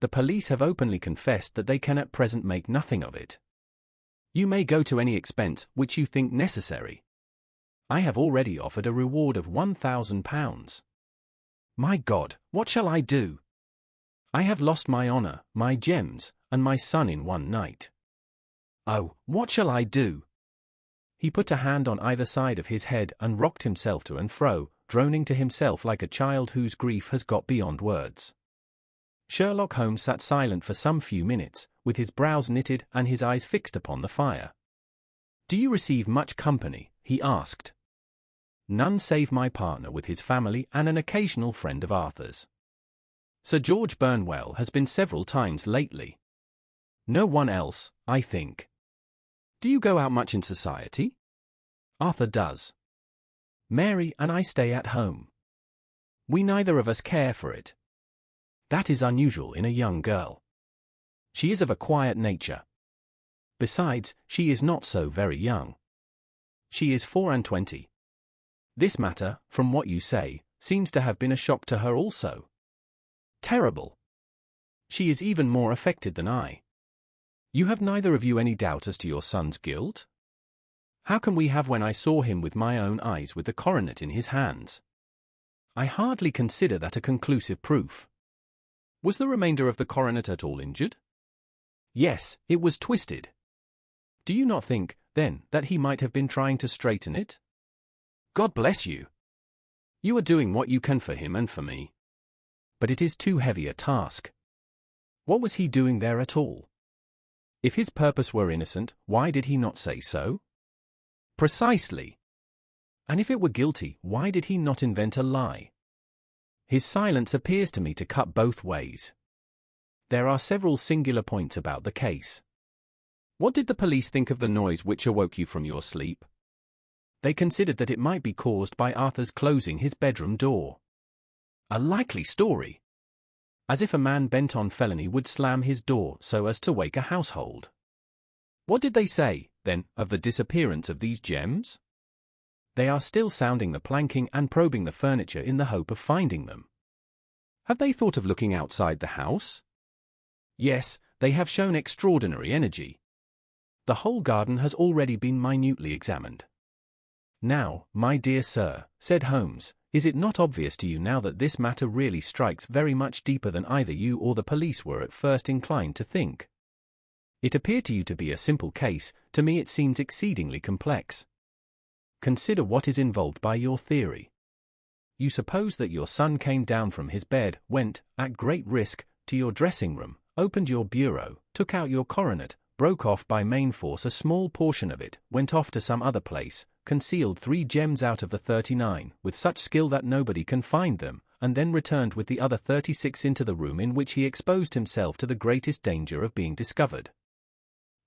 The police have openly confessed that they can at present make nothing of it. You may go to any expense which you think necessary. I have already offered a reward of £1,000. My God, what shall I do? I have lost my honor, my gems, and my son in one night. Oh, what shall I do? He put a hand on either side of his head and rocked himself to and fro, droning to himself like a child whose grief has got beyond words. Sherlock Holmes sat silent for some few minutes, with his brows knitted and his eyes fixed upon the fire. "Do you receive much company?" he asked. "None save my partner with his family and an occasional friend of Arthur's. Sir George Burnwell has been several times lately. No one else, I think. Do you go out much in society?" "Arthur does. Mary and I stay at home. We neither of us care for it. That is unusual in a young girl. She is of a quiet nature. Besides, she is not so very young. She is 24. This matter, from what you say, seems to have been a shock to her also. Terrible. She is even more affected than I. You have neither of you any doubt as to your son's guilt?" "How can we have when I saw him with my own eyes with the coronet in his hands? I hardly consider that a conclusive proof." "Was the remainder of the coronet at all injured?" "Yes, it was twisted." "Do you not think, then, that he might have been trying to straighten it?" "God bless you! You are doing what you can for him and for me. But it is too heavy a task. What was he doing there at all? If his purpose were innocent, why did he not say so?" "Precisely. And if it were guilty, why did he not invent a lie? His silence appears to me to cut both ways. There are several singular points about the case. What did the police think of the noise which awoke you from your sleep?" "They considered that it might be caused by Arthur's closing his bedroom door." "A likely story. As if a man bent on felony would slam his door so as to wake a household. What did they say, then, of the disappearance of these gems?" "They are still sounding the planking and probing the furniture in the hope of finding them." "Have they thought of looking outside the house?" "Yes, they have shown extraordinary energy. The whole garden has already been minutely examined." "Now, my dear sir," said Holmes, "is it not obvious to you now that this matter really strikes very much deeper than either you or the police were at first inclined to think? It appeared to you to be a simple case, to me it seems exceedingly complex. Consider what is involved by your theory. You suppose that your son came down from his bed, went, at great risk, to your dressing room, opened your bureau, took out your coronet, broke off by main force a small portion of it, went off to some other place, concealed 3 gems out of the 39, with such skill that nobody can find them, and then returned with the other 36 into the room in which he exposed himself to the greatest danger of being discovered.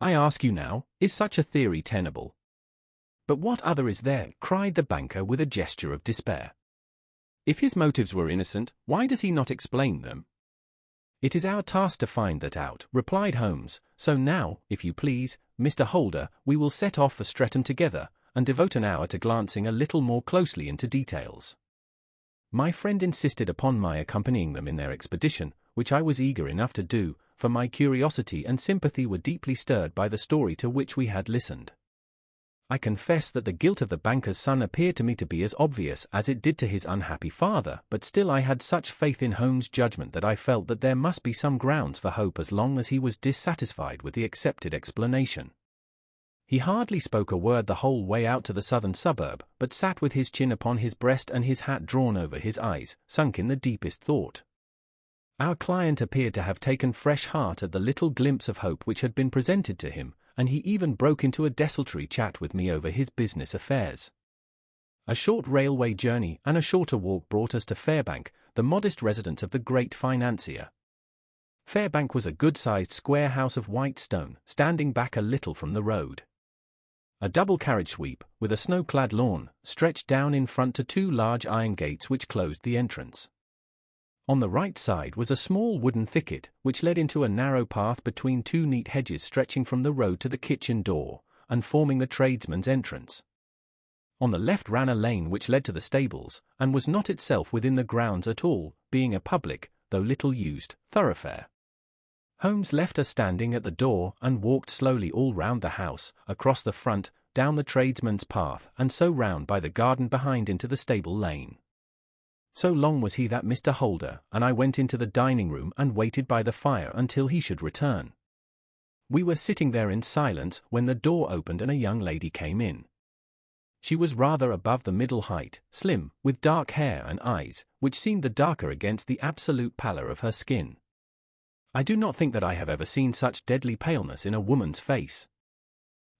I ask you now, is such a theory tenable?" "But what other is there?" cried the banker with a gesture of despair. "If his motives were innocent, why does he not explain them?" "It is our task to find that out," replied Holmes, "so now, if you please, Mr. Holder, we will set off for Streatham together, and devote an hour to glancing a little more closely into details." My friend insisted upon my accompanying them in their expedition, which I was eager enough to do, for my curiosity and sympathy were deeply stirred by the story to which we had listened. I confess that the guilt of the banker's son appeared to me to be as obvious as it did to his unhappy father, but still I had such faith in Holmes' judgment that I felt that there must be some grounds for hope as long as he was dissatisfied with the accepted explanation. He hardly spoke a word the whole way out to the southern suburb, but sat with his chin upon his breast and his hat drawn over his eyes, sunk in the deepest thought. Our client appeared to have taken fresh heart at the little glimpse of hope which had been presented to him, and he even broke into a desultory chat with me over his business affairs. A short railway journey and a shorter walk brought us to Fairbank, the modest residence of the great financier. Fairbank was a good-sized square house of white stone, standing back a little from the road. A double carriage sweep, with a snow-clad lawn, stretched down in front to two large iron gates which closed the entrance. On the right side was a small wooden thicket, which led into a narrow path between two neat hedges stretching from the road to the kitchen door, and forming the tradesman's entrance. On the left ran a lane which led to the stables, and was not itself within the grounds at all, being a public, though little used, thoroughfare. Holmes left us standing at the door and walked slowly all round the house, across the front, down the tradesman's path, and so round by the garden behind into the stable lane. So long was he that Mr. Holder and I went into the dining room and waited by the fire until he should return. We were sitting there in silence when the door opened and a young lady came in. She was rather above the middle height, slim, with dark hair and eyes, which seemed the darker against the absolute pallor of her skin. I do not think that I have ever seen such deadly paleness in a woman's face.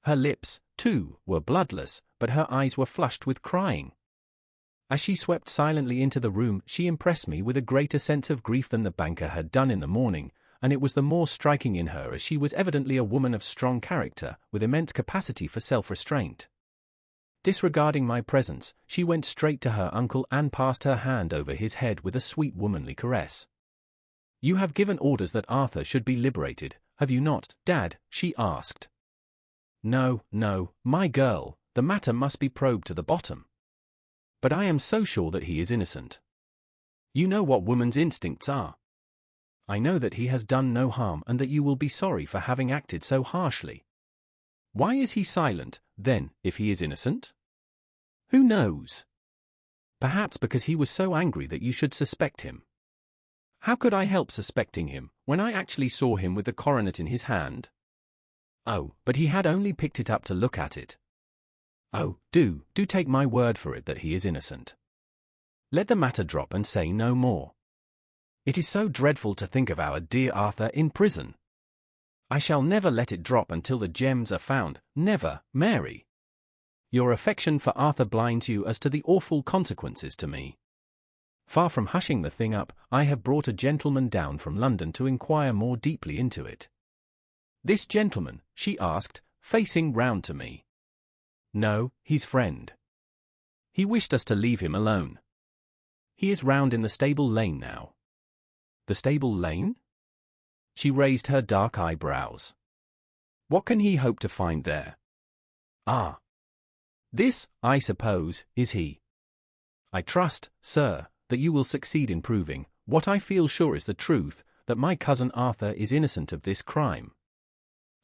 Her lips, too, were bloodless, but her eyes were flushed with crying. As she swept silently into the room, she impressed me with a greater sense of grief than the banker had done in the morning, and it was the more striking in her as she was evidently a woman of strong character, with immense capacity for self-restraint. Disregarding my presence, she went straight to her uncle and passed her hand over his head with a sweet womanly caress. "You have given orders that Arthur should be liberated, have you not, Dad?" she asked. No, my girl, the matter must be probed to the bottom. But I am so sure that he is innocent. You know what woman's instincts are. I know that he has done no harm and that you will be sorry for having acted so harshly. Why is he silent, then, if he is innocent? Who knows? Perhaps because he was so angry that you should suspect him. How could I help suspecting him, when I actually saw him with the coronet in his hand? Oh, but he had only picked it up to look at it. Oh, do take my word for it that he is innocent. Let the matter drop and say no more. It is so dreadful to think of our dear Arthur in prison. I shall never let it drop until the gems are found, never, Mary. Your affection for Arthur blinds you as to the awful consequences to me. Far from hushing the thing up, I have brought a gentleman down from London to inquire more deeply into it. This gentleman, she asked, facing round to me. No, his friend. He wished us to leave him alone. He is round in the stable lane now. The stable lane? She raised her dark eyebrows. What can he hope to find there? Ah. This, I suppose, is he. I trust, sir, that you will succeed in proving, what I feel sure is the truth, that my cousin Arthur is innocent of this crime.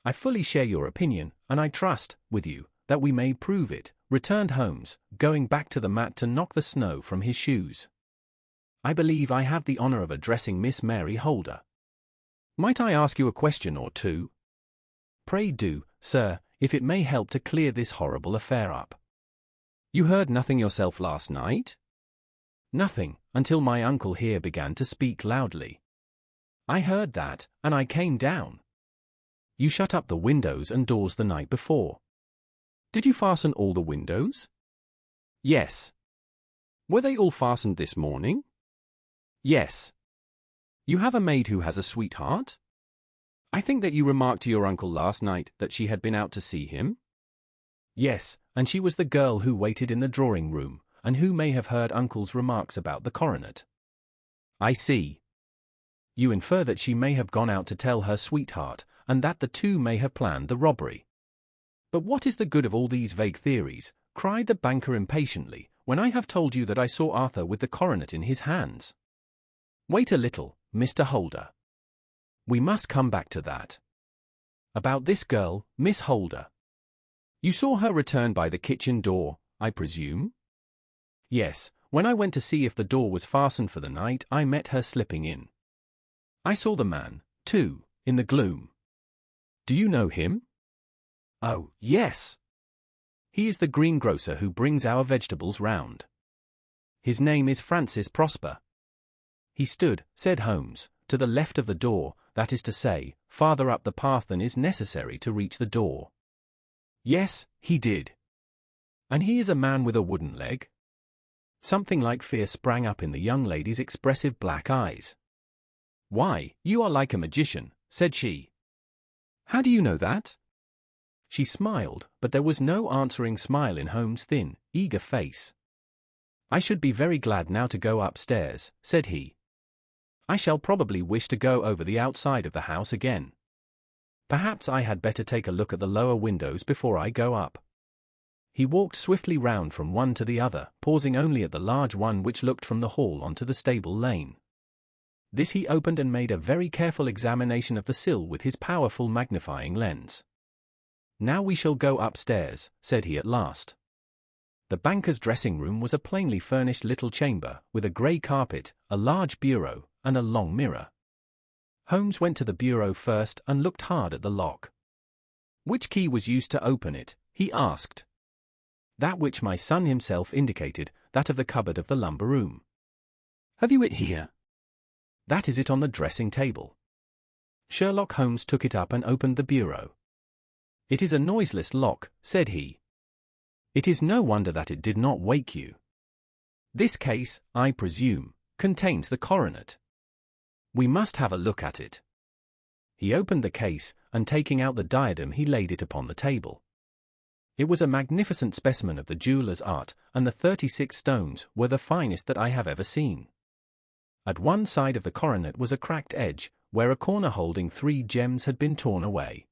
I fully share your opinion, and I trust, with you, that we may prove it, returned Holmes, going back to the mat to knock the snow from his shoes. I believe I have the honor of addressing Miss Mary Holder. Might I ask you a question or two? Pray do, sir, if it may help to clear this horrible affair up. You heard nothing yourself last night? Nothing, until my uncle here began to speak loudly. I heard that, and I came down. You shut up the windows and doors the night before. Did you fasten all the windows? Yes. Were they all fastened this morning? Yes. You have a maid who has a sweetheart? I think that you remarked to your uncle last night that she had been out to see him? Yes, and she was the girl who waited in the drawing-room, and who may have heard uncle's remarks about the coronet. I see. You infer that she may have gone out to tell her sweetheart, and that the two may have planned the robbery. But what is the good of all these vague theories? Cried the banker impatiently, when I have told you that I saw Arthur with the coronet in his hands? Wait a little, Mr. Holder. We must come back to that. About this girl, Miss Holder. You saw her return by the kitchen door, I presume? Yes, when I went to see if the door was fastened for the night, I met her slipping in. I saw the man, too, in the gloom. Do you know him? Oh, yes. He is the greengrocer who brings our vegetables round. His name is Francis Prosper. He stood, said Holmes, to the left of the door, that is to say, farther up the path than is necessary to reach the door. Yes, he did. And he is a man with a wooden leg? Something like fear sprang up in the young lady's expressive black eyes. Why, you are like a magician, said she. How do you know that? She smiled, but there was no answering smile in Holmes' thin, eager face. I should be very glad now to go upstairs, said he. I shall probably wish to go over the outside of the house again. Perhaps I had better take a look at the lower windows before I go up. He walked swiftly round from one to the other, pausing only at the large one which looked from the hall onto the stable lane. This he opened and made a very careful examination of the sill with his powerful magnifying lens. Now we shall go upstairs, said he at last. The banker's dressing-room was a plainly furnished little chamber, with a grey carpet, a large bureau, and a long mirror. Holmes went to the bureau first and looked hard at the lock. Which key was used to open it? He asked. That which my son himself indicated, that of the cupboard of the lumber room. Have you it here? That is it on the dressing table. Sherlock Holmes took it up and opened the bureau. It is a noiseless lock, said he. It is no wonder that it did not wake you. This case, I presume, contains the coronet. We must have a look at it. He opened the case, and taking out the diadem he laid it upon the table. It was a magnificent specimen of the jeweller's art, and the 36 stones were the finest that I have ever seen. At one side of the coronet was a cracked edge, where a corner holding 3 gems had been torn away.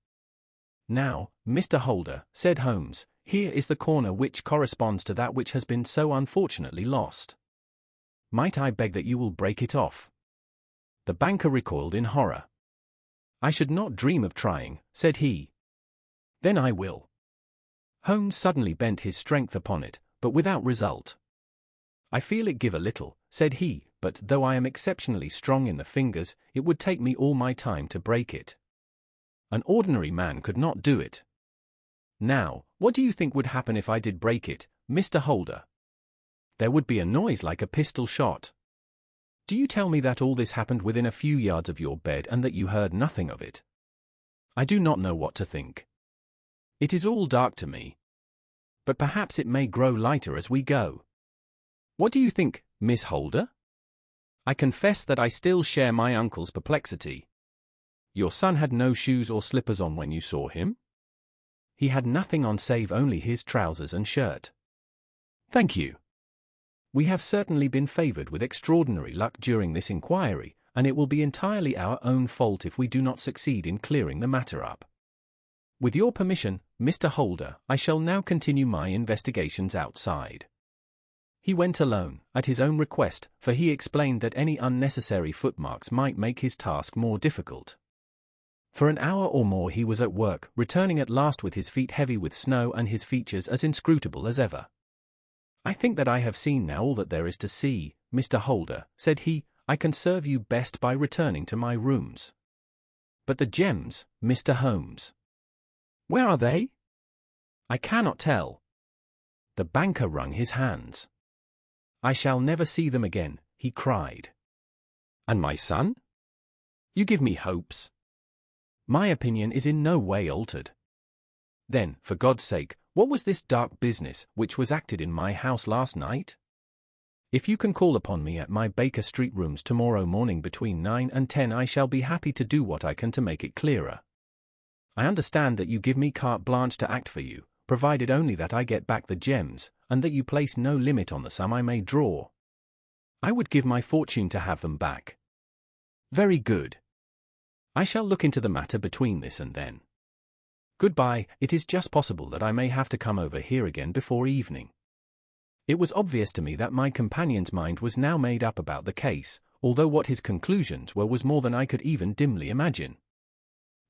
Now, Mr. Holder, said Holmes, here is the corner which corresponds to that which has been so unfortunately lost. Might I beg that you will break it off? The banker recoiled in horror. I should not dream of trying, said he. Then I will. Holmes suddenly bent his strength upon it, but without result. I feel it give a little, said he, but though I am exceptionally strong in the fingers, it would take me all my time to break it. An ordinary man could not do it. Now, what do you think would happen if I did break it, Mr. Holder? There would be a noise like a pistol shot. Do you tell me that all this happened within a few yards of your bed and that you heard nothing of it? I do not know what to think. It is all dark to me. But perhaps it may grow lighter as we go. What do you think, Miss Holder? I confess that I still share my uncle's perplexity. Your son had no shoes or slippers on when you saw him? He had nothing on save only his trousers and shirt. Thank you. We have certainly been favoured with extraordinary luck during this inquiry, and it will be entirely our own fault if we do not succeed in clearing the matter up. With your permission, Mr. Holder, I shall now continue my investigations outside. He went alone, at his own request, for he explained that any unnecessary footmarks might make his task more difficult. For an hour or more he was at work, returning at last with his feet heavy with snow and his features as inscrutable as ever. I think that I have seen now all that there is to see, Mr. Holder, said he. I can serve you best by returning to my rooms. But the gems, Mr. Holmes. Where are they? I cannot tell. The banker wrung his hands. I shall never see them again, he cried. And my son? You give me hopes. My opinion is in no way altered. Then, for God's sake, what was this dark business which was acted in my house last night? If you can call upon me at my Baker Street rooms tomorrow morning between 9 and 10, I shall be happy to do what I can to make it clearer. I understand that you give me carte blanche to act for you, provided only that I get back the gems, and that you place no limit on the sum I may draw. I would give my fortune to have them back. Very good. I shall look into the matter between this and then. Goodbye. It is just possible that I may have to come over here again before evening. It was obvious to me that my companion's mind was now made up about the case, although what his conclusions were was more than I could even dimly imagine.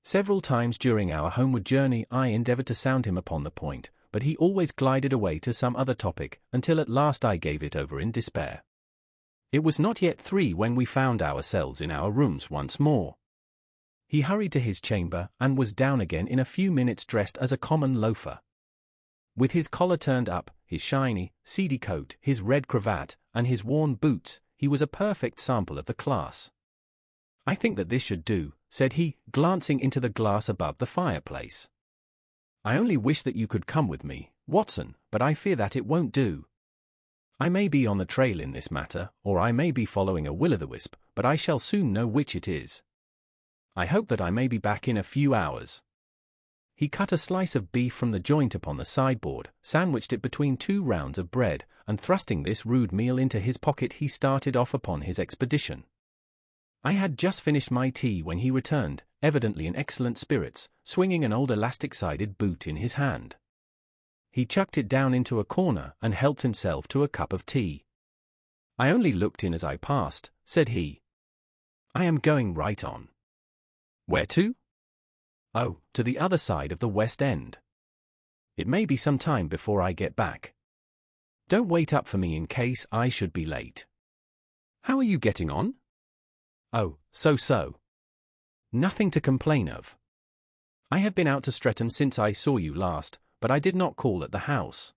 Several times during our homeward journey I endeavored to sound him upon the point, but he always glided away to some other topic, until at last I gave it over in despair. It was not yet 3 when we found ourselves in our rooms once more. He hurried to his chamber, and was down again in a few minutes dressed as a common loafer. With his collar turned up, his shiny, seedy coat, his red cravat, and his worn boots, he was a perfect sample of the class. "I think that this should do," said he, glancing into the glass above the fireplace. "I only wish that you could come with me, Watson, but I fear that it won't do. I may be on the trail in this matter, or I may be following a will-o'-the-wisp, but I shall soon know which it is. I hope that I may be back in a few hours." He cut a slice of beef from the joint upon the sideboard, sandwiched it between 2 rounds of bread, and thrusting this rude meal into his pocket he started off upon his expedition. I had just finished my tea when he returned, evidently in excellent spirits, swinging an old elastic-sided boot in his hand. He chucked it down into a corner and helped himself to a cup of tea. "I only looked in as I passed," said he. "I am going right on." "Where to?" "Oh, to the other side of the West End. It may be some time before I get back. Don't wait up for me in case I should be late." "How are you getting on?" "Oh, so-so. Nothing to complain of. I have been out to Streatham since I saw you last, but I did not call at the house.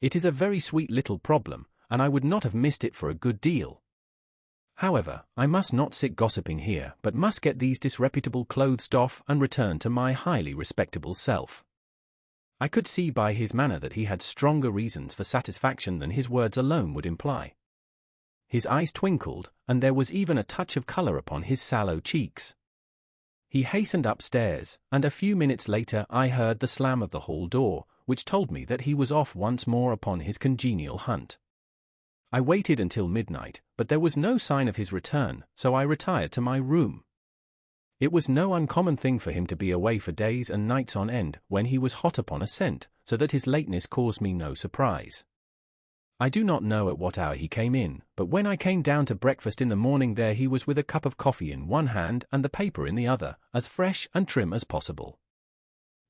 It is a very sweet little problem, and I would not have missed it for a good deal. However, I must not sit gossiping here, but must get these disreputable clothes off and return to my highly respectable self." I could see by his manner that he had stronger reasons for satisfaction than his words alone would imply. His eyes twinkled, and there was even a touch of color upon his sallow cheeks. He hastened upstairs, and a few minutes later I heard the slam of the hall door, which told me that he was off once more upon his congenial hunt. I waited until midnight, but there was no sign of his return, so I retired to my room. It was no uncommon thing for him to be away for days and nights on end when he was hot upon a scent, so that his lateness caused me no surprise. I do not know at what hour he came in, but when I came down to breakfast in the morning there he was with a cup of coffee in one hand and the paper in the other, as fresh and trim as possible.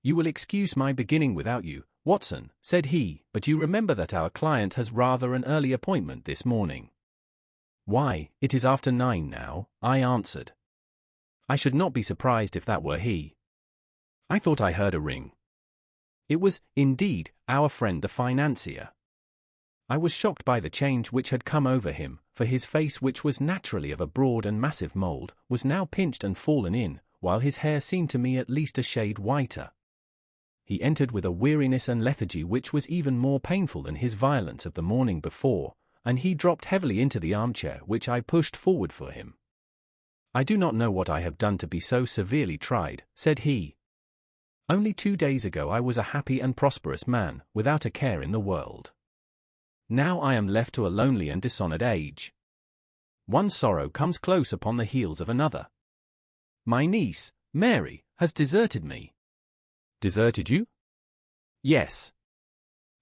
"You will excuse my beginning without you, Watson," said he, "but you remember that our client has rather an early appointment this morning." "Why, it is after 9 now," I answered. "I should not be surprised if that were he. I thought I heard a ring." It was, indeed, our friend the financier. I was shocked by the change which had come over him, for his face, which was naturally of a broad and massive mould, was now pinched and fallen in, while his hair seemed to me at least a shade whiter. He entered with a weariness and lethargy which was even more painful than his violence of the morning before, and he dropped heavily into the armchair which I pushed forward for him. "I do not know what I have done to be so severely tried," said he. "Only 2 days ago I was a happy and prosperous man, without a care in the world. Now I am left to a lonely and dishonored age. One sorrow comes close upon the heels of another. My niece, Mary, has deserted me." "Deserted you?" "Yes.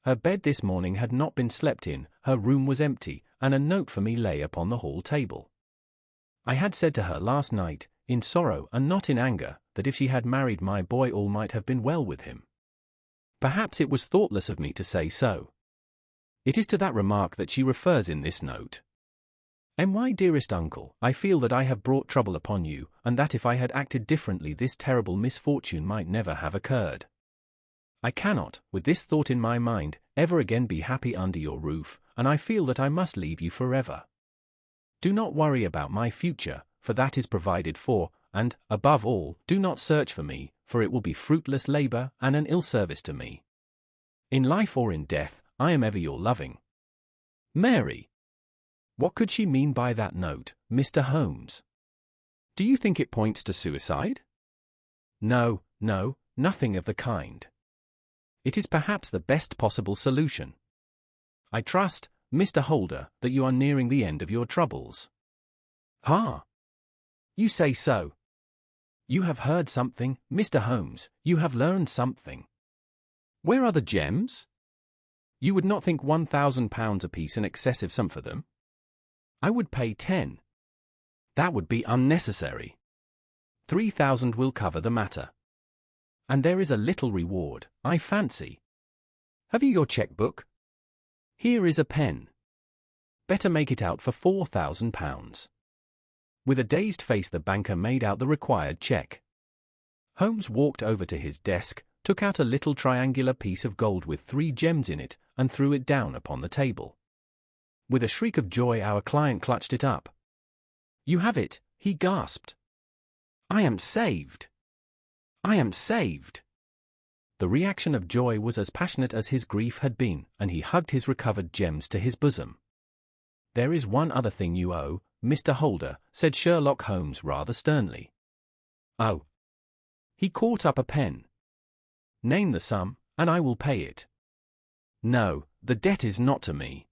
Her bed this morning had not been slept in, her room was empty, and a note for me lay upon the hall table. I had said to her last night, in sorrow and not in anger, that if she had married my boy all might have been well with him. Perhaps it was thoughtless of me to say so. It is to that remark that she refers in this note. And why, dearest uncle, I feel that I have brought trouble upon you, and that if I had acted differently this terrible misfortune might never have occurred. I cannot, with this thought in my mind, ever again be happy under your roof, and I feel that I must leave you forever. Do not worry about my future, for that is provided for, and, above all, do not search for me, for it will be fruitless labor and an ill service to me. In life or in death, I am ever your loving Mary." What could she mean by that note, Mr. Holmes? Do you think it points to suicide? No, nothing of the kind. It is perhaps the best possible solution. I trust, Mr. Holder, that you are nearing the end of your troubles. "Ah! You say so. You have heard something, Mr. Holmes, you have learned something. Where are the gems?" You would not think £1,000 apiece an excessive sum for them? I would pay 10. That would be unnecessary. 3,000 will cover the matter. And there is a little reward, I fancy. Have you your cheque-book? Here is a pen. Better make it out for £4,000. With a dazed face the banker made out the required cheque. Holmes walked over to his desk, took out a little triangular piece of gold with 3 gems in it, and threw it down upon the table. With a shriek of joy our client clutched it up. You have it, he gasped. I am saved. I am saved. The reaction of joy was as passionate as his grief had been, and he hugged his recovered gems to his bosom. There is one other thing you owe, Mr. Holder, said Sherlock Holmes rather sternly. Oh. He caught up a pen. Name the sum, and I will pay it. No, the debt is not to me.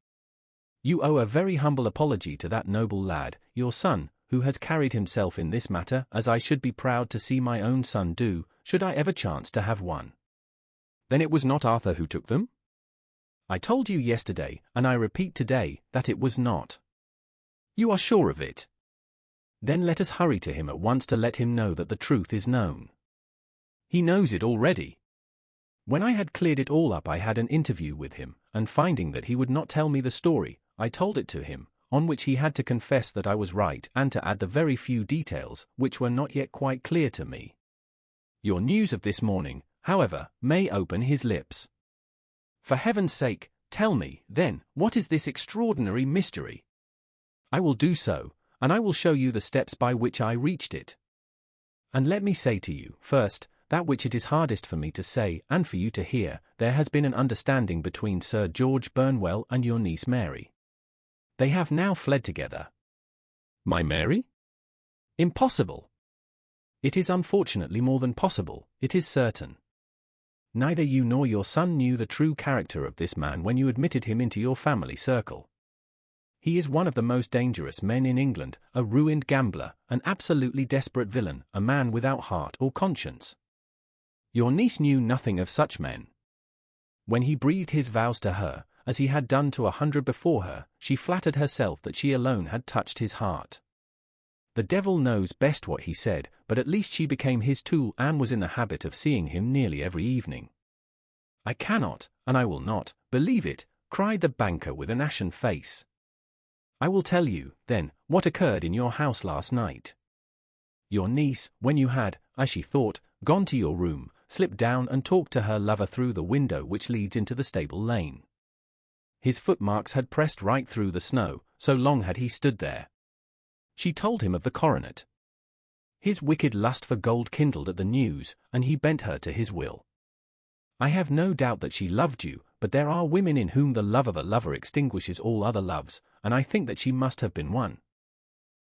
You owe a very humble apology to that noble lad, your son, who has carried himself in this matter as I should be proud to see my own son do, should I ever chance to have one. Then it was not Arthur who took them? I told you yesterday, and I repeat today, that it was not. You are sure of it? Then let us hurry to him at once to let him know that the truth is known. He knows it already. When I had cleared it all up I had an interview with him, and finding that he would not tell me the story, I told it to him, on which he had to confess that I was right and to add the very few details which were not yet quite clear to me. Your news of this morning, however, may open his lips. For heaven's sake, tell me, then, what is this extraordinary mystery? I will do so, and I will show you the steps by which I reached it. And let me say to you, first, that which it is hardest for me to say and for you to hear, there has been an understanding between Sir George Burnwell and your niece Mary. They have now fled together. My Mary? Impossible. It is unfortunately more than possible, it is certain. Neither you nor your son knew the true character of this man when you admitted him into your family circle. He is one of the most dangerous men in England, a ruined gambler, an absolutely desperate villain, a man without heart or conscience. Your niece knew nothing of such men. When he breathed his vows to her, as he had done to 100 before her, she flattered herself that she alone had touched his heart. The devil knows best what he said, but at least she became his tool and was in the habit of seeing him nearly every evening. I cannot, and I will not, believe it, cried the banker with an ashen face. I will tell you, then, what occurred in your house last night. Your niece, when you had, as she thought, gone to your room, slipped down and talked to her lover through the window which leads into the stable lane. His footmarks had pressed right through the snow, so long had he stood there. She told him of the coronet. His wicked lust for gold kindled at the news, and he bent her to his will. I have no doubt that she loved you, but there are women in whom the love of a lover extinguishes all other loves, and I think that she must have been one.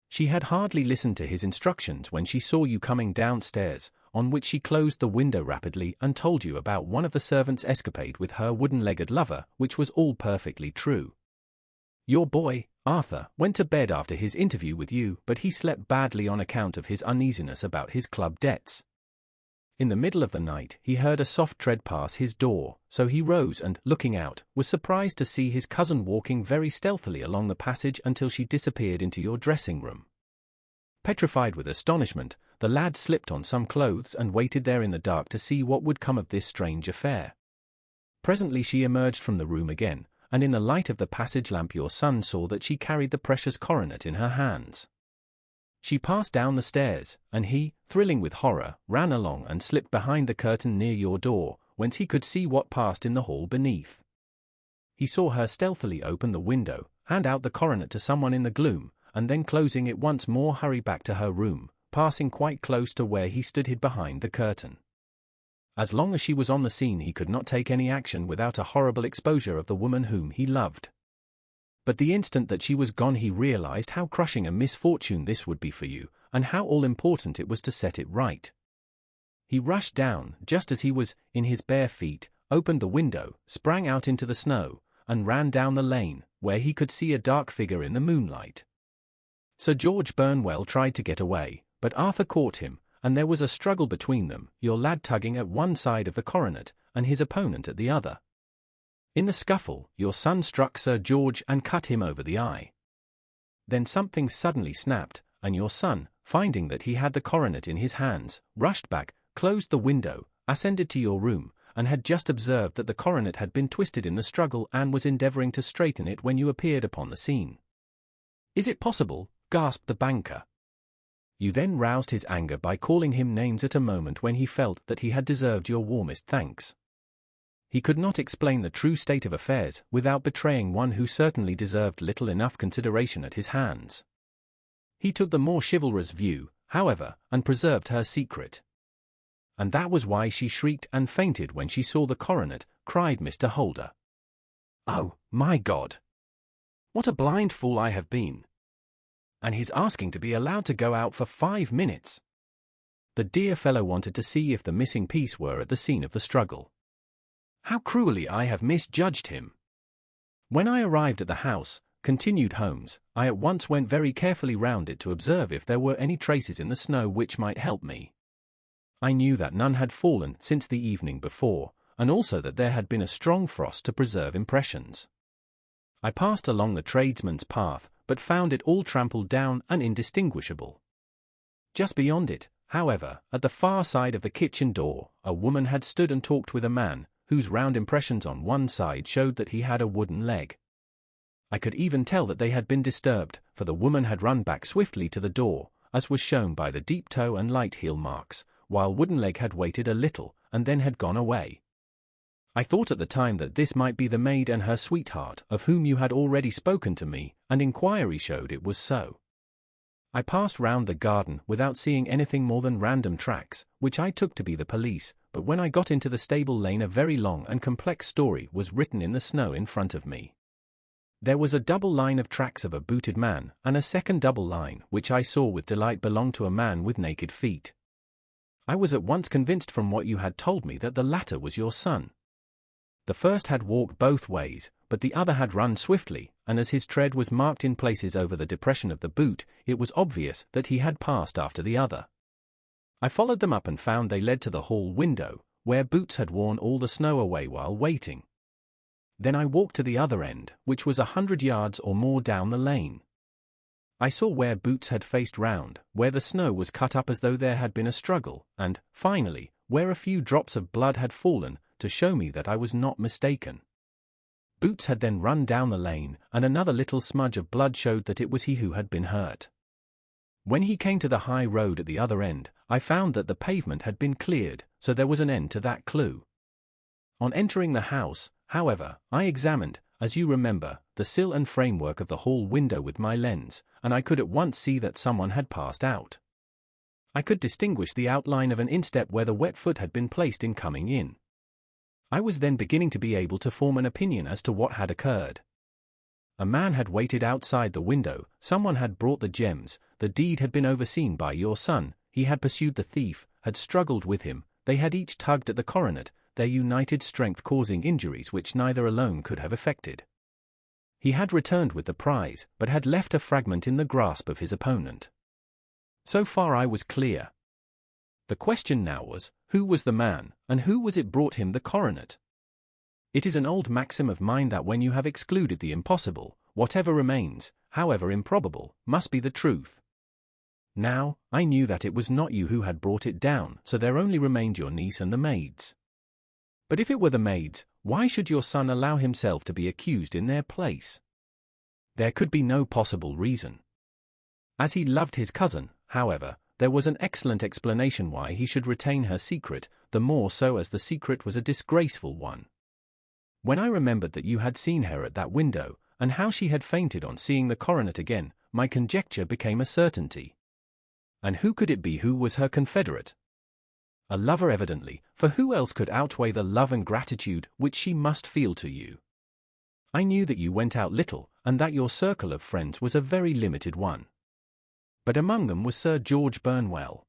She had hardly listened to his instructions when she saw you coming downstairs, on which she closed the window rapidly and told you about one of the servants' escapade with her wooden-legged lover, which was all perfectly true. Your boy, Arthur, went to bed after his interview with you, but he slept badly on account of his uneasiness about his club debts. In the middle of the night he heard a soft tread pass his door, so he rose and, looking out, was surprised to see his cousin walking very stealthily along the passage until she disappeared into your dressing-room. Petrified with astonishment, the lad slipped on some clothes and waited there in the dark to see what would come of this strange affair. Presently she emerged from the room again, and in the light of the passage lamp your son saw that she carried the precious coronet in her hands. She passed down the stairs, and he, thrilling with horror, ran along and slipped behind the curtain near your door, whence he could see what passed in the hall beneath. He saw her stealthily open the window, hand out the coronet to someone in the gloom, and then closing it once more hurry back to her room, passing quite close to where he stood hid behind the curtain. As long as she was on the scene he could not take any action without a horrible exposure of the woman whom he loved. But the instant that she was gone he realized how crushing a misfortune this would be for you, and how all-important it was to set it right. He rushed down, just as he was, in his bare feet, opened the window, sprang out into the snow, and ran down the lane, where he could see a dark figure in the moonlight. Sir George Burnwell tried to get away, but Arthur caught him, and there was a struggle between them, your lad tugging at one side of the coronet, and his opponent at the other. In the scuffle, your son struck Sir George and cut him over the eye. Then something suddenly snapped, and your son, finding that he had the coronet in his hands, rushed back, closed the window, ascended to your room, and had just observed that the coronet had been twisted in the struggle and was endeavoring to straighten it when you appeared upon the scene. Is it possible? Gasped the banker. You then roused his anger by calling him names at a moment when he felt that he had deserved your warmest thanks. He could not explain the true state of affairs without betraying one who certainly deserved little enough consideration at his hands. He took the more chivalrous view, however, and preserved her secret. And that was why she shrieked and fainted when she saw the coronet, cried Mr. Holder. Oh, my God! What a blind fool I have been! And he's asking to be allowed to go out for 5 minutes. The dear fellow wanted to see if the missing piece were at the scene of the struggle. How cruelly I have misjudged him! When I arrived at the house, continued Holmes, I at once went very carefully round it to observe if there were any traces in the snow which might help me. I knew that none had fallen since the evening before, and also that there had been a strong frost to preserve impressions. I passed along the tradesman's path, but found it all trampled down and indistinguishable. Just beyond it, however, at the far side of the kitchen door, a woman had stood and talked with a man, whose round impressions on one side showed that he had a wooden leg. I could even tell that they had been disturbed, for the woman had run back swiftly to the door, as was shown by the deep toe and light heel marks, while Woodenleg had waited a little, and then had gone away. I thought at the time that this might be the maid and her sweetheart, of whom you had already spoken to me, and inquiry showed it was so. I passed round the garden without seeing anything more than random tracks, which I took to be the police, but when I got into the stable lane a very long and complex story was written in the snow in front of me. There was a double line of tracks of a booted man, and a second double line, which I saw with delight belonged to a man with naked feet. I was at once convinced from what you had told me that the latter was your son. The first had walked both ways, but the other had run swiftly, and as his tread was marked in places over the depression of the boot, it was obvious that he had passed after the other. I followed them up and found they led to the hall window, where Boots had worn all the snow away while waiting. Then I walked to the other end, which was 100 yards or more down the lane. I saw where Boots had faced round, where the snow was cut up as though there had been a struggle, and, finally, where a few drops of blood had fallen, to show me that I was not mistaken. Boots had then run down the lane, and another little smudge of blood showed that it was he who had been hurt. When he came to the high road at the other end, I found that the pavement had been cleared, so there was an end to that clue. On entering the house, however, I examined, as you remember, the sill and framework of the hall window with my lens, and I could at once see that someone had passed out. I could distinguish the outline of an instep where the wet foot had been placed in coming in. I was then beginning to be able to form an opinion as to what had occurred. A man had waited outside the window, someone had brought the gems, the deed had been overseen by your son, he had pursued the thief, had struggled with him, they had each tugged at the coronet, their united strength causing injuries which neither alone could have effected. He had returned with the prize, but had left a fragment in the grasp of his opponent. So far I was clear. The question now was, who was the man, and who was it brought him the coronet? It is an old maxim of mine that when you have excluded the impossible, whatever remains, however improbable, must be the truth. Now, I knew that it was not you who had brought it down, so there only remained your niece and the maids. But if it were the maids, why should your son allow himself to be accused in their place? There could be no possible reason. As he loved his cousin, however, there was an excellent explanation why he should retain her secret, the more so as the secret was a disgraceful one. When I remembered that you had seen her at that window, and how she had fainted on seeing the coronet again, my conjecture became a certainty. And who could it be who was her confederate? A lover evidently, for who else could outweigh the love and gratitude which she must feel to you? I knew that you went out little, and that your circle of friends was a very limited one. But among them was Sir George Burnwell.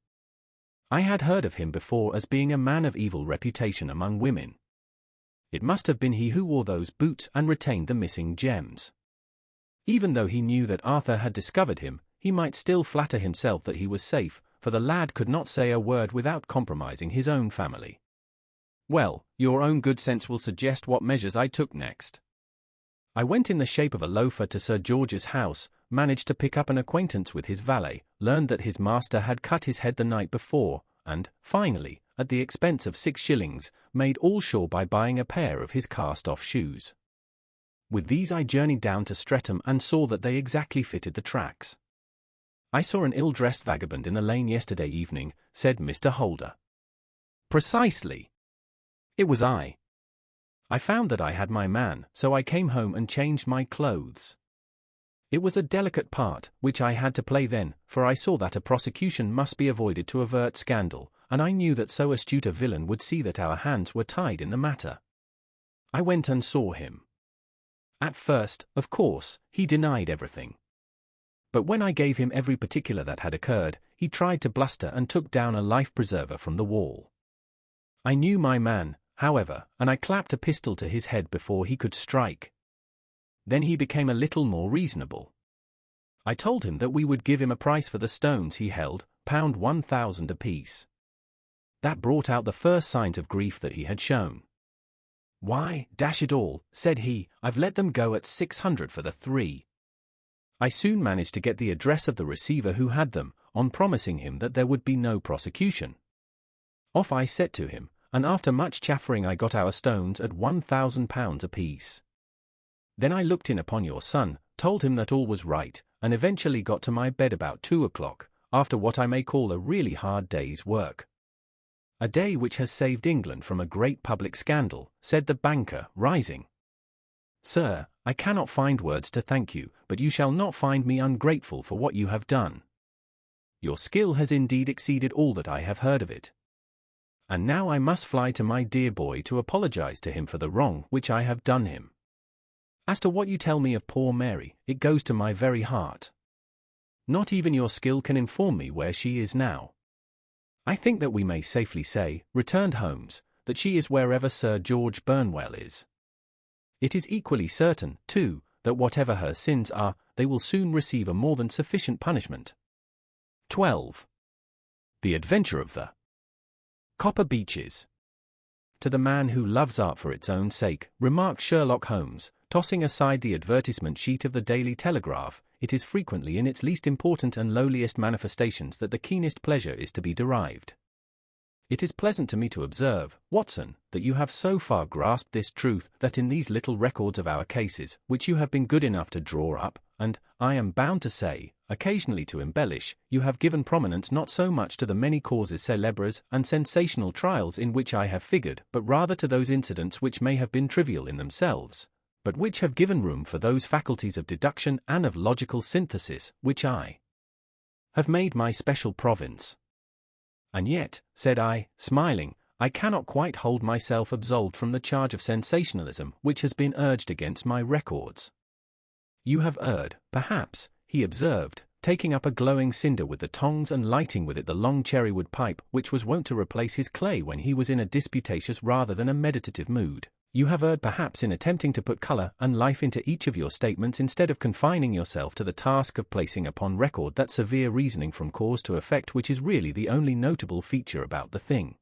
I had heard of him before as being a man of evil reputation among women. It must have been he who wore those boots and retained the missing gems. Even though he knew that Arthur had discovered him, he might still flatter himself that he was safe, for the lad could not say a word without compromising his own family. Well, your own good sense will suggest what measures I took next. I went in the shape of a loafer to Sir George's house, managed to pick up an acquaintance with his valet, learned that his master had cut his head the night before, and, finally, at the expense of 6 shillings, made all sure by buying a pair of his cast-off shoes. With these I journeyed down to Streatham and saw that they exactly fitted the tracks. I saw an ill-dressed vagabond in the lane yesterday evening, said Mr. Holder. Precisely. It was I. I found that I had my man, so I came home and changed my clothes. It was a delicate part, which I had to play then, for I saw that a prosecution must be avoided to avert scandal, and I knew that so astute a villain would see that our hands were tied in the matter. I went and saw him. At first, of course, he denied everything. But when I gave him every particular that had occurred, he tried to bluster and took down a life-preserver from the wall. I knew my man, however, and I clapped a pistol to his head before he could strike. Then he became a little more reasonable. I told him that we would give him a price for the stones he held, £1,000 apiece. That brought out the first signs of grief that he had shown. "Why, dash it all," said he, "I've let them go at 600 for the 3. I soon managed to get the address of the receiver who had them, on promising him that there would be no prosecution. Off I set to him, and after much chaffering I got our stones at £1,000 apiece. Then I looked in upon your son, told him that all was right, and eventually got to my bed about 2 o'clock, after what I may call a really hard day's work. A day which has saved England from a great public scandal," said the banker, rising. "Sir, I cannot find words to thank you, but you shall not find me ungrateful for what you have done. Your skill has indeed exceeded all that I have heard of it. And now I must fly to my dear boy to apologize to him for the wrong which I have done him. As to what you tell me of poor Mary, it goes to my very heart. Not even your skill can inform me where she is now." "I think that we may safely say," returned Holmes, "that she is wherever Sir George Burnwell is. It is equally certain, too, that whatever her sins are, they will soon receive a more than sufficient punishment." 12. The Adventure of the Copper Beeches. "To the man who loves art for its own sake," remarked Sherlock Holmes, tossing aside the advertisement sheet of the Daily Telegraph, "it is frequently in its least important and lowliest manifestations that the keenest pleasure is to be derived. It is pleasant to me to observe, Watson, that you have so far grasped this truth that in these little records of our cases, which you have been good enough to draw up, and, I am bound to say, occasionally to embellish, you have given prominence not so much to the many causes célèbres and sensational trials in which I have figured, but rather to those incidents which may have been trivial in themselves, but which have given room for those faculties of deduction and of logical synthesis, which I have made my special province. And yet," said I, smiling, "I cannot quite hold myself absolved from the charge of sensationalism which has been urged against my records." "You have erred, perhaps," he observed, taking up a glowing cinder with the tongs and lighting with it the long cherrywood pipe which was wont to replace his clay when he was in a disputatious rather than a meditative mood. "You have erred perhaps in attempting to put colour and life into each of your statements instead of confining yourself to the task of placing upon record that severe reasoning from cause to effect which is really the only notable feature about the thing."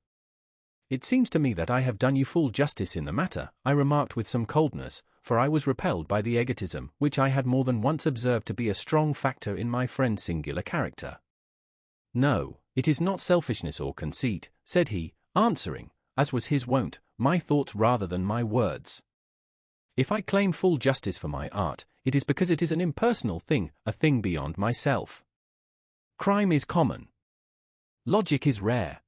"It seems to me that I have done you full justice in the matter," I remarked with some coldness, for I was repelled by the egotism which I had more than once observed to be a strong factor in my friend's singular character. "No, it is not selfishness or conceit," said he, answering, as was his wont, my thoughts rather than my words. "If I claim full justice for my art, it is because it is an impersonal thing, a thing beyond myself. Crime is common. Logic is rare.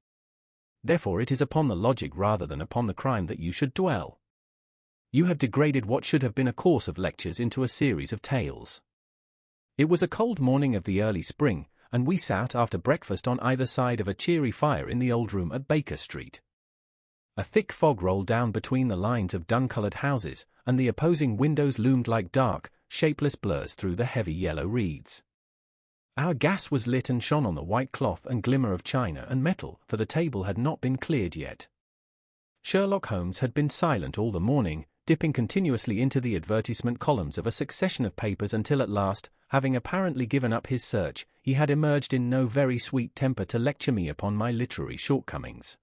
Therefore it is upon the logic rather than upon the crime that you should dwell. You have degraded what should have been a course of lectures into a series of tales." It was a cold morning of the early spring, and we sat after breakfast on either side of a cheery fire in the old room at Baker Street. A thick fog rolled down between the lines of dun-coloured houses, and the opposing windows loomed like dark, shapeless blurs through the heavy yellow reeds. Our gas was lit and shone on the white cloth and glimmer of china and metal, for the table had not been cleared yet. Sherlock Holmes had been silent all the morning, dipping continuously into the advertisement columns of a succession of papers until at last, having apparently given up his search, he had emerged in no very sweet temper to lecture me upon my literary shortcomings.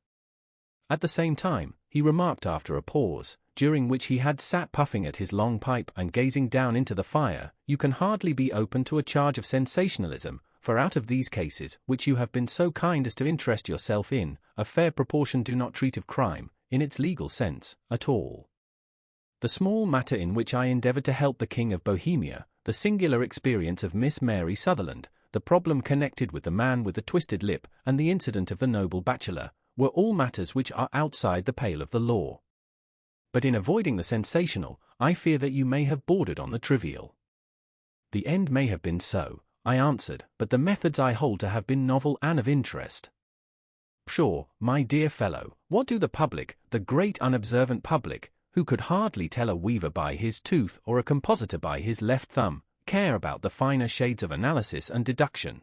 At the same time, he remarked after a pause, during which he had sat puffing at his long pipe and gazing down into the fire, "You can hardly be open to a charge of sensationalism, for out of these cases, which you have been so kind as to interest yourself in, a fair proportion do not treat of crime, in its legal sense, at all. The small matter in which I endeavoured to help the King of Bohemia, the singular experience of Miss Mary Sutherland, the problem connected with the man with the twisted lip, and the incident of the noble bachelor, were all matters which are outside the pale of the law. But in avoiding the sensational, I fear that you may have bordered on the trivial." "The end may have been so," I answered, "but the methods I hold to have been novel and of interest." "Pshaw, my dear fellow, what do the public, the great unobservant public, who could hardly tell a weaver by his tooth or a compositor by his left thumb, care about the finer shades of analysis and deduction?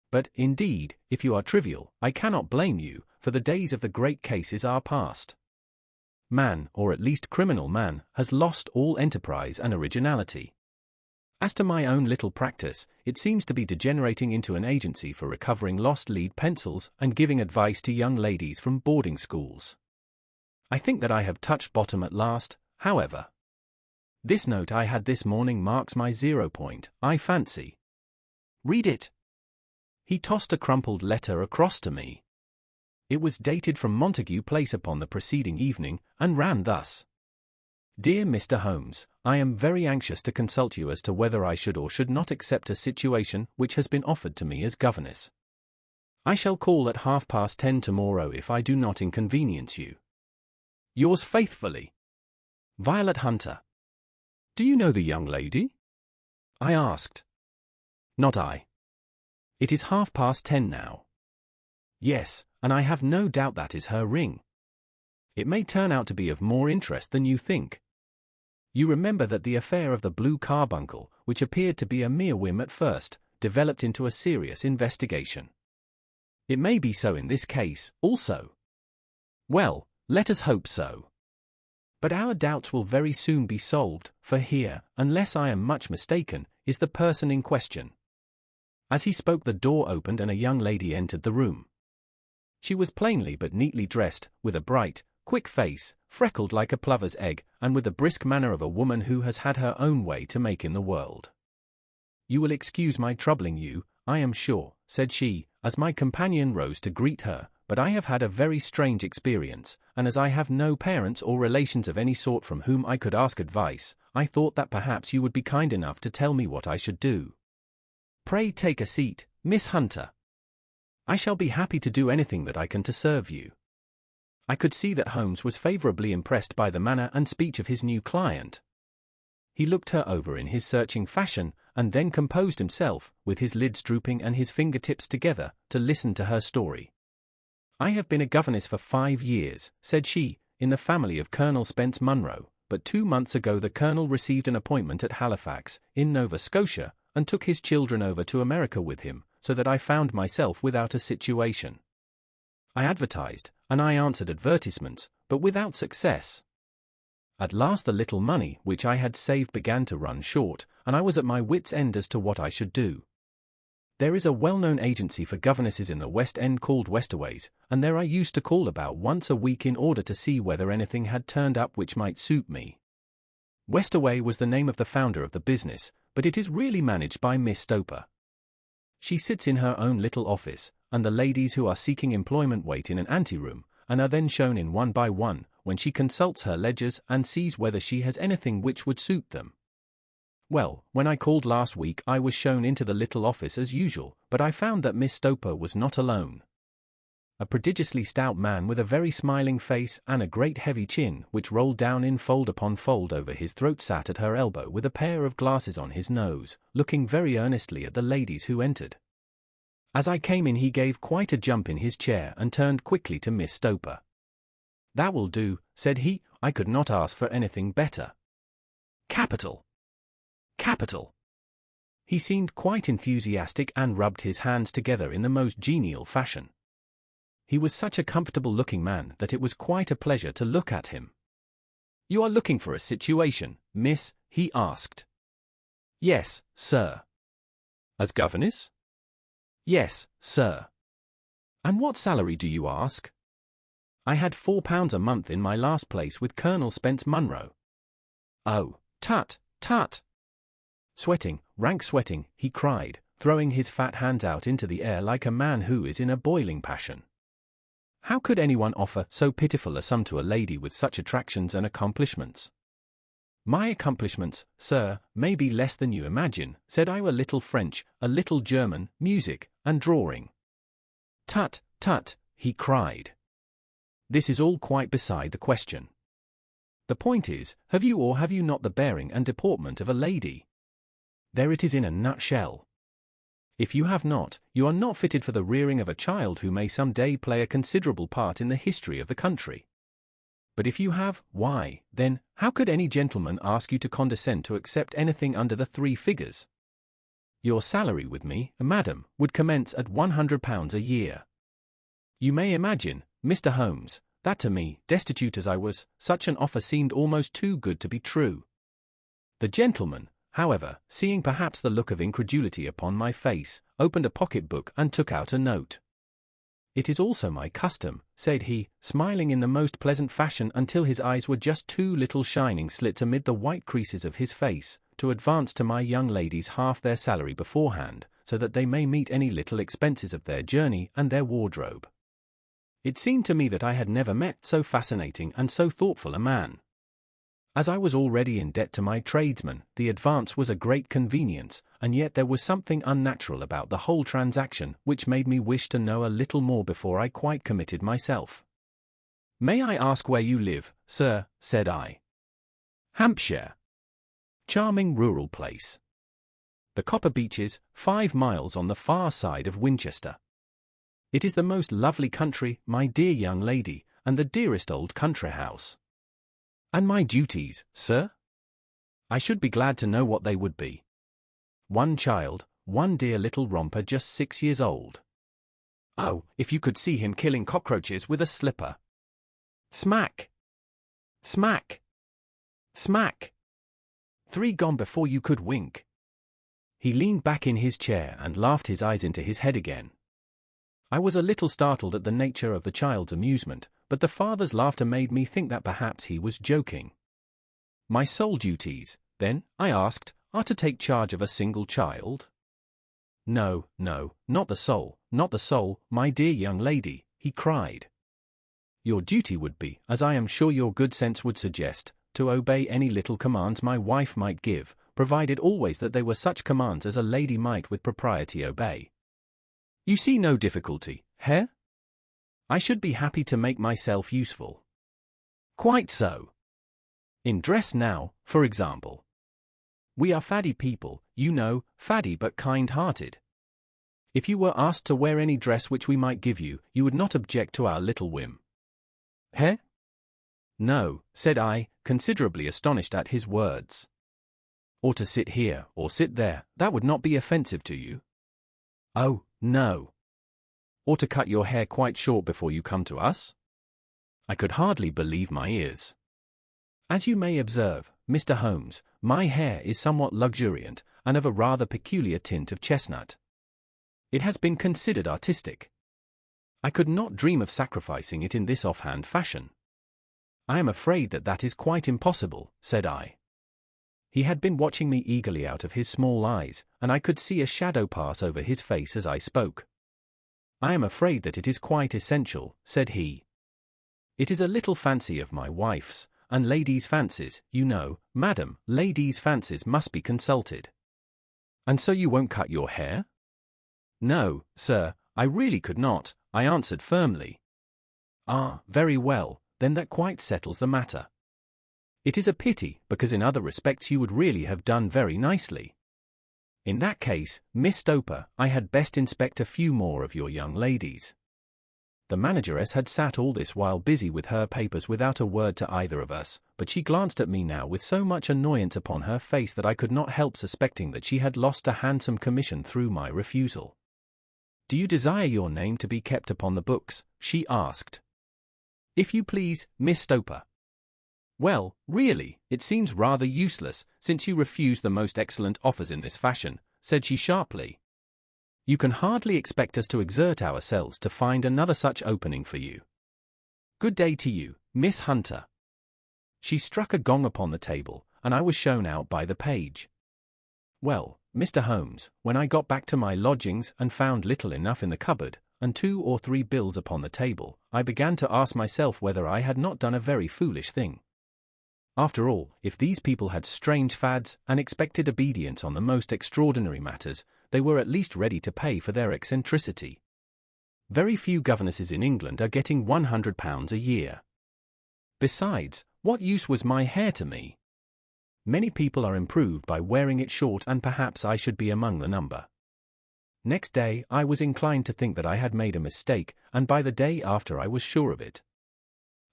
But, indeed, if you are trivial, I cannot blame you, for the days of the great cases are past. Man, or at least criminal man, has lost all enterprise and originality. As to my own little practice, it seems to be degenerating into an agency for recovering lost lead pencils and giving advice to young ladies from boarding schools. I think that I have touched bottom at last, however. This note I had this morning marks my 0 point, I fancy. Read it." He tossed a crumpled letter across to me. It was dated from Montague Place upon the preceding evening, and ran thus: "Dear Mr. Holmes, I am very anxious to consult you as to whether I should or should not accept a situation which has been offered to me as governess. I shall call at 10:30 tomorrow if I do not inconvenience you. Yours faithfully, Violet Hunter." "Do you know the young lady?" I asked. "Not I. It is 10:30 now." "Yes, and I have no doubt that is her ring. It may turn out to be of more interest than you think. You remember that the affair of the blue carbuncle, which appeared to be a mere whim at first, developed into a serious investigation. It may be so in this case, also. Well, let us hope so. But our doubts will very soon be solved, for here, unless I am much mistaken, is the person in question." As he spoke, the door opened and a young lady entered the room. She was plainly but neatly dressed, with a bright, quick face, freckled like a plover's egg, and with the brisk manner of a woman who has had her own way to make in the world. "You will excuse my troubling you, I am sure," said she, as my companion rose to greet her, "but I have had a very strange experience, and as I have no parents or relations of any sort from whom I could ask advice, I thought that perhaps you would be kind enough to tell me what I should do. Pray take a seat, Miss Hunter. I shall be happy to do anything that I can to serve you." I could see that Holmes was favorably impressed by the manner and speech of his new client. He looked her over in his searching fashion, and then composed himself, with his lids drooping and his fingertips together, to listen to her story. "I have been a governess for 5 years," said she, "in the family of Colonel Spence Munro, but 2 months ago the Colonel received an appointment at Halifax, in Nova Scotia, and took his children over to America with him, so that I found myself without a situation. I advertised, and I answered advertisements, but without success. At last the little money which I had saved began to run short, and I was at my wits' end as to what I should do. There is a well-known agency for governesses in the West End called Westaway's, and there I used to call about once a week in order to see whether anything had turned up which might suit me. Westaway was the name of the founder of the business, but it is really managed by Miss Stoper. She sits in her own little office, and the ladies who are seeking employment wait in an anteroom, and are then shown in one by one, when she consults her ledgers and sees whether she has anything which would suit them. Well, when I called last week I was shown into the little office as usual, but I found that Miss Stoper was not alone. A prodigiously stout man with a very smiling face and a great heavy chin which rolled down in fold upon fold over his throat sat at her elbow with a pair of glasses on his nose, looking very earnestly at the ladies who entered. As I came in he gave quite a jump in his chair and turned quickly to Miss Stoper. "That will do," said he, "I could not ask for anything better." "Capital! Capital!" He seemed quite enthusiastic and rubbed his hands together in the most genial fashion. He was such a comfortable-looking man that it was quite a pleasure to look at him. "You are looking for a situation, miss?" he asked. "Yes, sir." "As governess?" "Yes, sir." "And what salary do you ask?" I had £4 a month in my last place with Colonel Spence Munro. Oh, tut, tut! Sweating, rank sweating, he cried, throwing his fat hands out into the air like a man who is in a boiling passion. How could anyone offer so pitiful a sum to a lady with such attractions and accomplishments? My accomplishments, sir, may be less than you imagine, said I. A little French, a little German, music, and drawing. Tut, tut, he cried. This is all quite beside the question. The point is, have you or have you not the bearing and deportment of a lady? There it is in a nutshell. If you have not, you are not fitted for the rearing of a child who may some day play a considerable part in the history of the country. But if you have, why, then, how could any gentleman ask you to condescend to accept anything under the 3 figures? Your salary with me, madam, would commence at £100 a year. You may imagine, Mr. Holmes, that to me, destitute as I was, such an offer seemed almost too good to be true. The gentleman, however, seeing perhaps the look of incredulity upon my face, opened a pocket-book and took out a note. It is also my custom, said he, smiling in the most pleasant fashion until his eyes were just 2 little shining slits amid the white creases of his face, to advance to my young ladies half their salary beforehand, so that they may meet any little expenses of their journey and their wardrobe. It seemed to me that I had never met so fascinating and so thoughtful a man. As I was already in debt to my tradesman, the advance was a great convenience, and yet there was something unnatural about the whole transaction which made me wish to know a little more before I quite committed myself. May I ask where you live, sir? Said I. Hampshire. Charming rural place. The Copper Beeches, 5 miles on the far side of Winchester. It is the most lovely country, my dear young lady, and the dearest old country house. And my duties, sir? I should be glad to know what they would be. 1 child, 1 dear little romper just 6 years old. Oh, if you could see him killing cockroaches with a slipper. Smack! Smack! Smack! 3 gone before you could wink. He leaned back in his chair and laughed his eyes into his head again. I was a little startled at the nature of the child's amusement, but the father's laughter made me think that perhaps he was joking. My sole duties, then, I asked, are to take charge of a single child? No, no, not the sole, my dear young lady, he cried. Your duty would be, as I am sure your good sense would suggest, to obey any little commands my wife might give, provided always that they were such commands as a lady might with propriety obey. You see no difficulty, eh? I should be happy to make myself useful. Quite so. In dress now, for example. We are faddy people, you know, faddy but kind-hearted. If you were asked to wear any dress which we might give you, you would not object to our little whim. Eh? No, said I, considerably astonished at his words. Or to sit here, or sit there, that would not be offensive to you? Oh, no. Or to cut your hair quite short before you come to us? I could hardly believe my ears. As you may observe, Mr. Holmes, my hair is somewhat luxuriant, and of a rather peculiar tint of chestnut. It has been considered artistic. I could not dream of sacrificing it in this offhand fashion. I am afraid that that is quite impossible, said I. He had been watching me eagerly out of his small eyes, and I could see a shadow pass over his face as I spoke. I am afraid that it is quite essential, said he. It is a little fancy of my wife's, and ladies' fancies, you know, madam, ladies' fancies must be consulted. And so you won't cut your hair? No, sir, I really could not, I answered firmly. Ah, very well, then that quite settles the matter. It is a pity, because in other respects you would really have done very nicely. In that case, Miss Stoper, I had best inspect a few more of your young ladies. The manageress had sat all this while busy with her papers without a word to either of us, but she glanced at me now with so much annoyance upon her face that I could not help suspecting that she had lost a handsome commission through my refusal. Do you desire your name to be kept upon the books? She asked. If you please, Miss Stoper. Well, really, it seems rather useless, since you refuse the most excellent offers in this fashion, said she sharply. You can hardly expect us to exert ourselves to find another such opening for you. Good day to you, Miss Hunter. She struck a gong upon the table, and I was shown out by the page. Well, Mr. Holmes, when I got back to my lodgings and found little enough in the cupboard, and 2 or 3 bills upon the table, I began to ask myself whether I had not done a very foolish thing. After all, if these people had strange fads and expected obedience on the most extraordinary matters, they were at least ready to pay for their eccentricity. Very few governesses in England are getting £100 a year. Besides, what use was my hair to me? Many people are improved by wearing it short, and perhaps I should be among the number. Next day I was inclined to think that I had made a mistake, and by the day after I was sure of it.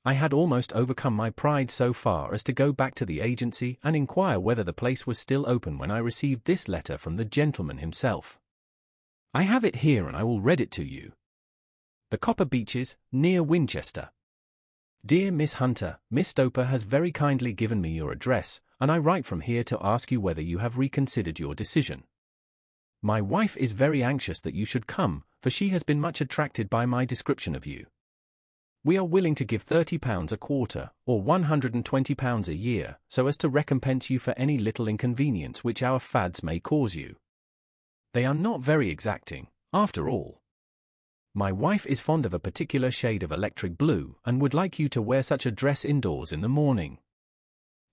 I had almost overcome my pride so far as to go back to the agency and inquire whether the place was still open when I received this letter from the gentleman himself. I have it here and I will read it to you. The Copper Beeches, near Winchester. Dear Miss Hunter, Miss Stoper has very kindly given me your address, and I write from here to ask you whether you have reconsidered your decision. My wife is very anxious that you should come, for she has been much attracted by my description of you. We are willing to give £30 a quarter, or £120 a year, so as to recompense you for any little inconvenience which our fads may cause you. They are not very exacting, after all. My wife is fond of a particular shade of electric blue, and would like you to wear such a dress indoors in the morning.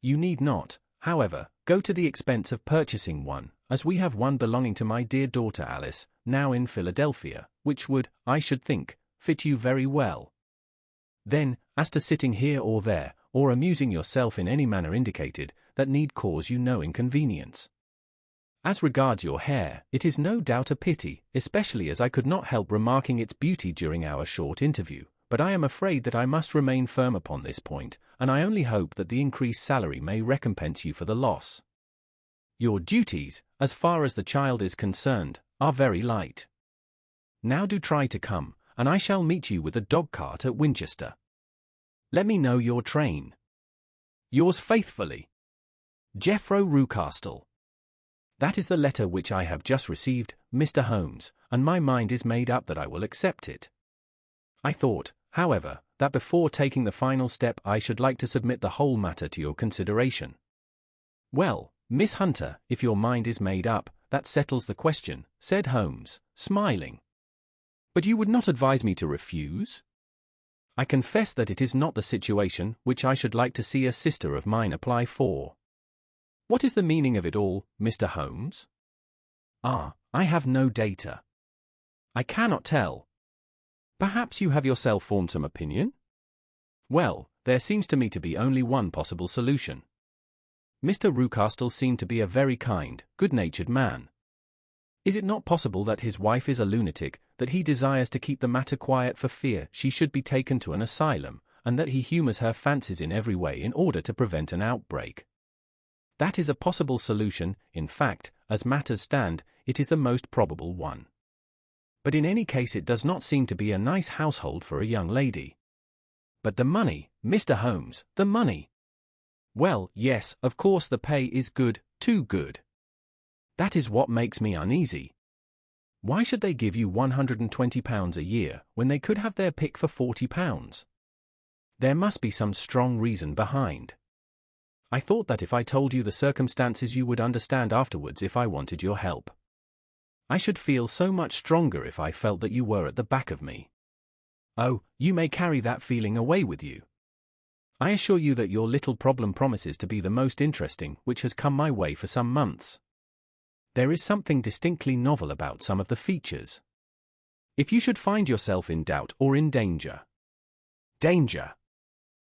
You need not, however, go to the expense of purchasing one, as we have one belonging to my dear daughter Alice, now in Philadelphia, which would, I should think, fit you very well. Then, as to sitting here or there, or amusing yourself in any manner indicated, that need cause you no inconvenience. As regards your hair, it is no doubt a pity, especially as I could not help remarking its beauty during our short interview, but I am afraid that I must remain firm upon this point, and I only hope that the increased salary may recompense you for the loss. Your duties, as far as the child is concerned, are very light. Now do try to come, and I shall meet you with a dog-cart at Winchester. Let me know your train. Yours faithfully, Jeffro Rucastle. That is the letter which I have just received, Mr. Holmes, and my mind is made up that I will accept it. I thought, however, that before taking the final step I should like to submit the whole matter to your consideration. Well, Miss Hunter, if your mind is made up, that settles the question, said Holmes, smiling. But you would not advise me to refuse? I confess that it is not the situation which I should like to see a sister of mine apply for. What is the meaning of it all, Mr. Holmes? I have no data. I cannot tell. Perhaps you have yourself formed some opinion? Well, there seems to me to be only one possible solution. Mr. Rucastle seemed to be a very kind, good-natured man. Is it not possible that his wife is a lunatic, that he desires to keep the matter quiet for fear she should be taken to an asylum, and that he humours her fancies in every way in order to prevent an outbreak? That is a possible solution. In fact, as matters stand, it is the most probable one. But in any case it does not seem to be a nice household for a young lady. But the money, Mr. Holmes, the money! Well, yes, of course the pay is good, too good. That is what makes me uneasy. Why should they give you £120 a year when they could have their pick for £40? There must be some strong reason behind. I thought that if I told you the circumstances you would understand afterwards if I wanted your help. I should feel so much stronger if I felt that you were at the back of me. Oh, you may carry that feeling away with you. I assure you that your little problem promises to be the most interesting which has come my way for some months. There is something distinctly novel about some of the features. If you should find yourself in doubt or in danger. Danger?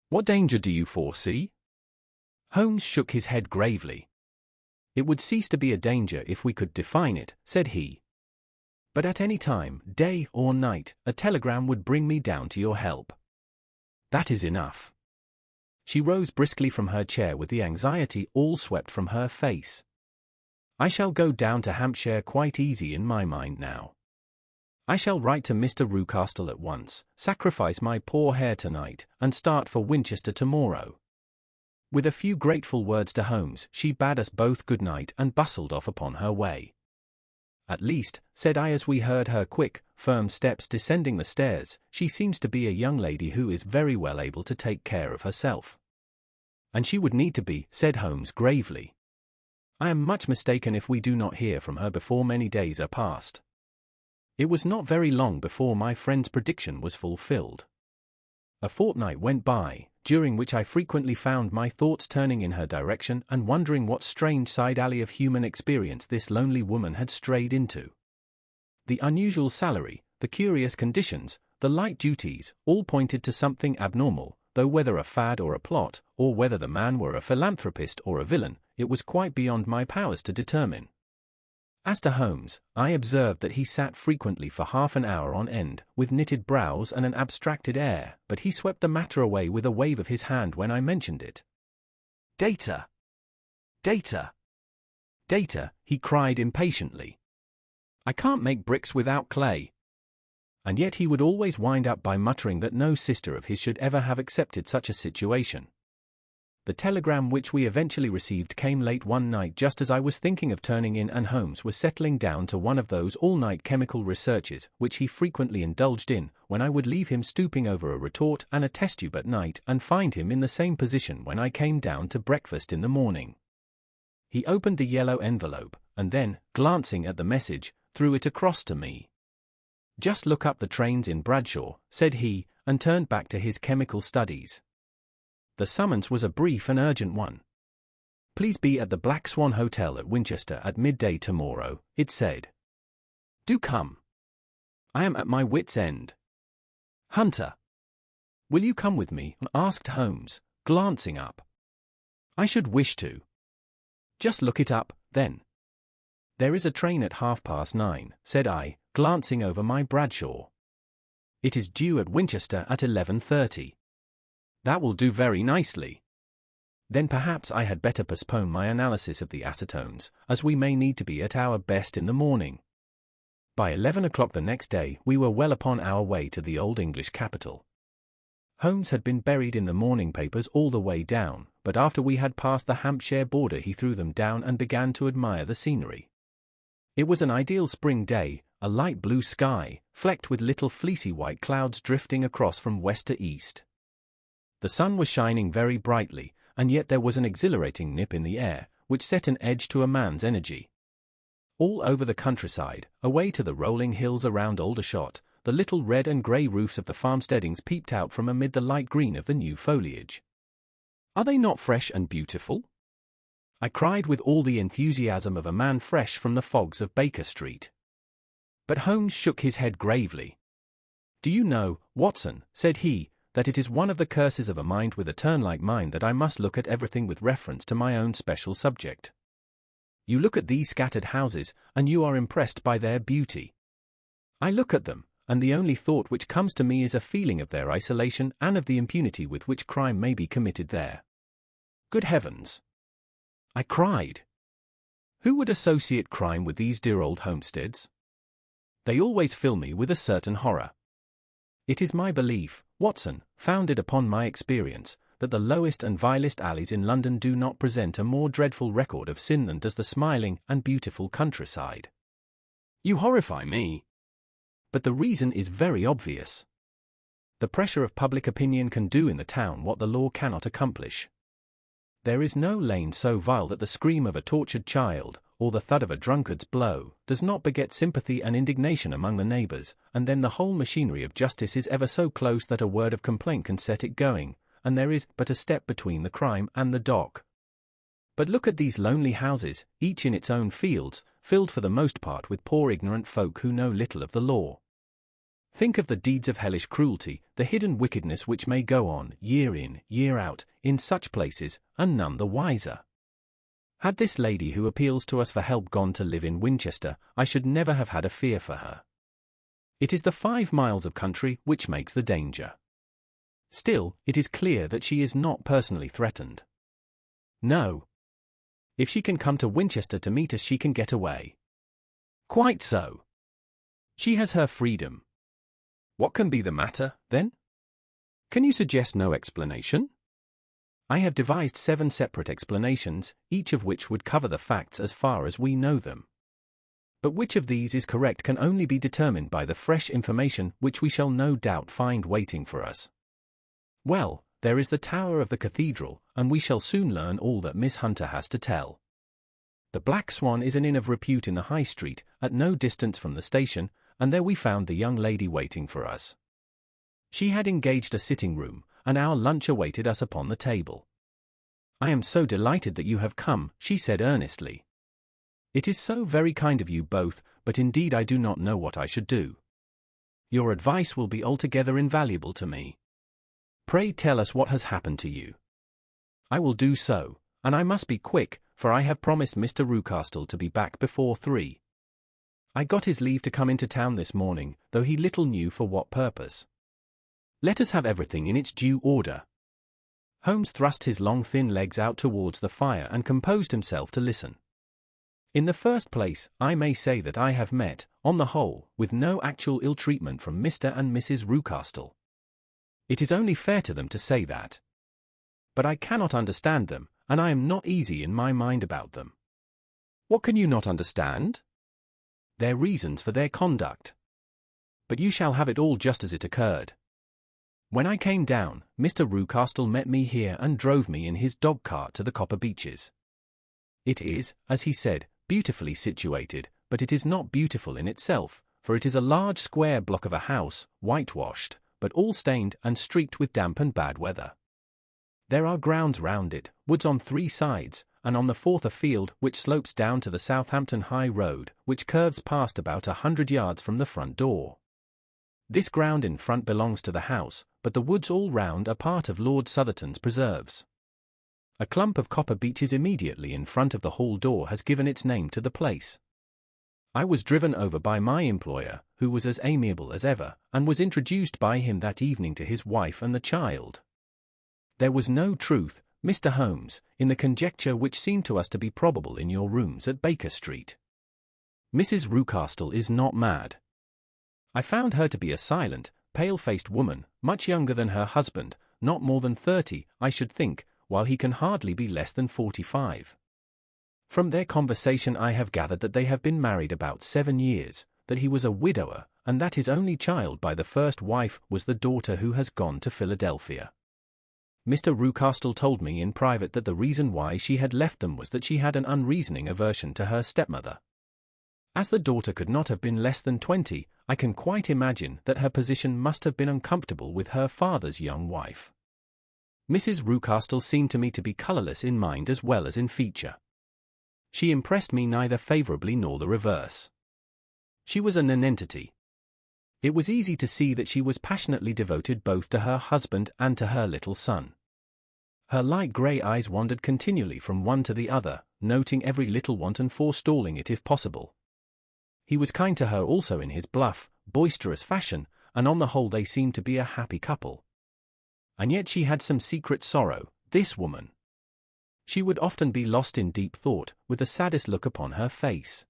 What danger do you foresee? Holmes shook his head gravely. It would cease to be a danger if we could define it, said he. But at any time, day or night, a telegram would bring me down to your help. That is enough. She rose briskly from her chair with the anxiety all swept from her face. I shall go down to Hampshire quite easy in my mind now. I shall write to Mr. Rucastle at once, sacrifice my poor hair tonight, and start for Winchester tomorrow. With a few grateful words to Holmes, she bade us both good night and bustled off upon her way. At least, said I as we heard her quick, firm steps descending the stairs, she seems to be a young lady who is very well able to take care of herself. And she would need to be, said Holmes gravely. I am much mistaken if we do not hear from her before many days are past. It was not very long before my friend's prediction was fulfilled. A fortnight went by, during which I frequently found my thoughts turning in her direction and wondering what strange side alley of human experience this lonely woman had strayed into. The unusual salary, the curious conditions, the light duties, all pointed to something abnormal, though whether a fad or a plot, or whether the man were a philanthropist or a villain, it was quite beyond my powers to determine. As to Holmes, I observed that he sat frequently for half an hour on end, with knitted brows and an abstracted air, but he swept the matter away with a wave of his hand when I mentioned it. Data! Data! Data, he cried impatiently. I can't make bricks without clay. And yet he would always wind up by muttering that no sister of his should ever have accepted such a situation. The telegram which we eventually received came late one night just as I was thinking of turning in, and Holmes was settling down to one of those all-night chemical researches which he frequently indulged in, when I would leave him stooping over a retort and a test tube at night and find him in the same position when I came down to breakfast in the morning. He opened the yellow envelope, and then, glancing at the message, threw it across to me. Just look up the trains in Bradshaw, said he, and turned back to his chemical studies. The summons was a brief and urgent one. Please be at the Black Swan Hotel at Winchester at midday tomorrow, it said. Do come. I am at my wit's end. Hunter. Will you come with me? Asked Holmes, glancing up. I should wish to. Just look it up, then. There is a train at 9:30, said I, glancing over my Bradshaw. It is due at Winchester at 11:30. That will do very nicely. Then perhaps I had better postpone my analysis of the acetones, as we may need to be at our best in the morning. By 11 o'clock the next day we were well upon our way to the old English capital. Holmes had been buried in the morning papers all the way down, but after we had passed the Hampshire border he threw them down and began to admire the scenery. It was an ideal spring day, a light blue sky, flecked with little fleecy white clouds drifting across from west to east. The sun was shining very brightly, and yet there was an exhilarating nip in the air, which set an edge to a man's energy. All over the countryside, away to the rolling hills around Aldershot, the little red and grey roofs of the farmsteadings peeped out from amid the light green of the new foliage. Are they not fresh and beautiful? I cried with all the enthusiasm of a man fresh from the fogs of Baker Street. But Holmes shook his head gravely. Do you know, Watson, said he, that it is one of the curses of a mind with a turn like mine that I must look at everything with reference to my own special subject. You look at these scattered houses, and you are impressed by their beauty. I look at them, and the only thought which comes to me is a feeling of their isolation and of the impunity with which crime may be committed there. Good heavens! I cried. Who would associate crime with these dear old homesteads? They always fill me with a certain horror. It is my belief, Watson, founded upon my experience, that the lowest and vilest alleys in London do not present a more dreadful record of sin than does the smiling and beautiful countryside. You horrify me. But the reason is very obvious. The pressure of public opinion can do in the town what the law cannot accomplish. There is no lane so vile that the scream of a tortured child, or the thud of a drunkard's blow, does not beget sympathy and indignation among the neighbours, and then the whole machinery of justice is ever so close that a word of complaint can set it going, and there is but a step between the crime and the dock. But look at these lonely houses, each in its own fields, filled for the most part with poor ignorant folk who know little of the law. Think of the deeds of hellish cruelty, the hidden wickedness which may go on, year in, year out, in such places, and none the wiser. Had this lady who appeals to us for help gone to live in Winchester, I should never have had a fear for her. It is the 5 miles of country which makes the danger. Still, it is clear that she is not personally threatened. No. If she can come to Winchester to meet us, she can get away. Quite so. She has her freedom. What can be the matter, then? Can you suggest no explanation? I have devised 7 separate explanations, each of which would cover the facts as far as we know them. But which of these is correct can only be determined by the fresh information which we shall no doubt find waiting for us. Well, there is the tower of the cathedral, and we shall soon learn all that Miss Hunter has to tell. The Black Swan is an inn of repute in the High Street, at no distance from the station, and there we found the young lady waiting for us. She had engaged a sitting room, and our lunch awaited us upon the table. "I am so delighted that you have come," she said earnestly. "It is so very kind of you both, but indeed I do not know what I should do. Your advice will be altogether invaluable to me. Pray tell us what has happened to you." "I will do so, and I must be quick, for I have promised Mr. Rucastle to be back before 3. I got his leave to come into town this morning, though he little knew for what purpose. Let us have everything in its due order." Holmes thrust his long thin legs out towards the fire and composed himself to listen. "In the first place, I may say that I have met, on the whole, with no actual ill treatment from Mr. and Mrs. Rucastle. It is only fair to them to say that. But I cannot understand them, and I am not easy in my mind about them." "What can you not understand?" "Their reasons for their conduct. But you shall have it all just as it occurred. When I came down, Mr. Rucastle met me here and drove me in his dog-cart to the Copper Beeches. It is, as he said, beautifully situated, but it is not beautiful in itself, for it is a large square block of a house, whitewashed, but all stained and streaked with damp and bad weather. There are grounds round it, woods on 3 sides, and on the 4th a field which slopes down to the Southampton High Road, which curves past about 100 yards from the front door. This ground in front belongs to the house, but the woods all round are part of Lord Southerton's preserves. A clump of copper beeches immediately in front of the hall door has given its name to the place. I was driven over by my employer, who was as amiable as ever, and was introduced by him that evening to his wife and the child. There was no truth, Mr. Holmes, in the conjecture which seemed to us to be probable in your rooms at Baker Street. Mrs. Rucastle is not mad. I found her to be a silent, pale-faced woman, much younger than her husband, not more than 30, I should think, while he can hardly be less than 45. From their conversation I have gathered that they have been married about 7 years, that he was a widower, and that his only child by the first wife was the daughter who has gone to Philadelphia. Mr. Rucastle told me in private that the reason why she had left them was that she had an unreasoning aversion to her stepmother. As the daughter could not have been less than 20, I can quite imagine that her position must have been uncomfortable with her father's young wife. Mrs. Rucastle seemed to me to be colourless in mind as well as in feature. She impressed me neither favourably nor the reverse. She was a nonentity. It was easy to see that she was passionately devoted both to her husband and to her little son. Her light grey eyes wandered continually from one to the other, noting every little want and forestalling it if possible. He was kind to her also in his bluff, boisterous fashion, and on the whole they seemed to be a happy couple. And yet she had some secret sorrow, this woman. She would often be lost in deep thought, with the saddest look upon her face.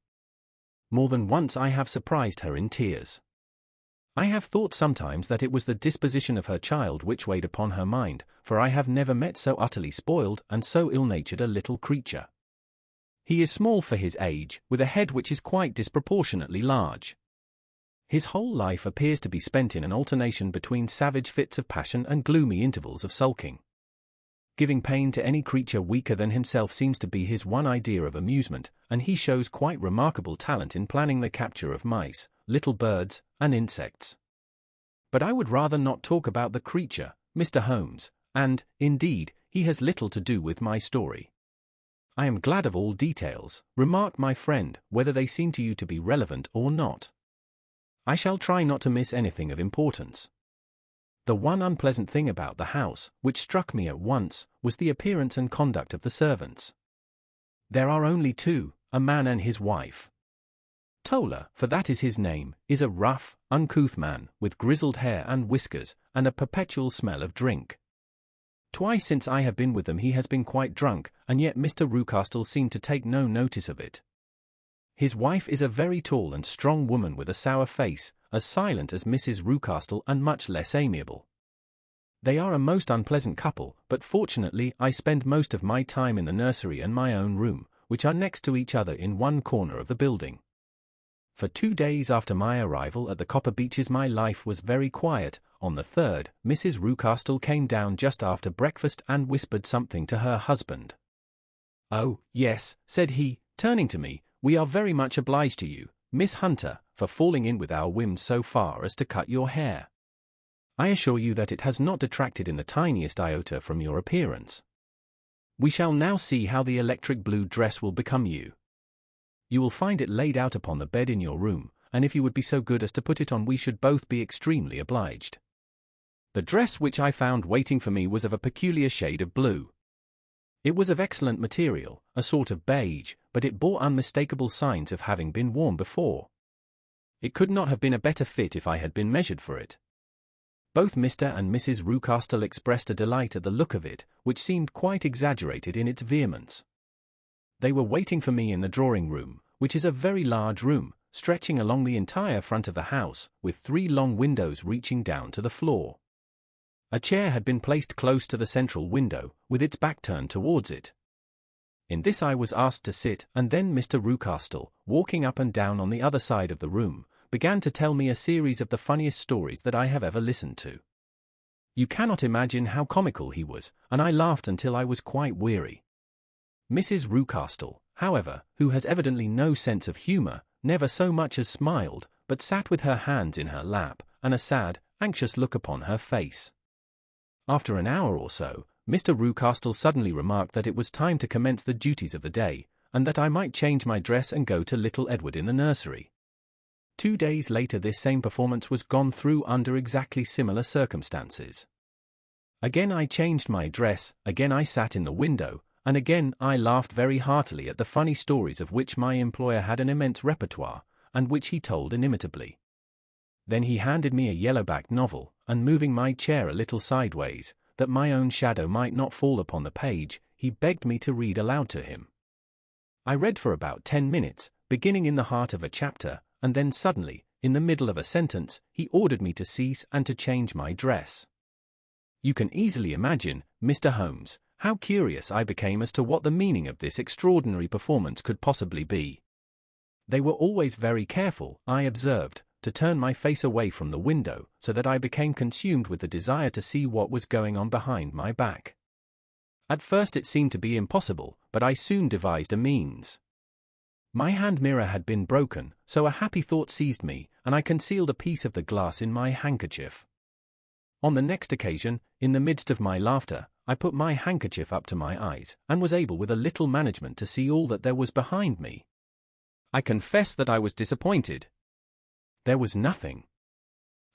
More than once I have surprised her in tears. I have thought sometimes that it was the disposition of her child which weighed upon her mind, for I have never met so utterly spoiled and so ill-natured a little creature. He is small for his age, with a head which is quite disproportionately large. His whole life appears to be spent in an alternation between savage fits of passion and gloomy intervals of sulking. Giving pain to any creature weaker than himself seems to be his one idea of amusement, and he shows quite remarkable talent in planning the capture of mice, little birds, and insects. But I would rather not talk about the creature, Mr. Holmes, and, indeed, he has little to do with my story. I am glad of all details, remarked my friend, whether they seem to you to be relevant or not. I shall try not to miss anything of importance. The one unpleasant thing about the house, which struck me at once, was the appearance and conduct of the servants. There are only 2, a man and his wife. Toller, for that is his name, is a rough, uncouth man, with grizzled hair and whiskers, and a perpetual smell of drink. Twice since I have been with them he has been quite drunk, and yet Mr. Rucastle seemed to take no notice of it. His wife is a very tall and strong woman with a sour face, as silent as Mrs. Rucastle and much less amiable. They are a most unpleasant couple, but fortunately I spend most of my time in the nursery and my own room, which are next to each other in one corner of the building. For 2 days after my arrival at the Copper Beeches my life was very quiet. On the third, Mrs. Rucastle came down just after breakfast and whispered something to her husband. "Oh, yes," said he, turning to me, "we are very much obliged to you, Miss Hunter, for falling in with our whims so far as to cut your hair. I assure you that it has not detracted in the tiniest iota from your appearance. We shall now see how the electric blue dress will become you. You will find it laid out upon the bed in your room, and if you would be so good as to put it on we should both be extremely obliged." The dress which I found waiting for me was of a peculiar shade of blue. It was of excellent material, a sort of beige, but it bore unmistakable signs of having been worn before. It could not have been a better fit if I had been measured for it. Both Mr. and Mrs. Rucastle expressed a delight at the look of it, which seemed quite exaggerated in its vehemence. They were waiting for me in the drawing-room, which is a very large room, stretching along the entire front of the house, with 3 long windows reaching down to the floor. A chair had been placed close to the central window, with its back turned towards it. In this I was asked to sit, and then Mr. Rucastle, walking up and down on the other side of the room, began to tell me a series of the funniest stories that I have ever listened to. You cannot imagine how comical he was, and I laughed until I was quite weary. Mrs. Rucastle, however, who has evidently no sense of humour, never so much as smiled, but sat with her hands in her lap, and a sad, anxious look upon her face. After an hour or so, Mr. Rucastle suddenly remarked that it was time to commence the duties of the day, and that I might change my dress and go to little Edward in the nursery. 2 days later this same performance was gone through under exactly similar circumstances. Again I changed my dress, again I sat in the window, and again I laughed very heartily at the funny stories of which my employer had an immense repertoire, and which he told inimitably. Then he handed me a yellow-backed novel, and moving my chair a little sideways, that my own shadow might not fall upon the page, he begged me to read aloud to him. I read for about 10 minutes, beginning in the heart of a chapter, and then suddenly, in the middle of a sentence, he ordered me to cease and to change my dress. You can easily imagine, Mr. Holmes, how curious I became as to what the meaning of this extraordinary performance could possibly be. They were always very careful, I observed, to turn my face away from the window, so that I became consumed with the desire to see what was going on behind my back. At first it seemed to be impossible, but I soon devised a means. My hand mirror had been broken, so a happy thought seized me, and I concealed a piece of the glass in my handkerchief. On the next occasion, in the midst of my laughter, I put my handkerchief up to my eyes, and was able with a little management to see all that there was behind me. I confess that I was disappointed. There was nothing.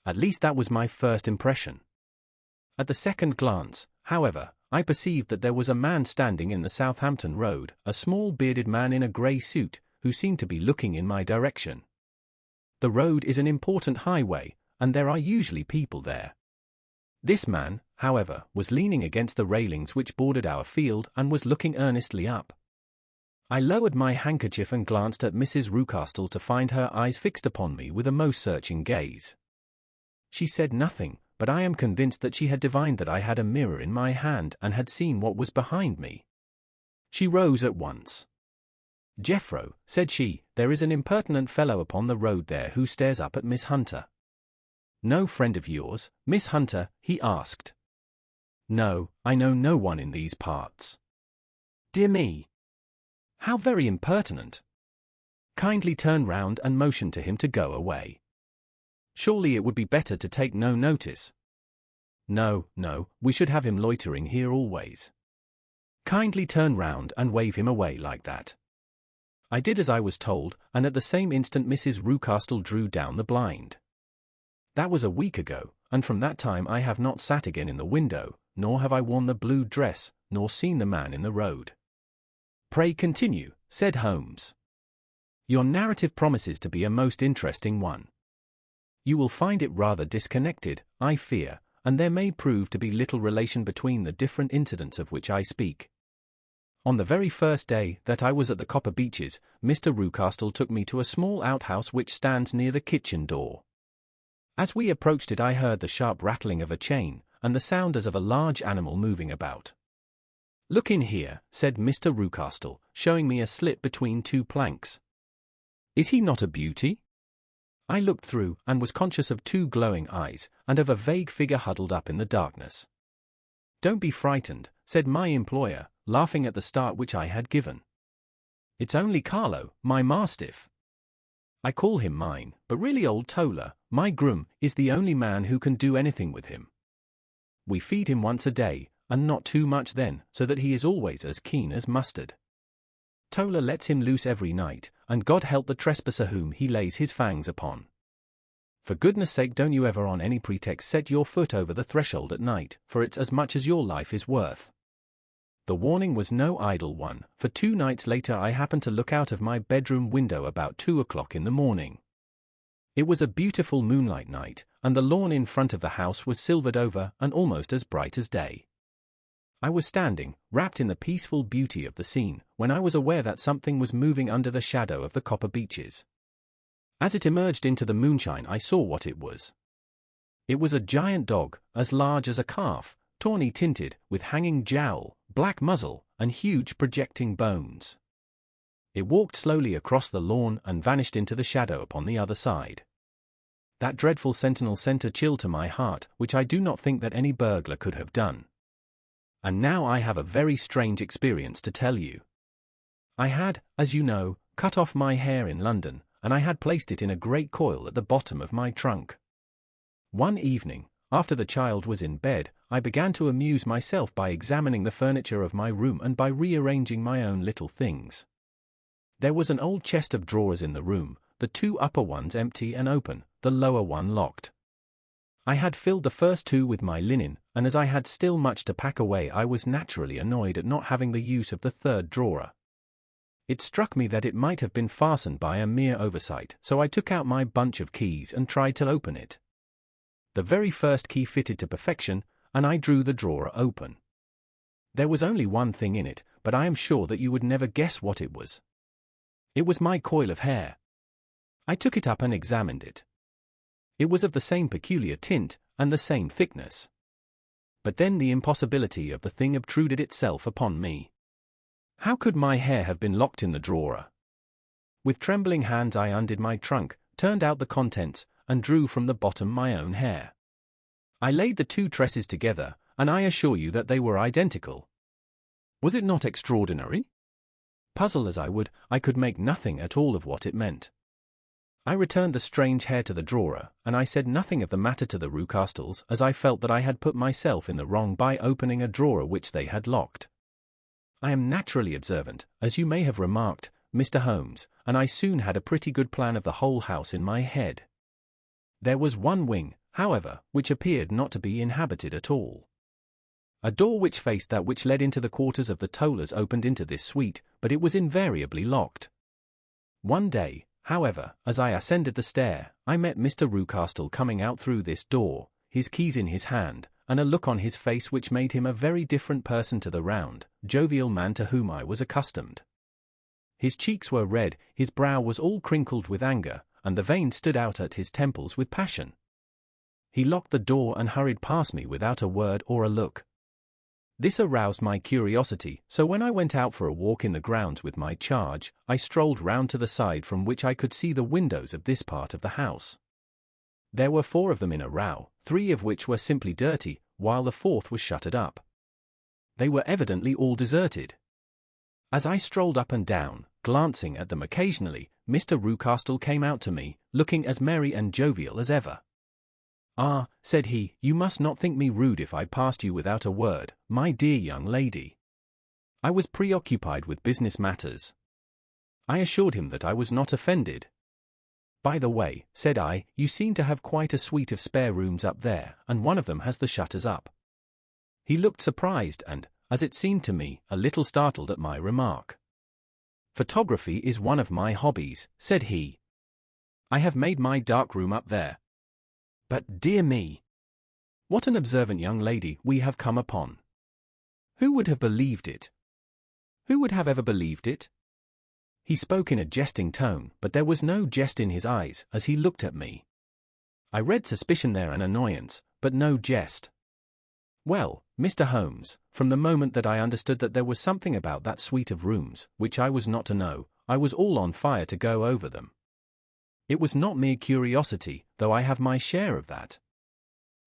At least that was my first impression. At the second glance, however, I perceived that there was a man standing in the Southampton Road, a small bearded man in a grey suit, who seemed to be looking in my direction. The road is an important highway, and there are usually people there. This man, however, was leaning against the railings which bordered our field and was looking earnestly up. I lowered my handkerchief and glanced at Mrs. Rucastle to find her eyes fixed upon me with a most searching gaze. She said nothing, but I am convinced that she had divined that I had a mirror in my hand and had seen what was behind me. She rose at once. "Jeffro," said she, "there is an impertinent fellow upon the road there who stares up at Miss Hunter." "No friend of yours, Miss Hunter?" he asked. "No, I know no one in these parts." "Dear me! How very impertinent! Kindly turn round and motion to him to go away. Surely it would be better to take no notice." "No, no, we should have him loitering here always. Kindly turn round and wave him away like that." I did as I was told, and at the same instant Mrs. Rucastle drew down the blind. That was a week ago, and from that time I have not sat again in the window, nor have I worn the blue dress, nor seen the man in the road. "Pray continue," said Holmes. "Your narrative promises to be a most interesting one. You will find it rather disconnected, I fear, and there may prove to be little relation between the different incidents of which I speak. On the very first day that I was at the Copper Beeches, Mr. Rucastle took me to a small outhouse which stands near the kitchen door. As we approached it I heard the sharp rattling of a chain, and the sound as of a large animal moving about. "Look in here," said Mr. Rucastle, showing me a slit between 2 planks. "Is he not a beauty?" I looked through and was conscious of 2 glowing eyes and of a vague figure huddled up in the darkness. "Don't be frightened," said my employer, laughing at the start which I had given. "It's only Carlo, my mastiff. I call him mine, but really old Tola, my groom, is the only man who can do anything with him. We feed him once a day, and not too much then, so that he is always as keen as mustard. Tola lets him loose every night, and God help the trespasser whom he lays his fangs upon. For goodness sake, don't you ever on any pretext set your foot over the threshold at night, for it's as much as your life is worth." The warning was no idle one, for 2 nights later I happened to look out of my bedroom window about 2 o'clock in the morning. It was a beautiful moonlight night, and the lawn in front of the house was silvered over and almost as bright as day. I was standing, wrapped in the peaceful beauty of the scene, when I was aware that something was moving under the shadow of the copper beeches. As it emerged into the moonshine, I saw what it was. It was a giant dog, as large as a calf, tawny tinted, with hanging jowl, black muzzle, and huge projecting bones. It walked slowly across the lawn and vanished into the shadow upon the other side. That dreadful sentinel sent a chill to my heart, which I do not think that any burglar could have done. And now I have a very strange experience to tell you. I had, as you know, cut off my hair in London, and I had placed it in a great coil at the bottom of my trunk. One evening, after the child was in bed, I began to amuse myself by examining the furniture of my room and by rearranging my own little things. There was an old chest of drawers in the room, the 2 upper ones empty and open, the lower one locked. I had filled the first 2 with my linen, and as I had still much to pack away, I was naturally annoyed at not having the use of the 3rd drawer. It struck me that it might have been fastened by a mere oversight, so I took out my bunch of keys and tried to open it. The very first key fitted to perfection, and I drew the drawer open. There was only one thing in it, but I am sure that you would never guess what it was. It was my coil of hair. I took it up and examined it. It was of the same peculiar tint, and the same thickness. But then the impossibility of the thing obtruded itself upon me. How could my hair have been locked in the drawer? With trembling hands I undid my trunk, turned out the contents, and drew from the bottom my own hair. I laid the 2 tresses together, and I assure you that they were identical. Was it not extraordinary? Puzzle as I would, I could make nothing at all of what it meant. I returned the strange hair to the drawer, and I said nothing of the matter to the Rucastles, as I felt that I had put myself in the wrong by opening a drawer which they had locked. I am naturally observant, as you may have remarked, Mr. Holmes, and I soon had a pretty good plan of the whole house in my head. There was one wing, however, which appeared not to be inhabited at all. A door which faced that which led into the quarters of the Tollers opened into this suite, but it was invariably locked. One day, however, as I ascended the stair, I met Mr. Rucastle coming out through this door, his keys in his hand, and a look on his face which made him a very different person to the round, jovial man to whom I was accustomed. His cheeks were red, his brow was all crinkled with anger, and the veins stood out at his temples with passion. He locked the door and hurried past me without a word or a look. This aroused my curiosity, so when I went out for a walk in the grounds with my charge, I strolled round to the side from which I could see the windows of this part of the house. There were 4 of them in a row, 3 of which were simply dirty, while the 4th was shuttered up. They were evidently all deserted. As I strolled up and down, glancing at them occasionally, Mr. Rucastle came out to me, looking as merry and jovial as ever. "Ah," said he, "you must not think me rude if I passed you without a word, my dear young lady. I was preoccupied with business matters." I assured him that I was not offended. "By the way," said I, "you seem to have quite a suite of spare rooms up there, and one of them has the shutters up." He looked surprised and, as it seemed to me, a little startled at my remark. "Photography is one of my hobbies," said he. "I have made my dark room up there. But, dear me, what an observant young lady we have come upon. Who would have believed it? Who would have ever believed it?" He spoke in a jesting tone, but there was no jest in his eyes as he looked at me. I read suspicion there and annoyance, but no jest. Well, Mr. Holmes, from the moment that I understood that there was something about that suite of rooms which I was not to know, I was all on fire to go over them. It was not mere curiosity, though I have my share of that.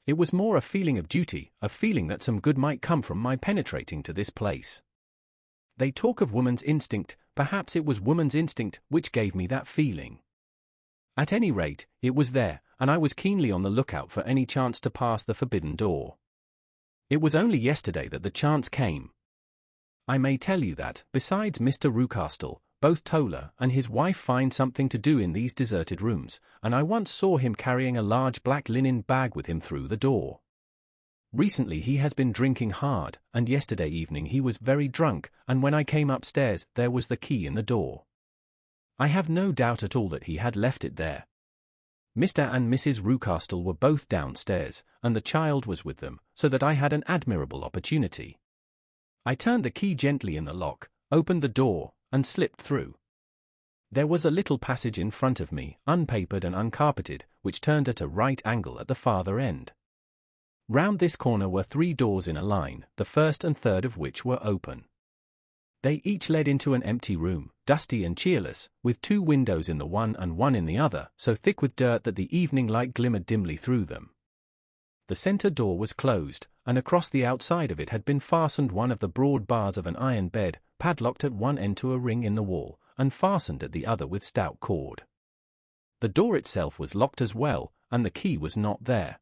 It was more a feeling of duty, a feeling that some good might come from my penetrating to this place. They talk of woman's instinct, perhaps it was woman's instinct which gave me that feeling. At any rate, it was there, and I was keenly on the lookout for any chance to pass the forbidden door. It was only yesterday that the chance came. I may tell you that, besides Mr. Rucastle, both Toller and his wife find something to do in these deserted rooms, and I once saw him carrying a large black linen bag with him through the door. Recently he has been drinking hard, and yesterday evening he was very drunk, and when I came upstairs there was the key in the door. I have no doubt at all that he had left it there. Mr. and Mrs. Rucastle were both downstairs, and the child was with them, so that I had an admirable opportunity. I turned the key gently in the lock, opened the door, and slipped through. There was a little passage in front of me, unpapered and uncarpeted, which turned at a right angle at the farther end. Round this corner were 3 doors in a line, the first and third of which were open. They each led into an empty room, dusty and cheerless, with 2 windows in the one and one in the other, so thick with dirt that the evening light glimmered dimly through them. The centre door was closed, and across the outside of it had been fastened one of the broad bars of an iron bed, padlocked at one end to a ring in the wall, and fastened at the other with stout cord. The door itself was locked as well, and the key was not there.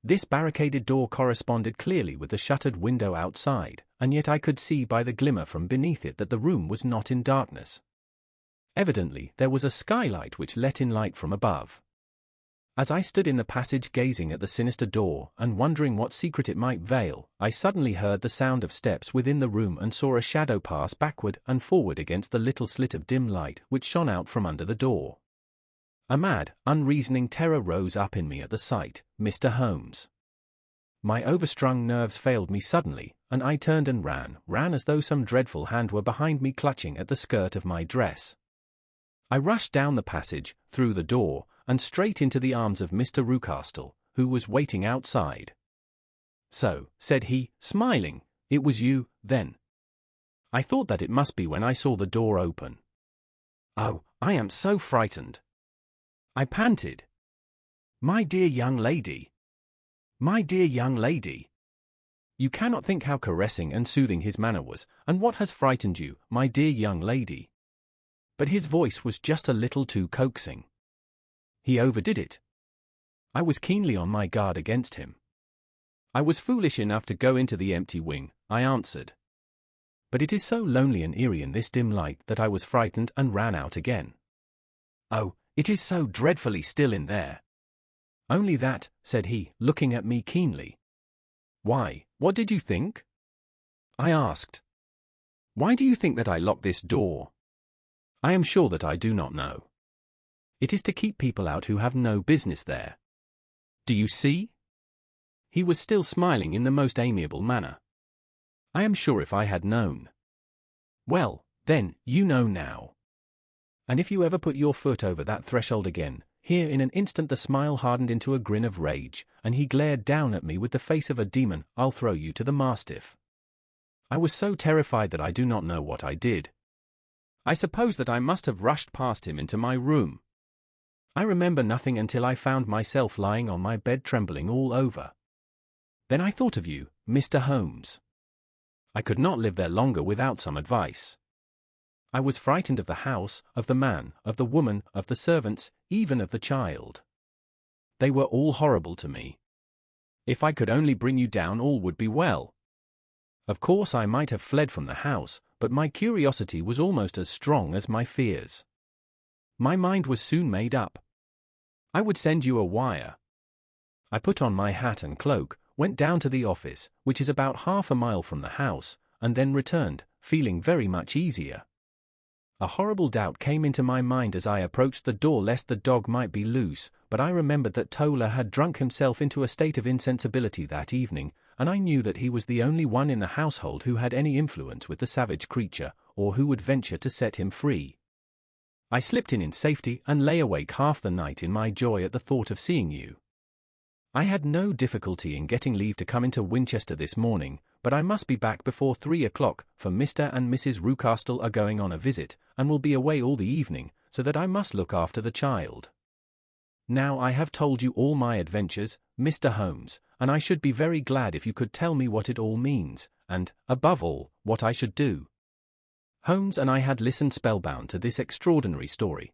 This barricaded door corresponded clearly with the shuttered window outside, and yet I could see by the glimmer from beneath it that the room was not in darkness. Evidently there was a skylight which let in light from above. As I stood in the passage gazing at the sinister door, and wondering what secret it might veil, I suddenly heard the sound of steps within the room and saw a shadow pass backward and forward against the little slit of dim light which shone out from under the door. A mad, unreasoning terror rose up in me at the sight. Mr. Holmes. My overstrung nerves failed me suddenly, and I turned and ran as though some dreadful hand were behind me clutching at the skirt of my dress. I rushed down the passage, through the door, and straight into the arms of Mr. Rucastle, who was waiting outside. "So," said he, smiling, "it was you, then?" I thought that it must be when I saw the door open. "Oh, I am so frightened," I panted. "My dear young lady! My dear young lady!" You cannot think how caressing and soothing his manner was, and what has frightened you, my dear young lady. But his voice was just a little too coaxing. He overdid it. I was keenly on my guard against him. "I was foolish enough to go into the empty wing," I answered. "But it is so lonely and eerie in this dim light that I was frightened and ran out again." "Oh, it is so dreadfully still in there." "Only that," said he, looking at me keenly. "Why, what did you think?" I asked. "Why do you think that I locked this door?" "I am sure that I do not know. It is to keep people out who have no business there. Do you see?" He was still smiling in the most amiable manner. "I am sure if I had known." "Well, then, you know now. And if you ever put your foot over that threshold again," here in an instant the smile hardened into a grin of rage, and he glared down at me with the face of a demon, "I'll throw you to the mastiff." I was so terrified that I do not know what I did. I suppose that I must have rushed past him into my room. I remember nothing until I found myself lying on my bed trembling all over. Then I thought of you, Mr. Holmes. I could not live there longer without some advice. I was frightened of the house, of the man, of the woman, of the servants, even of the child. They were all horrible to me. If I could only bring you down, all would be well. Of course I might have fled from the house, but my curiosity was almost as strong as my fears. My mind was soon made up. I would send you a wire. I put on my hat and cloak, went down to the office, which is about half a mile from the house, and then returned, feeling very much easier. A horrible doubt came into my mind as I approached the door lest the dog might be loose, but I remembered that Toller had drunk himself into a state of insensibility that evening, and I knew that he was the only one in the household who had any influence with the savage creature, or who would venture to set him free. I slipped in safety and lay awake half the night in my joy at the thought of seeing you. I had no difficulty in getting leave to come into Winchester this morning, but I must be back before 3 o'clock, for Mr. and Mrs. Rucastle are going on a visit, and will be away all the evening, so that I must look after the child. Now I have told you all my adventures, Mr. Holmes, and I should be very glad if you could tell me what it all means, and, above all, what I should do." Holmes and I had listened spellbound to this extraordinary story.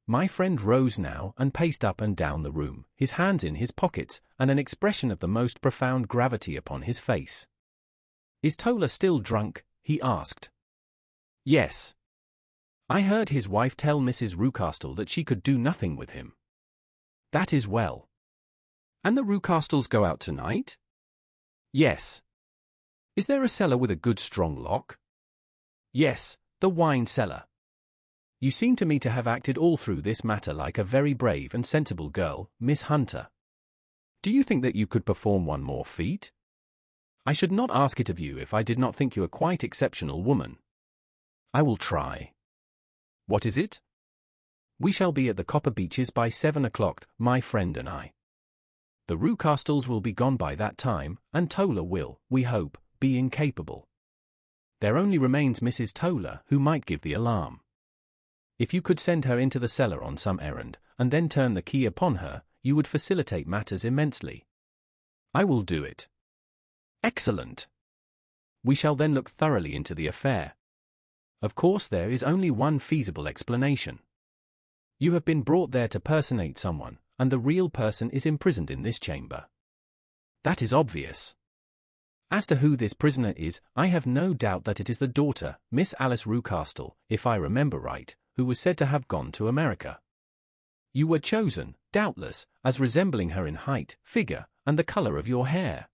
My friend rose now and paced up and down the room, his hands in his pockets, and an expression of the most profound gravity upon his face. "Is Toller still drunk?" he asked. "Yes. I heard his wife tell Mrs. Rucastle that she could do nothing with him." "That is well. And the Rucastles go out tonight?" "Yes." "Is there a cellar with a good strong lock?" "Yes, the wine cellar." "You seem to me to have acted all through this matter like a very brave and sensible girl, Miss Hunter. Do you think that you could perform one more feat? I should not ask it of you if I did not think you a quite exceptional woman." "I will try." "What is it?" "We shall be at the Copper Beeches by 7 o'clock, my friend and I. The Rucastles will be gone by that time, and Toller will, we hope, be incapable. There only remains Mrs. Toller, who might give the alarm. If you could send her into the cellar on some errand, and then turn the key upon her, you would facilitate matters immensely." "I will do it." "Excellent. We shall then look thoroughly into the affair. Of course there is only one feasible explanation. You have been brought there to personate someone, and the real person is imprisoned in this chamber. That is obvious. As to who this prisoner is, I have no doubt that it is the daughter, Miss Alice Rucastle, if I remember right, who was said to have gone to America. You were chosen, doubtless, as resembling her in height, figure, and the color of your hair.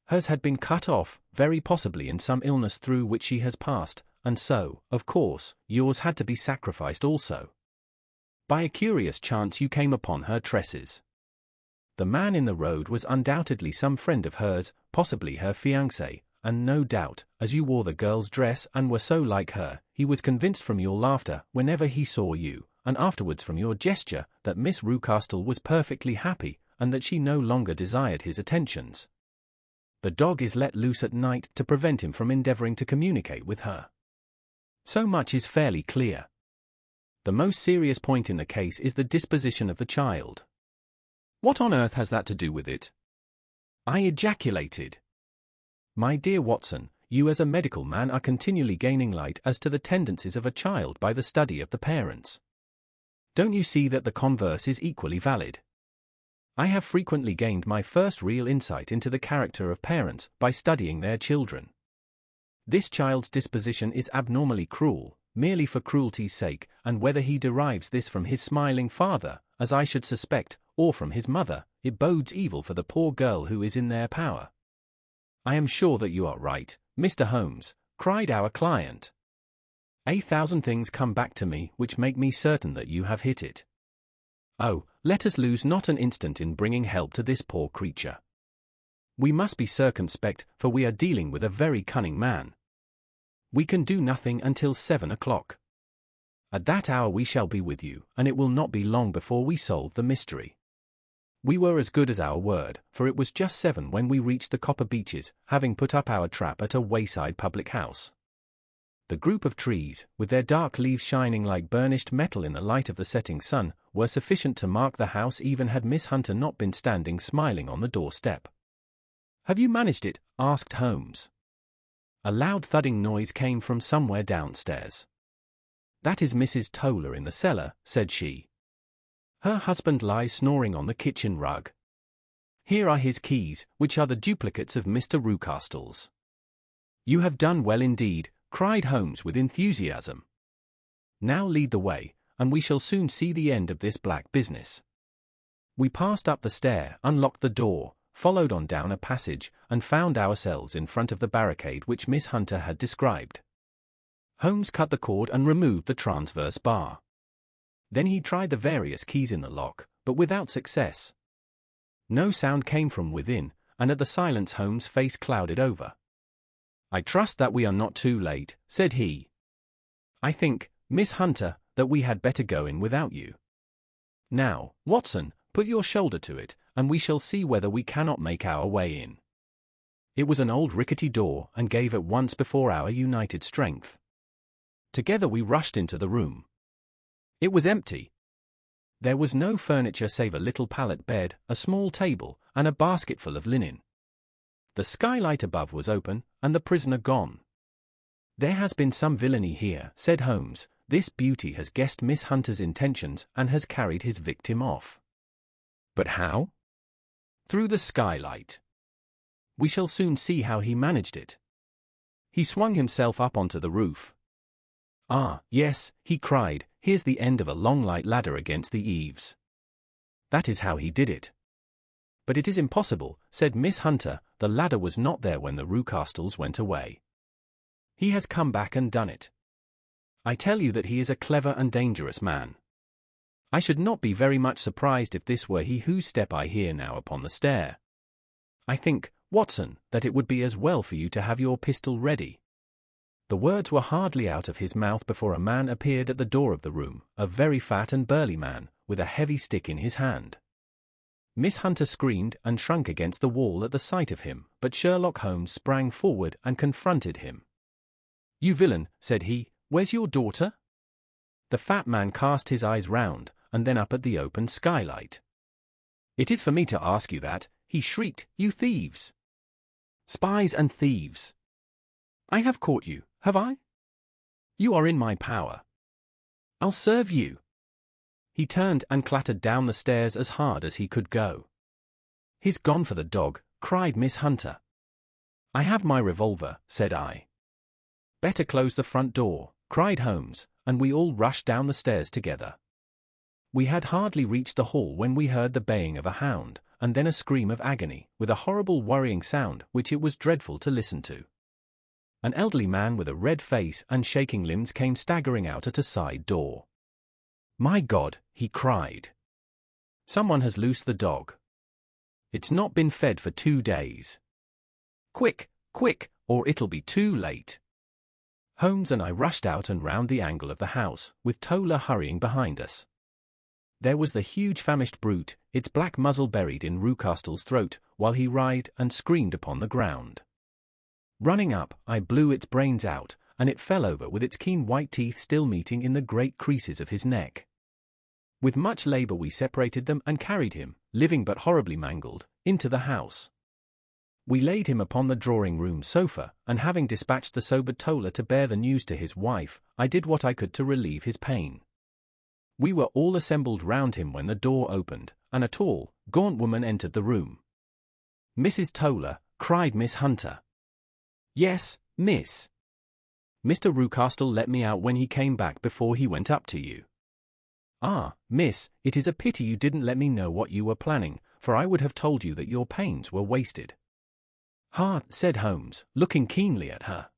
Hers had been cut off, very possibly in some illness through which she has passed, and so, of course, yours had to be sacrificed also. By a curious chance you came upon her tresses. The man in the road was undoubtedly some friend of hers, possibly her fiancé, and no doubt, as you wore the girl's dress and were so like her, he was convinced from your laughter whenever he saw you, and afterwards from your gesture, that Miss Rucastle was perfectly happy, and that she no longer desired his attentions. The dog is let loose at night to prevent him from endeavoring to communicate with her. So much is fairly clear. The most serious point in the case is the disposition of the child." "What on earth has that to do with it?" I ejaculated. "My dear Watson, you as a medical man are continually gaining light as to the tendencies of a child by the study of the parents. Don't you see that the converse is equally valid? I have frequently gained my first real insight into the character of parents by studying their children. This child's disposition is abnormally cruel, merely for cruelty's sake, and whether he derives this from his smiling father, as I should suspect, or from his mother, it bodes evil for the poor girl who is in their power." "I am sure that you are right, Mr. Holmes," cried our client. "A thousand things come back to me which make me certain that you have hit it. Oh, let us lose not an instant in bringing help to this poor creature. We must be circumspect, for we are dealing with a very cunning man. We can do nothing until 7 o'clock. At that hour we shall be with you, and it will not be long before we solve the mystery." We were as good as our word, for it was just 7 when we reached the Copper Beeches, having put up our trap at a wayside public house. The group of trees, with their dark leaves shining like burnished metal in the light of the setting sun, were sufficient to mark the house even had Miss Hunter not been standing smiling on the doorstep. "Have you managed it?" asked Holmes. A loud thudding noise came from somewhere downstairs. "That is Mrs. Toller in the cellar," said she. "Her husband lies snoring on the kitchen rug. Here are his keys, which are the duplicates of Mr. Rucastle's." "You have done well indeed," cried Holmes with enthusiasm. "Now lead the way, and we shall soon see the end of this black business." We passed up the stair, unlocked the door, followed on down a passage, and found ourselves in front of the barricade which Miss Hunter had described. Holmes cut the cord and removed the transverse bar. Then he tried the various keys in the lock, but without success. No sound came from within, and at the silence Holmes' face clouded over. "I trust that we are not too late," said he. "I think, Miss Hunter, that we had better go in without you. Now, Watson, put your shoulder to it, and we shall see whether we cannot make our way in." It was an old rickety door, and gave at once before our united strength. Together we rushed into the room. It was empty. There was no furniture save a little pallet bed, a small table, and a basketful of linen. The skylight above was open, and the prisoner gone. "There has been some villainy here," said Holmes. "This beauty has guessed Miss Hunter's intentions and has carried his victim off." "But how?" "Through the skylight. We shall soon see how he managed it." He swung himself up onto the roof. "Ah, yes," he cried, "here's the end of a long light ladder against the eaves. That is how he did it." "But it is impossible," said Miss Hunter. "The ladder was not there when the Rucastles went away. He has come back and done it. I tell you that he is a clever and dangerous man. I should not be very much surprised if this were he whose step I hear now upon the stair. I think, Watson, that it would be as well for you to have your pistol ready." The words were hardly out of his mouth before a man appeared at the door of the room, a very fat and burly man, with a heavy stick in his hand. Miss Hunter screamed and shrunk against the wall at the sight of him, but Sherlock Holmes sprang forward and confronted him. "You villain," said he, "where's your daughter?" The fat man cast his eyes round, and then up at the open skylight. "It is for me to ask you that," he shrieked, "you thieves! Spies and thieves! I have caught you, have I? You are in my power. I'll serve you." He turned and clattered down the stairs as hard as he could go. "He's gone for the dog," cried Miss Hunter. "I have my revolver," said I. "Better close the front door," cried Holmes, and we all rushed down the stairs together. We had hardly reached the hall when we heard the baying of a hound, and then a scream of agony, with a horrible worrying sound which it was dreadful to listen to. An elderly man with a red face and shaking limbs came staggering out at a side door. "My God," he cried. "Someone has loosed the dog. It's not been fed for 2 days. Quick, quick, or it'll be too late." Holmes and I rushed out and round the angle of the house, with Toller hurrying behind us. There was the huge famished brute, its black muzzle buried in Rucastle's throat, while he writhed and screamed upon the ground. Running up, I blew its brains out, and it fell over with its keen white teeth still meeting in the great creases of his neck. With much labor we separated them and carried him, living but horribly mangled, into the house. We laid him upon the drawing-room sofa, and having dispatched the sobered Toller to bear the news to his wife, I did what I could to relieve his pain. We were all assembled round him when the door opened, and a tall, gaunt woman entered the room. "Mrs. Toller," cried Miss Hunter. "Yes, miss. Mr. Rucastle let me out when he came back before he went up to you." "Ah, miss, it is a pity you didn't let me know what you were planning, for I would have told you that your pains were wasted." "Ha," said Holmes, looking keenly at her.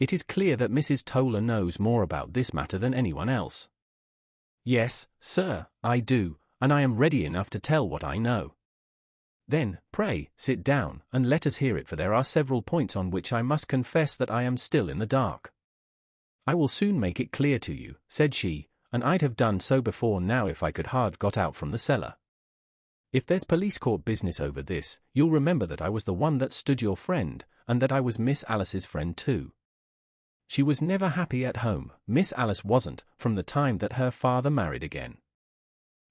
"It is clear that Mrs. Toller knows more about this matter than anyone else." "Yes, sir, I do, and I am ready enough to tell what I know." "Then, pray, sit down, and let us hear it, for there are several points on which I must confess that I am still in the dark." "I will soon make it clear to you," said she, "and I'd have done so before now if I could hard got out from the cellar. If there's police court business over this, you'll remember that I was the one that stood your friend, and that I was Miss Alice's friend too. She was never happy at home, Miss Alice wasn't, from the time that her father married again.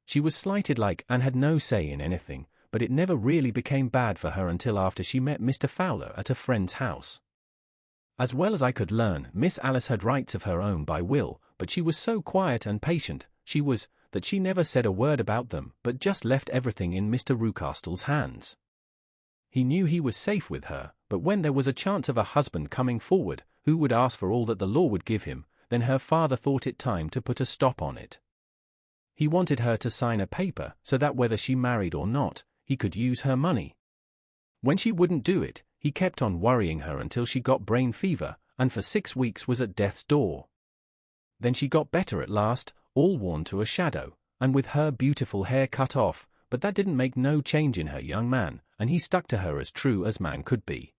She was slighted like and had no say in anything, but it never really became bad for her until after she met Mr. Fowler at a friend's house. As well as I could learn, Miss Alice had rights of her own by will, but she was so quiet and patient, that she never said a word about them, but just left everything in Mr. Rucastle's hands. He knew he was safe with her, but when there was a chance of a husband coming forward, who would ask for all that the law would give him, then her father thought it time to put a stop on it. He wanted her to sign a paper, so that whether she married or not, he could use her money. When she wouldn't do it, he kept on worrying her until she got brain fever, and for 6 weeks was at death's door. Then she got better at last, all worn to a shadow, and with her beautiful hair cut off, but that didn't make no change in her young man, and he stuck to her as true as man could be."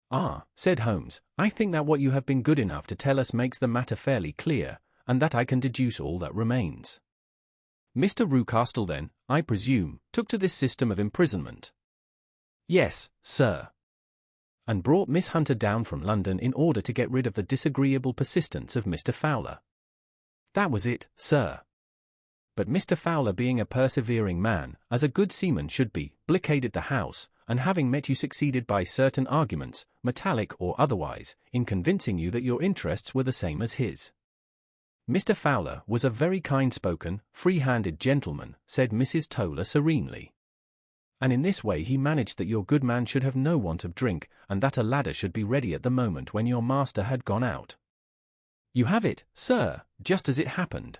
"Ah," said Holmes, "I think that what you have been good enough to tell us makes the matter fairly clear, and that I can deduce all that remains. Mr. Rucastle then, I presume, took to this system of imprisonment?" "Yes, sir." "And brought Miss Hunter down from London in order to get rid of the disagreeable persistence of Mr. Fowler?" That was it, sir. But Mr. Fowler, being a persevering man, as a good seaman should be, blockaded the house, and having met you, succeeded by certain arguments, metallic or otherwise, in convincing you that your interests were the same as his. Mr. Fowler was a very kind-spoken, free-handed gentleman, said Mrs. Toller serenely. And in this way he managed that your good man should have no want of drink, and that a ladder should be ready at the moment when your master had gone out. You have it, sir, just as it happened.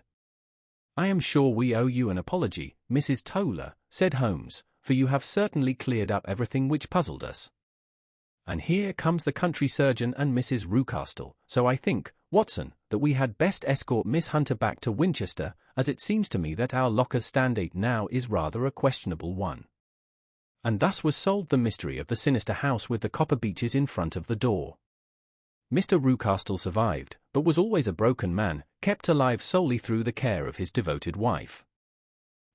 I am sure we owe you an apology, Mrs. Toller, said Holmes, for you have certainly cleared up everything which puzzled us. And here comes the country surgeon and Mrs. Rucastle, so I think, Watson, that we had best escort Miss Hunter back to Winchester, as it seems to me that our locker's standard now is rather a questionable one. And thus was solved the mystery of the sinister house with the copper beeches in front of the door. Mr. Rucastle survived, but was always a broken man, kept alive solely through the care of his devoted wife.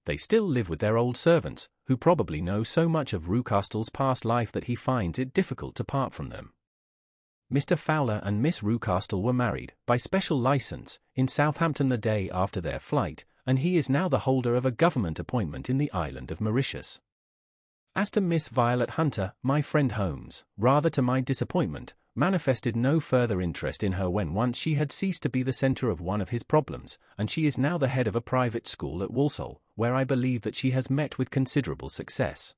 They still live with their old servants, who probably know so much of Rucastle's past life that he finds it difficult to part from them. Mr. Fowler and Miss Rucastle were married, by special license, in Southampton the day after their flight, and he is now the holder of a government appointment in the island of Mauritius. As to Miss Violet Hunter, my friend Holmes, rather to my disappointment, manifested no further interest in her when once she had ceased to be the centre of one of his problems, and she is now the head of a private school at Walsall, where I believe that she has met with considerable success.